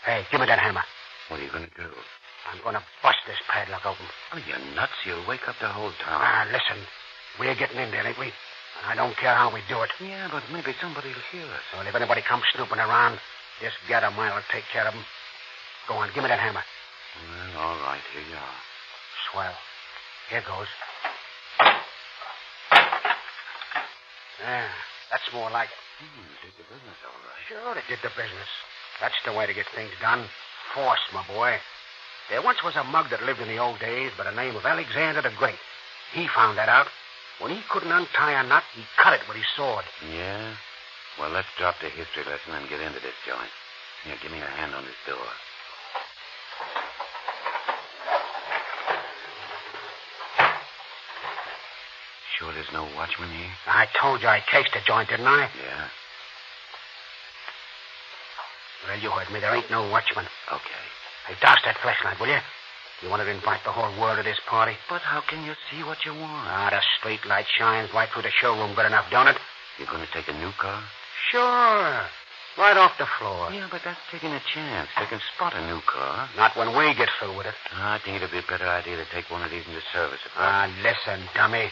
Hey, give me that hammer. What are you going to do? I'm going to bust this padlock open. Oh, you're nuts. You'll wake up the whole town. Listen. We're getting in there, ain't we? And I don't care how we do it. Yeah, but maybe somebody will hear us. Well, if anybody comes snooping around, this gather mine will take care of them. Go on, give me that hammer. Well, all right. Here you are. Swell. Here goes. That's more like it. Did the business all right. Sure, it did the business. That's the way to get things done. Force, my boy. There once was a mug that lived in the old days by the name of Alexander the Great. He found that out. When he couldn't untie a knot, he cut it with his sword. Yeah? Well, let's drop the history lesson and get into this joint. Here, give me a hand on this door. Sure there's no watchman here? I told you I cased the joint, didn't I? Yeah. Well, you heard me. There ain't no watchman. Okay. Hey, douse that flashlight, will you? You wanted to invite the whole world to this party? But how can you see what you want? The street light shines right through the showroom good enough, don't it? You're going to take a new car? Sure. Right off the floor. Yeah, but that's taking a chance. They can spot a new car. Not when we get through with it. I think it'd be a better idea to take one of these into service. Listen, dummy.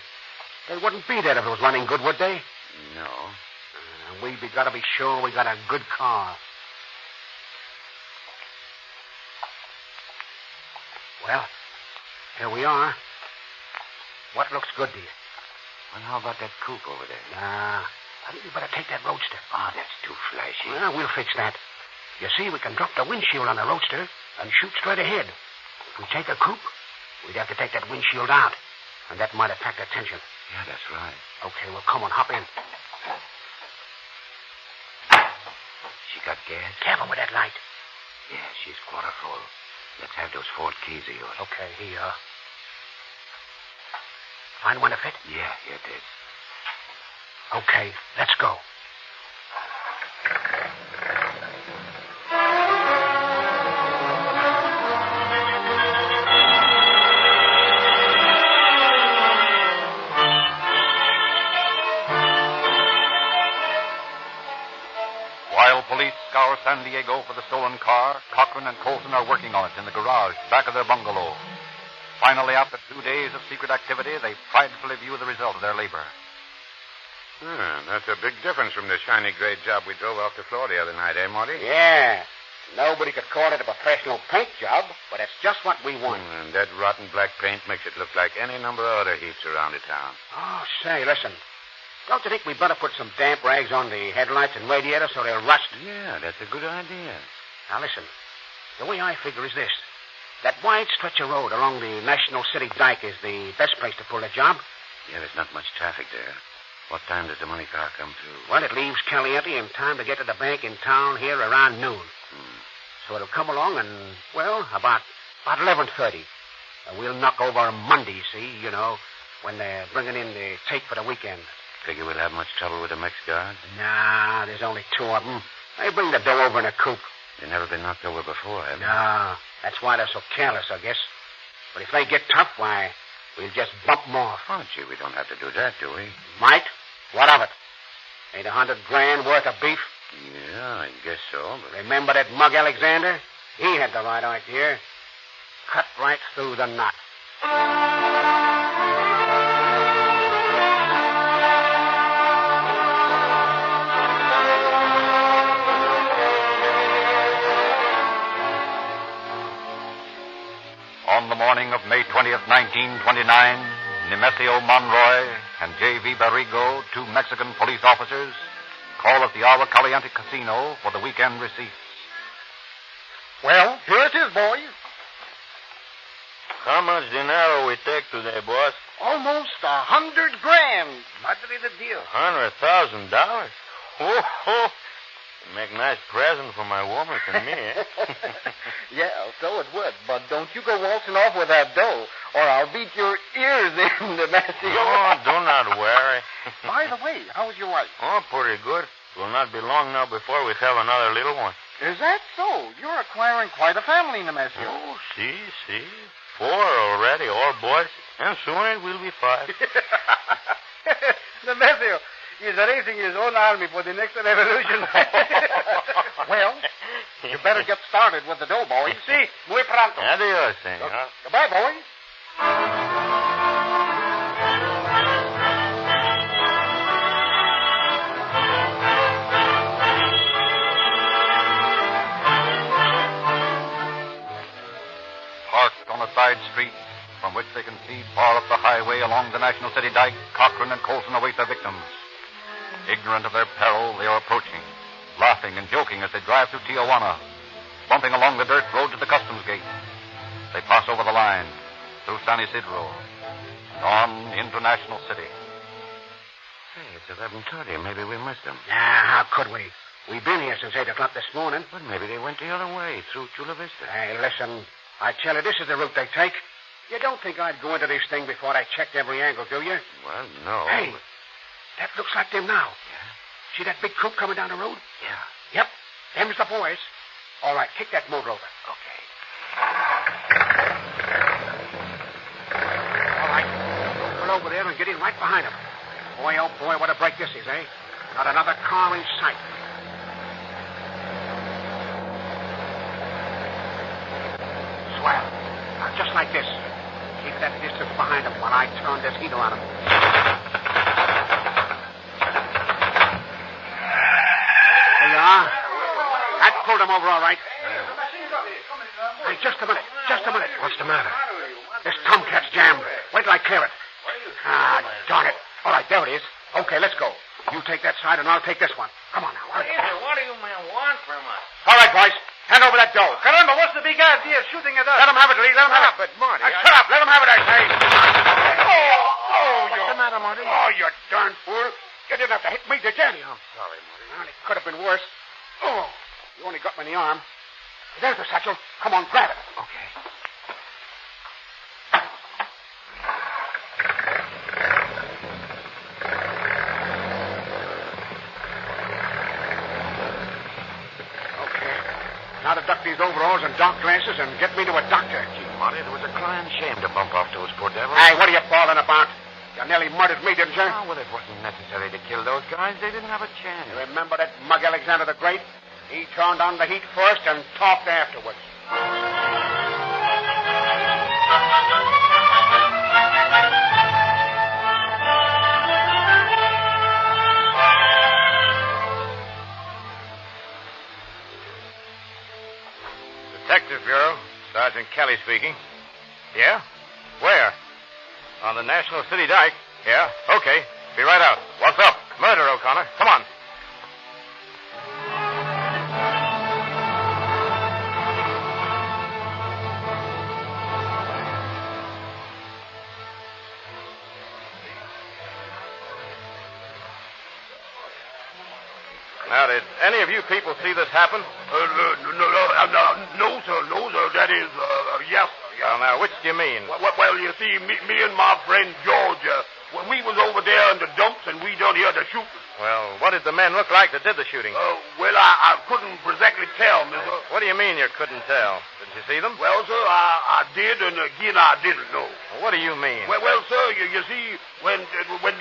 They wouldn't be there if it was running good, would they? No. We got to be sure we got a good car. Well, here we are. What looks good to you? Well, how about that coupe over there? I think you better take that roadster. That's too flashy. Well, we'll fix that. You see, we can drop the windshield on the roadster and shoot straight ahead. If we take a coupe, we'd have to take that windshield out, and that might attract attention. Yeah, that's right. Okay, well, come on, hop in. She got gas? Careful with that light. Yeah, she's quarter full. Let's have those 4 keys of yours. Okay, here you are. Find one to fit? Yeah, here it is. Okay, let's go. While police scour San Diego for the stolen car, Cochran and Colson are working on it in the garage back of their bungalow. Finally, after 2 days of secret activity, they pridefully view the result of their labor. That's a big difference from the shiny gray job we drove off to Florida the other night, eh, Morty? Yeah. Nobody could call it a professional paint job, but it's just what we want. And that rotten black paint makes it look like any number of other heaps around the town. Oh, say, listen. Don't you think we better put some damp rags on the headlights and radiator so they'll rust? Yeah, that's a good idea. Now, listen. The way I figure is this. That wide stretch of road along the National City Dike is the best place to pull the job. Yeah, there's not much traffic there. What time does the money car come through? Well, it leaves Caliente in time to get to the bank in town here around noon. So it'll come along and, well, about 11:30. We'll knock over Monday, see, you know, when they're bringing in the tape for the weekend. Figure we'll have much trouble with the Mex guards? Nah, there's only 2 of them. They bring the dough over in a coupe. They've never been knocked over before, have they? No, that's why they're so careless, I guess. But if they get tough, why, we'll just bump them off. Oh, gee, we don't have to do that, do we? Might. What of it? Ain't $100 grand worth of beef? Yeah, I guess so, but... Remember that mug Alexander? He had the right idea. Cut right through the knot. On the morning of May 20th, 1929, Nemesio Monroy and J.V. Barrigo, 2 Mexican police officers, call at the Agua Caliente Casino for the weekend receipts. Well, here it is, boys. How much dinero we take today, boss? Almost $100 grand. Madre de Dios. $100,000? Oh, make nice present for my woman and me, eh? Yeah, so it would. But don't you go waltzing off with that dough, or I'll beat your ears in, Nemesio. Oh, do not worry. By the way, how's your wife? Oh, pretty good. Will not be long now before we have another little one. Is that so? You're acquiring quite a family, Nemesio. Oh, see. 4 already, all boys. And soon it will be 5. Nemesio, he's raising his own army for the next revolution. Well, you better get started with the dough, boys. See, muy pronto. Adios, senor. Goodbye, boys. Parked on a side street from which they can see far up the highway along the National City Dike, Cochran and Colson await their victims. Ignorant of their peril, they are approaching, laughing and joking as they drive through Tijuana, bumping along the dirt road to the customs gate. They pass over the line, through San Isidro, and on into National City. Hey, it's 11:30. Maybe we missed them. Nah, how could we? We've been here since 8 o'clock this morning. Well, maybe they went the other way, through Chula Vista. Hey, listen. I tell you, this is the route they take. You don't think I'd go into this thing before I checked every angle, do you? Well, no. Hey, but... that looks like them now. Yeah? See that big coupe coming down the road? Yeah. Yep. Them's the boys. All right, kick that motor over. Okay. All right. Pull over there and get in right behind them. Boy, oh boy, what a break this is, eh? Not another car in sight. Swell. Now, just like this. Keep that distance behind them while I turn this heater on them. There you are. That pulled them over all right. Hey, just a minute. What's the matter? This tomcat's jammed. Wait till I clear it. Ah, darn it. All right, there it is. Okay, let's go. You take that side and I'll take this one. Come on now. Hurry. What do you men want from us? All right, boys. Hand over that dough. Caramba, what's the big idea of shooting at us? Let them have it, Lee. Let them have it. But, Marty... Shut up. Let them have it, I say. What's the matter, Marty? Oh, you darn fool. You didn't have to hit me, did you? I'm sorry, Marty. Well, it could have been worse. Oh, got me in the arm. There's the satchel. Come on, grab it. Okay. Now to duck these overalls and dark glasses and get me to a doctor. Gee, Marty, it was a crying shame to bump off those poor devils. Hey, what are you bawling about? You nearly murdered me, didn't you? Oh, well, it wasn't necessary to kill those guys. They didn't have a chance. You remember that mug Alexander the Great? He turned on the heat first and talked afterwards. Detective Bureau. Sergeant Kelly speaking. Yeah? Where? On the National City Dike. Yeah? Okay. Be right out. What's up? Murder, O'Connor. Come on. Now, did any of you people see this happen? No, sir. That is, yes, sir. Well, now, which do you mean? Well, you see, me and my friend George, when we was over there in the dumps and we done hear the shooting. Well, what did the men look like that did the shooting? Well, I couldn't exactly tell, mister. What do you mean you couldn't tell? Didn't you see them? Well, sir, I did, and again I didn't know. What do you mean? Well, sir, you see, when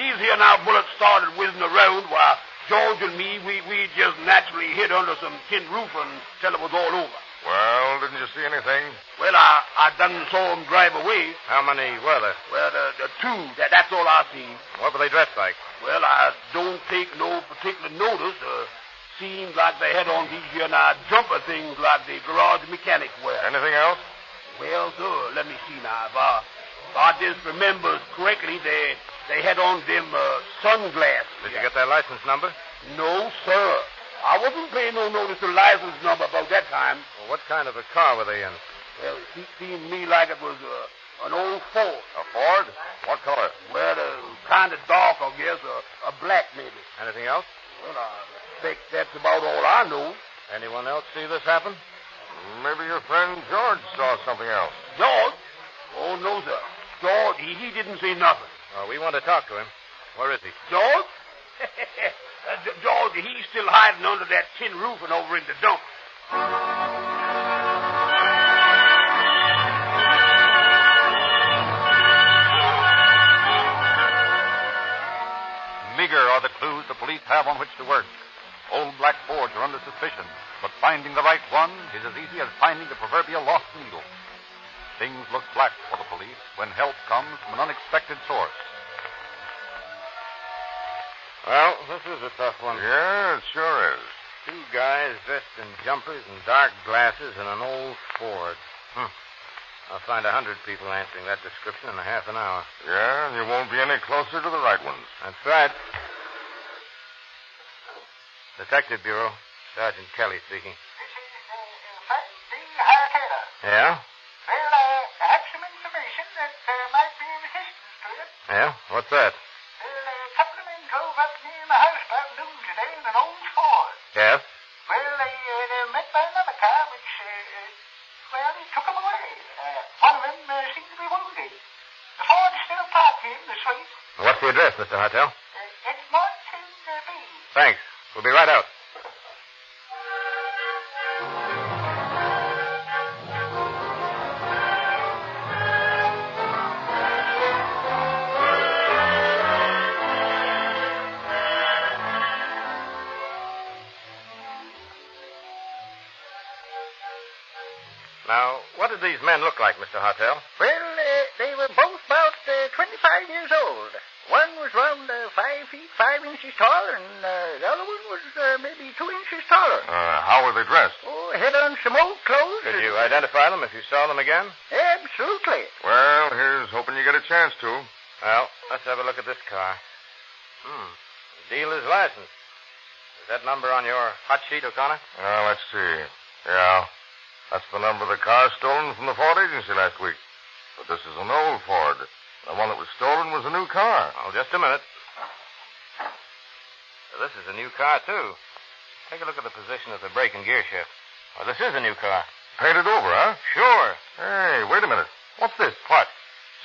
these here now bullets started whizzing around, why, George and me, we just naturally hid under some tin roof until it was all over. Well, didn't you see anything? Well, I done saw them drive away. How many were there? Well, the two. That's all I seen. What were they dressed like? Well, I don't take no particular notice. Seems like they had on these here now jumper things like the garage mechanics wear. Anything else? Well, sir, let me see now. If I just remember correctly, they had on them sunglasses. Did you get their license number? No, sir. I wasn't paying no notice to the license number about that time. Well, what kind of a car were they in? Well, it seemed to me like it was an old Ford. A Ford? What color? Well, kind of dark, I guess. A black, maybe. Anything else? Well, I think that's about all I know. Anyone else see this happen? Maybe your friend George saw something else. George? Oh, no, sir. George, he didn't see nothing. Oh, we want to talk to him. Where is he? George? George, he's still hiding under that tin roof and over in the dump. Meager are the clues the police have on which to work. Old black Fords are under suspicion, but finding the right one is as easy as finding the proverbial lost needle. Things look black for the police when help comes from an unexpected source. Well, this is a tough one. Yeah, it sure is. Two guys dressed in jumpers and dark glasses in an old Ford. I'll find 100 people answering that description in a half an hour. Yeah, and you won't be any closer to the right ones. That's right. Detective Bureau, Sergeant Kelly speaking. This is Inspector D. Hartaylor. Yeah? Well, I have some information that might be of assistance to you. Yeah? What's that? Well, a couple of men drove up near my house about noon today in an old Ford. Yes? Well, they met by another car, which, they took them away. One of them seemed to be wounded. The Ford's still parked here in the street. What's the address, Mr. Hartel? It's Martin B. Thanks. We'll be right out. Now, what did these men look like, Mr. Hartel? Well, they were both about 25 years old. One was around 5 feet 5 inches tall, and the other one was maybe 2 inches taller. How were they dressed? Oh, had on some old clothes. Could you identify them if you saw them again? Absolutely. Well, here's hoping you get a chance to. Well, let's have a look at this car. The dealer's license. Is that number on your hot sheet, O'Connor? Let's see. Yeah, that's the number of the car stolen from the Ford agency last week. But this is an old Ford. The one that was stolen was a new car. Oh, just a minute. This is a new car, too. Take a look at the position of the brake and gear shift. Well, this is a new car. Painted over, huh? Sure. Hey, wait a minute. What's this? What?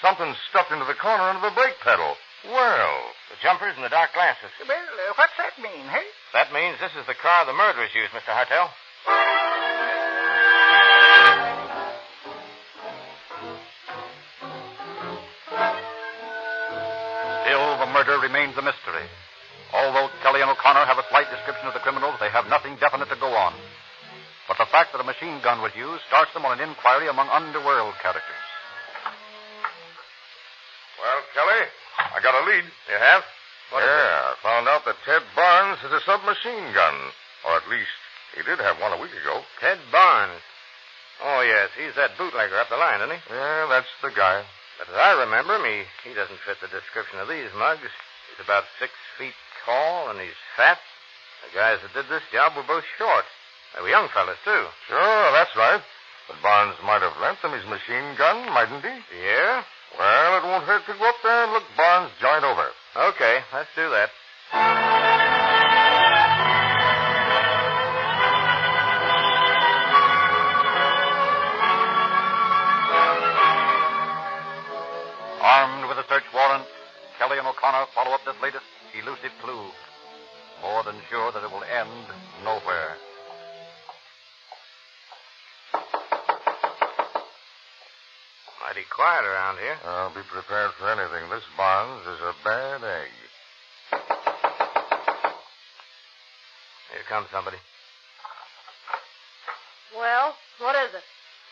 Something stuffed into the corner under the brake pedal. Well, The jumpers and the dark glasses. Well, what's that mean, hey? That means this is the car the murderers used, Mr. Hartel. Still, the murder remains a mystery. Although Kelly and O'Connor have a slight description of the criminals, they have nothing definite to go on. But the fact that a machine gun was used starts them on an inquiry among underworld characters. Well, Kelly, I got a lead. You have? What is it? I found out that Ted Barnes has a submachine gun. Or at least, he did have one a week ago. Ted Barnes. Oh, yes. He's that bootlegger up the line, isn't he? Yeah, that's the guy. But as I remember him, he doesn't fit the description of these mugs. He's about 6 feet tall, and he's fat. The guys that did this job were both short. They were young fellas, too. Sure, that's right. But Barnes might have lent them his machine gun, mightn't he? Yeah? Well, it won't hurt to go up there and look Barnes' joint over. Okay, let's do that. Armed with a search warrant, Kelly and O'Connor follow up this latest elusive clue. More than sure that it will end nowhere. Mighty quiet around here. I'll be prepared for anything. This Barnes is a bad egg. Here comes somebody. Well, what is it?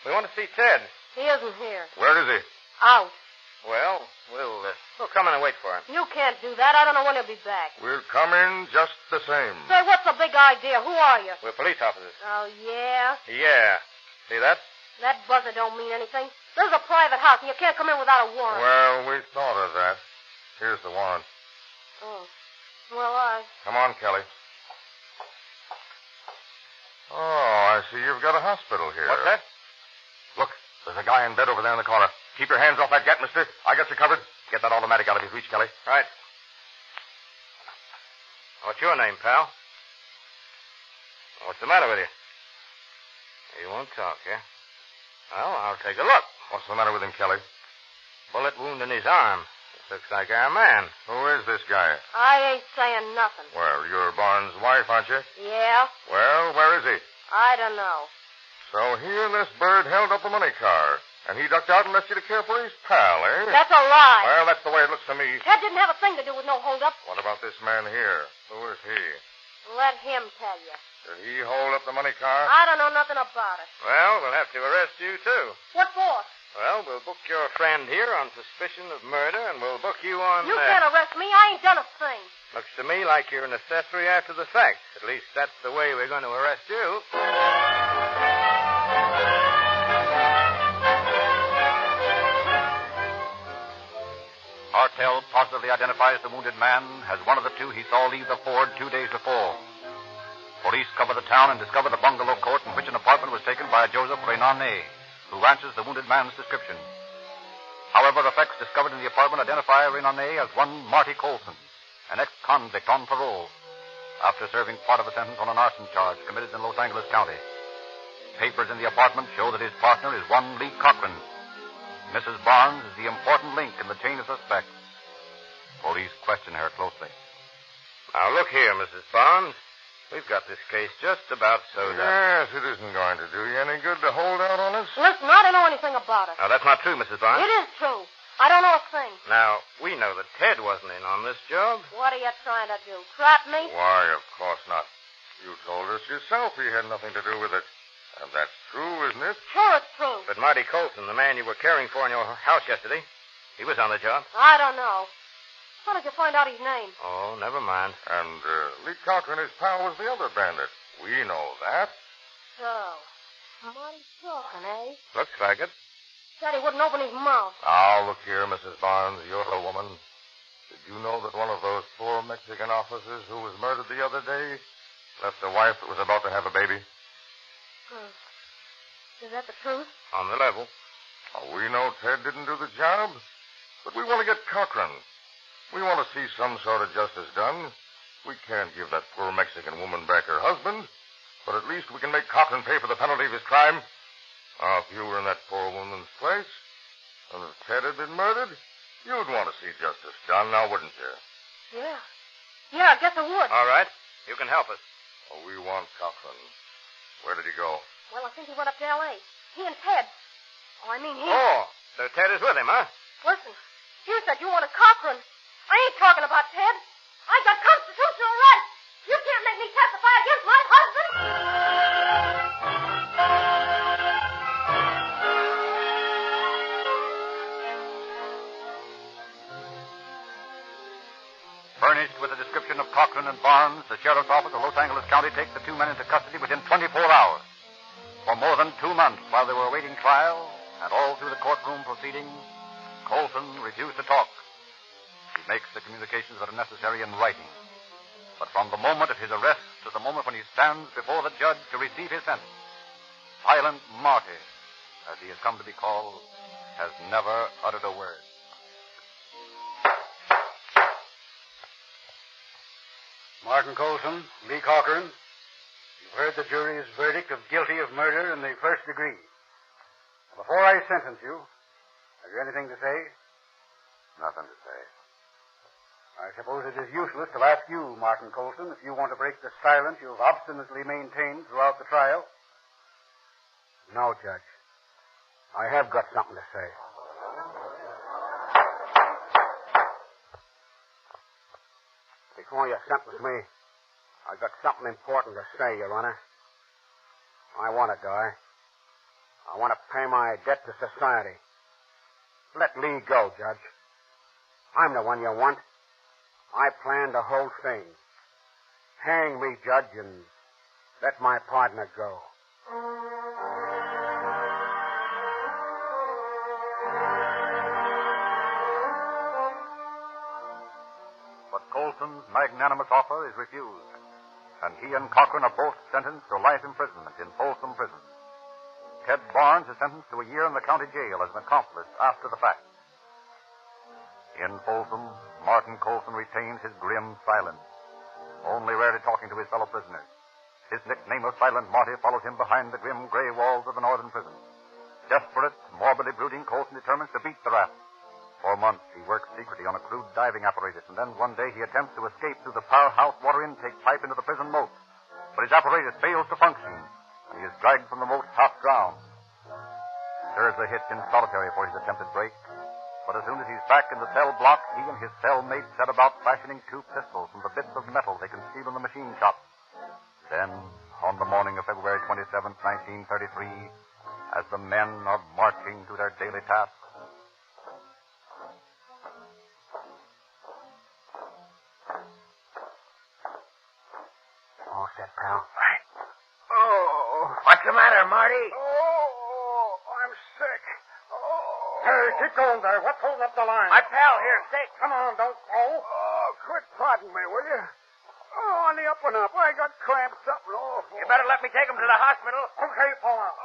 We want to see Ted. He isn't here. Where is he? Out. Well, we'll come in and wait for him. You can't do that. I don't know when he'll be back. We'll come in just the same. Say, what's the big idea? Who are you? We're police officers. Oh, yeah? Yeah. See that? That buzzer don't mean anything. This is a private house, and you can't come in without a warrant. Well, we thought of that. Here's the warrant. Oh. Well, Come on, Kelly. Oh, I see you've got a hospital here. What's that? Look, there's a guy in bed over there in the corner. Keep your hands off that gat, mister. I got you covered. Get that automatic out of his reach, Kelly. Right. What's your name, pal? What's the matter with you? You won't talk, eh? Well, I'll take a look. What's the matter with him, Kelly? Bullet wound in his arm. This looks like our man. Who is this guy? I ain't saying nothing. Well, you're Barnes' wife, aren't you? Yeah? Well, where is he? I don't know. So he and this bird held up the money car, and he ducked out and left you to care for his pal, eh? That's a lie. Well, that's the way it looks to me. Ted didn't have a thing to do with no holdup. What about this man here? Who is he? Let him tell you. Did he hold up the money car? I don't know nothing about it. Well, we'll have to arrest you, too. What for? Well, we'll book your friend here on suspicion of murder, and we'll book you on... You can't arrest me. I ain't done a thing. Looks to me like you're an accessory after the fact. At least that's the way we're going to arrest you. Hartel positively identifies the wounded man as one of the two he saw leave the Ford 2 days before. Police cover the town and discover the bungalow court in which an apartment was taken by Joseph Renane, who answers the wounded man's description. However, effects discovered in the apartment identify Renane as one Marty Colson, an ex-convict on parole, after serving part of a sentence on an arson charge committed in Los Angeles County. Papers in the apartment show that his partner is one Lee Cochran. Mrs. Barnes is the important link in the chain of suspects. Police question her closely. Now, look here, Mrs. Barnes. We've got this case just about sewed up. Yes, it isn't going to do you any good to hold out on us. Listen, I don't know anything about it. Now, that's not true, Mrs. Barnes. It is true. I don't know a thing. Now, we know that Ted wasn't in on this job. What are you trying to do? Trap me? Why, of course not. You told us yourself he had nothing to do with it. And that's true, isn't it? Sure it's true. But Marty Colson, the man you were caring for in your house yesterday, he was on the job. I don't know. How did you find out his name? Oh, never mind. And Lee Cochran, his pal, was the other bandit. We know that. So, Marty's talking, eh? Looks like it. Said he wouldn't open his mouth. Now, look here, Mrs. Barnes. You're a woman. Did you know that one of those poor Mexican officers who was murdered the other day left a wife that was about to have a baby? Is that the truth? On the level. Oh, we know Ted didn't do the job, but we want to get Cochran. We want to see some sort of justice done. We can't give that poor Mexican woman back her husband. But at least we can make Cochran pay for the penalty of his crime. Now, if you were in that poor woman's place, and if Ted had been murdered, you'd want to see justice done, now wouldn't you? Yeah. Yeah, I guess I would. All right. You can help us. Oh, we want Cochran. Where did he go? Well, I think he went up to L.A. He and Ted. Oh, I mean he... Oh, so Ted is with him, huh? Listen, you said you wanted Cochran. I ain't talking about Ted. I got constitutional rights. You can't make me testify against my husband. Furnished with a description of Cochran and Barnes, the sheriff's office of Los Angeles County takes the two men into custody within 24 hours. For more than 2 months, while they were awaiting trial, and all through the courtroom proceedings, Colson refused to talk. He makes the communications that are necessary in writing. But from the moment of his arrest to the moment when he stands before the judge to receive his sentence, Silent Marty, as he has come to be called, has never uttered a word. Martin Colson, Lee Cochran, you've heard the jury's verdict of guilty of murder in the first degree. Before I sentence you, have you anything to say? Nothing to say. I suppose it is useless to ask you, Martin Colson, if you want to break the silence you have obstinately maintained throughout the trial. No, Judge. I have got something to say. Before you sentence me, I got something important to say, Your Honor. I want to die. I want to pay my debt to society. Let Lee go, Judge. I'm the one you want. I plan the whole thing. Hang me, Judge, and let my partner go. But Colson's magnanimous offer is refused, and he and Cochran are both sentenced to life imprisonment in Folsom Prison. Ted Barnes is sentenced to a year in the county jail as an accomplice after the fact. In Folsom, Martin Colson retains his grim silence, only rarely talking to his fellow prisoners. His nickname of Silent Marty follows him behind the grim gray walls of the northern prison. Desperate, morbidly brooding, Colson determines to beat the rap. For months, he works secretly on a crude diving apparatus, and then one day he attempts to escape through the powerhouse water intake pipe into the prison moat. But his apparatus fails to function, and he is dragged from the moat half-drowned. Serves a hitch in solitary for his attempted break. But as soon as he's back in the cell block, he and his cellmates set about fashioning 2 pistols from the bits of metal they conceal in the machine shop. Then, on the morning of February 27th, 1933, as the men are marching to their daily task, All set, pal. Right. Oh, what's the matter, Marty? Oh, I'm sick. Hey, keep going there. What's holding up the line? My pal here, sick. Come on, don't fall. Oh, quit prodding me, will you? Oh, on the up and up. I got cramps, something awful. You better let me take him to the hospital. Okay, pull out.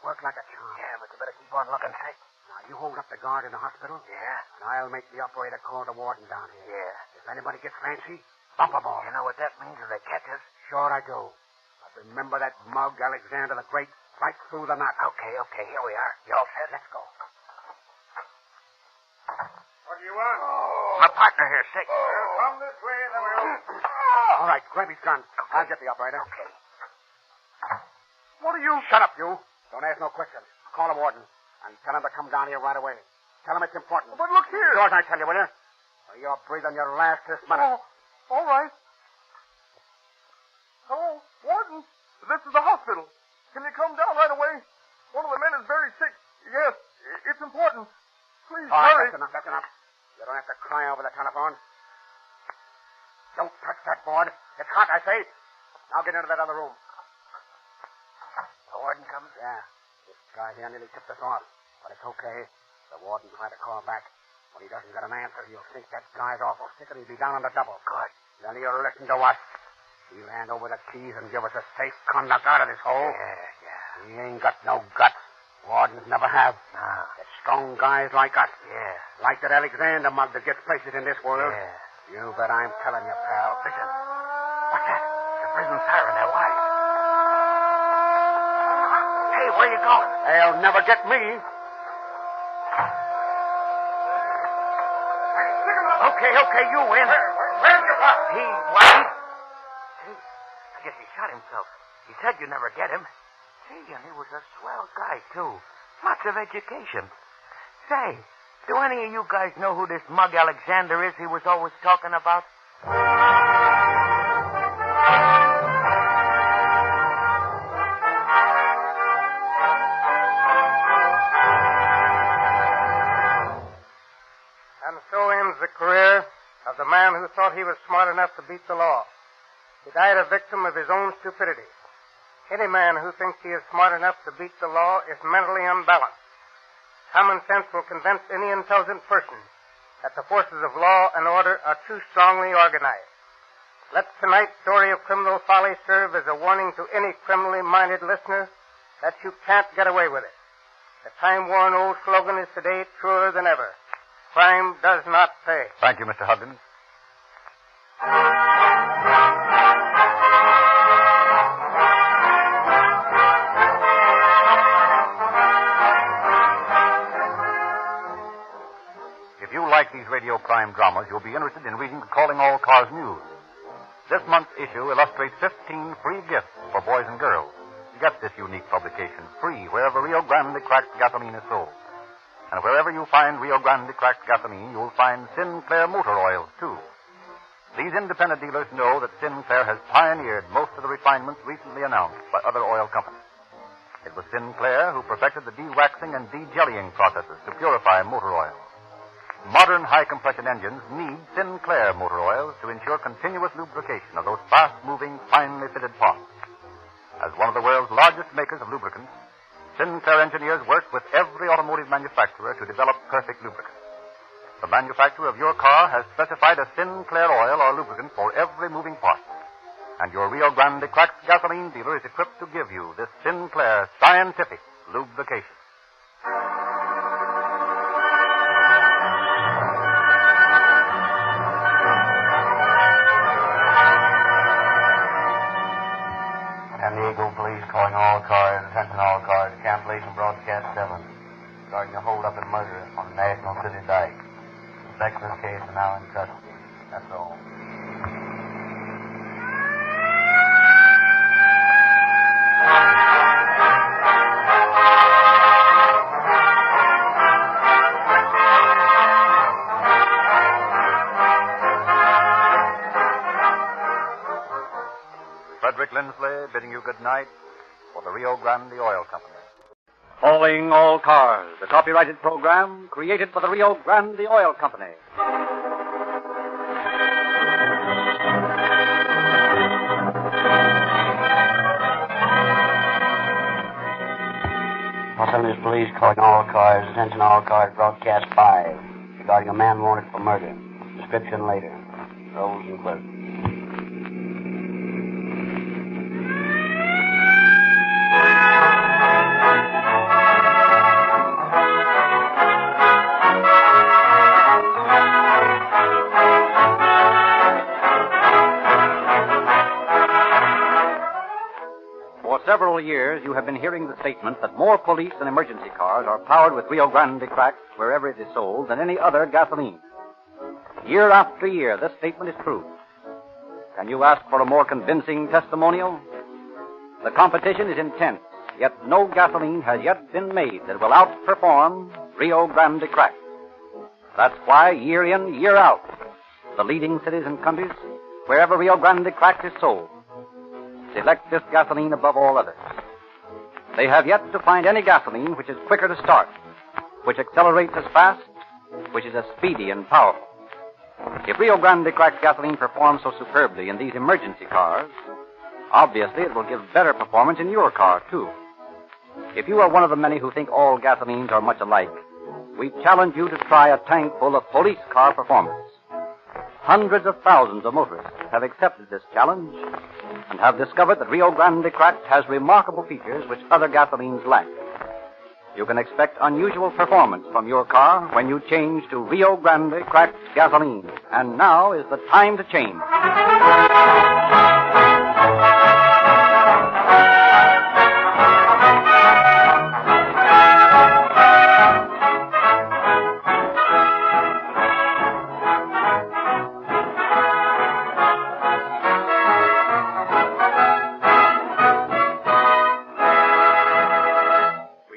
Work like a charm. Yeah, but you better keep on looking sick. Now, you hold up the guard in the hospital. Yeah? And I'll make the operator call the warden down here. Yeah. If anybody gets fancy, bump 'em all. You know what that means if they catch us? Sure I do. But remember that mug, Alexander the Great, right through the knot. Okay, here we are. You all set? Let's go. What do you want? My partner here's sick. Come this way, then we'll... All right, grab his gun. I'll get the operator. Okay. What are you? Shut up, you. Don't ask no questions. Call the warden and tell him to come down here right away. Tell him it's important. But look here. George, I tell you, will you? Or you're breathing your last this minute. Oh, all right. Hello, warden. This is the hospital. Can you come down right away? One of the men is very sick. Yes, it's important. Please All right, hurry. that's enough. You don't have to cry over the telephone. Don't touch that board. It's hot, I say. Now get into that other room. The warden comes? Yeah. This guy here nearly tipped us off. But it's okay. The warden tried to call back. When he doesn't get an answer, he'll think that guy's awful sick and he'll be down on the double. Good. Then he'll listen to us. He'll hand over the keys and give us a safe conduct out of this hole. Yeah. He ain't got no guts. Wardens never have. No. It's Strong guys like us. Yeah. Like that Alexander mug that gets places in this world. Yeah. You bet I'm telling you, pal. Listen. What's that? The prison siren, their wife. Hey, where you going? They'll never get me. Okay, you win. Where's your pal? He what? Hey, I guess he shot himself. He said you'd never get him. Gee, and he was a swell guy, too. Lots of education. Say, do any of you guys know who this mug Alexander is he was always talking about? And so ends the career of the man who thought he was smart enough to beat the law. He died a victim of his own stupidity. Any man who thinks he is smart enough to beat the law is mentally unbalanced. Common sense will convince any intelligent person that the forces of law and order are too strongly organized. Let tonight's story of criminal folly serve as a warning to any criminally minded listener that you can't get away with it. The time-worn old slogan is today truer than ever. Crime does not pay. Thank you, Mr. Huggins. If you like these radio crime dramas, you'll be interested in reading Calling All Cars News. This month's issue illustrates 15 free gifts for boys and girls. Get this unique publication free wherever Rio Grande cracked gasoline is sold. And wherever you find Rio Grande cracked gasoline, you'll find Sinclair motor oils, too. These independent dealers know that Sinclair has pioneered most of the refinements recently announced by other oil companies. It was Sinclair who perfected the de-waxing and de-jellying processes to purify motor oil. Modern high-compression engines need Sinclair motor oils to ensure continuous lubrication of those fast-moving, finely fitted parts. As one of the world's largest makers of lubricants, Sinclair engineers work with every automotive manufacturer to develop perfect lubricants. The manufacturer of your car has specified a Sinclair oil or lubricant for every moving part. And your Rio Grande cracked gasoline dealer is equipped to give you this Sinclair scientific lubrication. San Diego police calling all cars, attention all cars, cancellation broadcast 7. Regarding a hold-up and murder on National City Dike. Suspects case are now in custody. That's all. Frederick Lindsley bidding you good night for the Rio Grande Oil Company. Calling All Cars, the copyrighted program created for the Rio Grande Oil Company. Los Angeles Police calling all cars, attention all cars, broadcast 5, regarding a man wanted for murder. Description later. Rolls and clerk. For several years, you have been hearing the statement that more police and emergency cars are powered with Rio Grande cracked wherever it is sold than any other gasoline. Year after year, this statement is true. Can you ask for a more convincing testimonial? The competition is intense, yet no gasoline has yet been made that will outperform Rio Grande cracked. That's why, year in, year out, the leading cities and countries, wherever Rio Grande cracked is sold, select this gasoline above all others. They have yet to find any gasoline which is quicker to start, which accelerates as fast, which is as speedy and powerful. If Rio Grande cracked gasoline performs so superbly in these emergency cars, obviously it will give better performance in your car, too. If you are one of the many who think all gasolines are much alike, we challenge you to try a tank full of police car performance. Hundreds of thousands of motorists have accepted this challenge and have discovered that Rio Grande cracked has remarkable features which other gasolines lack. You can expect unusual performance from your car when you change to Rio Grande cracked gasoline. And now is the time to change.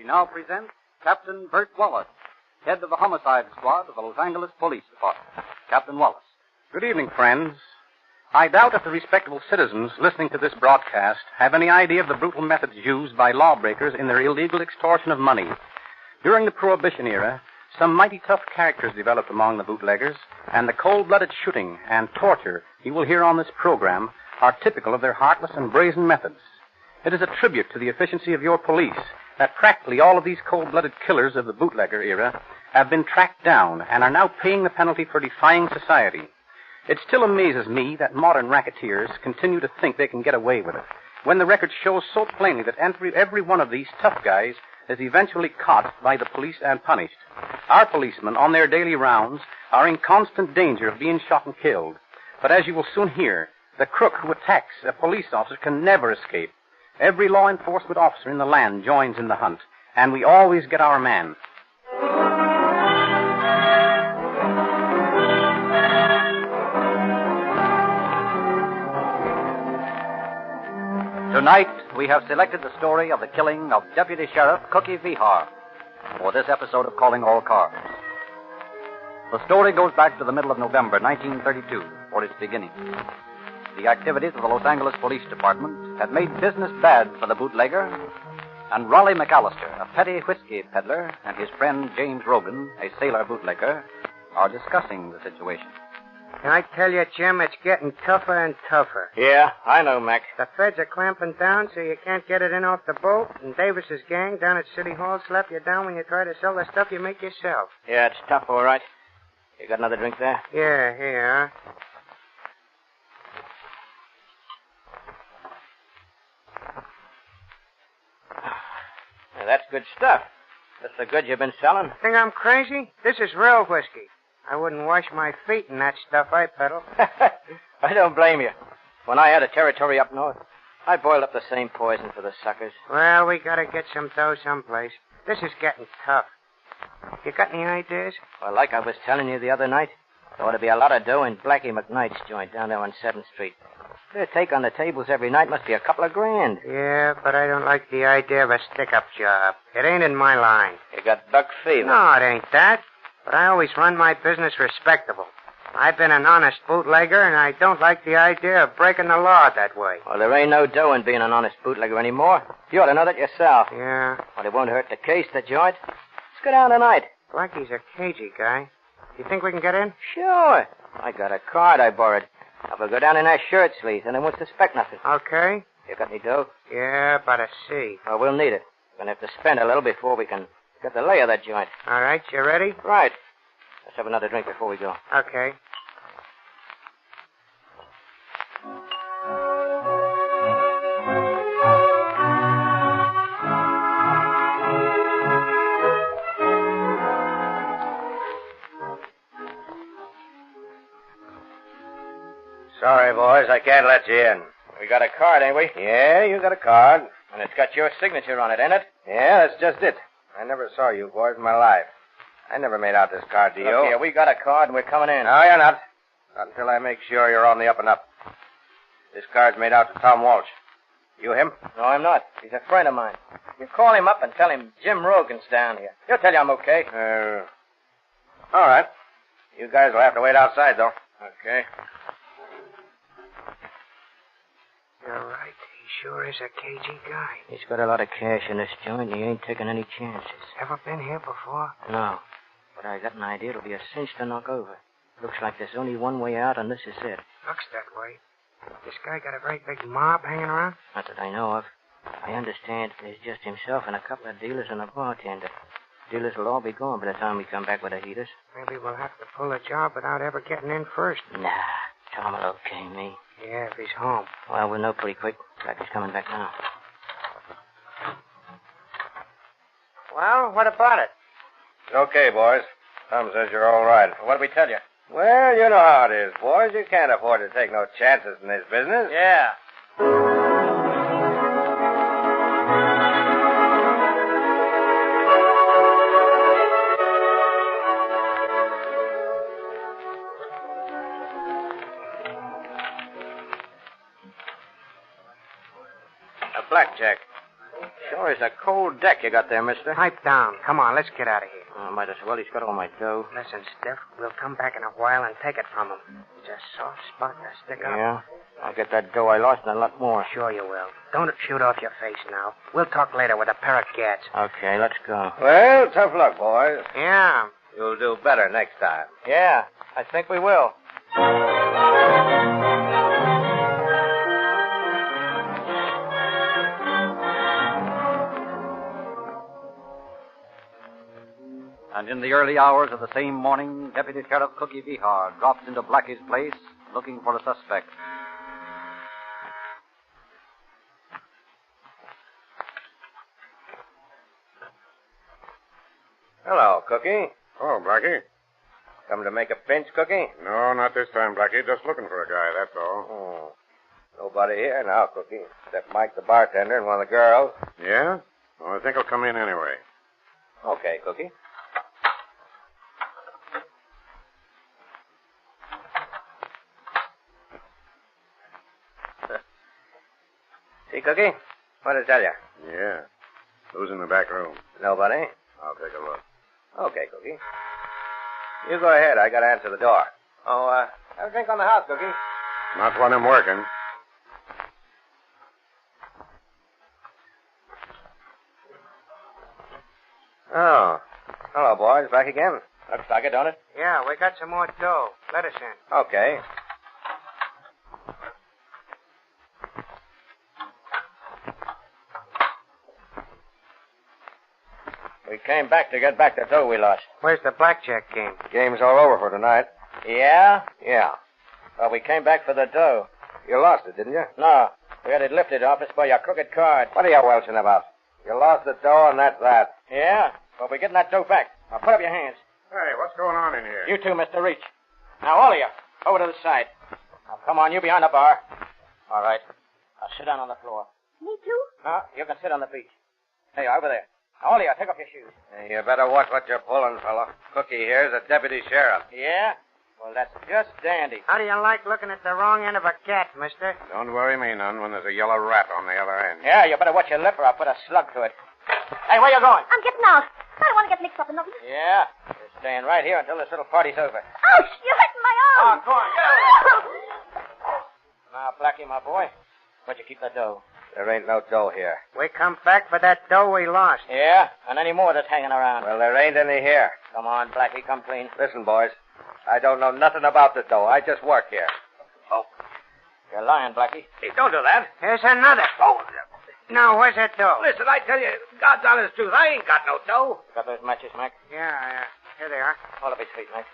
Now present Captain Bert Wallace, head of the homicide squad of the Los Angeles Police Department. Captain Wallace. Good evening, friends. I doubt if the respectable citizens listening to this broadcast have any idea of the brutal methods used by lawbreakers in their illegal extortion of money. During the Prohibition era, some mighty tough characters developed among the bootleggers, and the cold-blooded shooting and torture you will hear on this program are typical of their heartless and brazen methods. It is a tribute to the efficiency of your police that practically all of these cold-blooded killers of the bootlegger era have been tracked down and are now paying the penalty for defying society. It still amazes me that modern racketeers continue to think they can get away with it, when the record shows so plainly that every one of these tough guys is eventually caught by the police and punished. Our policemen, on their daily rounds, are in constant danger of being shot and killed. But as you will soon hear, the crook who attacks a police officer can never escape. Every law enforcement officer in the land joins in the hunt, and we always get our man. Tonight, we have selected the story of the killing of Deputy Sheriff Cookie Vihar for this episode of Calling All Cars. The story goes back to the middle of November 1932 for its beginning. The activities of the Los Angeles Police Department had made business bad for the bootlegger, and Raleigh McAllister, a petty whiskey peddler, and his friend James Rogan, a sailor bootlegger, are discussing the situation. Can I tell you, Jim, it's getting tougher and tougher. Yeah, I know, Mac. The feds are clamping down so you can't get it in off the boat, and Davis's gang down at City Hall slap you down when you try to sell the stuff you make yourself. Yeah, it's tough, all right. You got another drink there? Yeah, here. That's good stuff. That's the good you've been selling. Think I'm crazy? This is real whiskey. I wouldn't wash my feet in that stuff I peddle. I don't blame you. When I had a territory up north, I boiled up the same poison for the suckers. Well, we gotta get some dough someplace. This is getting tough. You got any ideas? Well, like I was telling you the other night, there ought to be a lot of dough in Blackie McKnight's joint down there on 7th Street. Their take on the tables every night must be a couple of grand. Yeah, but I don't like the idea of a stick-up job. It ain't in my line. You got buck fever. No, it ain't that. But I always run my business respectable. I've been an honest bootlegger, and I don't like the idea of breaking the law that way. Well, there ain't no dough in being an honest bootlegger anymore. You ought to know that yourself. Yeah. Well, it won't hurt to case the joint. Let's go down tonight. Blackie's a cagey guy. You think we can get in? Sure. I got a card I borrowed. I'll go down in that shirt sleeves, and they won't suspect nothing. Okay. You got any dough? Yeah, about a C. Well, we'll need it. We're going to have to spend a little before we can get the lay of that joint. All right, you ready? Right. Let's have another drink before we go. Okay. Sorry, boys, I can't let you in. We got a card, ain't we? Yeah, you got a card. And it's got your signature on it, ain't it? Yeah, that's just it. I never saw you boys in my life. I never made out this card to you. Okay, we got a card and we're coming in. No, you're not. Not until I make sure you're on the up and up. This card's made out to Tom Walsh. You him? No, I'm not. He's a friend of mine. You call him up and tell him Jim Rogan's down here. He'll tell you I'm okay. All right. You guys will have to wait outside, though. Okay. You're right. He sure is a cagey guy. He's got a lot of cash in this joint, and he ain't taking any chances. Ever been here before? No. But I got an idea it'll be a cinch to knock over. Looks like there's only one way out, and this is it. Looks that way. This guy got a very big mob hanging around? Not that I know of. I understand there's just himself and a couple of dealers and a bartender. Dealers will all be gone by the time we come back with the heaters. Maybe we'll have to pull the job without ever getting in first. Nah. Tom will okay me. Yeah, if he's home. Well, we'll know pretty quick. Like he's coming back now. Well, what about it? Okay, boys. Tom says you're all right. What did we tell you? Well, you know how it is, boys. You can't afford to take no chances in this business. Yeah. A blackjack. Sure is a cold deck you got there, mister. Pipe down. Come on, let's get out of here. Oh, might as well. He's got all my dough. Listen, Stiff, we'll come back in a while and take it from him. It's a soft spot to stick up. Yeah? I'll get that dough I lost and a lot more. Sure you will. Don't shoot off your face now. We'll talk later with a pair of gats. Okay, let's go. Well, tough luck, boys. Yeah. You'll do better next time. Yeah, I think we will. And in the early hours of the same morning, Deputy Sheriff Cookie Vihar drops into Blackie's place looking for a suspect. Hello, Cookie. Oh, Blackie? Come to make a pinch, Cookie? No, not this time, Blackie. Just looking for a guy, that's all. Oh. Nobody here now, Cookie, except Mike the bartender and one of the girls. Yeah? Well, I think he'll come in anyway. Okay, Cookie. See, Cookie? What did I tell you? Yeah. Who's in the back room? Nobody. I'll take a look. Okay, Cookie. You go ahead. I gotta answer the door. Oh, have a drink on the house, Cookie. Not when I'm working. Oh. Hello, boys. Back again. Looks like it, don't it? Yeah, we got some more dough. Let us in. Okay. We came back to get back the dough we lost. Where's the blackjack game? Game's all over for tonight. Yeah? Yeah. Well, we came back for the dough. You lost it, didn't you? No. We had it lifted off us by your crooked card. What are you welching about? You lost the dough, and that's that. Yeah? Well, we're getting that dough back. Now, put up your hands. Hey, what's going on in here? You too, Mr. Reach. Now, all of you, over to the side. Now, come on, you behind the bar. All right. Now, sit down on the floor. Me too? No, you can sit on the beach. Hey, over there. Now, all of you, take off your shoes. Hey, you better watch what you're pulling, fella. Cookie here's a deputy sheriff. Yeah? Well, that's just dandy. How do you like looking at the wrong end of a cat, mister? Don't worry me none when there's a yellow rat on the other end. Yeah, you better watch your lip or I'll put a slug to it. Hey, where you going? I'm getting out. I don't want to get mixed up in nothing. Yeah? You're staying right here until this little party's over. Ouch! You're hurting my arm. Oh, go on, get out. Now, Blackie, my boy, where'd you keep the dough? There ain't no dough here. We come back for that dough we lost. Yeah? And any more that's hanging around? Well, there ain't any here. Come on, Blackie, come clean. Listen, boys. I don't know nothing about the dough. I just work here. Oh. You're lying, Blackie. Hey, don't do that. Here's another. Oh. Now, where's that dough? Listen, I tell you, God's honest truth, I ain't got no dough. Got those matches, Mac? Yeah. Here they are. Hold up his feet, Mac.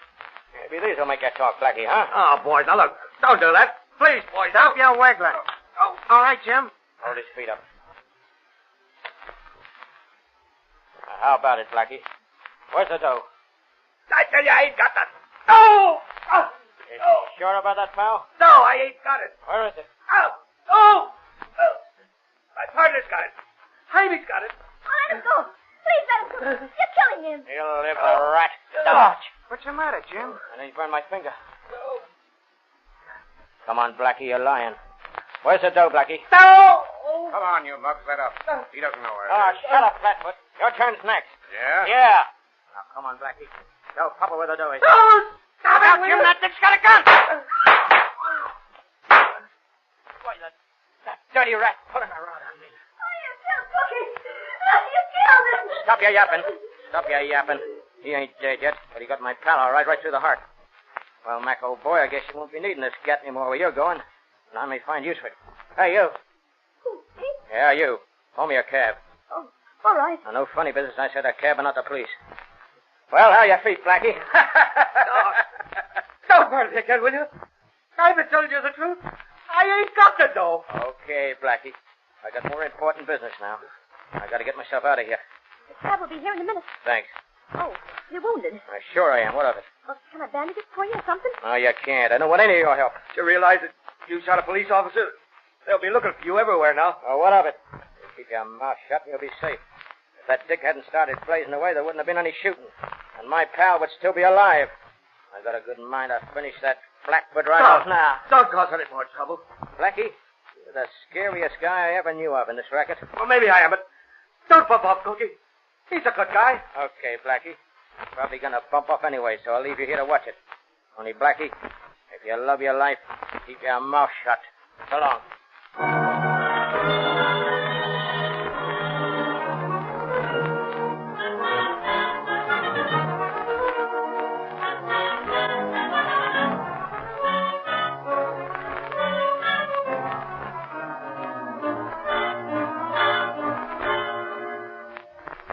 Maybe these will make you talk, Blackie, huh? Oh, boys, now look. Don't do that. Please, boys. Stop your wiggling. Oh. All right, Jim. Hold his feet up. Now, how about it, Blackie? Where's the dough? I tell you, I ain't got that. No! Oh. Is you sure about that, pal? No, I ain't got it. Where is it? Oh! My partner's got it. Jaime's got it. Oh, let him go. Please let him go. You're killing him. He'll live, the rat. Dodge. What's the matter, Jim? And he burned my finger. Come on, Blackie, you're lying. Where's the dough, Blackie? No! Come on, you mugs, let up. He doesn't know where it Oh, is. shut up, Flatfoot. Your turn's next. Yeah? Yeah. Now, come on, Blackie. Tell Papa where the dough is. No! Stop it, Jim. That dick's got a gun. Why, that dirty rat pulling a rod on me. Oh, you killed Cookie. You killed him. Stop your yapping. Stop your yapping. He ain't dead yet, but he got my pal all right through the heart. Well, Mac, old boy, I guess you won't be needing this gat anymore where you're going. And I may find use for it. Hey, you. Who, me? Yeah, you. Hold me a cab. Oh, all right. Now, no funny business. I said a cab and not the police. Well, how are your feet, Blackie? Don't worry again, will you? I've been telling you the truth. I ain't got the dough. Okay, Blackie. I got more important business now. I gotta get myself out of here. The cab will be here in a minute. Thanks. Oh, you're wounded. Sure I am. What of it? Well, can I bandage it for you or something? No, you can't. I don't want any of your help. You realize that you shot a police officer? They'll be looking for you everywhere now. Oh, what of it? You keep your mouth shut and you'll be safe. If that dick hadn't started blazing away, there wouldn't have been any shooting. And my pal would still be alive. I got a good mind to finish that flatfoot right off now. Don't cause any more trouble. Blackie, you're the scariest guy I ever knew of in this racket. Well, maybe I am, but don't bump off, Cookie. He's a good guy. Okay, Blackie. Probably gonna bump off anyway, so I'll leave you here to watch it. Only, Blackie, if you love your life, keep your mouth shut. So long.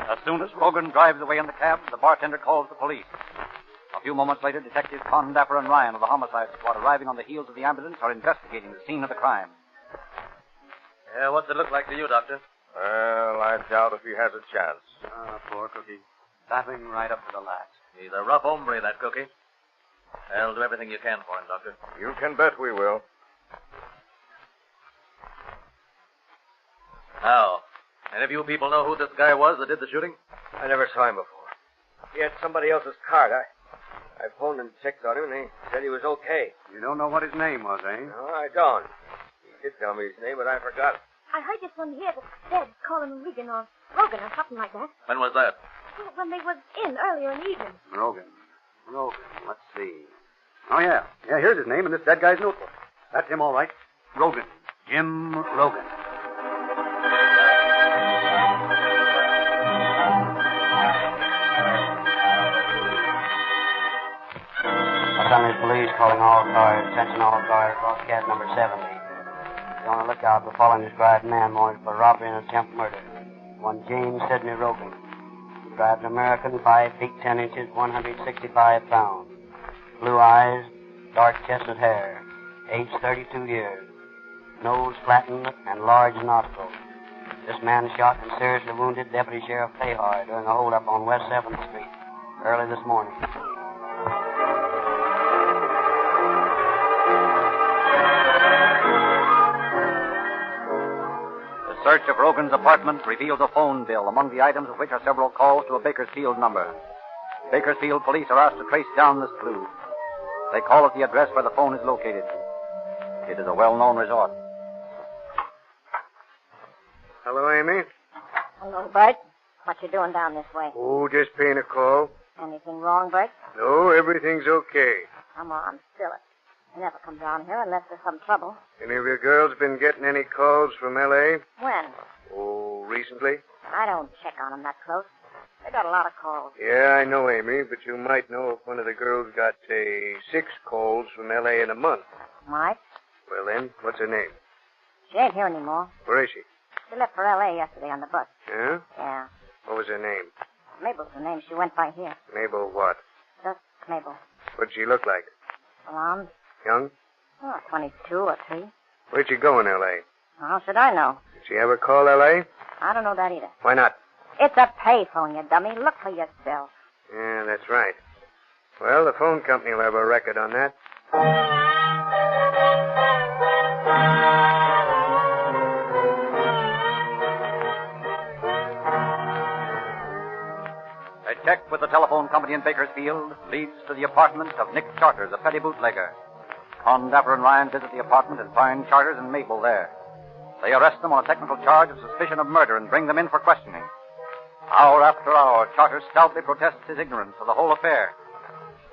As soon as Rogan drives away in the cab, the bartender calls the police. A few moments later, Detectives Condapper and Ryan of the homicide squad, arriving on the heels of the ambulance, are investigating the scene of the crime. Yeah, what's it look like to you, Doctor? Well, I doubt if he has a chance. Poor Cookie. Laughing right up to the last. He's a rough hombre, that Cookie. I'll do everything you can for him, Doctor. You can bet we will. Now, any of you people know who this guy was that did the shooting? I never saw him before. He had somebody else's card. I phoned and checked on him, and he said he was okay. You don't know what his name was, eh? No, I don't. He did tell me his name, but I forgot. I heard just one here that Dad called him Regan or Rogan or something like that. When was that? When they was in earlier in the evening. Rogan. Let's see. Oh, yeah. Yeah, here's his name in this dead guy's notebook. That's him, all right. Rogan. Jim Rogan. Los Angeles Police calling all cars. Attention all cars. Broadcast number 70. Be on the lookout for following described man wanted for robbery and attempt murder. One James Sidney Rogan. Drives American, 5 feet 10 inches, 165 pounds. Blue eyes, dark chestnut hair. Age 32 years. Nose flattened and large nostrils. This man shot and seriously wounded Deputy Sheriff Pahar during a holdup on West 7th Street early this morning. The search of Rogan's apartment reveals a phone bill, among the items of which are several calls to a Bakersfield number. Bakersfield police are asked to trace down this clue. They call at the address where the phone is located. It is a well-known resort. Hello, Amy. Hello, Bert. What you doing down this way? Oh, just paying a call. Anything wrong, Bert? No, everything's okay. Come on, spill it. I never come down here unless there's some trouble. Any of your girls been getting any calls from L.A.? When? Oh, recently? I don't check on them that close. They got a lot of calls. Yeah, I know, Amy, but you might know if one of the girls got, say, 6 calls from L.A. in a month. Might. Well, then, what's her name? She ain't here anymore. Where is she? She left for L.A. yesterday on the bus. Yeah? Yeah. What was her name? Mabel's the name. She went by here. Mabel what? Just Mabel. What'd she look like? Blonde. Young? Oh, 22 or 3. Where'd she go in L.A.? How should I know? Did she ever call L.A.? I don't know that either. Why not? It's a payphone, you dummy. Look for yourself. Yeah, that's right. Well, the phone company will have a record on that. A check with the telephone company in Bakersfield leads to the apartment of Nick Charters, a petty bootlegger. Condapper and Ryan visit the apartment and find Charters and Mabel there. They arrest them on a technical charge of suspicion of murder and bring them in for questioning. Hour after hour, Charters stoutly protests his ignorance of the whole affair.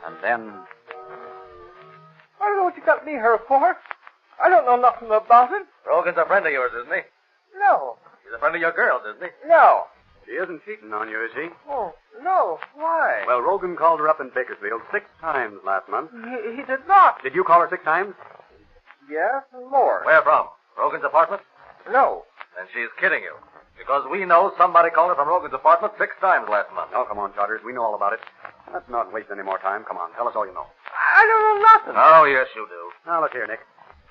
And then... I don't know what you got me here for. I don't know nothing about it. Rogan's a friend of yours, isn't he? No. He's a friend of your girls, isn't he? No. She isn't cheating on you, is she? Oh, no. Why? Well, Rogan called her up in Bakersfield 6 times last month. He did not. Did you call her 6 times? Yes, and more. Where from? Rogan's apartment? No. Then she's kidding you. Because we know somebody called her from Rogan's apartment 6 times last month. Oh, come on, Charters. We know all about it. Let's not waste any more time. Come on, tell us all you know. I don't know nothing. Oh, yes, you do. Now, look here, Nick.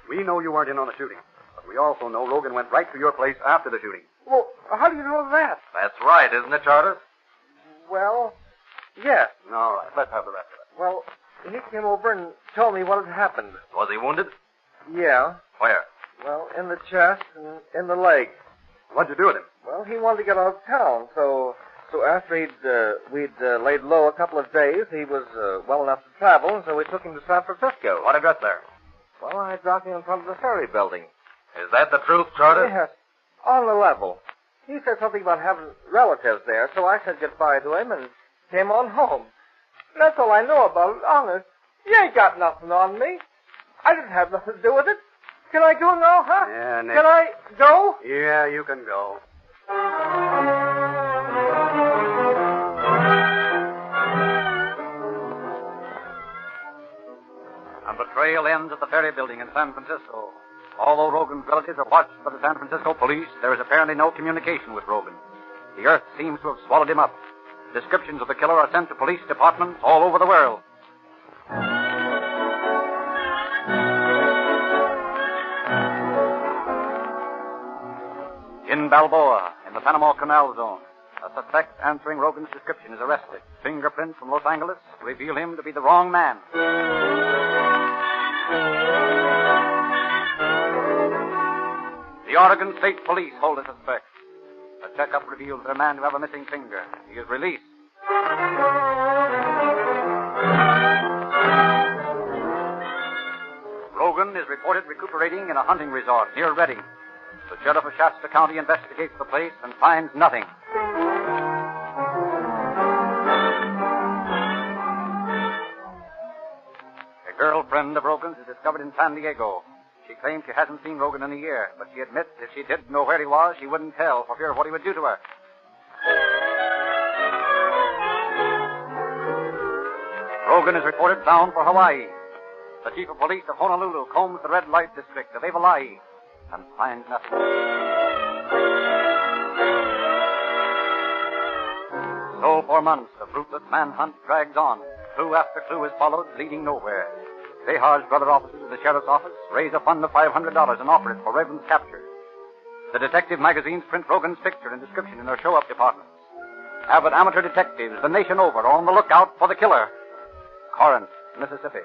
We know you weren't in on the shooting. But we also know Rogan went right to your place after the shooting. Well, how do you know that? That's right, isn't it, Charters? Well, yes. All right, let's have the rest of it. Well, he came over and told me what had happened. Was he wounded? Yeah. Where? Well, in the chest and in the leg. What'd you do with him? Well, he wanted to get out of town, so after we'd laid low a couple of days, he was well enough to travel, and so we took him to San Francisco. What address there? Well, I dropped him in front of the Ferry Building. Is that the truth, Charters? Yes, on the level. He said something about having relatives there, so I said goodbye to him and came on home. That's all I know about it, honest. You ain't got nothing on me. I didn't have nothing to do with it. Can I go now, huh? Yeah, Nick. Can I go? Yeah, you can go. And the trail ends at the Ferry Building in San Francisco. Although Rogan's relatives are watched by the San Francisco police, there is apparently no communication with Rogan. The earth seems to have swallowed him up. Descriptions of the killer are sent to police departments all over the world. In Balboa, in the Panama Canal Zone, a suspect answering Rogan's description is arrested. Fingerprints from Los Angeles reveal him to be the wrong man. The Oregon State Police hold a suspect. A checkup reveals their man to have a missing finger. He is released. Rogan is reported recuperating in a hunting resort near Redding. The sheriff of Shasta County investigates the place and finds nothing. A girlfriend of Rogan's is discovered in San Diego. She claims she hasn't seen Rogan in a year, but she admits if she didn't know where he was, she wouldn't tell for fear of what he would do to her. Rogan is reported bound for Hawaii. The chief of police of Honolulu combs the red light district of Evalai and finds nothing. So for months, the fruitless manhunt drags on. Clue after clue is followed, leading nowhere. Behar's brother officers of the sheriff's office raise a fund of $500 and offer it for Raven's capture. The detective magazines print Rogan's picture and description in their show-up departments. Avid amateur detectives the nation over are on the lookout for the killer. Corinth, Mississippi.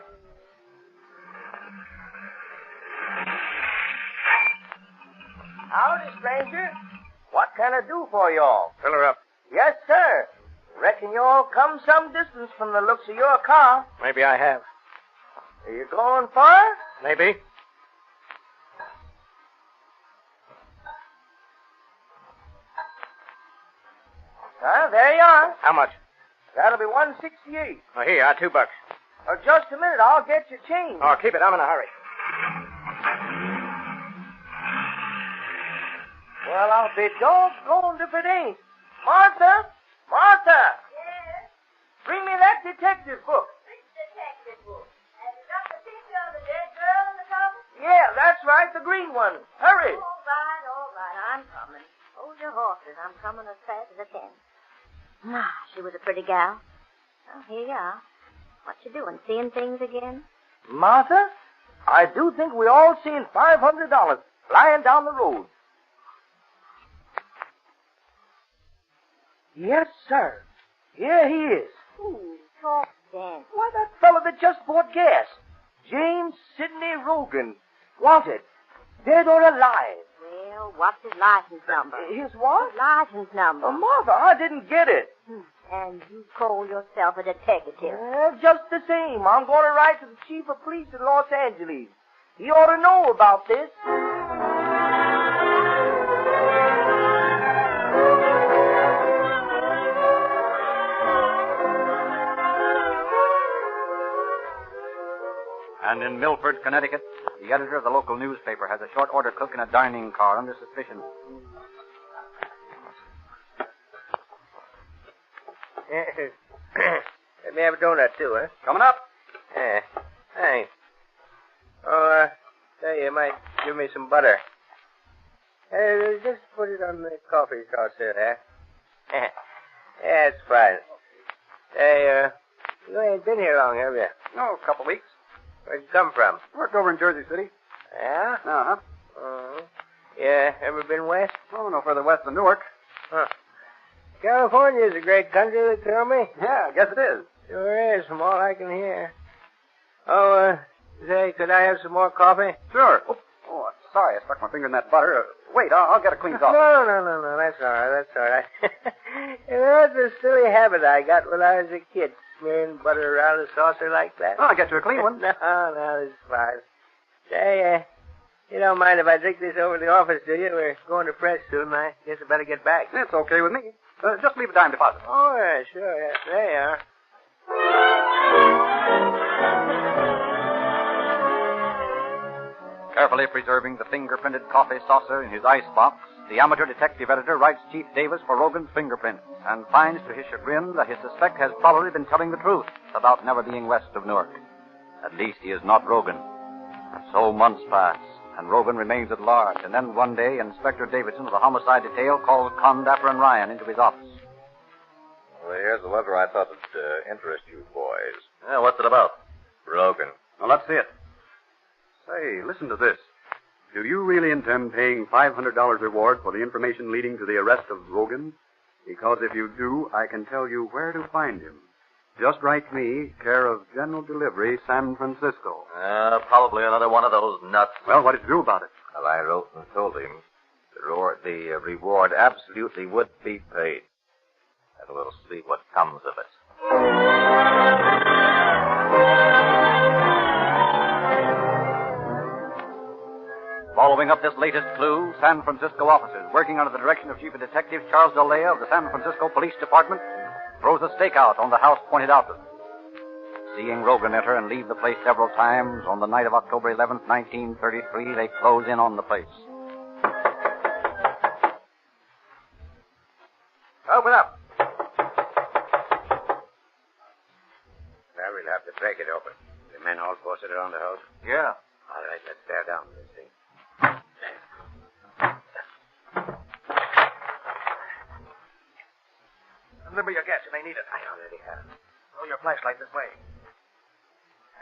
Howdy, stranger. What can I do for y'all? Fill her up. Yes, sir. Reckon you all come some distance from the looks of your car. Maybe I have. Are you going far? Maybe. There you are. How much? That'll be $168. Oh, here, $2. Just a minute. I'll get your change. Oh, keep it. I'm in a hurry. Well, I'll be doggone if it ain't. Martha! Martha! Yes? Bring me that detective book. Which detective book? Have you got the picture of the dead girl in the cover? Yeah, that's right, the green one. Hurry. All right. I'm coming. Hold your horses. I'm coming as fast as I can. Ah, she was a pretty gal. Well, here you are. What you doing? Seeing things again? Martha, I do think we all seen $500 flying down the road. Yes, sir. Here he is. Ooh, talk then. Why, that fellow that just bought gas. James Sidney Rogan. Wanted. Dead or alive. Well, what's his license number? His what? His license number. Oh, Martha, I didn't get it. And you call yourself a detective? Just the same. I'm going to write to the chief of police in Los Angeles. He ought to know about this. And in Milford, Connecticut, the editor of the local newspaper has a short order cook in a dining car under suspicion. Let me have a donut, too, huh? Coming up. Yeah. Thanks. Oh, tell you might give me some butter. Just put it on the coffee sauce there, huh? Yeah, it's fine. Hey, you ain't been here long, have you? No, a couple weeks. Where'd you come from? Worked over in Jersey City. Yeah? Uh-huh. Yeah, ever been west? Oh, no further west than Newark. Huh. California's a great country, they tell me. Yeah, I guess it is. Sure is, from all I can hear. Oh, say, could I have some more coffee? Sure. Oh, sorry, I stuck my finger in that butter. Wait, I'll get it cleaned off. No, that's all right. You know, it's a silly habit I got when I was a kid, smearing butter around a saucer like that. Oh, I'll get you a clean one. No, this is fine. Say, you don't mind if I drink this over to the office, do you? We're going to press soon. I guess I better get back. It's okay with me. Just leave a dime deposit. Oh, yeah, sure. Yeah. There you are. Carefully preserving the finger-printed coffee saucer in his icebox, the amateur detective editor writes Chief Davis for Rogan's fingerprints and finds to his chagrin that his suspect has probably been telling the truth about never being west of Newark. At least he is not Rogan. So months pass, and Rogan remains at large, and then one day Inspector Davidson of the homicide detail calls Condapper and Ryan into his office. Well, here's the letter I thought would interest you boys. Yeah, what's it about? Rogan. Well, let's see it. Say, listen to this. Do you really intend paying $500 reward for the information leading to the arrest of Rogan? Because if you do, I can tell you where to find him. Just write me, care of General Delivery, San Francisco. Probably another one of those nuts. Well, what did you do about it? Well, I wrote and told him the reward absolutely would be paid. And we'll see what comes of it. Following up this latest clue, San Francisco officers, working under the direction of Chief of Detective Charles D'Alea of the San Francisco Police Department, throws a stakeout on the house pointed out to them. Seeing Rogan enter and leave the place several times, on the night of October 11th, 1933, they close in on the place. Open up. Well, we'll have to break it open. The men all posted around the house? Yeah. All right, let's tear down this thing. Remember your gas. You may need it. I already have. Throw your flashlight this way.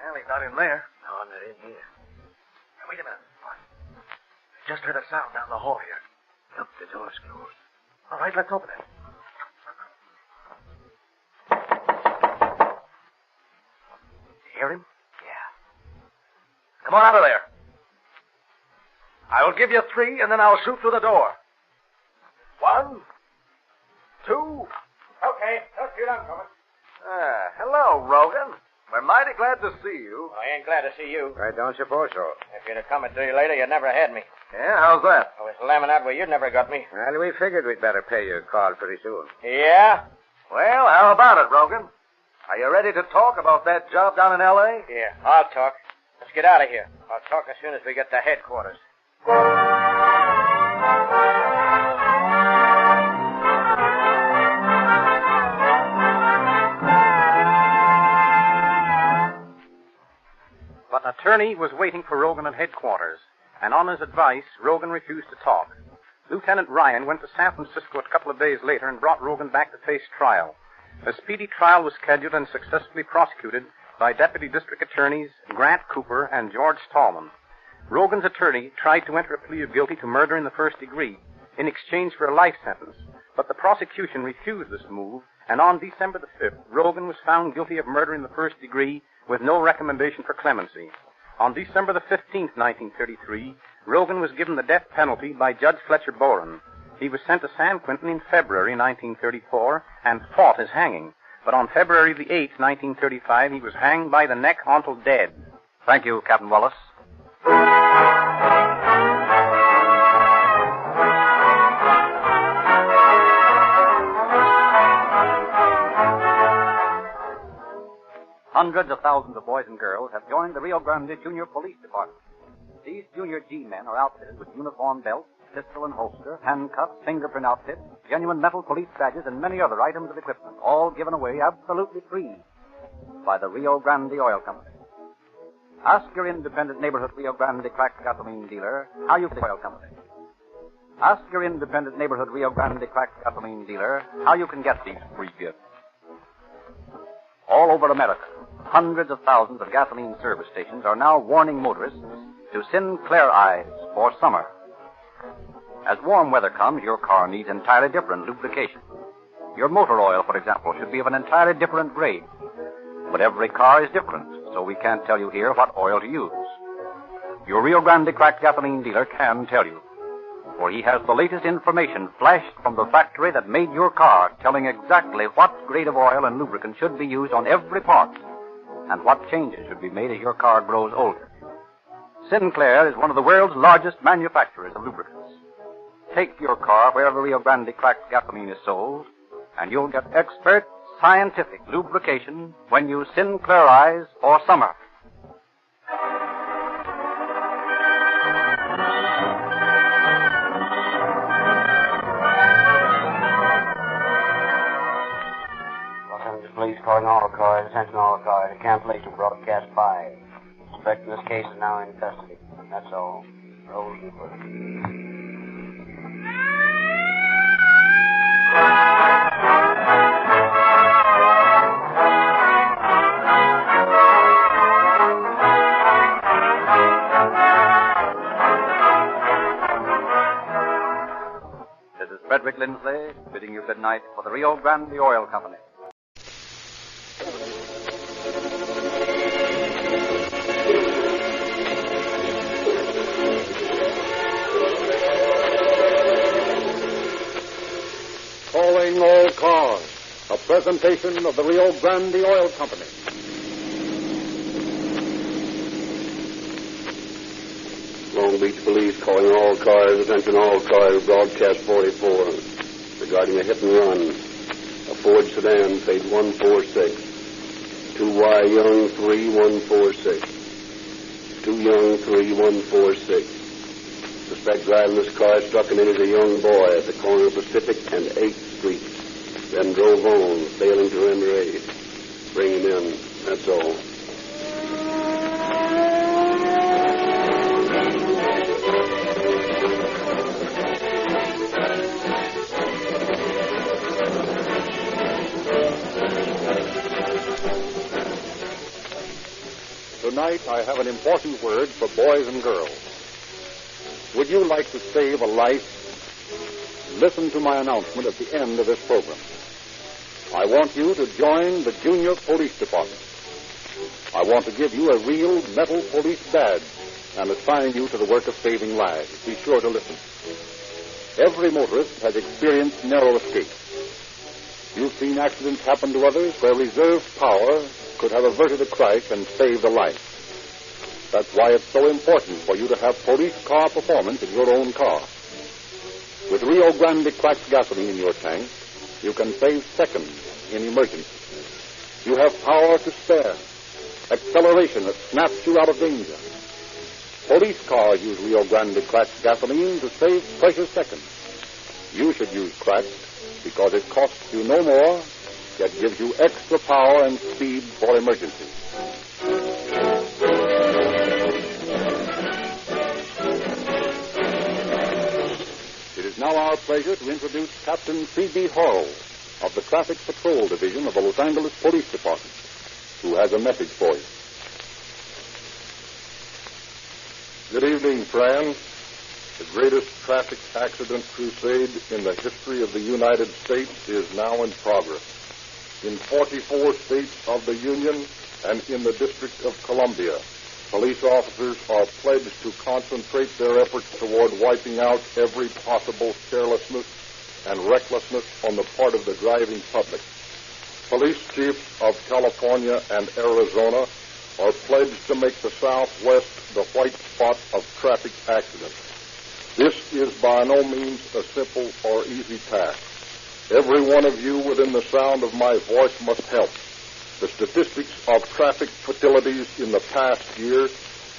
Well, he's not in there. No, not in here. Now, wait a minute. Just heard a sound down the hall here. Look, the door's closed. All right, let's open it. You hear him? Yeah. Come on out of there. I will give you 3, and then I'll shoot through the door. 1, 2... Okay, don't shoot, I'm coming. Hello, Rogan. We're mighty glad to see you. I ain't glad to see you. I don't suppose so. If you'd have come a day later, you'd never had me. Yeah, how's that? I was slamming out where you'd never got me. Well, we figured we'd better pay your call pretty soon. Yeah? Well, how about it, Rogan? Are you ready to talk about that job down in L.A.? Yeah, I'll talk. Let's get out of here. I'll talk as soon as we get to headquarters. But an attorney was waiting for Rogan at headquarters, and on his advice, Rogan refused to talk. Lieutenant Ryan went to San Francisco a couple of days later and brought Rogan back to face trial. A speedy trial was scheduled and successfully prosecuted by Deputy District Attorneys Grant Cooper and George Stallman. Rogan's attorney tried to enter a plea of guilty to murder in the first degree in exchange for a life sentence, but the prosecution refused this move, and on December the 5th, Rogan was found guilty of murder in the first degree with no recommendation for clemency. On December the 15th, 1933, Rogan was given the death penalty by Judge Fletcher Boren. He was sent to San Quentin in February 1934 and fought his hanging. But on February the 8th, 1935, he was hanged by the neck until dead. Thank you, Captain Wallace. Hundreds of thousands of boys and girls have joined the Rio Grande Junior Police Department. These Junior G-men are outfitted with uniform belts, pistol and holster, handcuffs, fingerprint outfits, genuine metal police badges, and many other items of equipment, all given away absolutely free by the Rio Grande Oil Company. Ask your independent neighborhood Rio Grande cracked gasoline dealer how you can get the oil company. Ask your independent neighborhood Rio Grande cracked gasoline dealer how you can get these free gifts. All over America, hundreds of thousands of gasoline service stations are now warning motorists to Sinclair Eyes for summer. As warm weather comes, your car needs entirely different lubrication. Your motor oil, for example, should be of an entirely different grade. But every car is different, so we can't tell you here what oil to use. Your Rio Grande cracked gasoline dealer can tell you, for he has the latest information flashed from the factory that made your car, telling exactly what grade of oil and lubricant should be used on every part, and what changes should be made as your car grows older. Sinclair is one of the world's largest manufacturers of lubricants. Take your car wherever Rio Grande cracked gasoline is sold, and you'll get expert, scientific lubrication when you Sinclairize or summer. Police calling all cars, attention all cars, cancellation broadcast 5. Suspect in this case is now in custody. That's all. Rosenberg. This is Frederick Lindsley bidding you good night for the Rio Grande Oil Company. Calling all cars, a presentation of the Rio Grande Oil Company. Long Beach Police calling all cars, attention all cars, broadcast 44, regarding a hit and run. A Ford sedan, paid 146. 2Y Young 3146. 2 Young 3146. Suspect driving this car struck and injured a young boy at the corner of Pacific and 8th Street. Then drove on, failing to render aid. Bring him in. That's all. Tonight I have an important word for boys and girls. Would you like to save a life? Listen to my announcement at the end of this program. I want you to join the Junior Police Department. I want to give you a real metal police badge and assign you to the work of saving lives. Be sure to listen. Every motorist has experienced narrow escapes. You've seen accidents happen to others where reserve power could have averted a crash and saved a life. That's why it's so important for you to have police car performance in your own car. With Rio Grande cracked gasoline in your tank, you can save seconds in emergency. You have power to spare, acceleration that snaps you out of danger. Police cars use Rio Grande cracked gasoline to save precious seconds. You should use cracked because it costs you no more, yet gives you extra power and speed for emergencies. It is now our pleasure to introduce Captain C.B. Hall of the Traffic Patrol Division of the Los Angeles Police Department, who has a message for you. Good evening, Fran. The greatest traffic accident crusade in the history of the United States is now in progress. In 44 states of the Union and in the District of Columbia, police officers are pledged to concentrate their efforts toward wiping out every possible carelessness and recklessness on the part of the driving public. Police chiefs of California and Arizona are pledged to make the Southwest the white spot of traffic accidents. This is by no means a simple or easy task. Every one of you within the sound of my voice must help. The statistics of traffic fatalities in the past year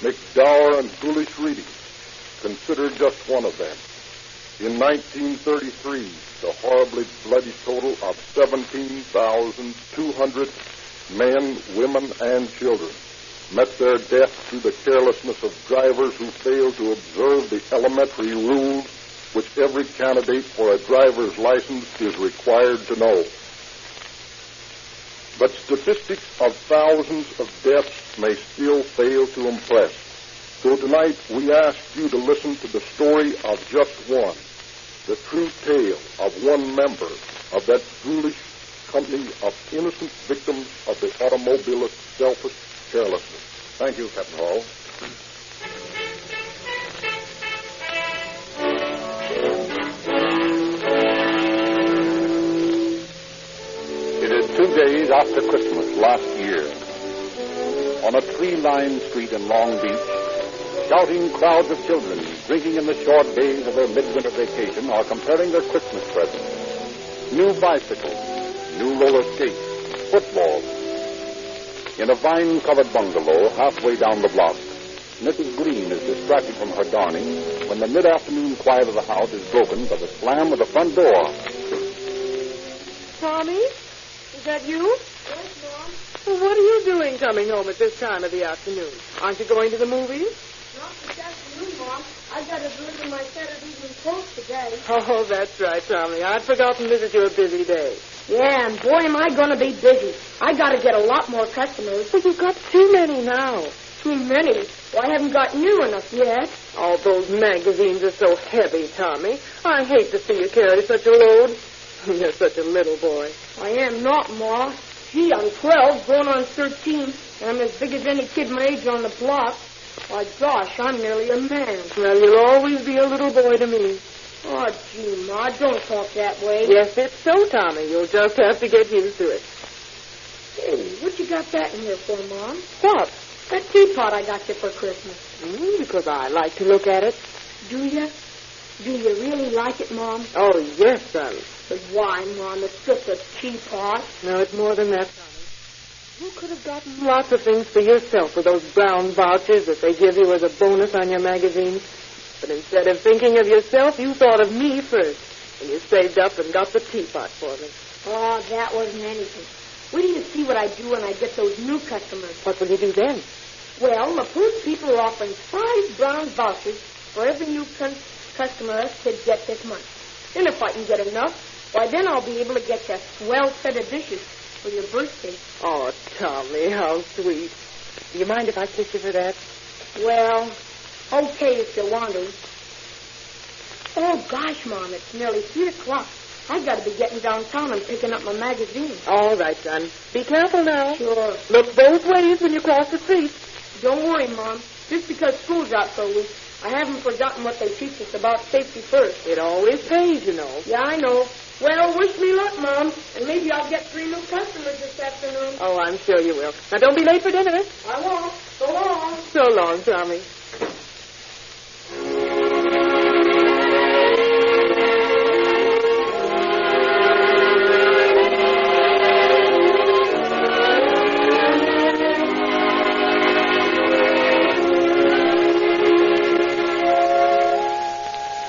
make dour and foolish reading. Consider just one of them. In 1933, the horribly bloody total of 17,200 men, women, and children met their death through the carelessness of drivers who failed to observe the elementary rules which every candidate for a driver's license is required to know. But statistics of thousands of deaths may still fail to impress. So tonight we ask you to listen to the story of just one, the true tale of one member of that foolish company of innocent victims of the automobilist's selfish carelessness. Thank you, Captain Hall. It is 2 days after Christmas last year. On a tree-lined street in Long Beach, shouting crowds of children drinking in the short days of their midwinter vacation are comparing their Christmas presents. New bicycles, new roller skates, footballs. In a vine-covered bungalow halfway down the block, Mrs. Green is distracted from her darning when the mid-afternoon quiet of the house is broken by the slam of the front door. Tommy? Is that you? Yes, Mom. Well, what are you doing coming home at this time of the afternoon? Aren't you going to the movies? Not this afternoon, Mom. I got to deliver my Saturday evening post today. Oh, that's right, Tommy. I'd forgotten this is your busy day. Yeah, and boy, am I going to be busy. I got to get a lot more customers. Well, you've got too many now. Too many? Well, I haven't got new enough yet. All those magazines are so heavy, Tommy. I hate to see you carry such a load. You're such a little boy. I am not, Ma. Gee, I'm 12, going on 13, and I'm as big as any kid my age on the block. Why, gosh, I'm nearly a man. Well, you'll always be a little boy to me. Oh, gee, Ma, don't talk that way. Yes, it's so, Tommy. You'll just have to get used to it. Hey, what you got that in here for, Mom? What? That teapot I got you for Christmas. Because I like to look at it. Do you? Do you really like it, Mom? Oh, yes, son. But why, Mom? It's just a teapot. No, it's more than that, Tommy. You could have gotten lots of things for yourself with those brown vouchers that they give you as a bonus on your magazines. But instead of thinking of yourself, you thought of me first. And you saved up and got the teapot for me. Oh, that wasn't anything. Wait till you see what I do when I get those new customers. What will you do then? Well, the first people are offering 5 brown vouchers for every new customer us kids get this month. Then if I can get enough, why, then I'll be able to get you a swell set of dishes for your birthday. Oh, Tommy, how sweet. Do you mind if I kiss you for that? Well, okay if you want to. Oh, gosh, Mom, it's nearly 3 o'clock. I've got to be getting downtown and picking up my magazine. All right, son. Be careful now. Sure. Look both ways when you cross the street. Don't worry, Mom. Just because school's out for a week, I haven't forgotten what they teach us about safety first. It always pays, you know. Yeah, I know. Well, wish me luck, Mom, and maybe I'll get 3 new customers this afternoon. Oh, I'm sure you will. Now, don't be late for dinner. I won't. So long. So long, Tommy.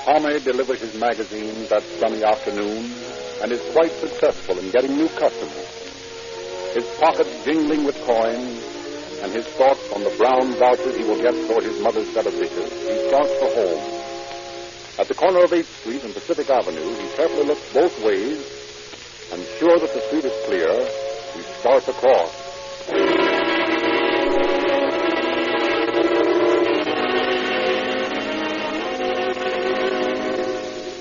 Tommy delivers his magazine that sunny afternoon and is quite successful in getting new customers. His pockets jingling with coins and his thoughts on the brown vouchers he will get toward his mother's set of dishes, he starts for home. At the corner of 8th Street and Pacific Avenue, he carefully looks both ways, and sure that the street is clear, he starts across.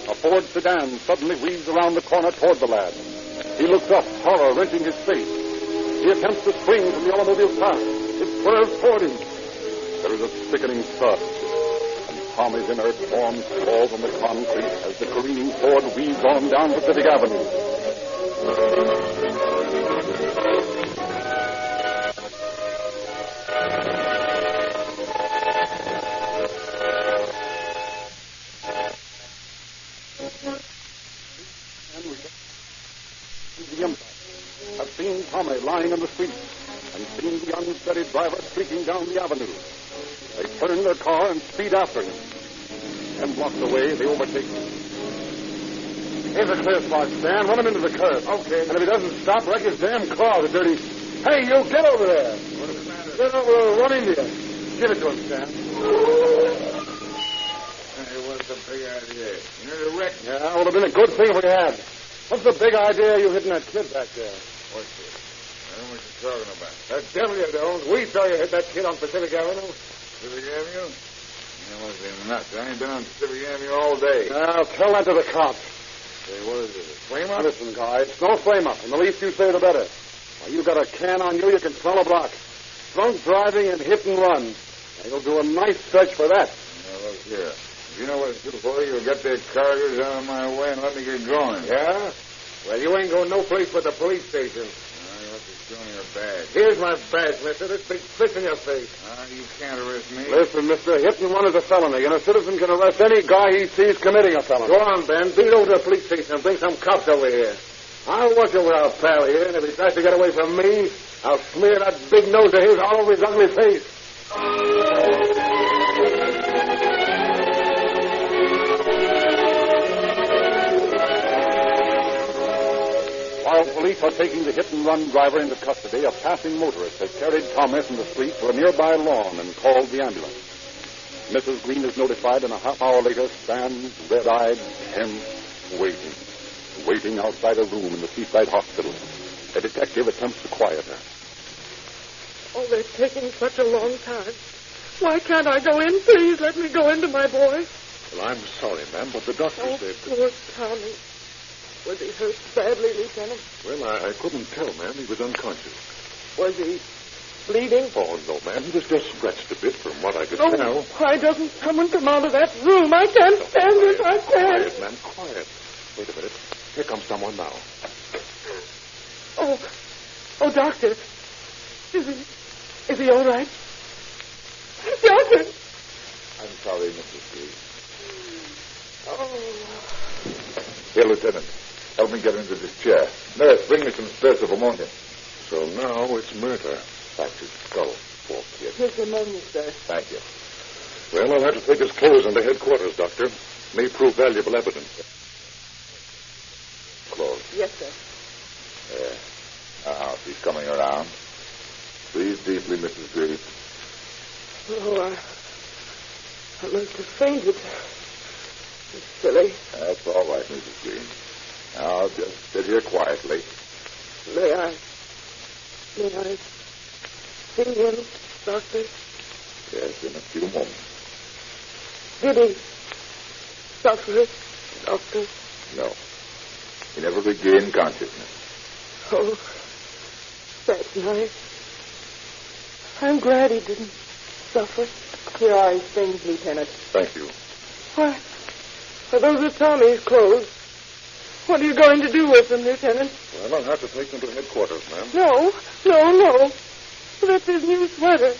A Ford sedan suddenly weaves around the corner toward the lad. He looks up, horror wrenching his face. He attempts to spring from the automobile's path. It swerves toward him. There is a sickening thud, and Tommy's inert form falls on the concrete as the careening Ford weaves on down Pacific Avenue. Have seen Tommy lying on the street and seen the unsteady driver streaking down the avenue. They turn their car and speed after him. 10 blocks away, they overtake him. Here's a clear spot, Stan. Run him into the curb. Okay. And if he doesn't stop, wreck his damn car, the dirty... Hey, you, get over there. What's the matter? Get over there, run into you. Give it to him, Stan. Hey, what's the big idea? You're a wreck. Yeah, it would have been a good thing if we had. What's the big idea you hitting that kid back there? What's this? I don't know what you're talking about. The devil you don't. We saw you hit that kid on Pacific Avenue. Pacific Avenue? You must be nuts. I ain't been on Pacific Avenue all day. Now, tell that to the cops. Hey, what is it? Flame up? Listen, guys, no flame up. And the least you say, the better. Now, you got a can on you, you can smell a block. Drunk driving and hit and run. Now, you'll do a nice stretch for that. Now, look here. You know what to do, boy? You'll get their cargoes out of my way and let me get going. Yeah? Well, you ain't going no place but the police station. I want to show me your badge. Here's my badge, mister. This big fish in your face. You can't arrest me. Listen, mister, hit and run is a felony, and a citizen can arrest any guy he sees committing a felony. Go on, Ben. Beat over to the police station and bring some cops over here. I'll watch over our pal here, and if he tries to get away from me, I'll smear that big nose of his all over his ugly face. While police are taking the hit-and-run driver into custody, a passing motorist has carried Thomas from the street to a nearby lawn and called the ambulance. Mrs. Green is notified, and a half hour later stands red-eyed, tense, waiting outside a room in the Seaside Hospital. A detective attempts to quiet her. Oh, they're taking such a long time. Why can't I go in? Please let me go into my boy. Well, I'm sorry, ma'am, but the doctor said... Poor Tommy. Was he hurt badly, Lieutenant? Well, I couldn't tell, ma'am. He was unconscious. Was he bleeding? Oh, no, ma'am. He was just scratched a bit from what I could Oh, tell. why doesn't someone come out of that room? I can't stand this. I can't. Quiet, ma'am, quiet. Wait a minute. Here comes someone now. Oh, doctor. Is he all right? Doctor! I'm sorry, Mrs. Green. Oh. Here, Lieutenant. Help me get into this chair. Nurse, bring me some spirits of ammonia. So now it's murder. That's his skull. Poor kid. Here's the ammonia, sir. Thank you. Well, I'll have to take his clothes into headquarters, Doctor. May prove valuable evidence. Clothes. Yes, sir. Now, she's coming around. Breathe deeply, Mrs. Green. Oh, I must have fainted. It's silly. That's all right, Mrs. Green. Now, just sit here quietly. May I see him, Doctor? Yes, in a few moments. Did he suffer, Doctor? No. He never regained consciousness. Oh, that's nice. I'm glad he didn't suffer. Here are his things, Lieutenant. Thank you. Why, those are Tommy's clothes. What are you going to do with them, Lieutenant? Well, I'll have to take them to headquarters, ma'am. No. That's his new sweater.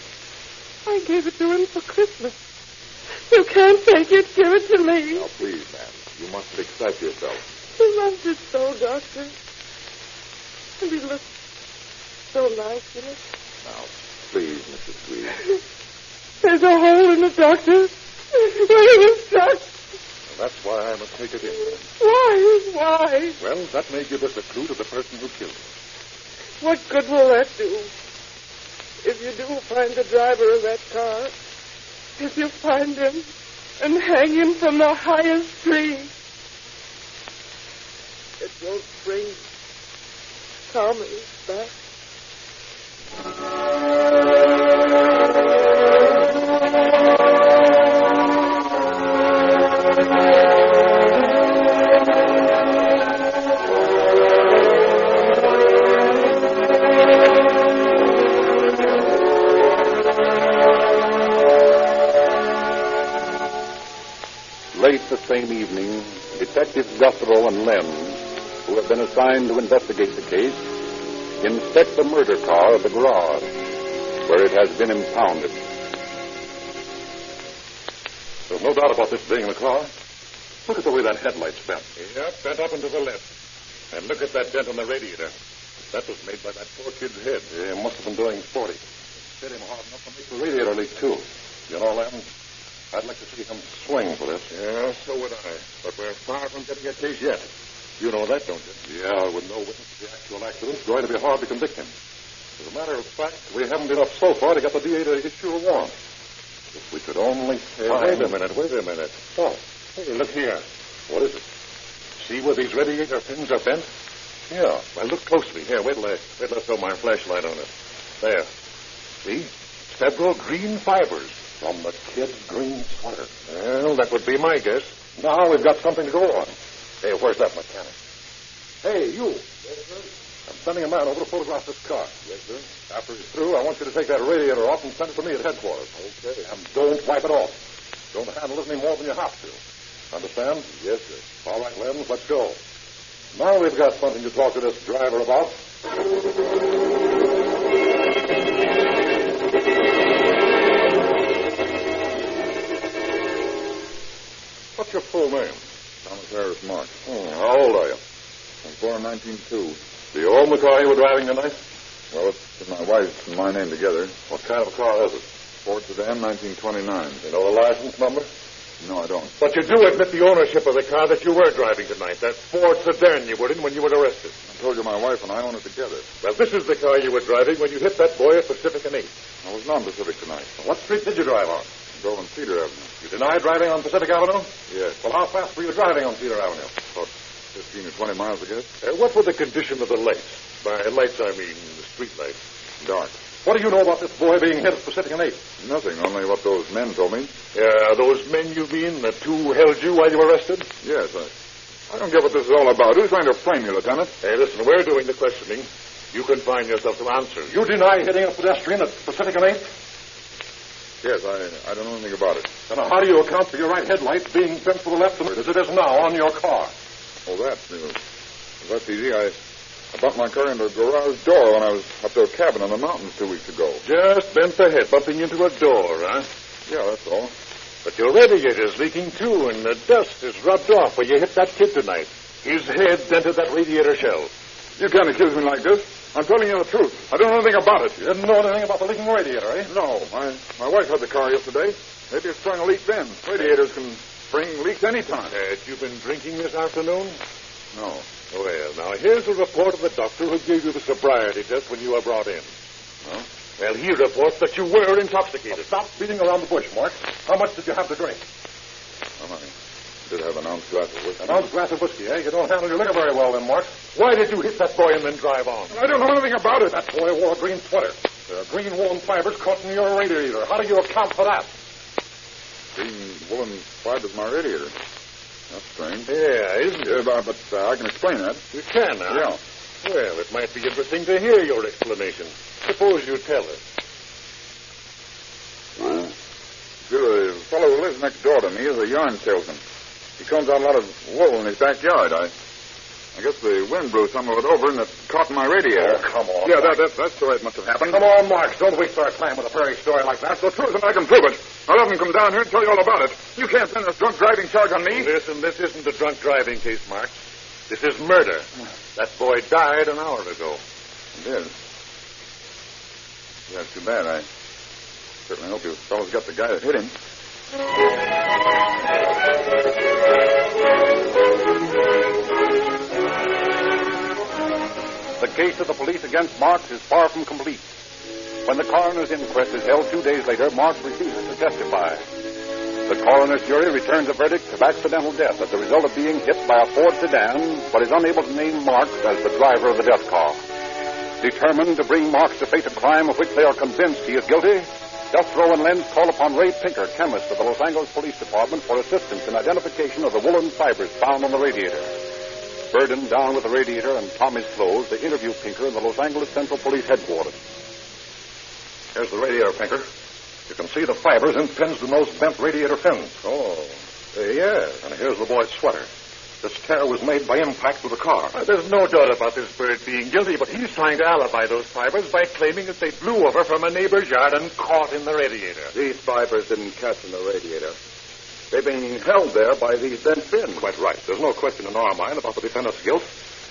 I gave it to him for Christmas. You can't take it. Give it to me. Now, please, ma'am. You mustn't excite yourself. He loves it so, Doctor. And he looks so nice in it. Now, please, Mrs. Green. There's a hole in it, Doctor. Where it was stuck. Well, that's why I must take it in. Why? Well, that may give us a clue to the person who killed him. What good will that do? If you do find the driver of that car, if you find him and hang him from the highest tree, it won't bring Tommy back. Late the same evening, Detectives Guthrow and Lenz, who have been assigned to investigate the case, inspect the murder car at the garage, where it has been impounded. There's no doubt about this being the car. Look at the way that headlight's bent. Yep, bent up and to the left. And look at that dent on the radiator. That was made by that poor kid's head. Yeah, must have been doing 40. Hit him hard enough to make the radiator leak, too. You know, Lem, I'd like to see him swing for this. Yeah, so would I. But we're far from getting a case yet. You know that, don't you? Yeah, with no witness to the actual accident, it's going to be hard to convict him. As a matter of fact, we haven't enough so far to get the DA to issue a warrant. If we could only find... Wait a minute. Oh, hey, look here. What is it? See where these radiator pins are bent? Yeah. Well, look closely. Here, wait till I throw my flashlight on it. There. See? Several green fibers from the kid's green sweater. Well, that would be my guess. Now we've got something to go on. Hey, where's that mechanic? Hey, you. Yes, sir? I'm sending a man over to photograph this car. Yes, sir. After he's through, I want you to take that radiator off and send it to me at headquarters. Okay. And don't wipe it off. Don't handle it any more than you have to. Understand? Yes, sir. All right, Len, let's go. Now we've got something to talk to this driver about. What's your full name? Thomas Harris Marks. How old are you? I was born in 1902. Do you own the car you were driving tonight? Well, it's my wife's and my name together. What kind of car is it? Ford sedan, 1929. You know the license number? No, I don't. But you do admit the ownership of the car that you were driving tonight. That Ford sedan you were in when you were arrested. I told you my wife and I own it together. Well, this is the car you were driving when you hit that boy at Pacific and 8th. I was non-Pacific tonight. What street did you drive on? I drove on Cedar Avenue. You deny driving on Pacific Avenue? Yes. Well, how fast were you driving on Cedar Avenue? About 15 or 20 miles, I guess. What were the condition of the lights? By lights, I mean the street lights. Dark. What do you know about this boy being hit at Pacific and 8th? Nothing, only what those men told me. Those men you mean, the two held you while you were arrested? Yes, I don't get what this is all about. Who's trying to frame you, Lieutenant? Hey, listen, we're doing the questioning. You confine yourself to answer. You deny hitting a pedestrian at Pacific and 8th? Yes, I don't know anything about it. Then how do you account for your right headlight being bent to the left as it is now on your car? Oh, that's easy. I bumped my car into a garage door when I was up to a cabin in the mountains 2 weeks ago. Just bent the head, bumping into a door, huh? Yeah, that's all. But your radiator's leaking, too, and the dust is rubbed off where you hit that kid tonight. His head dented that radiator shell. You can't accuse me like this. I'm telling you the truth. I don't know anything about it. You didn't know anything about the leaking radiator, eh? No. My wife had the car yesterday. Maybe it's sprung a leak then. Radiators can spring leaks any time. Had you been drinking this afternoon? No. Well, now, here's a report of the doctor who gave you the sobriety test when you were brought in. Huh? Well, he reports that you were intoxicated. Stop beating around the bush, Mark. How much did you have to drink? Well, I did have an ounce glass of whiskey. An ounce glass of whiskey, eh? You don't handle your liquor very well then, Mark. Why did you hit that boy and then drive on? I don't know anything about it. That boy wore a green sweater. There are green woolen fibers caught in your radiator. How do you account for that? Green woolen fibers in my radiator. That's strange. Yeah, isn't it? But I can explain that. You can, huh? Yeah. Well, it might be interesting to hear your explanation. Suppose you tell us. The fellow who lives next door to me is a yarn salesman. He combs out a lot of wool in his backyard. I guess the wind blew some of it over and it caught in my radiator. Oh, come on. Yeah, that's the way it must have happened. Come on, Mark. Don't waste our time with a fairy story like that. That's the truth, and I can prove it. I'll have him come down here and tell you all about it. You can't pin this drunk driving charge on me. Listen, this isn't a drunk driving case, Mark. This is murder. That boy died an hour ago. He did? Yeah, it's too bad. I certainly hope you fellows got the guy that hit him. The case of the police against Marks is far from complete. When the coroner's inquest is held 2 days later, Marks refuses to testify. The coroner's jury returns a verdict of accidental death as a result of being hit by a Ford sedan, but is unable to name Marks as the driver of the death car. Determined to bring Marks to face a crime of which they are convinced he is guilty, Jethro and Lenz call upon Ray Pinker, chemist of the Los Angeles Police Department, for assistance in identification of the woolen fibers found on the radiator. Burdened down with the radiator and Tommy's clothes, they interview Pinker in the Los Angeles Central Police Headquarters. Here's the radiator, Pinker. You can see the fibers impinged in those bent radiator fins. Oh, yes. And here's the boy's sweater. This tear was made by impact with the car. There's no doubt about this bird being guilty, but he's trying to alibi those fibers by claiming that they blew over from a neighbor's yard and caught in the radiator. These fibers didn't catch in the radiator. They're being held there by these bent fins. Quite right. There's no question in our mind about the defendant's guilt,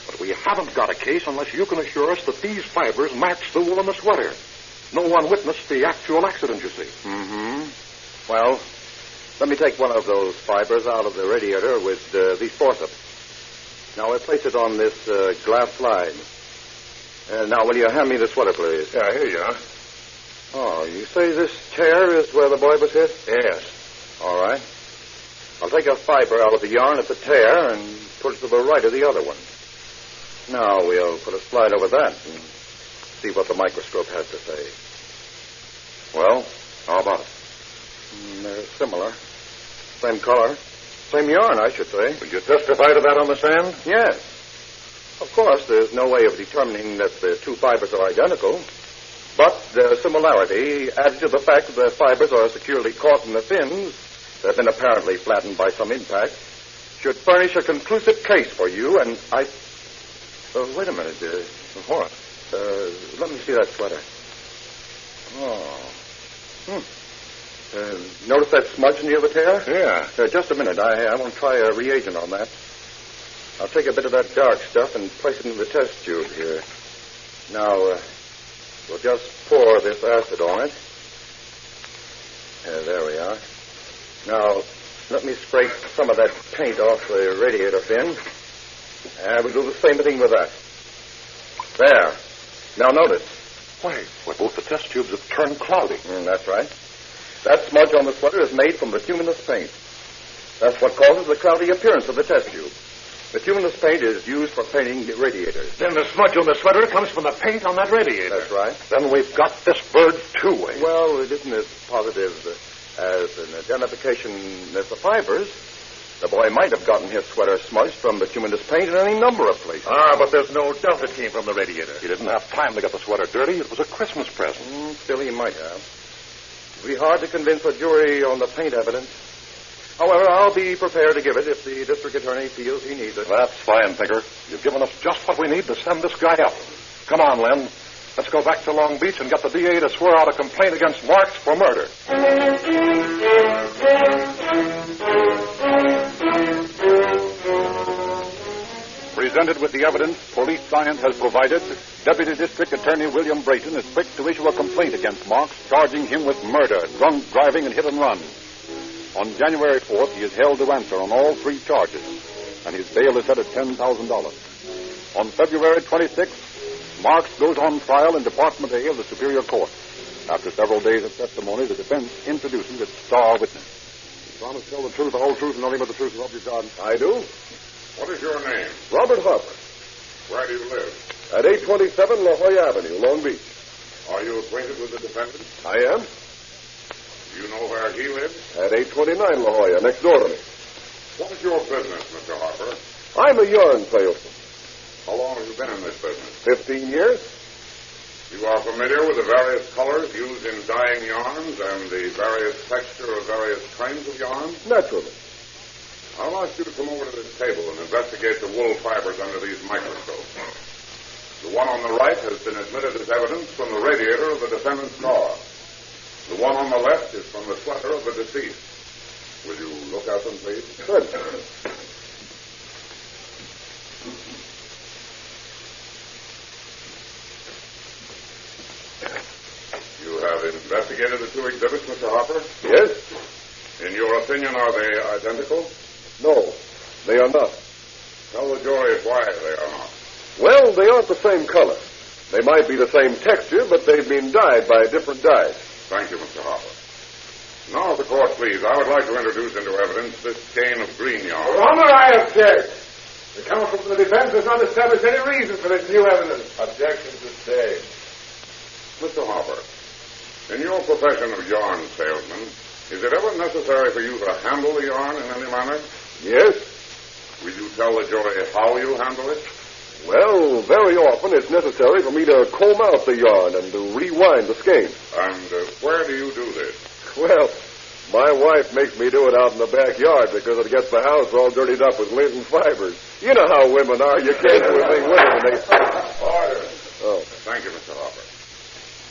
but we haven't got a case unless you can assure us that these fibers match the wool in the sweater. No one witnessed the actual accident, you see. Mm-hmm. Well, let me take one of those fibers out of the radiator with these forceps. Now, I place it on this glass slide. Now, will you hand me the sweater, please? Yeah, here you are. Oh, you say this tear is where the boy was hit? Yes. All right. I'll take a fiber out of the yarn at the tear and put it to the right of the other one. Now, we'll put a slide over that and see what the microscope has to say. Well, how about it? They're similar. Same color. Same yarn, I should say. Will you testify to that on the stand? Yes. Of course, there's no way of determining that the two fibers are identical. But their similarity, added to the fact that the fibers are securely caught in the fins that have been apparently flattened by some impact, should furnish a conclusive case for you, and I... wait a minute. What? Let me see that sweater. Oh. Notice that smudge near the tear? Yeah. Just a minute. I want to try a reagent on that. I'll take a bit of that dark stuff and place it in the test tube here. Now, we'll just pour this acid on it. There we are. Now, let me scrape some of that paint off the radiator fin. And we'll do the same thing with that. There. Now, notice. Why, both the test tubes have turned cloudy. That's right. That smudge on the sweater is made from bituminous paint. That's what causes the cloudy appearance of the test tube. Bituminous paint is used for painting the radiators. Then the smudge on the sweater comes from the paint on that radiator. That's right. Then we've got this bird two-way. Well, it isn't as positive as an identification as the fibers. The boy might have gotten his sweater smudged from bituminous paint in any number of places. But there's no doubt it came from the radiator. He didn't have time to get the sweater dirty. It was a Christmas present. Still, he might have. It'd be hard to convince a jury on the paint evidence. However, I'll be prepared to give it if the district attorney feels he needs it. That's fine, Pinker. You've given us just what we need to send this guy up. Come on, Len. Let's go back to Long Beach and get the DA to swear out a complaint against Marks for murder. Presented with the evidence police science has provided, Deputy District Attorney William Brayton is quick to issue a complaint against Marks, charging him with murder, drunk driving, and hit and run. On January 4th, he is held to answer on all three charges, and his bail is set at $10,000. On February 26th, Marks goes on trial in Department A of the Superior Court. After several days of testimony, the defense introduces its star witness. You promise to tell the truth, the whole truth, and nothing but the truth, so help you God? I do. What is your name? Robert Harper. Where do you live? At 827 La Jolla Avenue, Long Beach. Are you acquainted with the defendant? I am. Do you know where he lives? At 829 La Jolla, next door to me. What is your business, Mr. Harper? I'm a yarn salesman. How long have you been in this business? 15 years. You are familiar with the various colors used in dyeing yarns and the various texture of various kinds of yarns? Naturally. I'll ask you to come over to this table and investigate the wool fibers under these microscopes. The one on the right has been admitted as evidence from the radiator of the defendant's car. The one on the left is from the sweater of the deceased. Will you look at them, please? Good. You have investigated the two exhibits, Mr. Harper? Yes. In your opinion, are they identical? No, they are not. Tell the jury why they are not. Well, they aren't the same color. They might be the same texture, but they've been dyed by different dyes. Thank you, Mr. Harper. Now, if the court please, I would like to introduce into evidence this skein of green yarn. Your Honor, I object. The counsel for the defense has not established any reason for this new evidence. Objection sustained. Mr. Harper, in your profession of yarn salesman, is it ever necessary for you to handle the yarn in any manner? Yes. Will you tell the jury how you handle it? Well, very often it's necessary for me to comb out the yarn and to rewind the skein. And where do you do this? Well, my wife makes me do it out in the backyard because it gets the house all dirtied up with lint and fibers. You know how women are. You can't do anything with it when they... Order. Oh. Thank you, Mr. Harper.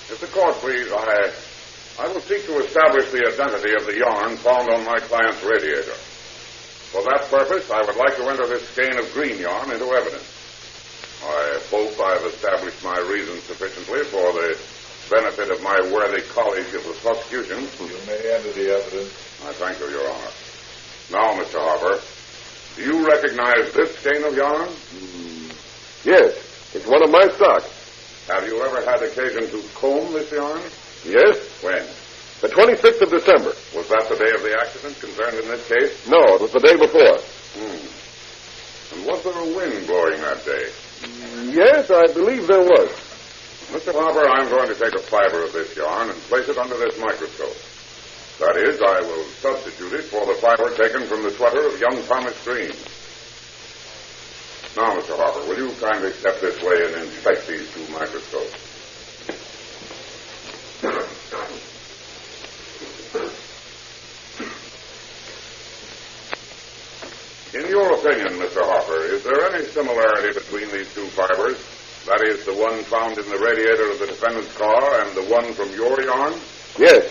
If the court please, I will seek to establish the identity of the yarn found on my client's radiator. For that purpose, I would like to enter this skein of green yarn into evidence. I hope I've established my reasons sufficiently for the benefit of my worthy colleague of the prosecution. You may enter the evidence. I thank you, Your Honor. Now, Mr. Harper, do you recognize this skein of yarn? Yes, it's one of my stock. Have you ever had occasion to comb this yarn? Yes. When? The 26th of December. Was that the day of the accident concerned in this case? No, it was the day before. And was there a wind blowing that day? Yes, I believe there was. Mr. Harper, I'm going to take a fiber of this yarn and place it under this microscope. That is, I will substitute it for the fiber taken from the sweater of young Thomas Green. Now, Mr. Harper, will you kindly step this way and inspect these two microscopes? In your opinion, Mr. Harper, is there any similarity between these two fibers? That is, the one found in the radiator of the defendant's car and the one from your yarn? Yes,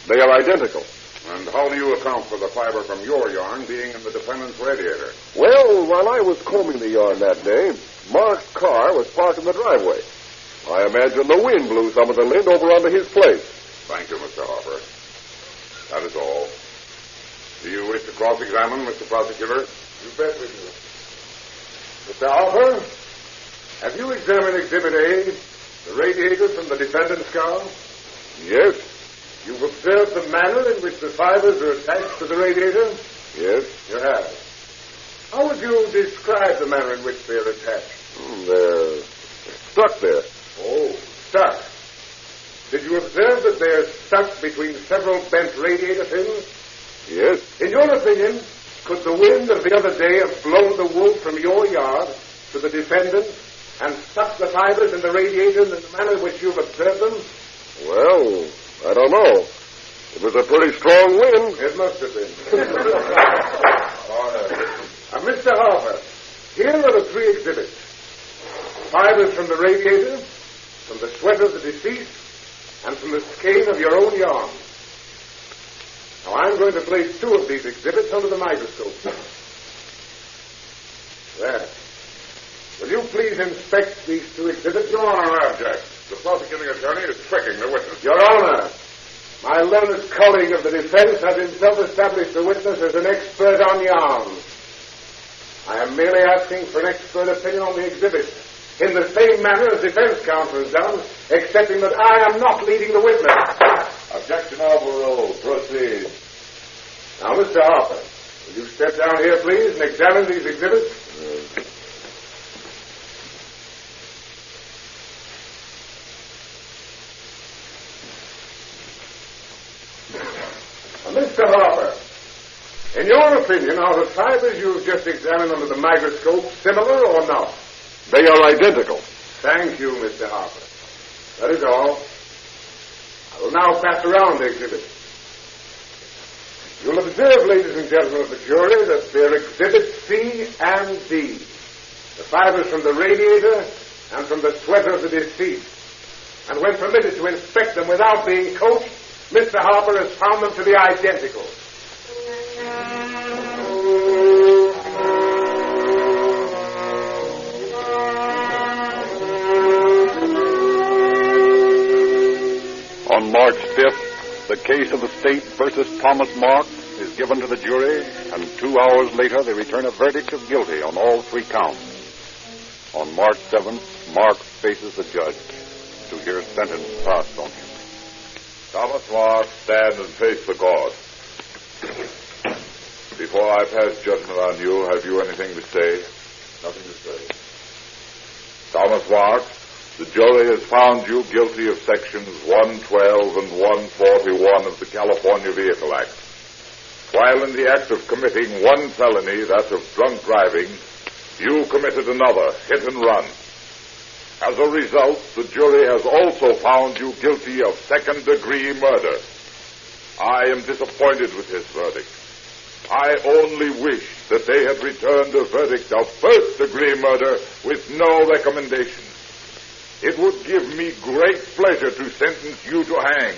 they are identical. And how do you account for the fiber from your yarn being in the defendant's radiator? Well, while I was combing the yarn that day, Mark's car was parked in the driveway. I imagine the wind blew some of the lint over onto his place. Thank you, Mr. Harper. That is all. Do you wish to cross-examine, Mr. Prosecutor? You bet we do. Mr. Harper, have you examined Exhibit A, the radiator from the defendant's car? Yes. You've observed the manner in which the fibers are attached to the radiator? Yes. You have. How would you describe the manner in which they're attached? They're stuck there. Oh, stuck. Did you observe that they're stuck between several bent radiator pins? Yes. In your opinion, could the wind of the other day have blown the wool from your yard to the defendant and stuck the fibers in the radiator in the manner in which you've observed them? Well, I don't know. It was a pretty strong wind. It must have been. Mr. Harper, here are the three exhibits. Fibers from the radiator, from the sweater of the deceased, and from the skein of your own yarn. Now, I'm going to place two of these exhibits under the microscope. There. Will you please inspect these two exhibits? Your Honor, I object. The prosecuting attorney is tricking the witness. Your Honor, my learned colleague of the defense has himself established the witness as an expert on yarns. I am merely asking for an expert opinion on the exhibits, in the same manner as defense counsel has done, excepting that I am not leading the witness. Objection overruled. Proceed. Now, Mr. Harper, will you step down here, please, and examine these exhibits? Mr. Harper, in your opinion, are the fibers you've just examined under the microscope similar or not? They are identical. Thank you, Mr. Harper. That is all. I will now pass around the exhibits. You'll observe, ladies and gentlemen of the jury, that they're exhibits C and D. The fibers from the radiator and from the sweater of the deceased. And when permitted to inspect them without being coached, Mr. Harper has found them to be identical. On March 5th, the case of the state versus Thomas Marks is given to the jury, and 2 hours later they return a verdict of guilty on all 3 counts. On March 7th, Marks faces the judge to hear sentence passed on him. Thomas Marks, stand and face the court. Before I pass judgment on you, have you anything to say? Nothing to say. Thomas Marks, the jury has found you guilty of sections 112 and 141 of the California Vehicle Act. While in the act of committing one felony, that of drunk driving, you committed another, hit and run. As a result, the jury has also found you guilty of second-degree murder. I am disappointed with this verdict. I only wish that they had returned a verdict of first-degree murder with no recommendations. It would give me great pleasure to sentence you to hang,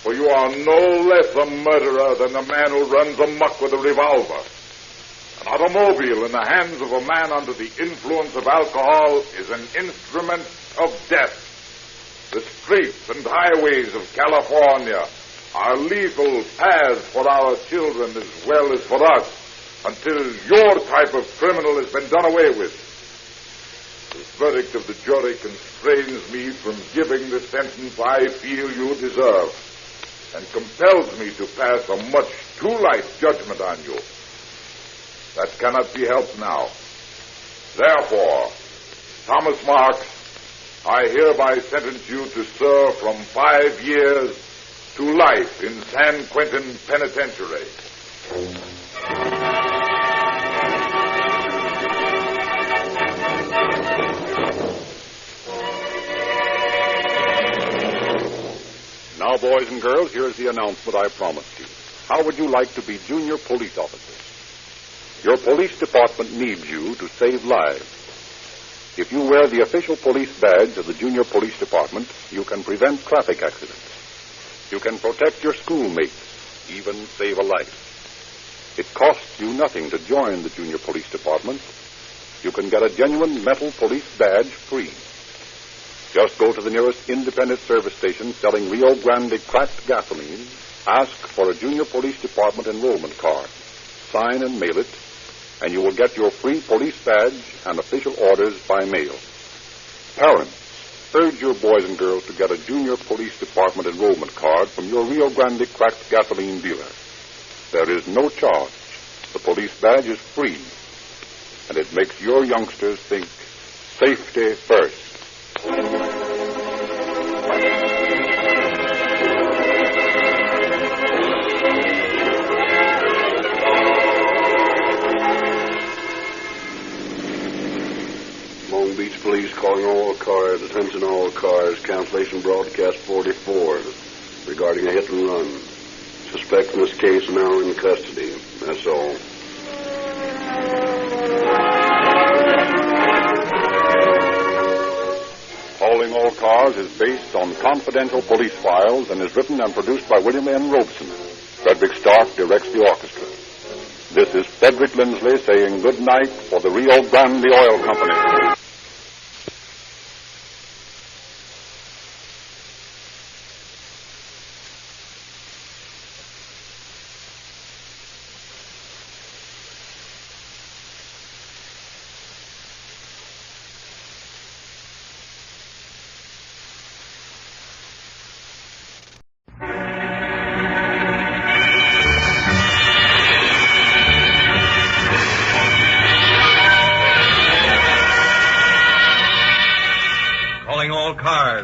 for you are no less a murderer than a man who runs amok with a revolver. An automobile in the hands of a man under the influence of alcohol is an instrument of death. The streets and highways of California are lethal paths for our children as well as for us until your type of criminal has been done away with. This verdict of the jury constrains me from giving the sentence I feel you deserve and compels me to pass a much too light judgment on you. That cannot be helped now. Therefore, Thomas Marks, I hereby sentence you to serve from 5 years to life in San Quentin Penitentiary. Now, boys and girls, here's the announcement I promised you. How would you like to be junior police officers? Your police department needs you to save lives. If you wear the official police badge of the junior police department, you can prevent traffic accidents. You can protect your schoolmates, even save a life. It costs you nothing to join the junior police department. You can get a genuine metal police badge free. Just go to the nearest independent service station selling Rio Grande cracked gasoline, ask for a junior police department enrollment card, sign and mail it, and you will get your free police badge and official orders by mail. Parents, urge your boys and girls to get a junior police department enrollment card from your Rio Grande cracked gasoline dealer. There is no charge. The police badge is free, and it makes your youngsters think safety first. Long Beach Police calling all cars, attention all cars, cancellation broadcast 44 regarding a hit and run. Suspect in this case now in custody. That's all. Calling All Cars is based on confidential police files and is written and produced by William N. Robeson. Frederick Stark directs the orchestra. This is Frederick Lindsley saying good night for the Rio Grande Oil Company.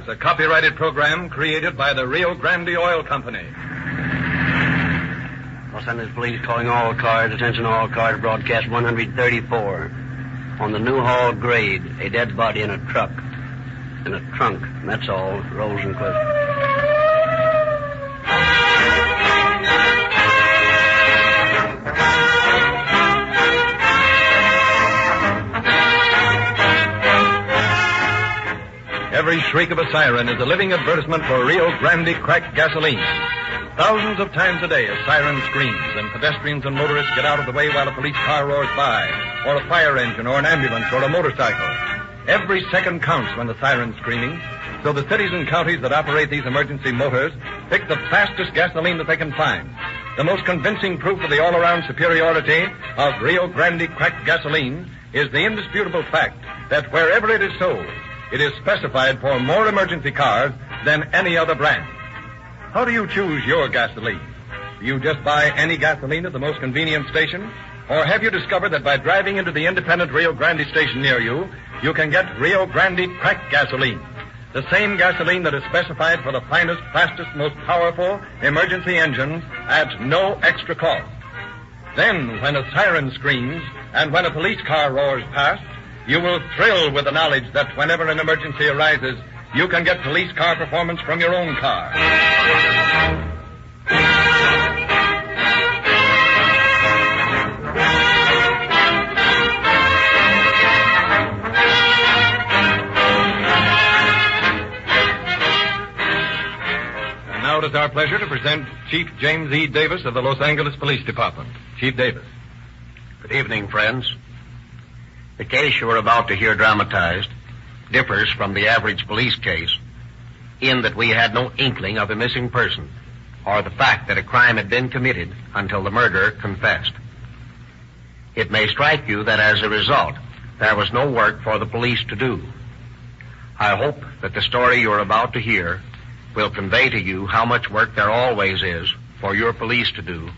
A copyrighted program created by the Rio Grande Oil Company. Los Angeles Police calling all cars. Attention all cars. Broadcast 134. On the Newhall grade, a dead body in a truck. In a trunk. That's all. Rosenquist. Every shriek of a siren is a living advertisement for Rio Grande cracked gasoline. Thousands of times a day a siren screams, and pedestrians and motorists get out of the way while a police car roars by, or a fire engine, or an ambulance, or a motorcycle. Every second counts when the siren's screaming, so the cities and counties that operate these emergency motors pick the fastest gasoline that they can find. The most convincing proof of the all-around superiority of Rio Grande cracked gasoline is the indisputable fact that wherever it is sold, it is specified for more emergency cars than any other brand. How do you choose your gasoline? Do you just buy any gasoline at the most convenient station? Or have you discovered that by driving into the independent Rio Grande station near you, you can get Rio Grande cracked gasoline? The same gasoline that is specified for the finest, fastest, most powerful emergency engines at no extra cost. Then, when a siren screams and when a police car roars past, you will thrill with the knowledge that whenever an emergency arises, you can get police car performance from your own car. And now it is our pleasure to present Chief James E. Davis of the Los Angeles Police Department. Chief Davis. Good evening, friends. The case you are about to hear dramatized differs from the average police case in that we had no inkling of a missing person or the fact that a crime had been committed until the murderer confessed. It may strike you that as a result, there was no work for the police to do. I hope that the story you are about to hear will convey to you how much work there always is for your police to do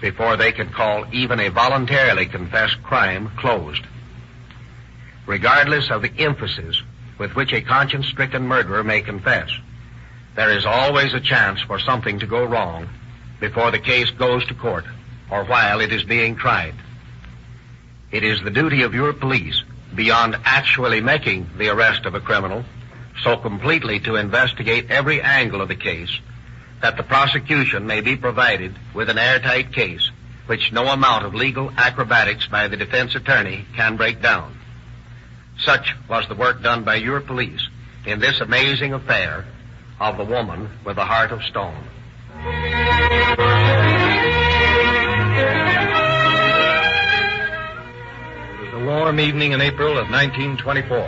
before they can call even a voluntarily confessed crime closed. Regardless of the emphasis with which a conscience-stricken murderer may confess, there is always a chance for something to go wrong before the case goes to court or while it is being tried. It is the duty of your police, beyond actually making the arrest of a criminal, so completely to investigate every angle of the case that the prosecution may be provided with an airtight case which no amount of legal acrobatics by the defense attorney can break down. Such was the work done by your police in this amazing affair of the woman with the heart of stone. It was a warm evening in April of 1924.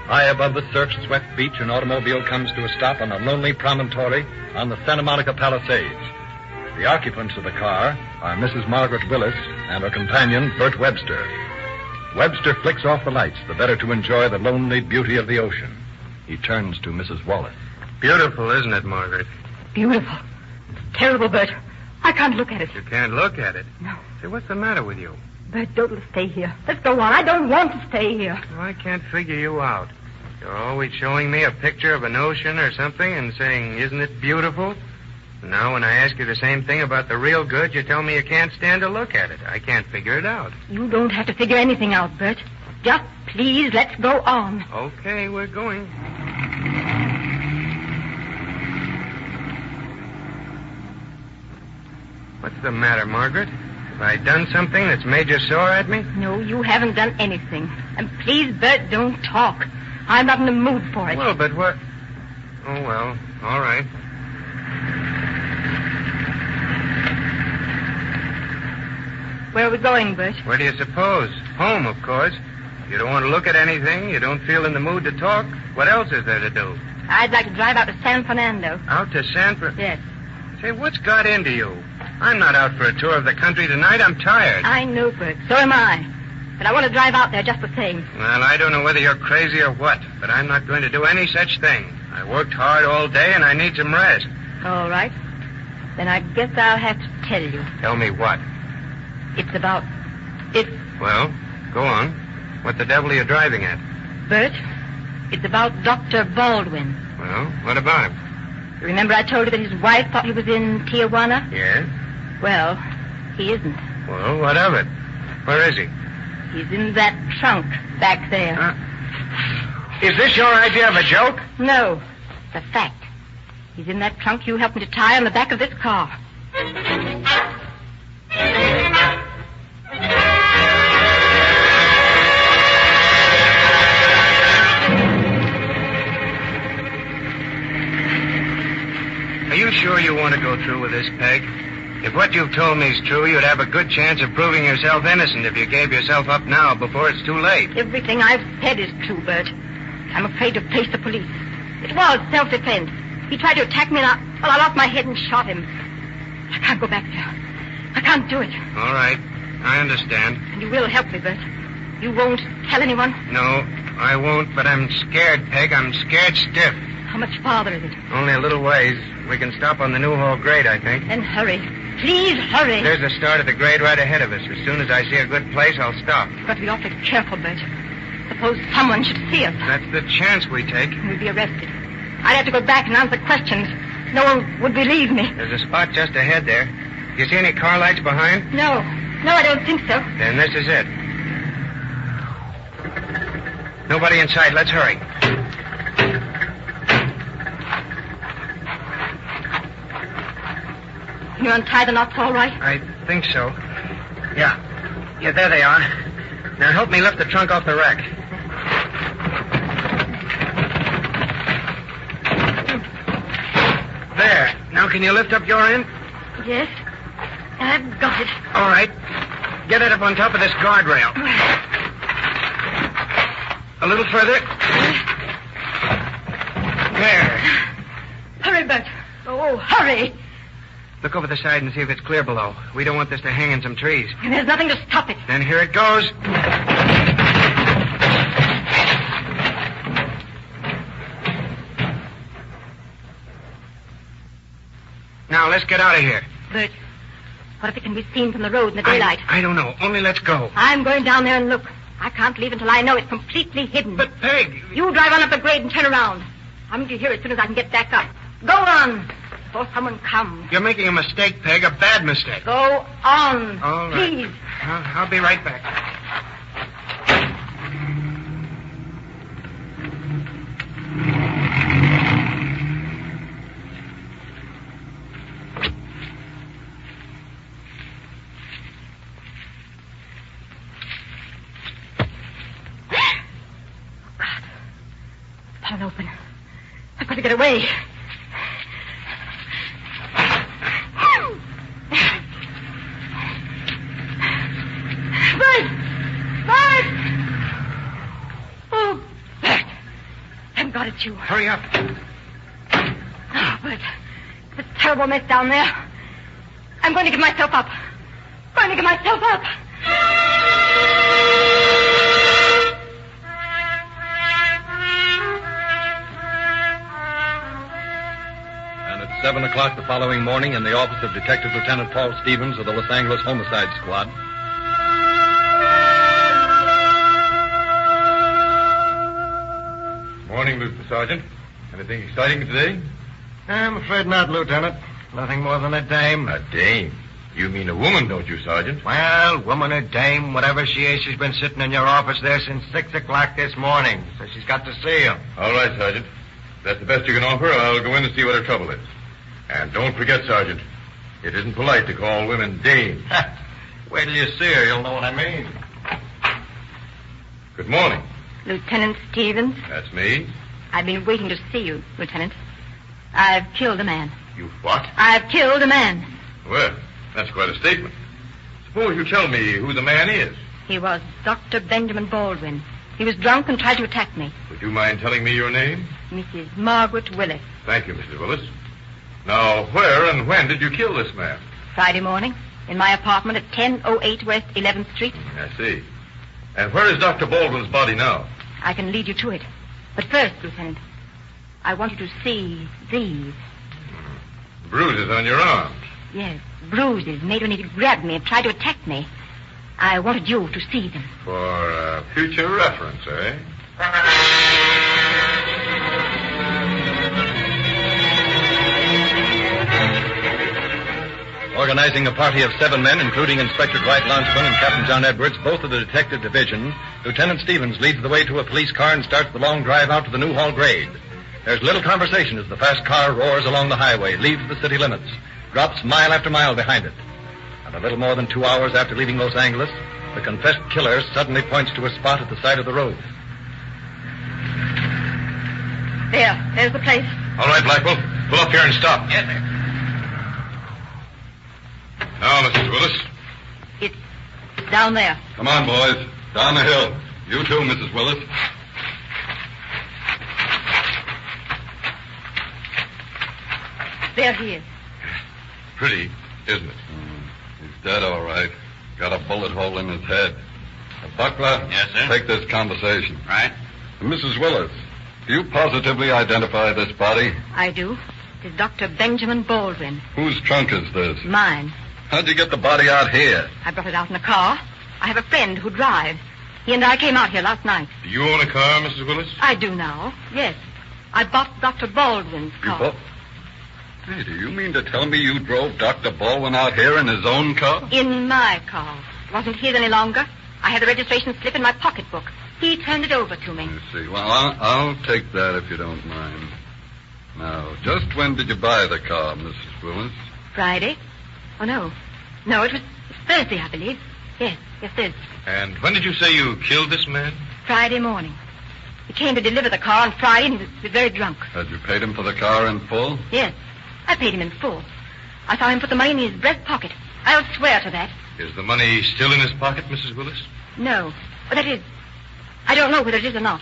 High above the surf-swept beach, an automobile comes to a stop on a lonely promontory on the Santa Monica Palisades. The occupants of the car are Mrs. Margaret Willis and her companion, Bert Webster. Webster flicks off the lights, the better to enjoy the lonely beauty of the ocean. He turns to Mrs. Wallace. Beautiful, isn't it, Margaret? Beautiful. It's terrible, Bert. I can't look at it. You can't look at it? No. Say, what's the matter with you? Bert, don't stay here. Let's go on. I don't want to stay here. Well, I can't figure you out. You're always showing me a picture of an ocean or something and saying, isn't it beautiful? Now, when I ask you the same thing about the real good, you tell me you can't stand to look at it. I can't figure it out. You don't have to figure anything out, Bert. Just please, let's go on. Okay, we're going. What's the matter, Margaret? Have I done something that's made you sore at me? No, you haven't done anything. And please, Bert, don't talk. I'm not in the mood for it. Well, but what... Oh, well, all right. Where are we going, Bert? Where do you suppose? Home, of course. You don't want to look at anything. You don't feel in the mood to talk. What else is there to do? I'd like to drive out to San Fernando. Out to San Fernando? Yes. Say, what's got into you? I'm not out for a tour of the country tonight. I'm tired. I know, Bert. So am I. But I want to drive out there just the same. Well, I don't know whether you're crazy or what, but I'm not going to do any such thing. I worked hard all day, and I need some rest. All right. Then I guess I'll have to tell you. Tell me what? It's about... It's... Well, go on. What the devil are you driving at? Bert, it's about Dr. Baldwin. Well, what about him? You remember I told you that his wife thought he was in Tijuana? Yes? Well, he isn't. Well, what of it? Where is he? He's in that trunk back there. Is this your idea of a joke? No, it's a fact. He's in that trunk you helped me to tie on the back of this car. Are you sure you want to go through with this, Peg? If what you've told me is true, you'd have a good chance of proving yourself innocent if you gave yourself up now before it's too late. Everything I've said is true, Bert. I'm afraid to face the police. It was self-defense. He tried to attack me, and I lost my head and shot him. I can't go back there. I can't do it. All right. I understand. And you will help me, Bert. You won't tell anyone? No, I won't, but I'm scared, Peg. I'm scared stiff. How much farther is it? Only a little ways. We can stop on the Newhall grade, I think. Then hurry. Please hurry. There's the start of the grade right ahead of us. As soon as I see a good place, I'll stop. You've got to be awfully careful, Bert. Suppose someone should see us. That's the chance we take. We'd be arrested. I'd have to go back and answer questions. No one would believe me. There's a spot just ahead there. Do you see any car lights behind? No. No, I don't think so. Then this is it. Nobody in sight. Let's hurry. Can you untie the knots all right? I think so. Yeah. Yeah, there they are. Now help me lift the trunk off the rack. There. Now can you lift up your end? Yes. I've got it. All right. Get it up on top of this guardrail. A little further. There. Hurry, Bert. Oh, hurry. Look over the side and see if it's clear below. We don't want this to hang in some trees. And there's nothing to stop it. Then here it goes. Now, let's get out of here. Bert, what if it can be seen from the road in the daylight? I don't know. Only let's go. I'm going down there and look. I can't leave until I know it's completely hidden. But, Peg... You drive on up the grade and turn around. I'm going to hear as soon as I can get back up. Go on. Before someone comes. You're making a mistake, Peg, a bad mistake. Go on. All right. Please. I'll be right back. I'll open. I've got to get away. Bert! Bert! Oh, Bert. Thank God it's you. Hurry up. Oh, Bert. It's a terrible mess down there. I'm going to give myself up. Going to give myself up. At 7 o'clock the following morning in the office of Detective Lieutenant Paul Stevens of the Los Angeles Homicide Squad. Morning, Mr. Sergeant. Anything exciting today? I'm afraid not, Lieutenant. Nothing more than a dame. A dame? You mean a woman, don't you, Sergeant? Well, woman or dame, whatever she is, she's been sitting in your office there since 6 o'clock this morning. So she's got to see you. All right, Sergeant. If that's the best you can offer, I'll go in and see what her trouble is. And don't forget, Sergeant, it isn't polite to call women dames. Wait till you see her, you'll know what I mean. Good morning. Lieutenant Stevens, That's me. I've been waiting to see you, Lieutenant. I've killed a man. You what? I've killed a man. Well, that's quite a statement. Suppose you tell me who the man is. He was Dr. Benjamin Baldwin. He was drunk and tried to attack me. Would you mind telling me your name? Mrs. Margaret Willis. Thank you, Mrs. Willis. Now, where and when did you kill this man? Friday morning, in my apartment at 1008 West 11th Street. I see. And where is Dr. Baldwin's body now? I can lead you to it. But first, Lieutenant, I want you to see these. Bruises on your arms. Yes, bruises made when he grabbed me and tried to attack me. I wanted you to see them. For future reference, eh? Organizing a party of 7 men, including Inspector Dwight Launchman and Captain John Edwards, both of the Detective Division, Lieutenant Stevens leads the way to a police car and starts the long drive out to the Newhall grade. There's little conversation as the fast car roars along the highway, leaves the city limits, drops mile after mile behind it. And a little more than 2 hours after leaving Los Angeles, the confessed killer suddenly points to a spot at the side of the road. There's the place. All right, Blackwell. Pull up here and stop. Yes, sir. Now, Mrs. Willis. It's down there. Come on, boys. Down the hill. You too, Mrs. Willis. There he is. Pretty, isn't it? He's dead, all right. Got a bullet hole in his head. Buckler? Yes, sir? Take this conversation. Right. Mrs. Willis, do you positively identify this body? I do. It's Dr. Benjamin Baldwin. Whose trunk is this? Mine. How'd you get the body out here? I brought it out in a car. I have a friend who drives. He and I came out here last night. Do you own a car, Mrs. Willis? I do now. Yes. I bought Dr. Baldwin's car. Hey, do you mean to tell me you drove Dr. Baldwin out here in his own car? In my car. It wasn't his any longer. I had the registration slip in my pocketbook. He turned it over to me. I see. Well, I'll take that if you don't mind. Now, just when did you buy the car, Mrs. Willis? Friday? Oh, no. No, it was Thursday, I believe. Yes, Thursday. And when did you say you killed this man? Friday morning. He came to deliver the car on Friday, and he was very drunk. Had you paid him for the car in full? Yes, I paid him in full. I saw him put the money in his breast pocket. I'll swear to that. Is the money still in his pocket, Mrs. Willis? No. But that is... I don't know whether it is or not.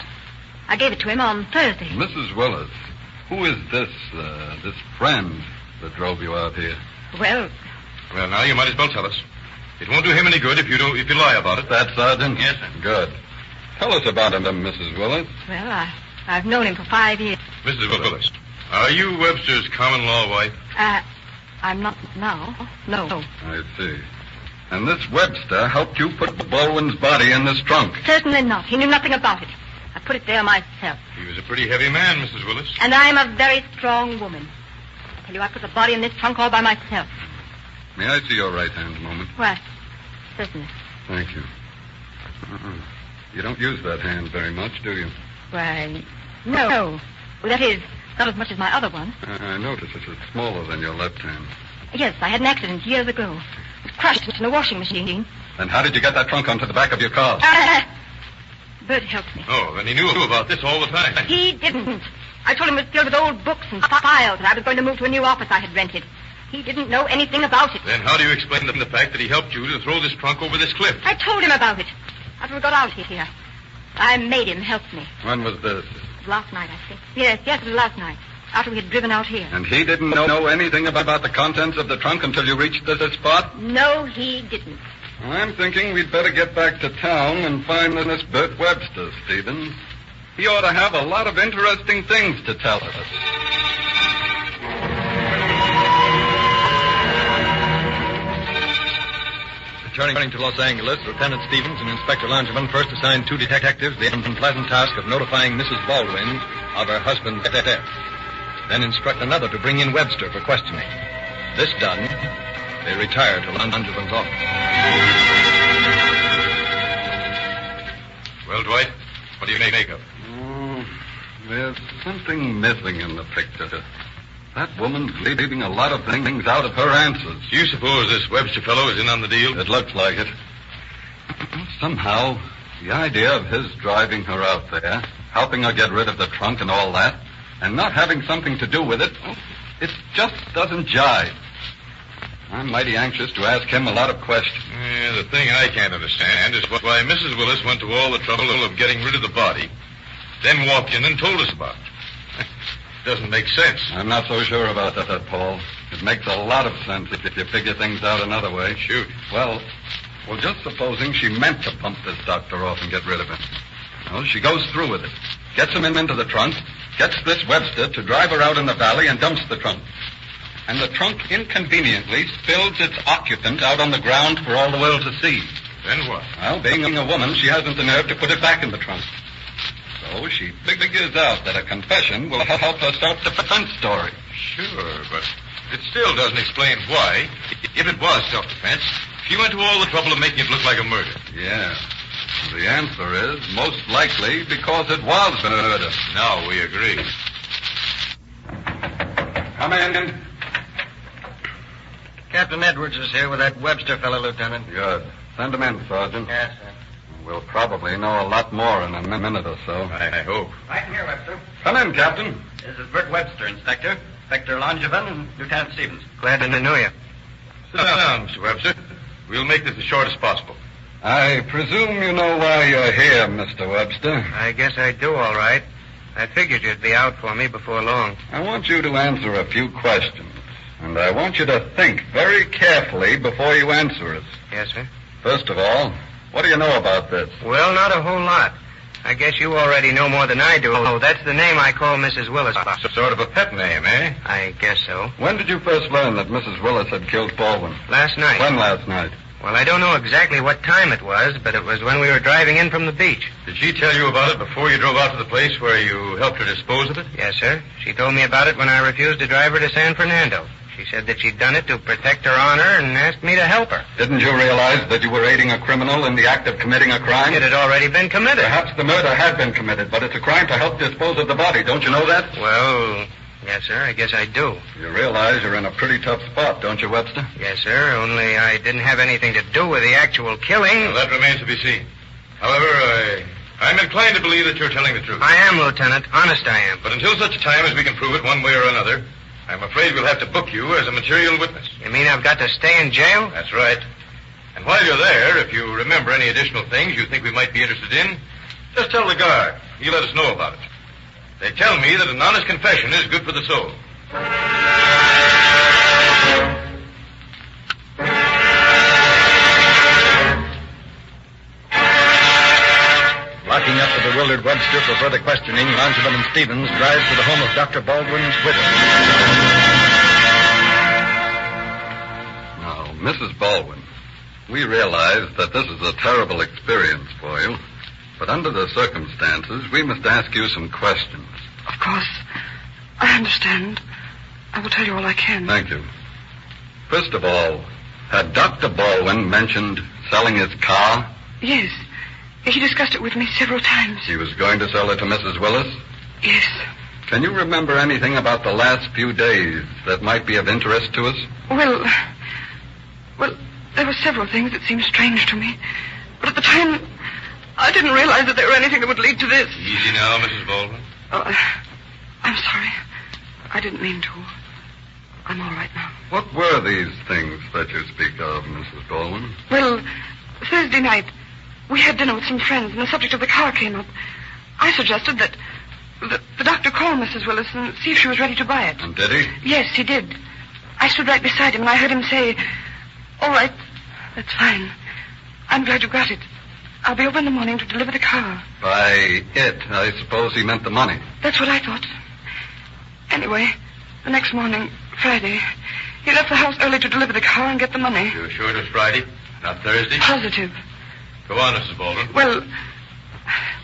I gave it to him on Thursday. Mrs. Willis, who is this friend that drove you out here? Well, now you might as well tell us. It won't do him any good if you lie about it. That, Sergeant? Yes, sir. Good. Tell us about him, Mrs. Willis. well, I've known him for 5 years. Mrs. Willis, are you Webster's common law wife? I'm not now. No. I see. And this Webster helped you put Baldwin's body in this trunk? Certainly not. He knew nothing about it. I put it there myself. He was a pretty heavy man, Mrs. Willis. And I'm a very strong woman. tell you, I put the body in this trunk all by myself. May I see your right hand a moment? What? Certainly. Thank you. You don't use that hand very much, do you? Why, no. Well, that is, not as much as my other one. I notice it's smaller than your left hand. Yes, I had an accident years ago. It was crushed in a washing machine. Then how did you get that trunk onto the back of your car? Bert helped me. Oh, then he knew about this all the time. He didn't. I told him it was filled with old books and files, and I was going to move to a new office I had rented. He didn't know anything about it. Then how do you explain the fact that he helped you to throw this trunk over this cliff? I told him about it. After we got out here. I made him help me. When was this? It was last night, I think. Yes, it was last night. After we had driven out here. And he didn't know anything about the contents of the trunk until you reached this spot? No, he didn't. I'm thinking we'd better get back to town and find this Bert Webster, Stevens. He ought to have a lot of interesting things to tell us. Returning to Los Angeles, Lieutenant Stevens and Inspector Langevin first assigned two detectives the unpleasant task of notifying Mrs. Baldwin of her husband's death. Then instruct another to bring in Webster for questioning. This done, they retired to Langevin's office. Well, Dwight, what do you make of? There's something missing in the picture. That woman's leaving a lot of things out of her answers. Do you suppose this Webster fellow is in on the deal? It looks like it. Somehow, the idea of his driving her out there, helping her get rid of the trunk and all that, and not having something to do with it, it just doesn't jive. I'm mighty anxious to ask him a lot of questions. Yeah, the thing I can't understand is why Mrs. Willis went to all the trouble of getting rid of the body, then walked in and told us about it. Doesn't make sense. I'm not so sure about that, Paul. It makes a lot of sense if you figure things out another way. Shoot. Well, just supposing she meant to pump this doctor off and get rid of him. Well, she goes through with it. Gets him into the trunk, gets this Webster to drive her out in the valley and dumps the trunk. And the trunk inconveniently spills its occupant out on the ground for all the world to see. Then what? Well, being a woman, she hasn't the nerve to put it back in the trunk. So she figures out that a confession will help her self-defense story. Sure, but it still doesn't explain why, if it was self-defense, she went to all the trouble of making it look like a murder. Yeah. The answer is most likely because it was murder. Now we agree. Come in. Captain Edwards is here with that Webster fellow, Lieutenant. Good. Send him in, Sergeant. Yes, sir. We'll probably know a lot more in a minute or so. I hope. Right here, Webster. Come in, Captain. This is Bert Webster, Inspector. Inspector Langevin and Lieutenant Stevens. Glad to know you. Sit down, Mr. Webster. We'll make this as short as possible. I presume you know why you're here, Mr. Webster. I guess I do, all right. I figured you'd be out for me before long. I want you to answer a few questions. And I want you to think very carefully before you answer us. Yes, sir. First of all, what do you know about this? Well, not a whole lot. I guess you already know more than I do. Oh, that's the name I call Mrs. Willis. Sort of a pet name, eh? I guess so. When did you first learn that Mrs. Willis had killed Baldwin? Last night. When last night? Well, I don't know exactly what time it was, but it was when we were driving in from the beach. Did she tell you about it before you drove out to the place where you helped her dispose of it? Yes, sir. She told me about it when I refused to drive her to San Fernando. She said that she'd done it to protect her honor and asked me to help her. Didn't you realize that you were aiding a criminal in the act of committing a crime? It had already been committed. Perhaps the murder had been committed, but it's a crime to help dispose of the body. Don't you know that? Well, yes, sir. I guess I do. You realize you're in a pretty tough spot, don't you, Webster? Yes, sir. Only I didn't have anything to do with the actual killing. Well, that remains to be seen. However, I'm inclined to believe that you're telling the truth. I am, Lieutenant. Honest I am. But until such a time as we can prove it one way or another, I'm afraid we'll have to book you as a material witness. You mean I've got to stay in jail? That's right. And while you're there, if you remember any additional things you think we might be interested in, just tell the guard. He'll let us know about it. They tell me that an honest confession is good for the soul. Locking up the bewildered Webster for further questioning, Langevin and Stevens drive to the home of Dr. Baldwin's widow. Now, Mrs. Baldwin, we realize that this is a terrible experience for you, but under the circumstances, we must ask you some questions. Of course. I understand. I will tell you all I can. Thank you. First of all, had Dr. Baldwin mentioned selling his car? Yes. He discussed it with me several times. He was going to sell it to Mrs. Willis? Yes. Can you remember anything about the last few days that might be of interest to us? Well, there were several things that seemed strange to me. But at the time, I didn't realize that there were anything that would lead to this. Easy now, Mrs. Baldwin. Oh, I'm sorry. I didn't mean to. I'm all right now. What were these things that you speak of, Mrs. Baldwin? Well, Thursday night, we had dinner with some friends, and the subject of the car came up. I suggested that the doctor call Mrs. Willis and see if she was ready to buy it. And did he? Yes, he did. I stood right beside him, and I heard him say, "All right, that's fine. I'm glad you got it. I'll be over in the morning to deliver the car." By it, I suppose he meant the money. That's what I thought. Anyway, the next morning, Friday, he left the house early to deliver the car and get the money. You're sure it was Friday, not Thursday? Positive. Go on, Mrs. Baldwin. Well,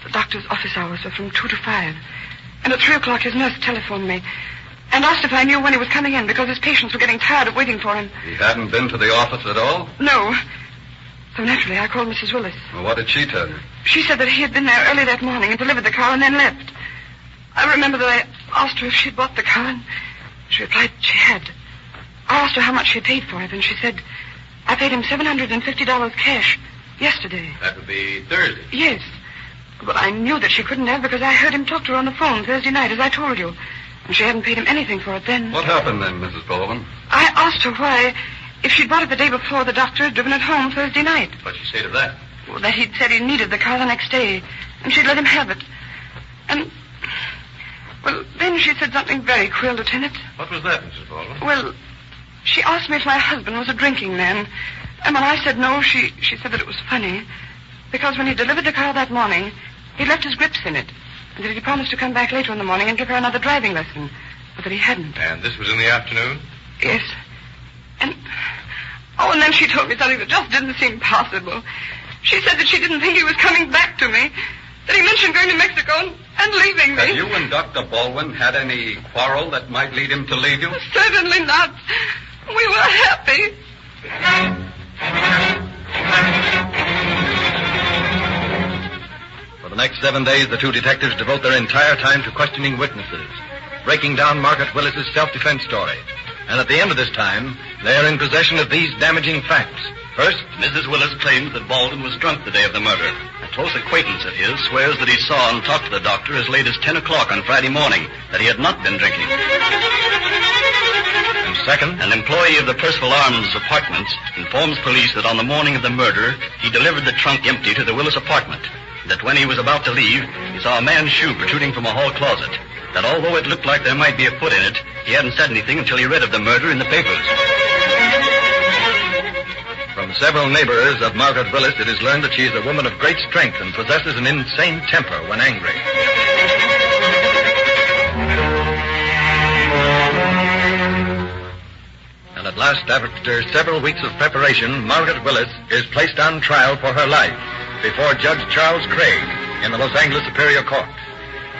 the doctor's office hours are from 2 to 5. And at 3 o'clock, his nurse telephoned me and asked if I knew when he was coming in because his patients were getting tired of waiting for him. He hadn't been to the office at all? No. So naturally, I called Mrs. Willis. Well, what did she tell you? She said that he had been there early that morning and delivered the car and then left. I remember that I asked her if she'd bought the car, and she replied she had. I asked her how much she paid for it, and she said, "I paid him $750 cash yesterday." That would be Thursday. Yes. But I knew that she couldn't have because I heard him talk to her on the phone Thursday night, as I told you. And she hadn't paid him anything for it then. What happened then, Mrs. Baldwin? I asked her why, if she'd bought it the day before, the doctor had driven it home Thursday night. What'd she say to that? Well, that he'd said he needed the car the next day, and she'd let him have it. And, well, then she said something very queer, Lieutenant. What was that, Mrs. Baldwin? Well, she asked me if my husband was a drinking man. And when I said no, she said that it was funny. Because when he delivered the car that morning, he left his grips in it. And that he promised to come back later in the morning and give her another driving lesson. But that he hadn't. And this was in the afternoon? Yes. And then she told me something that just didn't seem possible. She said that she didn't think he was coming back to me. That he mentioned going to Mexico and leaving me. Have you and Dr. Baldwin had any quarrel that might lead him to leave you? Certainly not. We were happy. For the next 7 days, the two detectives devote their entire time to questioning witnesses, breaking down Margaret Willis's self-defense story. And at the end of this time, they are in possession of these damaging facts. First, Mrs. Willis claims that Baldwin was drunk the day of the murder. A close acquaintance of his swears that he saw and talked to the doctor as late as 10 o'clock on Friday morning, that he had not been drinking. And second, an employee of the Percival Arms apartments informs police that on the morning of the murder, he delivered the trunk empty to the Willis apartment. That when he was about to leave, he saw a man's shoe protruding from a hall closet. That although it looked like there might be a foot in it, he hadn't said anything until he read of the murder in the papers. From several neighbors of Margaret Willis, it is learned that she is a woman of great strength and possesses an insane temper when angry. And at last, after several weeks of preparation, Margaret Willis is placed on trial for her life before Judge Charles Craig in the Los Angeles Superior Court.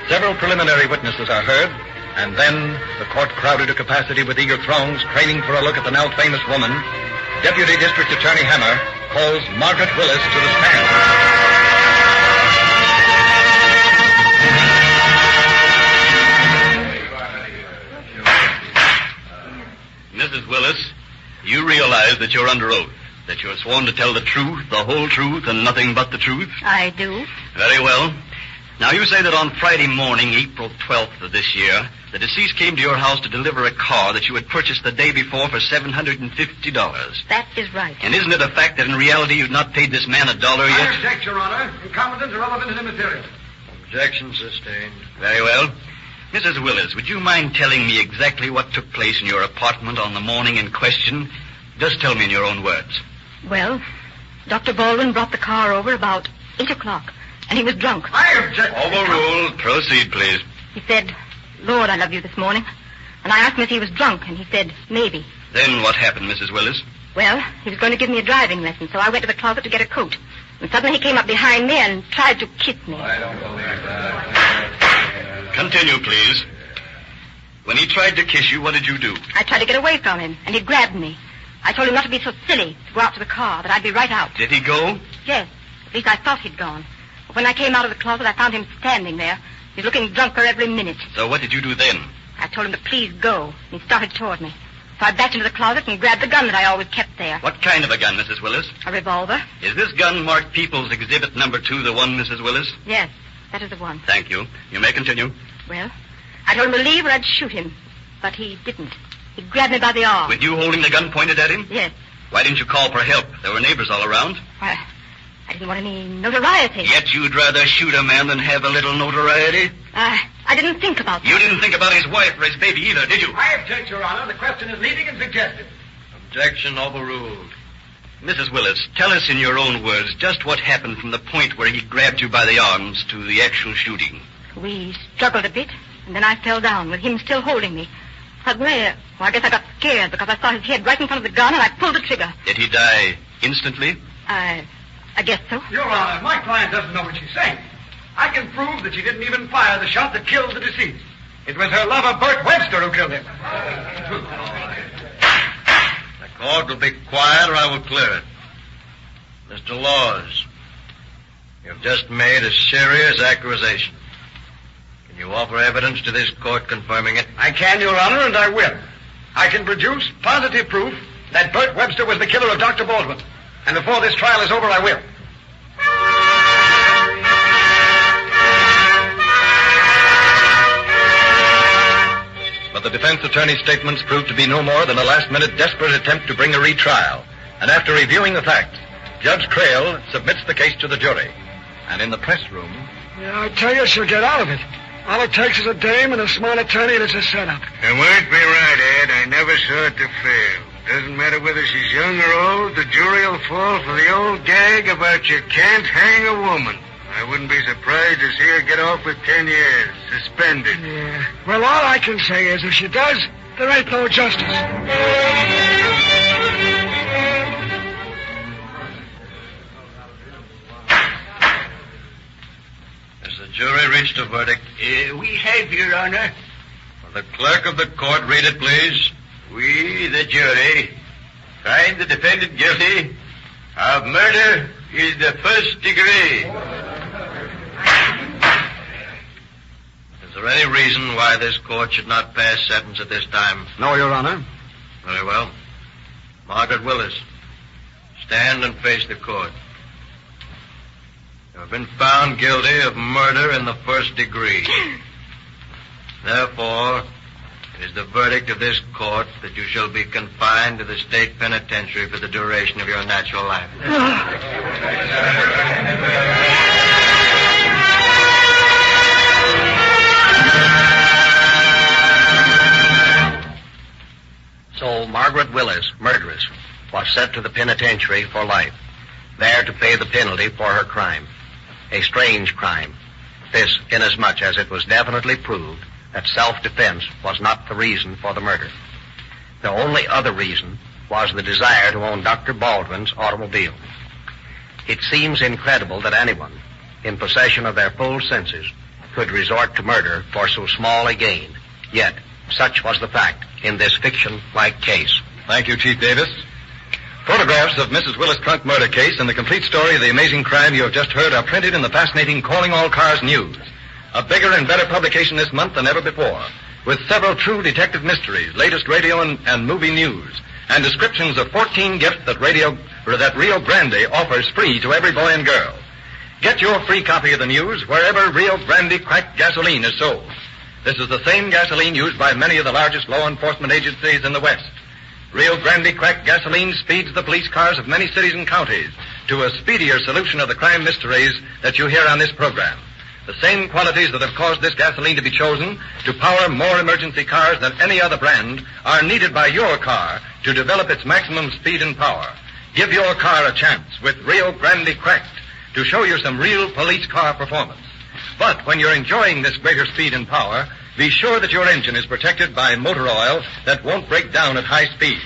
Several preliminary witnesses are heard, and then the court crowded to capacity with eager throngs craning for a look at the now famous woman. Deputy District Attorney Hammer calls Margaret Willis to the stand. Mrs. Willis, you realize that you're under oath, that you're sworn to tell the truth, the whole truth, and nothing but the truth? I do. Very well. Now, you say that on Friday morning, April 12th of this year, the deceased came to your house to deliver a car that you had purchased the day before for $750. That is right. And isn't it a fact that in reality you've not paid this man $1 yet? I object, Your Honor. Incompetence, irrelevant, and immaterial. Objection sustained. Very well. Mrs. Willis, would you mind telling me exactly what took place in your apartment on the morning in question? Just tell me in your own words. Well, Dr. Baldwin brought the car over about 8 o'clock, and he was drunk. I object. Overruled. Proceed, please. He said, "Lord, I love you," this morning. And I asked him if he was drunk, and he said, maybe. Then what happened, Mrs. Willis? Well, he was going to give me a driving lesson, so I went to the closet to get a coat. And suddenly he came up behind me and tried to kiss me. I don't believe that. Continue, please. When he tried to kiss you, what did you do? I tried to get away from him, and he grabbed me. I told him not to be so silly, to go out to the car, that I'd be right out. Did he go? Yes. At least I thought he'd gone. But when I came out of the closet, I found him standing there. He's looking drunker every minute. So what did you do then? I told him to please go, and he started toward me. So I backed into the closet and grabbed the gun that I always kept there. What kind of a gun, Mrs. Willis? A revolver? Is this gun marked People's Exhibit Number 2 the one, Mrs. Willis? Yes, that is the one. Thank you. You may continue. Well, I told him to leave or I'd shoot him. But he didn't. He grabbed me by the arm. With you holding the gun pointed at him? Yes. Why didn't you call for help? There were neighbors all around. Why, I didn't want any notoriety. Yet you'd rather shoot a man than have a little notoriety? I didn't think about that. You didn't think about his wife or his baby either, did you? I object, Your Honor. The question is leading and suggestive. Objection overruled. Mrs. Willis, tell us in your own words just what happened from the point where he grabbed you by the arms to the actual shooting. We struggled a bit, and then I fell down with him still holding me. Suddenly, I guess I got scared because I saw his head right in front of the gun, and I pulled the trigger. Did he die instantly? I guess so. Your Honor, my client doesn't know what she's saying. I can prove that she didn't even fire the shot that killed the deceased. It was her lover, Bert Webster, who killed him. The court will be quiet or I will clear it. Mr. Laws, you've just made a serious accusation. Can you offer evidence to this court confirming it? I can, Your Honor, and I will. I can produce positive proof that Bert Webster was the killer of Dr. Baldwin. And before this trial is over, I will. But the defense attorney's statements proved to be no more than a last-minute desperate attempt to bring a retrial. And after reviewing the facts, Judge Crail submits the case to the jury. And in the press room... Yeah, I tell you, she'll get out of it. All it takes is a dame and a smart attorney that's a setup. It won't be right, Ed. I never saw it to fail. Doesn't matter whether she's young or old, the jury will fall for the old gag about you can't hang a woman. I wouldn't be surprised to see her get off with 10 years, suspended. Yeah. Well, all I can say is if she does, there ain't no justice. Has the jury reached a verdict? We have, Your Honor. Will the clerk of the court read it, please? We, the jury, find the defendant guilty of murder in the first degree. Is there any reason why this court should not pass sentence at this time? No, Your Honor. Very well. Margaret Willis, stand and face the court. You have been found guilty of murder in the first degree. Therefore, it is the verdict of this court that you shall be confined to the state penitentiary for the duration of your natural life. So Margaret Willis, murderess, was sent to the penitentiary for life, there to pay the penalty for her crime. A strange crime. This, inasmuch as it was definitely proved that self-defense was not the reason for the murder. The only other reason was the desire to own Dr. Baldwin's automobile. It seems incredible that anyone, in possession of their full senses, could resort to murder for so small a gain. Yet, such was the fact in this fiction-like case. Thank you, Chief Davis. Photographs of Mrs. Willis' trunk murder case and the complete story of the amazing crime you have just heard are printed in the fascinating Calling All Cars News, a bigger and better publication this month than ever before, with several true detective mysteries, latest radio and movie news, and descriptions of 14 gifts that Rio Grande offers free to every boy and girl. Get your free copy of the news wherever Rio Grande cracked gasoline is sold. This is the same gasoline used by many of the largest law enforcement agencies in the West. Rio Grande cracked gasoline speeds the police cars of many cities and counties to a speedier solution of the crime mysteries that you hear on this program. The same qualities that have caused this gasoline to be chosen to power more emergency cars than any other brand are needed by your car to develop its maximum speed and power. Give your car a chance with Rio Grande Cracked to show you some real police car performance. But when you're enjoying this greater speed and power, be sure that your engine is protected by motor oil that won't break down at high speeds.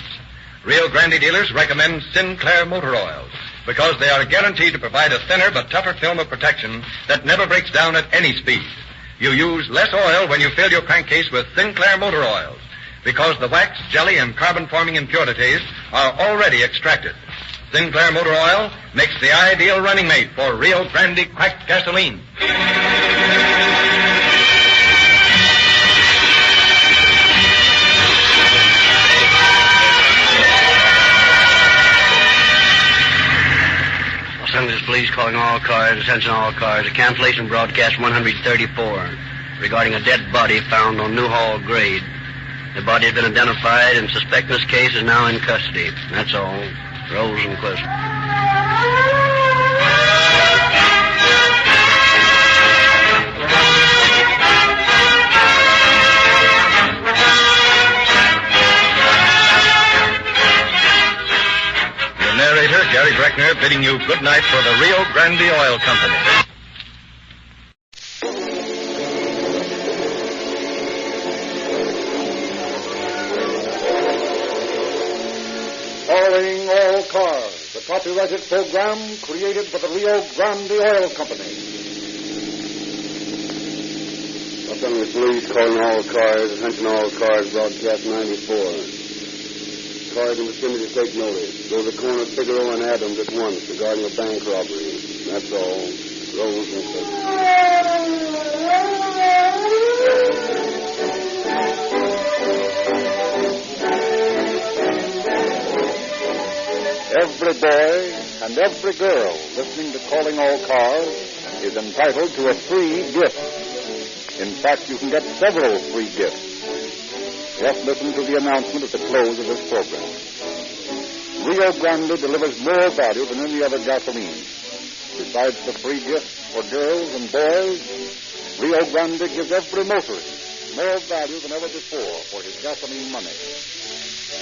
Rio Grande dealers recommend Sinclair motor oils because they are guaranteed to provide a thinner but tougher film of protection that never breaks down at any speed. You use less oil when you fill your crankcase with Sinclair motor oils, because the wax, jelly, and carbon-forming impurities are already extracted. Sinclair motor oil makes the ideal running mate for Rio Grande cracked gasoline. Los Angeles Police calling all cars, attention all cars, a cancellation broadcast 134 regarding a dead body found on Newhall Grade. The body has been identified and suspect in this case is now in custody. That's all. Rosenquist. Your narrator, Gary Breckner, bidding you good night for the Rio Grande Oil Company. Calling all cars, the copyrighted program created for the Rio Grande Oil Company. Los Angeles Police calling all cars, attention all cars, broadcast 94. Cars in vicinity take notice. Go to the corner of Figaro and Adams at once regarding a bank robbery. That's all. Rose and Every boy and every girl listening to Calling All Cars is entitled to a free gift. In fact, you can get several free gifts. Just listen to the announcement at the close of this program. Rio Grande delivers more value than any other gasoline. Besides the free gifts for girls and boys, Rio Grande gives every motorist more value than ever before for his gasoline money.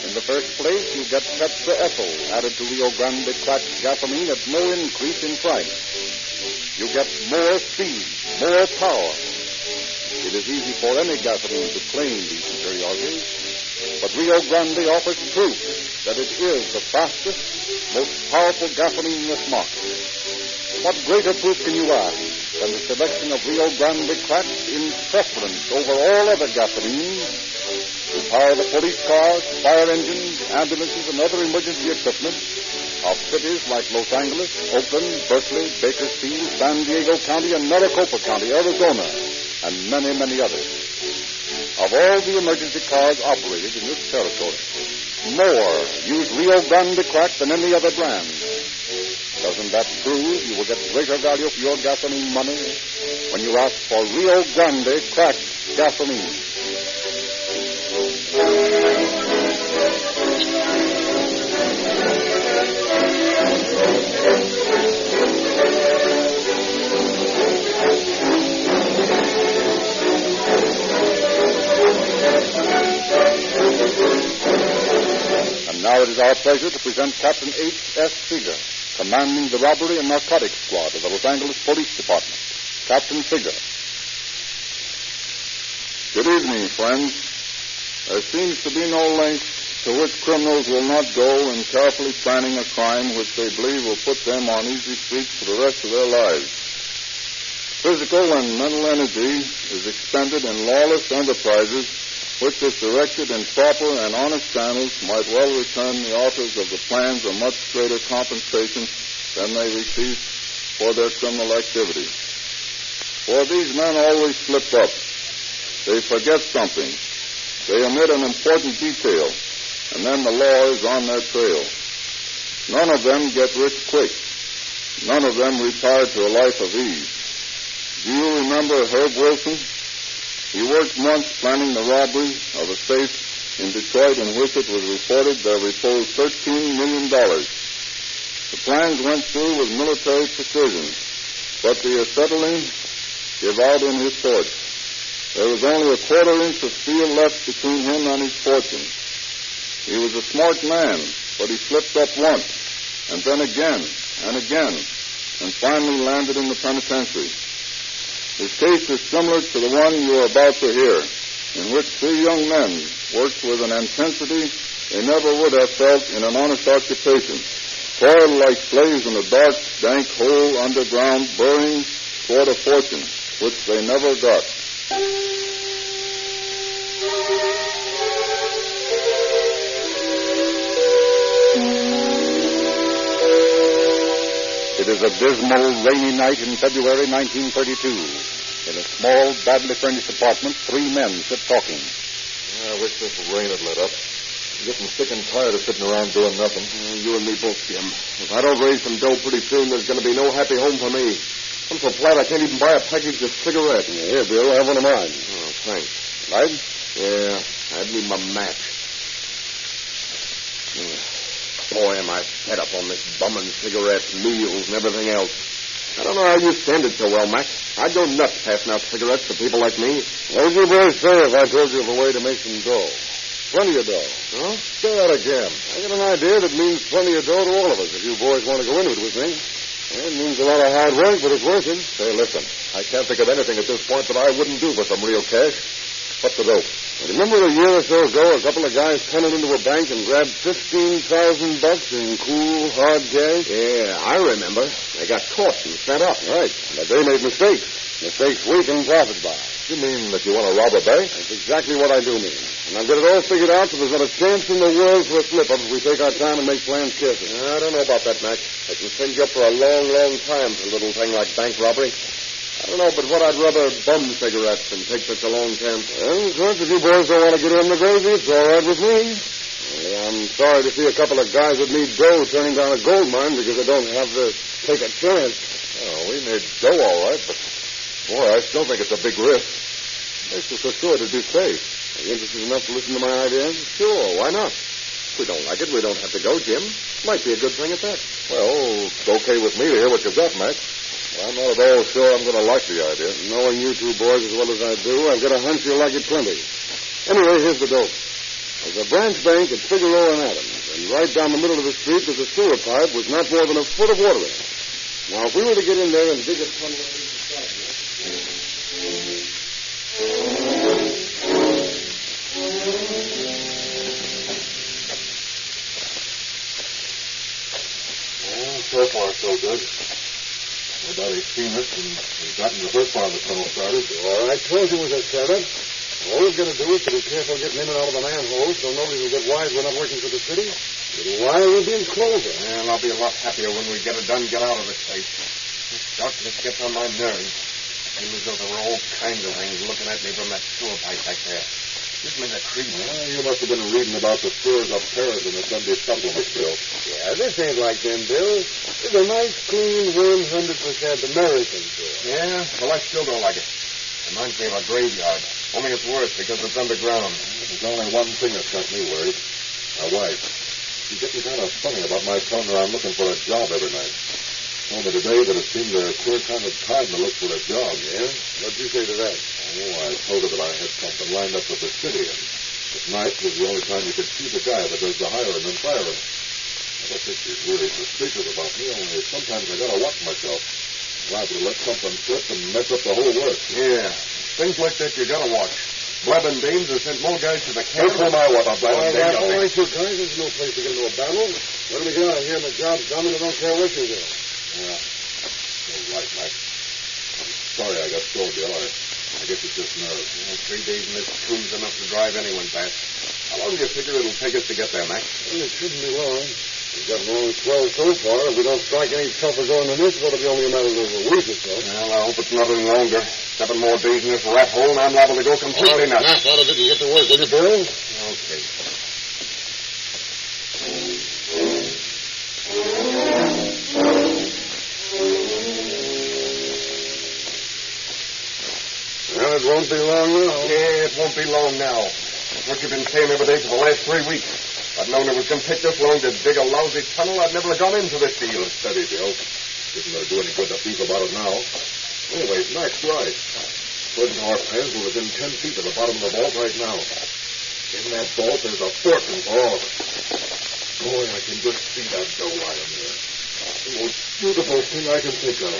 In the first place, you get Tetra Ethyl added to Rio Grande cracked gasoline at no increase in price. You get more speed, more power. It is easy for any gasoline to claim these superiorities, but Rio Grande offers proof that it is the fastest, most powerful gasoline in this market. What greater proof can you ask than the selection of Rio Grande cracked in preference over all other gasolines to power the police cars, fire engines, ambulances, and other emergency equipment of cities like Los Angeles, Oakland, Berkeley, Bakersfield, San Diego County, and Maricopa County, Arizona, and many, many others. Of all the emergency cars operated in this territory, more use Rio Grande cracked than any other brand. Doesn't that prove you will get greater value for your gasoline money when you ask for Rio Grande cracked gasoline? And now it is our pleasure to present Captain H.S. Seeger, commanding the Robbery and Narcotics Squad of the Los Angeles Police Department. Captain Seeger. Good evening, friends. There seems to be no length to which criminals will not go in carefully planning a crime which they believe will put them on easy streets for the rest of their lives. Physical and mental energy is expended in lawless enterprises which, if directed in proper and honest channels, might well return the authors of the plans a much greater compensation than they receive for their criminal activity. For these men always slip up. They forget something. They omit an important detail, and then the law is on their trail. None of them get rich quick. None of them retire to a life of ease. Do you remember Herb Wilson? He worked months planning the robbery of a safe in Detroit in which it was reported there reposed $13 million. The plans went through with military precision, but the acetylene gave out in his torch. There was only a quarter inch of steel left between him and his fortune. He was a smart man, but he slipped up once, and then again, and again, and finally landed in the penitentiary. His case is similar to the one you are about to hear, in which three young men worked with an intensity they never would have felt in an honest occupation, toiled like slaves in a dark, dank hole underground, burrowing toward a fortune which they never got. It is a dismal, rainy night in February 1932. In a small, badly furnished apartment, three men sit talking. I wish this rain had let up. I'm getting sick and tired of sitting around doing nothing. You and me both, Jim. If I don't raise some dough pretty soon, there's going to be no happy home for me. I'm so flat I can't even buy a package of cigarettes. Here, Bill, have one of mine. Oh, thanks. Light? Yeah, I'd need my match. Boy, am I fed up on this bumming cigarettes, meals, and everything else. I don't know how you stand it so well, Mac. I'd go nuts passing out cigarettes to people like me. What would you boys say if I told you of a way to make some dough? Plenty of dough. Huh? Say that again. I got an idea that means plenty of dough to all of us if you boys want to go into it with me. It means a lot of hard work, but it's worth it. Say, listen, I can't think of anything at this point that I wouldn't do for some real cash. What's the dope? Remember a year or so ago, a couple of guys tunneled into a bank and grabbed $15,000 in cool, hard cash? Yeah, I remember. They got caught and sent up. Right, but they made mistakes. Mistakes we can profit by. You mean that you want to rob a bank? That's exactly what I do mean. And I've got it all figured out so there's not a chance in the world for a slip-up if we take our time and make plans carefully. I don't know about that, Mac. I can send you up for a long, long time for a little thing like bank robbery. I don't know, but what I'd rather bum cigarettes than take such a long chance. Well, of course, if you boys don't want to get in the gravy, it's all right with me. Only I'm sorry to see a couple of guys that need dough turning down a gold mine because they don't have to take a chance. Oh, we made dough all right, but, boy, I still think it's a big risk. Makes us so sure to be safe. Are you interested enough to listen to my ideas? Sure, why not? If we don't like it, we don't have to go, Jim. Might be a good thing at that. Well, it's okay with me to hear what you've got, Mac. I'm not at all sure I'm going to like the idea. Knowing you two boys as well as I do, I've got a hunch you'll like it plenty. Anyway, here's the dope. There's a branch bank at Figueroa and Adams, and right down the middle of the street there's a sewer pipe with not more than a foot of water in it. Now, if we were to get in there and dig a tunnel inside so far, so good. Nobody's seen us, and we've gotten the first part of the tunnel started. All right, told you it was a setup. All we've got to do is to be careful getting in and out of the manholes so nobody will get wise we're not working for the city. A little while we'll be in clover. And I'll be a lot happier when we get it done, get out of this place. This darkness gets on my nerves. It seems as though there were all kinds of things looking at me from that sewer pipe back there. Gives me the creep. Well, you must have been reading about the sewers of Paris in the Sunday supplement, Bill. Yeah, this ain't like them, Bill. It's a nice, clean, 100% American sewer. Yeah? Well, I still don't like it. Reminds me of a graveyard. Only it's worse because it's underground. There's only one thing that's got me worried. My wife. She's getting kind of funny about my telling her I'm looking for a job every night. Told me today that it seemed a queer kind of time to look for a job, yeah? What'd you say to that? Oh, I told her that I had something lined up with the city, and at night was the only time you could see the guy that does the hiring and firing. I don't think she's really suspicious about me, only sometimes I gotta watch myself. Liable to let something slip and mess up the whole work. Yeah. Things like that you gotta watch. Blabbing dames have sent more guys to the camp than I want. All right, you guys, there's no place to get into a battle. Let me get out of here and the job's done and I don't care what you do. Yeah. All right, Mike. I'm sorry I got so Bill. I guess it's just nerves. Yeah, 3 days in this tune's enough to drive anyone past. How long do you figure it'll take us to get there, Mac? Well, it shouldn't be long. We've got along swell so far. If we don't strike any tougher going than this, it'll be only a matter of a week or so. Well, I hope it's not any longer. 7 more days in this rat hole, and I'm liable to go completely nuts. Snap out of it and get to work, will you, Bill? Okay. Well, it won't be long now. Yeah, it won't be long now. That's what you've been saying every day for the last 3 weeks. If I'd known it was going to take this long to dig a lousy tunnel, I'd never have gone into this deal. Steady, Bill. Isn't going to do any good to beef about it now. Anyway, Mac's right. According to our plans, we're within 10 feet of the bottom of the vault right now. In that vault, there's a fortune for all of us. Boy, I can just see that dough lying there. The most beautiful thing I can think of.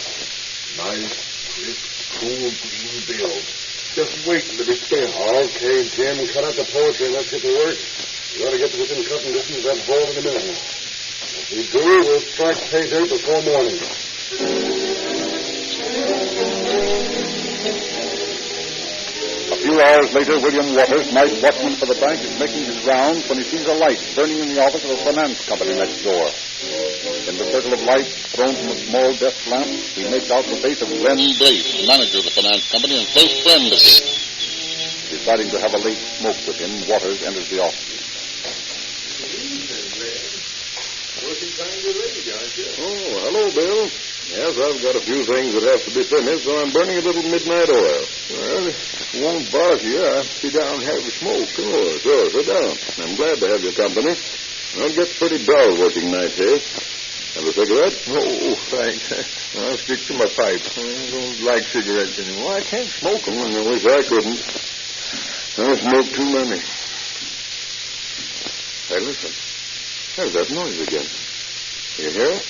Nice, crisp, cool green bills. Just waiting to be spent. Okay, Jim, cut out the poetry and let's get to work. We ought to get to within cutting distance of that vault in a minute. If we do, we'll strike pay dirt before morning. few hours later, William Waters, night watchman for the bank, is making his rounds when he sees a light burning in the office of a finance company next door. In the circle of light thrown from a small desk lamp, he makes out the face of Glenn Brace, manager of the finance company and close friend of his. Deciding to have a late smoke with him, Waters enters the office. Oh, hello, Bill. Yes, I've got a few things that have to be finished, so I'm burning a little midnight oil. Well, if it won't bother you, I'll sit down and have a smoke. Sure, sit down. I'm glad to have your company. It gets pretty dull working nights here. Have a cigarette? Oh, thanks. I'll stick to my pipe. I don't like cigarettes anymore. I can't smoke them. I wish I couldn't. I smoke too many. Hey, listen. There's that noise again. You hear it?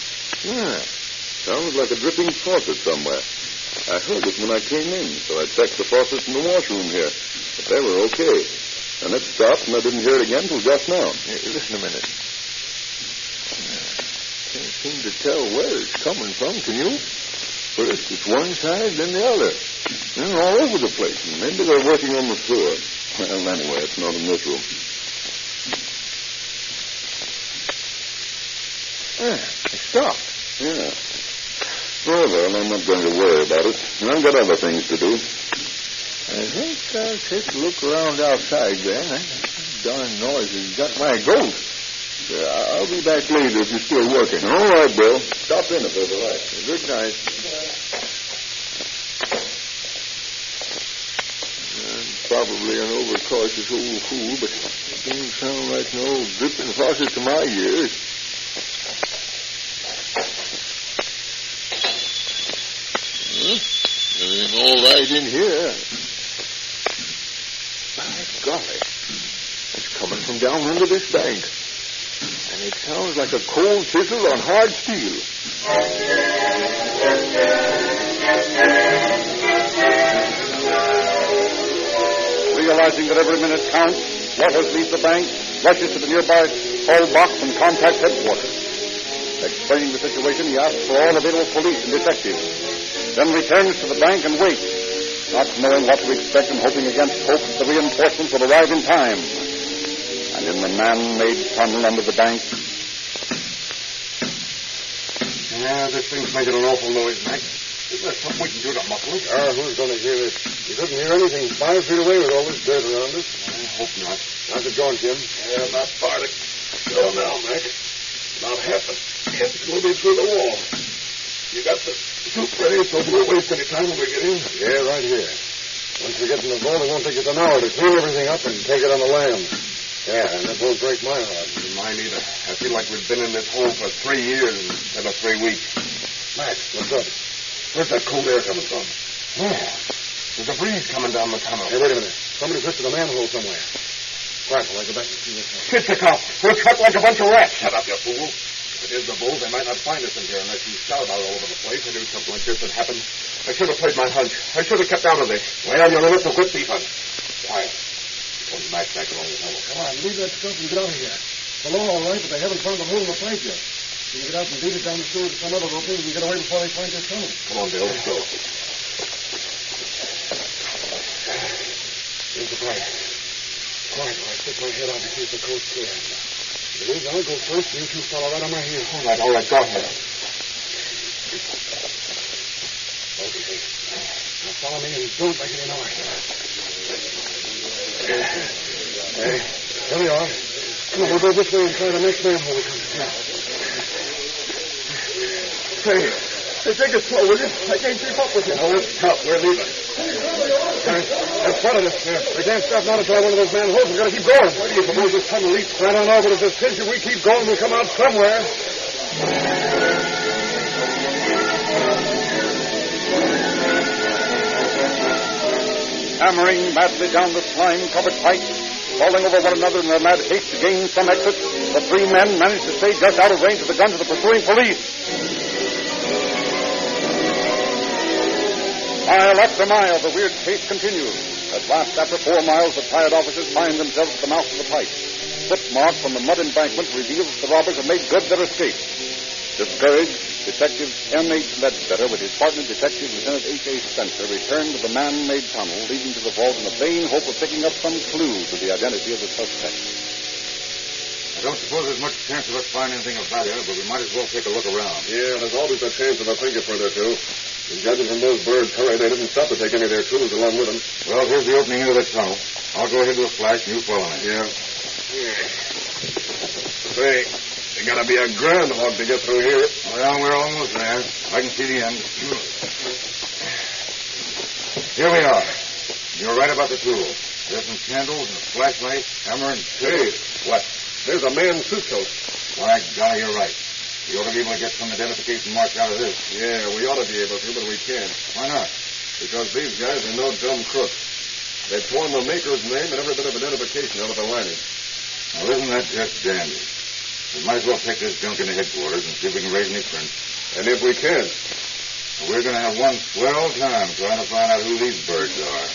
Yeah. Sounds like a dripping faucet somewhere. I heard it when I came in, so I checked the faucets in the washroom here. But they were okay. And it stopped, and I didn't hear it again till just now. Hey, listen a minute. Can't seem to tell where it's coming from, can you? First it's one side, then the other. Then all over the place. Maybe they're working on the floor. Well, anyway, it's not in this room. It stopped. Yeah. Oh, well, I'm not going to worry about it. I've got other things to do. I think I'll take a look around outside then. That darn noise has got my goat. I'll be back later if you're still working. All right, Bill. Stop in if there's a light. Good night. I'm probably an overcautious old fool, but it doesn't sound like no dripping faucet to my ears. Everything all right in here. My golly. It's coming from down under this bank. And it sounds like a cold chisel on hard steel. Realizing that every minute counts, Waters leaves the bank, rushes to the nearby call box, and contacts headquarters. Explaining the situation, he asks for all available police and detectives, then returns to the bank and waits, not knowing what to expect and hoping against hope that the reinforcements will arrive in time. And in the man-made tunnel under the bank... Yeah, this thing's making an awful noise, Mac. Isn't there something we can do to muffle it? Who's going to hear it? You couldn't hear anything 5 feet away with all this dirt around us. I hope not. How's it going, Jim? Yeah, not far to go now, Mac. About half a inch will be through the wall. You got the soup ready so we won't waste any time when we get in? Yeah, right here. Once we get in the vault, it won't take us an hour to clean everything up and take it on the land. Yeah, and that won't break my heart. Mine either. I feel like we've been in this hole for 3 years instead of 3 weeks. Max, what's up? Where's that cold air coming from? Yeah. There's a breeze coming down the tunnel. Hey, wait a minute. Somebody twisted a manhole somewhere. Quiet, while I go back and see what's happening. It's a cop. We're cut like a bunch of rats. Shut up, you fool. If it is the bulls, they might not find us in here unless you shout about all over the place. I knew something like this would happen. I should have played my hunch. I should have kept out of this. Well, you're limit to quit beefing. Quiet. Don't smash back along the tunnel. Come on, leave that stuff and get out of here. The law all right, but they haven't found the hole in the pipe yet. You can get out and beat it down the sewer to some other opening and get away before they find this tunnel. Come on, Bill. Let's go. Here's the pipe. Quiet, while I stick my head out and see if the coast's clear. If it is, I'll go first, and you two follow right on my heels. All right, go ahead. Okay. Now follow me and don't make any noise. Hey, here we are. Come on, we'll go this way and try the next manhole we come to. Hey, take it slow, will you? I can't keep up with you. Oh, it's tough. We're leaving. In front of us. We can't stop now to try one of those manholes. We've got to keep going. Where do you suppose this tunnel leads? I don't know, but if this pinch, if we keep going, we'll come out somewhere. Hammering madly down the slime-covered pipe, falling over one another in their mad haste to gain some exit, the 3 men managed to stay just out of range of the guns of the pursuing police. Mile after mile, the weird chase continues. At last, after 4 miles, the tired officers find themselves at the mouth of the pipe. Footmarks on the mud embankment reveals that the robbers have made good their escape. Discouraged, Detective M.H. Ledbetter, with his partner, Detective Lieutenant H.A. Spencer, returned to the man-made tunnel leading to the vault in a vain hope of picking up some clue to the identity of the suspect. I don't suppose there's much chance of us finding anything of value, but we might as well take a look around. Yeah, there's always a chance of a fingerprint or two. And judging from those birds' hurry, they didn't stop to take any of their tools along with them. Well, here's the opening into the tunnel. I'll go ahead with a flash, and you follow me. Yeah. Say, you gotta be a groundhog to get through here. Well, we're almost there. I can see the end. Here we are. You're right about the tools. There's some candles and a flashlight, hammer, and Hey, what? There's a man's suit coat. By golly, you're right. We ought to be able to get some identification marks out of this. Yeah, we ought to be able to, but we can't. Why not? Because these guys are no dumb crooks. They've torn the maker's name and every bit of identification out of the lining. Now, isn't that just dandy? We might as well take this junk into headquarters and see if we can raise any prints. And if we can, we're going to have one swell time trying to find out who these birds are.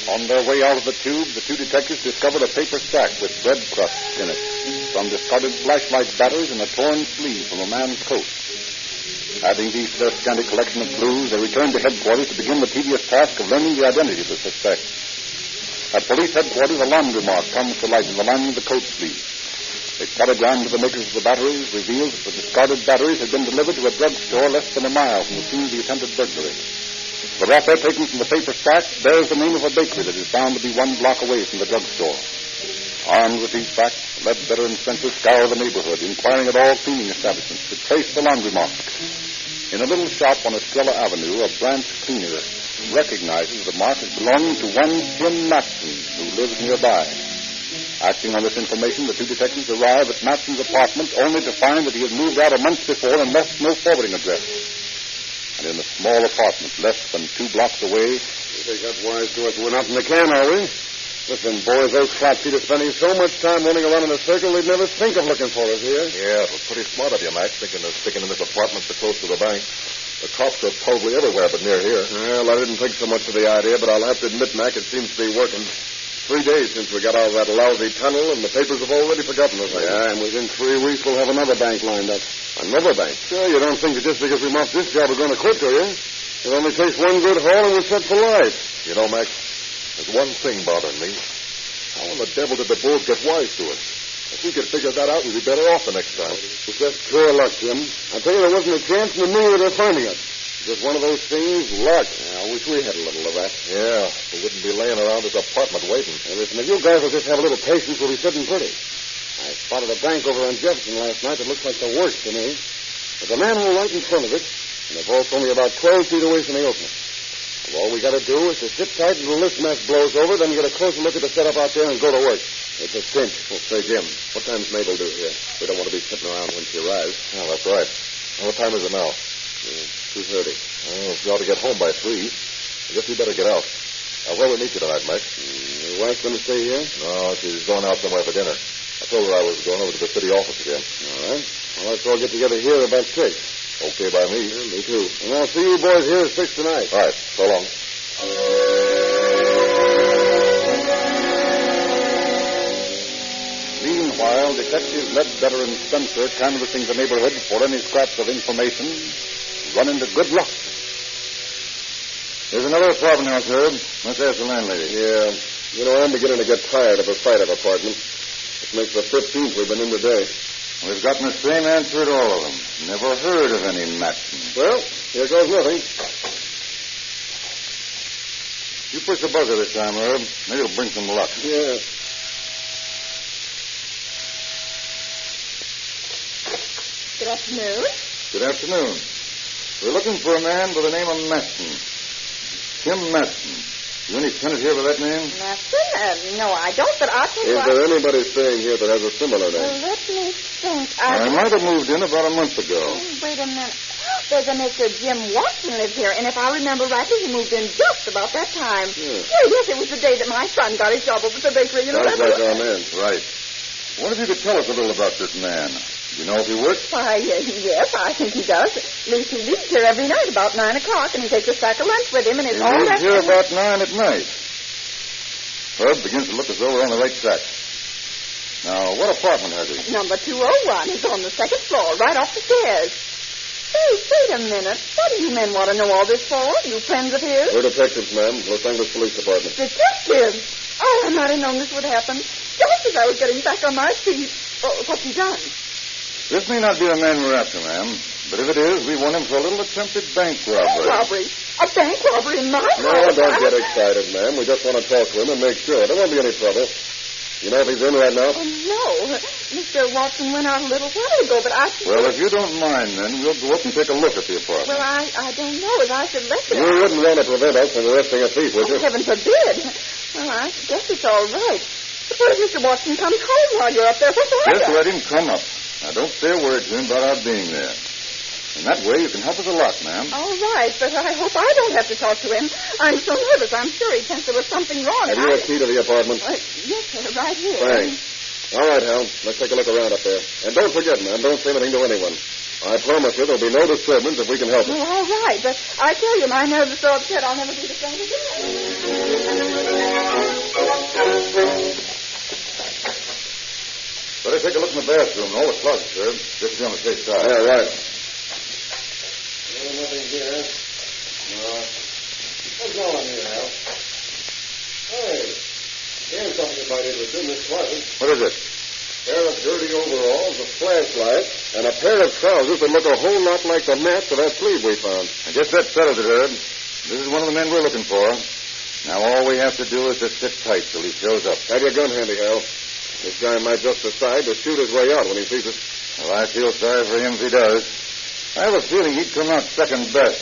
On their way out of the tube, the two detectives discovered a paper sack with bread crusts in it, some discarded flashlight batteries, and a torn sleeve from a man's coat. Adding these to their scanty collection of clues, they returned to headquarters to begin the tedious task of learning the identity of the suspect. At police headquarters, a laundry mark comes to light in the lining of the coat sleeve. A telegram to the makers of the batteries reveals that the discarded batteries had been delivered to a drugstore less than a mile from the scene of the attempted burglary. The wrapper taken from the paper sack bears the name of a bakery that is found to be 1 block away from the drugstore. Armed with these facts, Ledbetter and Spencer scour the neighborhood, inquiring at all cleaning establishments to trace the laundry mark. In a little shop on Estrella Avenue, a branch cleaner recognizes the mark as belonging to one Jim Matson, who lives nearby. Acting on this information, the two detectives arrive at Matson's apartment only to find that he had moved out a month before and left no forwarding address. And in a small apartment less than 2 blocks away... They got wise to us. We're not in the can, are we? Listen, boys, those flatfeet are spending so much time running around in a circle they'd never think of looking for us here. Yeah, it was pretty smart of you, Max, thinking of sticking in this apartment so close to the bank. The cops are probably everywhere but near here. Well, I didn't think so much of the idea, but I'll have to admit, Mac, it seems to be working. 3 days since we got out of that lousy tunnel, and the papers have already forgotten us. Yeah, and within 3 weeks we'll have another bank lined up. Another bank? Sure, you don't think that just because we muffed this job we're going to quit, do you? It only takes one good haul and we're set for life. You know, Max, there's one thing bothering me. How in the devil did the bulls get wise to us? If we could figure that out, we'd be better off the next time. It's just pure luck, Jim. I tell you, there wasn't a chance in the million of finding us. Just one of those things, luck. I wish we had a little of that. Yeah, we wouldn't be laying around this apartment waiting. Hey, listen, if you guys will just have a little patience, we'll be sitting pretty. I spotted a bank over on Jefferson last night that looks like the worst to me. But the man was right in front of it, and the vault's only about 12 feet away from the opening. Well, all we got to do is to sit tight until this mess blows over, then get a closer look at the setup out there and go to work. It's a cinch. Well, say, Jim, what time's Mabel due here? We don't want to be sitting around when she arrives. Oh, that's right. Well, what time is it now? 2:30. Oh, she ought to get home by 3. I guess we better get out. Where will we meet you tonight, Max? Your wife's going to stay here? No, she's going out somewhere for dinner. I told her I was going over to the city office again. All right. Well, let's all get together here about 6. Okay by me. Yeah, me too. And I'll see you boys here at 6 tonight. All right. So long. Meanwhile, Detectives Ledbetter and Spencer, canvassing the neighborhood for any scraps of information, run into good luck. There's another apartment house, Herb. Let's ask the landlady. Yeah. You know, I'm beginning to get tired of a fight of apartments. This makes the 15th we've been in today. We've gotten the same answer at all of them. Never heard of any Matson. Well, here goes nothing. You push the buzzer this time, Herb. Maybe it'll bring some luck. Yeah. Good afternoon. Good afternoon. We're looking for a man by the name of Matson. Tim Matson. You any tenant here by that name? Matson? No, I don't, but I'll tell you Is there anybody staying here that has a similar name? Well, let me think. I might have moved in about a month ago. Wait a minute. There's a Mr. Jim Watson lives here, and if I remember rightly, he moved in just about that time. Yeah. Yes, it was the day that my son got his job over at the bakery. You Sounds remember? like our man. Right. I wonder if you could tell us a little about this man. Do you know if he works? Why, yes, I think he does. At least he leaves here every night about 9 o'clock, and he takes a sack of lunch with him, and it's He all leaves that... here about 9 at night. Herb begins to look as though we're on the right track. Now, what apartment has he? Number 201. It's on the second floor, right off the stairs. Hey, wait a minute. What do you men want to know all this for? You friends of his? We're detectives, ma'am. Los Angeles Police Department. Detectives? Oh, I might have known this would happen. Just as I was getting back on my feet. Oh, what's he done? This may not be the man we're after, ma'am. But if it is, we want him for a little attempted bank robbery. Robbery? A bank robbery in my house? No, don't get excited, ma'am. We just want to talk to him and make sure. There won't be any trouble. You know if he's in right now? Oh, no. Mr. Watson went out a little while ago, but I... Well, if you don't mind, then we'll go up and take a look at the apartment. Well, I don't know as I should let you... You wouldn't want to prevent us from arresting a thief, would you? Heaven forbid. Well, I guess it's all right. But what if Mr. Watson comes home while you're up there? What's the matter? Just let him come up. Now, don't say a word to him about our being there. In that way, you can help us a lot, ma'am. All right, but I hope I don't have to talk to him. I'm so nervous. I'm sure he'd sense there was something wrong. Have you a key to the apartment? Yes, sir, right here. Thanks. All right, Hal. Let's take a look around up there. And don't forget, ma'am, don't say anything to anyone. I promise you there'll be no disturbance if we can help it. Oh, all right, but I tell you, my nerves are so upset I'll never be the same again. Better take a look in the bathroom and all the closets, sir. Just to be on the safe side. Yeah, right. Nothing here. No. What's going on here, Al? Hey, here's something you might interest in this closet. What is it? A pair of dirty overalls, a flashlight, and a pair of trousers that look a whole lot like the match of that sleeve we found. I guess that settles it, Herb. This is one of the men we're looking for. Now all we have to do is to sit tight till he shows up. Have your gun handy, Hal. This guy might just decide to shoot his way out when he sees us. Well, I feel sorry for him if he does. I have a feeling he'd come out second best.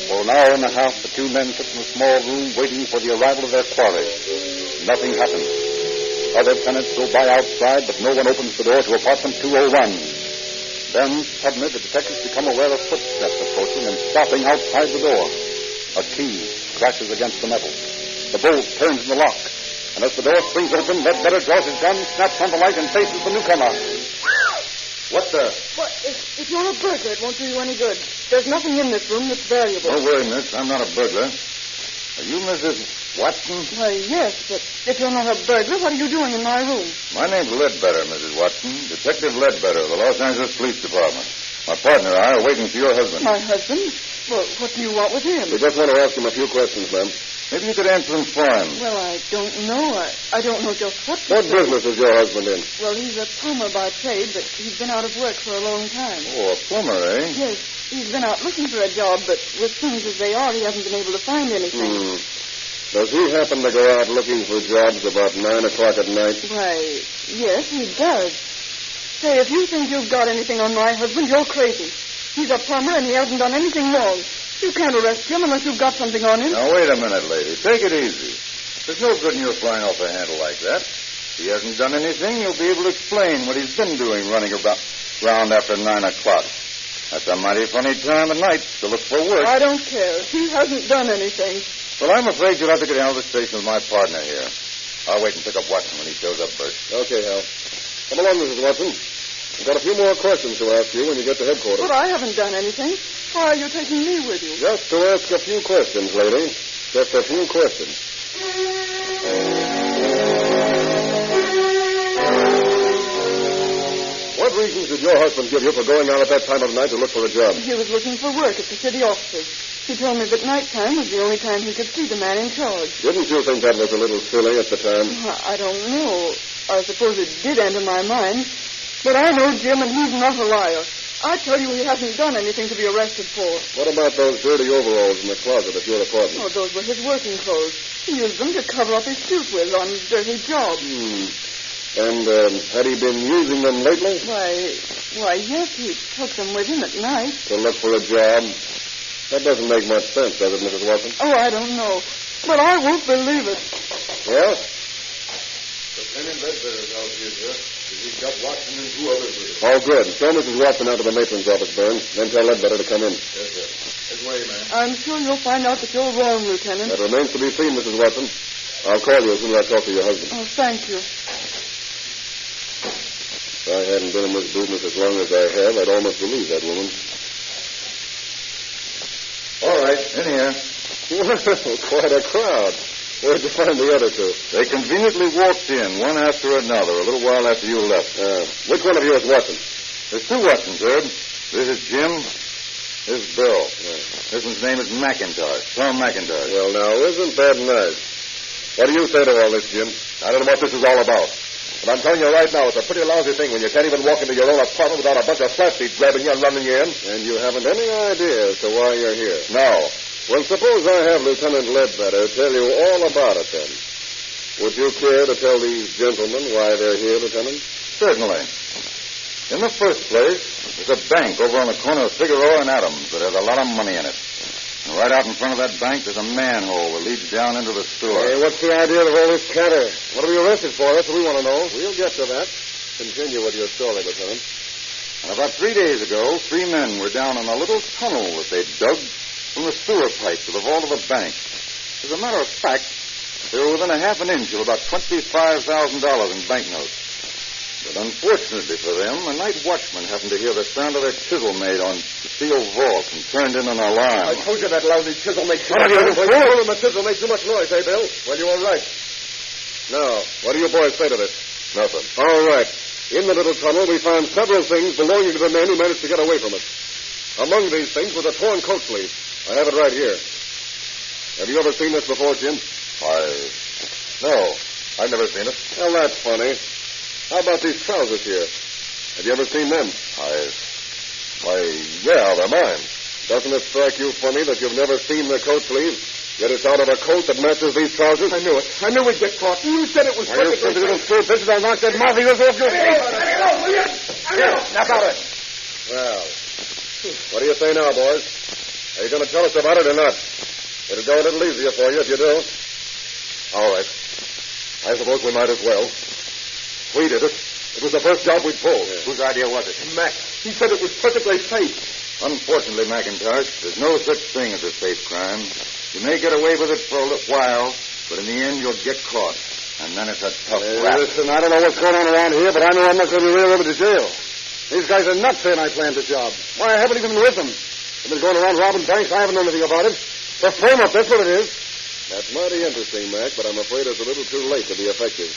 For an hour and a half, the two men sit in a small room waiting for the arrival of their quarry. Nothing happens. Other tenants go by outside, but no one opens the door to apartment 201. Then, suddenly, the detectives become aware of footsteps approaching and stopping outside the door. A key crashes against the metal. The bolt turns in the lock. And as the door swings open, Ledbetter draws his gun, snaps on the light, and faces the newcomer. What the? Well, if you're a burglar, it won't do you any good. There's nothing in this room that's valuable. Don't worry, miss. I'm not a burglar. Are you Mrs. Watson? Why, yes, but if you're not a burglar, what are you doing in my room? My name's Ledbetter, Mrs. Watson. Detective Ledbetter of the Los Angeles Police Department. My partner and I are waiting for your husband. My husband? Well, what do you want with him? We just want to ask him a few questions, ma'am. Maybe you could answer them for him. Well, I don't know. I don't know just what to What say. business is your husband in? Well, he's a plumber by trade, but he's been out of work for a long time. Oh, a plumber, eh? Yes, he's been out looking for a job, but with things as they are, he hasn't been able to find anything. Does he happen to go out looking for jobs about 9 o'clock at night? Why, yes, he does. Say, if you think you've got anything on my husband, you're crazy. He's a plumber, and he hasn't done anything wrong. You can't arrest him unless you've got something on him. Now, wait a minute, lady. Take it easy. There's no good in your flying off the handle like that. If he hasn't done anything, you'll be able to explain what he's been doing running around after 9 o'clock. That's a mighty funny time of night to look for work. I don't care. He hasn't done anything. Well, I'm afraid you'll have to get down to the station with my partner here. I'll wait and pick up Watson when he shows up first. Okay, Hal. Come along, Mrs. Watson. I've got a few more questions to ask you when you get to headquarters. But I haven't done anything. Why are you taking me with you? Just to ask a few questions, lady. Just a few questions. What reasons did your husband give you for going out at that time of night to look for a job? He was looking for work at the city offices. He told me that nighttime was the only time he could see the man in charge. Didn't you think that was a little silly at the time? I don't know. I suppose it did enter my mind. But I know Jim, and he's not a liar. I tell you, he hasn't done anything to be arrested for. What about those dirty overalls in the closet at your apartment? Oh, those were his working clothes. He used them to cover up his suit with on his dirty job. And had he been using them lately? Why, yes, he took them with him at night. To look for a job? That doesn't make much sense, does it, Mrs. Watson? Oh, I don't know. But I won't believe it. Yeah? Lieutenant Ledbetter's out here, sir. He's got Watson and 2 others with him. Oh, good. Show Mrs. Watson out to the matron's office, Burns. Then tell Ledbetter to come in. Yes, sir. This way, man. I'm sure you'll find out that you're wrong, Lieutenant. That remains to be seen, Mrs. Watson. I'll call you as soon as I talk to your husband. Oh, thank you. If I hadn't been in this business as long as I have, I'd almost believe that woman. All right, in here. Well, quite a crowd. Where'd you find the other two? They conveniently walked in, one after another, a little while after you left. Which one of you is Watson? There's two Watsons, Herb. This is Jim. This is Bill. This one's name is McIntosh. Tom McIntosh. Well, now, isn't that nice? What do you say to all this, Jim? I don't know what this is all about. But I'm telling you right now, it's a pretty lousy thing when you can't even walk into your own apartment without a bunch of flatfeet grabbing you and running you in. And you haven't any idea as to why you're here. No. Well, suppose I have Lieutenant Ledbetter tell you all about it, then. Would you care to tell these gentlemen why they're here, Lieutenant? Certainly. In the first place, there's a bank over on the corner of Figueroa and Adams that has a lot of money in it. And right out in front of that bank, there's a manhole that leads down into the store. Hey, what's the idea of all this chatter? What are we arrested for? That's what we want to know. We'll get to that. Continue with your story, Lieutenant. And about 3 days ago, 3 men were down in a little tunnel that they dug from the sewer pipe to the vault of the bank. As a matter of fact, they were within a half an inch of about $25,000 in banknotes. But unfortunately for them, a night watchman happened to hear the sound of their chisel made on the steel vault and turned in an alarm. I told you that lousy chisel makes too much noise. I told him the chisel makes too much noise, eh, Bill? Well, you were right. Now, what do you boys say to this? Nothing. All right. In the little tunnel, we found several things belonging to the men who managed to get away from us. Among these things was a torn coat sleeve. I have it right here. Have you ever seen this before, Jim? No, I've never seen it. Well, that's funny. How about these trousers here? Have you ever seen them? Yeah, they're mine. Doesn't it strike you funny that you've never seen the coat sleeve? Yet it's out of a coat that matches these trousers? I knew it. I knew we'd get caught. You said it was perfect. You little screw bitches, I'll knock that mouth of yours off your face. Here, snap out of it. Well, what do you say now, boys? Are you going to tell us about it or not? It'll go a little easier for you if you do. All right. I suppose we might as well. We did it. It was the first job we'd pulled. Whose idea was it? Mac. He said it was perfectly safe. Unfortunately, McIntosh, there's no such thing as a safe crime. You may get away with it for a little while, but in the end you'll get caught. And then it's a tough rap. Listen, I don't know what's going on around here, but I know I'm not going to be rear-ended to jail. These guys are nuts saying I planned the job. Why, I haven't even been with them. I've been going around robbing banks. I haven't known anything about it. The frame-up, that's what it is. That's mighty interesting, Mac, but I'm afraid it's a little too late to be effective.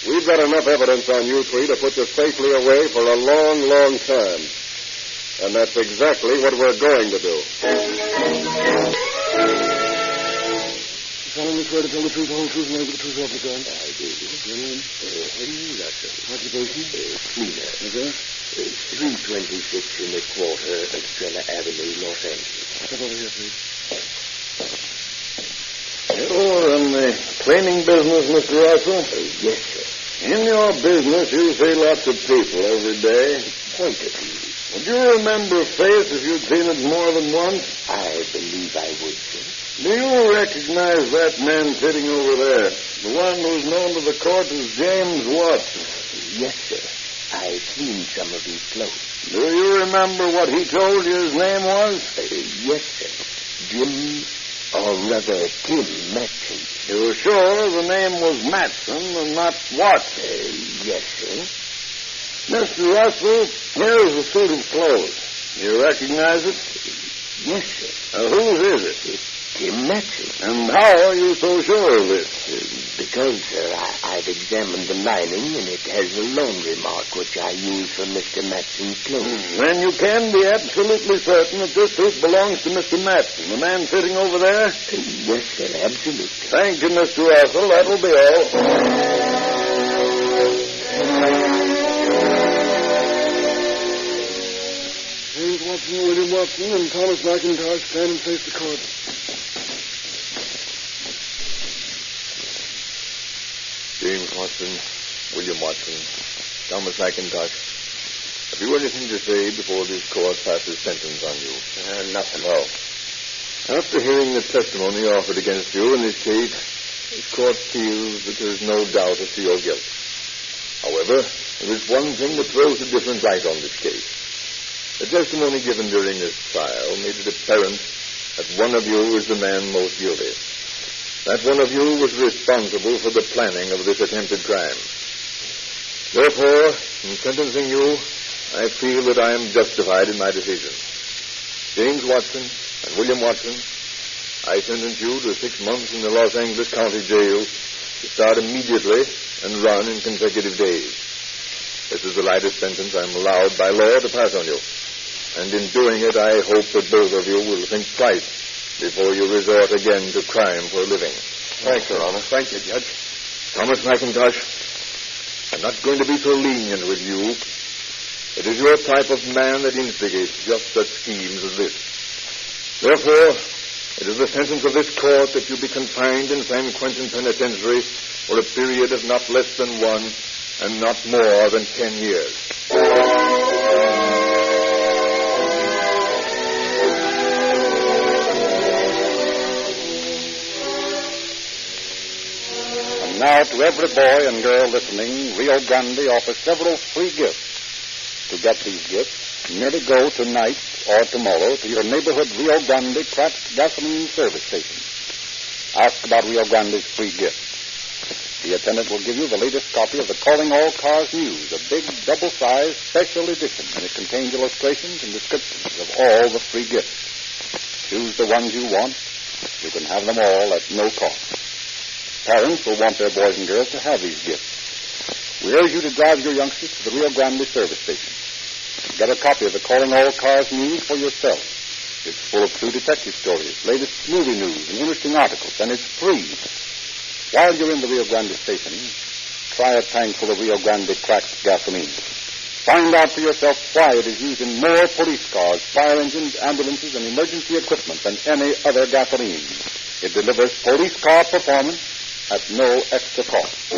We've got enough evidence on you three to put you safely away for a long, long time. And that's exactly what we're going to do. Solemnly swear to tell the truth, the whole truth, and nothing but the truth, so help me God. I do. Your name? Occupation? Cleaner. Okay. 326 in the quarter, Estrella Avenue, Los Angeles. Step over here, please. You're in the cleaning business, Mr. Russell? Yes, sir. In your business, you see lots of people every day. Quite a few. Would you remember a face if you'd seen it more than once? I believe I would, sir. Do you recognize that man sitting over there? The one who's known to the court as James Watson? Yes, sir. I've seen some of his clothes. Do you remember what he told you his name was? Yes, sir. Jim, or rather, Tim Matson. You were sure the name was Matson and not Watson? Yes, sir. Mr. Russell, here's a suit of clothes. You recognize it? Yes, sir. Whose is it? It's Tim Matson. And how are you so sure of this? Because, sir, I've examined the lining, and it has a laundry mark which I use for Mr. Matson's clothes. Then you can be absolutely certain that this suit belongs to Mr. Matson, the man sitting over there? Yes, sir, absolutely. Thank you, Mr. Russell. That'll be all. James Watson, William Watson, and Thomas McIntosh stand and face the court. James Watson, William Watson, Thomas McIntosh. Have you anything to say before this court passes sentence on you? Nothing. No. After hearing the testimony offered against you in this case, this court feels that there is no doubt as to your guilt. However, there is one thing that throws a different light on this case. The testimony given during this trial made it apparent that one of you is the man most guilty. That one of you was responsible for the planning of this attempted crime. Therefore, in sentencing you, I feel that I am justified in my decision. James Watson, And William Watson, I sentence you to 6 months in the Los Angeles County Jail to start immediately and run in consecutive days. This is the lightest sentence I'm allowed by law to pass on you. And in doing it, I hope that both of you will think twice before you resort again to crime for a living. Thanks, Your Honor. Thank you, Judge. Thomas McIntosh, I'm not going to be so lenient with you. It is your type of man that instigates just such schemes as this. Therefore, it is the sentence of this court that you be confined in San Quentin Penitentiary for a period of not less than 1 and not more than 10 years. And now to every boy and girl listening, Rio Grande offers several free gifts. To get these gifts, merely go tonight or tomorrow to your neighborhood Rio Grande Cracked Gasoline service station. Ask about Rio Grande's free gift. The attendant will give you the latest copy of the Calling All Cars News, a big double-sized special edition, and it contains illustrations and descriptions of all the free gifts. Choose the ones you want. You can have them all at no cost. Parents will want their boys and girls to have these gifts. We urge you to drive your youngsters to the Rio Grande service station. Get a copy of the Calling All Cars News for yourself. It's full of true detective stories, latest movie news, and interesting articles, and it's free. While you're in the Rio Grande station, try a tank full of Rio Grande Cracked Gasoline. Find out for yourself why it is used in more police cars, fire engines, ambulances, and emergency equipment than any other gasoline. It delivers police car performance at no extra cost.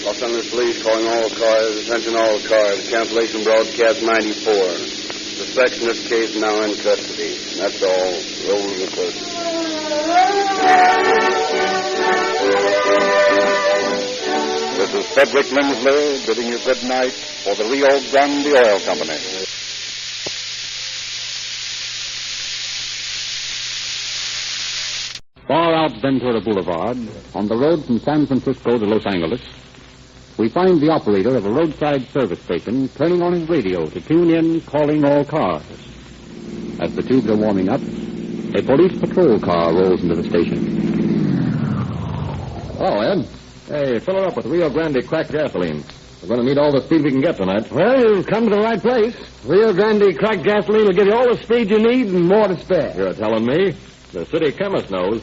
Los Angeles Police calling all cars, attention all cars, cancellation broadcast 94. Suspects in this case now in custody. That's all. Roll the clerk. This is Frederick Lindsley bidding you good night for the Rio Grande Oil Company. Far out Ventura Boulevard, on the road from San Francisco to Los Angeles, we find the operator of a roadside service station turning on his radio to tune in Calling All Cars. As the tubes are warming up, a police patrol car rolls into the station. Oh, Ed. Hey, fill it up with Rio Grande Cracked Gasoline. We're going to need all the speed we can get tonight. Well, you've come to the right place. Rio Grande Cracked Gasoline will give you all the speed you need and more to spare. You're telling me? The city chemist knows.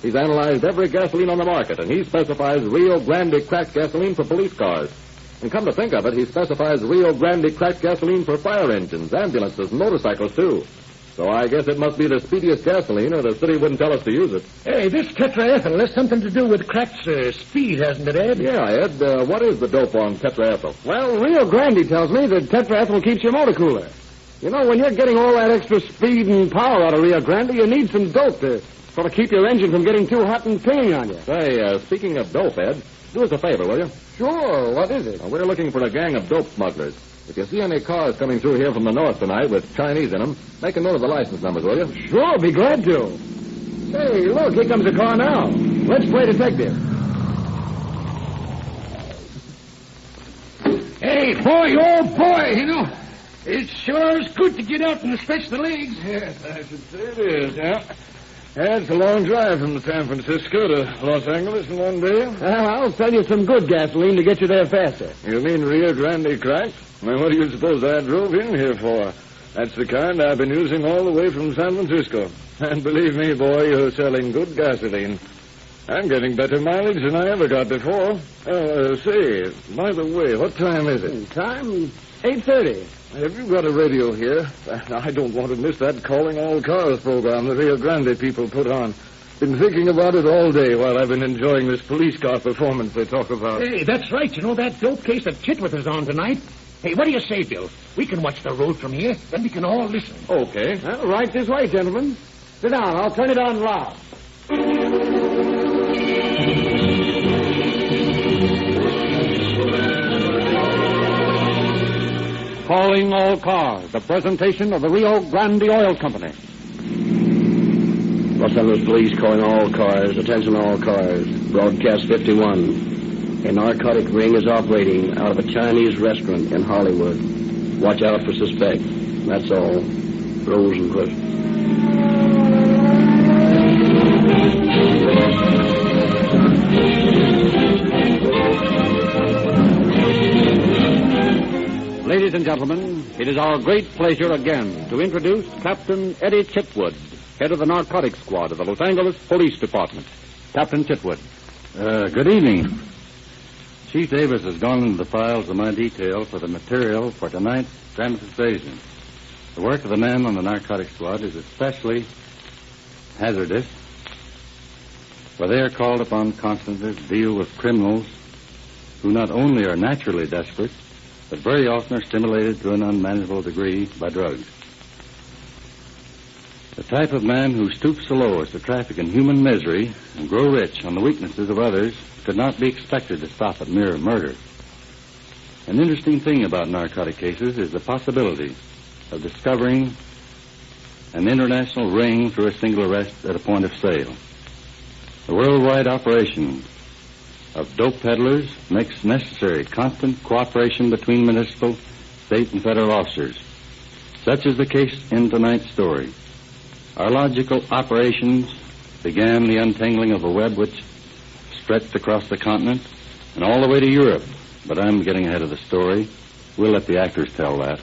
He's analyzed every gasoline on the market, and he specifies Rio Grande Cracked Gasoline for police cars. And come to think of it, he specifies Rio Grande Cracked Gasoline for fire engines, ambulances, and motorcycles, too. So I guess it must be the speediest gasoline, or the city wouldn't tell us to use it. Hey, this tetraethyl has something to do with cracked speed, hasn't it, Ed? Yeah, Ed. What is the dope on tetraethyl? Well, Rio Grande tells me that tetraethyl keeps your motor cooler. You know, when you're getting all that extra speed and power out of Rio Grande, you need some dope to sort of keep your engine from getting too hot and pinging on you. Say, speaking of dope, Ed, do us a favor, will you? Sure. What is it? We're looking for a gang of dope smugglers. If you see any cars coming through here from the north tonight with Chinese in them, make a note of the license numbers, will you? Sure, be glad to. Say, look, here comes a car now. Let's play detective. Hey, boy, oh, boy, you know, it sure is good to get out and stretch the legs. Yes, I should say it is, yeah. Yeah, it's a long drive from San Francisco to Los Angeles in one day. Well, I'll sell you some good gasoline to get you there faster. You mean Rio Grande Cracked? Well, what do you suppose I drove in here for? That's the kind I've been using all the way from San Francisco. And believe me, boy, you're selling good gasoline. I'm getting better mileage than I ever got before. Say, by the way, what time is it? Time? 8:30. Have you got a radio here? I don't want to miss that Calling All Cars program the Rio Grande people put on. Been thinking about it all day while I've been enjoying this police car performance they talk about. Hey, that's right. You know that dope case that Chitworth is on tonight? Hey, what do you say, Bill? We can watch the road from here, then we can all listen. Okay. Well, right this way, gentlemen. Sit down. I'll turn it on loud. Calling All Cars, the presentation of the Rio Grande Oil Company. Los Angeles Police calling all cars, attention all cars, broadcast 51. A narcotic ring is operating out of a Chinese restaurant in Hollywood. Watch out for suspect. That's all. Rosenquist. Ladies and gentlemen, it is our great pleasure again to introduce Captain Eddie Chitwood, head of the narcotics squad of the Los Angeles Police Department. Captain Chitwood. Good evening. Chief Davis has gone into the files of my detail for the material for tonight's dramatization. The work of the men on the narcotics squad is especially hazardous, for they are called upon constantly to deal with criminals who not only are naturally desperate, but very often are stimulated to an unmanageable degree by drugs. The type of man who stoops so low as to traffic in human misery and grow rich on the weaknesses of others could not be expected to stop at mere murder. An interesting thing about narcotic cases is the possibility of discovering an international ring through a single arrest at a point of sale. The worldwide operation of dope peddlers makes necessary constant cooperation between municipal, state, and federal officers. Such is the case in tonight's story. Our logical operations began the untangling of a web which stretched across the continent and all the way to Europe. But I'm getting ahead of the story. We'll let the actors tell that.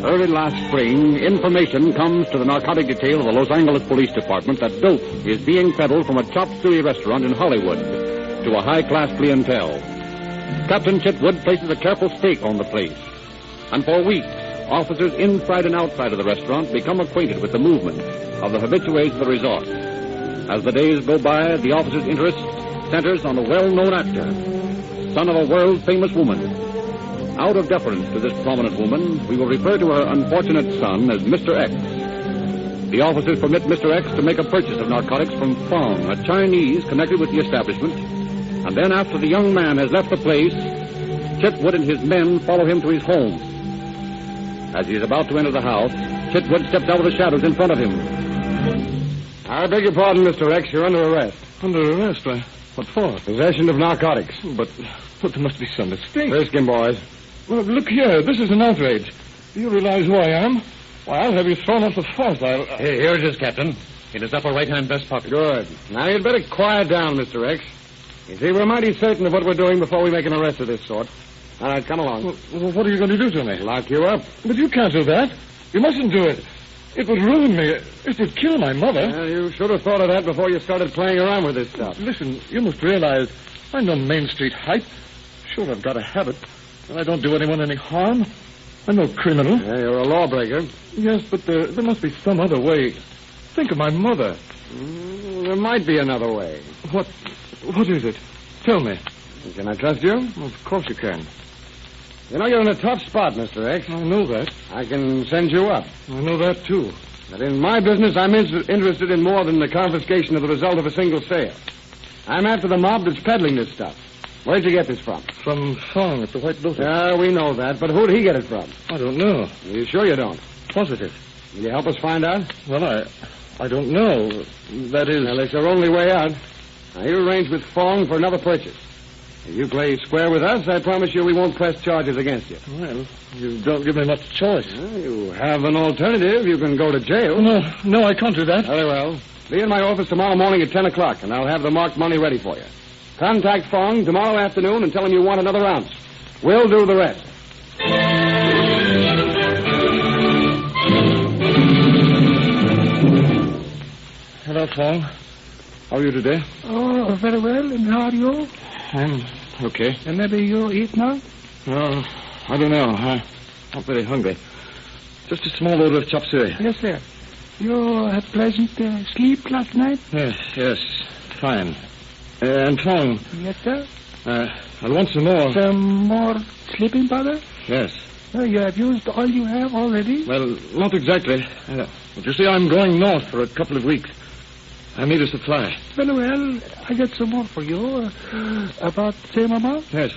Early last spring, information comes to the narcotic detail of the Los Angeles Police Department that dope is being peddled from a chop suey restaurant in Hollywood to a high-class clientele. Captain Chitwood places a careful stake on the place. And for weeks, officers inside and outside of the restaurant become acquainted with the movements of the habitués of the resort. As the days go by, the officer's interest centers on a well-known actor, son of a world-famous woman. Out of deference to this prominent woman, we will refer to her unfortunate son as Mr. X. The officers permit Mr. X to make a purchase of narcotics from Fong, a Chinese connected with the establishment. And then after the young man has left the place, Chitwood and his men follow him to his home. As he is about to enter the house, Chitwood steps out of the shadows in front of him. I beg your pardon, Mr. X. You're under arrest. Under arrest? What for? Possession of narcotics. But there must be some mistake. Risk him, boys. Well, look here. This is an outrage. Do you realize who I am? Why, I'll have you thrown off the force. Here it is, Captain. In his upper right-hand vest pocket. Good. Now, you'd better quiet down, Mr. X. You see, we're mighty certain of what we're doing before we make an arrest of this sort. All right, come along. Well, what are you going to do to me? Lock you up. But you can't do that. You mustn't do it. It would ruin me. It would kill my mother. Well, you should have thought of that before you started playing around with this stuff. Listen, you must realize I'm no Main Street hype. Sure, I've got a habit, but I don't do anyone any harm. I'm no criminal. Yeah, you're a lawbreaker. Yes, but there must be some other way. Think of my mother. There might be another way. What is it? Tell me. Can I trust you? Well, of course you can. You know, you're in a tough spot, Mr. X. I know that. I can send you up. I know that, too. But in my business, I'm interested in more than the confiscation of the result of a single sale. I'm after the mob that's peddling this stuff. Where'd you get this from? From Fong at the White Lotus. Yeah, we know that, but who'd he get it from? I don't know. Are you sure you don't? Positive. Will you help us find out? Well, I don't know. That is... Well, it's your only way out. Now, you arrange with Fong for another purchase. If you play square with us, I promise you we won't press charges against you. Well, you don't give me much choice. Well, you have an alternative. You can go to jail. No, I can't do that. Very well. Be in my office tomorrow morning at 10 o'clock, and I'll have the marked money ready for you. Contact Fong tomorrow afternoon and tell him you want another ounce. We'll do the rest. Hello, Fong. How are you today? Oh, very well. And how are you? I'm okay. And maybe you eat now? No, I don't know. I'm not very hungry. Just a small order of chop suey. Yes, sir. You had pleasant sleep last night? Yes. Fine. And Fong. Yes, sir. I'll want some more. Some more sleeping powder? Yes. Oh, you have used all you have already? Well, not exactly. But you see, I'm going north for a couple of weeks. I need a supply. Well, I get some more for you. About same amount? Yes,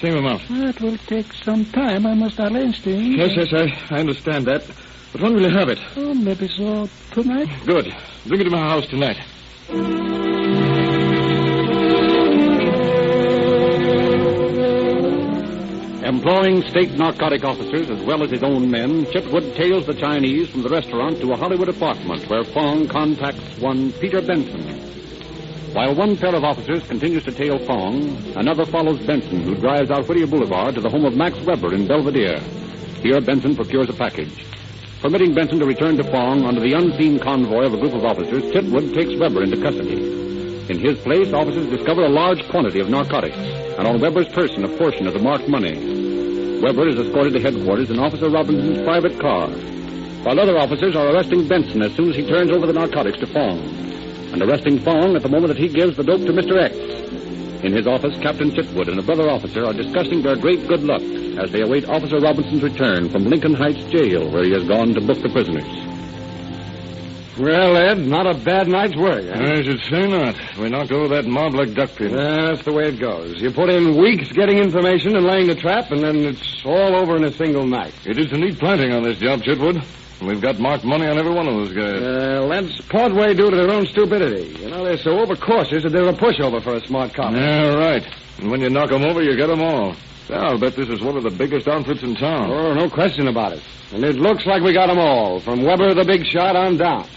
same amount. It will take some time. I must arrange things. Yes, I understand that. But when will you have it? Oh, maybe so tonight. Good. Bring it to my house tonight. Employing state narcotic officers as well as his own men, Chitwood tails the Chinese from the restaurant to a Hollywood apartment where Fong contacts one Peter Benson. While one pair of officers continues to tail Fong, another follows Benson, who drives out Whittier Boulevard to the home of Max Weber in Belvedere. Here, Benson procures a package. Permitting Benson to return to Fong under the unseen convoy of a group of officers, Chitwood takes Weber into custody. In his place, officers discover a large quantity of narcotics, and on Weber's person a portion of the marked money. Weber is escorted to headquarters in Officer Robinson's private car, while other officers are arresting Benson as soon as he turns over the narcotics to Fong, and arresting Fong at the moment that he gives the dope to Mr. X. In his office, Captain Chitwood and a brother officer are discussing their great good luck as they await Officer Robinson's return from Lincoln Heights Jail, where he has gone to book the prisoners. Well, Ed, not a bad night's work, huh? I should say not. We knocked over that mob like duck pin. That's the way it goes. You put in weeks getting information and laying the trap, and then it's all over in a single night. It is a neat planting on this job, Chitwood. We've got marked money on every one of those guys. That's part way due to their own stupidity. You know, they're so overcautious that they're a pushover for a smart cop. Yeah, right. And when you knock them over, you get them all. I'll bet this is one of the biggest outfits in town. Oh, no question about it. And it looks like we got them all, from Weber the big shot on down.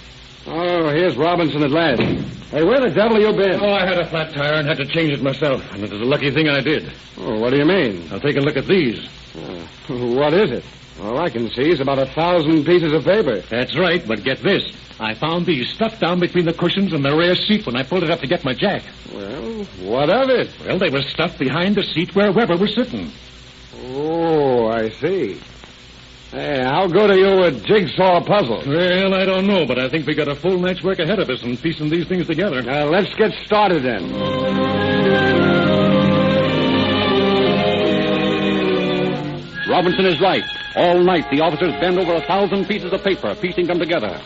Oh, here's Robinson at last. Hey, where the devil you been? Oh, I had a flat tire and had to change it myself, and it was a lucky thing I did. Oh, what do you mean? Now take a look at these. What is it? All I can see is about 1,000 pieces of paper. That's right, but get this. I found these stuffed down between the cushions and the rear seat when I pulled it up to get my jack. Well, what of it? Well, they were stuffed behind the seat where Weber was sitting. Oh, I see. Hey, how good are you at jigsaw puzzles? Well, I don't know, but I think we got a full night's work ahead of us in piecing these things together. Now, let's get started then. Robinson is right. All night, the officers bend over 1,000 pieces of paper, piecing them together,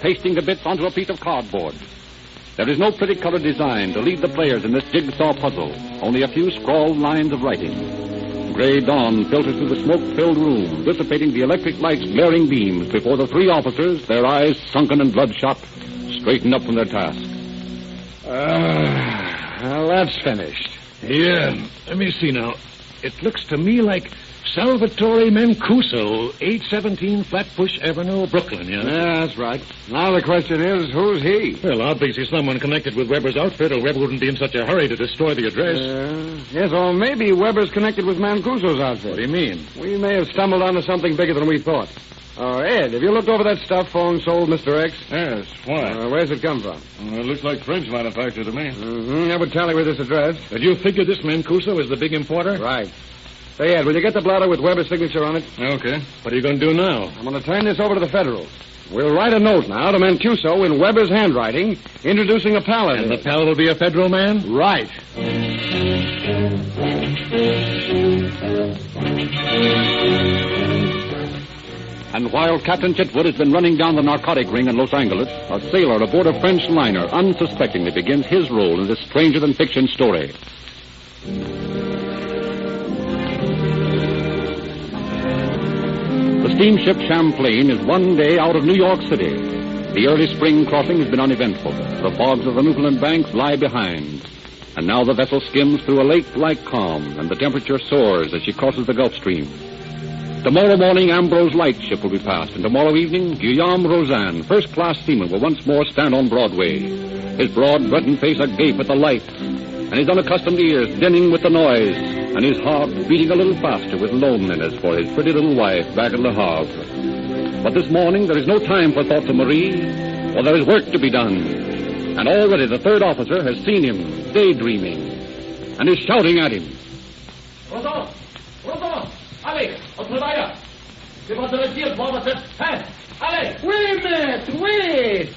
pasting the bits onto a piece of cardboard. There is no pretty colored design to lead the players in this jigsaw puzzle, only a few scrawled lines of writing. Gray dawn filters through the smoke-filled room, dissipating the electric light's glaring beams before the three officers, their eyes sunken and bloodshot, straighten up from their task. Well, that's finished. Yeah, let me see now. It looks to me like Salvatore Mancuso, 817 Flatbush Avenue, Brooklyn, yeah? Yeah, that's right. Now the question is, who's he? Well, obviously someone connected with Weber's outfit, or Weber wouldn't be in such a hurry to destroy the address. Yes, or maybe Weber's connected with Mancuso's outfit. What do you mean? We may have stumbled onto something bigger than we thought. Ed, have you looked over that stuff Fong sold Mr. X? Yes, why? Where's it come from? It looks like French manufacture to me. That would tally with this address. Did you figure this Mancuso is the big importer? Right. Say, Ed, will you get the blotter with Weber's signature on it? Okay. What are you going to do now? I'm going to turn this over to the Federals. We'll write a note now to Mancuso in Weber's handwriting, introducing a pal. And the pal will be a Federal man? Right. And while Captain Chitwood has been running down the narcotic ring in Los Angeles, a sailor aboard a French liner unsuspectingly begins his role in this stranger-than-fiction story. The steamship Champlain is one day out of New York City. The early spring crossing has been uneventful. The fogs of the Newfoundland banks lie behind. And now the vessel skims through a lake-like calm, and the temperature soars as she crosses the Gulf Stream. Tomorrow morning, Ambrose Lightship will be passed, and tomorrow evening, Guillaume Rozan, first-class seaman, will once more stand on Broadway, his broad Breton face agape at the light, and his unaccustomed ears dinning with the noise, and his heart beating a little faster with loneliness for his pretty little wife back at Le Havre. But this morning, there is no time for thoughts of Marie, for there is work to be done. And already the third officer has seen him, daydreaming, and is shouting at him. Rodon! Rodon! Allez, on travaille! C'est pas de le dire, moi, cette fin! Allez! Wait, maître, wait!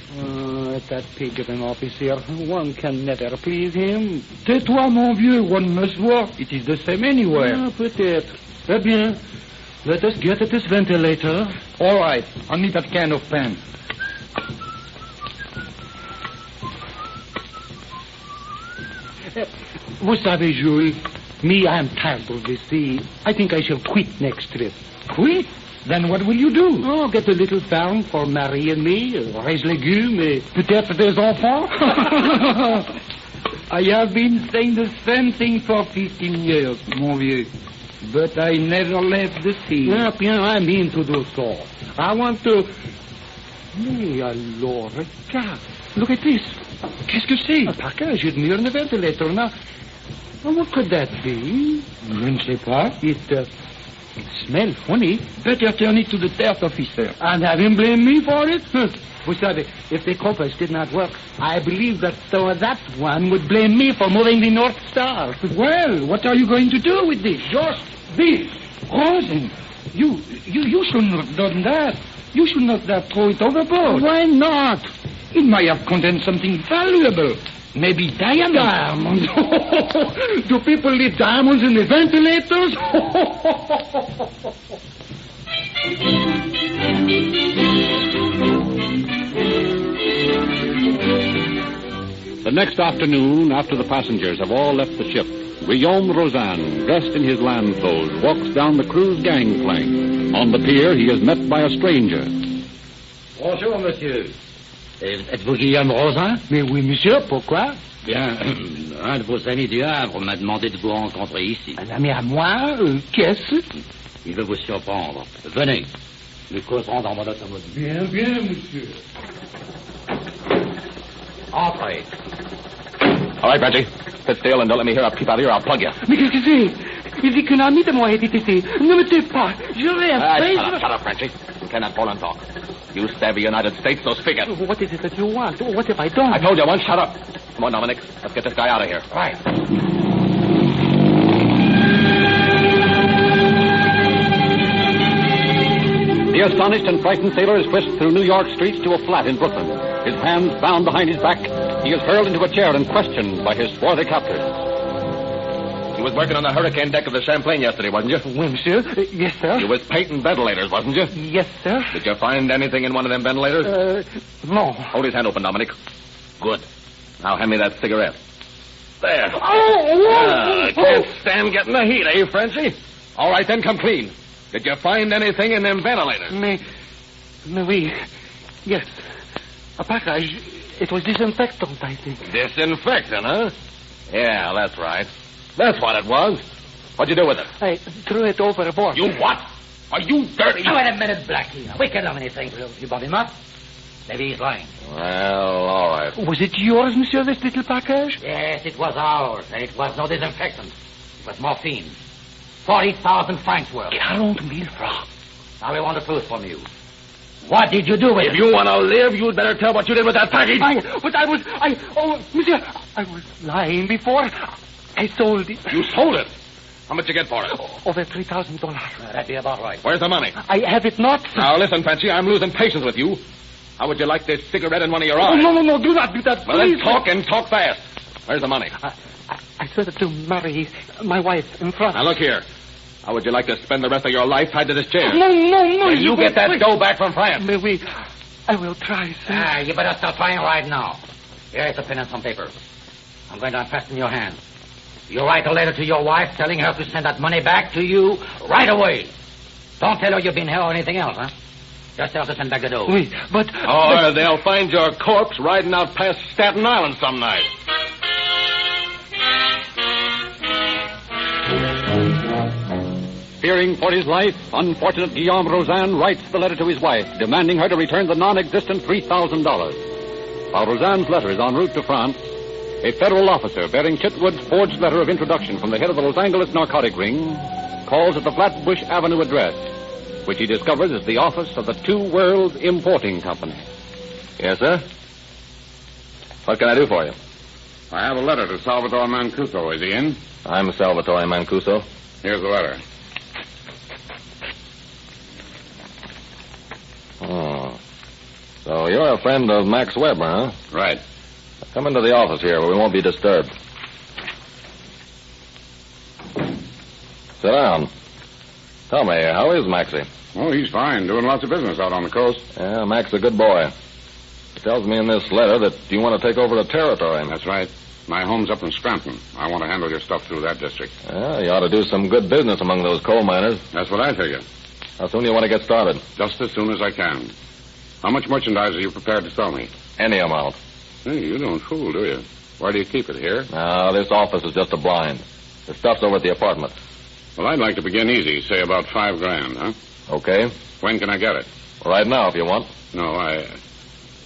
That pig of an officer. One can never please him. Tais-toi, mon vieux. One must work. It is the same anywhere. Peut-être. Très bien. Let us get at this ventilator. All right. I need that can of pen. Vous savez, Jules, me, I'm tired of this sea. I think I shall quit next trip. Quit? Then what will you do? Oh, get a little farm for Marie and me, raise légumes, et peut-être des enfants. I have been saying the same thing for 15 years, mon vieux. But I never left the sea. Ah, bien, I mean to do so. I want to... Mais alors, regarde. Look at this. Qu'est-ce que c'est? Un package mur in the ventilator. Now, what could that be? Je ne sais pas. It smells funny. Better turn it to the third officer. And have him blame me for it? Vous savez, if the compass did not work, I believe that that one would blame me for moving the North Star. Well, what are you going to do with this? Just this. Rosen, you shouldn't have done that. You should not have thrown it overboard. Why not? It might have contained something valuable. Maybe diamonds. Do people leave diamonds in the ventilators? The next afternoon, after the passengers have all left the ship, Guillaume Rozan, dressed in his land clothes, walks down the crew's gangplank. On the pier, he is met by a stranger. Bonjour, monsieur. Êtes-vous Guillaume Rozan? Mais oui, monsieur, pourquoi? Bien, un de vos amis du Havre m'a demandé de vous rencontrer ici. Un ami à moi? Qu'est-ce? Il veut vous surprendre. Venez, nous causerons dans mon automobile. Bien, bien, monsieur. Entrez. All right, Reggie. Sit still and don't let me hear a peep out of here. I'll plug you. Mais qu'est-ce que c'est? Il dit qu'un ami de moi est ici. Ne me tais pas. Je vais Shut up, Frenchie. You cannot fall and talk. You serve the United States, so speak it. What is it that you want? What have I done? I told you once, shut up. Come on, Dominic. Let's get this guy out of here. Right. The astonished and frightened sailor is whisked through New York streets to a flat in Brooklyn. His hands bound behind his back, he is hurled into a chair and questioned by his swarthy captors. You was working on the hurricane deck of the Champlain yesterday, wasn't you? Oui, monsieur. Yes, sir. You was painting ventilators, wasn't you? Yes, sir. Did you find anything in one of them ventilators? No. Hold his hand open, Dominic. Good. Now hand me that cigarette. There. Oh! Can't stand getting the heat, eh, Frenchie? All right, then, come clean. Did you find anything in them ventilators? Mais oui. Yes. A package. It was disinfectant, I think. Disinfectant, huh? Yeah, that's right. That's what it was. What'd you do with it? I threw it overboard. You what? Are you dirty? Now, wait a minute, Blackie. We can't have anything. You brought him up? Maybe he's lying. Well, all right. Was it yours, monsieur, this little package? Yes, it was ours. And it was no disinfectant. It was morphine. 40,000 francs worth. 40,000 francs. Now we want the truth from you. What did you do with it? If you want to live, you'd better tell what you did with that package. Monsieur, I was lying before. I sold it. You sold it? How much you get for it? Over $3,000. That'd be about right. Where's the money? I have it not. Now, listen, Fancy, I'm losing patience with you. How would you like this cigarette in one of your eyes? No, do not do that, please. Well, then talk and talk fast. Where's the money? I sold it to Marie, my wife, in France. Now, look here. How would you like to spend the rest of your life tied to this chair? No. When you get that dough back from France. Mais oui, I will try, sir. You better start trying right now. Here's a pen and some paper. I'm going to unfasten your hand. You write a letter to your wife telling her to send that money back to you right away. Don't tell her you've been here or anything else, huh? Just tell her to send back the dough. Oui, but... Or they'll find your corpse riding out past Staten Island some night. Fearing for his life, unfortunate Guillaume Rozan writes the letter to his wife, demanding her to return the non-existent $3,000. While Rozan's letter is en route to France, a federal officer bearing Chitwood's forged letter of introduction from the head of the Los Angeles narcotic ring calls at the Flatbush Avenue address, which he discovers is the office of the Two Worlds Importing Company. Yes, sir? What can I do for you? I have a letter to Salvatore Mancuso. Is he in? I'm Salvatore Mancuso. Here's the letter. Oh. So you're a friend of Max Weber, huh? Right. Come into the office here where we won't be disturbed. Sit down. Tell me, how is Maxie? Oh, he's fine. Doing lots of business out on the coast. Yeah, Max is a good boy. He tells me in this letter that you want to take over the territory. That's right. My home's up in Scranton. I want to handle your stuff through that district. Well, you ought to do some good business among those coal miners. That's what I figure. How soon do you want to get started? Just as soon as I can. How much merchandise are you prepared to sell me? Any amount. Hey, you don't fool, do you? Where do you keep it, here? No, this office is just a blind. The stuff's over at the apartment. Well, I'd like to begin easy, say about $5,000, huh? Okay. When can I get it? Right now, if you want. No,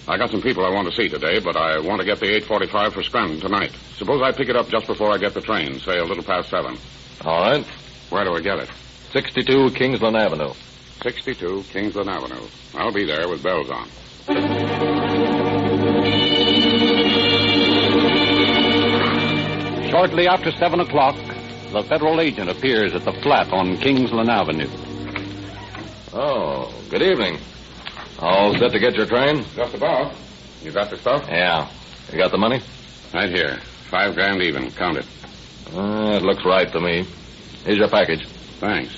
I got some people I want to see today, but I want to get the 8:45 for Scranton tonight. Suppose I pick it up just before I get the train, say a little past 7. All right. Where do I get it? 62 Kingsland Avenue. 62 Kingsland Avenue. I'll be there with bells on. Shortly after 7 o'clock, the federal agent appears at the flat on Kingsland Avenue. Oh, good evening. All set to get your train? Just about. You got the stuff? Yeah. You got the money? Right here. $5,000 even. Count it. It looks right to me. Here's your package. Thanks.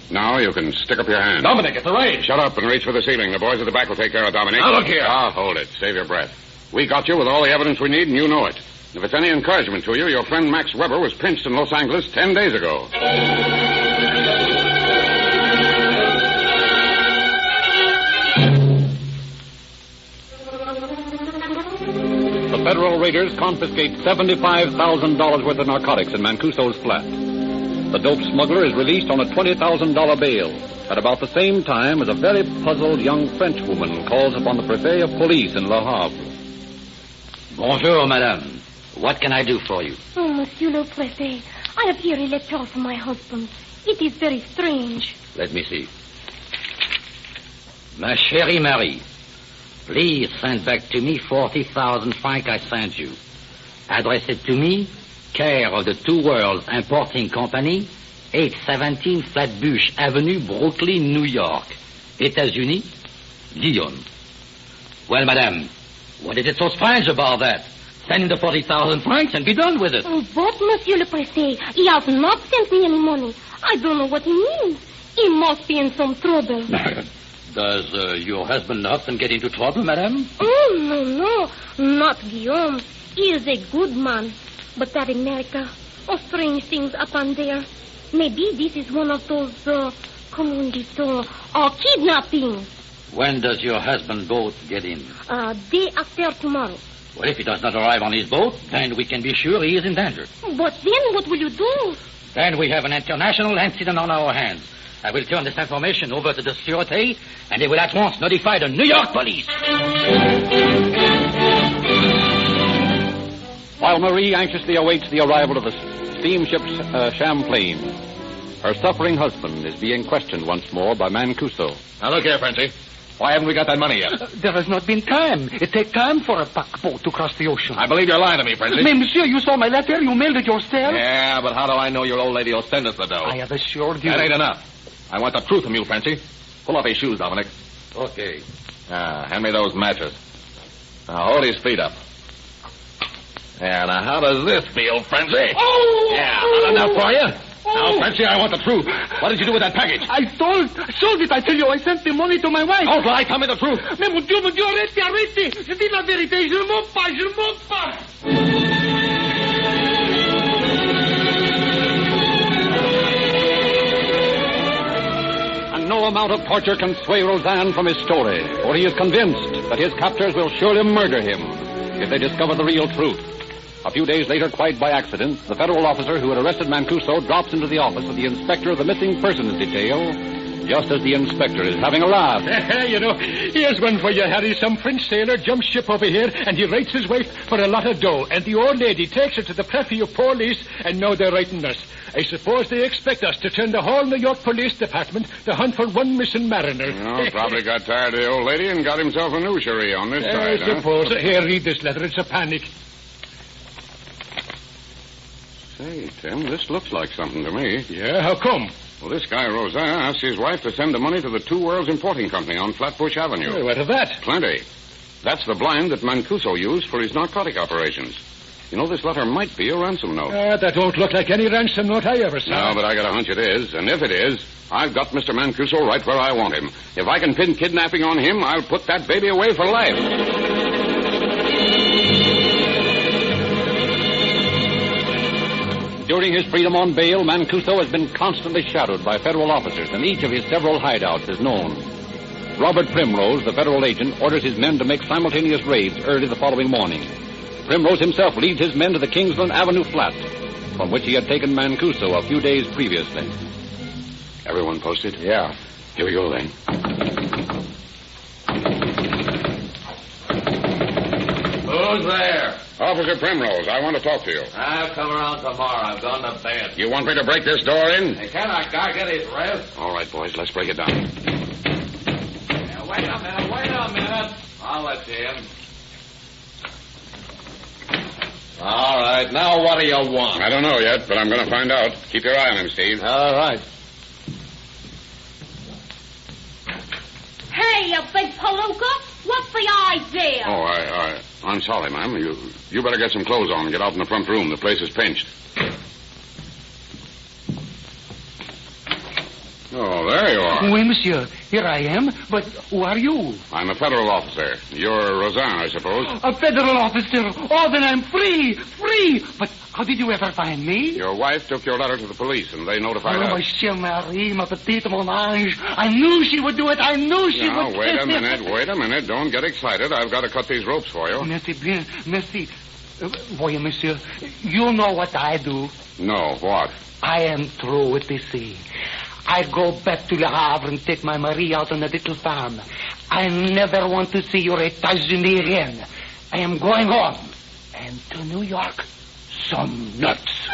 Now you can stick up your hand. Dominic, it's a raid. Shut up and reach for the ceiling. The boys at the back will take care of Dominic. Now, look here. Ah, hold it. Save your breath. We got you with all the evidence we need, and you know it. If it's any encouragement to you, your friend Max Weber was pinched in Los Angeles 10 days ago. The federal raiders confiscate $75,000 worth of narcotics in Mancuso's flat. The dope smuggler is released on a $20,000 bail at about the same time as a very puzzled young Frenchwoman calls upon the Prefet of Police in Le Havre. Bonjour, madame. What can I do for you? Oh, Monsieur le Préfet, I have here a letter from my husband. It is very strange. Let me see. Ma chérie Marie, please send back to me 40,000 francs I sent you. Address it to me, care of the Two Worlds Importing Company, 817 Flatbush Avenue, Brooklyn, New York. États-Unis, Guillaume. Well, madame, what is it so strange about that? Send him the 40,000 francs and be done with it. But, Monsieur le Préfet, he has not sent me any money. I don't know what he means. He must be in some trouble. Does your husband often get into trouble, madame? Oh, no, not Guillaume. He is a good man. But that America, strange things happen there. Maybe this is one of those, comment dit-on, kidnappings. When does your husband boat get in? Day after tomorrow. Well, if he does not arrive on his boat, then we can be sure he is in danger. But then what will you do? Then we have an international incident on our hands. I will turn this information over to the Sûreté, and they will at once notify the New York police. While Marie anxiously awaits the arrival of the steamship Champlain, her suffering husband is being questioned once more by Mancuso. Now, look here, Frenchie. Why haven't we got that money yet? There has not been time. It takes time for a pack boat to cross the ocean. I believe you're lying to me, Frenchie. Mais, monsieur, you saw my letter. You mailed it yourself. Yeah, but how do I know your old lady will send us the dough? I have assured you. That ain't enough. I want the truth from you, Frenchie. Pull off his shoes, Dominic. Okay. Hand me those matches. Now, hold his feet up. Yeah, now, how does this feel, Frenchie? Oh! Yeah, not enough for you? Now, Frenchie, I want the truth. What did you do with that package? I sold it. I tell you, I sent the money to my wife. Oh, lie. Tell me the truth. Mais mon Dieu, arrêtez. Je dis la vérité. Je ne mens pas. And no amount of torture can sway Roseanne from his story, for he is convinced that his captors will surely murder him if they discover the real truth. A few days later, quite by accident, the federal officer who had arrested Mancuso drops into the office of the inspector of the missing persons detail, just as the inspector is having a laugh. You know, here's one for you, Harry. Some French sailor jumps ship over here, and he rates his wife for a lot of dough. And the old lady takes her to the Prefet of Police, and now they're writing us. I suppose they expect us to turn the whole New York Police Department to hunt for one missing mariner. Oh, probably got tired of the old lady and got himself a new cherie on this side, I suppose. Here, read this letter. It's a panic. Say, Tim, this looks like something to me. Yeah, how come? Well, this guy, Rosin, asked his wife to send the money to the Two Worlds Importing Company on Flatbush Avenue. Hey, what of that? Plenty. That's the blind that Mancuso used for his narcotic operations. You know, this letter might be a ransom note. That don't look like any ransom note I ever saw. No, but I got a hunch it is. And if it is, I've got Mr. Mancuso right where I want him. If I can pin kidnapping on him, I'll put that baby away for life. During his freedom on bail, Mancuso has been constantly shadowed by federal officers, and each of his several hideouts is known. Robert Primrose, the federal agent, orders his men to make simultaneous raids early the following morning. Primrose himself leads his men to the Kingsland Avenue flat, from which he had taken Mancuso a few days previously. Everyone posted? Yeah. Here we go, then. Who's there? Officer Primrose, I want to talk to you. I'll come around tomorrow. I've gone to bed. You want me to break this door in? Hey, can a guy get his rest? All right, boys, let's break it down. Now, wait a minute. I'll let you in. All right, now what do you want? I don't know yet, but I'm going to find out. Keep your eye on him, Steve. All right. Hey, you big palooka! What's the idea? Oh, I'm sorry, ma'am. You better get some clothes on and get out in the front room. The place is pinched. Oh, there you are. Oui, monsieur. Here I am. But who are you? I'm a federal officer. You're Rosin, I suppose. A federal officer. Oh, then I'm free. Free. But how did you ever find me? Your wife took your letter to the police, and they notified us. Ma chère Marie, ma petite mon ange. I knew she would do it. I knew she would. Now, wait a minute. Don't get excited. I've got to cut these ropes for you. Merci bien. Merci. Voyez, monsieur, you know what I do. No, what? I am through with the sea. I go back to Le Havre and take my Marie out on a little farm. I never want to see your États-Unis again. I am going home. And to New York. Some nuts.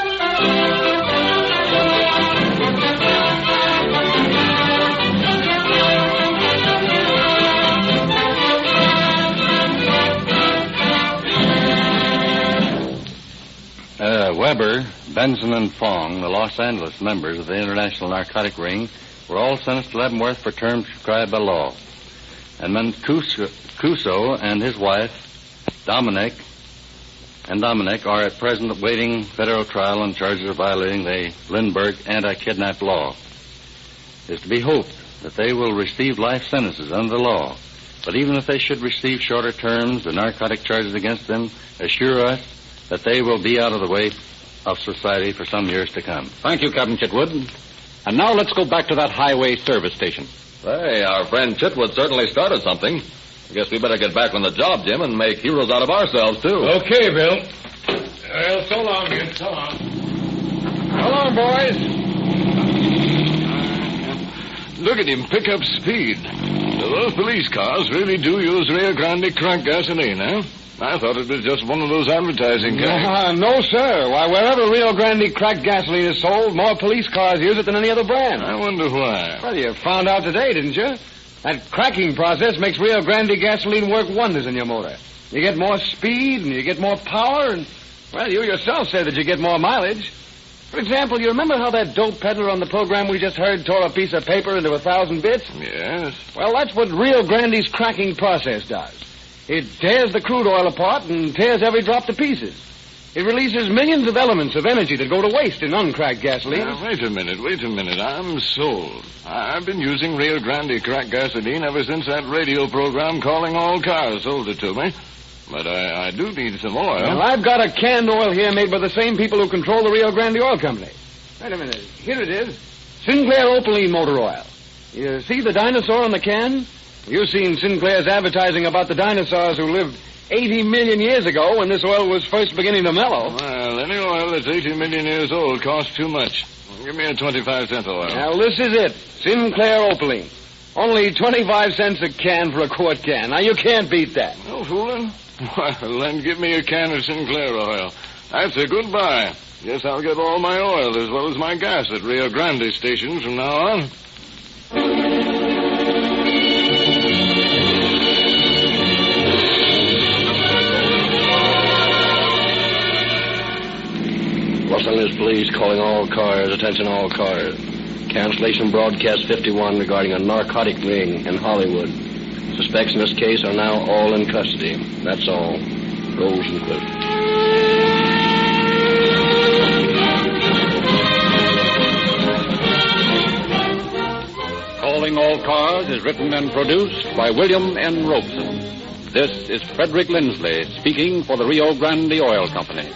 Weber, Benson, and Fong, the Los Angeles members of the International Narcotic Ring, were all sentenced to Leavenworth for terms prescribed by law. And Mancuso and his wife, Dominic, are at present awaiting federal trial on charges of violating the Lindbergh anti-kidnap law. It is to be hoped that they will receive life sentences under the law. But even if they should receive shorter terms, the narcotic charges against them assure us that they will be out of the way of society for some years to come. Thank you, Captain Chitwood. And now let's go back to that highway service station. Hey, our friend Chitwood certainly started something. I guess we better get back on the job, Jim, and make heroes out of ourselves, too. Okay, Bill. Well, so long, Jim. So long. So long, boys. Look at him pick up speed. Those police cars really do use Rio Grande cracked gasoline, eh? I thought it was just one of those advertising guys. No, sir. Why, wherever Rio Grande cracked gasoline is sold, more police cars use it than any other brand. I wonder why. Well, you found out today, didn't you? That cracking process makes Rio Grande gasoline work wonders in your motor. You get more speed, and you get more power, and, well, you yourself said that you get more mileage. For example, you remember how that dope peddler on the program we just heard tore a piece of paper into 1,000 bits? Yes. Well, that's what Rio Grande's cracking process does. It tears the crude oil apart and tears every drop to pieces. It releases millions of elements of energy that go to waste in uncracked gasoline. Now, wait a minute. I'm sold. I've been using Rio Grande cracked gasoline ever since that radio program Calling All Cars sold it to me. But I do need some oil. Well, I've got a canned oil here made by the same people who control the Rio Grande Oil Company. Wait a minute. Here it is. Sinclair Opaline motor oil. You see the dinosaur on the can? You've seen Sinclair's advertising about the dinosaurs who lived 80 million years ago when this oil was first beginning to mellow. Well, any oil that's 80 million years old costs too much. Give me a 25-cent oil. Now, this is it. Sinclair Opaline. Only 25 cents a can for a quart can. Now, you can't beat that. No fooling. Well, then give me a can of Sinclair oil. That's a good buy. Guess I'll get all my oil as well as my gas at Rio Grande stations from now on. Los Angeles Police calling all cars, attention all cars. Cancellation broadcast 51 regarding a narcotic ring in Hollywood. Suspects in this case are now all in custody. That's all. Rosenquist. Calling All Cars is written and produced by William N. Robeson. This is Frederick Lindsley speaking for the Rio Grande Oil Company.